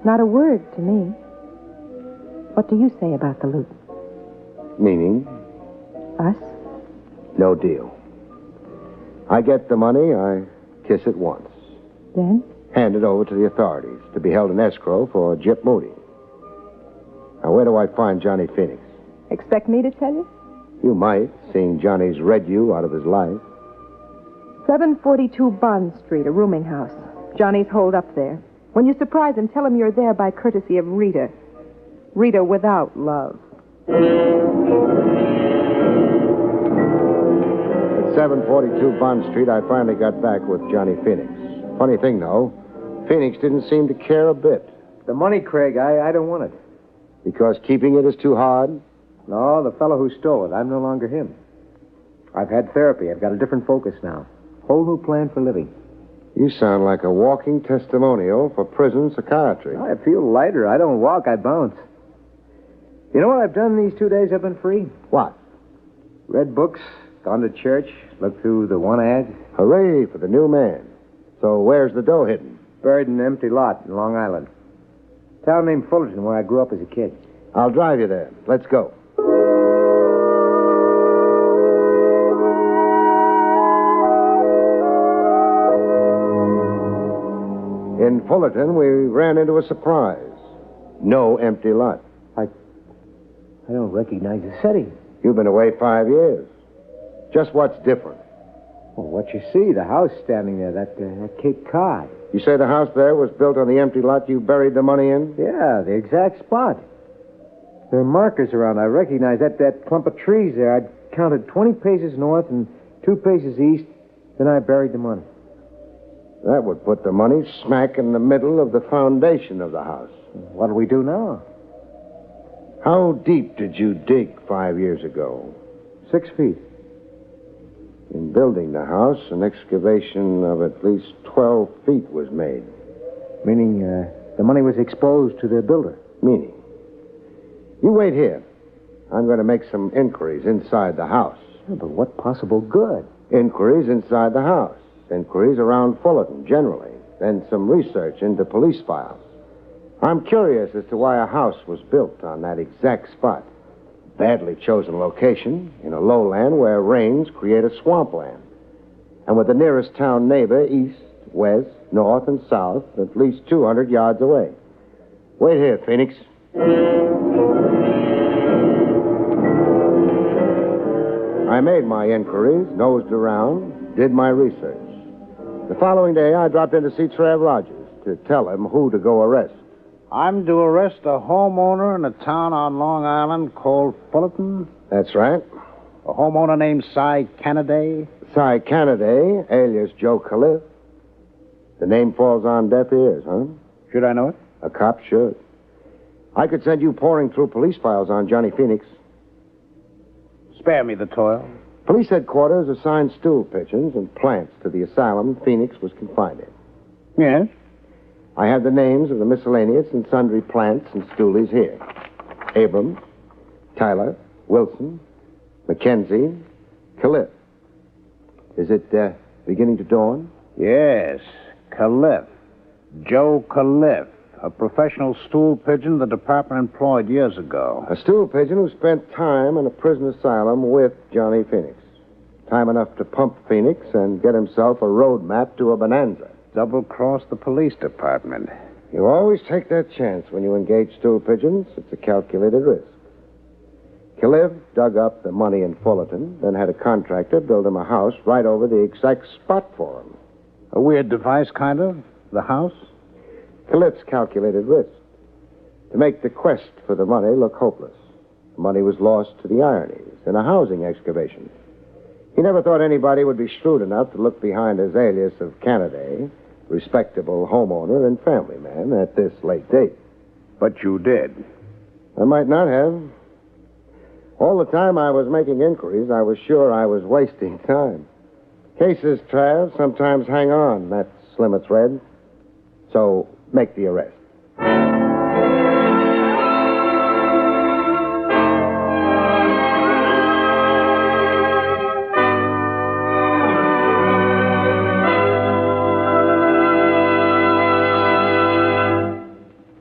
Not a word to me. What do you say about the loot? Meaning? Us? No deal. I get the money, I kiss it once. Then? Hand it over to the authorities to be held in escrow for Gyp Moody. Now, where do I find Johnny Phoenix? Expect me to tell you? You might, seeing Johnny's read you out of his life. 742 Bond Street, a rooming house. Johnny's holed up there. When you surprise him, tell him you're there by courtesy of Rita. Rita without love. At 742 Bond Street, I finally got back with Johnny Phoenix. Funny thing, though, Phoenix didn't seem to care a bit. The money, Craig, I don't want it. Because keeping it is too hard? No, the fellow who stole it, I'm no longer him. I've had therapy. I've got a different focus now. Whole new plan for living. You sound like a walking testimonial for prison psychiatry. I feel lighter. I don't walk, I bounce. You know what I've done these 2 days I've been free? What? Read books, gone to church, looked through the one ad. Hooray for the new man. So where's the dough hidden? Buried in an empty lot in Long Island. Town named Fullerton, where I grew up as a kid. I'll drive you there. Let's go. In Fullerton, we ran into a surprise. No empty lot. I don't recognize the setting. You've been away 5 years. Just what's different? Well, what you see, the house standing there, that Cape Cod. You say the house there was built on the empty lot you buried the money in? Yeah, the exact spot. There are markers around. I recognize that clump of trees there. I counted 20 paces north and 2 paces east. Then I buried the money. That would put the money smack in the middle of the foundation of the house. What do we do now? How deep did you dig 5 years ago? 6 feet. In building the house, an excavation of at least 12 feet was made. Meaning the money was exposed to the builder? Meaning? You wait here. I'm going to make some inquiries inside the house. Yeah, but what possible good? Inquiries inside the house. Inquiries around Fullerton, generally. Then some research into police files. I'm curious as to why a house was built on that exact spot. Badly chosen location in a lowland where rains create a swampland. And with the nearest town neighbor east, west, north, and south at least 200 yards away. Wait here, Phoenix. I made my inquiries, nosed around, did my research. The following day, I dropped in to see Trev Rogers to tell him who to go arrest. I'm to arrest a homeowner in a town on Long Island called Fullerton? That's right. A homeowner named Cy Canaday? Cy Canaday, alias Joe Cliff. The name falls on deaf ears, huh? Should I know it? A cop should. I could send you pouring through police files on Johnny Phoenix. Spare me the toil. Police headquarters assigned stool pigeons and plants to the asylum Phoenix was confined in. Yes? I have the names of the miscellaneous and sundry plants and stoolies here. Abrams, Tyler, Wilson, Mackenzie, Cliff. Is it beginning to dawn? Yes, Cliff. Joe Cliff. A professional stool pigeon the department employed years ago. A stool pigeon who spent time in a prison asylum with Johnny Phoenix. Time enough to pump Phoenix and get himself a road map to a bonanza. Double-cross the police department. You always take that chance when you engage stool pigeons. It's a calculated risk. Cliff dug up the money in Fullerton, then had a contractor build him a house right over the exact spot for him. A weird device, kind of? The house? Cliff's calculated risk. To make the quest for the money look hopeless. The money was lost to the ironies in a housing excavation. He never thought anybody would be shrewd enough to look behind his alias of Canaday, respectable homeowner and family man, at this late date. But you did. I might not have. All the time I was making inquiries, I was sure I was wasting time. Cases, Trav, sometimes hang on, that's slim a thread. So, make the arrest.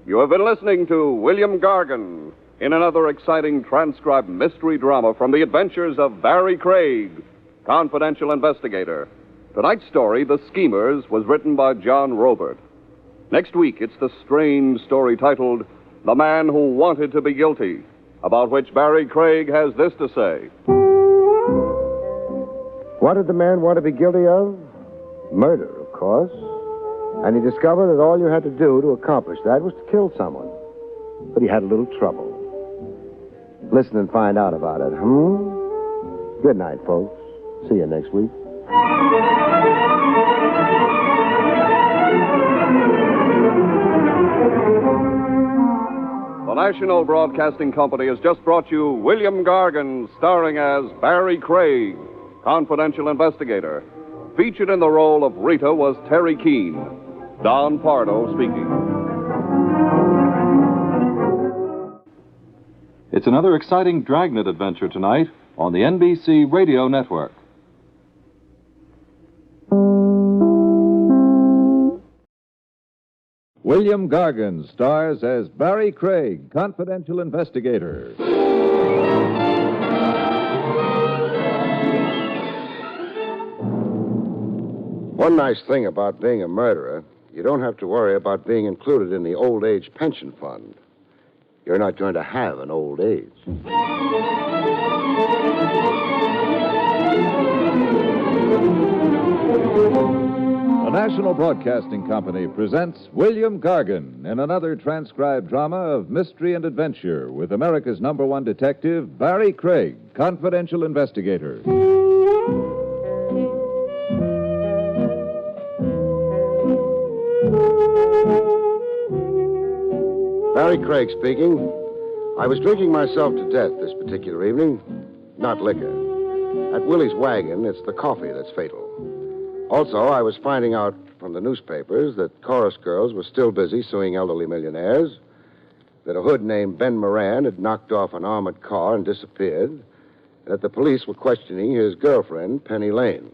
You have been listening to William Gargan in another exciting transcribed mystery drama from the adventures of Barrie Craig, Confidential Investigator. Tonight's story, The Schemers, was written by John Robert. Next week, it's the strange story titled The Man Who Wanted to Be Guilty, about which Barrie Craig has this to say. What did the man want to be guilty of? Murder, of course. And he discovered that all you had to do to accomplish that was to kill someone. But he had a little trouble. Listen and find out about it, Good night, folks. See you next week. The National Broadcasting Company has just brought you William Gargan, starring as Barrie Craig, confidential investigator. Featured in the role of Rita was Terry Keane. Don Pardo speaking. It's another exciting Dragnet adventure tonight on the NBC Radio Network. William Gargan stars as Barrie Craig, confidential investigator. One nice thing about being a murderer, you don't have to worry about being included in the old age pension fund. You're not going to have an old age. The National Broadcasting Company presents William Gargan in another transcribed drama of mystery and adventure with America's #1 detective, Barrie Craig, confidential investigator. Barrie Craig speaking. I was drinking myself to death this particular evening. Not liquor. At Willie's wagon, it's the coffee that's fatal. Also, I was finding out from the newspapers that chorus girls were still busy suing elderly millionaires, that a hood named Ben Moran had knocked off an armored car and disappeared, and that the police were questioning his girlfriend, Penny Lane.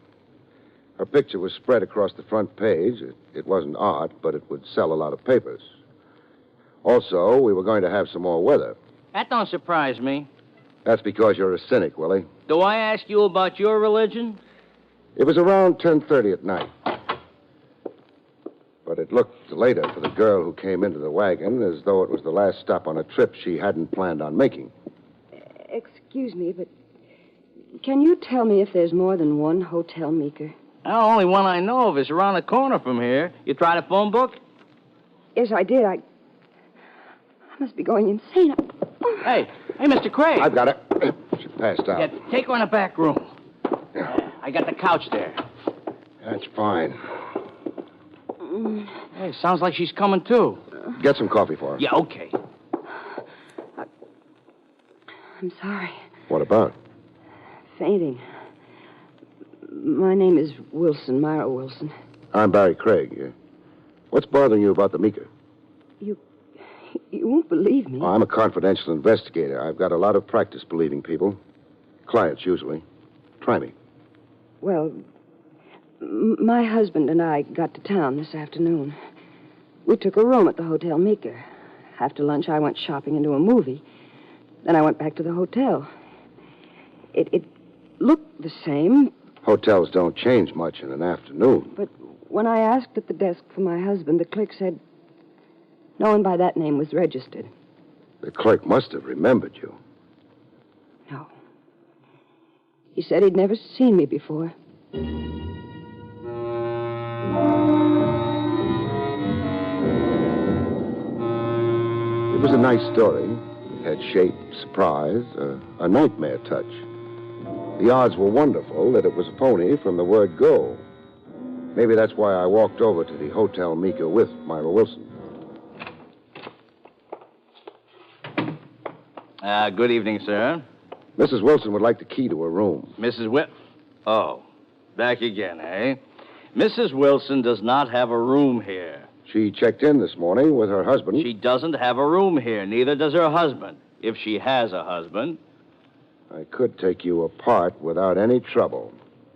Her picture was spread across the front page. It wasn't art, but it would sell a lot of papers. Also, we were going to have some more weather. That don't surprise me. That's because you're a cynic, Willie. Do I ask you about your religion? It was around 10:30 at night. But it looked later for the girl who came into the wagon as though it was the last stop on a trip she hadn't planned on making. Excuse me, but can you tell me if there's more than one Hotel Meeker? The only one I know of is around the corner from here. You tried a phone book? Yes, I did. I must be going insane. Hey, Mr. Craig. I've got her. She passed out. Yeah, take her in the back room. I got the couch there. That's fine. Hey, sounds like she's coming too. Get some coffee for her. Yeah, okay. I'm sorry. What about? Fainting. My name is Wilson, Myra Wilson. I'm Barrie Craig. What's bothering you about the Meeker? You won't believe me. Oh, I'm a confidential investigator. I've got a lot of practice believing people. Clients, usually. Try me. Well, my husband and I got to town this afternoon. We took a room at the Hotel Meeker. After lunch, I went shopping into a movie. Then I went back to the hotel. It looked the same. Hotels don't change much in an afternoon. But when I asked at the desk for my husband, the clerk said no one by that name was registered. The clerk must have remembered you. No. He said he'd never seen me before. It was a nice story. It had shape, surprise, a nightmare touch. The odds were wonderful that it was a phony from the word go. Maybe that's why I walked over to the Hotel Meeker with Myra Wilson. Good evening, sir. Mrs. Wilson would like the key to her room. Oh, back again, eh? Mrs. Wilson does not have a room here. She checked in this morning with her husband. She doesn't have a room here. Neither does her husband. If she has a husband. I could take you apart without any trouble.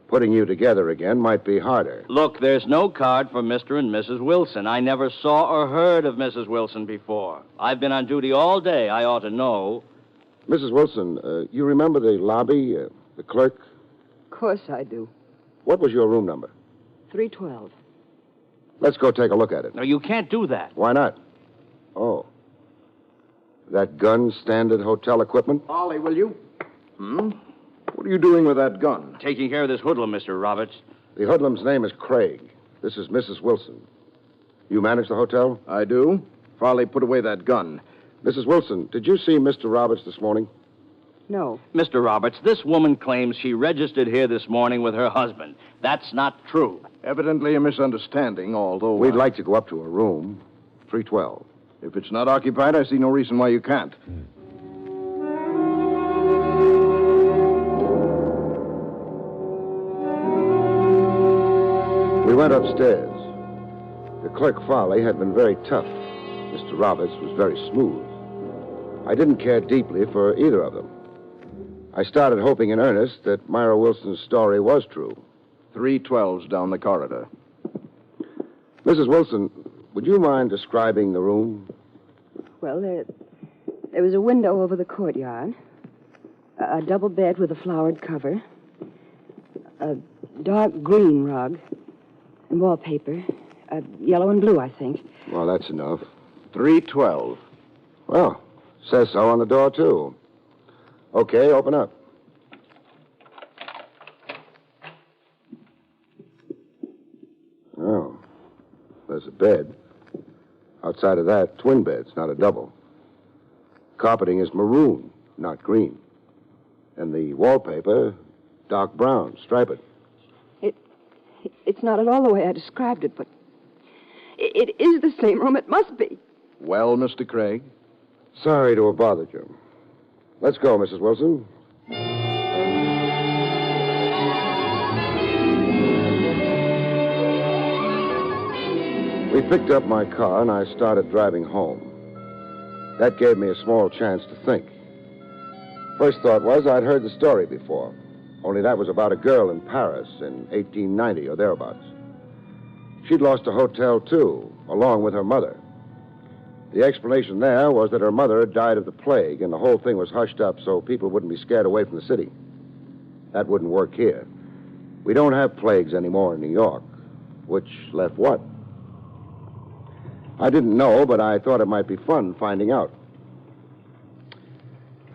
Putting you together again might be harder. Look, there's no card for Mr. and Mrs. Wilson. I never saw or heard of Mrs. Wilson before. I've been on duty all day. I ought to know. Mrs. Wilson, you remember the lobby, the clerk? Of course I do. What was your room number? 312. Let's go take a look at it. No, you can't do that. Why not? Oh. That gun standard hotel equipment? Ollie, will you? What are you doing with that gun? Taking care of this hoodlum, Mr. Roberts. The hoodlum's name is Craig. This is Mrs. Wilson. You manage the hotel? I do. Farley, put away that gun. Mrs. Wilson, did you see Mr. Roberts this morning? No. Mr. Roberts, this woman claims she registered here this morning with her husband. That's not true. Evidently a misunderstanding, although... We'd like to go up to her room, 312. If it's not occupied, I see no reason why you can't. We went upstairs. The clerk, Farley, had been very tough. Mr. Roberts was very smooth. I didn't care deeply for either of them. I started hoping in earnest that Myra Wilson's story was true. 312's down the corridor. Mrs. Wilson, would you mind describing the room? Well, there was a window over the courtyard, a double bed with a flowered cover, a dark green rug, and wallpaper, yellow and blue, I think. Well, that's enough. 312. Well, says so on the door, too. Okay, open up. Oh, there's a bed. Outside of that, twin beds, not a double. Carpeting is maroon, not green. And the wallpaper, dark brown, striped. It's not at all the way I described it, but it is the same room. It must be. Well, Mr. Craig? Sorry to have bothered you. Let's go, Mrs. Wilson. We picked up my car and I started driving home. That gave me a small chance to think. First thought was I'd heard the story before, only that was about a girl in Paris in 1890 or thereabouts. She'd lost a hotel, too, along with her mother. The explanation there was that her mother had died of the plague, and the whole thing was hushed up so people wouldn't be scared away from the city. That wouldn't work here. We don't have plagues anymore in New York, which left what? I didn't know, but I thought it might be fun finding out.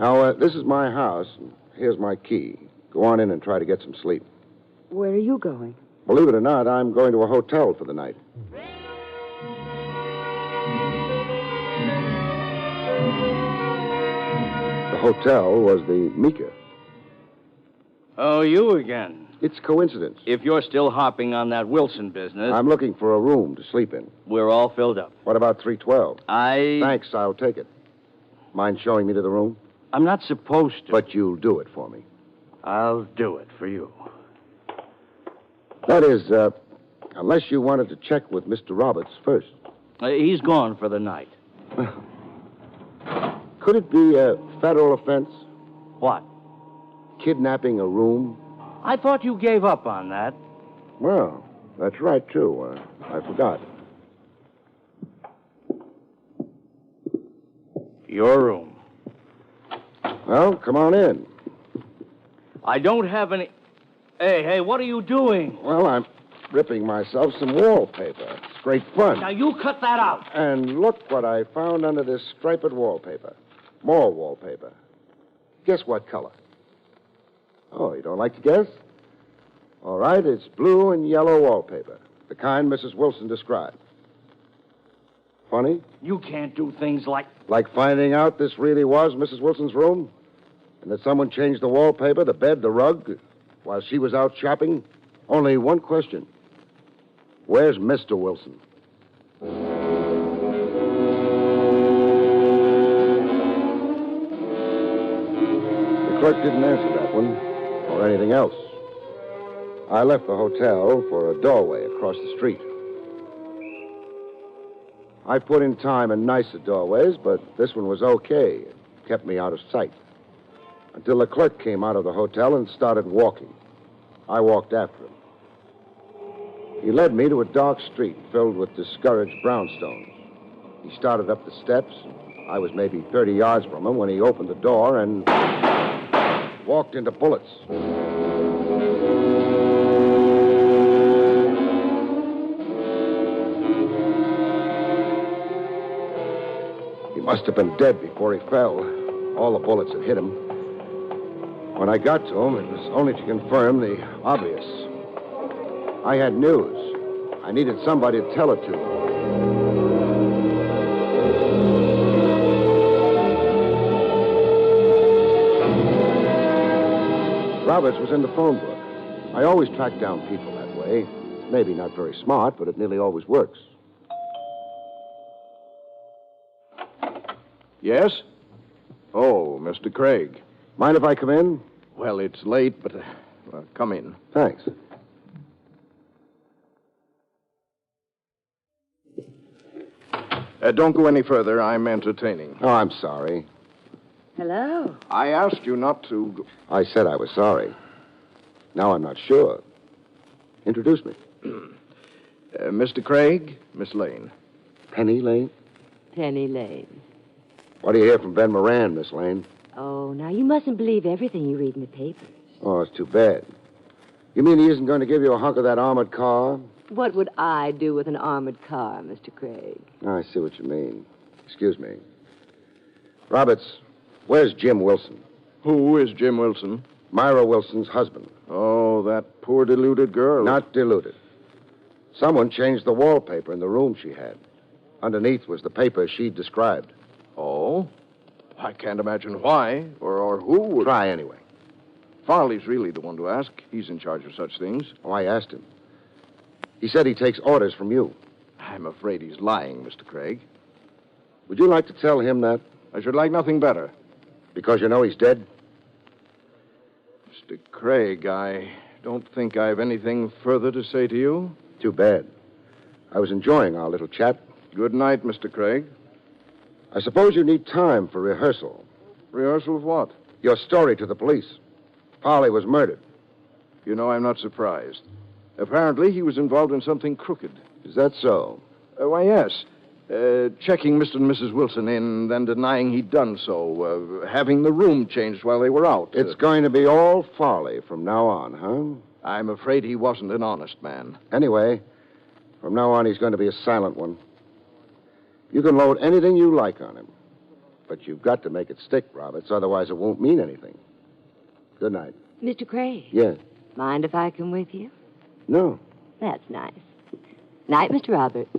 Now, this is my house, and here's my key. Go on in and try to get some sleep. Where are you going? Believe it or not, I'm going to a hotel for the night. The hotel was the Mika. Oh, you again. It's coincidence. If you're still hopping on that Wilson business... I'm looking for a room to sleep in. We're all filled up. What about 312? I... Thanks, I'll take it. Mind showing me to the room? I'm not supposed to. But you'll do it for me. I'll do it for you. That is, unless you wanted to check with Mr. Roberts first. He's gone for the night. Could it be a federal offense? What? Kidnapping a room? I thought you gave up on that. Well, that's right, too. I forgot. Your room. Well, come on in. I don't have any... Hey, what are you doing? Well, I'm ripping myself some wallpaper. It's great fun. Now, you cut that out. And look what I found under this striped wallpaper. More wallpaper. Guess what color? Oh, you don't like to guess? All right, it's blue and yellow wallpaper. The kind Mrs. Wilson described. Funny? You can't do things like... Like finding out this really was Mrs. Wilson's room? And that someone changed the wallpaper, the bed, the rug, while she was out shopping? Only one question. Where's Mr. Wilson? The clerk didn't answer that one, or anything else. I left the hotel for a doorway across the street. I put in time in nicer doorways, but this one was okay. It kept me out of sight. Until the clerk came out of the hotel and started walking. I walked after him. He led me to a dark street filled with discouraged brownstones. He started up the steps. I was maybe 30 yards from him when he opened the door and walked into bullets. He must have been dead before he fell. All the bullets had hit him. When I got to him, it was only to confirm the obvious. I had news. I needed somebody to tell it to. Roberts was in the phone book. I always track down people that way. Maybe not very smart, but it nearly always works. Yes? Oh, Mr. Craig. Mind if I come in? Well, it's late, but come in. Thanks. Don't go any further. I'm entertaining. Oh, I'm sorry. Hello. I asked you not to. I said I was sorry. Now I'm not sure. Introduce me. Mr. Craig, Miss Lane. Penny Lane? Penny Lane. What do you hear from Ben Moran, Miss Lane? Oh, now you mustn't believe everything you read in the papers. Oh, it's too bad. You mean he isn't going to give you a hunk of that armored car? What would I do with an armored car, Mr. Craig? I see what you mean. Excuse me. Roberts, where's Jim Wilson? Who is Jim Wilson? Myra Wilson's husband. Oh, that poor deluded girl. Not deluded. Someone changed the wallpaper in the room she had. Underneath was the paper she described. Oh? I can't imagine why or who would. Try anyway. Farley's really the one to ask. He's in charge of such things. Oh, I asked him. He said he takes orders from you. I'm afraid he's lying, Mr. Craig. Would you like to tell him that? I should like nothing better. Because you know he's dead? Mr. Craig, I don't think I've anything further to say to you. Too bad. I was enjoying our little chat. Good night, Mr. Craig. I suppose you need time for rehearsal. Rehearsal of what? Your story to the police. Farley was murdered. You know, I'm not surprised. Apparently, he was involved in something crooked. Is that so? Why, yes. Checking Mr. and Mrs. Wilson in, then denying he'd done so. Having the room changed while they were out. It's going to be all Farley from now on, huh? I'm afraid he wasn't an honest man. Anyway, from now on, he's going to be a silent one. You can load anything you like on him. But you've got to make it stick, Roberts, otherwise it won't mean anything. Good night. Mr. Craig? Yes. Mind if I come with you? No. That's nice. Night, Mr. Roberts.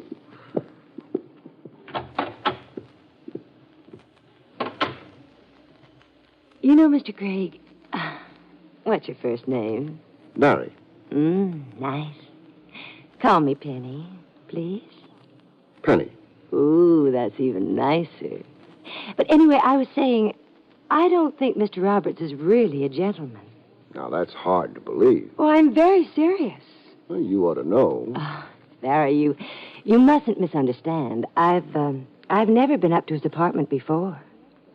You know, Mr. Craig, what's your first name? Barrie. Nice. Call me Penny, please. Penny. Ooh, that's even nicer. But anyway, I was saying, I don't think Mr. Roberts is really a gentleman. Now, that's hard to believe. Oh, I'm very serious. Well, you ought to know. Barrie, you mustn't misunderstand. I've never been up to his apartment before.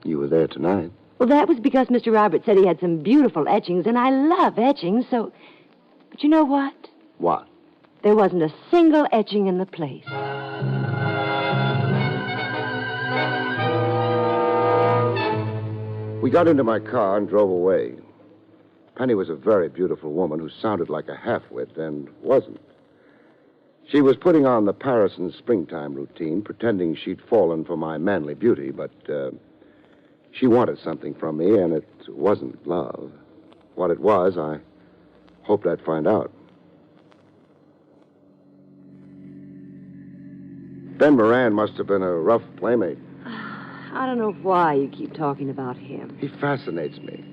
You were there tonight. Well, that was because Mr. Roberts said he had some beautiful etchings, and I love etchings, so... But you know what? What? There wasn't a single etching in the place. We got into my car and drove away. Penny was a very beautiful woman who sounded like a half-wit and wasn't. She was putting on the Paris and springtime routine, pretending she'd fallen for my manly beauty, but she wanted something from me, and it wasn't love. What it was, I hoped I'd find out. Ben Moran must have been a rough playmate. I don't know why you keep talking about him. He fascinates me.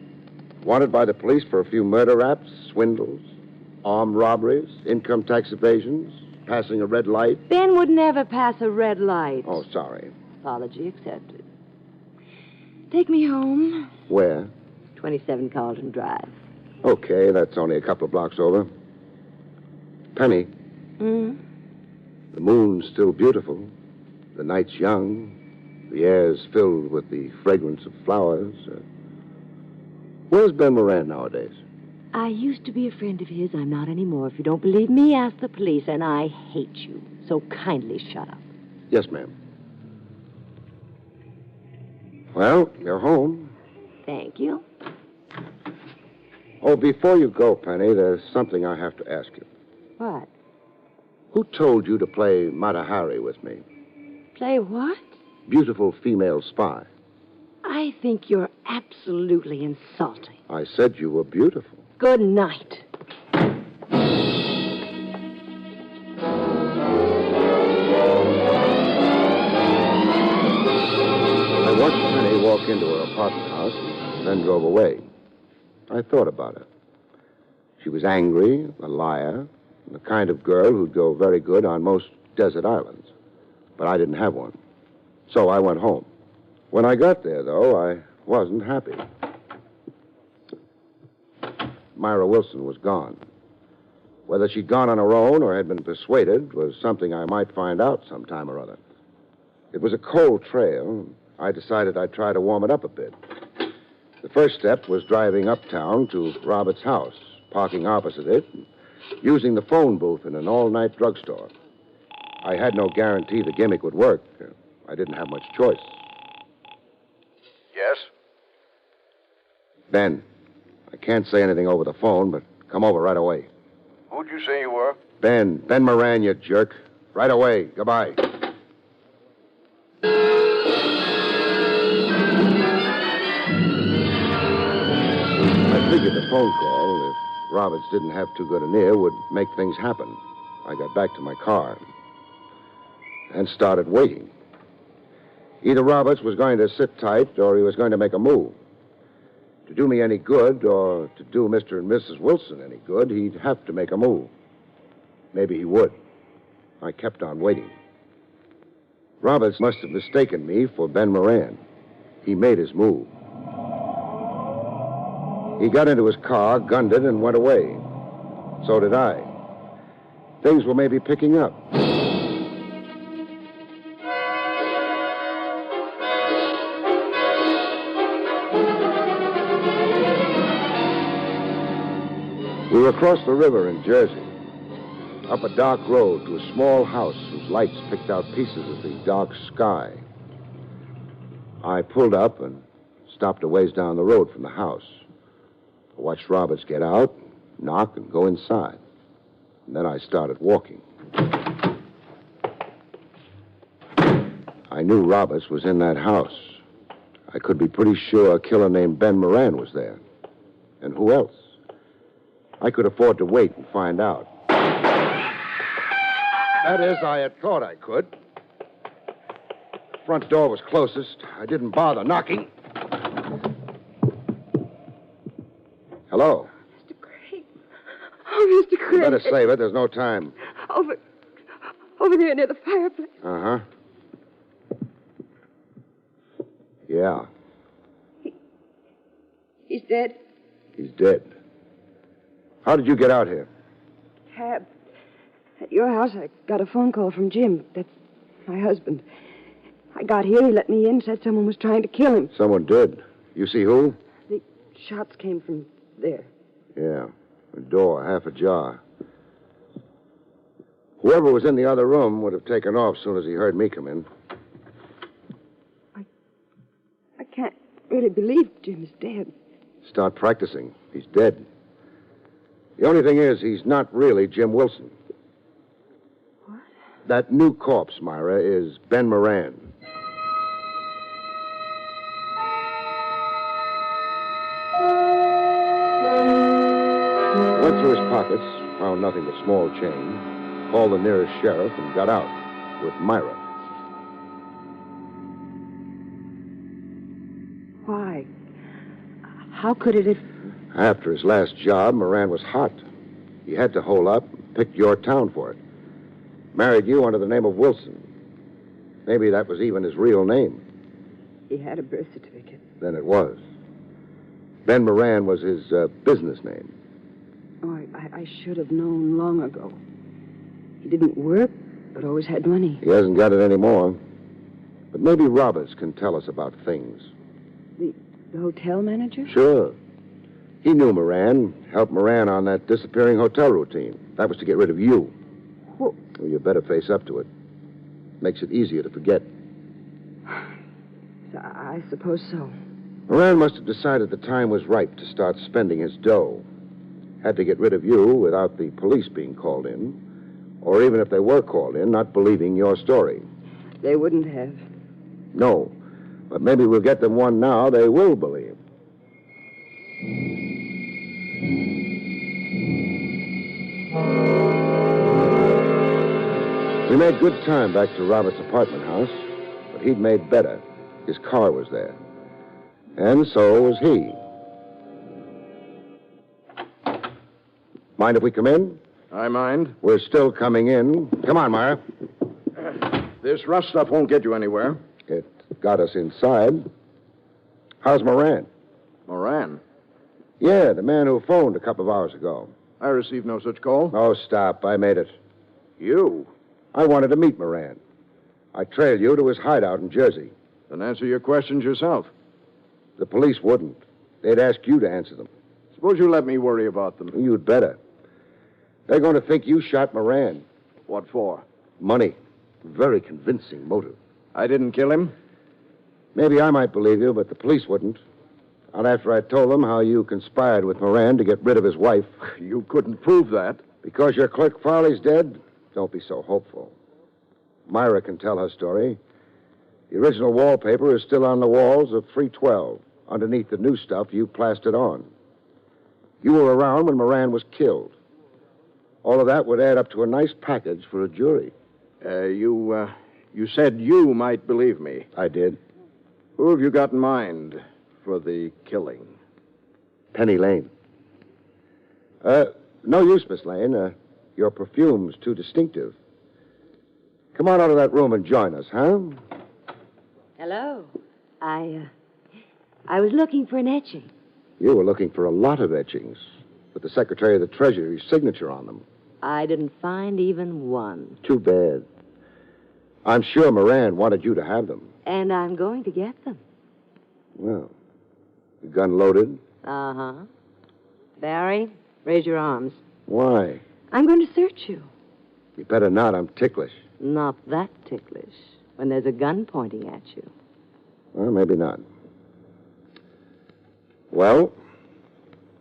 Wanted by the police for a few murder raps, swindles, armed robberies, income tax evasions, passing a red light. Ben would never pass a red light. Oh, sorry. Apology accepted. Take me home. Where? 27 Carlton Drive. Okay, that's only a couple of blocks over. Penny. The moon's still beautiful. The night's young. The air's filled with the fragrance of flowers. Where's Ben Moran nowadays? I used to be a friend of his. I'm not anymore. If you don't believe me, ask the police, and I hate you. So kindly shut up. Yes, ma'am. Well, you're home. Thank you. Oh, before you go, Penny, there's something I have to ask you. What? Who told you to play Mata Hari with me? Play what? Beautiful female spy. I think you're absolutely insulting. I said you were beautiful. Good night. I watched Penny walk into her apartment house and then drove away. I thought about it. She was angry, a liar, and the kind of girl who'd go very good on most desert islands. But I didn't have one. So I went home. When I got there, though, I wasn't happy. Myra Wilson was gone. Whether she'd gone on her own or had been persuaded was something I might find out sometime or other. It was a cold trail. I decided I'd try to warm it up a bit. The first step was driving uptown to Robert's house, parking opposite it, and using the phone booth in an all-night drugstore. I had no guarantee the gimmick would work. I didn't have much choice. Yes? Ben, I can't say anything over the phone, but come over right away. Who'd you say you were? Ben Moran, you jerk. Right away. Goodbye. I figured the phone call, if Roberts didn't have too good an ear, would make things happen. I got back to my car and started waiting. Either Roberts was going to sit tight or he was going to make a move. To do me any good, or to do Mr. and Mrs. Wilson any good, he'd have to make a move. Maybe he would. I kept on waiting. Roberts must have mistaken me for Ben Moran. He made his move. He got into his car, gunned it, and went away. So did I. Things were maybe picking up. We were across the river in Jersey, up a dark road to a small house whose lights picked out pieces of the dark sky. I pulled up and stopped a ways down the road from the house. I watched Roberts get out, knock, and go inside. And then I started walking. I knew Roberts was in that house. I could be pretty sure a killer named Ben Moran was there. And who else? I could afford to wait and find out. That is, I had thought I could. The front door was closest. I didn't bother knocking. Hello? Mr. Craig. Oh, Mr. Craig. You better save it. There's no time. Over there near the fireplace. Uh-huh. Yeah, He's dead. he's dead. How did you get out here? Cab. At your house, I got a phone call from Jim. That's my husband. I got here, he let me in, said someone was trying to kill him. Someone did. You see who? The shots came from there. Yeah, a door half ajar. Whoever was in the other room would have taken off as soon as he heard me come in. I can't really believe Jim's dead. Start practicing. He's dead. The only thing is, he's not really Jim Wilson. What? That new corpse, Myra, is Ben Moran. Went through his pockets, found nothing but small change, called the nearest sheriff, and got out with Myra. Why? How could it have... After his last job, Moran was hot. He had to hole up and picked your town for it. Married you under the name of Wilson. Maybe that was even his real name. He had a birth certificate. Then it was. Ben Moran was his business name. Oh, I should have known long ago. He didn't work, but always had money. He hasn't got it anymore. But maybe Roberts can tell us about things. The hotel manager? Sure. He knew Moran, helped Moran on that disappearing hotel routine. That was to get rid of you. Well, you better face up to it. Makes it easier to forget. I suppose so. Moran must have decided the time was ripe to start spending his dough. Had to get rid of you without the police being called in. Or even if they were called in, not believing your story. They wouldn't have. No. But maybe we'll get them one now they will believe. We made good time back to Robert's apartment house, but he'd made better. His car was there. And so was he. Mind if we come in? I mind. We're still coming in. Come on, Myra. This rough stuff won't get you anywhere. It got us inside. How's Moran? Moran? Yeah, the man who phoned a couple of hours ago. I received no such call. Oh, stop. I made it. You? I wanted to meet Moran. I trailed you to his hideout in Jersey. Then answer your questions yourself. The police wouldn't. They'd ask you to answer them. Suppose you let me worry about them. You'd better. They're going to think you shot Moran. What for? Money. Very convincing motive. I didn't kill him? Maybe I might believe you, but the police wouldn't. Not after I told them how you conspired with Moran to get rid of his wife. You couldn't prove that. Because your clerk Farley's dead? Don't be so hopeful. Myra can tell her story. The original wallpaper is still on the walls of 312, underneath the new stuff you plastered on. You were around when Moran was killed. All of that would add up to a nice package for a jury. You said you might believe me. I did. Who have you got in mind for the killing? Penny Lane. No use, Miss Lane. Your perfume's too distinctive. Come on out of that room and join us, huh? Hello. I was looking for an etching. You were looking for a lot of etchings with the Secretary of the Treasury's signature on them. I didn't find even one. Too bad. I'm sure Moran wanted you to have them. And I'm going to get them. Well, the gun loaded? Uh-huh. Barry, raise your arms. Why? I'm going to search you. You better not. I'm ticklish. Not that ticklish when there's a gun pointing at you. Well, maybe not. Well?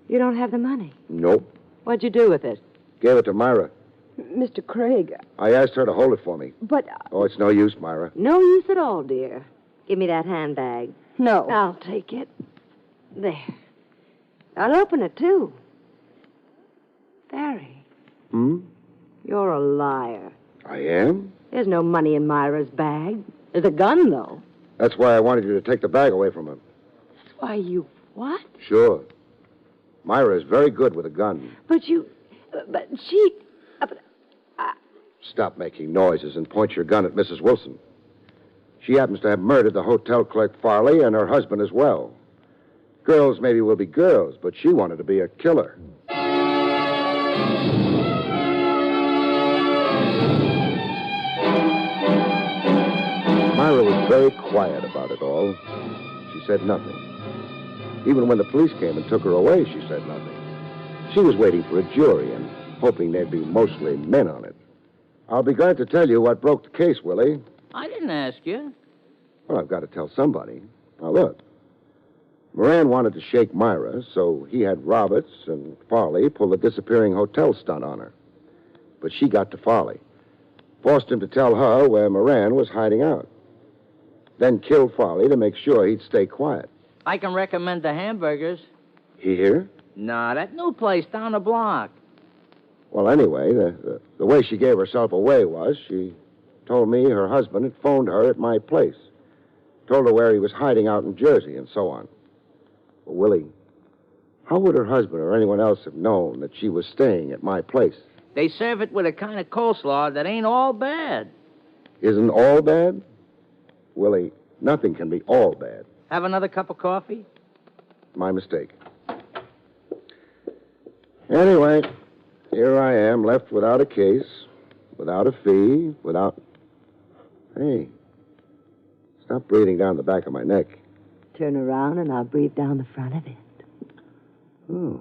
You don't have the money. Nope. What'd you do with it? Gave it to Myra. Mr. Craig. I asked her to hold it for me. But... Oh, it's no use, Myra. No use at all, dear. Give me that handbag. No. I'll take it. There. I'll open it, too. Barry. Hmm? You're a liar. I am? There's no money in Myra's bag. There's a gun, though. That's why I wanted you to take the bag away from her. Why, you what? Sure. Myra is very good with a gun. But you... But she... Stop making noises and point your gun at Mrs. Wilson. She happens to have murdered the hotel clerk Farley and her husband as well. Girls maybe will be girls, but she wanted to be a killer. Myra was very quiet about it all. She said nothing. Even when the police came and took her away, she said nothing. She was waiting for a jury and hoping there'd be mostly men on it. I'll be glad to tell you what broke the case, Willie. I didn't ask you. Well, I've got to tell somebody. Now, look. Moran wanted to shake Myra, so he had Roberts and Farley pull the disappearing hotel stunt on her. But she got to Farley. Forced him to tell her where Moran was hiding out. Then killed Farley to make sure he'd stay quiet. I can recommend the hamburgers. Here? No, that new place down the block. Well, anyway, the way she gave herself away was she told me her husband had phoned her at my place. Told her where he was hiding out in Jersey and so on. Well, Willie, how would her husband or anyone else have known that she was staying at my place? They serve it with a kind of coleslaw that ain't all bad. Isn't all bad? Willie, nothing can be all bad. Have another cup of coffee? My mistake. Anyway, here I am, left without a case, without a fee, without... Hey, stop breathing down the back of my neck. Turn around and I'll breathe down the front of it. Oh,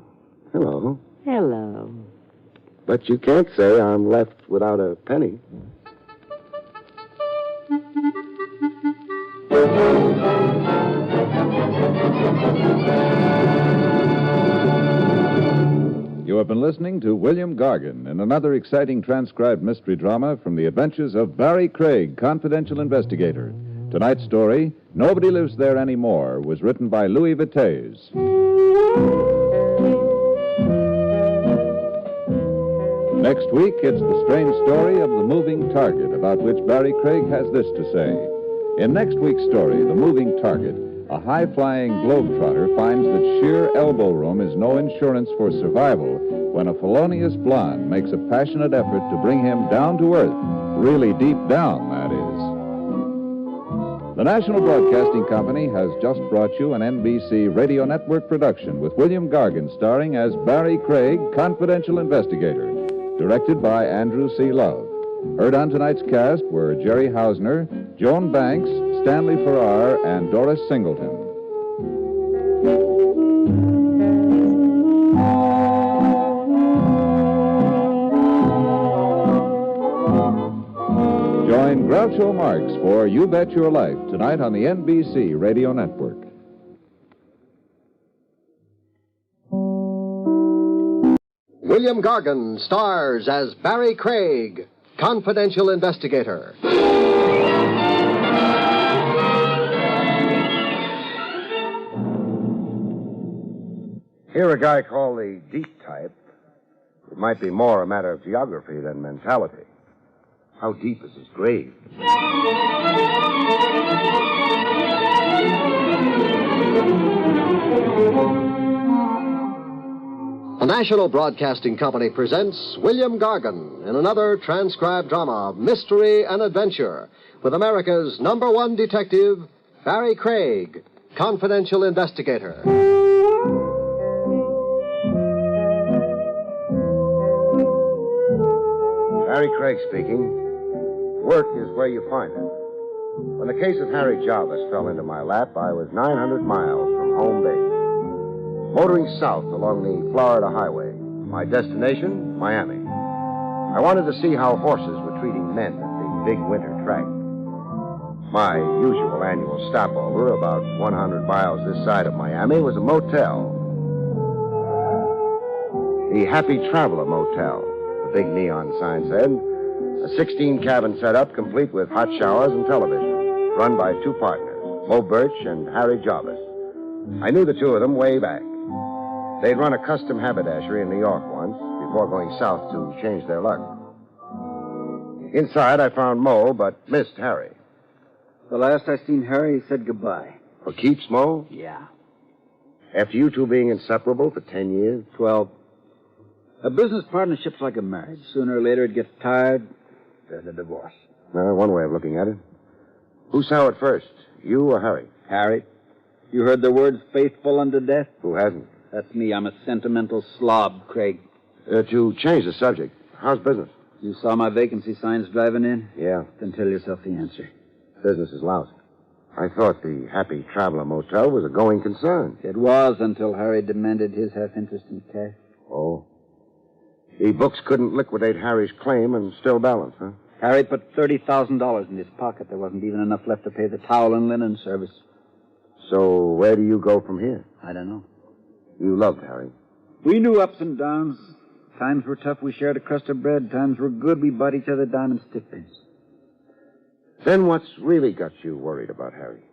hello. Hello. But you can't say I'm left without a penny. You have been listening to William Gargan in another exciting transcribed mystery drama from the adventures of Barrie Craig, Confidential Investigator. Tonight's story, Nobody Lives There Anymore, was written by Louis Vitez. Next week, it's the strange story of the moving target, about which Barrie Craig has this to say. In next week's story, The Moving Target, a high-flying globetrotter finds that sheer elbow room is no insurance for survival when a felonious blonde makes a passionate effort to bring him down to earth, really deep down, that is. The National Broadcasting Company has just brought you an NBC Radio Network production with William Gargan starring as Barrie Craig, Confidential Investigator, directed by Andrew C. Love. Heard on tonight's cast were Jerry Hausner, Joan Banks, Stanley Farrar, and Doris Singleton. Join Groucho Marx for You Bet Your Life tonight on the NBC Radio Network. William Gargan stars as Barrie Craig, Confidential Investigator. Here, a guy called the deep type. It might be more a matter of geography than mentality. How deep is his grave? The National Broadcasting Company presents William Gargan in another transcribed drama of mystery and adventure with America's #1 detective, Barrie Craig, Confidential Investigator. Barrie Craig speaking. Work is where you find it. When the case of Harry Jarvis fell into my lap, I was 900 miles from home base, motoring south along the Florida highway. My destination, Miami. I wanted to see how horses were treating men at the big winter track. My usual annual stopover, about 100 miles this side of Miami, was a motel. The Happy Traveler Motel, the big neon sign said. A 16-cabin setup complete with hot showers and television, run by two partners, Mo Birch and Harry Jarvis. I knew the two of them way back. They'd run a custom haberdashery in New York once before going south to change their luck. Inside, I found Mo, but missed Harry. The last I seen Harry, he said goodbye. For keeps, Mo? Yeah. After you two being inseparable for 10 years? 12. A business partnership's like a marriage. Sooner or later it gets tired, there's a divorce. One way of looking at it. Who saw it first, you or Harry? Harry. You heard the words faithful unto death? Who hasn't? That's me. I'm a sentimental slob, Craig. To change the subject, how's business? You saw my vacancy signs driving in? Yeah. Then tell yourself the answer. Business is lousy. I thought the Happy Traveler Motel was a going concern. It was until Harry demanded his half interest in cash. Oh. The books couldn't liquidate Harry's claim and still balance, huh? Harry put $30,000 in his pocket. There wasn't even enough left to pay the towel and linen service. So where do you go from here? I don't know. You loved Harry. We knew ups and downs. Times were tough, we shared a crust of bread. Times were good, we bought each other diamond stick-pins. Then what's really got you worried about Harry?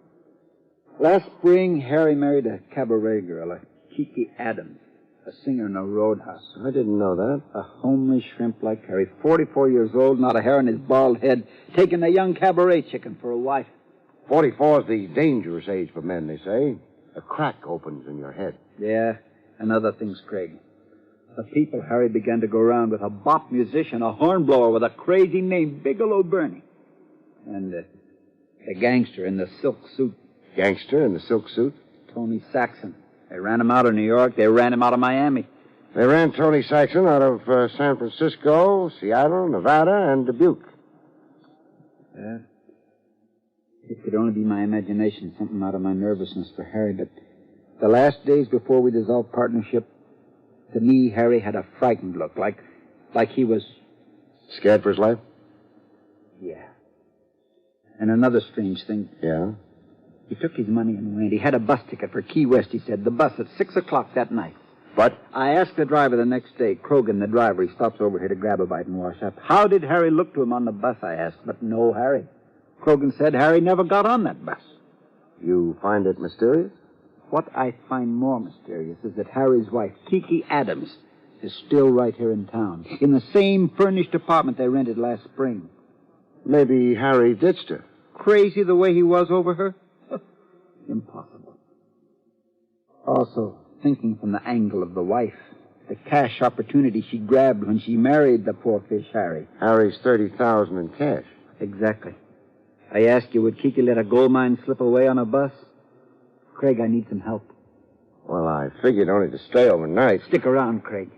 Last spring, Harry married a cabaret girl, a Kiki Adams. A singer in a roadhouse. I didn't know that. A homely shrimp like Harry, 44 years old, not a hair on his bald head, taking a young cabaret chicken for a wife. 44 is the dangerous age for men, they say. A crack opens in your head. Yeah, and other things, Craig. The people Harry began to go around with, a bop musician, a hornblower with a crazy name, Bigelow Bernie. And the gangster in the silk suit. Gangster in the silk suit? Tony Saxon. They ran him out of New York. They ran him out of Miami. They ran Tony Saxon out of San Francisco, Seattle, Nevada, and Dubuque. It could only be my imagination, something out of my nervousness for Harry. But the last days before we dissolved partnership, to me, Harry had a frightened look, like he was... Scared for his life? Yeah. And another strange thing. Yeah? He took his money and went. He had a bus ticket for Key West, he said. The bus at 6 o'clock that night. But? I asked the driver the next day, Krogan, the driver. He stops over here to grab a bite and wash up. How did Harry look to him on the bus, I asked. But no Harry. Krogan said Harry never got on that bus. You find it mysterious? What I find more mysterious is that Harry's wife, Kiki Adams, is still right here in town, in the same furnished apartment they rented last spring. Maybe Harry ditched her. Crazy the way he was over her? Impossible. Also, thinking from the angle of the wife, the cash opportunity she grabbed when she married the poor fish, Harry. Harry's $30,000 in cash. Exactly. I asked you, would Kiki let a gold mine slip away on a bus? Craig, I need some help. Well, I figured only to stay overnight. Stick around, Craig.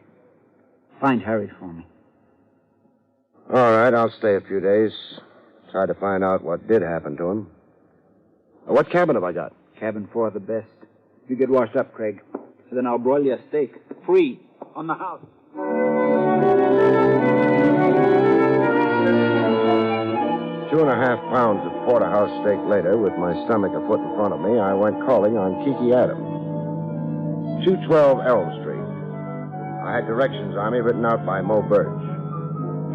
Find Harry for me. All right, I'll stay a few days. Try to find out what did happen to him. What cabin have I got? Cabin 4, the best. You get washed up, Craig. Then I'll broil you a steak. Free. On the house. 2.5 pounds of porterhouse steak later, with my stomach a foot in front of me, I went calling on Kiki Adams. 212 Elm Street. I had directions on me written out by Mo Birch.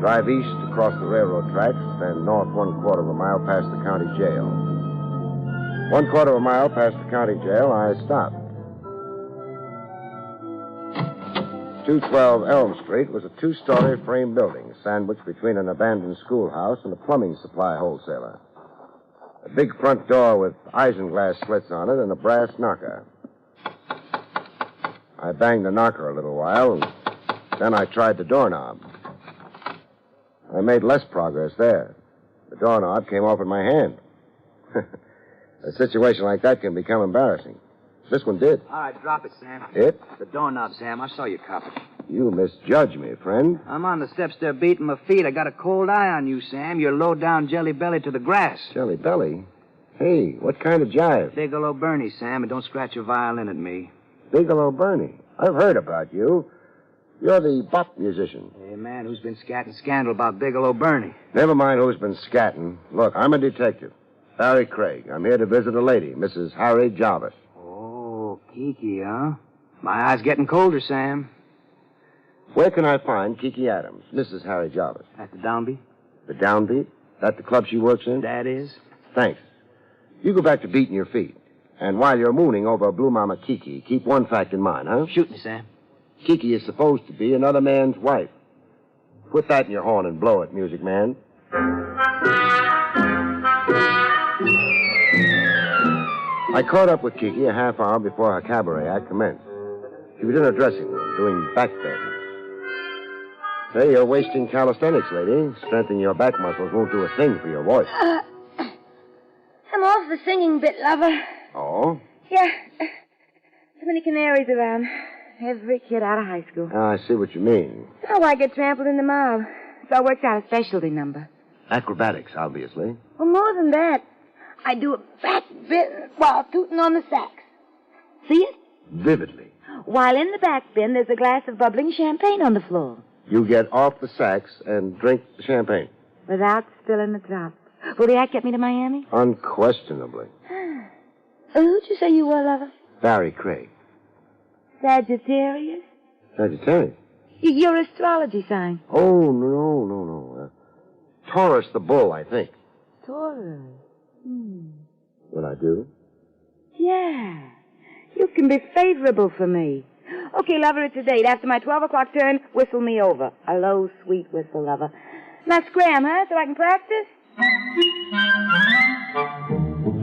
Drive east across the railroad tracks, then north 1/4 of a mile past the county jail. 1/4 of a mile past the county jail, I stopped. 212 Elm Street was a 2-story frame building sandwiched between an abandoned schoolhouse and a plumbing supply wholesaler. A big front door with isinglass slits on it and a brass knocker. I banged the knocker a little while, and then I tried the doorknob. I made less progress there. The doorknob came off in my hand. A situation like that can become embarrassing. This one did. All right, drop it, Sam. It? The doorknob, Sam. I saw you cop it. You misjudge me, friend. I'm on the steps there beating my feet. I got a cold eye on you, Sam. You're low down jelly belly to the grass. Jelly belly? Hey, what kind of jive? Bigelow Bernie, Sam, and don't scratch your violin at me. Bigelow Bernie. I've heard about you. You're the bop musician. Hey, man, who's been scatting scandal about Bigelow Bernie? Never mind who's been scatting. Look, I'm a detective. Barrie Craig. I'm here to visit a lady, Mrs. Harry Jarvis. Oh, Kiki, huh? My eye's getting colder, Sam. Where can I find Kiki Adams, Mrs. Harry Jarvis? At the Downbeat? The Downbeat? That the club she works in? That is. Thanks. You go back to beating your feet. And while you're mooning over Blue Mama Kiki, keep one fact in mind, huh? Shoot me, Sam. Kiki is supposed to be another man's wife. Put that in your horn and blow it, music man. I caught up with Kiki a half hour before her cabaret act commenced. She was in her dressing room doing back bends. Say, you're wasting calisthenics, lady. Strengthening your back muscles won't do a thing for your voice. I'm off the singing bit, lover. Oh? Yeah. Too many canaries around. Every kid out of high school. I see what you mean. Oh, I get trampled in the mob. So I worked out a specialty number. Acrobatics, obviously. Well, more than that. I do a back bend while tooting on the sax. See it? Vividly. While in the back bend, there's a glass of bubbling champagne on the floor. You get off the sax and drink the champagne. Without spilling a drop. Will the act get me to Miami? Unquestionably. Who'd you say you were, lover? Barrie Craig. Sagittarius? Sagittarius? Your astrology sign. Oh, no. Taurus the bull, I think. Taurus? What I do? Yeah. You can be favorable for me. Okay, lover, it's a date. After my 12 o'clock turn, whistle me over. A low, sweet whistle, lover. Now scram, huh, so I can practice?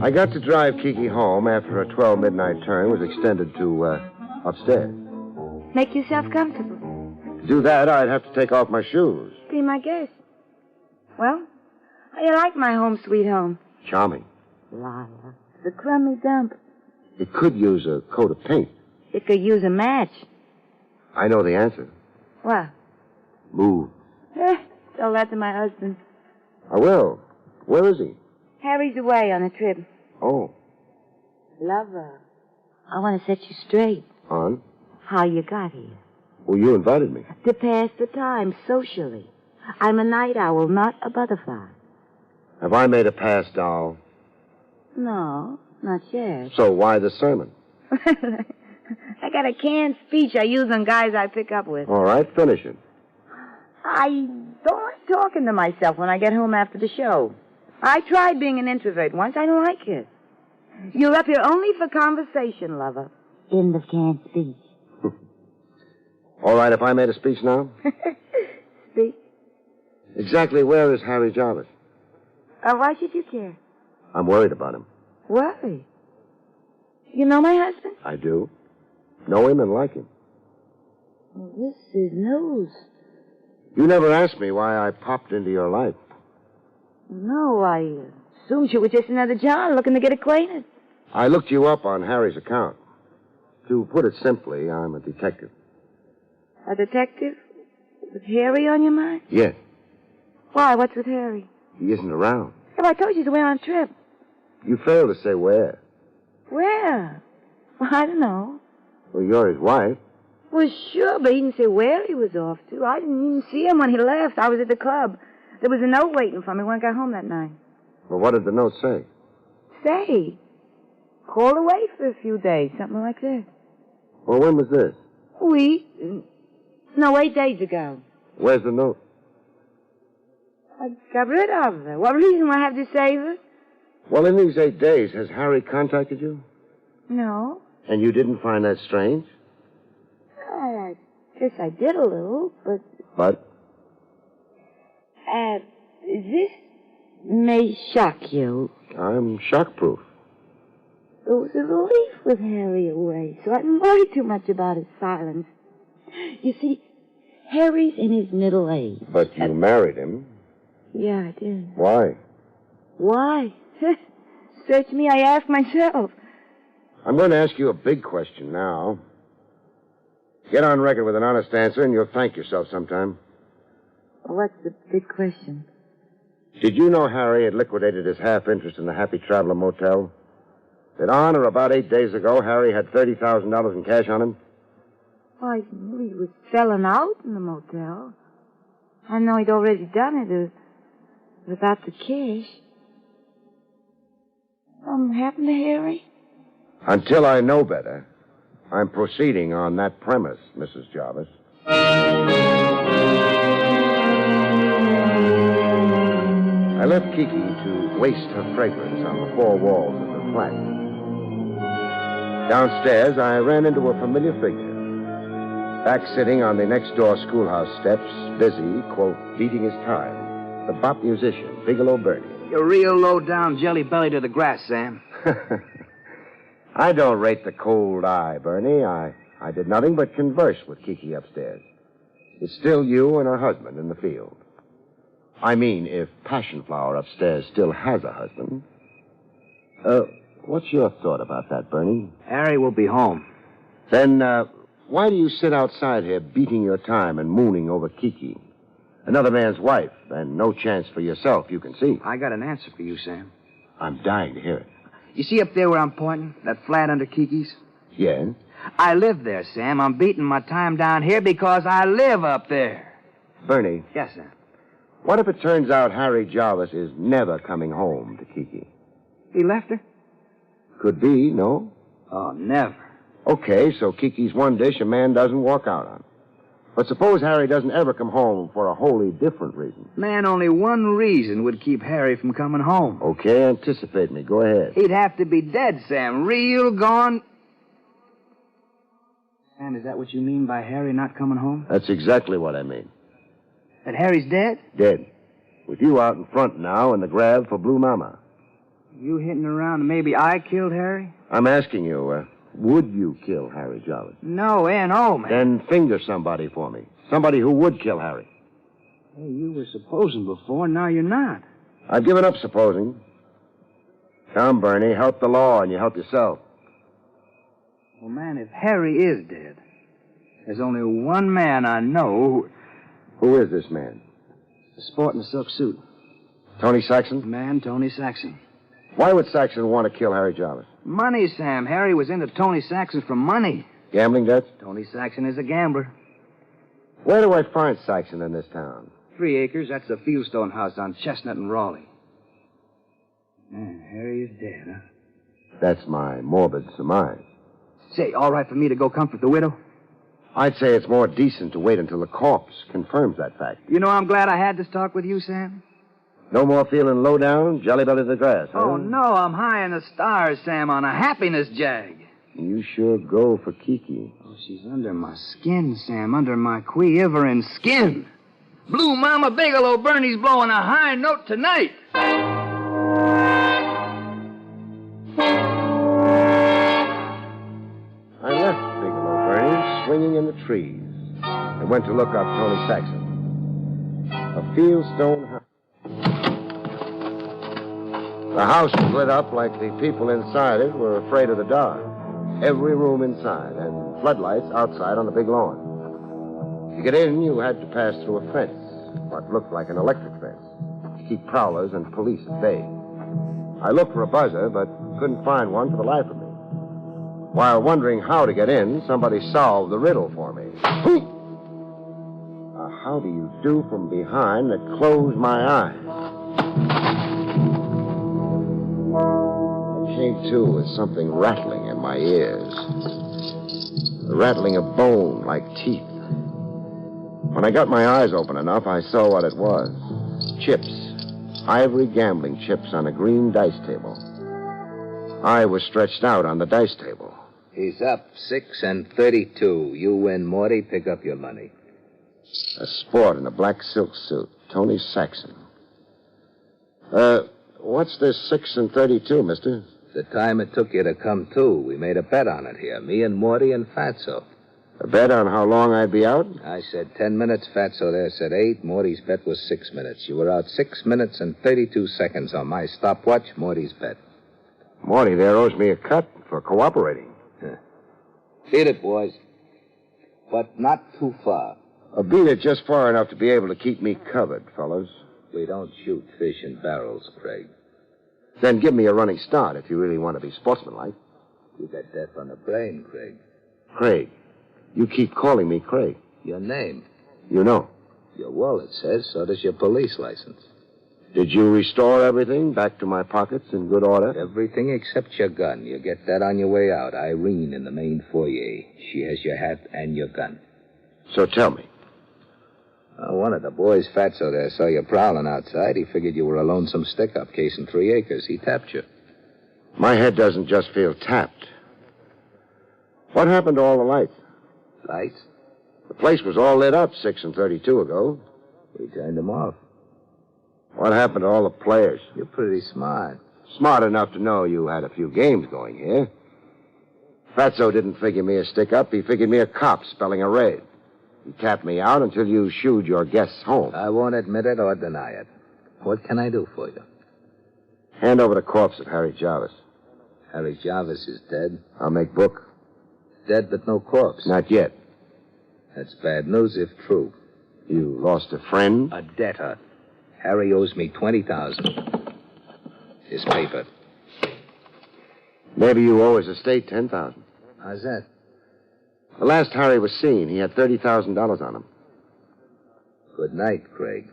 I got to drive Kiki home after her 12 midnight turn was extended to, upstairs. Make yourself comfortable. To do that, I'd have to take off my shoes. Be my guest. Well, how you like my home sweet home? Charming. Lala, it's a crummy dump. It could use a coat of paint. It could use a match. I know the answer. What? Move. Tell that to my husband. I will. Where is he? Harry's away on a trip. Oh. Lover, I want to set you straight. On? How you got here. Well, you invited me. To pass the time socially. I'm a night owl, not a butterfly. Have I made a pass, doll? No, not yet. So why the sermon? I got a canned speech I use on guys I pick up with. All right, finish it. I don't like talking to myself when I get home after the show. I tried being an introvert once. I don't like it. You're up here only for conversation, lover. In the canned speech. All right, if I made a speech now? Speak. Exactly where is Harry Jarvis? Why should you care? I'm worried about him. Worry? You know my husband? I do. Know him and like him. Well, this is news. You never asked me why I popped into your life. No, I assumed you were just another John looking to get acquainted. I looked you up on Harry's account. To put it simply, I'm a detective. A detective? With Harry on your mind? Yes. Why? What's with Harry? He isn't around. Have I told you he's away on a trip? You failed to say where. Where? Well, I don't know. Well, you're his wife. Well, sure, but he didn't say where he was off to. I didn't even see him when he left. I was at the club. There was a note waiting for me when I got home that night. Well, what did the note say? Say, called away for a few days, something like that. Well, when was this? No, 8 days ago. Where's the note? I got rid of her. What reason would I have to save her? Well, in these 8 days, has Harry contacted you? No. And you didn't find that strange? I guess I did a little, but... But? This may shock you. I'm shock-proof. It was a relief with Harry away, so I didn't worry too much about his silence. You see, Harry's in his middle age. But you married him. Yeah, I did. Why? Why? Search me, I ask myself. I'm going to ask you a big question now. Get on record with an honest answer, and you'll thank yourself sometime. What's the big question? Did you know Harry had liquidated his half interest in the Happy Traveler Motel? That on or about 8 days ago, Harry had $30,000 in cash on him? Oh, I knew he was selling out in the motel. I know he'd already done it without the cash. Something happened to Harry? Until I know better, I'm proceeding on that premise, Mrs. Jarvis. I left Kiki to waste her fragrance on the four walls of the flat. Downstairs, I ran into a familiar figure. Back sitting on the next-door schoolhouse steps, busy, quote, beating his time, the bop musician, Bigelow Bertie. You're real low-down jelly-belly to the grass, Sam. I don't rate the cold eye, Bernie. I did nothing but converse with Kiki upstairs. It's still you and her husband in the field. I mean, if Passion Flower upstairs still has a husband. What's your thought about that, Bernie? Harry will be home. Then, why do you sit outside here beating your time and mooning over Kiki? Another man's wife, and no chance for yourself, you can see. I got an answer for you, Sam. I'm dying to hear it. You see up there where I'm pointing? That flat under Kiki's? Yeah? I live there, Sam. I'm beating my time down here because I live up there. Bernie. Yes, Sam. What if it turns out Harry Jarvis is never coming home to Kiki? He left her? Could be, no? Oh, never. Okay, so Kiki's one dish a man doesn't walk out on. But suppose Harry doesn't ever come home for a wholly different reason. Man, only one reason would keep Harry from coming home. Okay, anticipate me. Go ahead. He'd have to be dead, Sam. Real gone. Sam, is that what you mean by Harry not coming home? That's exactly what I mean. That Harry's dead? Dead. With you out in front now in the grab for Blue Mama. You hitting around and maybe I killed Harry? I'm asking you, would you kill Harry Jarvis? No, N.O., man. Then finger somebody for me. Somebody who would kill Harry. Hey, you were supposing before, now you're not. I've given up supposing. Come, Bernie, help the law and you help yourself. Well, man, if Harry is dead, there's only one man I know Who is this man? who's sporting a silk suit. Tony Saxon? Man, Tony Saxon. Why would Saxon want to kill Harry Jarvis? Money, Sam. Harry was into Tony Saxon for money. Gambling debts? Tony Saxon is a gambler. Where do I find Saxon in this town? 3 acres. That's the Fieldstone house on Chestnut and Raleigh. Man, Harry is dead, huh? That's my morbid surmise. Say, all right for me to go comfort the widow? I'd say it's more decent to wait until the corpse confirms that fact. You know, I'm glad I had this talk with you, Sam. No more feeling low down, jelly belly to the grass, huh? Oh, no, I'm high in the stars, Sam, on a happiness jag. You sure go for Kiki. Oh, she's under my skin, Sam, under my quivering skin. Blue Mama Bigelow Bernie's blowing a high note tonight. trees and went to look up Tony Saxon. A fieldstone house. The house was lit up like the people inside it were afraid of the dark. Every room inside, and floodlights outside on the big lawn. To get in, you had to pass through a fence, what looked like an electric fence, to keep prowlers and police at bay. I looked for a buzzer, but couldn't find one for the life of me. While wondering how to get in, somebody solved the riddle for me. How do you do from behind that closed my eyes? I came to with something rattling in my ears. The rattling of bone like teeth. When I got my eyes open enough, I saw what it was. Chips. Ivory gambling chips on a green dice table. I was stretched out on the dice table. He's up 6 and 32. You win, Morty. Pick up your money. A sport in a black silk suit. Tony Saxon. What's this 6 and 32, mister? The time it took you to come to. We made a bet on it here. Me and Morty and Fatso. A bet on how long I'd be out? I said 10 minutes. Fatso there said 8. Morty's bet was 6 minutes. You were out 6 minutes and 32 seconds on my stopwatch. Morty's bet. Morty there owes me a cut for cooperating. Beat it, boys. But not too far. Beat it just far enough to be able to keep me covered, fellas. We don't shoot fish in barrels, Craig. Then give me a running start if you really want to be sportsmanlike. You got death on the brain, Craig. Craig. You keep calling me Craig. Your name. You know. Your wallet says, so does your police license. Did you restore everything back to my pockets in good order? Everything except your gun. You get that on your way out. Irene in the main foyer. She has your hat and your gun. So tell me. One of the boys, Fatso there, saw you prowling outside. He figured you were a lonesome stick-up casing 3 acres. He tapped you. My head doesn't just feel tapped. What happened to all the lights? Lights? The place was all lit up 6 and 32 ago. We turned them off. What happened to all the players? You're pretty smart. Smart enough to know you had a few games going here. Fatso didn't figure me a stick-up. He figured me a cop spelling a raid. He tapped me out until you shooed your guests home. I won't admit it or deny it. What can I do for you? Hand over the corpse of Harry Jarvis. Harry Jarvis is dead. I'll make book. Dead but no corpse. Not yet. That's bad news if true. You lost a friend? A debtor. Harry owes me $20,000. His paper. Maybe you owe his estate $10,000. How's that? The last Harry was seen, he had $30,000 on him. Good night, Craig.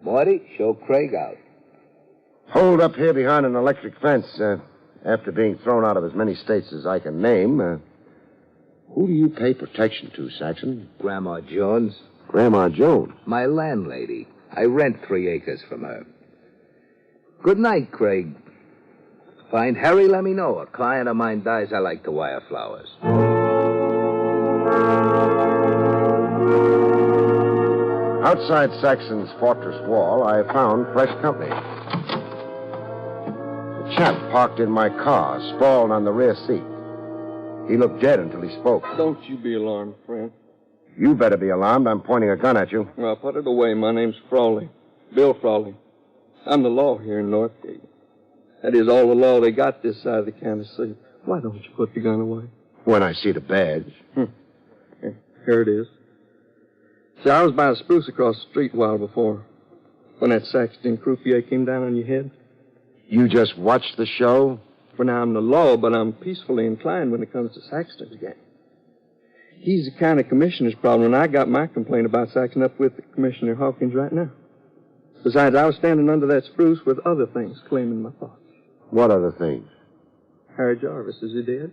Morty, show Craig out. Hold up here behind an electric fence. After being thrown out of as many states as I can name, who do you pay protection to, Saxon? Grandma Jones. Grandma Jones? My landlady. I rent 3 acres from her. Good night, Craig. Find Harry, let me know. A client of mine dies, I like to wire flowers. Outside Saxon's fortress wall, I found fresh company. A chap parked in my car, sprawled on the rear seat. He looked dead until he spoke. Don't you be alarmed, friend. You better be alarmed. I'm pointing a gun at you. Well, put it away. My name's Frawley. Bill Frawley. I'm the law here in Northgate. That is all the law they got this side of the county seat. Why don't you put the gun away? When I see the badge. Here it is. See, I was by a spruce across the street a while before, when that Saxton croupier came down on your head. You just watched the show? For now, I'm the law, but I'm peacefully inclined when it comes to Saxton's game. He's the kind of commissioner's problem, and I got my complaint about Saxton up with Commissioner Hawkins right now. Besides, I was standing under that spruce with other things claiming my thoughts. What other things? Harry Jarvis, is he dead?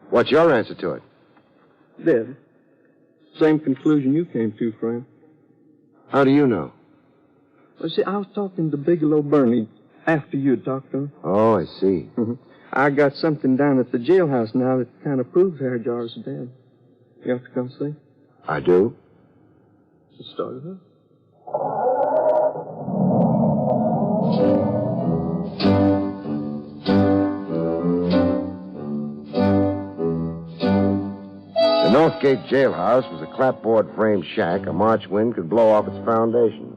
What's your answer to it? Dead. Same conclusion you came to, friend. How do you know? Well, see, I was talking to Bigelow Burney after you had talked to him. Oh, I see. I got something down at the jailhouse now that kind of proves Harry Jarvis is dead. You have to come see? I do. Let's start it up. The Northgate jailhouse was a clapboard frame shack a March wind could blow off its foundation.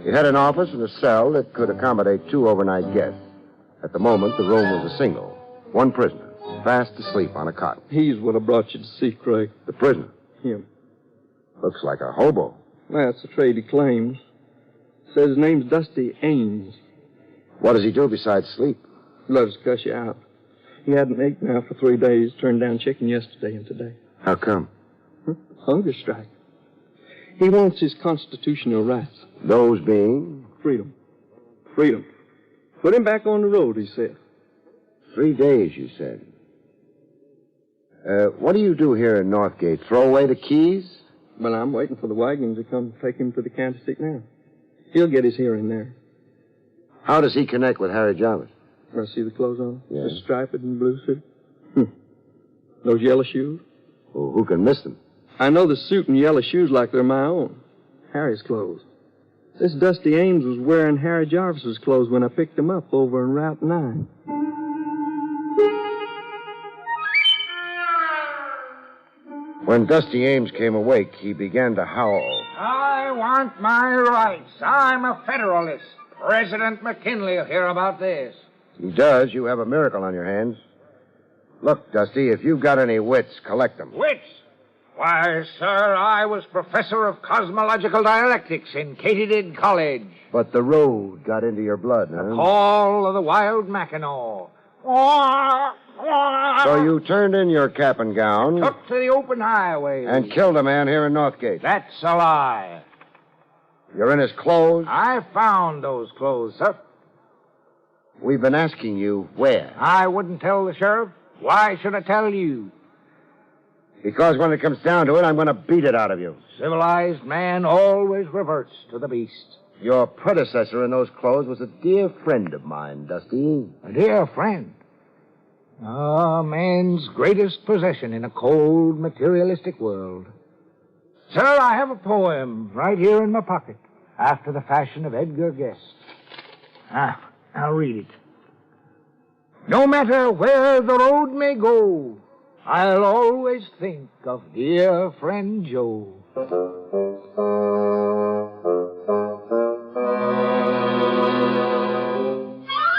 It had an office and a cell that could accommodate 2 overnight guests. At the moment, the room was a single. One prisoner, fast asleep on a cot. He's what I brought you to see, Craig. The prisoner? Him. Looks like a hobo. That's the trade he claims. Says his name's Dusty Ames. What does he do besides sleep? Loves to cuss you out. He hadn't ate now for 3 days, turned down chicken yesterday and today. How come? Hunger strike. He wants his constitutional rights. Those being? Freedom. Freedom. Put him back on the road, he said. 3 days, you said. What do you do here in Northgate? Throw away the keys? Well, I'm waiting for the wagon to come take him to the county seat now. He'll get his hearing there. How does he connect with Harry Jarvis? I see the clothes on him? Yeah. The striped and blue suit? Those yellow shoes? Well, who can miss them? I know the suit and yellow shoes like they're my own. Harry's clothes. This Dusty Ames was wearing Harry Jarvis's clothes when I picked him up over in Route 9. When Dusty Ames came awake, he began to howl. I want my rights. I'm a Federalist. President McKinley will hear about this. He does. You have a miracle on your hands. Look, Dusty, if you've got any wits, collect them. Wits? Why, sir, I was professor of cosmological dialectics in Katydid College. But the road got into your blood, huh? Call of the wild Mackinaw. So you turned in your cap and gown... Took to the open highway. And killed a man here in Northgate. That's a lie. You're in his clothes? I found those clothes, sir. We've been asking you where. I wouldn't tell the sheriff. Why should I tell you? Because when it comes down to it, I'm going to beat it out of you. Civilized man always reverts to the beast. Your predecessor in those clothes was a dear friend of mine, Dusty. A dear friend? A man's greatest possession in a cold, materialistic world. Sir, I have a poem right here in my pocket, after the fashion of Edgar Guest. I'll read it. No matter where the road may go, I'll always think of dear friend Joe.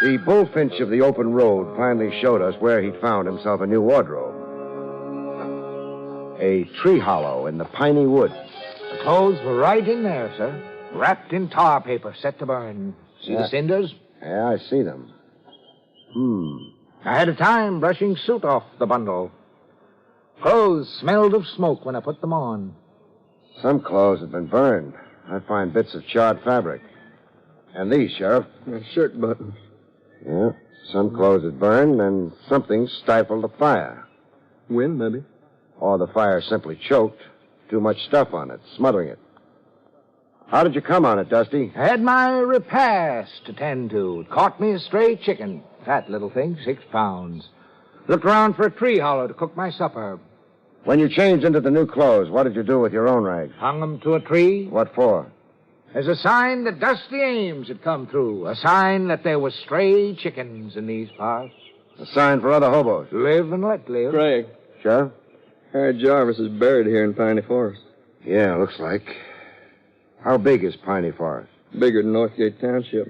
The bullfinch of the open road finally showed us where he'd found himself a new wardrobe. A tree hollow in the piney woods. The clothes were right in there, sir. Wrapped in tar paper, set to burn. See the cinders? Yeah, I see them. I had a time brushing soot off the bundle. Clothes smelled of smoke when I put them on. Some clothes have been burned. I find bits of charred fabric. And these, Sheriff. Shirt buttons. Yeah, some clothes had burned, and something stifled the fire. Wind, maybe. Or the fire simply choked. Too much stuff on it, smothering it. How did you come on it, Dusty? I had my repast to tend to. It caught me a stray chicken. Fat little thing, 6 pounds. Looked around for a tree hollow to cook my supper. When you changed into the new clothes, what did you do with your own rags? Hung them to a tree. What for? As a sign that Dusty Ames had come through. A sign that there were stray chickens in these parts. A sign for other hobos. Live and let live. Craig. Sheriff? Harry Jarvis is buried here in Piney Forest. Yeah, looks like. How big is Piney Forest? Bigger than Northgate Township.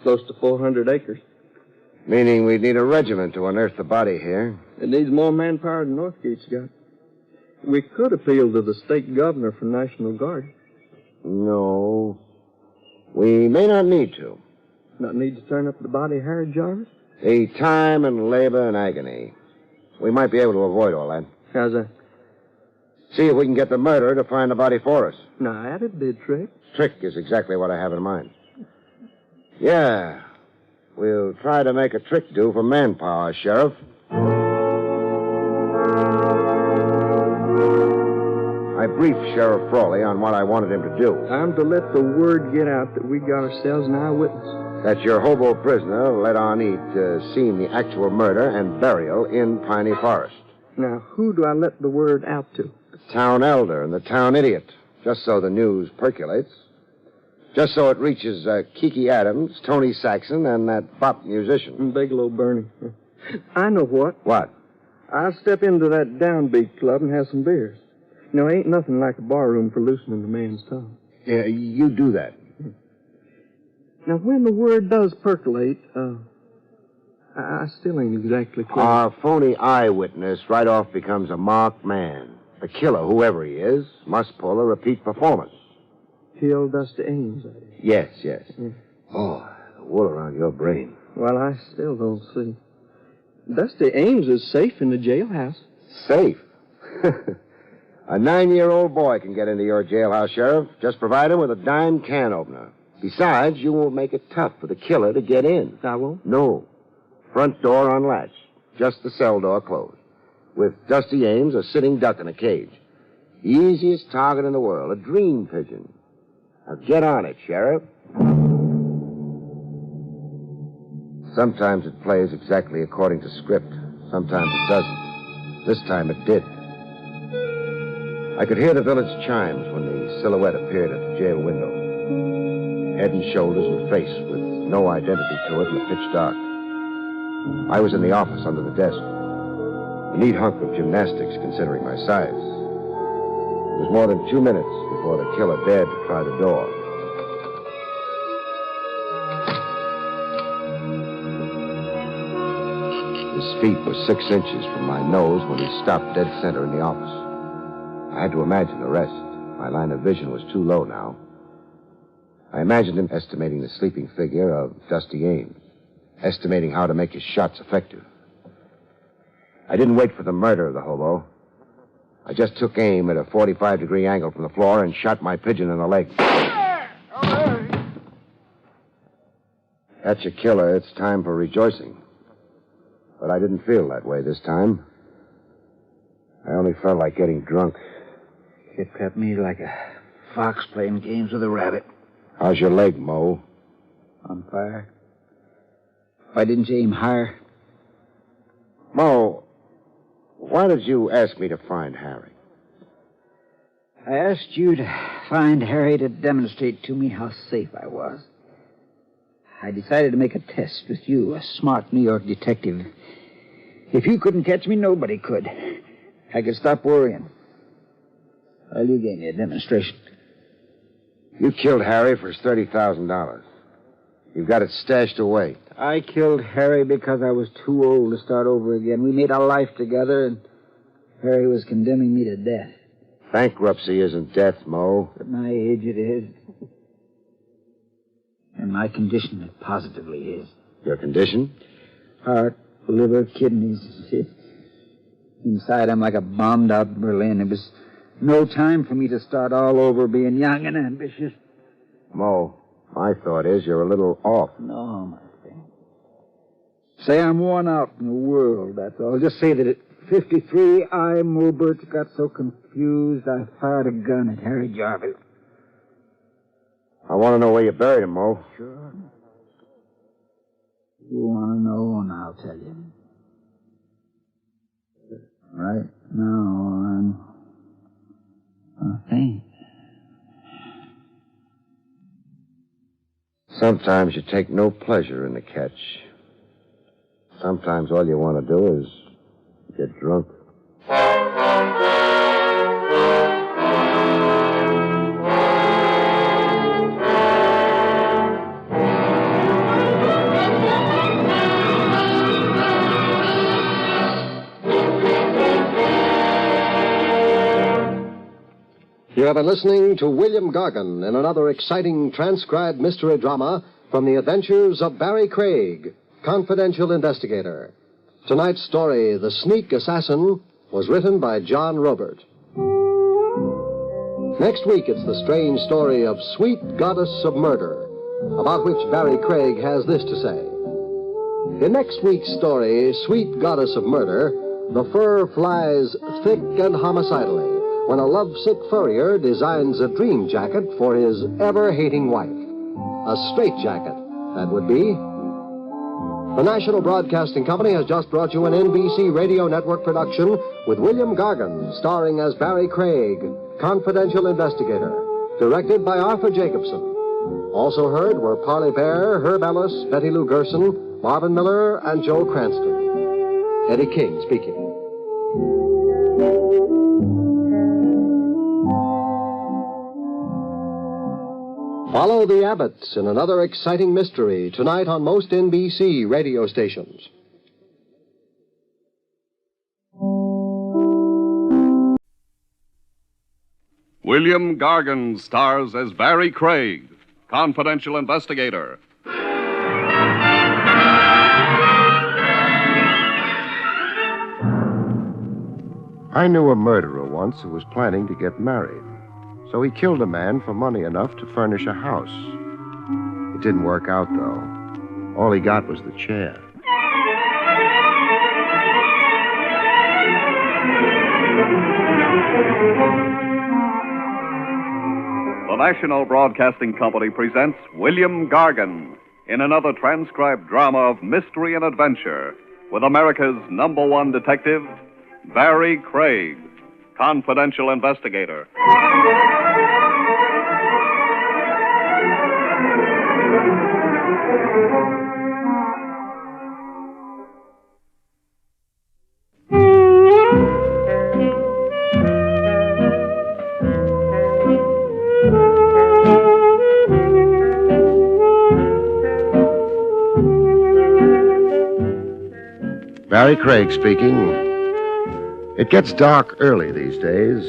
Close to 400 acres. Meaning we'd need a regiment to unearth the body here. It needs more manpower than Northgate's got. We could appeal to the state governor for National Guard. No. We may not need to. Not need to turn up the body of Harry Jarvis? The time and labor and agony. We might be able to avoid all that. How's that? See if we can get the murderer to find the body for us. Now, that'd be a trick. Trick is exactly what I have in mind. Yeah. We'll try to make a trick do for manpower, Sheriff. I briefed Sheriff Frawley on what I wanted him to do. I'm to let the word get out that we got ourselves an eyewitness. That your hobo prisoner let on he'd seen the actual murder and burial in Piney Forest. Now, who do I let the word out to? The town elder and the town idiot, just so the news percolates. Just so it reaches Kiki Adams, Tony Saxon, and that bop musician. And Bigelow Bernie. I know what. What? I'll step into that downbeat club and have some beers. You know, ain't nothing like a barroom for loosening a man's tongue. Yeah, you do that. Now, when the word does percolate, I still ain't exactly clear. Our phony eyewitness right off becomes a marked man. The killer, whoever he is, must pull a repeat performance. Kill Dusty Ames, I guess. Yes, yes. Oh, the wool around your brain. Well, I still don't see. Dusty Ames is safe in the jailhouse. Safe? A 9-year-old boy can get into your jailhouse, Sheriff. Just provide him with a dime can opener. Besides, you won't make it tough for the killer to get in. I won't? No. Front door unlatched. Just the cell door closed. With Dusty Ames a sitting duck in a cage. Easiest target in the world. A dream pigeon. Now get on it, Sheriff. Sometimes it plays exactly according to script. Sometimes it doesn't. This time it did. I could hear the village chimes when the silhouette appeared at the jail window. Head and shoulders and face with no identity to it in the pitch dark. I was in the office under the desk. A neat hunk of gymnastics, considering my size. It was more than 2 minutes before the killer dared to try the door. His feet were 6 inches from my nose when he stopped dead center in the office. I had to imagine the rest. My line of vision was too low now. I imagined him estimating the sleeping figure of Dusty Ames, estimating how to make his shots effective. I didn't wait for the murder of the hobo. I just took aim at a 45-degree angle from the floor and shot my pigeon in the leg. That's your killer. It's time for rejoicing. But I didn't feel that way this time. I only felt like getting drunk. It cut me like a fox playing games with a rabbit. How's your leg, Mo? On fire. Why didn't you aim higher? Mo, why did you ask me to find Harry? I asked you to find Harry to demonstrate to me how safe I was. I decided to make a test with you, a smart New York detective. If you couldn't catch me, nobody could. I could stop worrying. Well, you gave me a demonstration. You killed Harry for his $30,000. You've got it stashed away. I killed Harry because I was too old to start over again. We made a life together, and Harry was condemning me to death. Bankruptcy isn't death, Mo. At my age, it is. And my condition, it positively is. Your condition? Heart, liver, kidneys. Inside, I'm like a bombed-out Berlin. It was no time for me to start all over being young and ambitious. Mo, my thought is you're a little off. No, my friend. Say I'm worn out in the world, that's all. Just say that at 53, I, Mo Birch, got so confused I fired a gun at Harry Jarvis. I want to know where you buried him, Mo. Sure. You want to know, and I'll tell you. Right now, I think. Sometimes you take no pleasure in the catch. Sometimes all you want to do is get drunk. You have been listening to William Gargan in another exciting transcribed mystery drama from the adventures of Barrie Craig, Confidential Investigator. Tonight's story, The Sneak Assassin, was written by John Robert. Next week, it's the strange story of Sweet Goddess of Murder, about which Barrie Craig has this to say. In next week's story, Sweet Goddess of Murder, the fur flies thick and homicidally when a lovesick furrier designs a dream jacket for his ever-hating wife. A straitjacket, that would be. The National Broadcasting Company has just brought you an NBC Radio Network production with William Gargan, starring as Barrie Craig, Confidential Investigator, directed by Arthur Jacobson. Also heard were Parley Bear, Herb Ellis, Betty Lou Gerson, Marvin Miller, and Joe Cranston. Eddie King speaking. Follow the Abbotts in another exciting mystery tonight on most NBC radio stations. William Gargan stars as Barrie Craig, confidential investigator. I knew a murderer once who was planning to get married. So he killed a man for money enough to furnish a house. It didn't work out, though. All he got was the chair. The National Broadcasting Company presents William Gargan in another transcribed drama of mystery and adventure with America's #1 detective, Barrie Craig, confidential investigator. Barrie Craig speaking. It gets dark early these days.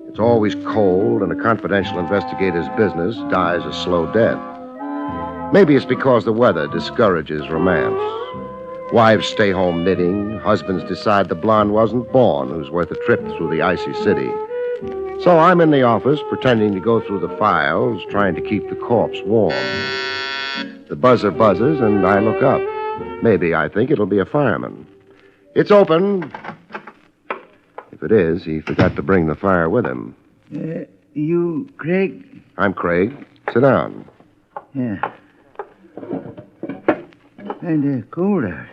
It's always cold, and a confidential investigator's business dies a slow death. Maybe it's because the weather discourages romance. Wives stay home knitting. Husbands decide the blonde wasn't born who's worth a trip through the icy city. So I'm in the office pretending to go through the files, trying to keep the corpse warm. The buzzer buzzes, and I look up. Maybe I think it'll be a fireman. It's open. If it is, he forgot to bring the fire with him. You, Craig? I'm Craig. Sit down. Yeah. Kinda cold out.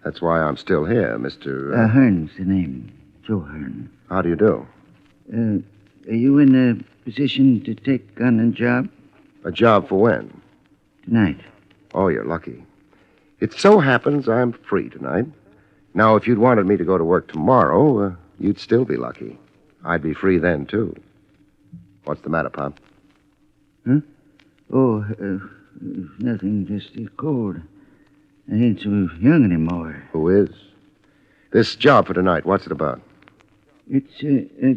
That's why I'm still here, Mr. Hearn's the name. Joe Hearn. How do you do? Are you in a position to take on a job? A job for when? Tonight. Oh, you're lucky. It so happens I'm free tonight. Now, if you'd wanted me to go to work tomorrow, you'd still be lucky. I'd be free then, too. What's the matter, Pop? Huh? Oh, nothing, just cold. I ain't so young anymore. Who is? This job for tonight, what's it about? It's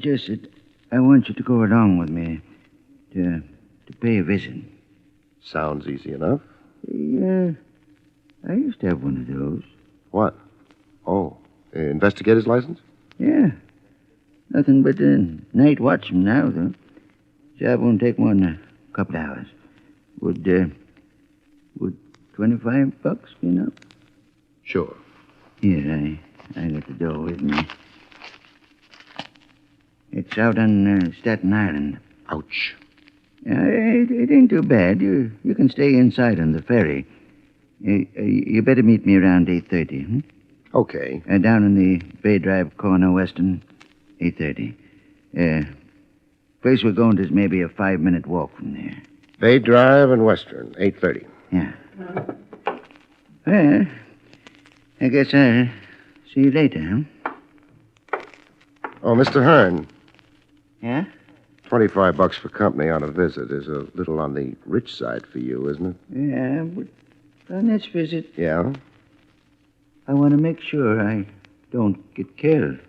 just that I want you to go along with me to pay a visit. Sounds easy enough. Yeah, I used to have one of those. What? Oh, investigator's license? Yeah. Nothing but night watchman now, though. Job won't take more than a couple hours. Would $25 be enough? Sure. Here, I got the dough with me. It's out on Staten Island. Ouch. It ain't too bad. You can stay inside on the ferry. You better meet me around 8:30, hmm? Okay. Down in the Bay Drive corner, Western, 8:30. Place we're going to is maybe a 5-minute walk from there. Bay Drive and Western, 8:30. Yeah. Well, I guess I'll see you later, huh? Oh, Mr. Hearn. Yeah? $25 for company on a visit is a little on the rich side for you, isn't it? Yeah, but on this visit, Yeah? I want to make sure I don't get killed.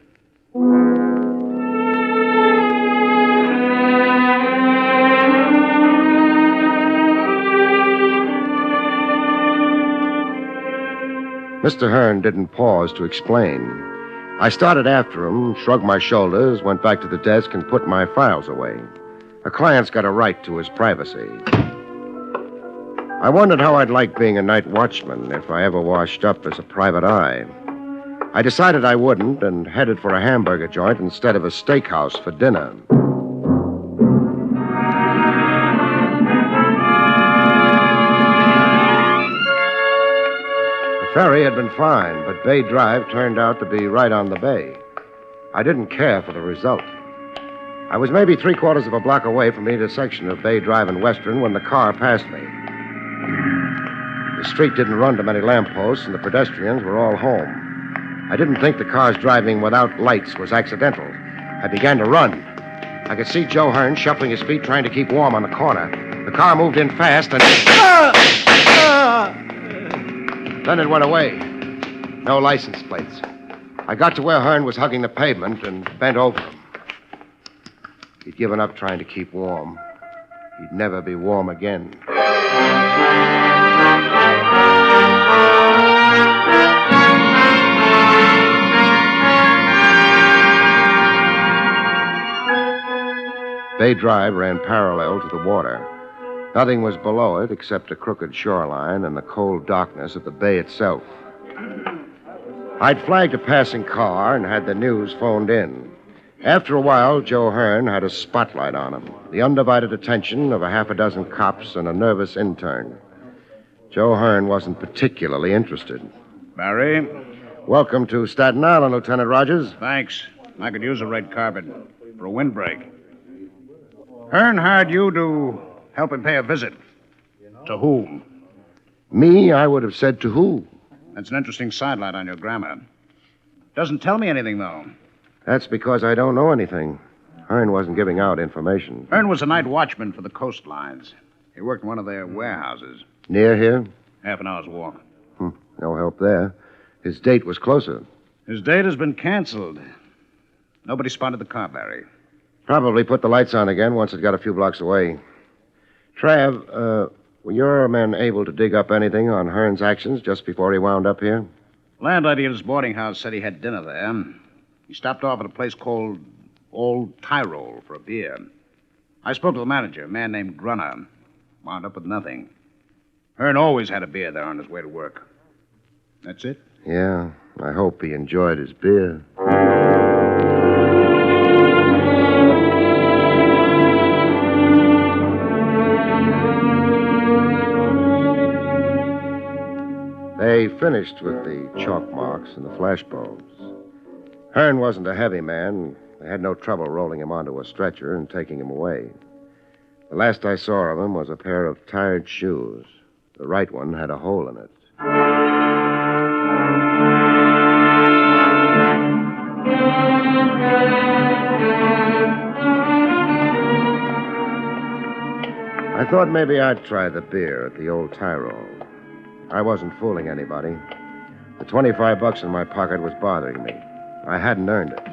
Mr. Hearn didn't pause to explain. I started after him, shrugged my shoulders, went back to the desk, and put my files away. A client's got a right to his privacy. I wondered how I'd like being a night watchman if I ever washed up as a private eye. I decided I wouldn't and headed for a hamburger joint instead of a steakhouse for dinner. The ferry had been fine, but Bay Drive turned out to be right on the bay. I didn't care for the result. I was maybe 3/4 of a block away from the intersection of Bay Drive and Western when the car passed me. The street didn't run to many lampposts, and the pedestrians were all home. I didn't think the car's driving without lights was accidental. I began to run. I could see Joe Hearn shuffling his feet, trying to keep warm on the corner. The car moved in fast, and... Then it went away. No license plates. I got to where Hearn was hugging the pavement and bent over him. He'd given up trying to keep warm. He'd never be warm again. Bay Drive ran parallel to the water. Nothing was below it except a crooked shoreline and the cold darkness of the bay itself. I'd flagged a passing car and had the news phoned in. After a while, Joe Hearn had a spotlight on him, the undivided attention of a half a dozen cops and a nervous intern. Joe Hearn wasn't particularly interested. Barry? Welcome to Staten Island, Lieutenant Rogers. Thanks. I could use a red carpet for a windbreak. Hearn hired you to help him pay a visit. To whom? Me, I would have said to who. That's an interesting sidelight on your grammar. Doesn't tell me anything, though. That's because I don't know anything. Hearn wasn't giving out information. Hearn was a night watchman for the coastlines. He worked in one of their warehouses. Near here? Half an hour's walk. No help there. His date was closer. His date has been canceled. Nobody spotted the car, Barry. Probably put the lights on again once it got a few blocks away. Trav, were your men able to dig up anything on Hearn's actions just before he wound up here? Landlady at his boarding house said he had dinner there. He stopped off at a place called Old Tyrol for a beer. I spoke to the manager, a man named Grunner. Wound up with nothing. Hearn always had a beer there on his way to work. That's it? Yeah, I hope he enjoyed his beer. They finished with the chalk marks and the flashbulbs. Hearn wasn't a heavy man. They had no trouble rolling him onto a stretcher and taking him away. The last I saw of him was a pair of tired shoes. The right one had a hole in it. I thought maybe I'd try the beer at the Old Tyrol. I wasn't fooling anybody. The $25 in my pocket was bothering me. I hadn't earned it.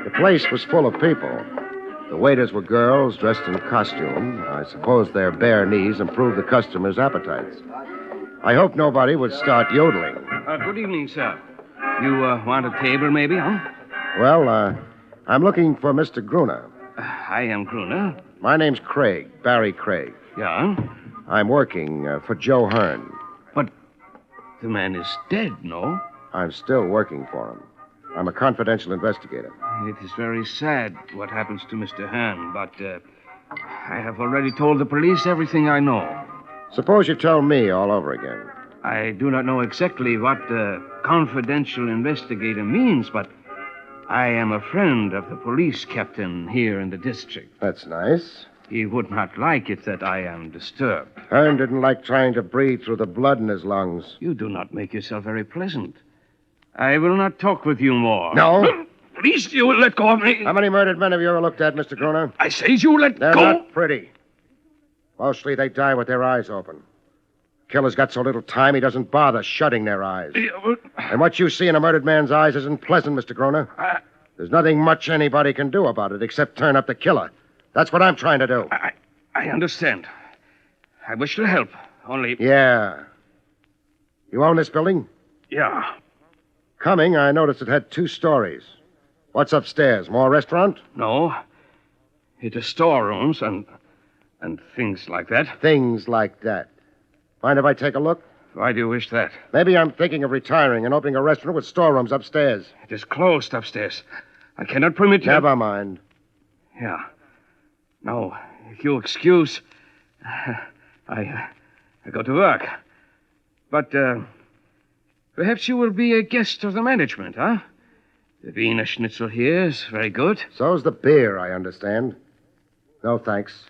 The place was full of people. The waiters were girls dressed in costume. I suppose their bare knees improved the customers' appetites. I hoped nobody would start yodeling. Good evening, sir. You want a table, maybe, huh? Well, I'm looking for Mr. Gruner. I am Gruner. My name's Craig, Barrie Craig. Yeah? I'm working for Joe Hearn. But the man is dead, no? I'm still working for him. I'm a confidential investigator. It is very sad what happens to Mr. Hearn, but I have already told the police everything I know. Suppose you tell me all over again. I do not know exactly what confidential investigator means, but I am a friend of the police captain here in the district. That's nice. He would not like it that I am disturbed. Hearn didn't like trying to breathe through the blood in his lungs. You do not make yourself very pleasant. I will not talk with you more. No? Please, you will let go of me. How many murdered men have you ever looked at, Mr. Gruner? I say you let They're go. They're not pretty. Mostly they die with their eyes open. Killer's got so little time he doesn't bother shutting their eyes. And what you see in a murdered man's eyes isn't pleasant, Mr. Gruner. There's nothing much anybody can do about it except turn up the killer. That's what I'm trying to do. I understand. I wish to help, only... Yeah. You own this building? Yeah. Coming, I noticed it had 2 stories. What's upstairs? More restaurant? No. It is storerooms and things like that. Things like that. Mind if I take a look? Why do you wish that? Maybe I'm thinking of retiring and opening a restaurant with storerooms upstairs. It is closed upstairs. I cannot permit you... Never mind. Yeah. No, if you excuse, I go to work. But perhaps you will be a guest of the management, huh? The Wiener Schnitzel here is very good. So's the beer, I understand. No, thanks.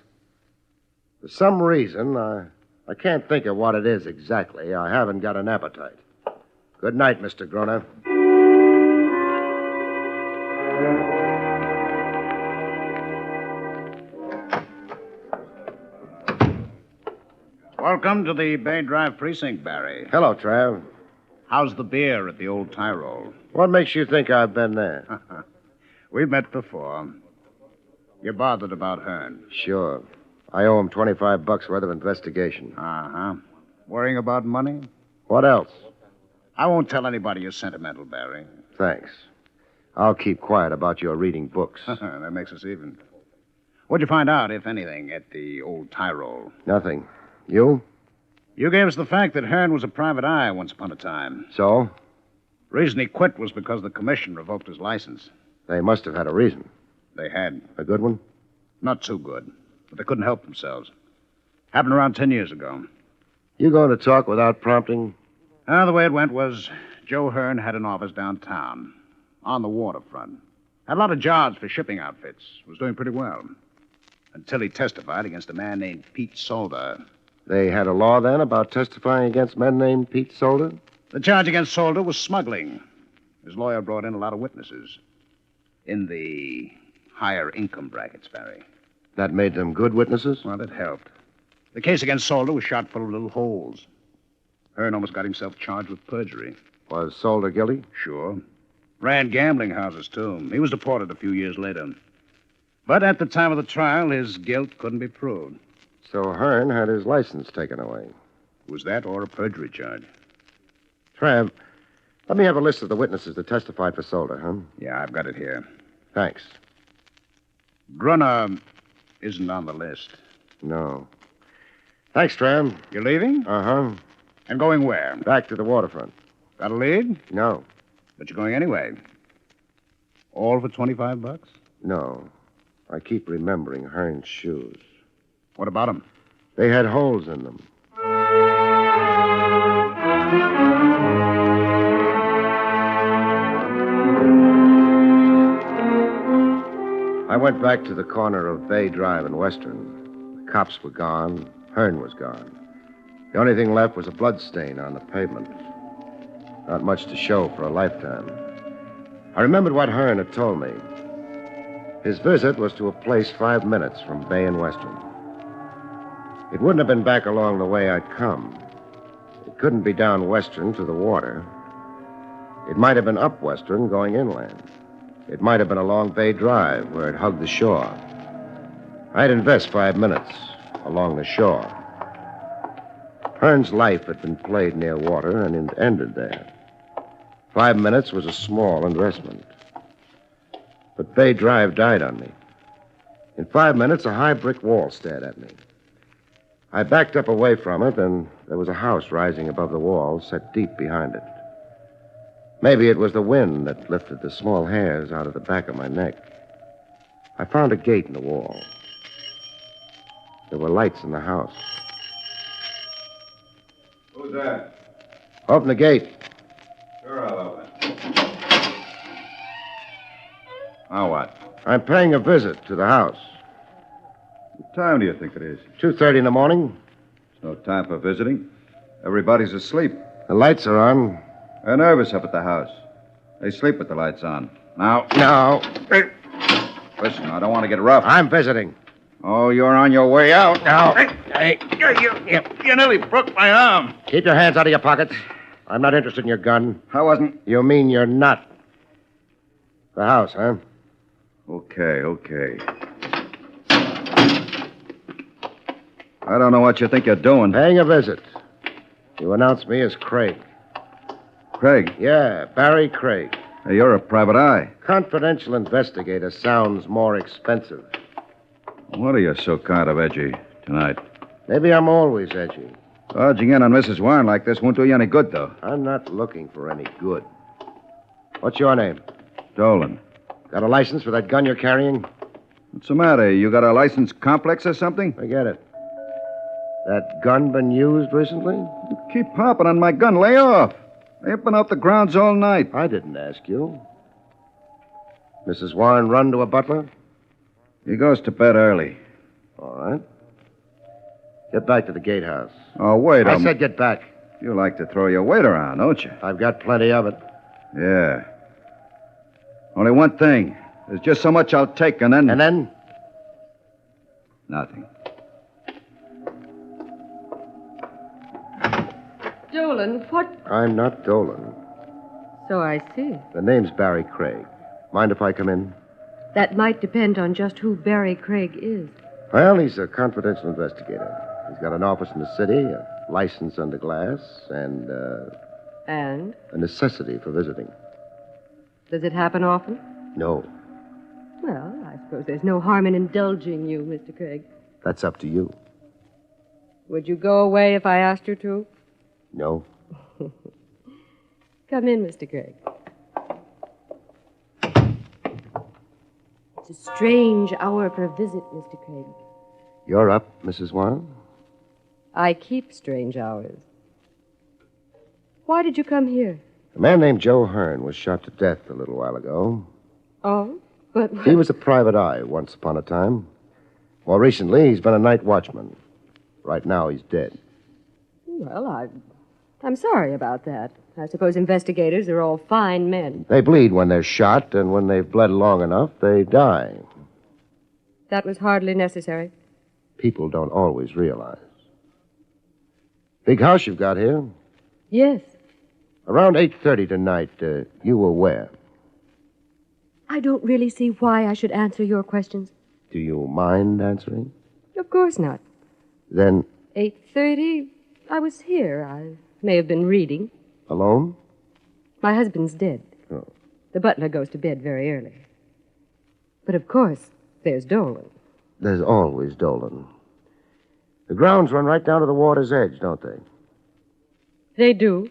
For some reason, I can't think of what it is exactly. I haven't got an appetite. Good night, Mr. Groner. Welcome to the Bay Drive precinct, Barry. Hello, Trav. How's the beer at the old Tyrol? What makes you think I've been there? We've met before. You're bothered about Hearn. Sure. I owe him $25 worth of investigation. Uh-huh. Worrying about money? What else? I won't tell anybody you're sentimental, Barry. Thanks. I'll keep quiet about your reading books. That makes us even. What'd you find out, if anything, at the old Tyrol? Nothing. You? You gave us the fact that Hearn was a private eye once upon a time. So? Reason he quit was because the commission revoked his license. They must have had a reason. They had. A good one? Not too good. But they couldn't help themselves. Happened around 10 years ago. You going to talk without prompting? The way it went was Joe Hearn had an office downtown, on the waterfront. Had a lot of jobs for shipping outfits. Was doing pretty well. Until he testified against a man named Pete Solder. They had a law then about testifying against men named Pete Solder? The charge against Solder was smuggling. His lawyer brought in a lot of witnesses. In the higher income brackets, Barry. That made them good witnesses? Well, it helped. The case against Solder was shot full of little holes. Hearn almost got himself charged with perjury. Was Solder guilty? Sure. Ran gambling houses, too. He was deported a few years later. But at the time of the trial, his guilt couldn't be proved. So Hearn had his license taken away. Was that or a perjury charge? Trav, let me have a list of the witnesses that testified for Solder, huh? Yeah, I've got it here. Thanks. Brunner isn't on the list. No. Thanks, Trav. You leaving? Uh-huh. And going where? Back to the waterfront. Got a lead? No. But you're going anyway. All for $25? No. I keep remembering Hearn's shoes. What about them? They had holes in them. I went back to the corner of Bay Drive and Western. The cops were gone. Hearn was gone. The only thing left was a blood stain on the pavement. Not much to show for a lifetime. I remembered what Hearn had told me. His visit was to a place 5 minutes from Bay and Western. It wouldn't have been back along the way I'd come. It couldn't be down Western to the water. It might have been up Western going inland. It might have been along Bay Drive where it hugged the shore. I'd invest 5 minutes along the shore. Hearn's life had been played near water, and it ended there. 5 minutes was a small investment. But Bay Drive died on me. In 5 minutes, a high brick wall stared at me. I backed up away from it, and there was a house rising above the wall, set deep behind it. Maybe it was the wind that lifted the small hairs out of the back of my neck. I found a gate in the wall. There were lights in the house. Who's that? Open the gate. Sure, I'll open. Now what? I'm paying a visit to the house. What time do you think it is? 2:30 in the morning. It's no time for visiting. Everybody's asleep. The lights are on. They're nervous up at the house. They sleep with the lights on. Now. Listen, I don't want to get rough. I'm visiting. Oh, you're on your way out. Now. Hey, you nearly broke my arm. Keep your hands out of your pockets. I'm not interested in your gun. I wasn't. You mean you're not? The house, huh? Okay. I don't know what you think you're doing. Paying a visit. You announced me as Craig. Craig? Yeah, Barrie Craig. Hey, you're a private eye. Confidential investigator sounds more expensive. What are you so kind of edgy tonight? Maybe I'm always edgy. Dodging in on Mrs. Warren like this won't do you any good, though. I'm not looking for any good. What's your name? Dolan. Got a license for that gun you're carrying? What's the matter? You got a license complex or something? Forget it. That gun been used recently? You keep hopping on my gun. Lay off. They've been off the grounds all night. I didn't ask you. Mrs. Warren run to a butler? He goes to bed early. All right. Get back to the gatehouse. Oh, wait a I said get back. You like to throw your weight around, don't you? I've got plenty of it. Yeah. Only one thing. There's just so much I'll take, and then... And then? Nothing. Dolan, what? I'm not Dolan. So I see. The name's Barrie Craig. Mind if I come in? That might depend on just who Barrie Craig is. Well, he's a confidential investigator. He's got an office in the city, a license under glass, and, And? a necessity for visiting. Does it happen often? No, Well, I suppose there's no harm in indulging you, Mr. Craig. that's up to you. Would you go away if I asked you to? No. Come in, Mr. Craig. It's a strange hour for a visit, Mr. Craig. You're up, Mrs. Warren? I keep strange hours. Why did you come here? A man named Joe Hearn was shot to death a little while ago. Oh, but... He was a private eye once upon a time. More recently, he's been a night watchman. Right now, he's dead. Well, I'm sorry about that. I suppose investigators are all fine men. They bleed when they're shot, and when they've bled long enough, they die. That was hardly necessary. People don't always realize. Big house you've got here. Yes. Around 8:30 tonight, you were where? I don't really see why I should answer your questions. Do you mind answering? Of course not. Then, 8:30, I was here. I may have been reading. alone? My husband's dead. Oh. The butler goes to bed very early. But of course, there's Dolan. There's always Dolan. The grounds run right down to the water's edge, don't they? They do.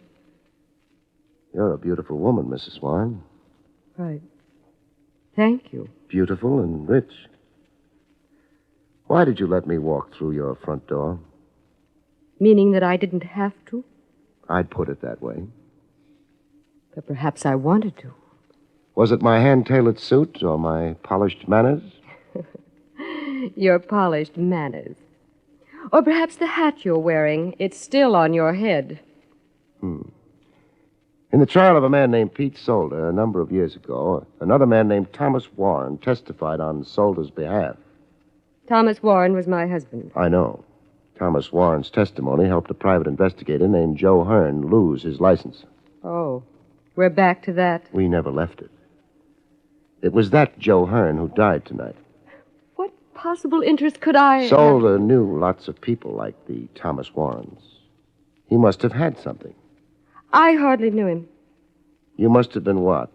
You're a beautiful woman, Mrs. Warren. Right. Thank you. Beautiful and rich. Why did you let me walk through your front door? Meaning that I didn't have to? I'd put it that way. But perhaps I wanted to. Was it my hand-tailored suit or my polished manners? Your polished manners. Or perhaps the hat you're wearing. It's still on your head. In the trial of a man named Pete Solder a number of years ago, another man named Thomas Warren testified on Solder's behalf. Thomas Warren was my husband. I know. Thomas Warren's testimony helped a private investigator named Joe Hearn lose his license. Oh, we're back to that. We never left it. It was that Joe Hearn who died tonight. What possible interest could I... Solder knew lots of people like the Thomas Warrens. He must have had something. I hardly knew him. You must have been what,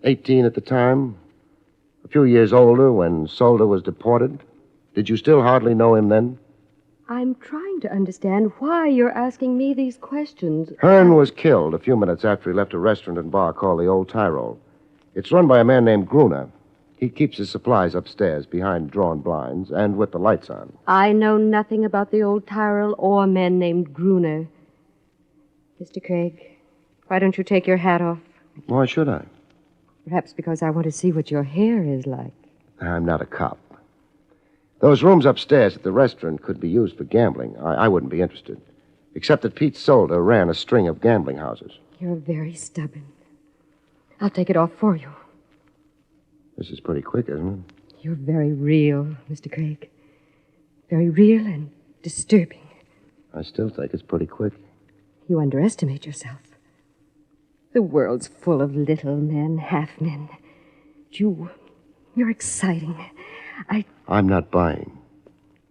18 at the time? A few years older when Solder was deported? Did you still hardly know him then? I'm trying to understand why you're asking me these questions. Hearn was killed a few minutes after he left a restaurant and bar called the Old Tyrol. It's run by a man named Gruner. He keeps his supplies upstairs behind drawn blinds and with the lights on. I know nothing about the Old Tyrol or a man named Gruner. Mr. Craig, why don't you take your hat off? Why should I? Perhaps because I want to see what your hair is like. I'm not a cop. Those rooms upstairs at the restaurant could be used for gambling. I wouldn't be interested. Except that Pete Solder ran a string of gambling houses. You're very stubborn. I'll take it off for you. This is pretty quick, isn't it? You're very real, Mr. Craig. Very real and disturbing. I still think it's pretty quick. You underestimate yourself. The world's full of little men, half men. You're exciting. I'm not buying.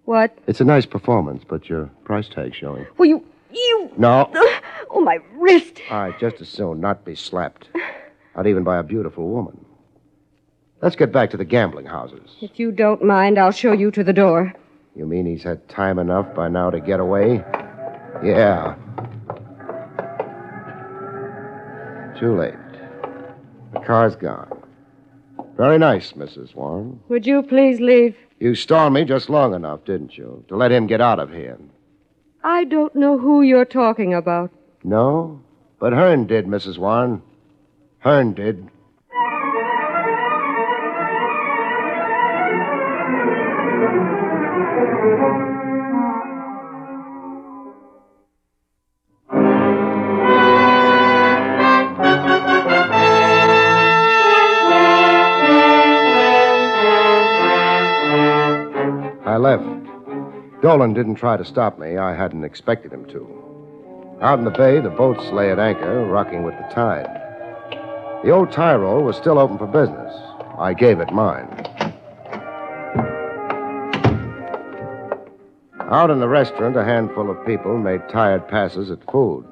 What? It's a nice performance, but your price tag's showing. Well, you... No. Oh, my wrist. I'd just as soon not be slapped. Not even by a beautiful woman. Let's get back to the gambling houses. If you don't mind, I'll show you to the door. You mean he's had time enough by now to get away? Yeah. Too late. The car's gone. Very nice, Mrs. Warren. Would you please leave? You stalled me just long enough, didn't you, to let him get out of here? I don't know who you're talking about. No? But Hearn did, Mrs. Warren. Hearn did. Dolan didn't try to stop me. I hadn't expected him to. Out in the bay, the boats lay at anchor, rocking with the tide. The old Tyrol was still open for business. I gave it mine. Out in the restaurant, a handful of people made tired passes at food.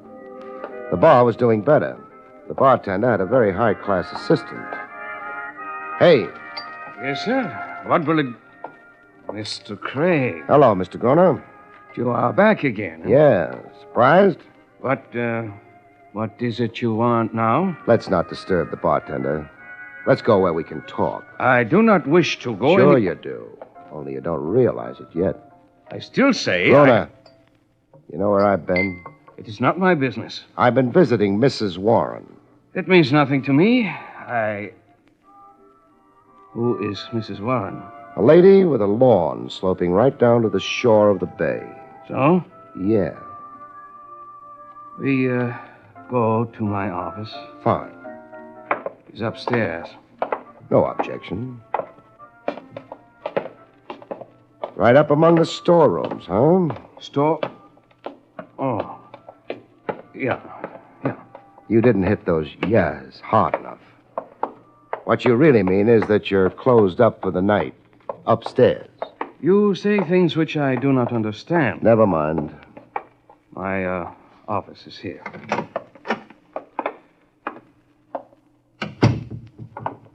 The bar was doing better. The bartender had a very high-class assistant. Hey. Yes, sir. What will it... Mr. Craig. Hello, Mr. Groner. You are back again. Huh? Yeah. Surprised? What is it you want now? Let's not disturb the bartender. Let's go where we can talk. I do not wish to go Sure you do. Only you don't realize it yet. I still say... Groner, you know where I've been? It is not my business. I've been visiting Mrs. Warren. That means nothing to me. Who is Mrs. Warren? A lady with a lawn sloping right down to the shore of the bay. So? Yeah. We, go to my office. Fine. He's upstairs. No objection. Right up among the storerooms, huh? Oh. Yeah. You didn't hit those yeahs hard enough. What you really mean is that you're closed up for the night. Upstairs. You say things which I do not understand. Never mind. My, office is here.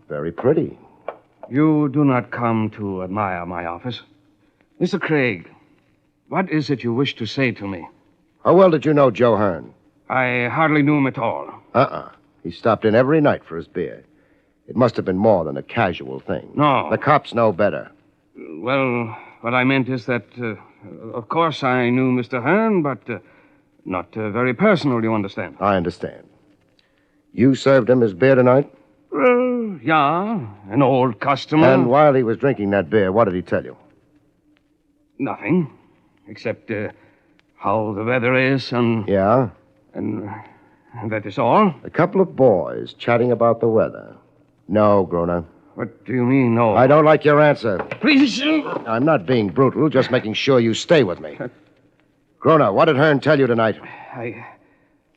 Very pretty. You do not come to admire my office. Mr. Craig, what is it you wish to say to me? How well did you know Joe Hearn? I hardly knew him at all. He stopped in every night for his beer. It must have been more than a casual thing. No. The cops know better. Well, what I meant is that, of course, I knew Mr. Hearn, but not very personal, you understand. I understand. You served him his beer tonight? Yeah, an old customer. And while he was drinking that beer, what did he tell you? Nothing, except how the weather is and... Yeah? And that is all. A couple of boys chatting about the weather. No, Groner. What do you mean, no? I don't like your answer. Please. I'm not being brutal, just making sure you stay with me. Groner, what did Hearn tell you tonight?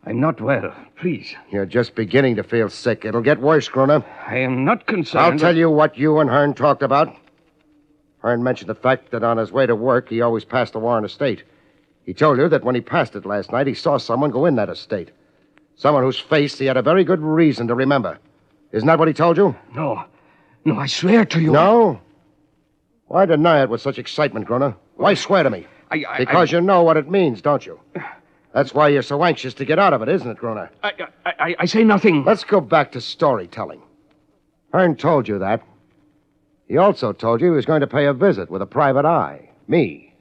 I'm not well. Please. You're just beginning to feel sick. It'll get worse, Groner. I am not concerned. I'll tell you what you and Hearn talked about. Hearn mentioned the fact that on his way to work, he always passed the Warren estate. He told you that when he passed it last night, he saw someone go in that estate. Someone whose face he had a very good reason to remember. Isn't that what he told you? No, I swear to you. No? Why deny it with such excitement, Groner? Why swear to me? Because you know what it means, don't you? That's why you're so anxious to get out of it, isn't it, Groner? I say nothing. Let's go back to storytelling. Hearn told you that. He also told you he was going to pay a visit with a private eye. Me.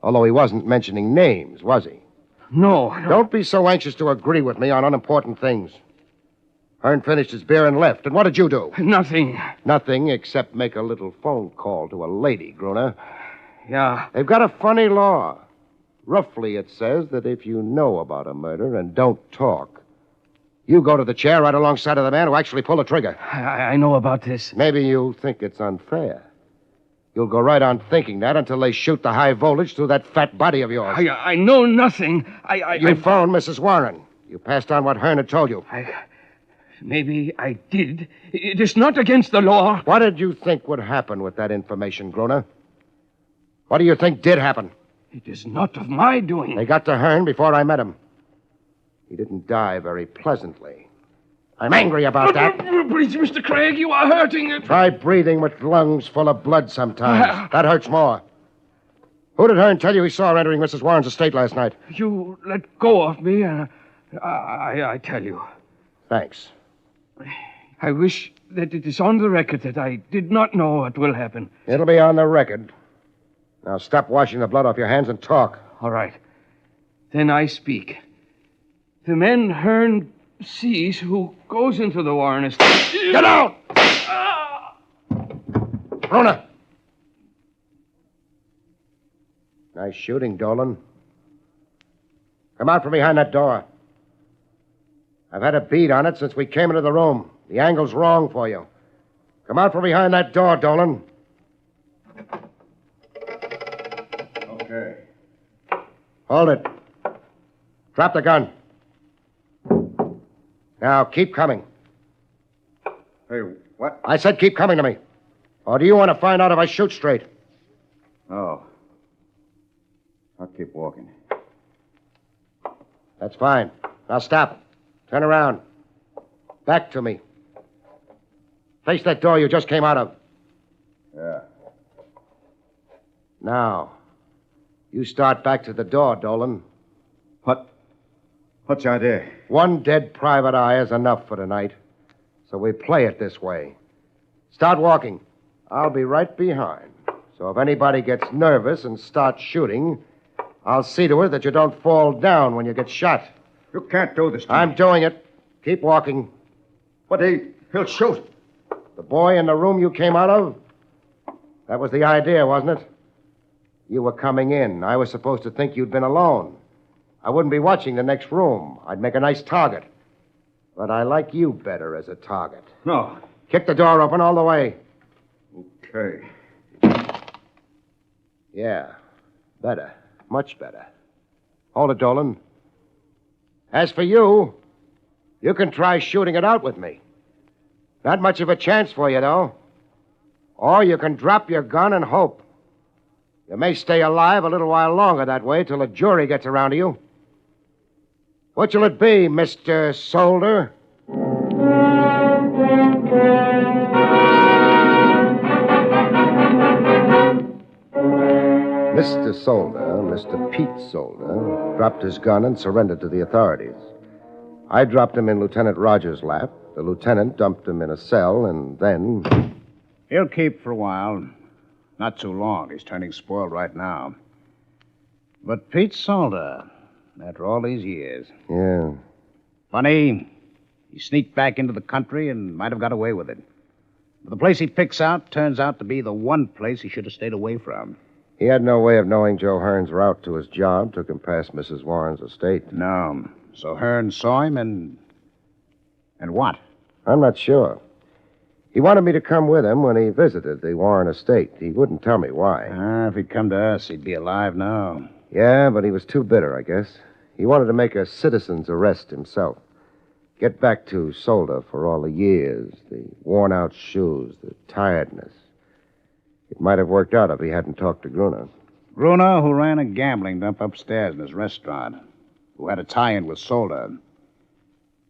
Although he wasn't mentioning names, was he? No. Don't be so anxious to agree with me on unimportant things. Hearn finished his beer and left. And what did you do? Nothing. Nothing except make a little phone call to a lady, Gruner. Yeah. They've got a funny law. Roughly, it says that if you know about a murder and don't talk, you go to the chair right alongside of the man who actually pulled the trigger. I know about this. Maybe you think it's unfair. You'll go right on thinking that until they shoot the high voltage through that fat body of yours. I know nothing. You phoned Mrs. Warren. You passed on what Hearn had told you. Maybe I did. It is not against the law. What did you think would happen with that information, Gruner? What do you think did happen? It is not of my doing. They got to Hearn before I met him. He didn't die very pleasantly. I'm angry about that. Please, Mr. Craig, you are hurting it. Try breathing with lungs full of blood sometimes. That hurts more. Who did Hearn tell you he saw entering Mrs. Warren's estate last night? You let go of me, and I tell you. Thanks. I wish that it is on the record that I did not know what will happen. It'll be on the record. Now stop washing the blood off your hands and talk. All right. Then I speak. The man Hearn sees who goes into the Warren estate... Get out! Gruner! Nice shooting, Dolan. Come out from behind that door. I've had a bead on it since we came into the room. The angle's wrong for you. Come out from behind that door, Dolan. Okay. Hold it. Drop the gun. Now, keep coming. Hey, what? I said keep coming to me. Or do you want to find out if I shoot straight? Oh. I'll keep walking. That's fine. Now stop. Turn around. Back to me. Face that door you just came out of. Yeah. Now, you start back to the door, Dolan. What's the idea? One dead private eye is enough for tonight. So we play it this way. Start walking. I'll be right behind. So if anybody gets nervous and starts shooting, I'll see to it that you don't fall down when you get shot. You can't do this to I'm me. doing it. Keep walking. But he'll shoot. The boy in the room you came out of? That was the idea, wasn't it? You were coming in. I was supposed to think you'd been alone. I wouldn't be watching the next room. I'd make a nice target. But I like you better as a target. No. Kick the door open all the way. Okay. Yeah. Better. Much better. Hold it, Dolan. As for you, you can try shooting it out with me. Not much of a chance for you, though. Or you can drop your gun and hope. You may stay alive a little while longer that way till a jury gets around to you. What shall it be, Mr. Solder? Mr. Solder, Mr. Pete Solder, dropped his gun and surrendered to the authorities. I dropped him in Lieutenant Rogers' lap. The lieutenant dumped him in a cell, and then... He'll keep for a while. Not too long. He's turning spoiled right now. But Pete Solder, after all these years... Yeah. Funny, he sneaked back into the country and might have got away with it. But the place he picks out turns out to be the one place he should have stayed away from. He had no way of knowing Joe Hearn's route to his job took him past Mrs. Warren's estate. No. So Hearn saw him and what? I'm not sure. He wanted me to come with him when he visited the Warren estate. He wouldn't tell me why. If he'd come to us, he'd be alive now. Yeah, but he was too bitter, I guess. He wanted to make a citizen's arrest himself. Get back to Solder for all the years, the worn-out shoes, the tiredness. It might have worked out if he hadn't talked to Gruner. Gruner, who ran a gambling dump upstairs in his restaurant, who had a tie-in with Solder.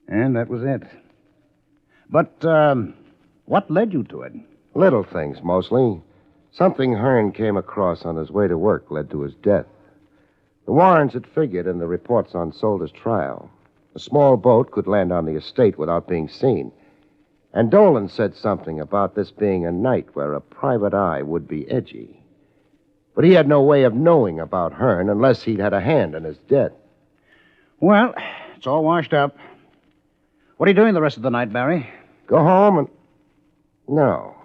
And that was it. But, what led you to it? Little things, mostly. Something Hearn came across on his way to work led to his death. The Warrens had figured in the reports on Solder's trial. A small boat could land on the estate without being seen. And Dolan said something about this being a night where a private eye would be edgy. But he had no way of knowing about Hearn unless he'd had a hand in his death. Well, it's all washed up. What are you doing the rest of the night, Barry? Go home and... No.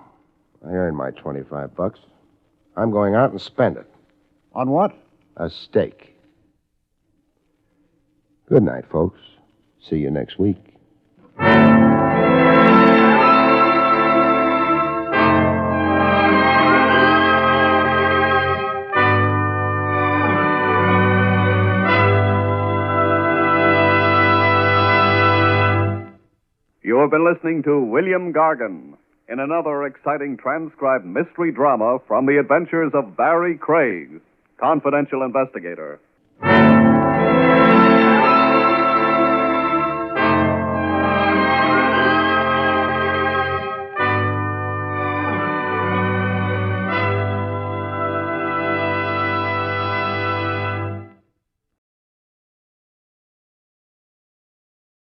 I earned my $25. I'm going out and spend it. On what? A steak. Good night, folks. See you next week. You have been listening to William Gargan in another exciting transcribed mystery drama from the adventures of Barrie Craig, Confidential Investigator.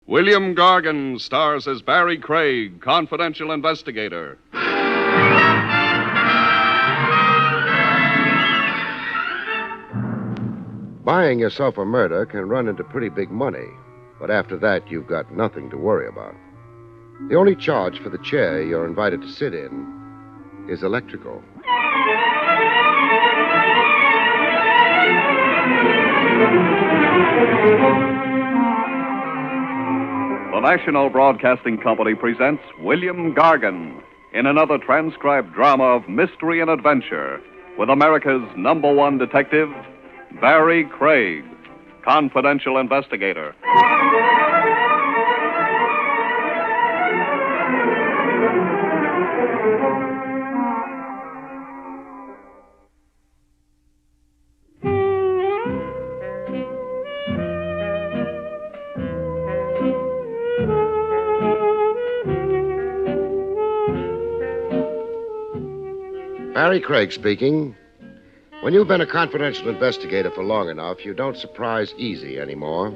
William Gargan stars as Barrie Craig, Confidential Investigator. Buying yourself a murder can run into pretty big money, but after that, you've got nothing to worry about. The only charge for the chair you're invited to sit in is electrical. The National Broadcasting Company presents William Gargan in another transcribed drama of mystery and adventure with America's #1 detective, Barrie Craig, Confidential Investigator. Barrie Craig speaking. When you've been a confidential investigator for long enough, you don't surprise easy anymore.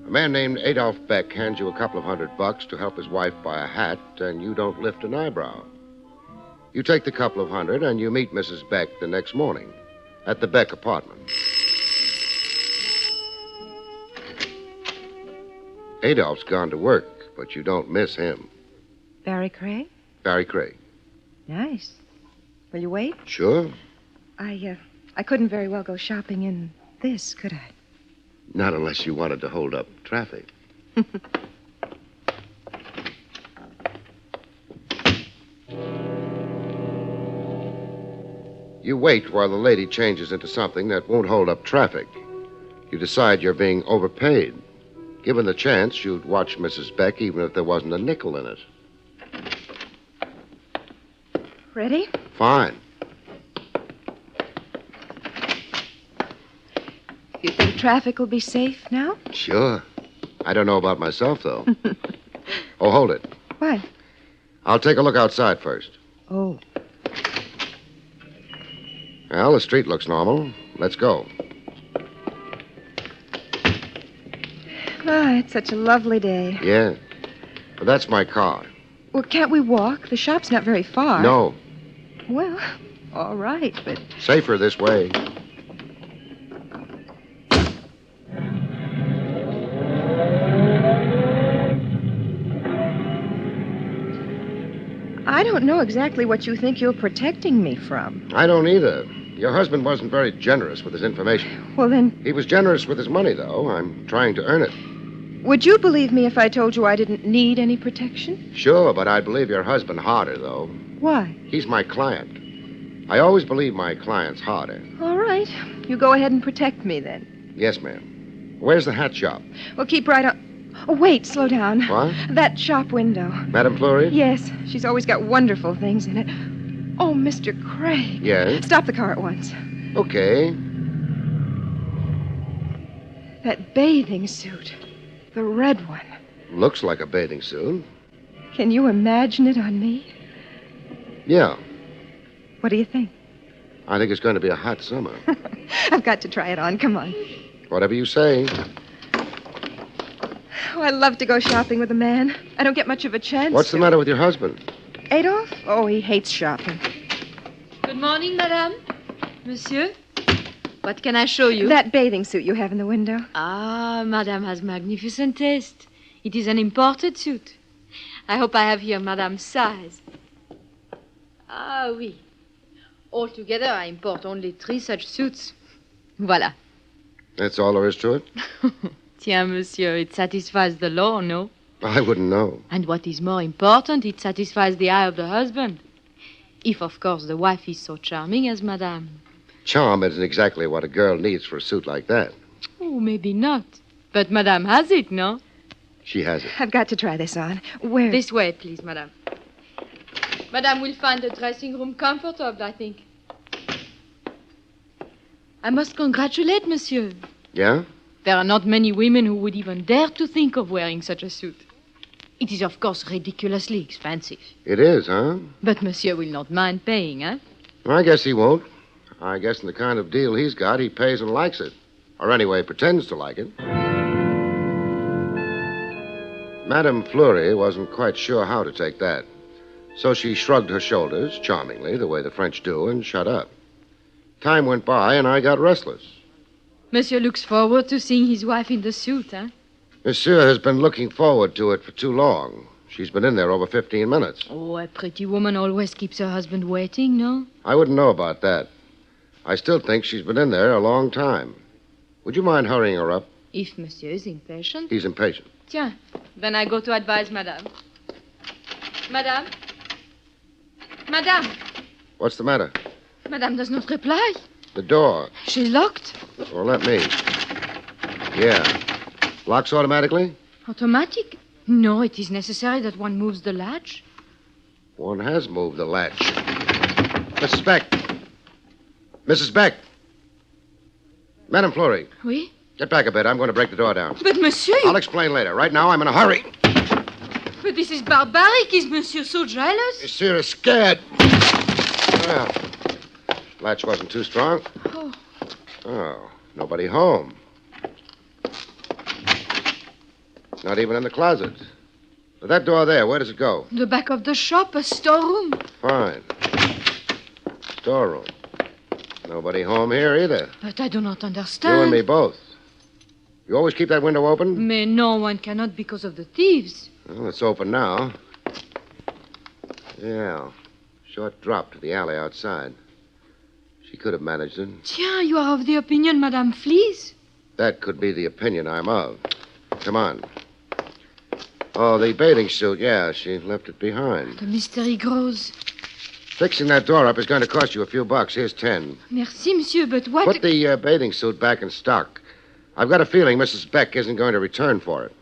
A man named Adolf Beck hands you a couple of $100 to help his wife buy a hat, and you don't lift an eyebrow. You take the couple of $100 and you meet Mrs. Beck the next morning at the Beck apartment. Adolph's gone to work, but you don't miss him. Barrie Craig? Barrie Craig. Nice. Will you wait? Sure. I couldn't very well go shopping in this, could I? Not unless you wanted to hold up traffic. You wait while the lady changes into something that won't hold up traffic. You decide you're being overpaid. Given the chance, you'd watch Mrs. Beck even if there wasn't a nickel in it. Ready? Fine. You think traffic will be safe now? Sure. I don't know about myself, though. Oh, hold it. What? I'll take a look outside first. Oh. Well, the street looks normal. Let's go. Ah, it's such a lovely day. Yeah. But that's my car. Well, can't we walk? The shop's not very far. No. Well, all right, but... Safer this way. I don't know exactly what you think you're protecting me from. I don't either. Your husband wasn't very generous with his information. Well, then, He was generous with his money, though. I'm trying to earn it. would you believe me if I told you I didn't need any protection? Sure, but I'd believe your husband harder, though. Why? He's my client. I always believe my clients harder. All right. You go ahead and protect me, then. Yes, ma'am. Where's the hat shop? Well, keep right on. Oh, wait, slow down. What? That shop window. Madame Fleury? Yes, she's always got wonderful things in it. Oh, Mr. Craig. Yes? Stop the car at once. Okay. That bathing suit. The red one. Looks like a bathing suit. Can you imagine it on me? Yeah. What do you think? I think it's going to be a hot summer. I've got to try it on. Come on. Whatever you say. Oh, I love to go shopping with a man. I don't get much of a chance. What's the matter with your husband? Adolf? Oh, he hates shopping. Good morning, madame. Monsieur? What can I show you? That bathing suit you have in the window. Ah, madame has magnificent taste. It is an imported suit. I hope I have here madame's size. Ah, oui. Altogether, I import only 3 such suits. Voilà. That's all there is to it? Tiens, monsieur, it satisfies the law, no? I wouldn't know. And what is more important, it satisfies the eye of the husband. If, of course, the wife is so charming as madame. Charm isn't exactly what a girl needs for a suit like that. Oh, maybe not. But madame has it, no? She has it. I've got to try this on. Where? This way, please, madame. Madame will find the dressing room comfortable, I think. I must congratulate monsieur. Yeah? There are not many women who would even dare to think of wearing such a suit. It is, of course, ridiculously expensive. It is, huh? But monsieur will not mind paying, eh? I guess he won't. I guess in the kind of deal he's got, he pays and likes it. Or anyway, pretends to like it. Madame Fleury wasn't quite sure how to take that. So she shrugged her shoulders, charmingly, the way the French do, and shut up. Time went by, and I got restless. Monsieur looks forward to seeing his wife in the suit, eh? Monsieur has been looking forward to it for too long. She's been in there over 15 minutes. Oh, a pretty woman always keeps her husband waiting, no? I wouldn't know about that. I still think she's been in there a long time. Would you mind hurrying her up? If monsieur is impatient. He's impatient. Tiens, then I go to advise madame. Madame? Madame? What's the matter? Madame does not reply. The door. She's locked. Well, let me. Yeah. Locks automatically? Automatic? No, it is necessary that one moves the latch. One has moved the latch. Mrs. Beck. Mrs. Beck. Madame Fleury. Oui? Get back a bit. I'm going to break the door down. But, monsieur... I'll explain later. Right now, I'm in a hurry. But this is barbaric. Is monsieur so jealous? Monsieur is scared. Well, latch wasn't too strong. Oh, nobody home. Not even in the closet. But that door there, where does it go? The back of the shop, a storeroom. Fine. Storeroom. Nobody home here either. But I do not understand. You and me both. You always keep that window open? Mais no, one cannot because of the thieves. Well, it's open now. Yeah. Short drop to the alley outside. She could have managed it. Tiens, you are of the opinion Madame flees? That could be the opinion I'm of. Come on. Oh, the bathing suit. Yeah, she left it behind. The mystery grows. Fixing that door up is going to cost you a few bucks. Here's 10. Merci, monsieur, but what... Put the bathing suit back in stock. I've got a feeling Mrs. Beck isn't going to return for it.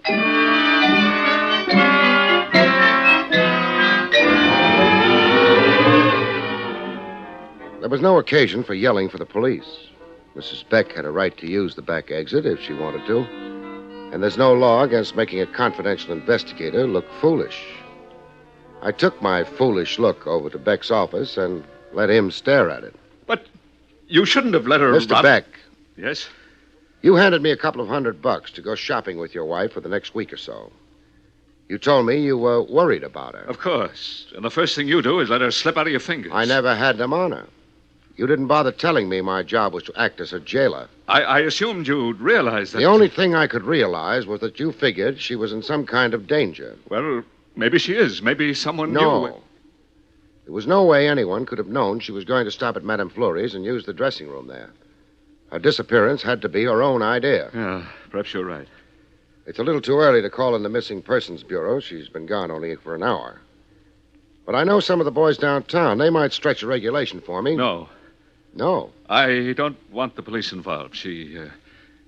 There was no occasion for yelling for the police. Mrs. Beck had a right to use the back exit if she wanted to. And there's no law against making a confidential investigator look foolish. I took my foolish look over to Beck's office and let him stare at it. But you shouldn't have let her Mr. run. Beck. Yes? You handed me a couple of $100 to go shopping with your wife for the next week or so. You told me you were worried about her. Of course. And the first thing you do is let her slip out of your fingers. I never had them on her. You didn't bother telling me my job was to act as a jailer. I assumed you'd realize that... The only thing I could realize was that you figured she was in some kind of danger. Well, maybe she is. Maybe someone knew... No. There was no way anyone could have known she was going to stop at Madame Fleury's and use the dressing room there. Her disappearance had to be her own idea. Yeah, perhaps you're right. It's a little too early to call in the Missing Persons Bureau. She's been gone only for an hour. But I know some of the boys downtown. They might stretch a regulation for me. No. No. I don't want the police involved. She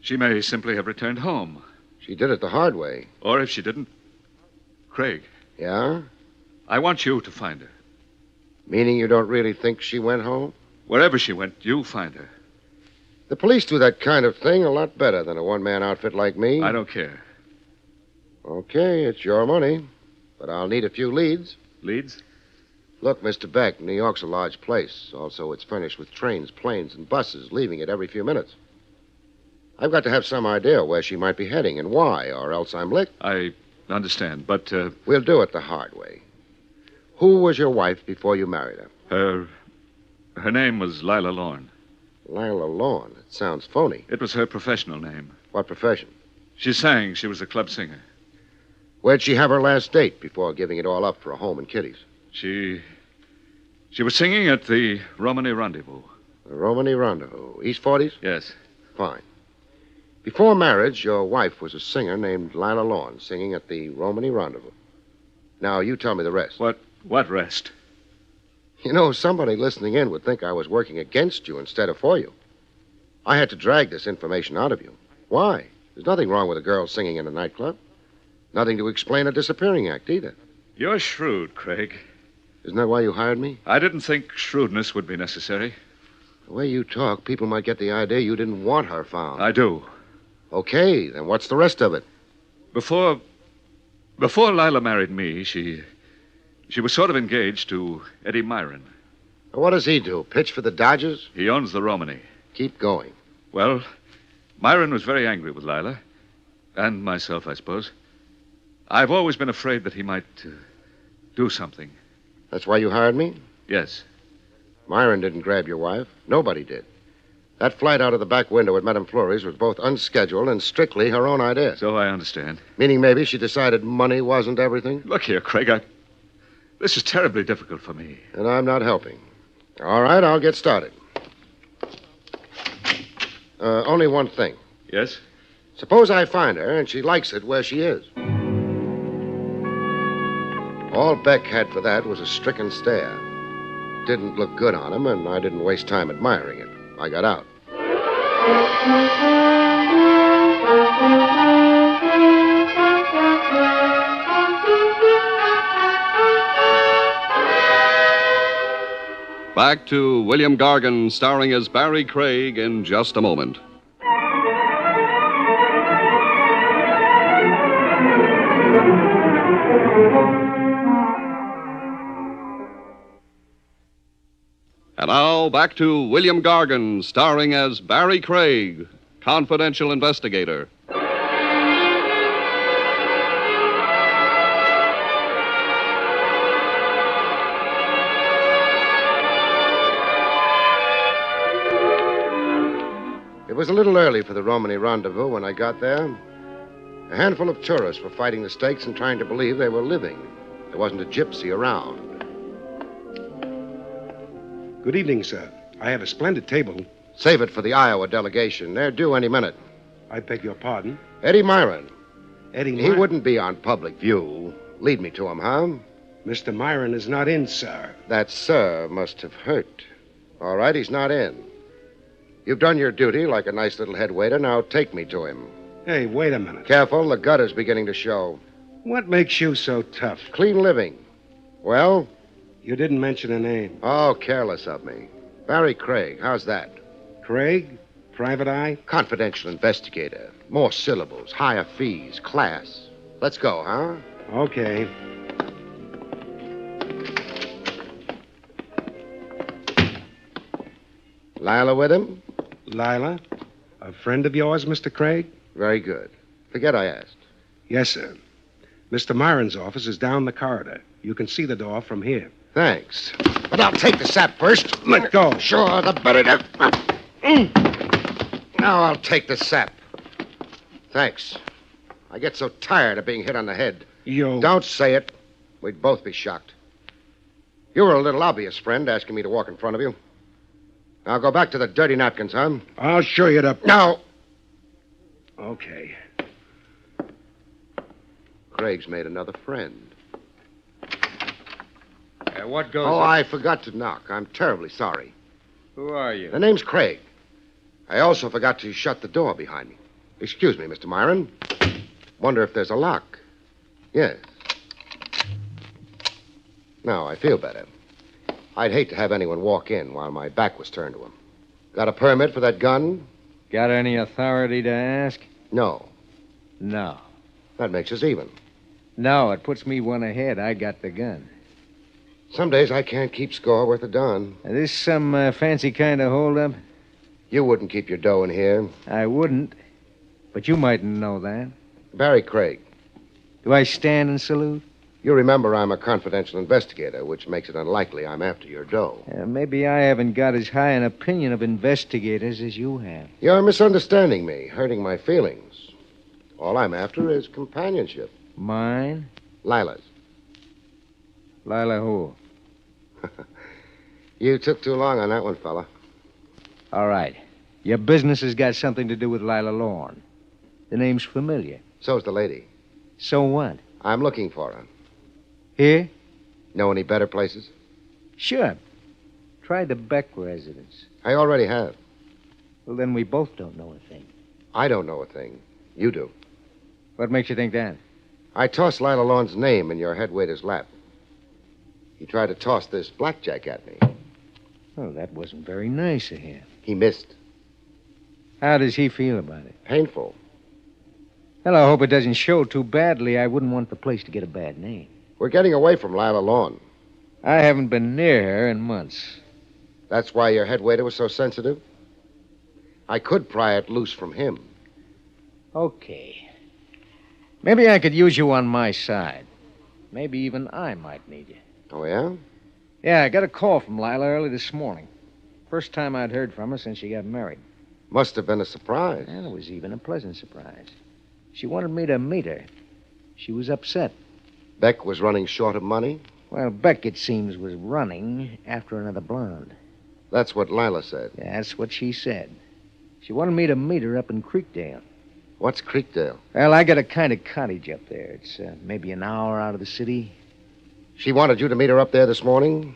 may simply have returned home. She did it the hard way. Or if she didn't... Craig. Yeah? I want you to find her. Meaning you don't really think she went home? Wherever she went, you find her. The police do that kind of thing a lot better than a one-man outfit like me. I don't care. Okay, it's your money. But I'll need a few leads. Leads? Look, Mr. Beck, New York's a large place. Also, it's furnished with trains, planes, and buses, leaving it every few minutes. I've got to have some idea where she might be heading and why, or else I'm licked. I understand, but... We'll do it the hard way. Who was your wife before you married her? Her name was Lila Lorne. Lila Lorne? It sounds phony. It was her professional name. What profession? She sang. She was a club singer. Where'd she have her last date before giving it all up for a home and kiddies? She was singing at the Romany Rendezvous. The Romany Rendezvous. East 40s? Yes. Fine. Before marriage, your wife was a singer named Lila Lorne, singing at the Romany Rendezvous. Now, you tell me the rest. What rest? You know, somebody listening in would think I was working against you instead of for you. I had to drag this information out of you. Why? There's nothing wrong with a girl singing in a nightclub. Nothing to explain a disappearing act, either. You're shrewd, Craig. Isn't that why you hired me? I didn't think shrewdness would be necessary. The way you talk, people might get the idea you didn't want her found. I do. Okay, then what's the rest of it? Before Lila married me, she was sort of engaged to Eddie Myron. What does he do? Pitch for the Dodgers? He owns the Romany. Keep going. Well, Myron was very angry with Lila. And myself, I suppose. I've always been afraid that he might do something. That's why you hired me? Yes. Myron didn't grab your wife. Nobody did. That flight out of the back window at Madame Fleury's was both unscheduled and strictly her own idea. So I understand. Meaning maybe she decided money wasn't everything? Look here, Craig, this is terribly difficult for me. And I'm not helping. All right, I'll get started. Only one thing. Yes? Suppose I find her and she likes it where she is. All Beck had for that was a stricken stare. Didn't look good on him, and I didn't waste time admiring it. I got out. Back to William Gargan, starring as Barrie Craig, in just a moment. And now, back to William Gargan, starring as Barrie Craig, confidential investigator. It was a little early for the Romany rendezvous when I got there. A handful of tourists were fighting the stakes and trying to believe they were living. There wasn't a gypsy around. Good evening, sir. I have a splendid table. Save it for the Iowa delegation. They're due any minute. I beg your pardon? Eddie Myron. Eddie He Myron? wouldn't be on public view. Lead me to him, huh? Mr. Myron is not in, sir. That sir must have hurt. All right, he's not in. You've done your duty like a nice little head waiter. Now take me to him. Hey, wait a minute. Careful, the gutter's beginning to show. What makes you so tough? Clean living. Well? You didn't mention a name. Oh, careless of me. Barrie Craig, how's that? Craig? Private eye? Confidential investigator. More syllables, higher fees, class. Let's go, huh? Okay. Lila with him? Lila? A friend of yours, Mr. Craig? Very good. Forget I asked. Yes, sir. Mr. Myron's office is down the corridor. You can see the door from here. Thanks. But I'll take the sap first. Let go. Sure, the better to... Now I'll take the sap. Thanks. I get so tired of being hit on the head. Don't say it. We'd both be shocked. You were a little obvious, friend, asking me to walk in front of you. Now go back to the dirty napkins, huh? I'll show you the... Now! Okay. Craig's made another friend. What goes... Oh, I forgot to knock. I'm terribly sorry. Who are you? The name's Craig. I also forgot to shut the door behind me. Excuse me, Mr. Myron. Wonder if there's a lock. Yes. Now, I feel better. I'd hate to have anyone walk in while my back was turned to him. Got a permit for that gun? Got any authority to ask? No. No. That makes us even. No, it puts me one ahead. I got the gun. Some days I can't keep score worth a darn. Is this some fancy kind of holdup? You wouldn't keep your dough in here. I wouldn't. But you mightn't know that. Barrie Craig. Do I stand and salute? You remember I'm a confidential investigator, which makes it unlikely I'm after your dough. Maybe I haven't got as high an opinion of investigators as you have. You're misunderstanding me, hurting my feelings. All I'm after is companionship. Mine? Lila's. Lila who? You took too long on that one, fella. All right. Your business has got something to do with Lila Lorne. The name's familiar. So's the lady. So what? I'm looking for her. Here? Know any better places? Sure. Try the Beck residence. I already have. Well, then we both don't know a thing. I don't know a thing. You do. What makes you think that? I tossed Lila Lorne's name in your head waiter's lap. He tried to toss this blackjack at me. Oh, that wasn't very nice of him. He missed. How does he feel about it? Painful. Well, I hope it doesn't show too badly. I wouldn't want the place to get a bad name. We're getting away from Lila Lorne. I haven't been near her in months. That's why your head waiter was so sensitive? I could pry it loose from him. Okay. Maybe I could use you on my side. Maybe even I might need you. Oh, yeah? Yeah, I got a call from Lila early this morning. First time I'd heard from her since she got married. Must have been a surprise. And it was even a pleasant surprise. She wanted me to meet her. She was upset. Beck was running short of money? Well, Beck, it seems, was running after another blonde. That's what Lila said. Yeah, that's what she said. She wanted me to meet her up in Creekdale. What's Creekdale? Well, I got a kind of cottage up there. It's maybe an hour out of the city. She wanted you to meet her up there this morning?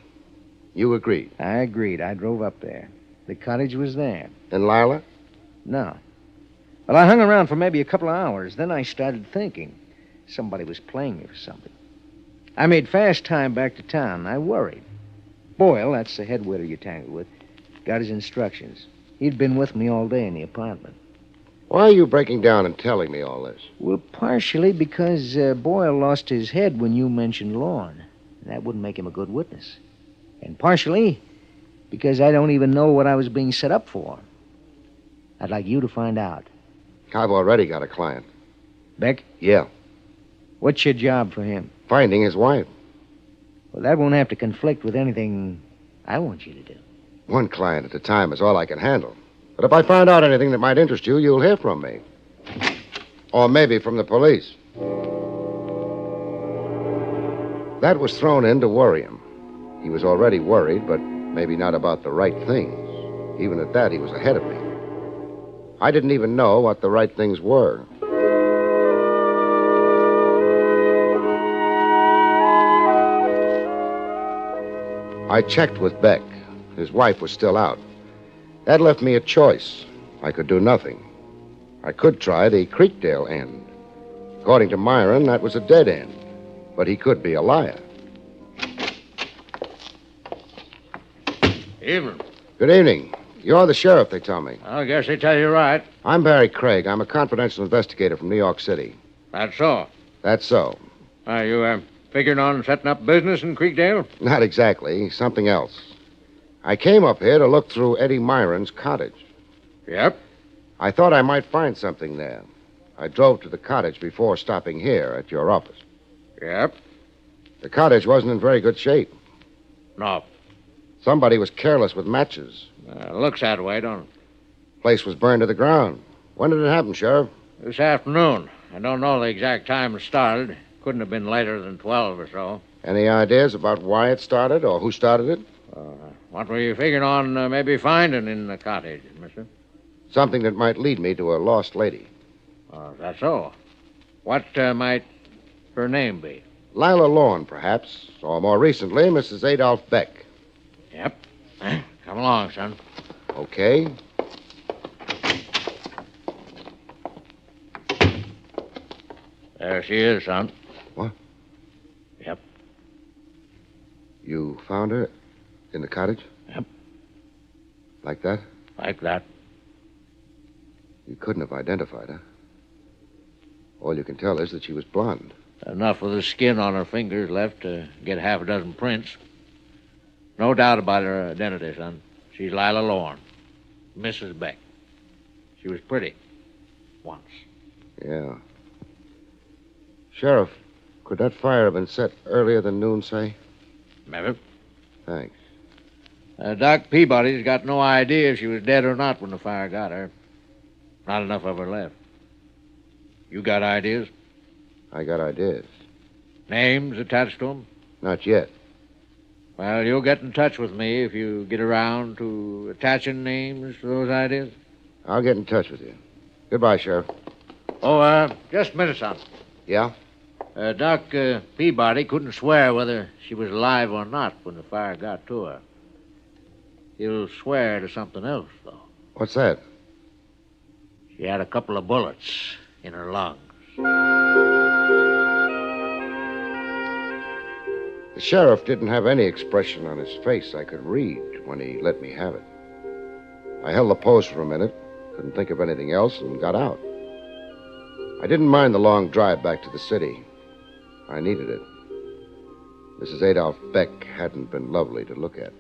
You agreed? I agreed. I drove up there. The cottage was there. And Lila? No. Well, I hung around for maybe a couple of hours. Then I started thinking. Somebody was playing me for something. I made fast time back to town. I worried. Boyle, that's the head waiter you tangled with, got his instructions. He'd been with me all day in the apartment. Why are you breaking down and telling me all this? Well, partially because Boyle lost his head when you mentioned Lorne. That wouldn't make him a good witness. And partially because I don't even know what I was being set up for. I'd like you to find out. I've already got a client. Beck? Yeah. What's your job for him? Finding his wife. Well, that won't have to conflict with anything I want you to do. One client at a time is all I can handle. But if I find out anything that might interest you, you'll hear from me. Or maybe from the police. That was thrown in to worry him. He was already worried, but maybe not about the right things. Even at that, he was ahead of me. I didn't even know what the right things were. I checked with Beck. His wife was still out. That left me a choice. I could do nothing. I could try the Creekdale end. According to Myron, that was a dead end. But he could be a liar. Evening. Good evening. You're the sheriff, they tell me. I guess they tell you right. I'm Barrie Craig. I'm a confidential investigator from New York City. That's so. That's so. Are you figuring on setting up business in Creekdale? Not exactly. Something else. I came up here to look through Eddie Myron's cottage. Yep. I thought I might find something there. I drove to the cottage before stopping here at your office. Yep. The cottage wasn't in very good shape. No. Somebody was careless with matches. Looks that way, don't it? Place was burned to the ground. When did it happen, Sheriff? This afternoon. I don't know the exact time it started. Couldn't have been later than 12 or so. Any ideas about why it started or who started it? What were you figuring on maybe finding in the cottage, mister? Something that might lead me to a lost lady. That's so. What might her name be? Lila Lorne, perhaps. Or more recently, Mrs. Adolph Beck. Yep. Come along, son. Okay. There she is, son. What? Yep. You found her in the cottage? Yep. Like that? Like that. You couldn't have identified her. All you can tell is that she was blonde. Enough of the skin on her fingers left to get half a dozen prints. No doubt about her identity, son. She's Lila Lorne, Mrs. Beck. She was pretty. Once. Yeah. Sheriff, could that fire have been set earlier than noon, say? Maybe. Thanks. Doc Peabody's got no idea if she was dead or not when the fire got her. Not enough of her left. You got ideas? I got ideas. Names attached to them? Not yet. Well, you'll get in touch with me if you get around to attaching names to those ideas. I'll get in touch with you. Goodbye, Sheriff. Oh, just a minute, son. Yeah? Doc Peabody couldn't swear whether she was alive or not when the fire got to her. He'll swear to something else, though. What's that? She had a couple of bullets in her lungs. The sheriff didn't have any expression on his face I could read when he let me have it. I held the post for a minute, couldn't think of anything else, and got out. I didn't mind the long drive back to the city. I needed it. Mrs. Adolph Beck hadn't been lovely to look at.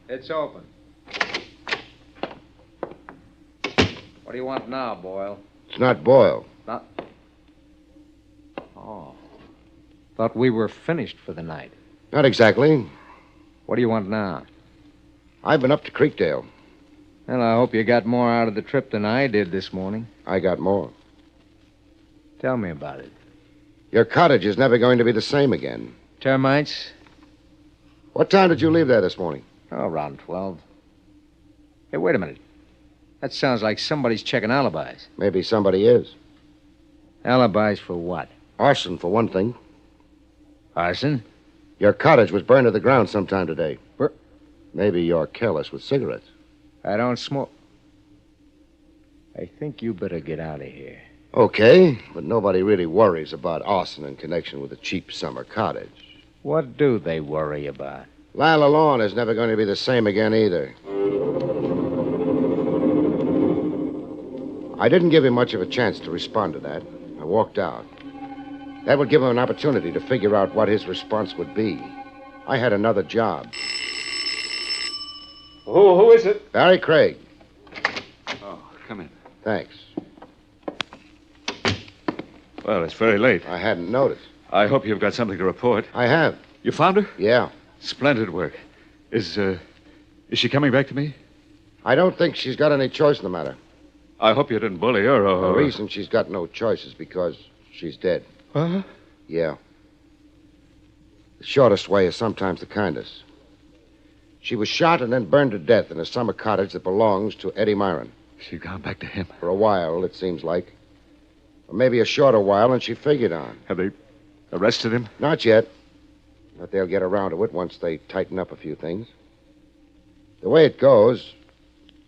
It's open. What do you want now, Boyle? It's not Boyle. Not... Oh. Thought we were finished for the night. Not exactly. What do you want now? I've been up to Creekdale. Well, I hope you got more out of the trip than I did this morning. I got more. Tell me about it. Your cottage is never going to be the same again. Termites? What time did you leave there this morning? Oh, around 12. Hey, wait a minute. That sounds like somebody's checking alibis. Maybe somebody is. Alibis for what? Arson, for one thing. Arson? Your cottage was burned to the ground sometime today. Maybe you're careless with cigarettes. I don't smoke. I think you better get out of here. Okay, but nobody really worries about arson in connection with a cheap summer cottage. What do they worry about? Lila Lawn is never going to be the same again either. I didn't give him much of a chance to respond to that. I walked out. That would give him an opportunity to figure out what his response would be. I had another job. Who is it? Barrie Craig. Oh, come in. Thanks. Well, it's very late. I hadn't noticed. I hope you've got something to report. I have. You found her? Yeah. Splendid work. Is she coming back to me? I don't think she's got any choice in the matter. I hope you didn't bully her or... The reason she's got no choice is because she's dead. Huh? Yeah. The shortest way is sometimes the kindest. She was shot and then burned to death in a summer cottage that belongs to Eddie Myron. She's gone back to him. For a while, it seems like. Or maybe a shorter while than she figured on. Have they arrested him? Not yet. But they'll get around to it once they tighten up a few things. The way it goes,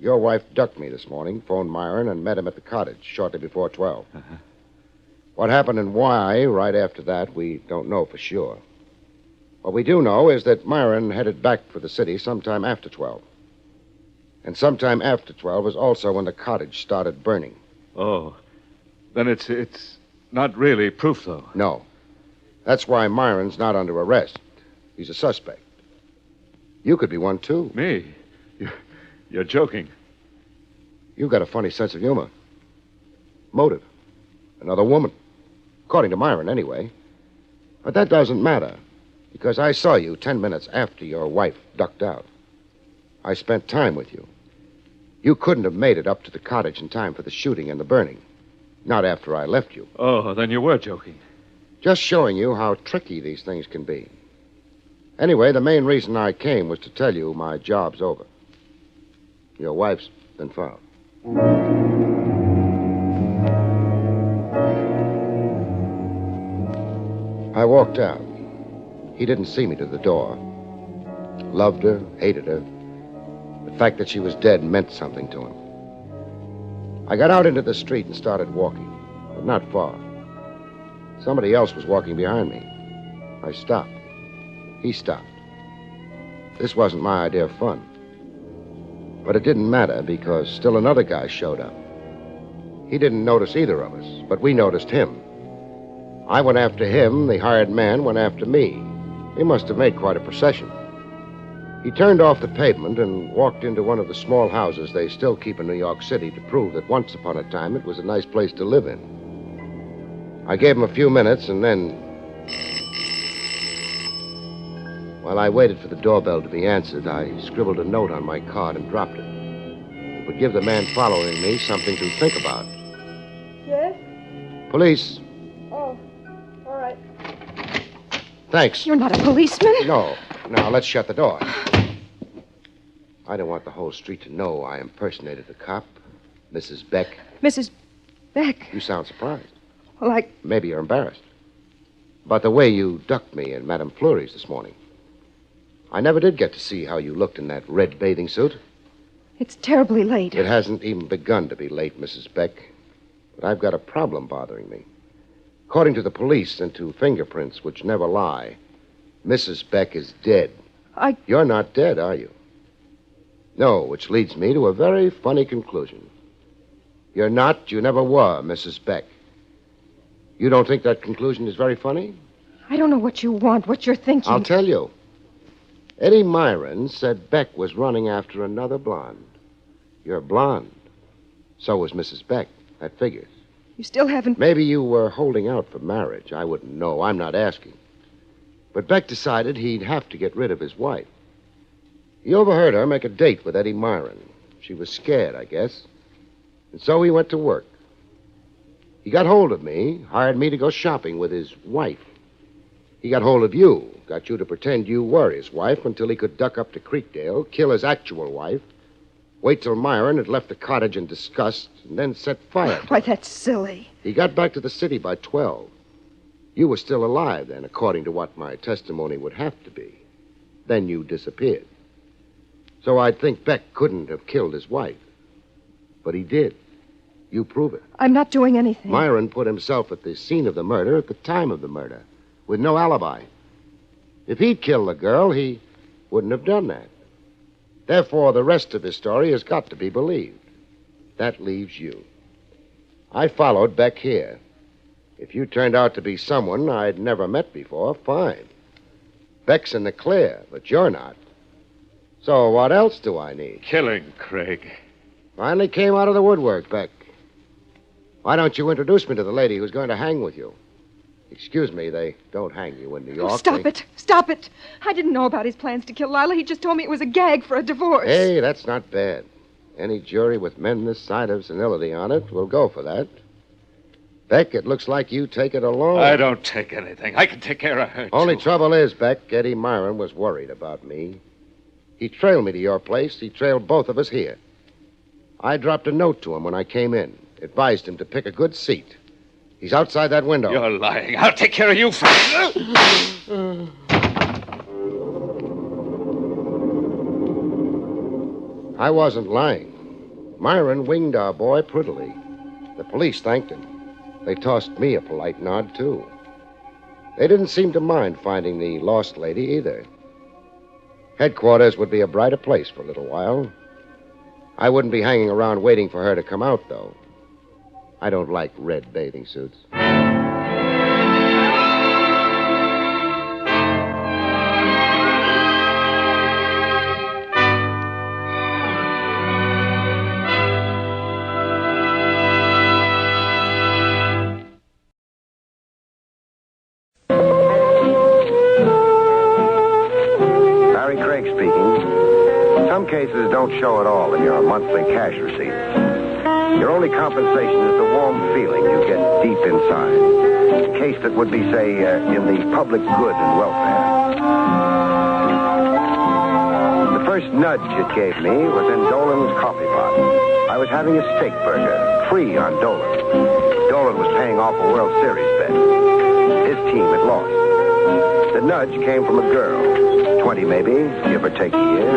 your wife ducked me this morning, phoned Myron, and met him at the cottage shortly before 12. Uh-huh. What happened and why right after that, we don't know for sure. What we do know is that Myron headed back for the city sometime after 12. And sometime after 12 was also when the cottage started burning. Oh. Then it's not really proof, though. No. That's why Myron's not under arrest. He's a suspect. You could be one, too. Me? You're joking. You've got a funny sense of humor. Motive. Another woman. According to Myron, anyway. But that doesn't matter, because I saw you 10 minutes after your wife ducked out. I spent time with you. You couldn't have made it up to the cottage in time for the shooting and the burning. Not after I left you. Oh, then you were joking. Just showing you how tricky these things can be. Anyway, the main reason I came was to tell you my job's over. Your wife's been found. I walked out. He didn't see me to the door. Loved her, hated her. The fact that she was dead meant something to him. I got out into the street and started walking, but not far. Somebody else was walking behind me. I stopped. He stopped. This wasn't my idea of fun. But it didn't matter because still another guy showed up. He didn't notice either of us, but we noticed him. I went after him, the hired man went after me. He must have made quite a procession. He turned off the pavement and walked into one of the small houses they still keep in New York City to prove that once upon a time it was a nice place to live in. I gave him a few minutes and then... While I waited for the doorbell to be answered, I scribbled a note on my card and dropped it. It would give the man following me something to think about. Yes? Police. Oh, all right. Thanks. You're not a policeman? No. Now, let's shut the door. I don't want the whole street to know I impersonated a cop. Mrs. Beck. Mrs. Beck? You sound surprised. Like... Maybe you're embarrassed. But the way you ducked me in Madame Fleury's this morning. I never did get to see how you looked in that red bathing suit. It's terribly late. It hasn't even begun to be late, Mrs. Beck. But I've got a problem bothering me. According to the police and to fingerprints, which never lie, Mrs. Beck is dead. You're not dead, are you? No, which leads me to a very funny conclusion. You're not, you never were, Mrs. Beck. You don't think that conclusion is very funny? I don't know what you want, what you're thinking. I'll tell you. Eddie Myron said Beck was running after another blonde. You're blonde. So was Mrs. Beck. That figures. You still haven't... Maybe you were holding out for marriage. I wouldn't know. I'm not asking. But Beck decided he'd have to get rid of his wife. He overheard her make a date with Eddie Myron. She was scared, I guess. And so he went to work. He got hold of me, hired me to go shopping with his wife. He got hold of you, got you to pretend you were his wife until he could duck up to Creekdale, kill his actual wife, wait till Myron had left the cottage in disgust, and then set fire to Why, her. that's silly. He got back to the city by 12. You were still alive then, according to what my testimony would have to be. Then you disappeared. So I'd think Beck couldn't have killed his wife. But he did. You prove it. I'm not doing anything. Myron put himself at the scene of the murder at the time of the murder, with no alibi. If he'd killed the girl, he wouldn't have done that. Therefore, the rest of his story has got to be believed. That leaves you. I followed Beck here. If you turned out to be someone I'd never met before, fine. Beck's in the clear, but you're not. So what else do I need? Killing Craig. Finally came out of the woodwork, Beck. Why don't you introduce me to the lady who's going to hang with you? Excuse me, they don't hang you in New York. Stop it. Stop it. I didn't know about his plans to kill Lila. He just told me it was a gag for a divorce. Hey, that's not bad. Any jury with men this side of senility on it will go for that. Beck, it looks like you take it alone. I don't take anything. I can take care of her, Only too. trouble is, Beck, Eddie Myron was worried about me. He trailed me to your place. He trailed both of us here. I dropped a note to him when I came in. Advised him to pick a good seat. He's outside that window. You're lying. I'll take care of you first. I wasn't lying. Myron winged our boy prettily. The police thanked him. They tossed me a polite nod, too. They didn't seem to mind finding the lost lady either. Headquarters would be a brighter place for a little while. I wouldn't be hanging around waiting for her to come out, though. I don't like red bathing suits. Barrie Craig speaking. Some cases don't show at all in your monthly cash receipts. Your only compensation is the warm feeling you get deep inside. A case that would be, say, in the public good and welfare. The first nudge it gave me was in Dolan's coffee pot. I was having a steak burger, free on Dolan. Dolan was paying off a World Series bet. His team had lost. The nudge came from a girl, 20 maybe, give or take a year,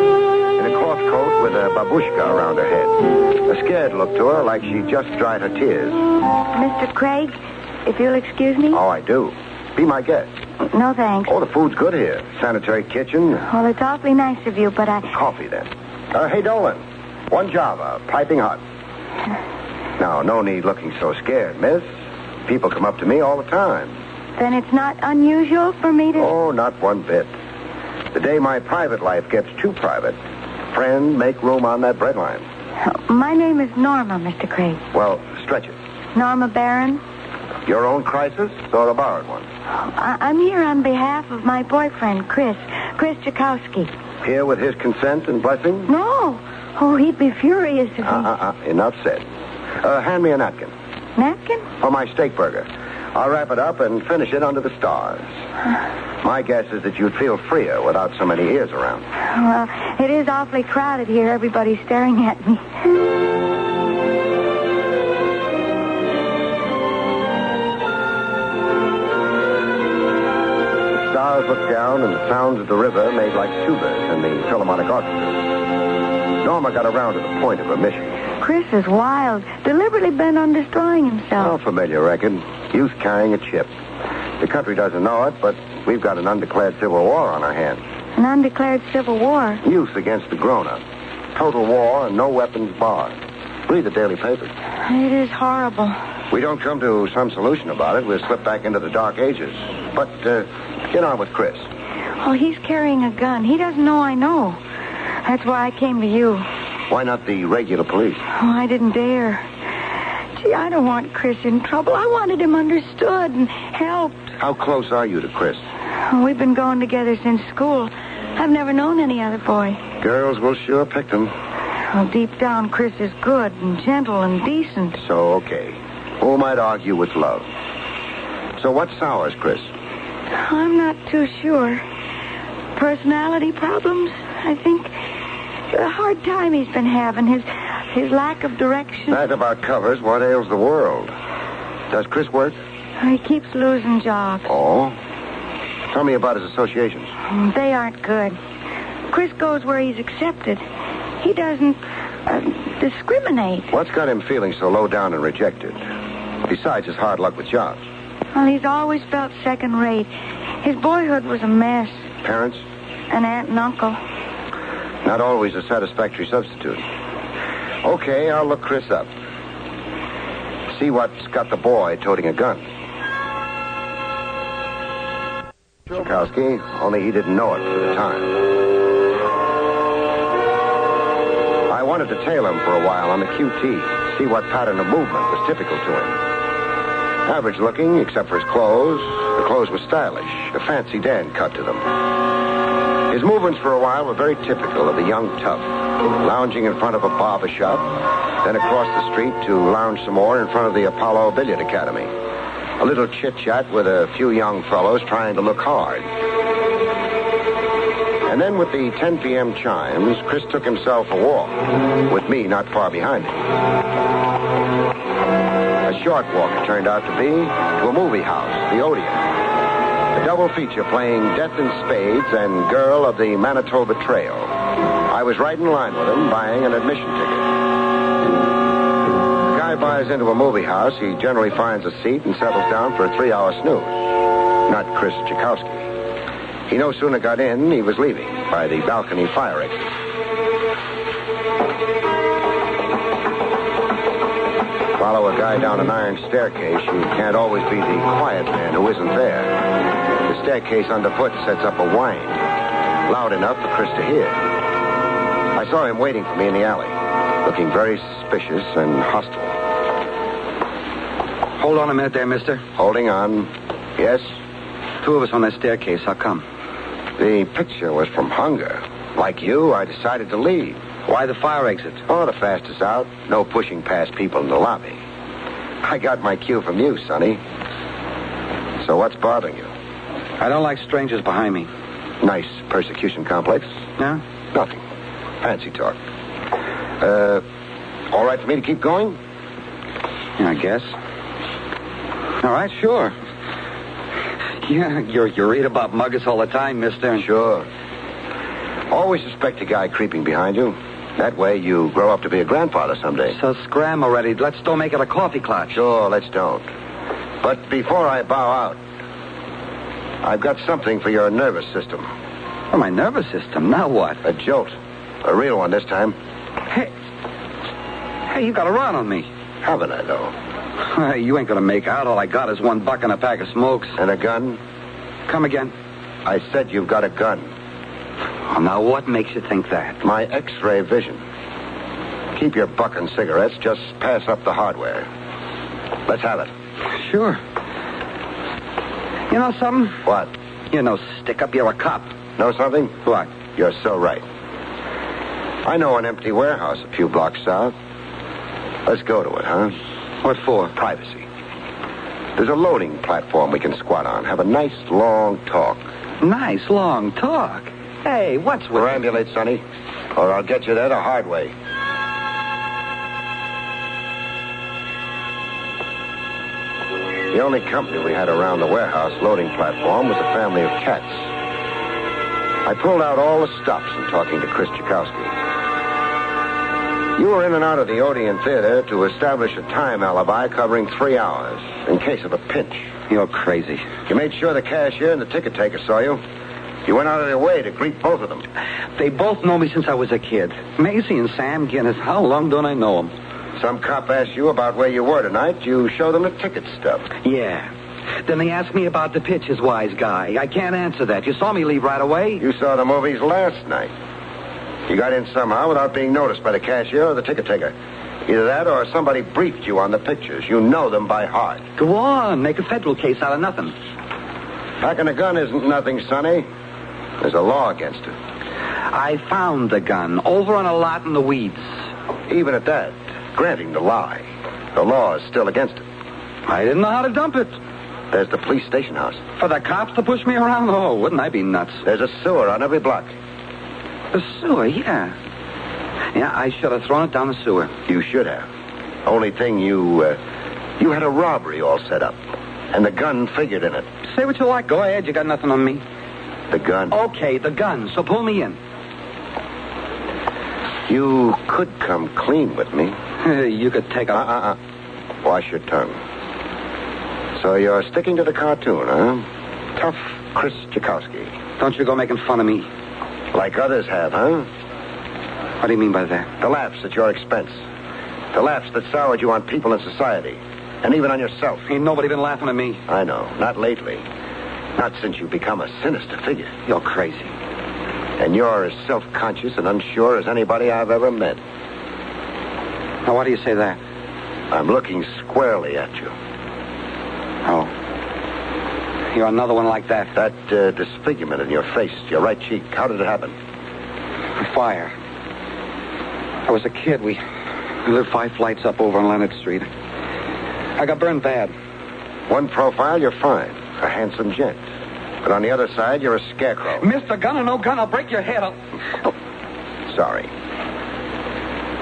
in a cloth coat with a babushka around her head. A scared look to her, like she just dried her tears. Mr. Craig, if you'll excuse me. Oh, I do. Be my guest. No, thanks. Oh, the food's good here. Sanitary kitchen. Well, it's awfully nice of you, but I... Coffee, then. Hey, Dolan. One Java, piping hot. Now, no need looking so scared, miss. People come up to me all the time. Then it's not unusual for me to... Oh, not one bit. The day my private life gets too private, friend, make room on that breadline. My name is Norma, Mr. Craig. Well, stretch it. Norma Barron. Your own crisis or a borrowed one? I'm here on behalf of my boyfriend, Chris Chakowski. Here with his consent and blessing? No. Oh, he'd be furious if he... Enough said. Hand me a napkin. Napkin? For my steak burger. I'll wrap it up and finish it under the stars. My guess is that you'd feel freer without so many ears around. Well, it is awfully crowded here. Everybody's staring at me. The stars looked down, and the sounds of the river made like tubas in the Philharmonic Orchestra. Norma got around to the point of her mission. Chris is wild, deliberately bent on destroying Oh, himself. familiar record. Youth carrying a chip. The country doesn't know it, but we've got an undeclared civil war on our hands. An undeclared civil war. Youth against the grown-up. Total war and no weapons barred. Read the daily papers. It is horrible. We don't come to some solution about it, we'll slip back into the dark ages. But, get on with Chris. Oh, he's carrying a gun. He doesn't know I know. That's why I came to you. Why not the regular police? Oh, I didn't dare. Gee, I don't want Chris in trouble. I wanted him understood and helped. How close are you to Chris? Oh, we've been going together since school. I've never known any other boy. Girls will sure pick them. Well, deep down, Chris is good and gentle and decent. So, okay. Who might argue with love? So what sours Chris? I'm not too sure. Personality problems, I think. The hard time he's been having, his lack of direction. That about covers what ails the world. Does Chris work? He keeps losing jobs. Oh? Tell me about his associations. They aren't good. Chris goes where he's accepted. He doesn't discriminate. What's got him feeling so low down and rejected? Besides his hard luck with jobs. Well, he's always felt second rate. His boyhood was a mess. Parents? An aunt and uncle. Not always a satisfactory substitute. Okay, I'll look Chris up. See what's got the boy toting a gun. Tchaikovsky, only he didn't know it for the time. I wanted to tail him for a while on the QT, see what pattern of movement was typical to him. Average looking, except for his clothes. The clothes were stylish, a fancy Dan cut to them. His movements for a while were very typical of the young tough, lounging in front of a barber shop, then across the street to lounge some more in front of the Apollo Billiard Academy. A little chit-chat with a few young fellows trying to look hard. And then with the 10 p.m. chimes, Chris took himself a walk, with me not far behind him. A short walk it turned out to be, to a movie house, the Odeon. A double feature playing Death in Spades and Girl of the Manitoba Trail. I was right in line with him, buying an admission ticket. The guy buys into a movie house, he generally finds a seat and settles down for a 3-hour snooze. Not Chris Tchaikovsky. He no sooner got in, he was leaving by the balcony fire exit. Follow a guy down an iron staircase, you can't always be the quiet man who isn't there. The staircase underfoot sets up a whine, loud enough for Chris to hear. I saw him waiting for me in the alley, looking very suspicious and hostile. Hold on a minute there, mister. Holding on. Yes? 2 of us on that staircase. How come? The picture was from hunger. Like you, I decided to leave. Why the fire exit? Oh, the fastest out. No pushing past people in the lobby. I got my cue from you, Sonny. So what's bothering you? I don't like strangers behind me. Nice persecution complex? No? Nothing. Fancy talk. All right for me to keep going? Yeah, I guess. All right, sure. Yeah, you read about muggers all the time, mister. Sure. Always suspect a guy creeping behind you. That way you grow up to be a grandfather someday. So scram already. Let's don't make it a coffee clutch. Sure, let's don't. But before I bow out, I've got something for your nervous system. For my nervous system? Now what? A jolt. A real one this time. Hey, you got a run on me. Haven't I, though? You ain't gonna make out. All I got is $1 and a pack of smokes. And a gun? Come again? I said you've got a gun. Oh, now what makes you think that? My X-ray vision. Keep your buck and cigarettes. Just pass up the hardware. Let's have it. Sure. You know something? What? You know, stick up, you're a cop. Know something? What? You're so right. I know an empty warehouse a few blocks south. Let's go to it, huh? What for? Privacy. There's a loading platform we can squat on. Have a nice, long talk. Nice, long talk? Hey, what's with... Perambulate, Sonny, or I'll get you there the hard way. The only company we had around the warehouse loading platform was a family of cats. I pulled out all the stops in talking to Chris Tchaikovsky. You were in and out of the Odeon Theater to establish a time alibi covering 3 hours in case of a pinch. You're crazy. You made sure the cashier and the ticket taker saw you. You went out of your way to greet both of them. They both know me since I was a kid. Maisie and Sam Guinness. How long don't I know them? Some cop asked you about where you were tonight. You show them the ticket stub. Yeah. Then they asked me about the pitches, wise guy. I can't answer that. You saw me leave right away. You saw the movies last night. You got in somehow without being noticed by the cashier or the ticket taker. Either that or somebody briefed you on the pictures. You know them by heart. Go on. Make a federal case out of nothing. Packing a gun isn't nothing, Sonny. There's a law against it. I found the gun over on a lot in the weeds. Even at that, granting the lie, the law is still against it. I didn't know how to dump it. There's the police station house. For the cops to push me around? Oh, wouldn't I be nuts? There's a sewer on every block. The sewer, yeah. Yeah, I should have thrown it down the sewer. You should have. Only thing, you had a robbery all set up. And the gun figured in it. Say what you like. Go ahead. You got nothing on me. The gun? Okay, the gun. So pull me in. You could come clean with me. You could take a... Wash your tongue. So you're sticking to the cartoon, huh? Tough Chris Tchaikovsky. Don't you go making fun of me. Like others have, huh? What do you mean by that? The laughs at your expense. The laughs that soured you on people in society. And even on yourself. Ain't nobody been laughing at me. I know. Not lately. Not since you've become a sinister figure. You're crazy. And you're as self-conscious and unsure as anybody I've ever met. Now, why do you say that? I'm looking squarely at you. Oh. You're another one like that. That disfigurement in your face, your right cheek. How did it happen? A fire. I was a kid. We lived 5 flights up over on Leonard Street. I got burned bad. One profile, you're fine. A handsome gent. But on the other side, you're a scarecrow. Mr. Gun or no gun, I'll break your head. Sorry.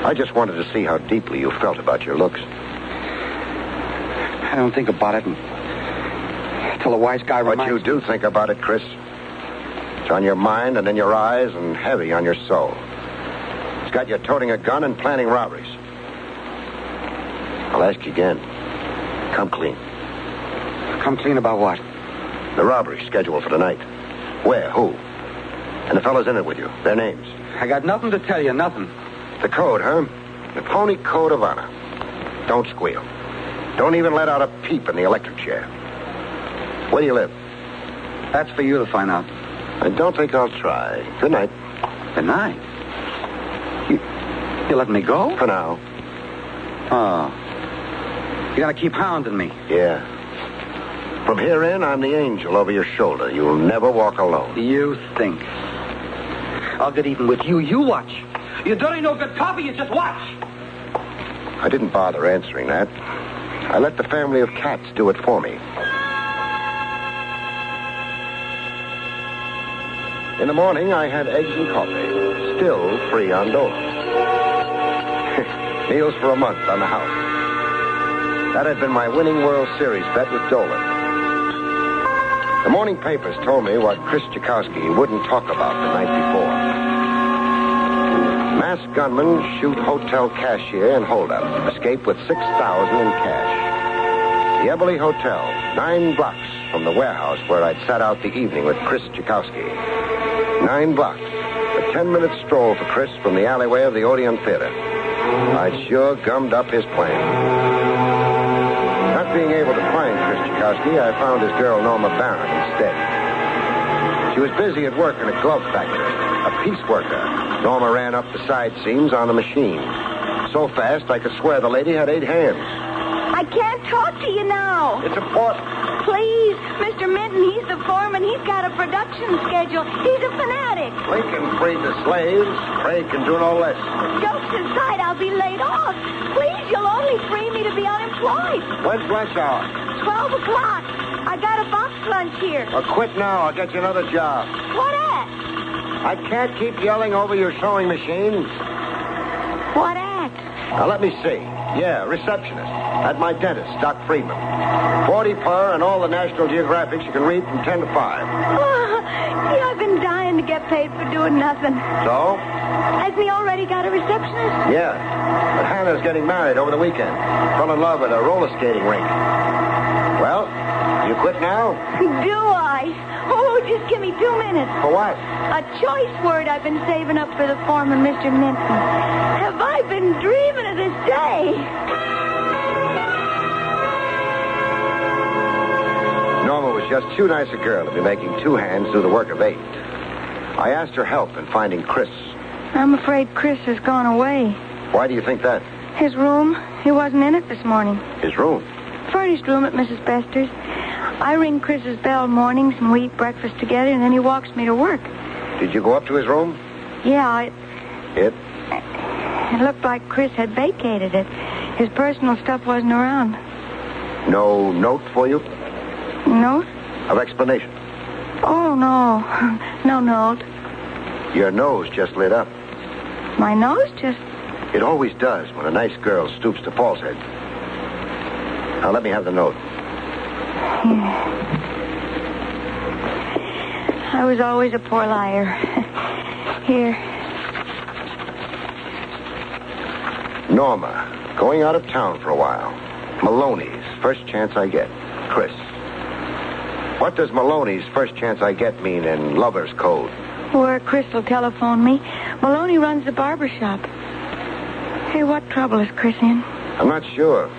I just wanted to see how deeply you felt about your looks. I don't think about it until a wise guy reminds me. But you do think about it, Chris. It's on your mind and in your eyes and heavy on your soul. It's got you toting a gun and planning robberies. I'll ask you again. Come clean. Come clean about what? The robbery scheduled for tonight. Where? Who? And the fellas in it with you. Their names. I got nothing to tell you, nothing. The code, huh? The phony code of honor. Don't squeal. Don't even let out a peep in the electric chair. Where do you live? That's for you to find out. I don't think I'll try. Good night. Good night? You letting me go? For now. Oh. You're gonna keep hounding me? Yeah. From here in, I'm the angel over your shoulder. You'll never walk alone. You think. I'll get even with you. You watch. You don't ain't no good copy. You just watch. I didn't bother answering that. I let the family of cats do it for me. In the morning, I had eggs and coffee. Still free on doors. Meals for a month on the house. That had been my winning World Series bet with Dolan. The morning papers told me what Chris Tchaikovsky wouldn't talk about the night before. Masked gunmen shoot hotel cashier and holdup. Escape with $6,000 in cash. The Eberly Hotel, 9 blocks from the warehouse where I'd sat out the evening with Chris Tchaikovsky. 9 blocks. A 10-minute stroll for Chris from the alleyway of the Odeon Theater. I'd sure gummed up his plan. Not being able to find Chris Tchaikovsky, I found his girl Norma Barron instead. She was busy at work in a glove factory. A piece worker. Norma ran up the side seams on a machine. So fast, I could swear the lady had 8 hands. I can't talk to you now. It's important. Please, Mr. Minton, he's the foreman. He's got a production schedule. He's a fanatic. Lincoln freed the slaves. Craig can do no less. Jokes aside, I'll be laid off. Please, you'll only free me to be unemployed. When's lunch hour? 12 o'clock. I got a box lunch here. Well, quit now. I'll get you another job. What at? I can't keep yelling over your sewing machine. What at? Now, let me see. Yeah, receptionist. At my dentist, Doc Friedman. 40 per and all the National Geographics you can read from 10 to 5. Yeah, I've been dying to get paid for doing nothing. So? Has he already got a receptionist? Yeah. But Hannah's getting married over the weekend. Fell in love at a roller skating rink. Well, you quit now? Do I? Oh, just give me 2 minutes. For what? A choice word I've been saving up for the foreman, Mr. Minton. Have I been dreaming of this day? Norma was just too nice a girl to be making 2 hands do the work of 8. I asked her help in finding Chris. I'm afraid Chris has gone away. Why do you think that? His room, he wasn't in it this morning. His room? Furnished room at Mrs. Bester's. I ring Chris's bell mornings and we eat breakfast together and then he walks me to work. Did you go up to his room? Yeah, It? It looked like Chris had vacated it. His personal stuff wasn't around. No note for you? Note? Of explanation? Oh, no. No note. Your nose just lit up. My nose just... It always does when a nice girl stoops to falsehood. Now, let me have the note. I was always a poor liar. Here. Norma, going out of town for a while. Maloney's, first chance I get. Chris. What does Maloney's first chance I get mean in lover's code? Or Chris will telephone me. Maloney runs the barber shop. Hey, what trouble is Chris in? I'm not sure.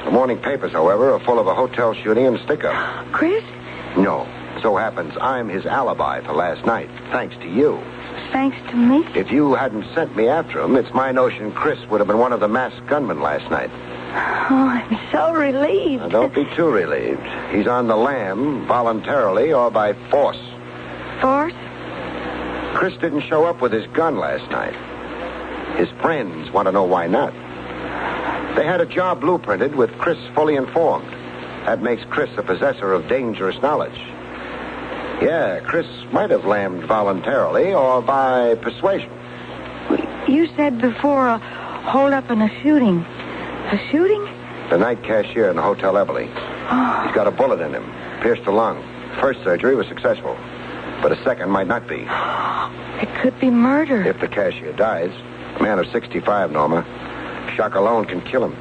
The morning papers, however, are full of a hotel shooting and stick-up. Chris? No. So happens I'm his alibi for last night, thanks to you. Thanks to me? If you hadn't sent me after him, it's my notion Chris would have been one of the masked gunmen last night. Oh, I'm so relieved. Now, don't be too relieved. He's on the lam, voluntarily or by force. Force? Chris didn't show up with his gun last night. His friends want to know why not. They had a job blueprinted with Chris fully informed. That makes Chris a possessor of dangerous knowledge. Yeah, Chris might have lammed voluntarily or by persuasion. You said before a hold-up and a shooting. A shooting? The night cashier in the Hotel Everly. Oh. He's got a bullet in him, pierced the lung. First surgery was successful, but a second might not be. It could be murder. If the cashier dies, a man of 65, Norma. Shock alone can kill him.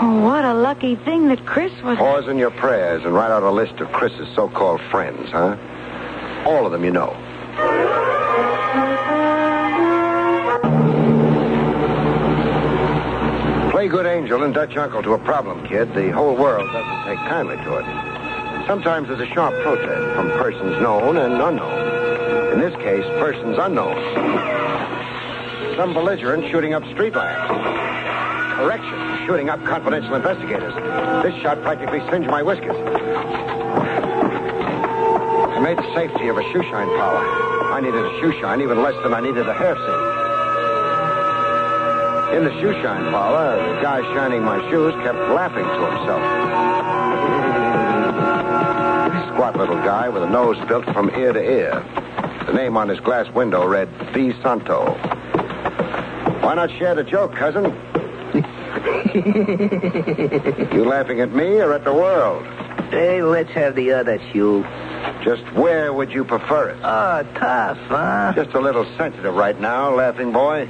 Oh, what a lucky thing that Chris was... Pause in your prayers and write out a list of Chris's so-called friends, huh? All of them you know. Play good angel and Dutch uncle to a problem, kid. The whole world doesn't take kindly to it. Sometimes there's a sharp protest from persons known and unknown. In this case, persons unknown. Some belligerent shooting up street lamps. Correction, shooting up confidential investigators. This shot practically singed my whiskers. I made the safety of a shoe shine parlor. I needed a shoe shine even less than I needed a hair singe. In the shoe shine parlor, the guy shining my shoes kept laughing to himself. Squat little guy with a nose built from ear to ear. The name on his glass window read V. Santo. Why not share the joke, cousin? You laughing at me or at the world? Hey, let's have the other shoe. Just where would you prefer it? Oh, tough, huh? Just a little sensitive right now, laughing boy.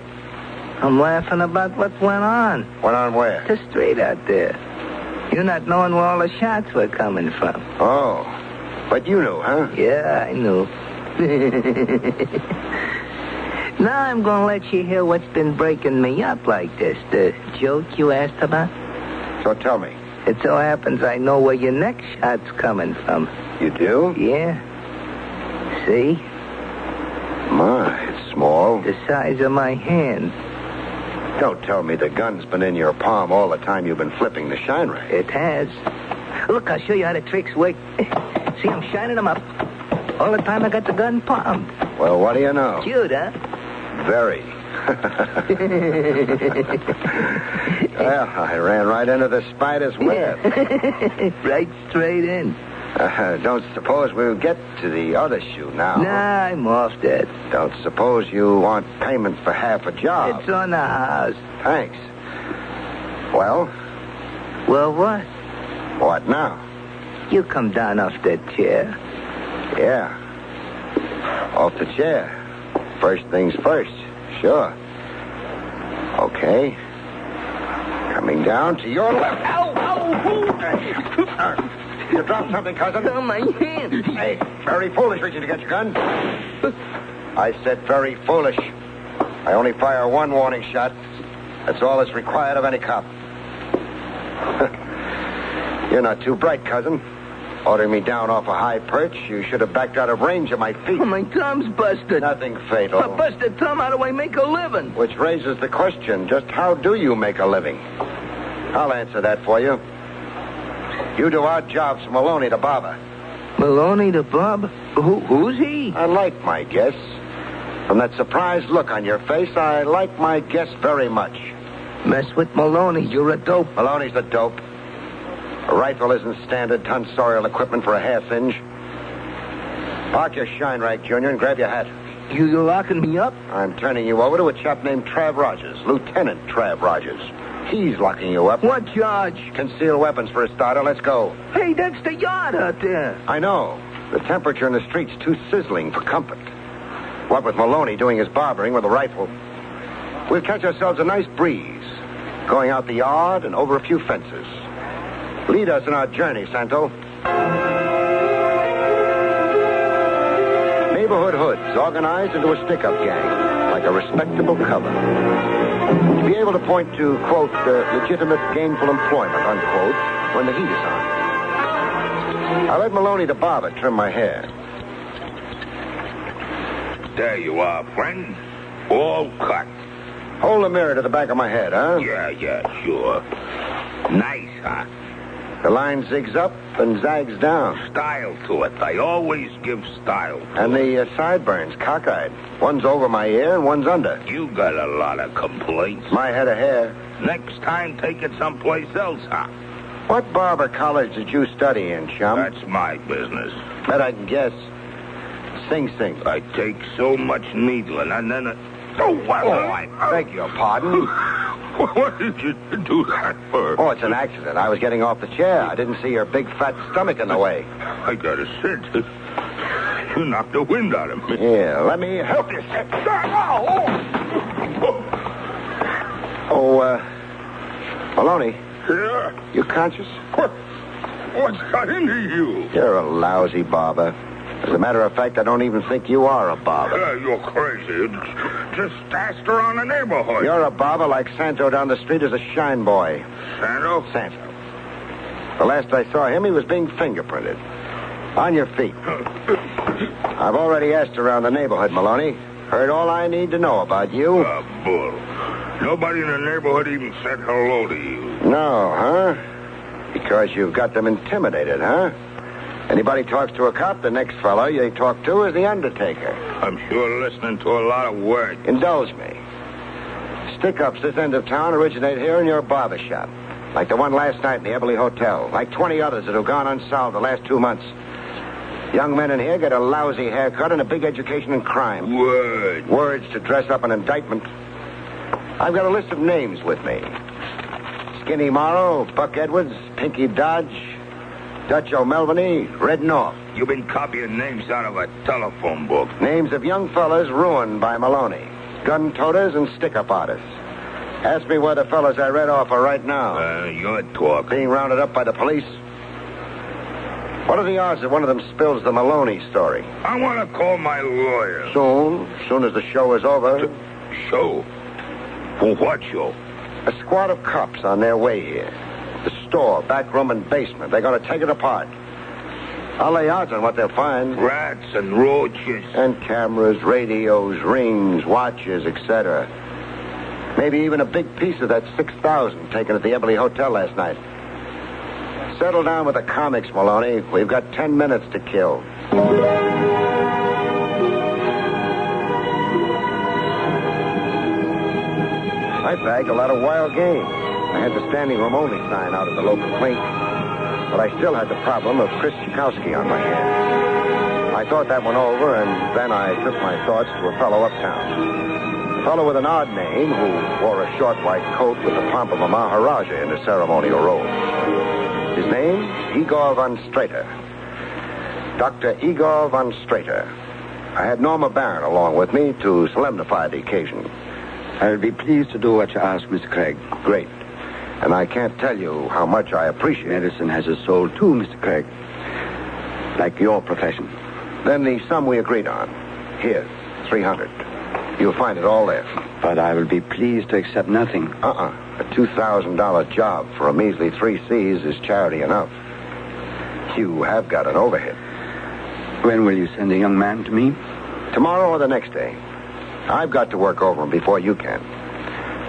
I'm laughing about what went on. Went on where? The street out there. You not knowing where all the shots were coming from. Oh, but you knew, huh? Yeah, I knew. Now I'm going to let you hear what's been breaking me up like this. The joke you asked about. So tell me. It so happens I know where your next shot's coming from. You do? Yeah. See? My, it's small. The size of my hand. Don't tell me the gun's been in your palm all the time you've been flipping the shine ray. It has. Look, I'll show you how the tricks work. See, I'm shining them up. All the time I got the gun palmed. Well, what do you know? Cute, huh? Very. Well, I ran right into the spider's web. Right straight in. Don't suppose we'll get to the other shoe now. Nah, I'm off that. Don't suppose you want payment for half a job. It's on the house. Thanks. Well? Well, what? What now? You come down off that chair. Yeah. Off the chair. First things first. Sure. Okay. Coming down to your left. Ow! You dropped something, cousin? Oh, my hand. Hey, very foolish reaching to get your gun. I said very foolish. I only fire one warning shot. That's all that's required of any cop. You're not too bright, cousin. Ordering me down off a high perch, you should have backed out of range of my feet. Oh, my thumb's busted. Nothing fatal. A busted thumb, how do I make a living? Which raises the question, just how do you make a living? I'll answer that for you. You do odd jobs for Maloney to Baba. Maloney to Bob? Who's he? I like my guess. From that surprised look on your face, I like my guess very much. Mess with Maloney, you're a dope. Maloney's the dope. A rifle isn't standard tonsorial equipment for a hair singe. Park your shine rag, Junior, and grab your hat. You locking me up? I'm turning you over to a chap named Trav Rogers, Lieutenant Trav Rogers. He's locking you up. What charge? Concealed weapons for a starter. Let's go. Hey, that's the yard out there. I know. The temperature in the street's too sizzling for comfort. What with Maloney doing his barbering with a rifle, we'll catch ourselves a nice breeze. going out the yard and over a few fences. Lead us in our journey, Santo. Neighborhood hoods organized into a stick-up gang, like a respectable cover. To be able to point to, quote, legitimate gainful employment, unquote, when the heat is on. I let Maloney the barber trim my hair. There you are, friend. All cut. Hold the mirror to the back of my head, huh? Yeah, sure. Nice, huh? The line zigs up and zags down. Style to it. I always give style to And the sideburns, cockeyed. One's over my ear and one's under. You got a lot of complaints. My head of hair. Next time, take it someplace else, huh? What barber college did you study in, chum? That's my business. Bet I can guess. Sing Sing. I take so much needling and then... I beg your pardon. What did you do that for? Oh, it's an accident. I was getting off the chair. I didn't see your big fat stomach in the way. I gotta sit. You knocked the wind out of me. Yeah, let me help you sit. Maloney. Yeah? You conscious? What's got into you? You're a lousy barber. As a matter of fact, I don't even think you are a barber. You're crazy. Just asked around the neighborhood. You're a barber like Santo down the street is a shine boy. Santo? Santo. The last I saw him, he was being fingerprinted. On your feet. I've already asked around the neighborhood, Maloney. Heard all I need to know about you. Bull. Nobody in the neighborhood even said hello to you. No, huh? Because you've got them intimidated, huh? Anybody talks to a cop, the next fellow they talk to is the Undertaker. I'm sure listening to a lot of words. Indulge me. Stick-ups this end of town originate here in your barber shop. Like the one last night in the Eberly Hotel. Like 20 others that have gone unsolved the last 2 months. Young men in here get a lousy haircut and a big education in crime. Words to dress up an indictment. I've got a list of names with me. Skinny Morrow, Buck Edwards, Pinky Dodge, Dutch O'Melveny, Red North. You've been copying names out of a telephone book. Names of young fellas ruined by Maloney. Gun-toters and stick-up artists. Ask me where the fellas I read off are right now. Your talk. Being rounded up by the police. What are the odds that one of them spills the Maloney story? I want to call my lawyer. Soon as the show is over. Show? For what show? A squad of cops on their way here. The store, back room, and basement. They're going to take it apart. I'll lay odds on what they'll find. Rats and roaches. And cameras, radios, rings, watches, etc. Maybe even a big piece of that $6,000 taken at the Eberly Hotel last night. Settle down with the comics, Maloney. We've got 10 minutes to kill. I bagged a lot of wild game. I had the standing room only sign out at the local clink. But I still had the problem of Chris Chikowski on my hands. I thought that one over, and then I took my thoughts to a fellow uptown. A fellow with an odd name who wore a short white coat with the pomp of a Maharaja in his ceremonial robe. His name, Igor von Strater. Dr. Igor von Strater. I had Norma Barron along with me to solemnify the occasion. I'll be pleased to do what you ask, Mr. Craig. Great. And I can't tell you how much I appreciate it. Medicine has a soul, too, Mr. Craig. Like your profession. Then the sum we agreed on. Here, $300. You'll find it all there. But I will be pleased to accept nothing. A $2,000 job for a measly 3 C's is charity enough. You have got an overhead. When will you send the young man to me? Tomorrow or the next day. I've got to work over him before you can.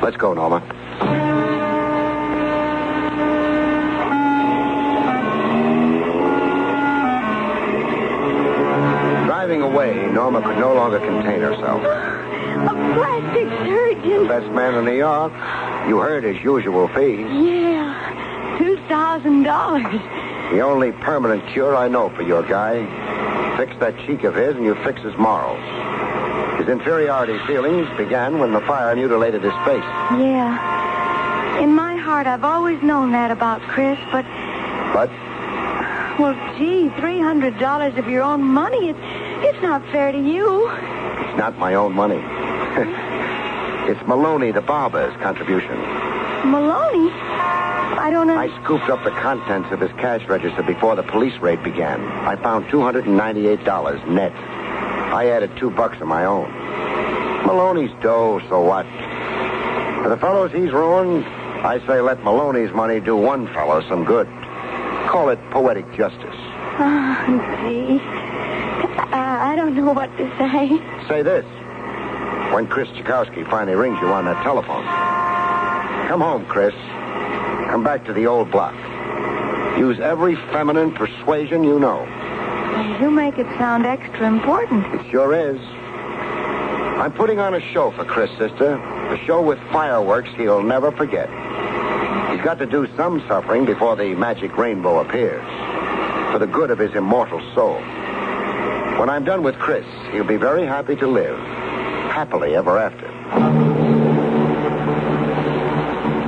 Let's go, Norma. Driving away, Norma could no longer contain herself. A plastic surgeon. Best man in New York. You heard his usual fee. Yeah, $2,000. The only permanent cure I know for your guy. Fix that cheek of his and you fix his morals. His inferiority feelings began when the fire mutilated his face. Yeah. In my heart, I've always known that about Chris, but... But? Well, gee, $300 of your own money, it's not fair to you. It's not my own money. It's Maloney the barber's contribution. Maloney? I don't know. I scooped up the contents of his cash register before the police raid began. I found $298 net. I added $2 of my own. Maloney's dough, so what? For the fellows he's ruined, I say let Maloney's money do one fellow some good. Call it poetic justice. Oh, gee. I don't know what to say. Say this. When Chris Tchaikovsky finally rings you on that telephone. Come home, Chris. Come back to the old block. Use every feminine persuasion you know. You make it sound extra important. It sure is. I'm putting on a show for Chris, sister. A show with fireworks he'll never forget. He's got to do some suffering before the magic rainbow appears. For the good of his immortal soul. When I'm done with Chris, he'll be very happy to live. Happily ever after.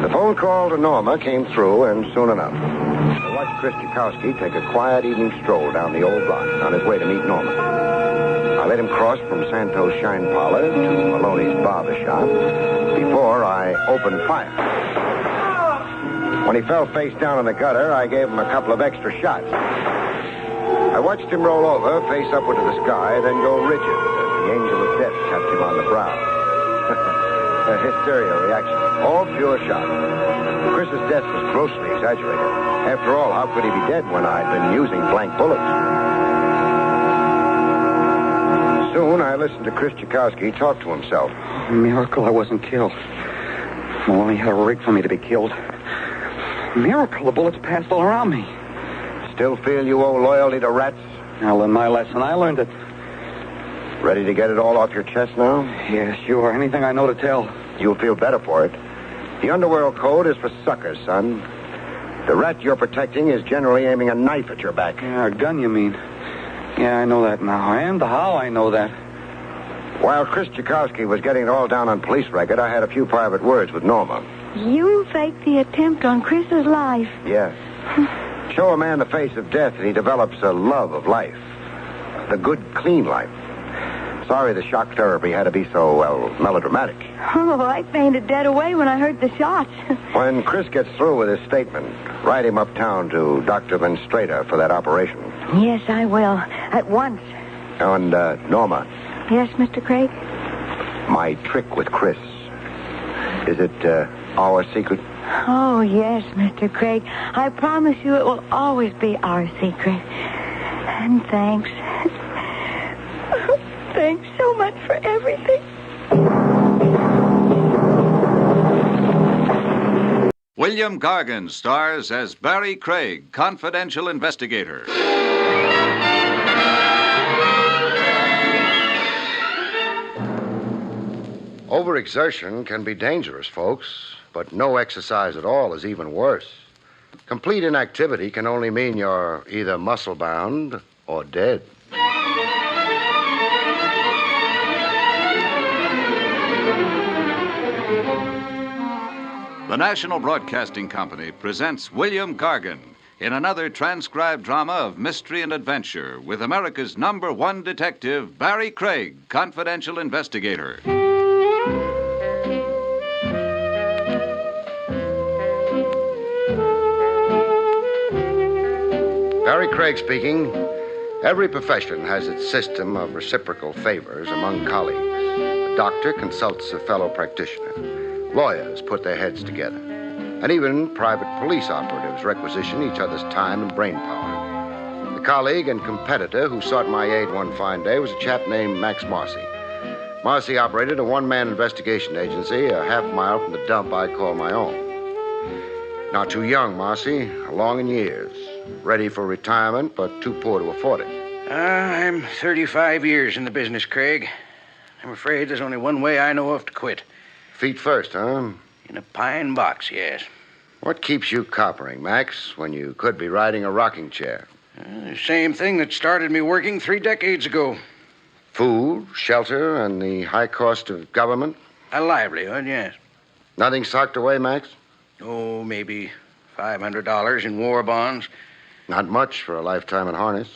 The phone call to Norma came through, and soon enough. I watched Chris Tchaikovsky take a quiet evening stroll down the old block on his way to meet Norma. I let him cross from Santos Shine Parlor to Maloney's barber shop before I opened fire. When he fell face down in the gutter, I gave him a couple of extra shots. I watched him roll over, face upward to the sky, then go rigid as the angel of death tapped him on the brow. A hysteria reaction. All pure shock. Chris's death was grossly exaggerated. After all, how could he be dead when I'd been using blank bullets? Soon, I listened to Chris Tchaikovsky talk to himself. Miracle I wasn't killed. Maloney had a rig for me to be killed. Miracle, the bullets passed all around me. Still feel you owe loyalty to rats? I learned my lesson. I learned it. Ready to get it all off your chest now? Yeah, sure. Anything I know to tell. You'll feel better for it. The underworld code is for suckers, son. The rat you're protecting is generally aiming a knife at your back. Yeah, a gun, you mean? Yeah, I know that now. And how I know that. While Chris Tchaikovsky was getting it all down on police record, I had a few private words with Norma. You faked the attempt on Chris's life. Yes. Show a man the face of death and he develops a love of life. The good, clean life. Sorry the shock therapy had to be so, well, melodramatic. Oh, I fainted dead away when I heard the shots. When Chris gets through with his statement, ride him uptown to Dr. Van Strater for that operation. Yes, I will. At once. And, Norma. Yes, Mr. Craig? My trick with Chris. Is it, our secret? Oh, yes, Mr. Craig. I promise you it will always be our secret. And thanks. Thanks so much for everything. William Gargan stars as Barrie Craig, confidential investigator. Overexertion can be dangerous, folks, but no exercise at all is even worse. Complete inactivity can only mean you're either muscle-bound or dead. The National Broadcasting Company presents William Gargan in another transcribed drama of mystery and adventure with America's #1 detective, Barrie Craig, confidential investigator. Barrie Craig speaking. Every profession has its system of reciprocal favors among colleagues. A doctor consults a fellow practitioner. Lawyers put their heads together. And even private police operatives requisition each other's time and brain power. The colleague and competitor who sought my aid one fine day was a chap named Max Marcy. Marcy operated a one-man investigation agency a half-mile from the dump I call my own. Not too young, Marcy, along in years. Ready for retirement, but too poor to afford it. I'm 35 years in the business, Craig. I'm afraid there's only one way I know of to quit. Feet first, huh? In a pine box, yes. What keeps you coppering, Max, when you could be riding a rocking chair? The same thing that started me working 3 decades ago. Food, shelter, and the high cost of government? A livelihood, yes. Nothing socked away, Max? Oh, maybe $500 in war bonds. Not much for a lifetime in harness.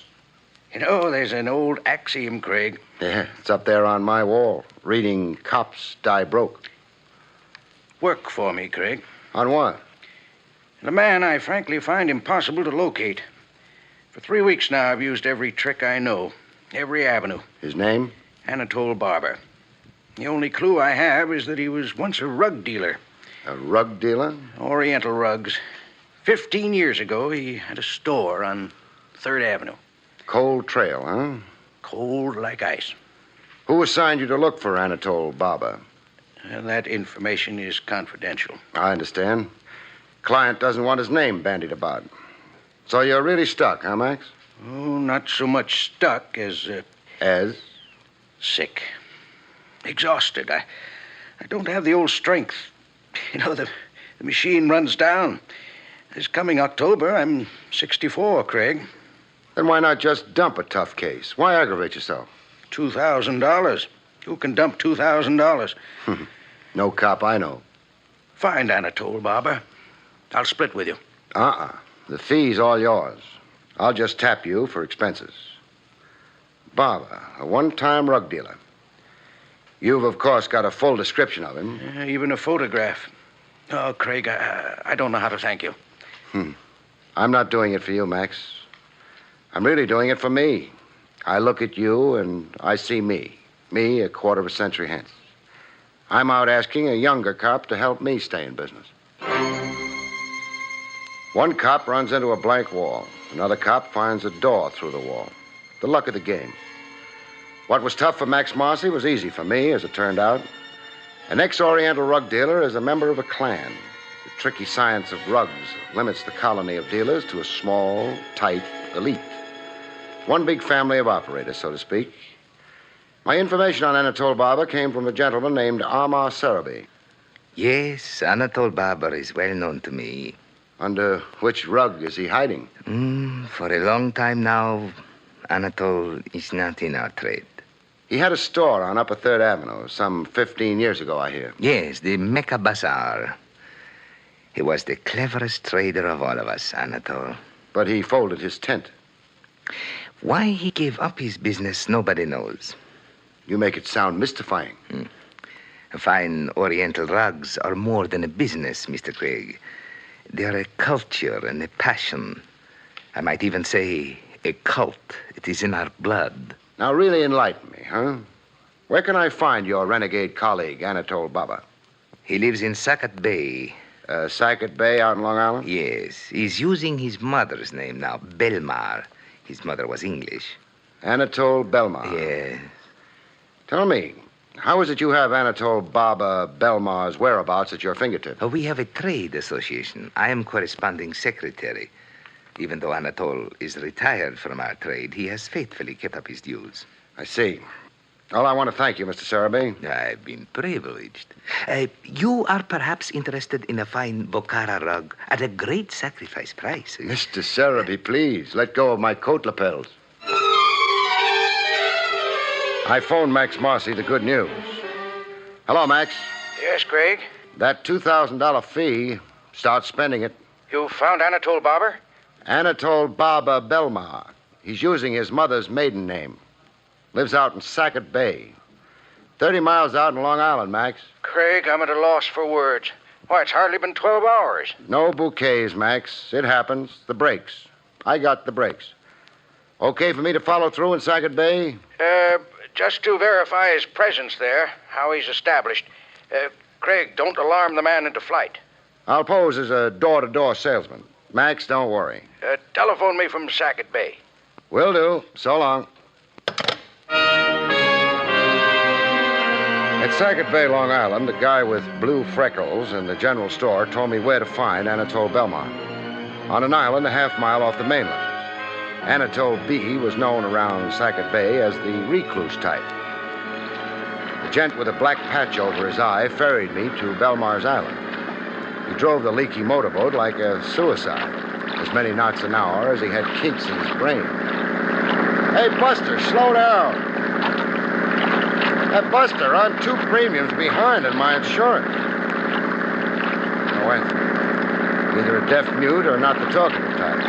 You know, there's an old axiom, Craig. Yeah, it's up there on my wall, reading Cops Die Broke. Work for me, Craig. On what? The man I frankly find impossible to locate. For 3 weeks now, I've used every trick I know, every avenue. His name? Anatole Barber. The only clue I have is that he was once a rug dealer. A rug dealer? Oriental rugs. 15 years ago, he had a store on 3rd Avenue. Cold trail, huh? Cold like ice. Who assigned you to look for Anatole Barber? That information is confidential. I understand. Client doesn't want his name bandied about. So you're really stuck, huh, Max? Oh, not so much stuck as... As? Sick. Exhausted. I don't have the old strength. You know, the machine runs down. This coming October, I'm 64, Craig. Then why not just dump a tough case? Why aggravate yourself? $2,000. Who can dump $2,000? No cop I know. Find Anatole Barber. I'll split with you. The fee's all yours. I'll just tap you for expenses. Barber, a one-time rug dealer. You've, of course, got a full description of him. Even a photograph. Oh, Craig, I don't know how to thank you. I'm not doing it for you, Max. I'm really doing it for me. I look at you and I see me. Me a quarter of a century hence. I'm out asking a younger cop to help me stay in business. One cop runs into a blank wall. Another cop finds a door through the wall. The luck of the game. What was tough for Max Marcy was easy for me, as it turned out. An ex-Oriental rug dealer is a member of a clan. The tricky science of rugs limits the colony of dealers to a small, tight elite. One big family of operators, so to speak. My information on Anatole Barber came from a gentleman named Amar Sarabi. Yes, Anatole Barber is well known to me. Under which rug is he hiding? For a long time now, Anatole is not in our trade. He had a store on Upper 3rd Avenue some 15 years ago, I hear. Yes, the Mecca Bazaar. He was the cleverest trader of all of us, Anatole. But he folded his tent. Why he gave up his business, nobody knows. You make it sound mystifying. Fine Oriental rugs are more than a business, Mr. Craig. They are a culture and a passion. I might even say a cult. It is in our blood. Now, really enlighten me, huh? Where can I find your renegade colleague, Anatole Barber? He lives in Sackett Bay. Sackett Bay out in Long Island? Yes. He's using his mother's name now, Belmar. His mother was English. Anatole Belmar? Yes. Tell me, how is it you have Anatole Barber Belmar's whereabouts at your fingertips? We have a trade association. I am corresponding secretary. Even though Anatole is retired from our trade, he has faithfully kept up his dues. I see. Well, I want to thank you, Mr. Sarabi. I've been privileged. You are perhaps interested in a fine Bokhara rug at a great sacrifice price. Mr. Sarabi, please, let go of my coat lapels. I phoned Max Marcy the good news. Hello, Max. Yes, Craig? That $2,000 fee, start spending it. You found Anatole Barber? Anatole Barber Belmar. He's using his mother's maiden name. Lives out in Sackett Bay. 30 miles out in Long Island, Max. Craig, I'm at a loss for words. Why, it's hardly been 12 hours. No bouquets, Max. It happens. The breaks. I got the breaks. Okay for me to follow through in Sackett Bay? Just to verify his presence there, how he's established. Craig, don't alarm the man into flight. I'll pose as a door-to-door salesman. Max, don't worry. Telephone me from Sackett Bay. Will do. So long. At Sackett Bay, Long Island, a guy with blue freckles in the general store told me where to find Anatole Belmar. On an island a half-mile off the mainland. Anatole B. was known around Sackett Bay as the recluse type. The gent with a black patch over his eye ferried me to Belmar's Island. He drove the leaky motorboat like a suicide, as many knots an hour as he had kinks in his brain. Hey, Buster, slow down. Hey, Buster, I'm 2 premiums behind in my insurance. Oh, Anthony, either a deaf mute or not the talkative type.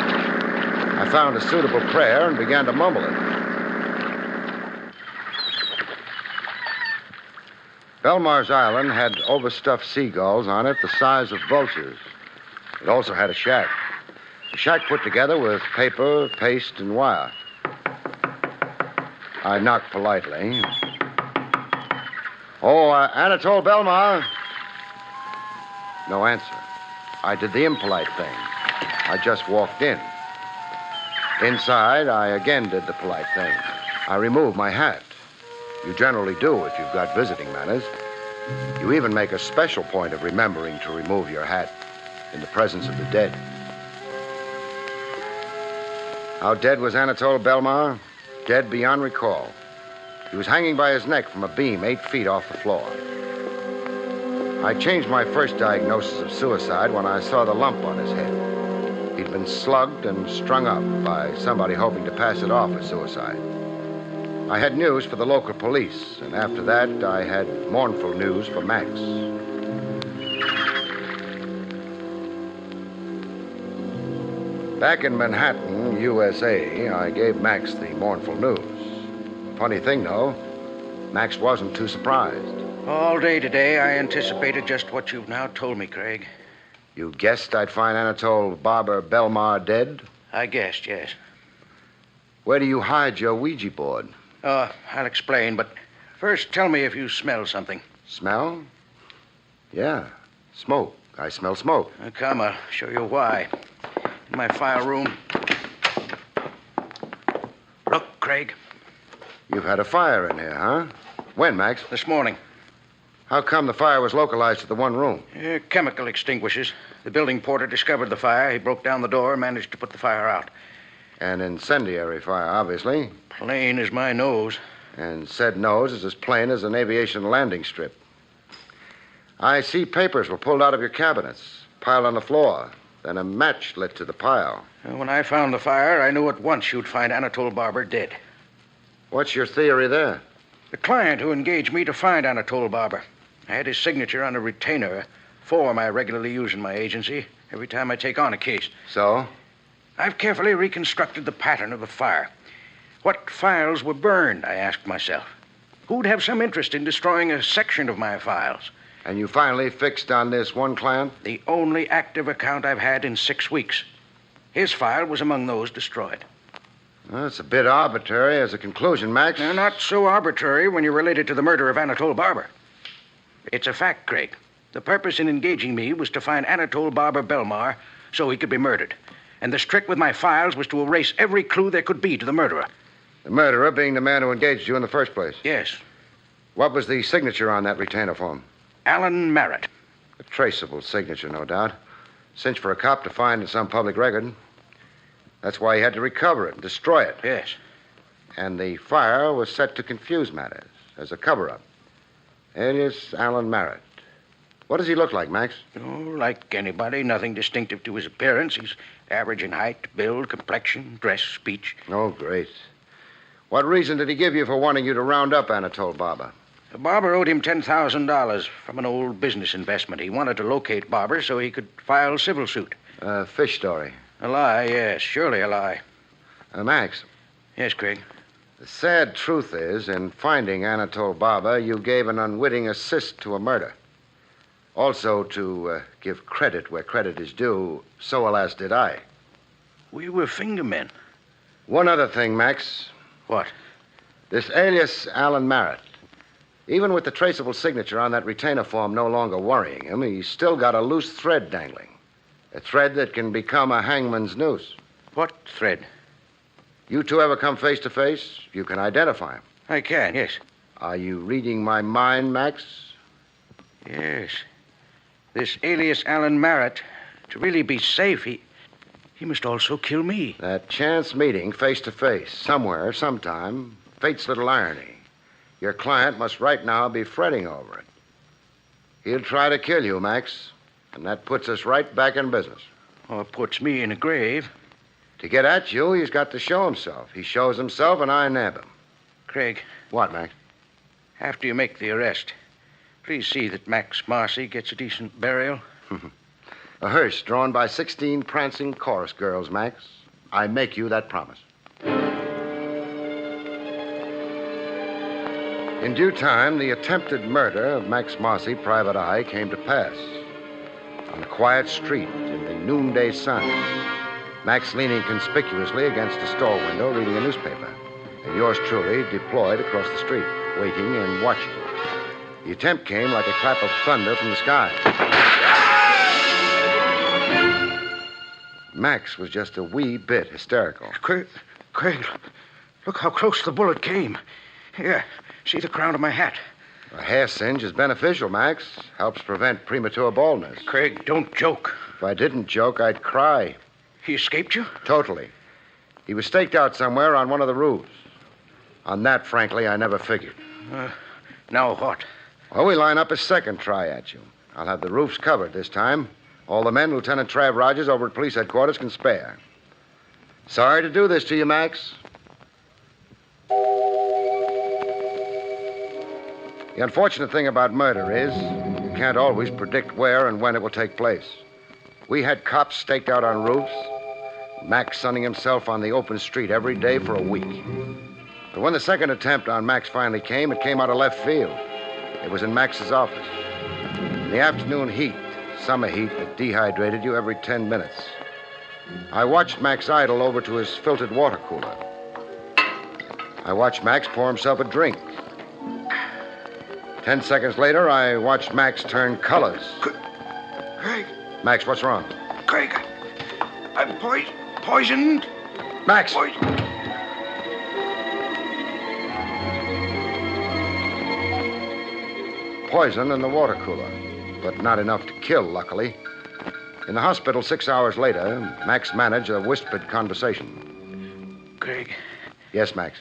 I found a suitable prayer and began to mumble it. Belmar's island had overstuffed seagulls on it the size of vultures. It also had a shack. A shack put together with paper, paste, and wire. I knocked politely. Oh, Anatole Belmar. No answer. I did the impolite thing. I just walked in. Inside, I again did the polite thing. I removed my hat. You generally do if you've got visiting manners. You even make a special point of remembering to remove your hat in the presence of the dead. How dead was Anatole Belmar? Dead beyond recall. He was hanging by his neck from a beam 8 feet off the floor. I changed my first diagnosis of suicide when I saw the lump on his head. He'd been slugged and strung up by somebody hoping to pass it off as suicide. I had news for the local police, and after that, I had mournful news for Max. Back in Manhattan, USA, I gave Max the mournful news. Funny thing, though, Max wasn't too surprised. All day today, I anticipated just what you've now told me, Craig. You guessed I'd find Anatole Barber Belmar dead? I guessed, yes. Where do you hide your Ouija board? I'll explain, but first tell me if you smell something. Smell? Yeah, smoke. I smell smoke. Come, I'll show you why. In my file room. Look, Craig. You've had a fire in here, huh? When, Max? This morning. How come the fire was localized to the one room? Chemical extinguishers. The building porter discovered the fire. He broke down the door and managed to put the fire out. An incendiary fire, obviously. Plain as my nose. And said nose is as plain as an aviation landing strip. I see papers were pulled out of your cabinets, piled on the floor, then a match lit to the pile. When I found the fire, I knew at once you'd find Anatole Barber dead. What's your theory there? The client who engaged me to find Anatole Barber. I had his signature on a retainer, a form I regularly use in my agency every time I take on a case. So? I've carefully reconstructed the pattern of the fire. What files were burned, I asked myself. Who'd have some interest in destroying a section of my files? And you finally fixed on this one client? The only active account I've had in 6 weeks. His file was among those destroyed. Well, it's a bit arbitrary as a conclusion, Max. They're not so arbitrary when you're related to the murder of Anatole Barber. It's a fact, Craig. The purpose in engaging me was to find Anatole Barber Belmar so he could be murdered. And this trick with my files was to erase every clue there could be to the murderer. The murderer being the man who engaged you in the first place? Yes. What was the signature on that retainer form? Alan Merritt. A traceable signature, no doubt. Cinch for a cop to find in some public record. That's why he had to recover it and destroy it. Yes. And the fire was set to confuse matters as a cover-up. Alias Alan Merritt. What does he look like, Max? Oh, like anybody. Nothing distinctive to his appearance. He's average in height, build, complexion, dress, speech. Oh, great. What reason did he give you for wanting you to round up Anatole Barber? Barber owed him $10,000 from an old business investment. He wanted to locate Barber so he could file civil suit. Fish story. A lie, yes. Surely a lie. Max. Yes, Craig. The sad truth is, in finding Anatole Barber, you gave an unwitting assist to a murder. Also, to give credit where credit is due, so alas did I. We were fingermen. One other thing, Max. What? This alias Alan Merritt. Even with the traceable signature on that retainer form no longer worrying him, he's still got a loose thread dangling. A thread that can become a hangman's noose. What thread? You two ever come face to face? You can identify him. I can, yes. Are you reading my mind, Max? Yes. This alias Alan Merritt, to really be safe, he must also kill me. That chance meeting face to face, somewhere, sometime, fate's little irony. Your client must right now be fretting over it. He'll try to kill you, Max, and that puts us right back in business. Or puts me in a grave. To get at you, he's got to show himself. He shows himself, and I nab him. Craig. What, Max? After you make the arrest, please see that Max Marcy gets a decent burial. A hearse drawn by 16 prancing chorus girls, Max. I make you that promise. In due time, the attempted murder of Max Marcy, private eye, came to pass. On a quiet street in the noonday sun, Max leaning conspicuously against a store window reading a newspaper, and yours truly deployed across the street, waiting and watching. The attempt came like a clap of thunder from the sky. Max was just a wee bit hysterical. Craig, look how close the bullet came. Here, see the crown of my hat. A hair singe is beneficial, Max. Helps prevent premature baldness. Craig, don't joke. If I didn't joke, I'd cry. He escaped you? Totally. He was staked out somewhere on one of the roofs. On that, frankly, I never figured. Now what? Well, we line up a second try at you. I'll have the roofs covered this time. All the men Lieutenant Trav Rogers over at police headquarters can spare. Sorry to do this to you, Max. The unfortunate thing about murder is you can't always predict where and when it will take place. We had cops staked out on roofs, Max sunning himself on the open street every day for a week. But when the second attempt on Max finally came, it came out of left field. It was in Max's office. In the afternoon heat, summer heat that dehydrated you every 10 minutes. I watched Max idle over to his filtered water cooler. I watched Max pour himself a drink. 10 seconds later, I watched Max turn colors. Craig. Max, what's wrong? Craig, I'm poisoned. Max! Poison in the water cooler, but not enough to kill, luckily. In the hospital 6 hours later, Max managed a whispered conversation. Craig. Yes, Max?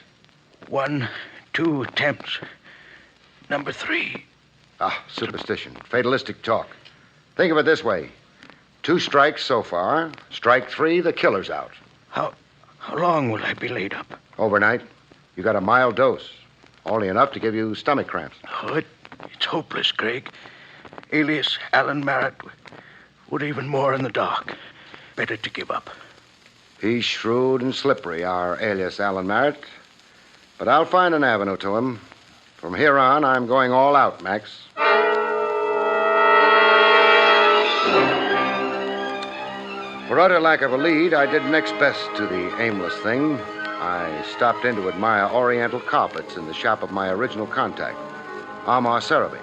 1, 2 attempts. Number 3. Superstition. Fatalistic talk. Think of it this way. 2 strikes so far. Strike 3, the killer's out. How long will I be laid up? Overnight. You got a mild dose. Only enough to give you stomach cramps. Oh, it's hopeless, Craig. Alias Alan Merritt would even more in the dark. Better to give up. He's shrewd and slippery, our alias Alan Merritt. But I'll find an avenue to him. From here on, I'm going all out, Max. For utter lack of a lead, I did next best to the aimless thing. I stopped in to admire Oriental carpets in the shop of my original contact, Amar Sarabi.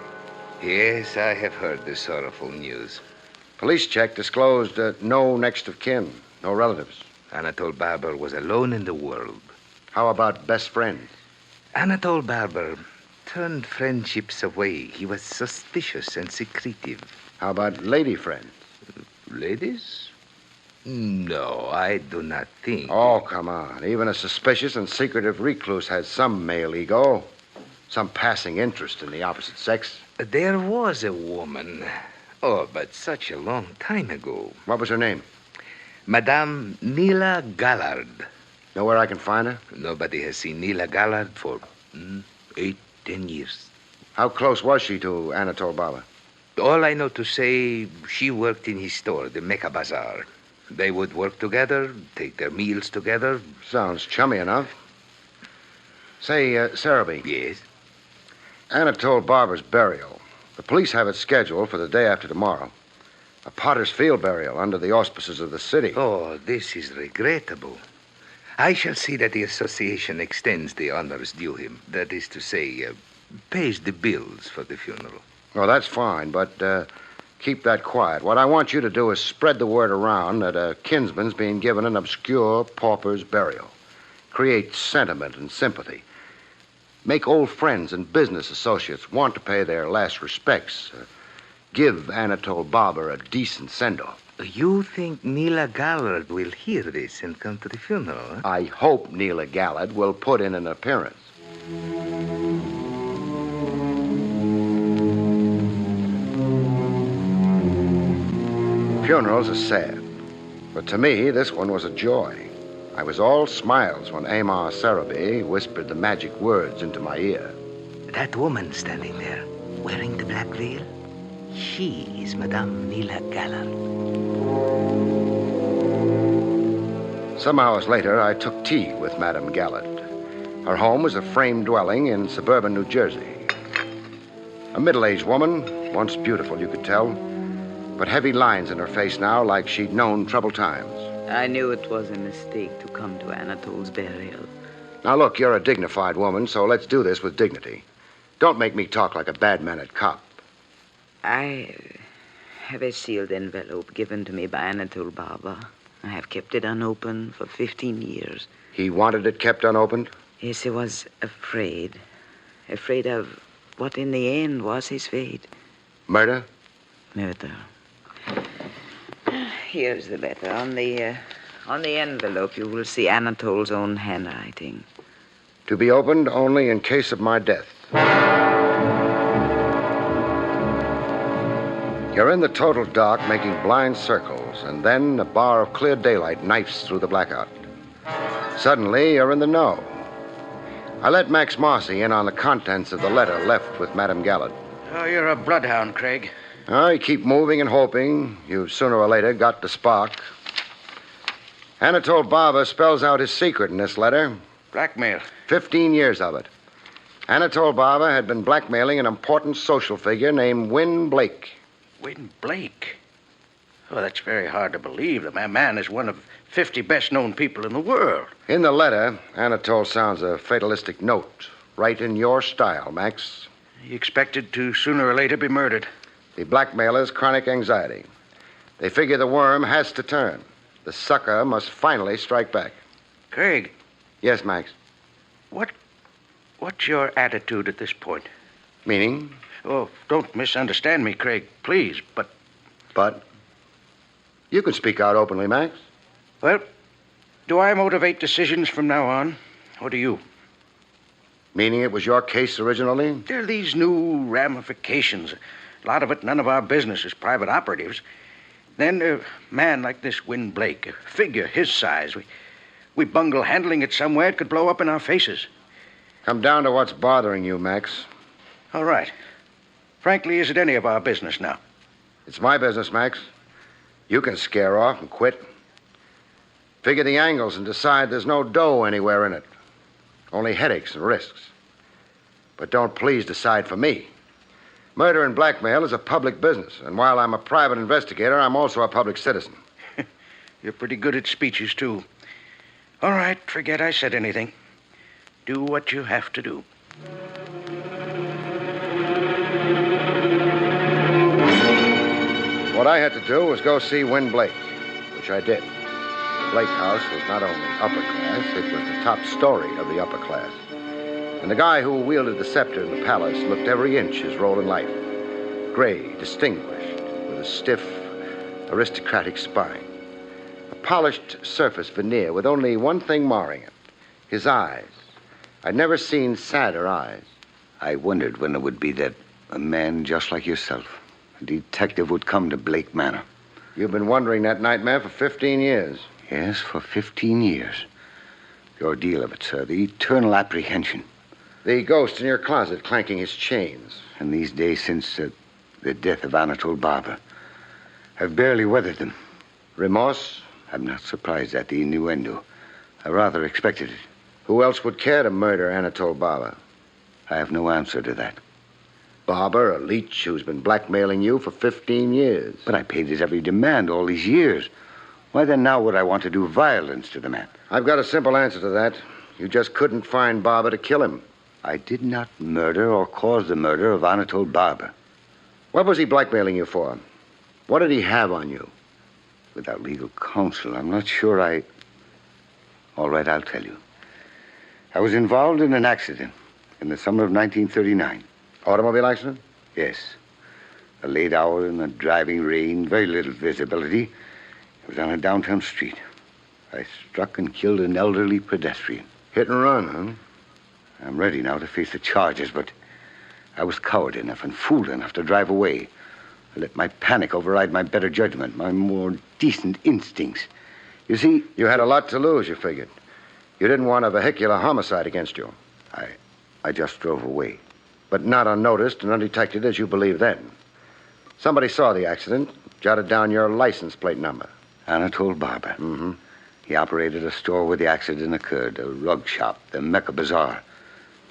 Yes, I have heard the sorrowful news. Police check disclosed no next of kin, no relatives. Anatole Barber was alone in the world. How about best friends? Anatole Barber turned friendships away. He was suspicious and secretive. How about lady friends? Ladies? No, I do not think. Oh, come on. Even a suspicious and secretive recluse has some male ego. Some passing interest in the opposite sex. There was a woman. Oh, but such a long time ago. What was her name? Madame Nila Gallard. Know where I can find her? Nobody has seen Nila Gallard for 8, 10 years. How close was she to Anatole Barber? All I know to say, she worked in his store, the Mecca Bazaar. They would work together, take their meals together. Sounds chummy enough. Say, Sarabi. Yes? Anatole Barber's burial. The police have it scheduled for the day after tomorrow. A Potter's Field burial under the auspices of the city. Oh, this is regrettable. I shall see that the association extends the honors due him. That is to say, pays the bills for the funeral. Oh, that's fine, but keep that quiet. What I want you to do is spread the word around that a kinsman's being given an obscure pauper's burial. Create sentiment and sympathy. Make old friends and business associates want to pay their last respects. Give Anatole Barber a decent send-off. You think Nila Gallard will hear this and come to the funeral, huh? I hope Nila Gallard will put in an appearance. Funerals are sad, but to me, this one was a joy. I was all smiles when Amar Sarabi whispered the magic words into my ear. That woman standing there, wearing the black veil, she is Madame Nila Gallard. Some hours later, I took tea with Madame Gallard. Her home was a frame dwelling in suburban New Jersey. A middle-aged woman, once beautiful, you could tell, but heavy lines in her face now like she'd known troubled times. I knew it was a mistake to come to Anatole's burial. Now, look, you're a dignified woman, so let's do this with dignity. Don't make me talk like a bad-mannered cop. I have a sealed envelope given to me by Anatole Barber. I have kept it unopened for 15 years. He wanted it kept unopened? Yes, he was afraid. Afraid of what in the end was his fate. Murder? Murder. Here's the letter. On the envelope, you will see Anatole's own handwriting. To be opened only in case of my death. You're in the total dark, making blind circles, and then a bar of clear daylight knifes through the blackout. Suddenly, you're in the know. I let Max Marcy in on the contents of the letter left with Madame Gallant. Oh, you're a bloodhound, Craig. You keep moving and hoping. You've sooner or later got the spark. Anatole Barber spells out his secret in this letter. Blackmail. 15 years of it. Anatole Barber had been blackmailing an important social figure named Win Blake. Win Blake? Oh, that's very hard to believe. The man is one of 50 best-known people in the world. In the letter, Anatole sounds a fatalistic note, right in your style, Max. He expected to sooner or later be murdered. The blackmailer's chronic anxiety. They figure the worm has to turn. The sucker must finally strike back. Craig. Yes, Max. What's your attitude at this point? Meaning? Oh, don't misunderstand me, Craig, please, but... But? You can speak out openly, Max. Well, do I motivate decisions from now on, or do you? Meaning it was your case originally? There are these new ramifications. A lot of it none of our business as private operatives. Then a man like this Win Blake, a figure his size, we bungle handling it somewhere, it could blow up in our faces. Come down to what's bothering you, Max. All right. Frankly, is it any of our business now? It's my business, Max. You can scare off and quit. Figure the angles and decide there's no dough anywhere in it. Only headaches and risks. But don't please decide for me. Murder and blackmail is a public business, and while I'm a private investigator, I'm also a public citizen. You're pretty good at speeches, too. All right, forget I said anything. Do what you have to do. What I had to do was go see Win Blake, which I did. The Blake house was not only upper class, it was the top story of the upper class. And the guy who wielded the scepter in the palace looked every inch his role in life. Gray, distinguished, with a stiff, aristocratic spine. A polished surface veneer with only one thing marring it. His eyes. I'd never seen sadder eyes. I wondered when it would be that a man just like yourself, a detective, would come to Blake Manor. You've been wondering that nightmare for 15 years. Yes, for 15 years. The ordeal of it, sir. The eternal apprehension. The ghost in your closet clanking his chains. And these days since the death of Anatole Barber, I've barely weathered them. Remorse? I'm not surprised at the innuendo. I rather expected it. Who else would care to murder Anatole Barber? I have no answer to that. Barber, a leech who's been blackmailing you for 15 years. But I paid his every demand all these years. Why then now would I want to do violence to the man? I've got a simple answer to that. You just couldn't find Barber to kill him. I did not murder or cause the murder of Anatole Barber. What was he blackmailing you for? What did he have on you? Without legal counsel, I'm not sure I... All right, I'll tell you. I was involved in an accident in the summer of 1939. Automobile accident? Yes. A late hour in the driving rain, very little visibility. It was on a downtown street. I struck and killed an elderly pedestrian. Hit and run, huh? I'm ready now to face the charges, but I was coward enough and fool enough to drive away. I let my panic override my better judgment, my more decent instincts. You see... You had a lot to lose, you figured. You didn't want a vehicular homicide against you. I just drove away. But not unnoticed and undetected as you believed then. Somebody saw the accident, jotted down your license plate number. Anatole Barber. Mm-hmm. He operated a store where the accident occurred, a rug shop, the Mecca Bazaar.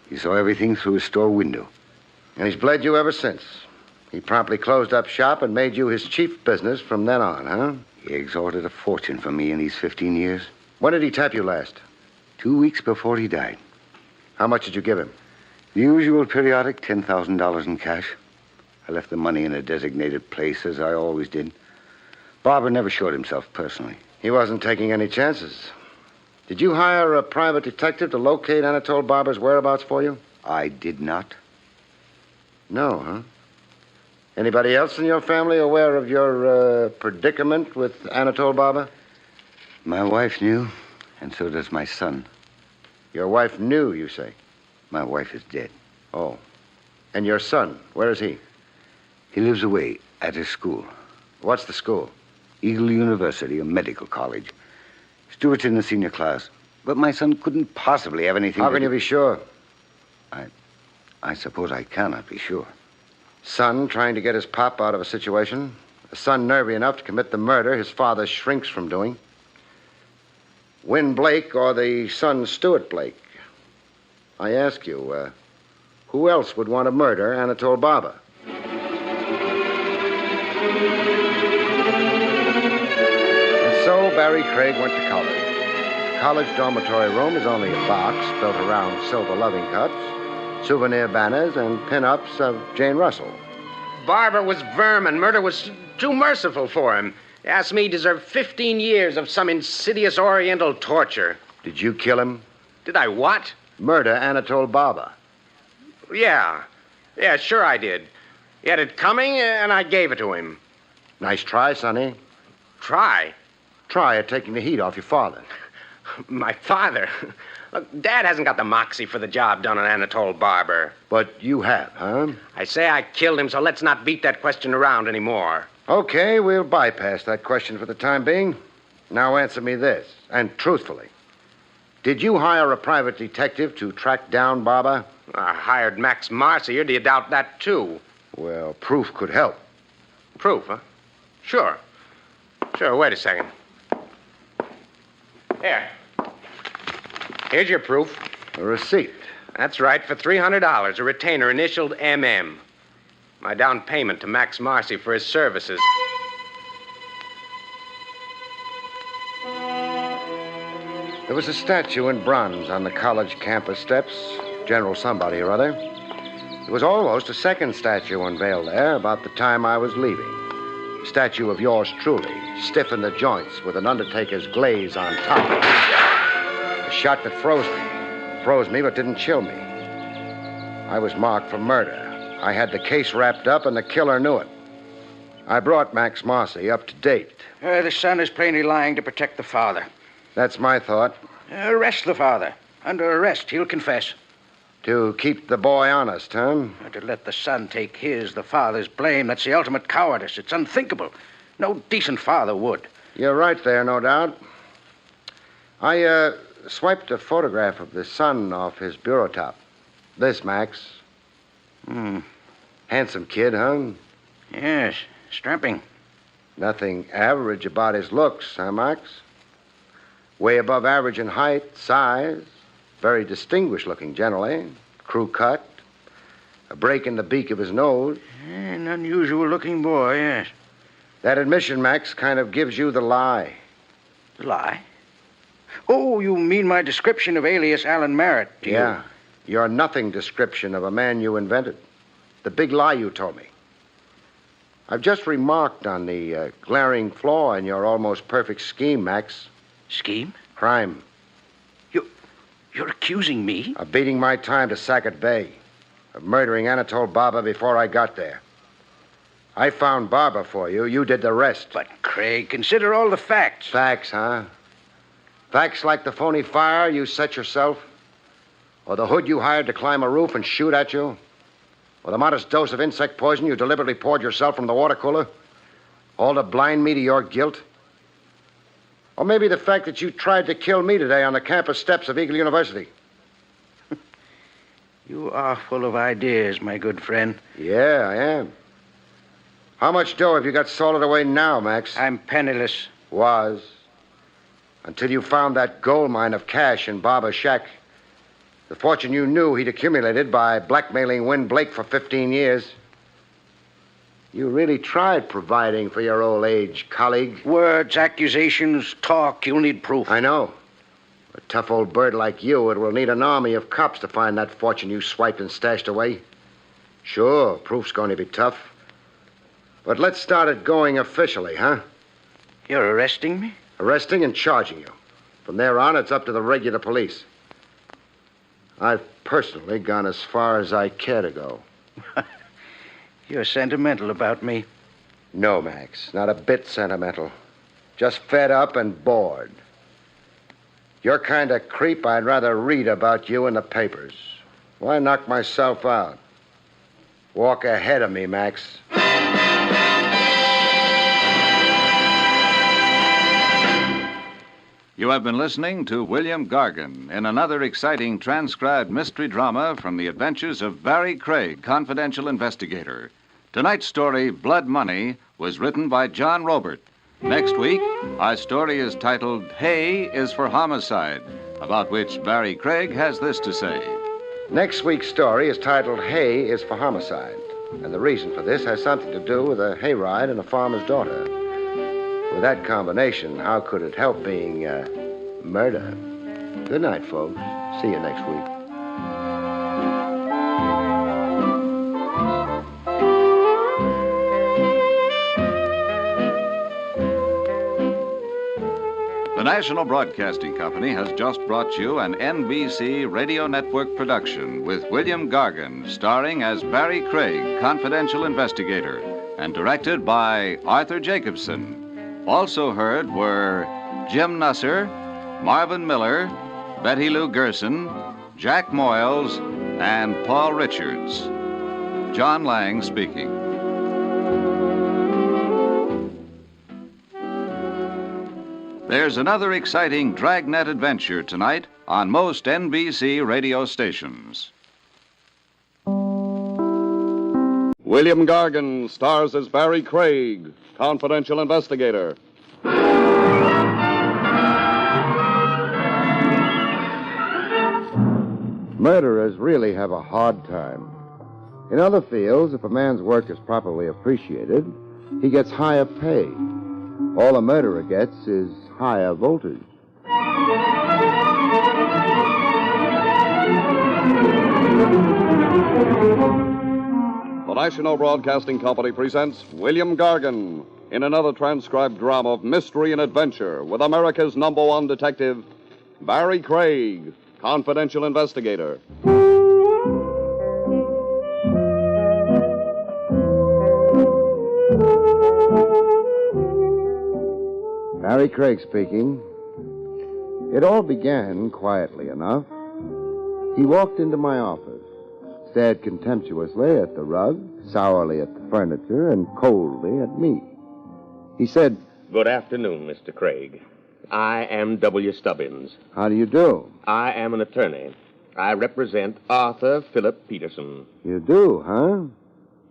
He saw everything through his store window. And he's bled you ever since. He promptly closed up shop and made you his chief business from then on, huh? He extorted a fortune from me in these 15 years. When did he tap you last? 2 weeks before he died. How much did you give him? The usual periodic $10,000 in cash. I left the money in a designated place, as I always did. Barber never showed himself personally. He wasn't taking any chances. Did you hire a private detective to locate Anatole Barber's whereabouts for you? I did not. No, huh? Anybody else in your family aware of your predicament with Anatole Barber? My wife knew, and so does my son. Your wife knew, you say? My wife is dead. Oh. And your son, where is he? He lives away at his school. What's the school? Eagle University, a medical college. Stuart's in the senior class. But my son couldn't possibly have anything How can you be sure? I suppose I cannot be sure. Son trying to get his pop out of a situation. A son nervy enough to commit the murder his father shrinks from doing. Win Blake or the son Stuart Blake? I ask you, who else would want to murder Anatole Barber? And so Barrie Craig went to college. The college dormitory room is only a box built around silver loving cups, souvenir banners, and pin-ups of Jane Russell. Barber was vermin. Murder was too merciful for him. Asked me he deserved 15 years of some insidious oriental torture. Did you kill him? Did I what? Murder Anatole Barber. Yeah. Yeah, sure I did. He had it coming, and I gave it to him. Nice try, Sonny. Try? Try at taking the heat off your father. My father? Look, Dad hasn't got the moxie for the job done on Anatole Barber. But you have, huh? I say I killed him, so let's not beat that question around anymore. Okay, we'll bypass that question for the time being. Now answer me this, and truthfully. Did you hire a private detective to track down Barber? I hired Max Marcy. Do you doubt that, too? Well, proof could help. Proof, huh? Sure. Sure, wait a second. Here. Here's your proof. A receipt. That's right, for $300, a retainer initialed MM. My down payment to Max Marcy for his services. There was a statue in bronze on the college campus steps. General somebody or other. There was almost a second statue unveiled there about the time I was leaving. A statue of yours truly, stiff in the joints with an undertaker's glaze on top. A shot that froze me. Froze me but didn't chill me. I was marked for murder. I had the case wrapped up and the killer knew it. I brought Max Marcy up to date. The son is plainly lying to protect the father. That's my thought. Arrest the father. Under arrest, he'll confess. To keep the boy honest, huh? To let the son take the father's blame, that's the ultimate cowardice. It's unthinkable. No decent father would. You're right there, no doubt. I swiped a photograph of the son off his bureau top. This, Max. Handsome kid, huh? Yes, strapping. Nothing average about his looks, huh, Max? Way above average in height, size. Very distinguished looking generally. Crew cut. A break in the beak of his nose. An unusual looking boy, yes. That admission, Max, kind of gives you the lie. The lie? Oh, you mean my description of alias Alan Merritt, do you? Yeah. Your nothing description of a man you invented. The big lie you told me. I've just remarked on the glaring flaw in your almost perfect scheme, Max. Scheme? Crime. You're accusing me? Of beating my time to Sackett Bay. Of murdering Anatole Barber before I got there. I found Barber for you. You did the rest. But, Craig, consider all the facts. Facts, huh? Facts like the phony fire you set yourself? Or the hood you hired to climb a roof and shoot at you? Or the modest dose of insect poison you deliberately poured yourself from the water cooler? All to blind me to your guilt? Or maybe the fact that you tried to kill me today on the campus steps of Eagle University? You are full of ideas, my good friend. Yeah, I am. How much dough have you got salted away now, Max? I'm penniless. Was. Until you found that gold mine of cash in Barber's shack. The fortune you knew he'd accumulated by blackmailing Win Blake for 15 years. You really tried providing for your old age colleague. Words, accusations, talk. You'll need proof. I know. A tough old bird like you, it will need an army of cops to find that fortune you swiped and stashed away. Sure, proof's going to be tough. But let's start it going officially, huh? You're arresting me? Arresting and charging you. From there on, it's up to the regular police. I've personally gone as far as I care to go. You're sentimental about me. No, Max, not a bit sentimental. Just fed up and bored. Your kind of creep, I'd rather read about you in the papers. Why knock myself out? Walk ahead of me, Max. You have been listening to William Gargan in another exciting transcribed mystery drama from the adventures of Barrie Craig, Confidential Investigator. Tonight's story, Blood Money, was written by John Robert. Next week, our story is titled Hay is for Homicide, about which Barrie Craig has this to say. Next week's story is titled Hay is for Homicide. And the reason for this has something to do with a hayride and a farmer's daughter. With that combination, how could it help being murder? Good night, folks. See you next week. The National Broadcasting Company has just brought you an NBC Radio Network production with William Gargan, starring as Barrie Craig, Confidential Investigator, and directed by Arthur Jacobson. Also heard were Jim Nusser, Marvin Miller, Betty Lou Gerson, Jack Moyles, and Paul Richards. John Lang speaking. There's another exciting dragnet adventure tonight on most NBC radio stations. William Gargan stars as Barrie Craig, Confidential Investigator. Murderers really have a hard time. In other fields, if a man's work is properly appreciated, he gets higher pay. All a murderer gets is higher voltage. The National Broadcasting Company presents William Gargan in another transcribed drama of mystery and adventure with America's #1 detective, Barrie Craig, Confidential Investigator. Barrie Craig speaking. It all began quietly enough. He walked into my office, stared contemptuously at the rug, sourly at the furniture, and coldly at me. He said, "Good afternoon, Mr. Craig. I am W. Stubbins. "How do you do?" I am an attorney. I represent Arthur Philip Peterson." "You do, huh?"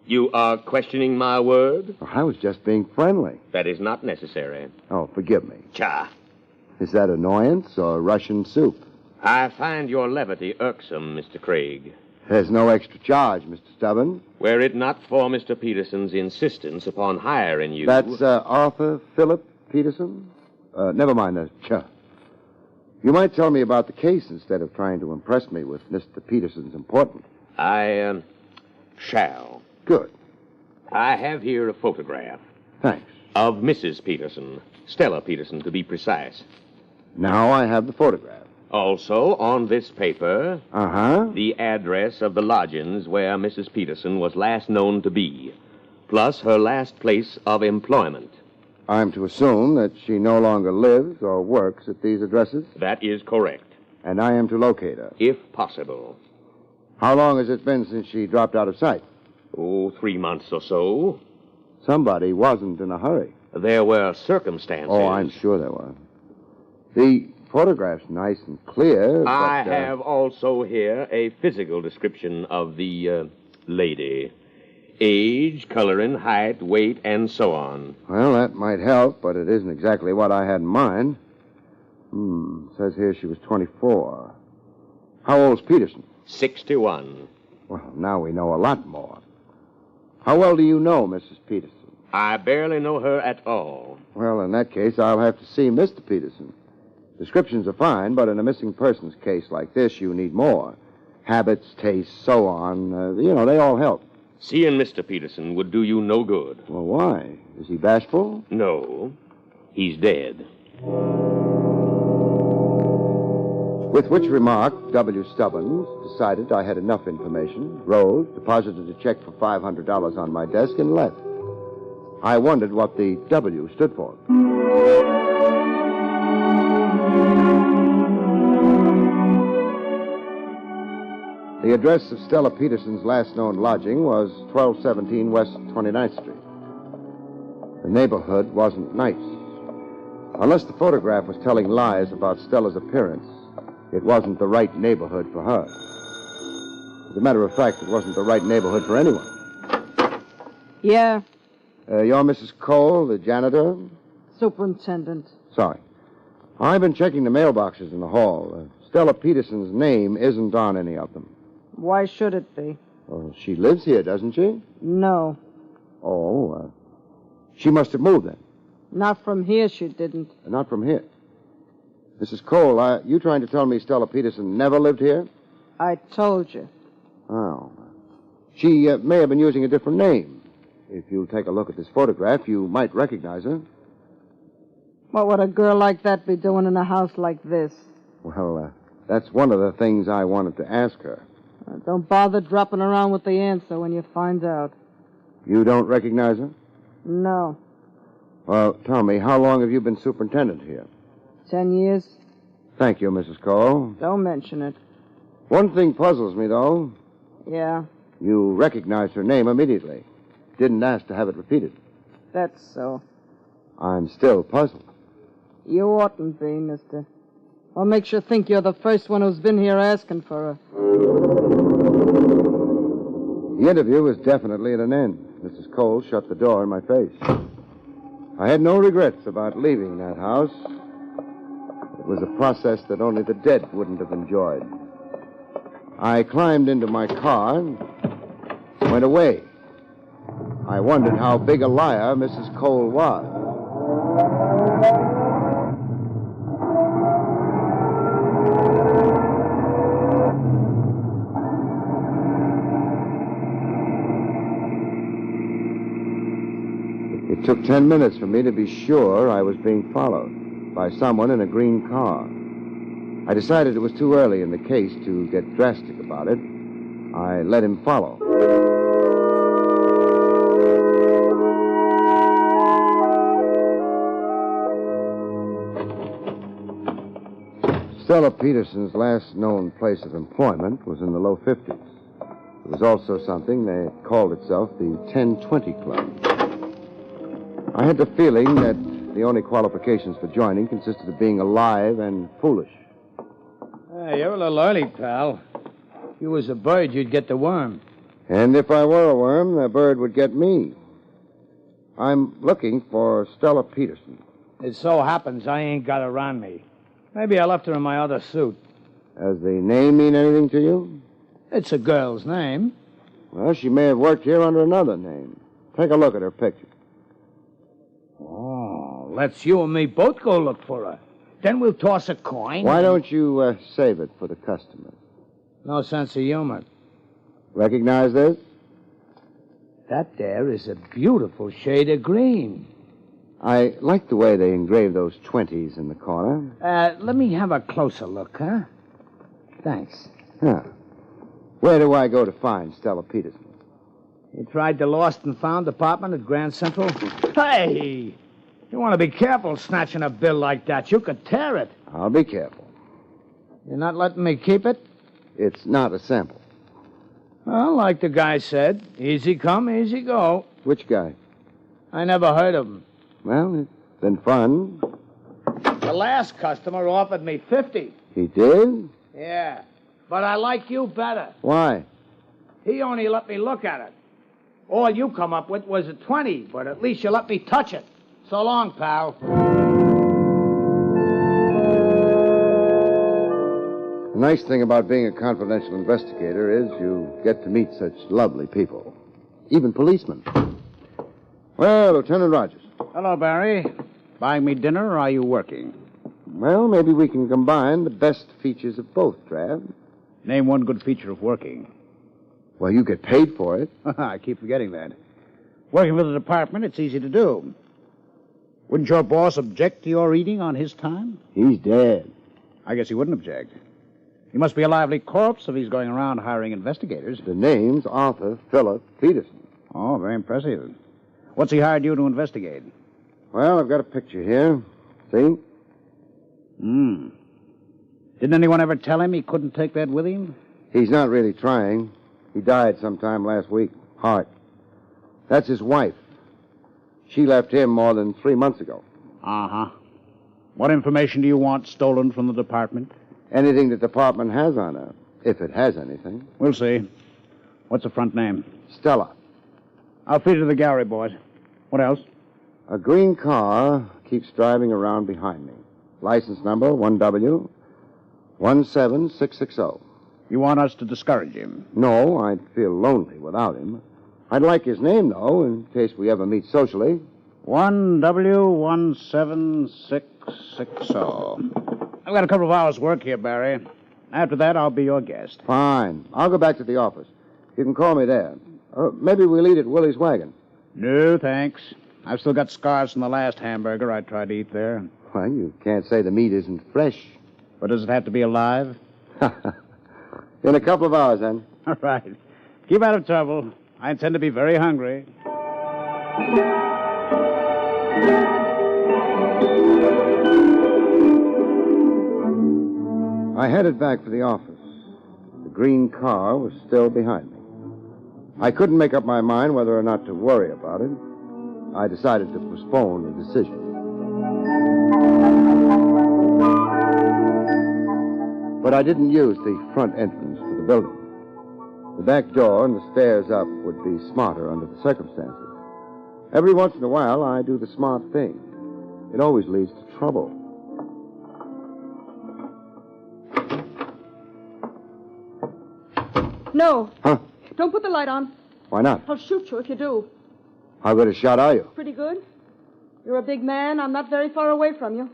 "You are questioning my word?" "I was just being friendly." "That is not necessary." "Oh, forgive me." Cha. "Is that annoyance or Russian soup?" "I find your levity irksome, Mr. Craig." "There's no extra charge, Mr. Stubbins." "Were it not for Mr. Peterson's insistence upon hiring you..." "That's Arthur Philip Peterson? Never mind the cha. You might tell me about the case instead of trying to impress me with Mr. Peterson's importance." "I shall." "Good. I have here a photograph." "Thanks." "Of Mrs. Peterson. Stella Peterson, to be precise." "Now I have the photograph." "Also, on this paper..." "Uh-huh." "The address of the lodgings where Mrs. Peterson was last known to be, plus her last place of employment." "I'm to assume that she no longer lives or works at these addresses?" "That is correct." "And I am to locate her?" "If possible." "How long has it been since she dropped out of sight?" "Oh, 3 months or so." "Somebody wasn't in a hurry." "There were circumstances." "Oh, I'm sure there were. The photograph's nice and clear, I but, have also here a physical description of the lady. Age, coloring, height, weight, and so on. Well, that might help, but it isn't exactly what I had in mind. Says here she was 24. How old's Peterson? 61. Well, now we know a lot more. How well do you know Mrs. Peterson? I barely know her at all. Well, in that case, I'll have to see Mr. Peterson. Descriptions are fine, but in a missing persons case like this, you need more. Habits, tastes, so on. They all help. Seeing Mr. Peterson would do you no good. Well, why? Is he bashful? No. He's dead. With which remark, W. Stubbins decided I had enough information, rose, deposited a check for $500 on my desk, and left. I wondered what the W stood for. The address of Stella Peterson's last known lodging was 1217 West 29th Street. The neighborhood wasn't nice. Unless the photograph was telling lies about Stella's appearance, it wasn't the right neighborhood for her. As a matter of fact, it wasn't the right neighborhood for anyone. Yeah, You're Mrs. Cole, the janitor? superintendent. Sorry. I've been checking the mailboxes in the hall. Stella Peterson's name isn't on any of them. Why should it be? Well, she lives here, doesn't she? No, Oh, she must have moved then. not from here she didn't. Not from here. Mrs. Cole, you trying to tell me Stella Peterson never lived here? I told you. Oh. She may have been using a different name. If you'll take a look at this photograph, you might recognize her. What would a girl like that be doing in a house like this? Well, that's one of the things I wanted to ask her. Don't bother dropping around with the answer when you find out. You don't recognize her? No. Well, tell me, how long have you been superintendent here? 10 years? Thank you, Mrs. Cole. Don't mention it. One thing puzzles me, though. Yeah, You recognized her name immediately. Didn't ask to have it repeated. that's so. I'm still puzzled. You oughtn't be, mister. What makes you think you're the first one who's been here asking for her? The interview was definitely at an end. Mrs. Cole shut the door in my face. I had no regrets about leaving that house. It was a process that only the dead wouldn't have enjoyed. I climbed into my car and went away. I wondered how big a liar Mrs. Cole was. It took 10 minutes for me to be sure I was being followed by someone in a green car. I decided it was too early in the case to get drastic about it. I let him follow. Stella Peterson's last known place of employment was in the low 50s. It was also something they called itself the 1020 Club. I had the feeling that the only qualifications for joining consisted of being alive and foolish. Hey, you're a little early, pal. If you was a bird, you'd get the worm. And if I were a worm, the bird would get me. I'm looking for Stella Peterson. It so happens I ain't got her on me. Maybe I left her in my other suit. Does the name mean anything to you? It's a girl's name. Well, she may have worked here under another name. Take a look at her picture. Oh, let's you and me both go look for her. Then we'll toss a coin. Why don't you save it for the customers? No sense of humor. Recognize this? That there is a beautiful shade of green. I like the way they engrave those 20s in the corner. Let me have a closer look, huh? Thanks. Huh. Where do I go to find Stella Peterson? You tried the Lost and Found department at Grand Central? Hey! You want to be careful snatching a bill like that. You could tear it. I'll be careful. You're not letting me keep it? It's not a sample. Well, like the guy said, easy come, easy go. Which guy? I never heard of him. Well, it's been fun. The last customer offered me 50. He did? Yeah, but I like you better. Why? He only let me look at it. All you come up with was a 20, but at least you let me touch it. So long, pal. nice thing about being a confidential investigator is you get to meet such lovely people. Even policemen. Well, Lieutenant Rogers. Hello, Barry. Buying me dinner, or are you working? Well, maybe we can combine the best features of both, Trav. Name one good feature of working. Well, you get paid for it. I keep forgetting that. Working for the department, it's easy to do. Wouldn't your boss object to your eating on his time? He's dead. I guess he wouldn't object. He must be a lively corpse if he's going around hiring investigators. The name's Arthur Philip Peterson. Oh, very impressive. What's he hired you to investigate? Well, I've got a picture here. See? Didn't anyone ever tell him he couldn't take that with him? He's not really trying. He died sometime last week. Heart. That's his wife. She left him more than 3 months ago. Uh-huh. What information do you want stolen from the department? Anything the department has on her, if it has anything. We'll see. What's the front name? Stella. I'll feed it to the gallery, boys. What else? A green car keeps driving around behind me. License number 1W17660. You want us to discourage him? No, I'd feel lonely without him. I'd like his name, though, in case we ever meet socially. 1W17660. I've got a couple of hours' work here, Barry. After that, I'll be your guest. Fine. I'll go back to the office. You can call me there. Maybe we'll eat at Willie's Wagon. No, thanks. I've still got scars from the last hamburger I tried to eat there. Well, you can't say the meat isn't fresh. But does it have to be alive? In a couple of hours, then. All right. Keep out of trouble. I intend to be very hungry. I headed back for the office. The green car was still behind me. I couldn't make up my mind whether or not to worry about it. I decided to postpone the decision. But I didn't use the front entrance to the building. The back door and the stairs up would be smarter under the circumstances. Every once in a while, I do the smart thing. It always leads to trouble. No. Huh? Don't put the light on. Why not? I'll shoot you if you do. How good a shot are you? Pretty good. You're a big man. I'm not very far away from you.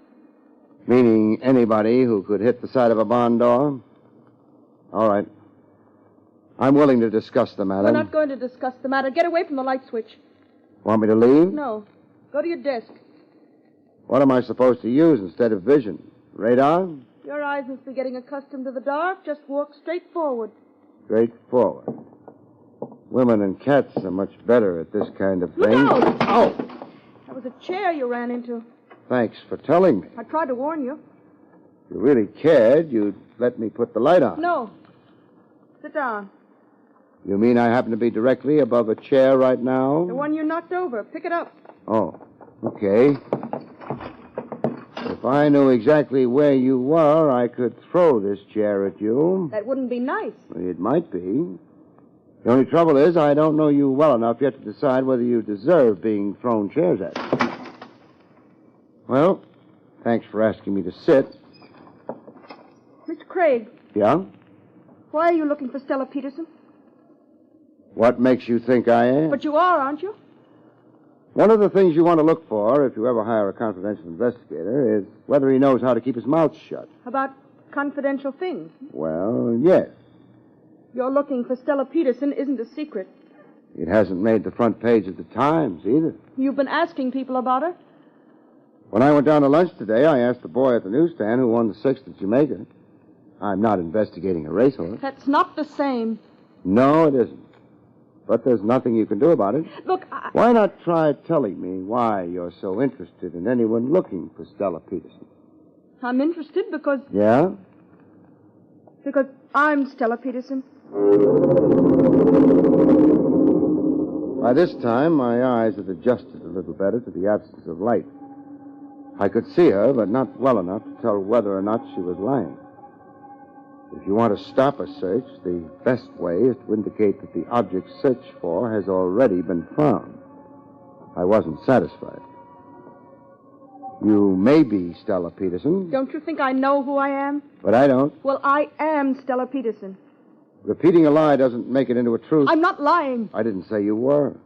Meaning anybody who could hit the side of a barn door? All right. I'm willing to discuss the matter. We're not going to discuss the matter. Get away from the light switch. Want me to leave? No. Go to your desk. What am I supposed to use instead of vision? Radar? Your eyes must be getting accustomed to the dark. Just walk straight forward. Straight forward. Women and cats are much better at this kind of thing. Look out! Oh! That was a chair you ran into. Thanks for telling me. I tried to warn you. If you really cared, you'd let me put the light on. No. Sit down. You mean I happen to be directly above a chair right now? The one you knocked over. Pick it up. Oh, okay. If I knew exactly where you were, I could throw this chair at you. That wouldn't be nice. It might be. The only trouble is I don't know you well enough yet to decide whether you deserve being thrown chairs at. Well, thanks for asking me to sit. Mr. Craig, Yeah? why are you looking for Stella Peterson? What makes you think I am? But you are, aren't you? One of the things you want to look for if you ever hire a confidential investigator is whether he knows how to keep his mouth shut. About confidential things. Well, yes. You're looking for Stella Peterson isn't a secret. It hasn't made the front page of the Times either. You've been asking people about her? When I went down to lunch today, I asked the boy at the newsstand who won the 6th at Jamaica. I'm not investigating a racehorse. That's not the same. No, it isn't. But there's nothing you can do about it. Look, Why not try telling me why you're so interested in anyone looking for Stella Peterson? I'm interested because Yeah? I'm Stella Peterson. By this time, my eyes had adjusted a little better to the absence of light. I could see her, but not well enough to tell whether or not she was lying. If you want to stop a search, the best way is to indicate that the object searched for has already been found. I wasn't satisfied. You may be Stella Peterson, Don't you think I know who I am? but I don't. Well, I am Stella Peterson. Repeating a lie doesn't make it into a truth. I'm not lying. I didn't say you were.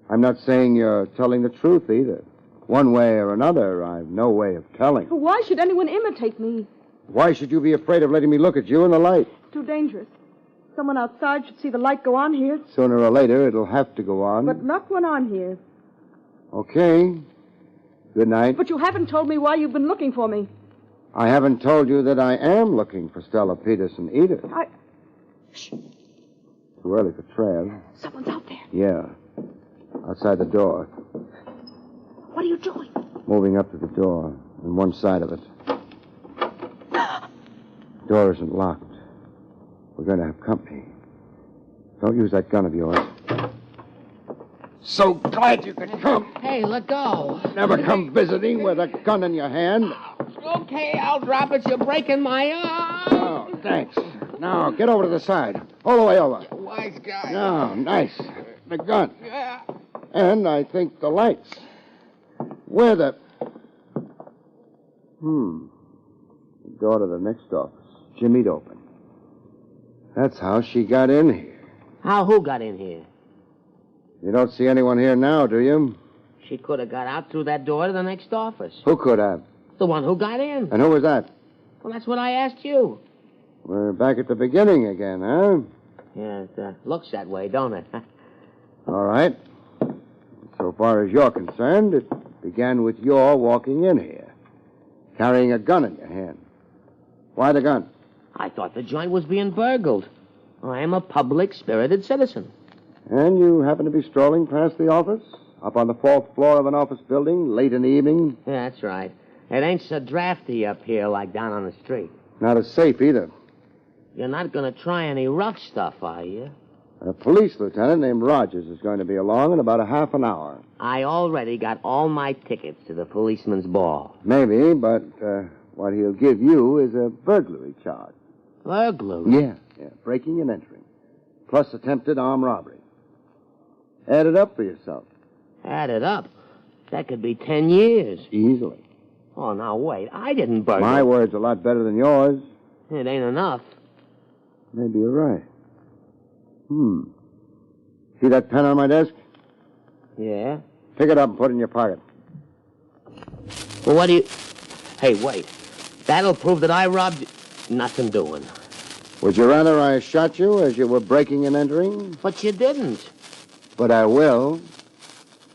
I'm not saying you're telling the truth either. One way or another, I've no way of telling. Why should anyone imitate me? Why should you be afraid of letting me look at you in the light? It's too dangerous. Someone outside should see the light go on here, Sooner or later, it'll have to go on. but not when I'm here. Okay. Good night. But you haven't told me why you've been looking for me. I haven't told you that I am looking for Stella Peterson either. Too early for Trav. Someone's out there. Yeah. Outside the door. What are you doing? Moving up to the door on one side of it. Door isn't locked. We're going to have company. Don't use that gun of yours. So glad you could come. Hey, let go. Never come visiting with a gun in your hand. Okay, I'll drop it. You're breaking my arm. Oh, thanks. Now, get over to the side. All the way over. Wise guy. No, nice. The gun. Yeah. And I think the lights. Where the... The door to the next office. Jimmy'd open. That's how she got in here. How? Who got in here? You don't see anyone here now, do you? She could have got out through that door to the next office. Who could have? The one who got in. And who was that? Well, that's what I asked you. We're back at the beginning again, huh? Yeah, it looks that way, don't it? All right. So far as you're concerned, it began with your walking in here, carrying a gun in your hand. Why the gun? I thought the joint was being burgled. I am a public-spirited citizen. And you happen to be strolling past the office? Up on the 4th floor of an office building, late in the evening? Yeah, that's right. It ain't so drafty up here like down on the street. Not as safe either. You're not going to try any rough stuff, are you? A police lieutenant named Rogers is going to be along in about a half an hour. I already got all my tickets to the policeman's ball. Maybe, but what he'll give you is a burglary charge. Burglary? Yeah, breaking and entering. Plus attempted armed robbery. Add it up for yourself. Add it up? That could be 10 years. Easily. Oh, now, wait. I didn't burgle. My word's a lot better than yours. It ain't enough. Maybe you're right. See that pen on my desk? Yeah? Pick it up and put it in your pocket. Well, what do you... Hey, wait. That'll prove that I robbed you. Nothing doing. Would you rather I shot you as you were breaking and entering? But you didn't. But I will.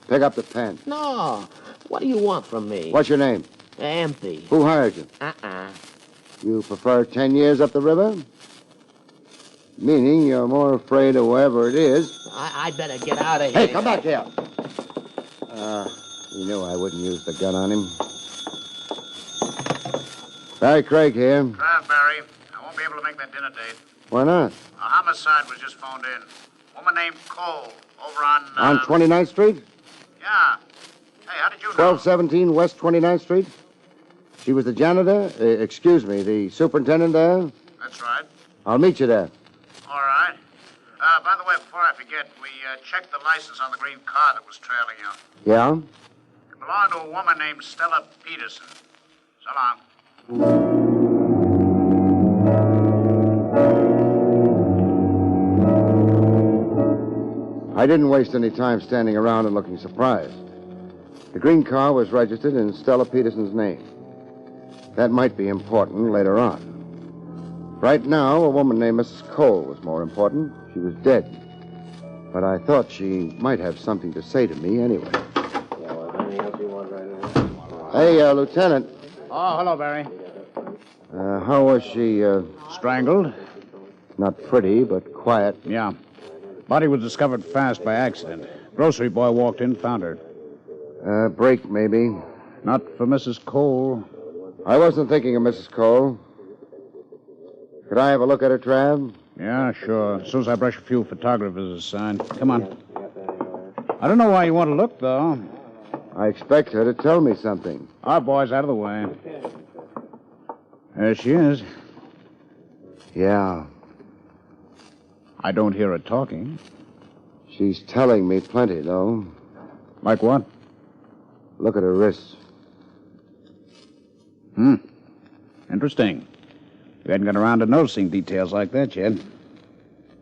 Pick up the pen. No. What do you want from me? What's your name? Empty. Who hired you? You prefer 10 years up the river? Meaning you're more afraid of whoever it is. I'd better get out of here. Hey, come back here. You knew I wouldn't use the gun on him. Barrie Craig here. Barry, I won't be able to make that dinner date. Why not? A homicide was just phoned in. Woman named Cole over on... On 29th Street? Yeah. Hey, how did you know? 1217 West 29th Street? She was the janitor? The superintendent there? That's right. I'll meet you there. All right. By the way, before I forget, we checked the license on the green car that was trailing you. Yeah? It belonged to a woman named Stella Peterson. So long. I didn't waste any time standing around and looking surprised. The green car was registered in Stella Peterson's name. That might be important later on. Right now, a woman named Mrs. Cole was more important. She was dead. But I thought she might have something to say to me anyway. Hey, Lieutenant. Oh, hello, Barry. How was she, Strangled? Not pretty, but quiet. Yeah. Body was discovered fast by accident. Grocery boy walked in, found her. Break, maybe. Not for Mrs. Cole. I wasn't thinking of Mrs. Cole. Could I have a look at her, Trav? Yeah, sure. As soon as I brush a few photographers aside. Come on. I don't know why you want to look, though. I expect her to tell me something. Our boy's out of the way. There she is. Yeah. I don't hear her talking. She's telling me plenty, though. Like what? Look at her wrists. Interesting. We hadn't got around to noticing details like that yet.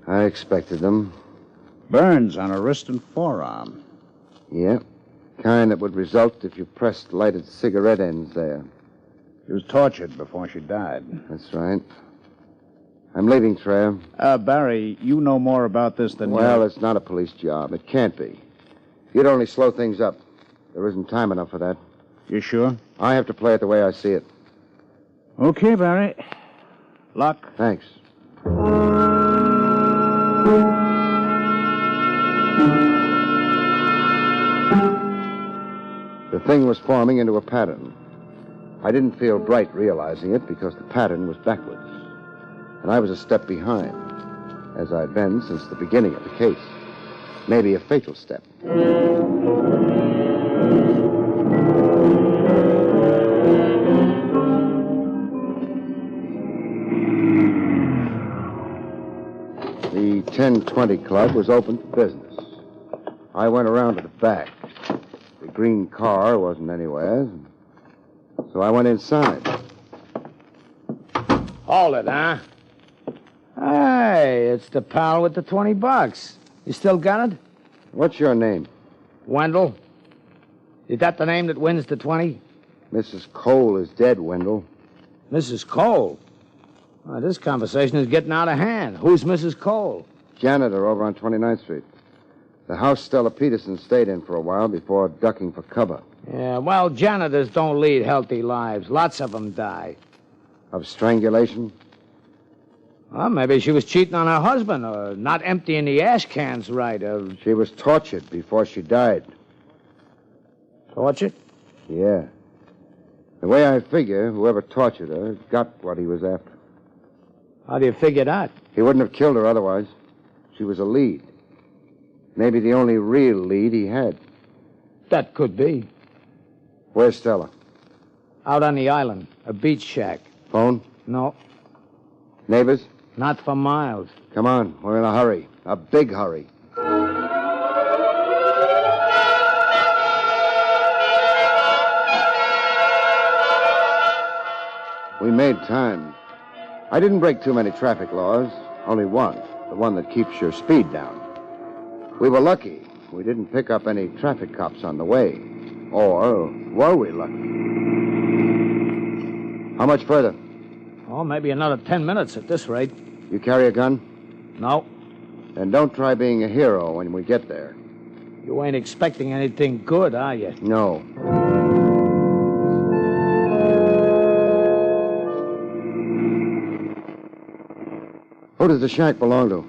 I expected them. Burns on her wrist and forearm. Yeah. Kind that would result if you pressed lighted cigarette ends there. She was tortured before she died. That's right. I'm leaving, Trev. Barry, you know more about this than Well, you... it's not a police job. It can't be. You'd only slow things up. There isn't time enough for that. You sure? I have to play it the way I see it. Okay, Barry. Luck. Thanks. The thing was forming into a pattern. I didn't feel bright realizing it because the pattern was backwards. And I was a step behind, as I'd been since the beginning of the case. Maybe a fatal step. The 10:20 Club was open for business. I went around to the back. The green car wasn't anywhere, so I went inside. Hold it, huh? Hey, it's the pal with the $20. You still got it? What's your name? Wendell. Is that the name that wins the 20? Mrs. Cole is dead, Wendell. Mrs. Cole? This conversation is getting out of hand. Who's Mrs. Cole? Janitor over on 29th Street. The house Stella Peterson stayed in for a while before ducking for cover. Yeah, well, janitors don't lead healthy lives. Lots of them die. Of strangulation? Well, maybe she was cheating on her husband or not emptying the ash cans right. She was tortured before she died. Tortured? Yeah. The way I figure, whoever tortured her got what he was after. How do you figure that? He wouldn't have killed her otherwise. She was a lead. Maybe the only real lead he had. That could be. Where's Stella? Out on the island. A beach shack. Phone? No. Neighbors? Not for miles. Come on, we're in a hurry. A big hurry. We made time. I didn't break too many traffic laws. Only one. The one that keeps your speed down. We were lucky. We didn't pick up any traffic cops on the way. Or were we lucky? How much further? Oh, maybe another 10 minutes at this rate. You carry a gun? No. Then don't try being a hero when we get there. You ain't expecting anything good, are you? No. Who does the shack belong to?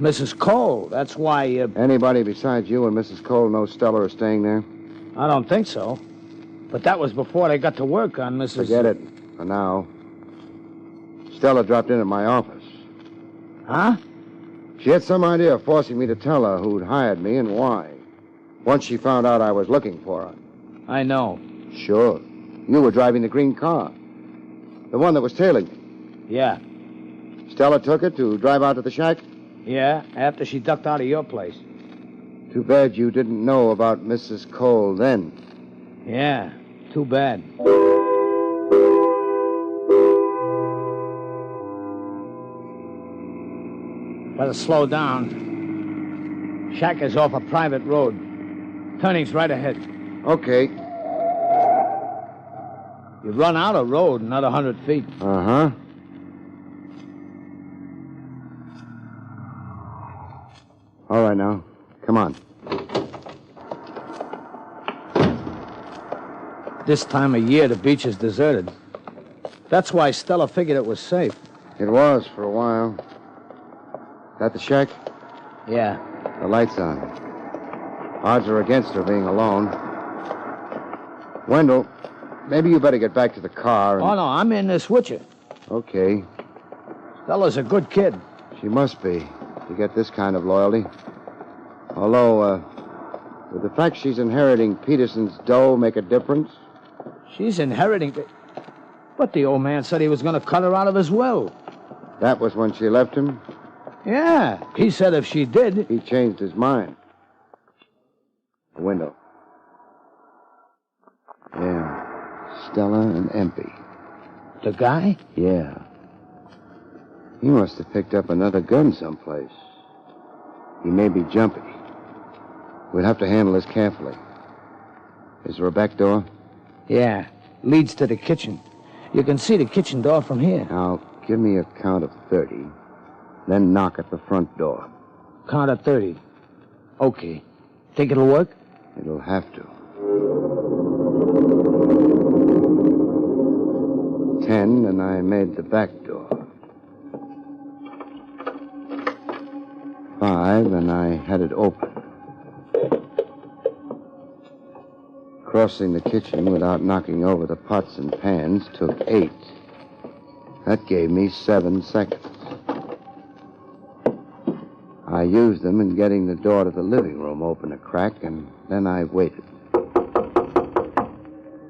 Mrs. Cole. That's why... Anybody besides you and Mrs. Cole knows Stella is staying there? I don't think so. But that was before they got to work on Mrs... Forget it. For now. Stella dropped in at my office. Huh? She had some idea of forcing me to tell her who'd hired me and why. Once she found out I was looking for her. I know. Sure. You were driving the green car. The one that was tailing me. Yeah. Stella took it to drive out to the shack? Yeah, after she ducked out of your place. Too bad you didn't know about Mrs. Cole then. Yeah, too bad. Better slow down. Shack is off a private road. Turning's right ahead. Okay. You run out of road another 100 feet. Uh-huh. All right, now. Come on. This time of year, the beach is deserted. That's why Stella figured it was safe. It was for a while. That the shack? Yeah. The light's on. Odds are against her being alone. Wendell, maybe you better get back to the car and... Oh, no, I'm in this with you. Okay. Stella's a good kid. She must be, to get this kind of loyalty. Although, would the fact she's inheriting Peterson's dough make a difference? She's inheriting... But the old man said he was going to cut her out of his will. That was when she left him? Yeah, he said if she did... He changed his mind. The window. Yeah, Stella and Empey. The guy? Yeah. He must have picked up another gun someplace. He may be jumpy. We'll have to handle this carefully. Is there a back door? Yeah. Leads to the kitchen. You can see the kitchen door from here. Now, give me a count of 30. Then knock at the front door. Count of 30. Okay. Think it'll work? It'll have to. 10, and I made the back door. 5, and I had it open. Crossing the kitchen without knocking over the pots and pans took 8. That gave me 7 seconds. I used them in getting the door to the living room open a crack, and then I waited.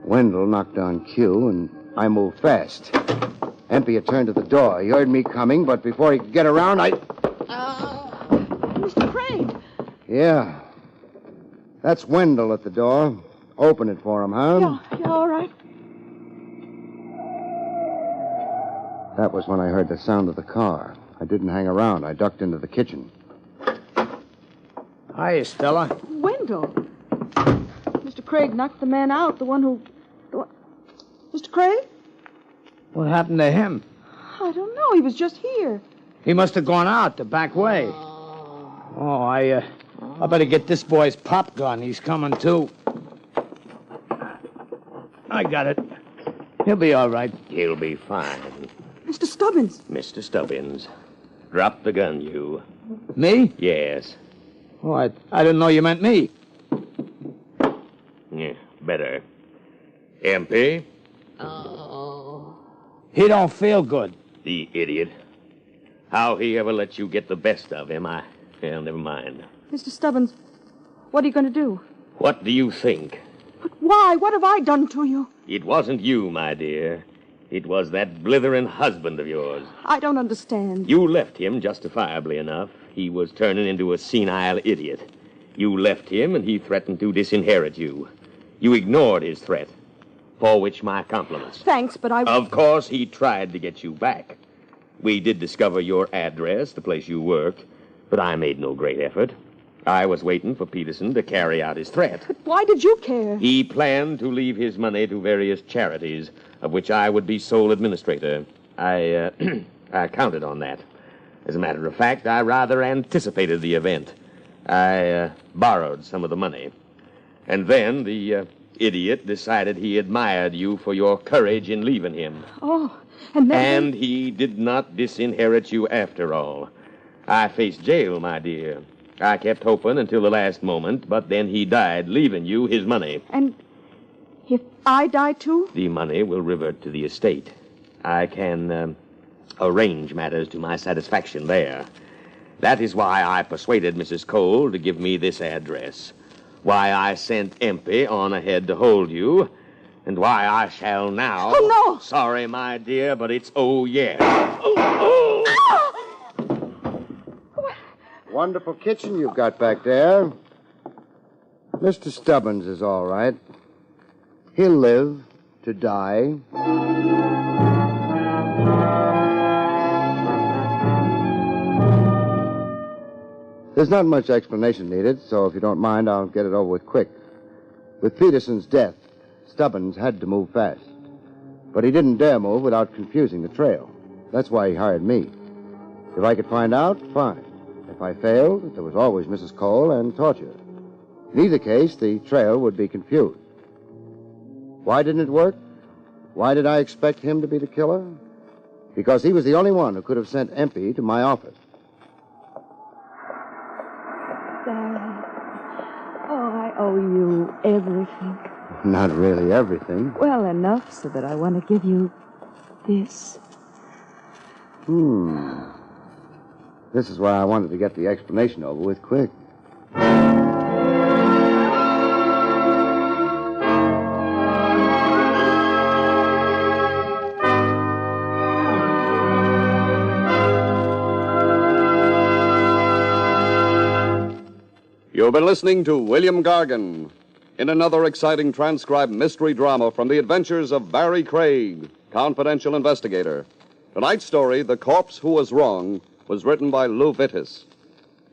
Wendell knocked on cue, and I moved fast. Empey had turned to the door. He heard me coming, but before he could get around, Mr. Craig! Yeah. That's Wendell at the door. Open it for him, huh? Yeah, all right. That was when I heard the sound of the car. I didn't hang around. I ducked into the kitchen. Hiya, Stella. Wendell. Mr. Craig knocked the man out, the one who... Mr. Craig? What happened to him? I don't know. He was just here. He must have gone out the back way. Oh, I better get this boy's pop gun. He's coming, too. I got it. He'll be all right. He'll be fine. Mr. Stubbins. Mr. Stubbins, drop the gun, you. Me? Yes. Oh, I didn't know you meant me. Yeah, better. Empey? He don't feel good. The idiot. How he ever let you get the best of him, well, never mind. Mr. Stubbins, what are you going to do? What do you think? But why? What have I done to you? It wasn't you, my dear. It was that blithering husband of yours. I don't understand. You left him justifiably enough. He was turning into a senile idiot. You left him, and he threatened to disinherit you. You ignored his threat, for which my compliments. Thanks, but I... Of course, he tried to get you back. We did discover your address, the place you worked, but I made no great effort. I was waiting for Peterson to carry out his threat. But why did you care? He planned to leave his money to various charities, of which I would be sole administrator. I counted on that. As a matter of fact, I rather anticipated the event. I borrowed some of the money. And then the idiot decided he admired you for your courage in leaving him. Oh, and then... And he did not disinherit you after all. I faced jail, my dear. I kept hoping until the last moment, but then he died, leaving you his money. And if I die, too? The money will revert to the estate. I can arrange matters to my satisfaction there. That is why I persuaded Mrs. Cole to give me this address, why I sent Empey on ahead to hold you, and why I shall now... Oh, no! Sorry, my dear, but it's oh, yeah. Wonderful kitchen you've got back there. Mr. Stubbins is all right. He'll live to die. There's not much explanation needed, so if you don't mind, I'll get it over with quick. With Peterson's death, Stubbins had to move fast. But he didn't dare move without confusing the trail. That's why he hired me. If I could find out, fine. If I failed, there was always Mrs. Cole and torture. In either case, the trail would be confused. Why didn't it work? Why did I expect him to be the killer? Because he was the only one who could have sent Empey to my office. Darling. Oh, I owe you everything. Not really everything. Well, enough so that I want to give you this. This is why I wanted to get the explanation over with quick. You've been listening to William Gargan, in another exciting transcribed mystery drama from the adventures of Barrie Craig, confidential investigator. Tonight's story, The Corpse Who Was Wrong, was written by Lou Vittis.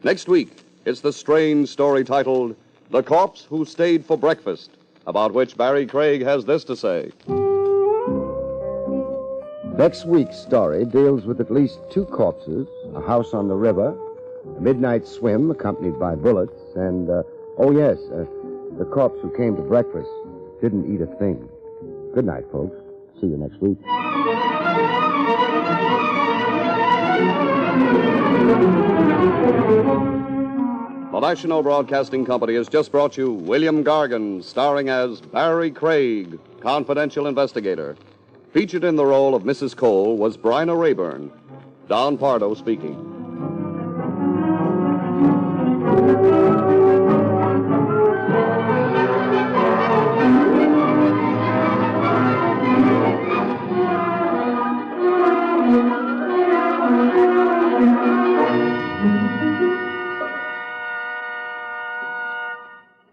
Next week, it's the strange story titled The Corpse Who Stayed for Breakfast, about which Barrie Craig has this to say. Next week's story deals with at least 2 corpses, a house on the river, a midnight swim accompanied by bullets, and, the corpse who came to breakfast didn't eat a thing. Good night, folks. See you next week. The National Broadcasting Company has just brought you William Gargan, starring as Barrie Craig, confidential investigator. Featured in the role of Mrs. Cole was Bryna Rayburn. Don Pardo speaking.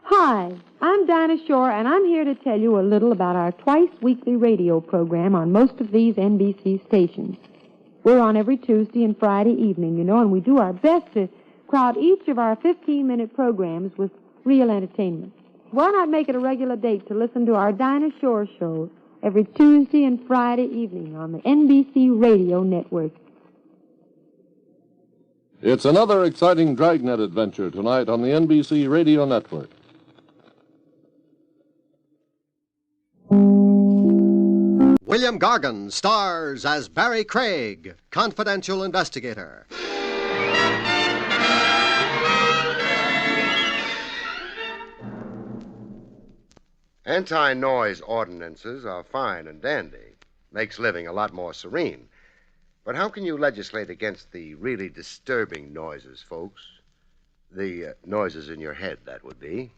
Hi, I'm Dinah Shore, and I'm here to tell you a little about our twice-weekly radio program on most of these NBC stations. We're on every Tuesday and Friday evening, and we do our best to crowd each of our 15-minute programs with real entertainment. Why not make it a regular date to listen to our Dinah Shore show every Tuesday and Friday evening on the NBC Radio Network? It's another exciting Dragnet adventure tonight on the NBC Radio Network. William Gargan stars as Barrie Craig, confidential investigator. Anti-noise ordinances are fine and dandy. Makes living a lot more serene. But how can you legislate against the really disturbing noises, folks? The noises in your head, that would be.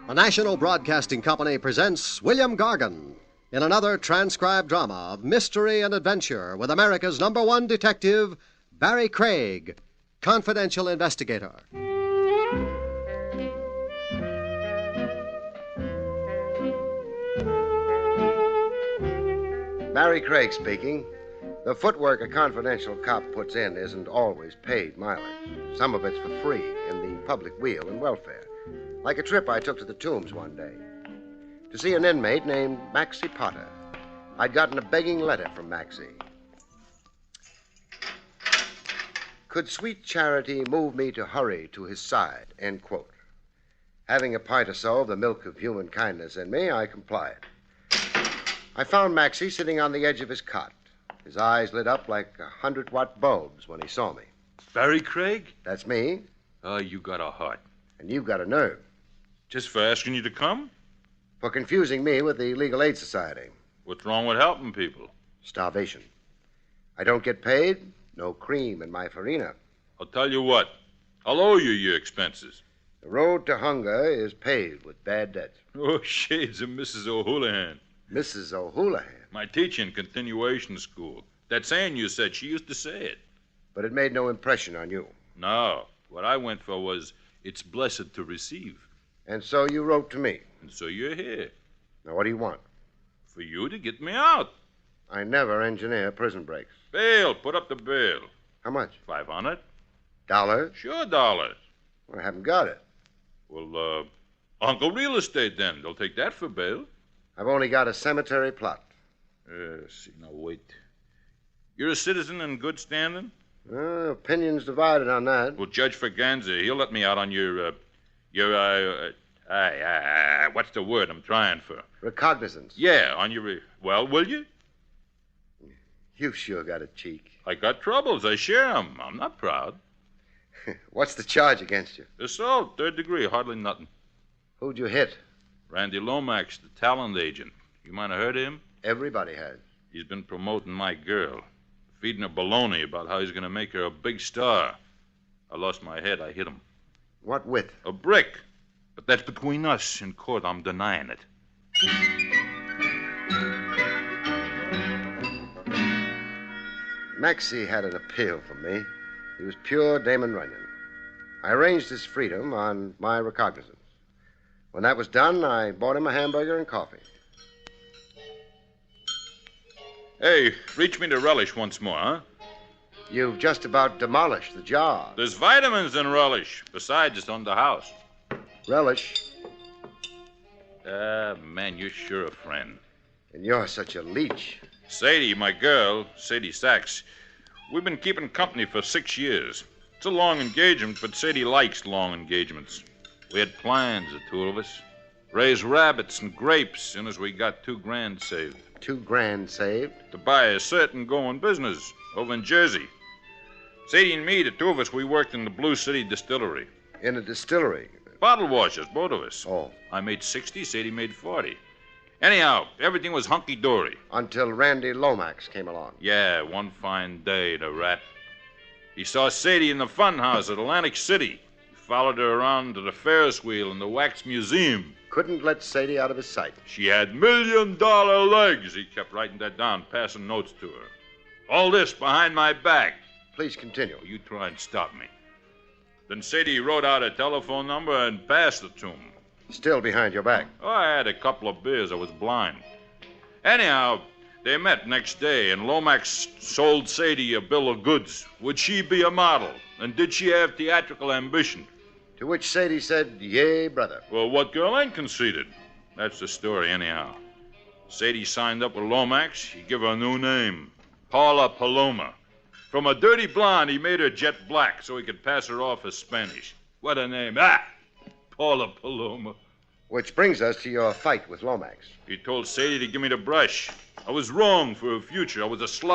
The National Broadcasting Company presents William Gargan in another transcribed drama of mystery and adventure with America's #1 detective, Barrie Craig, confidential investigator. Barrie Craig speaking. The footwork a confidential cop puts in isn't always paid mileage. Some of it's for free in the public weal and welfare. Like a trip I took to the Tombs one day to see an inmate named Maxie Potter. I'd gotten a begging letter from Maxie. Could sweet charity move me to hurry to his side? End quote. Having a pint or so of the milk of human kindness in me, I complied. I found Maxie sitting on the edge of his cot. His eyes lit up like 100-watt bulbs when he saw me. Barrie Craig? That's me. Oh, you got a heart. And you've got a nerve. Just for asking you to come? For confusing me with the Legal Aid Society. What's wrong with helping people? Starvation. I don't get paid. No cream in my farina. I'll tell you what. I'll owe you your expenses. The road to hunger is paved with bad debts. Oh, shades of Mrs. O'Houlihan. Mrs. O'Houlihan? My teacher in continuation school. That saying you said, she used to say it. But it made no impression on you. No. What I went for was, it's blessed to receive. And so you wrote to me. And so you're here. Now, what do you want? For you to get me out. I never engineer prison breaks. Bail. Put up the bail. How much? $500. Dollars? Sure, dollars. Well, I haven't got it. Well, Uncle Real Estate, then. They'll take that for bail. I've only got a cemetery plot. See, now, wait. You're a citizen in good standing? Opinions divided on that. Well, Judge Ferganza, he'll let me out on what's the word I'm trying for? Recognizance. Yeah, on your... Well, will you? You've sure got a cheek. I got troubles. I share them. I'm not proud. What's the charge against you? Assault, 3rd degree, hardly nothing. Who'd you hit? Randy Lomax, the talent agent. You might have heard of him? Everybody has. He's been promoting my girl. Feeding her baloney about how he's going to make her a big star. I lost my head. I hit him. What with? A brick. But that's between us. In court, I'm denying it. Maxie had an appeal for me. He was pure Damon Runyon. I arranged his freedom on my recognizance. When that was done, I bought him a hamburger and coffee. Hey, reach me the relish once more, huh? You've just about demolished the jar. There's vitamins in relish. Besides, it's on the house. Relish? Man, you're sure a friend. And you're such a leech. Sadie, my girl, Sadie Sachs, we've been keeping company for 6 years. It's a long engagement, but Sadie likes long engagements. We had plans, the two of us. Raise rabbits and grapes soon as we got $2,000 saved. $2,000 saved? To buy a certain going business over in Jersey. Sadie and me, the two of us, we worked in the Blue City distillery. In a distillery? Bottle washers, both of us. Oh. I made 60, Sadie made 40. Anyhow, everything was hunky-dory. Until Randy Lomax came along. Yeah, one fine day, the rat. He saw Sadie in the fun house at Atlantic City. He followed her around to the Ferris wheel in the Wax Museum. Couldn't let Sadie out of his sight. She had $1 million legs. He kept writing that down, passing notes to her. All this behind my back. Please continue. You try and stop me. Then Sadie wrote out a telephone number and passed it to him. Still behind your back? Oh, I had a couple of beers. I was blind. Anyhow, they met next day, and Lomax sold Sadie a bill of goods. Would she be a model? And did she have theatrical ambition? To which Sadie said, yay, brother. Well, what girl ain't conceited? That's the story, anyhow. Sadie signed up with Lomax. He gave her a new name, Paula Paloma. From a dirty blonde, he made her jet black so he could pass her off as Spanish. What a name. Paula Paloma. Which brings us to your fight with Lomax. He told Sadie to give me the brush. I was wrong for her future. I was a slob.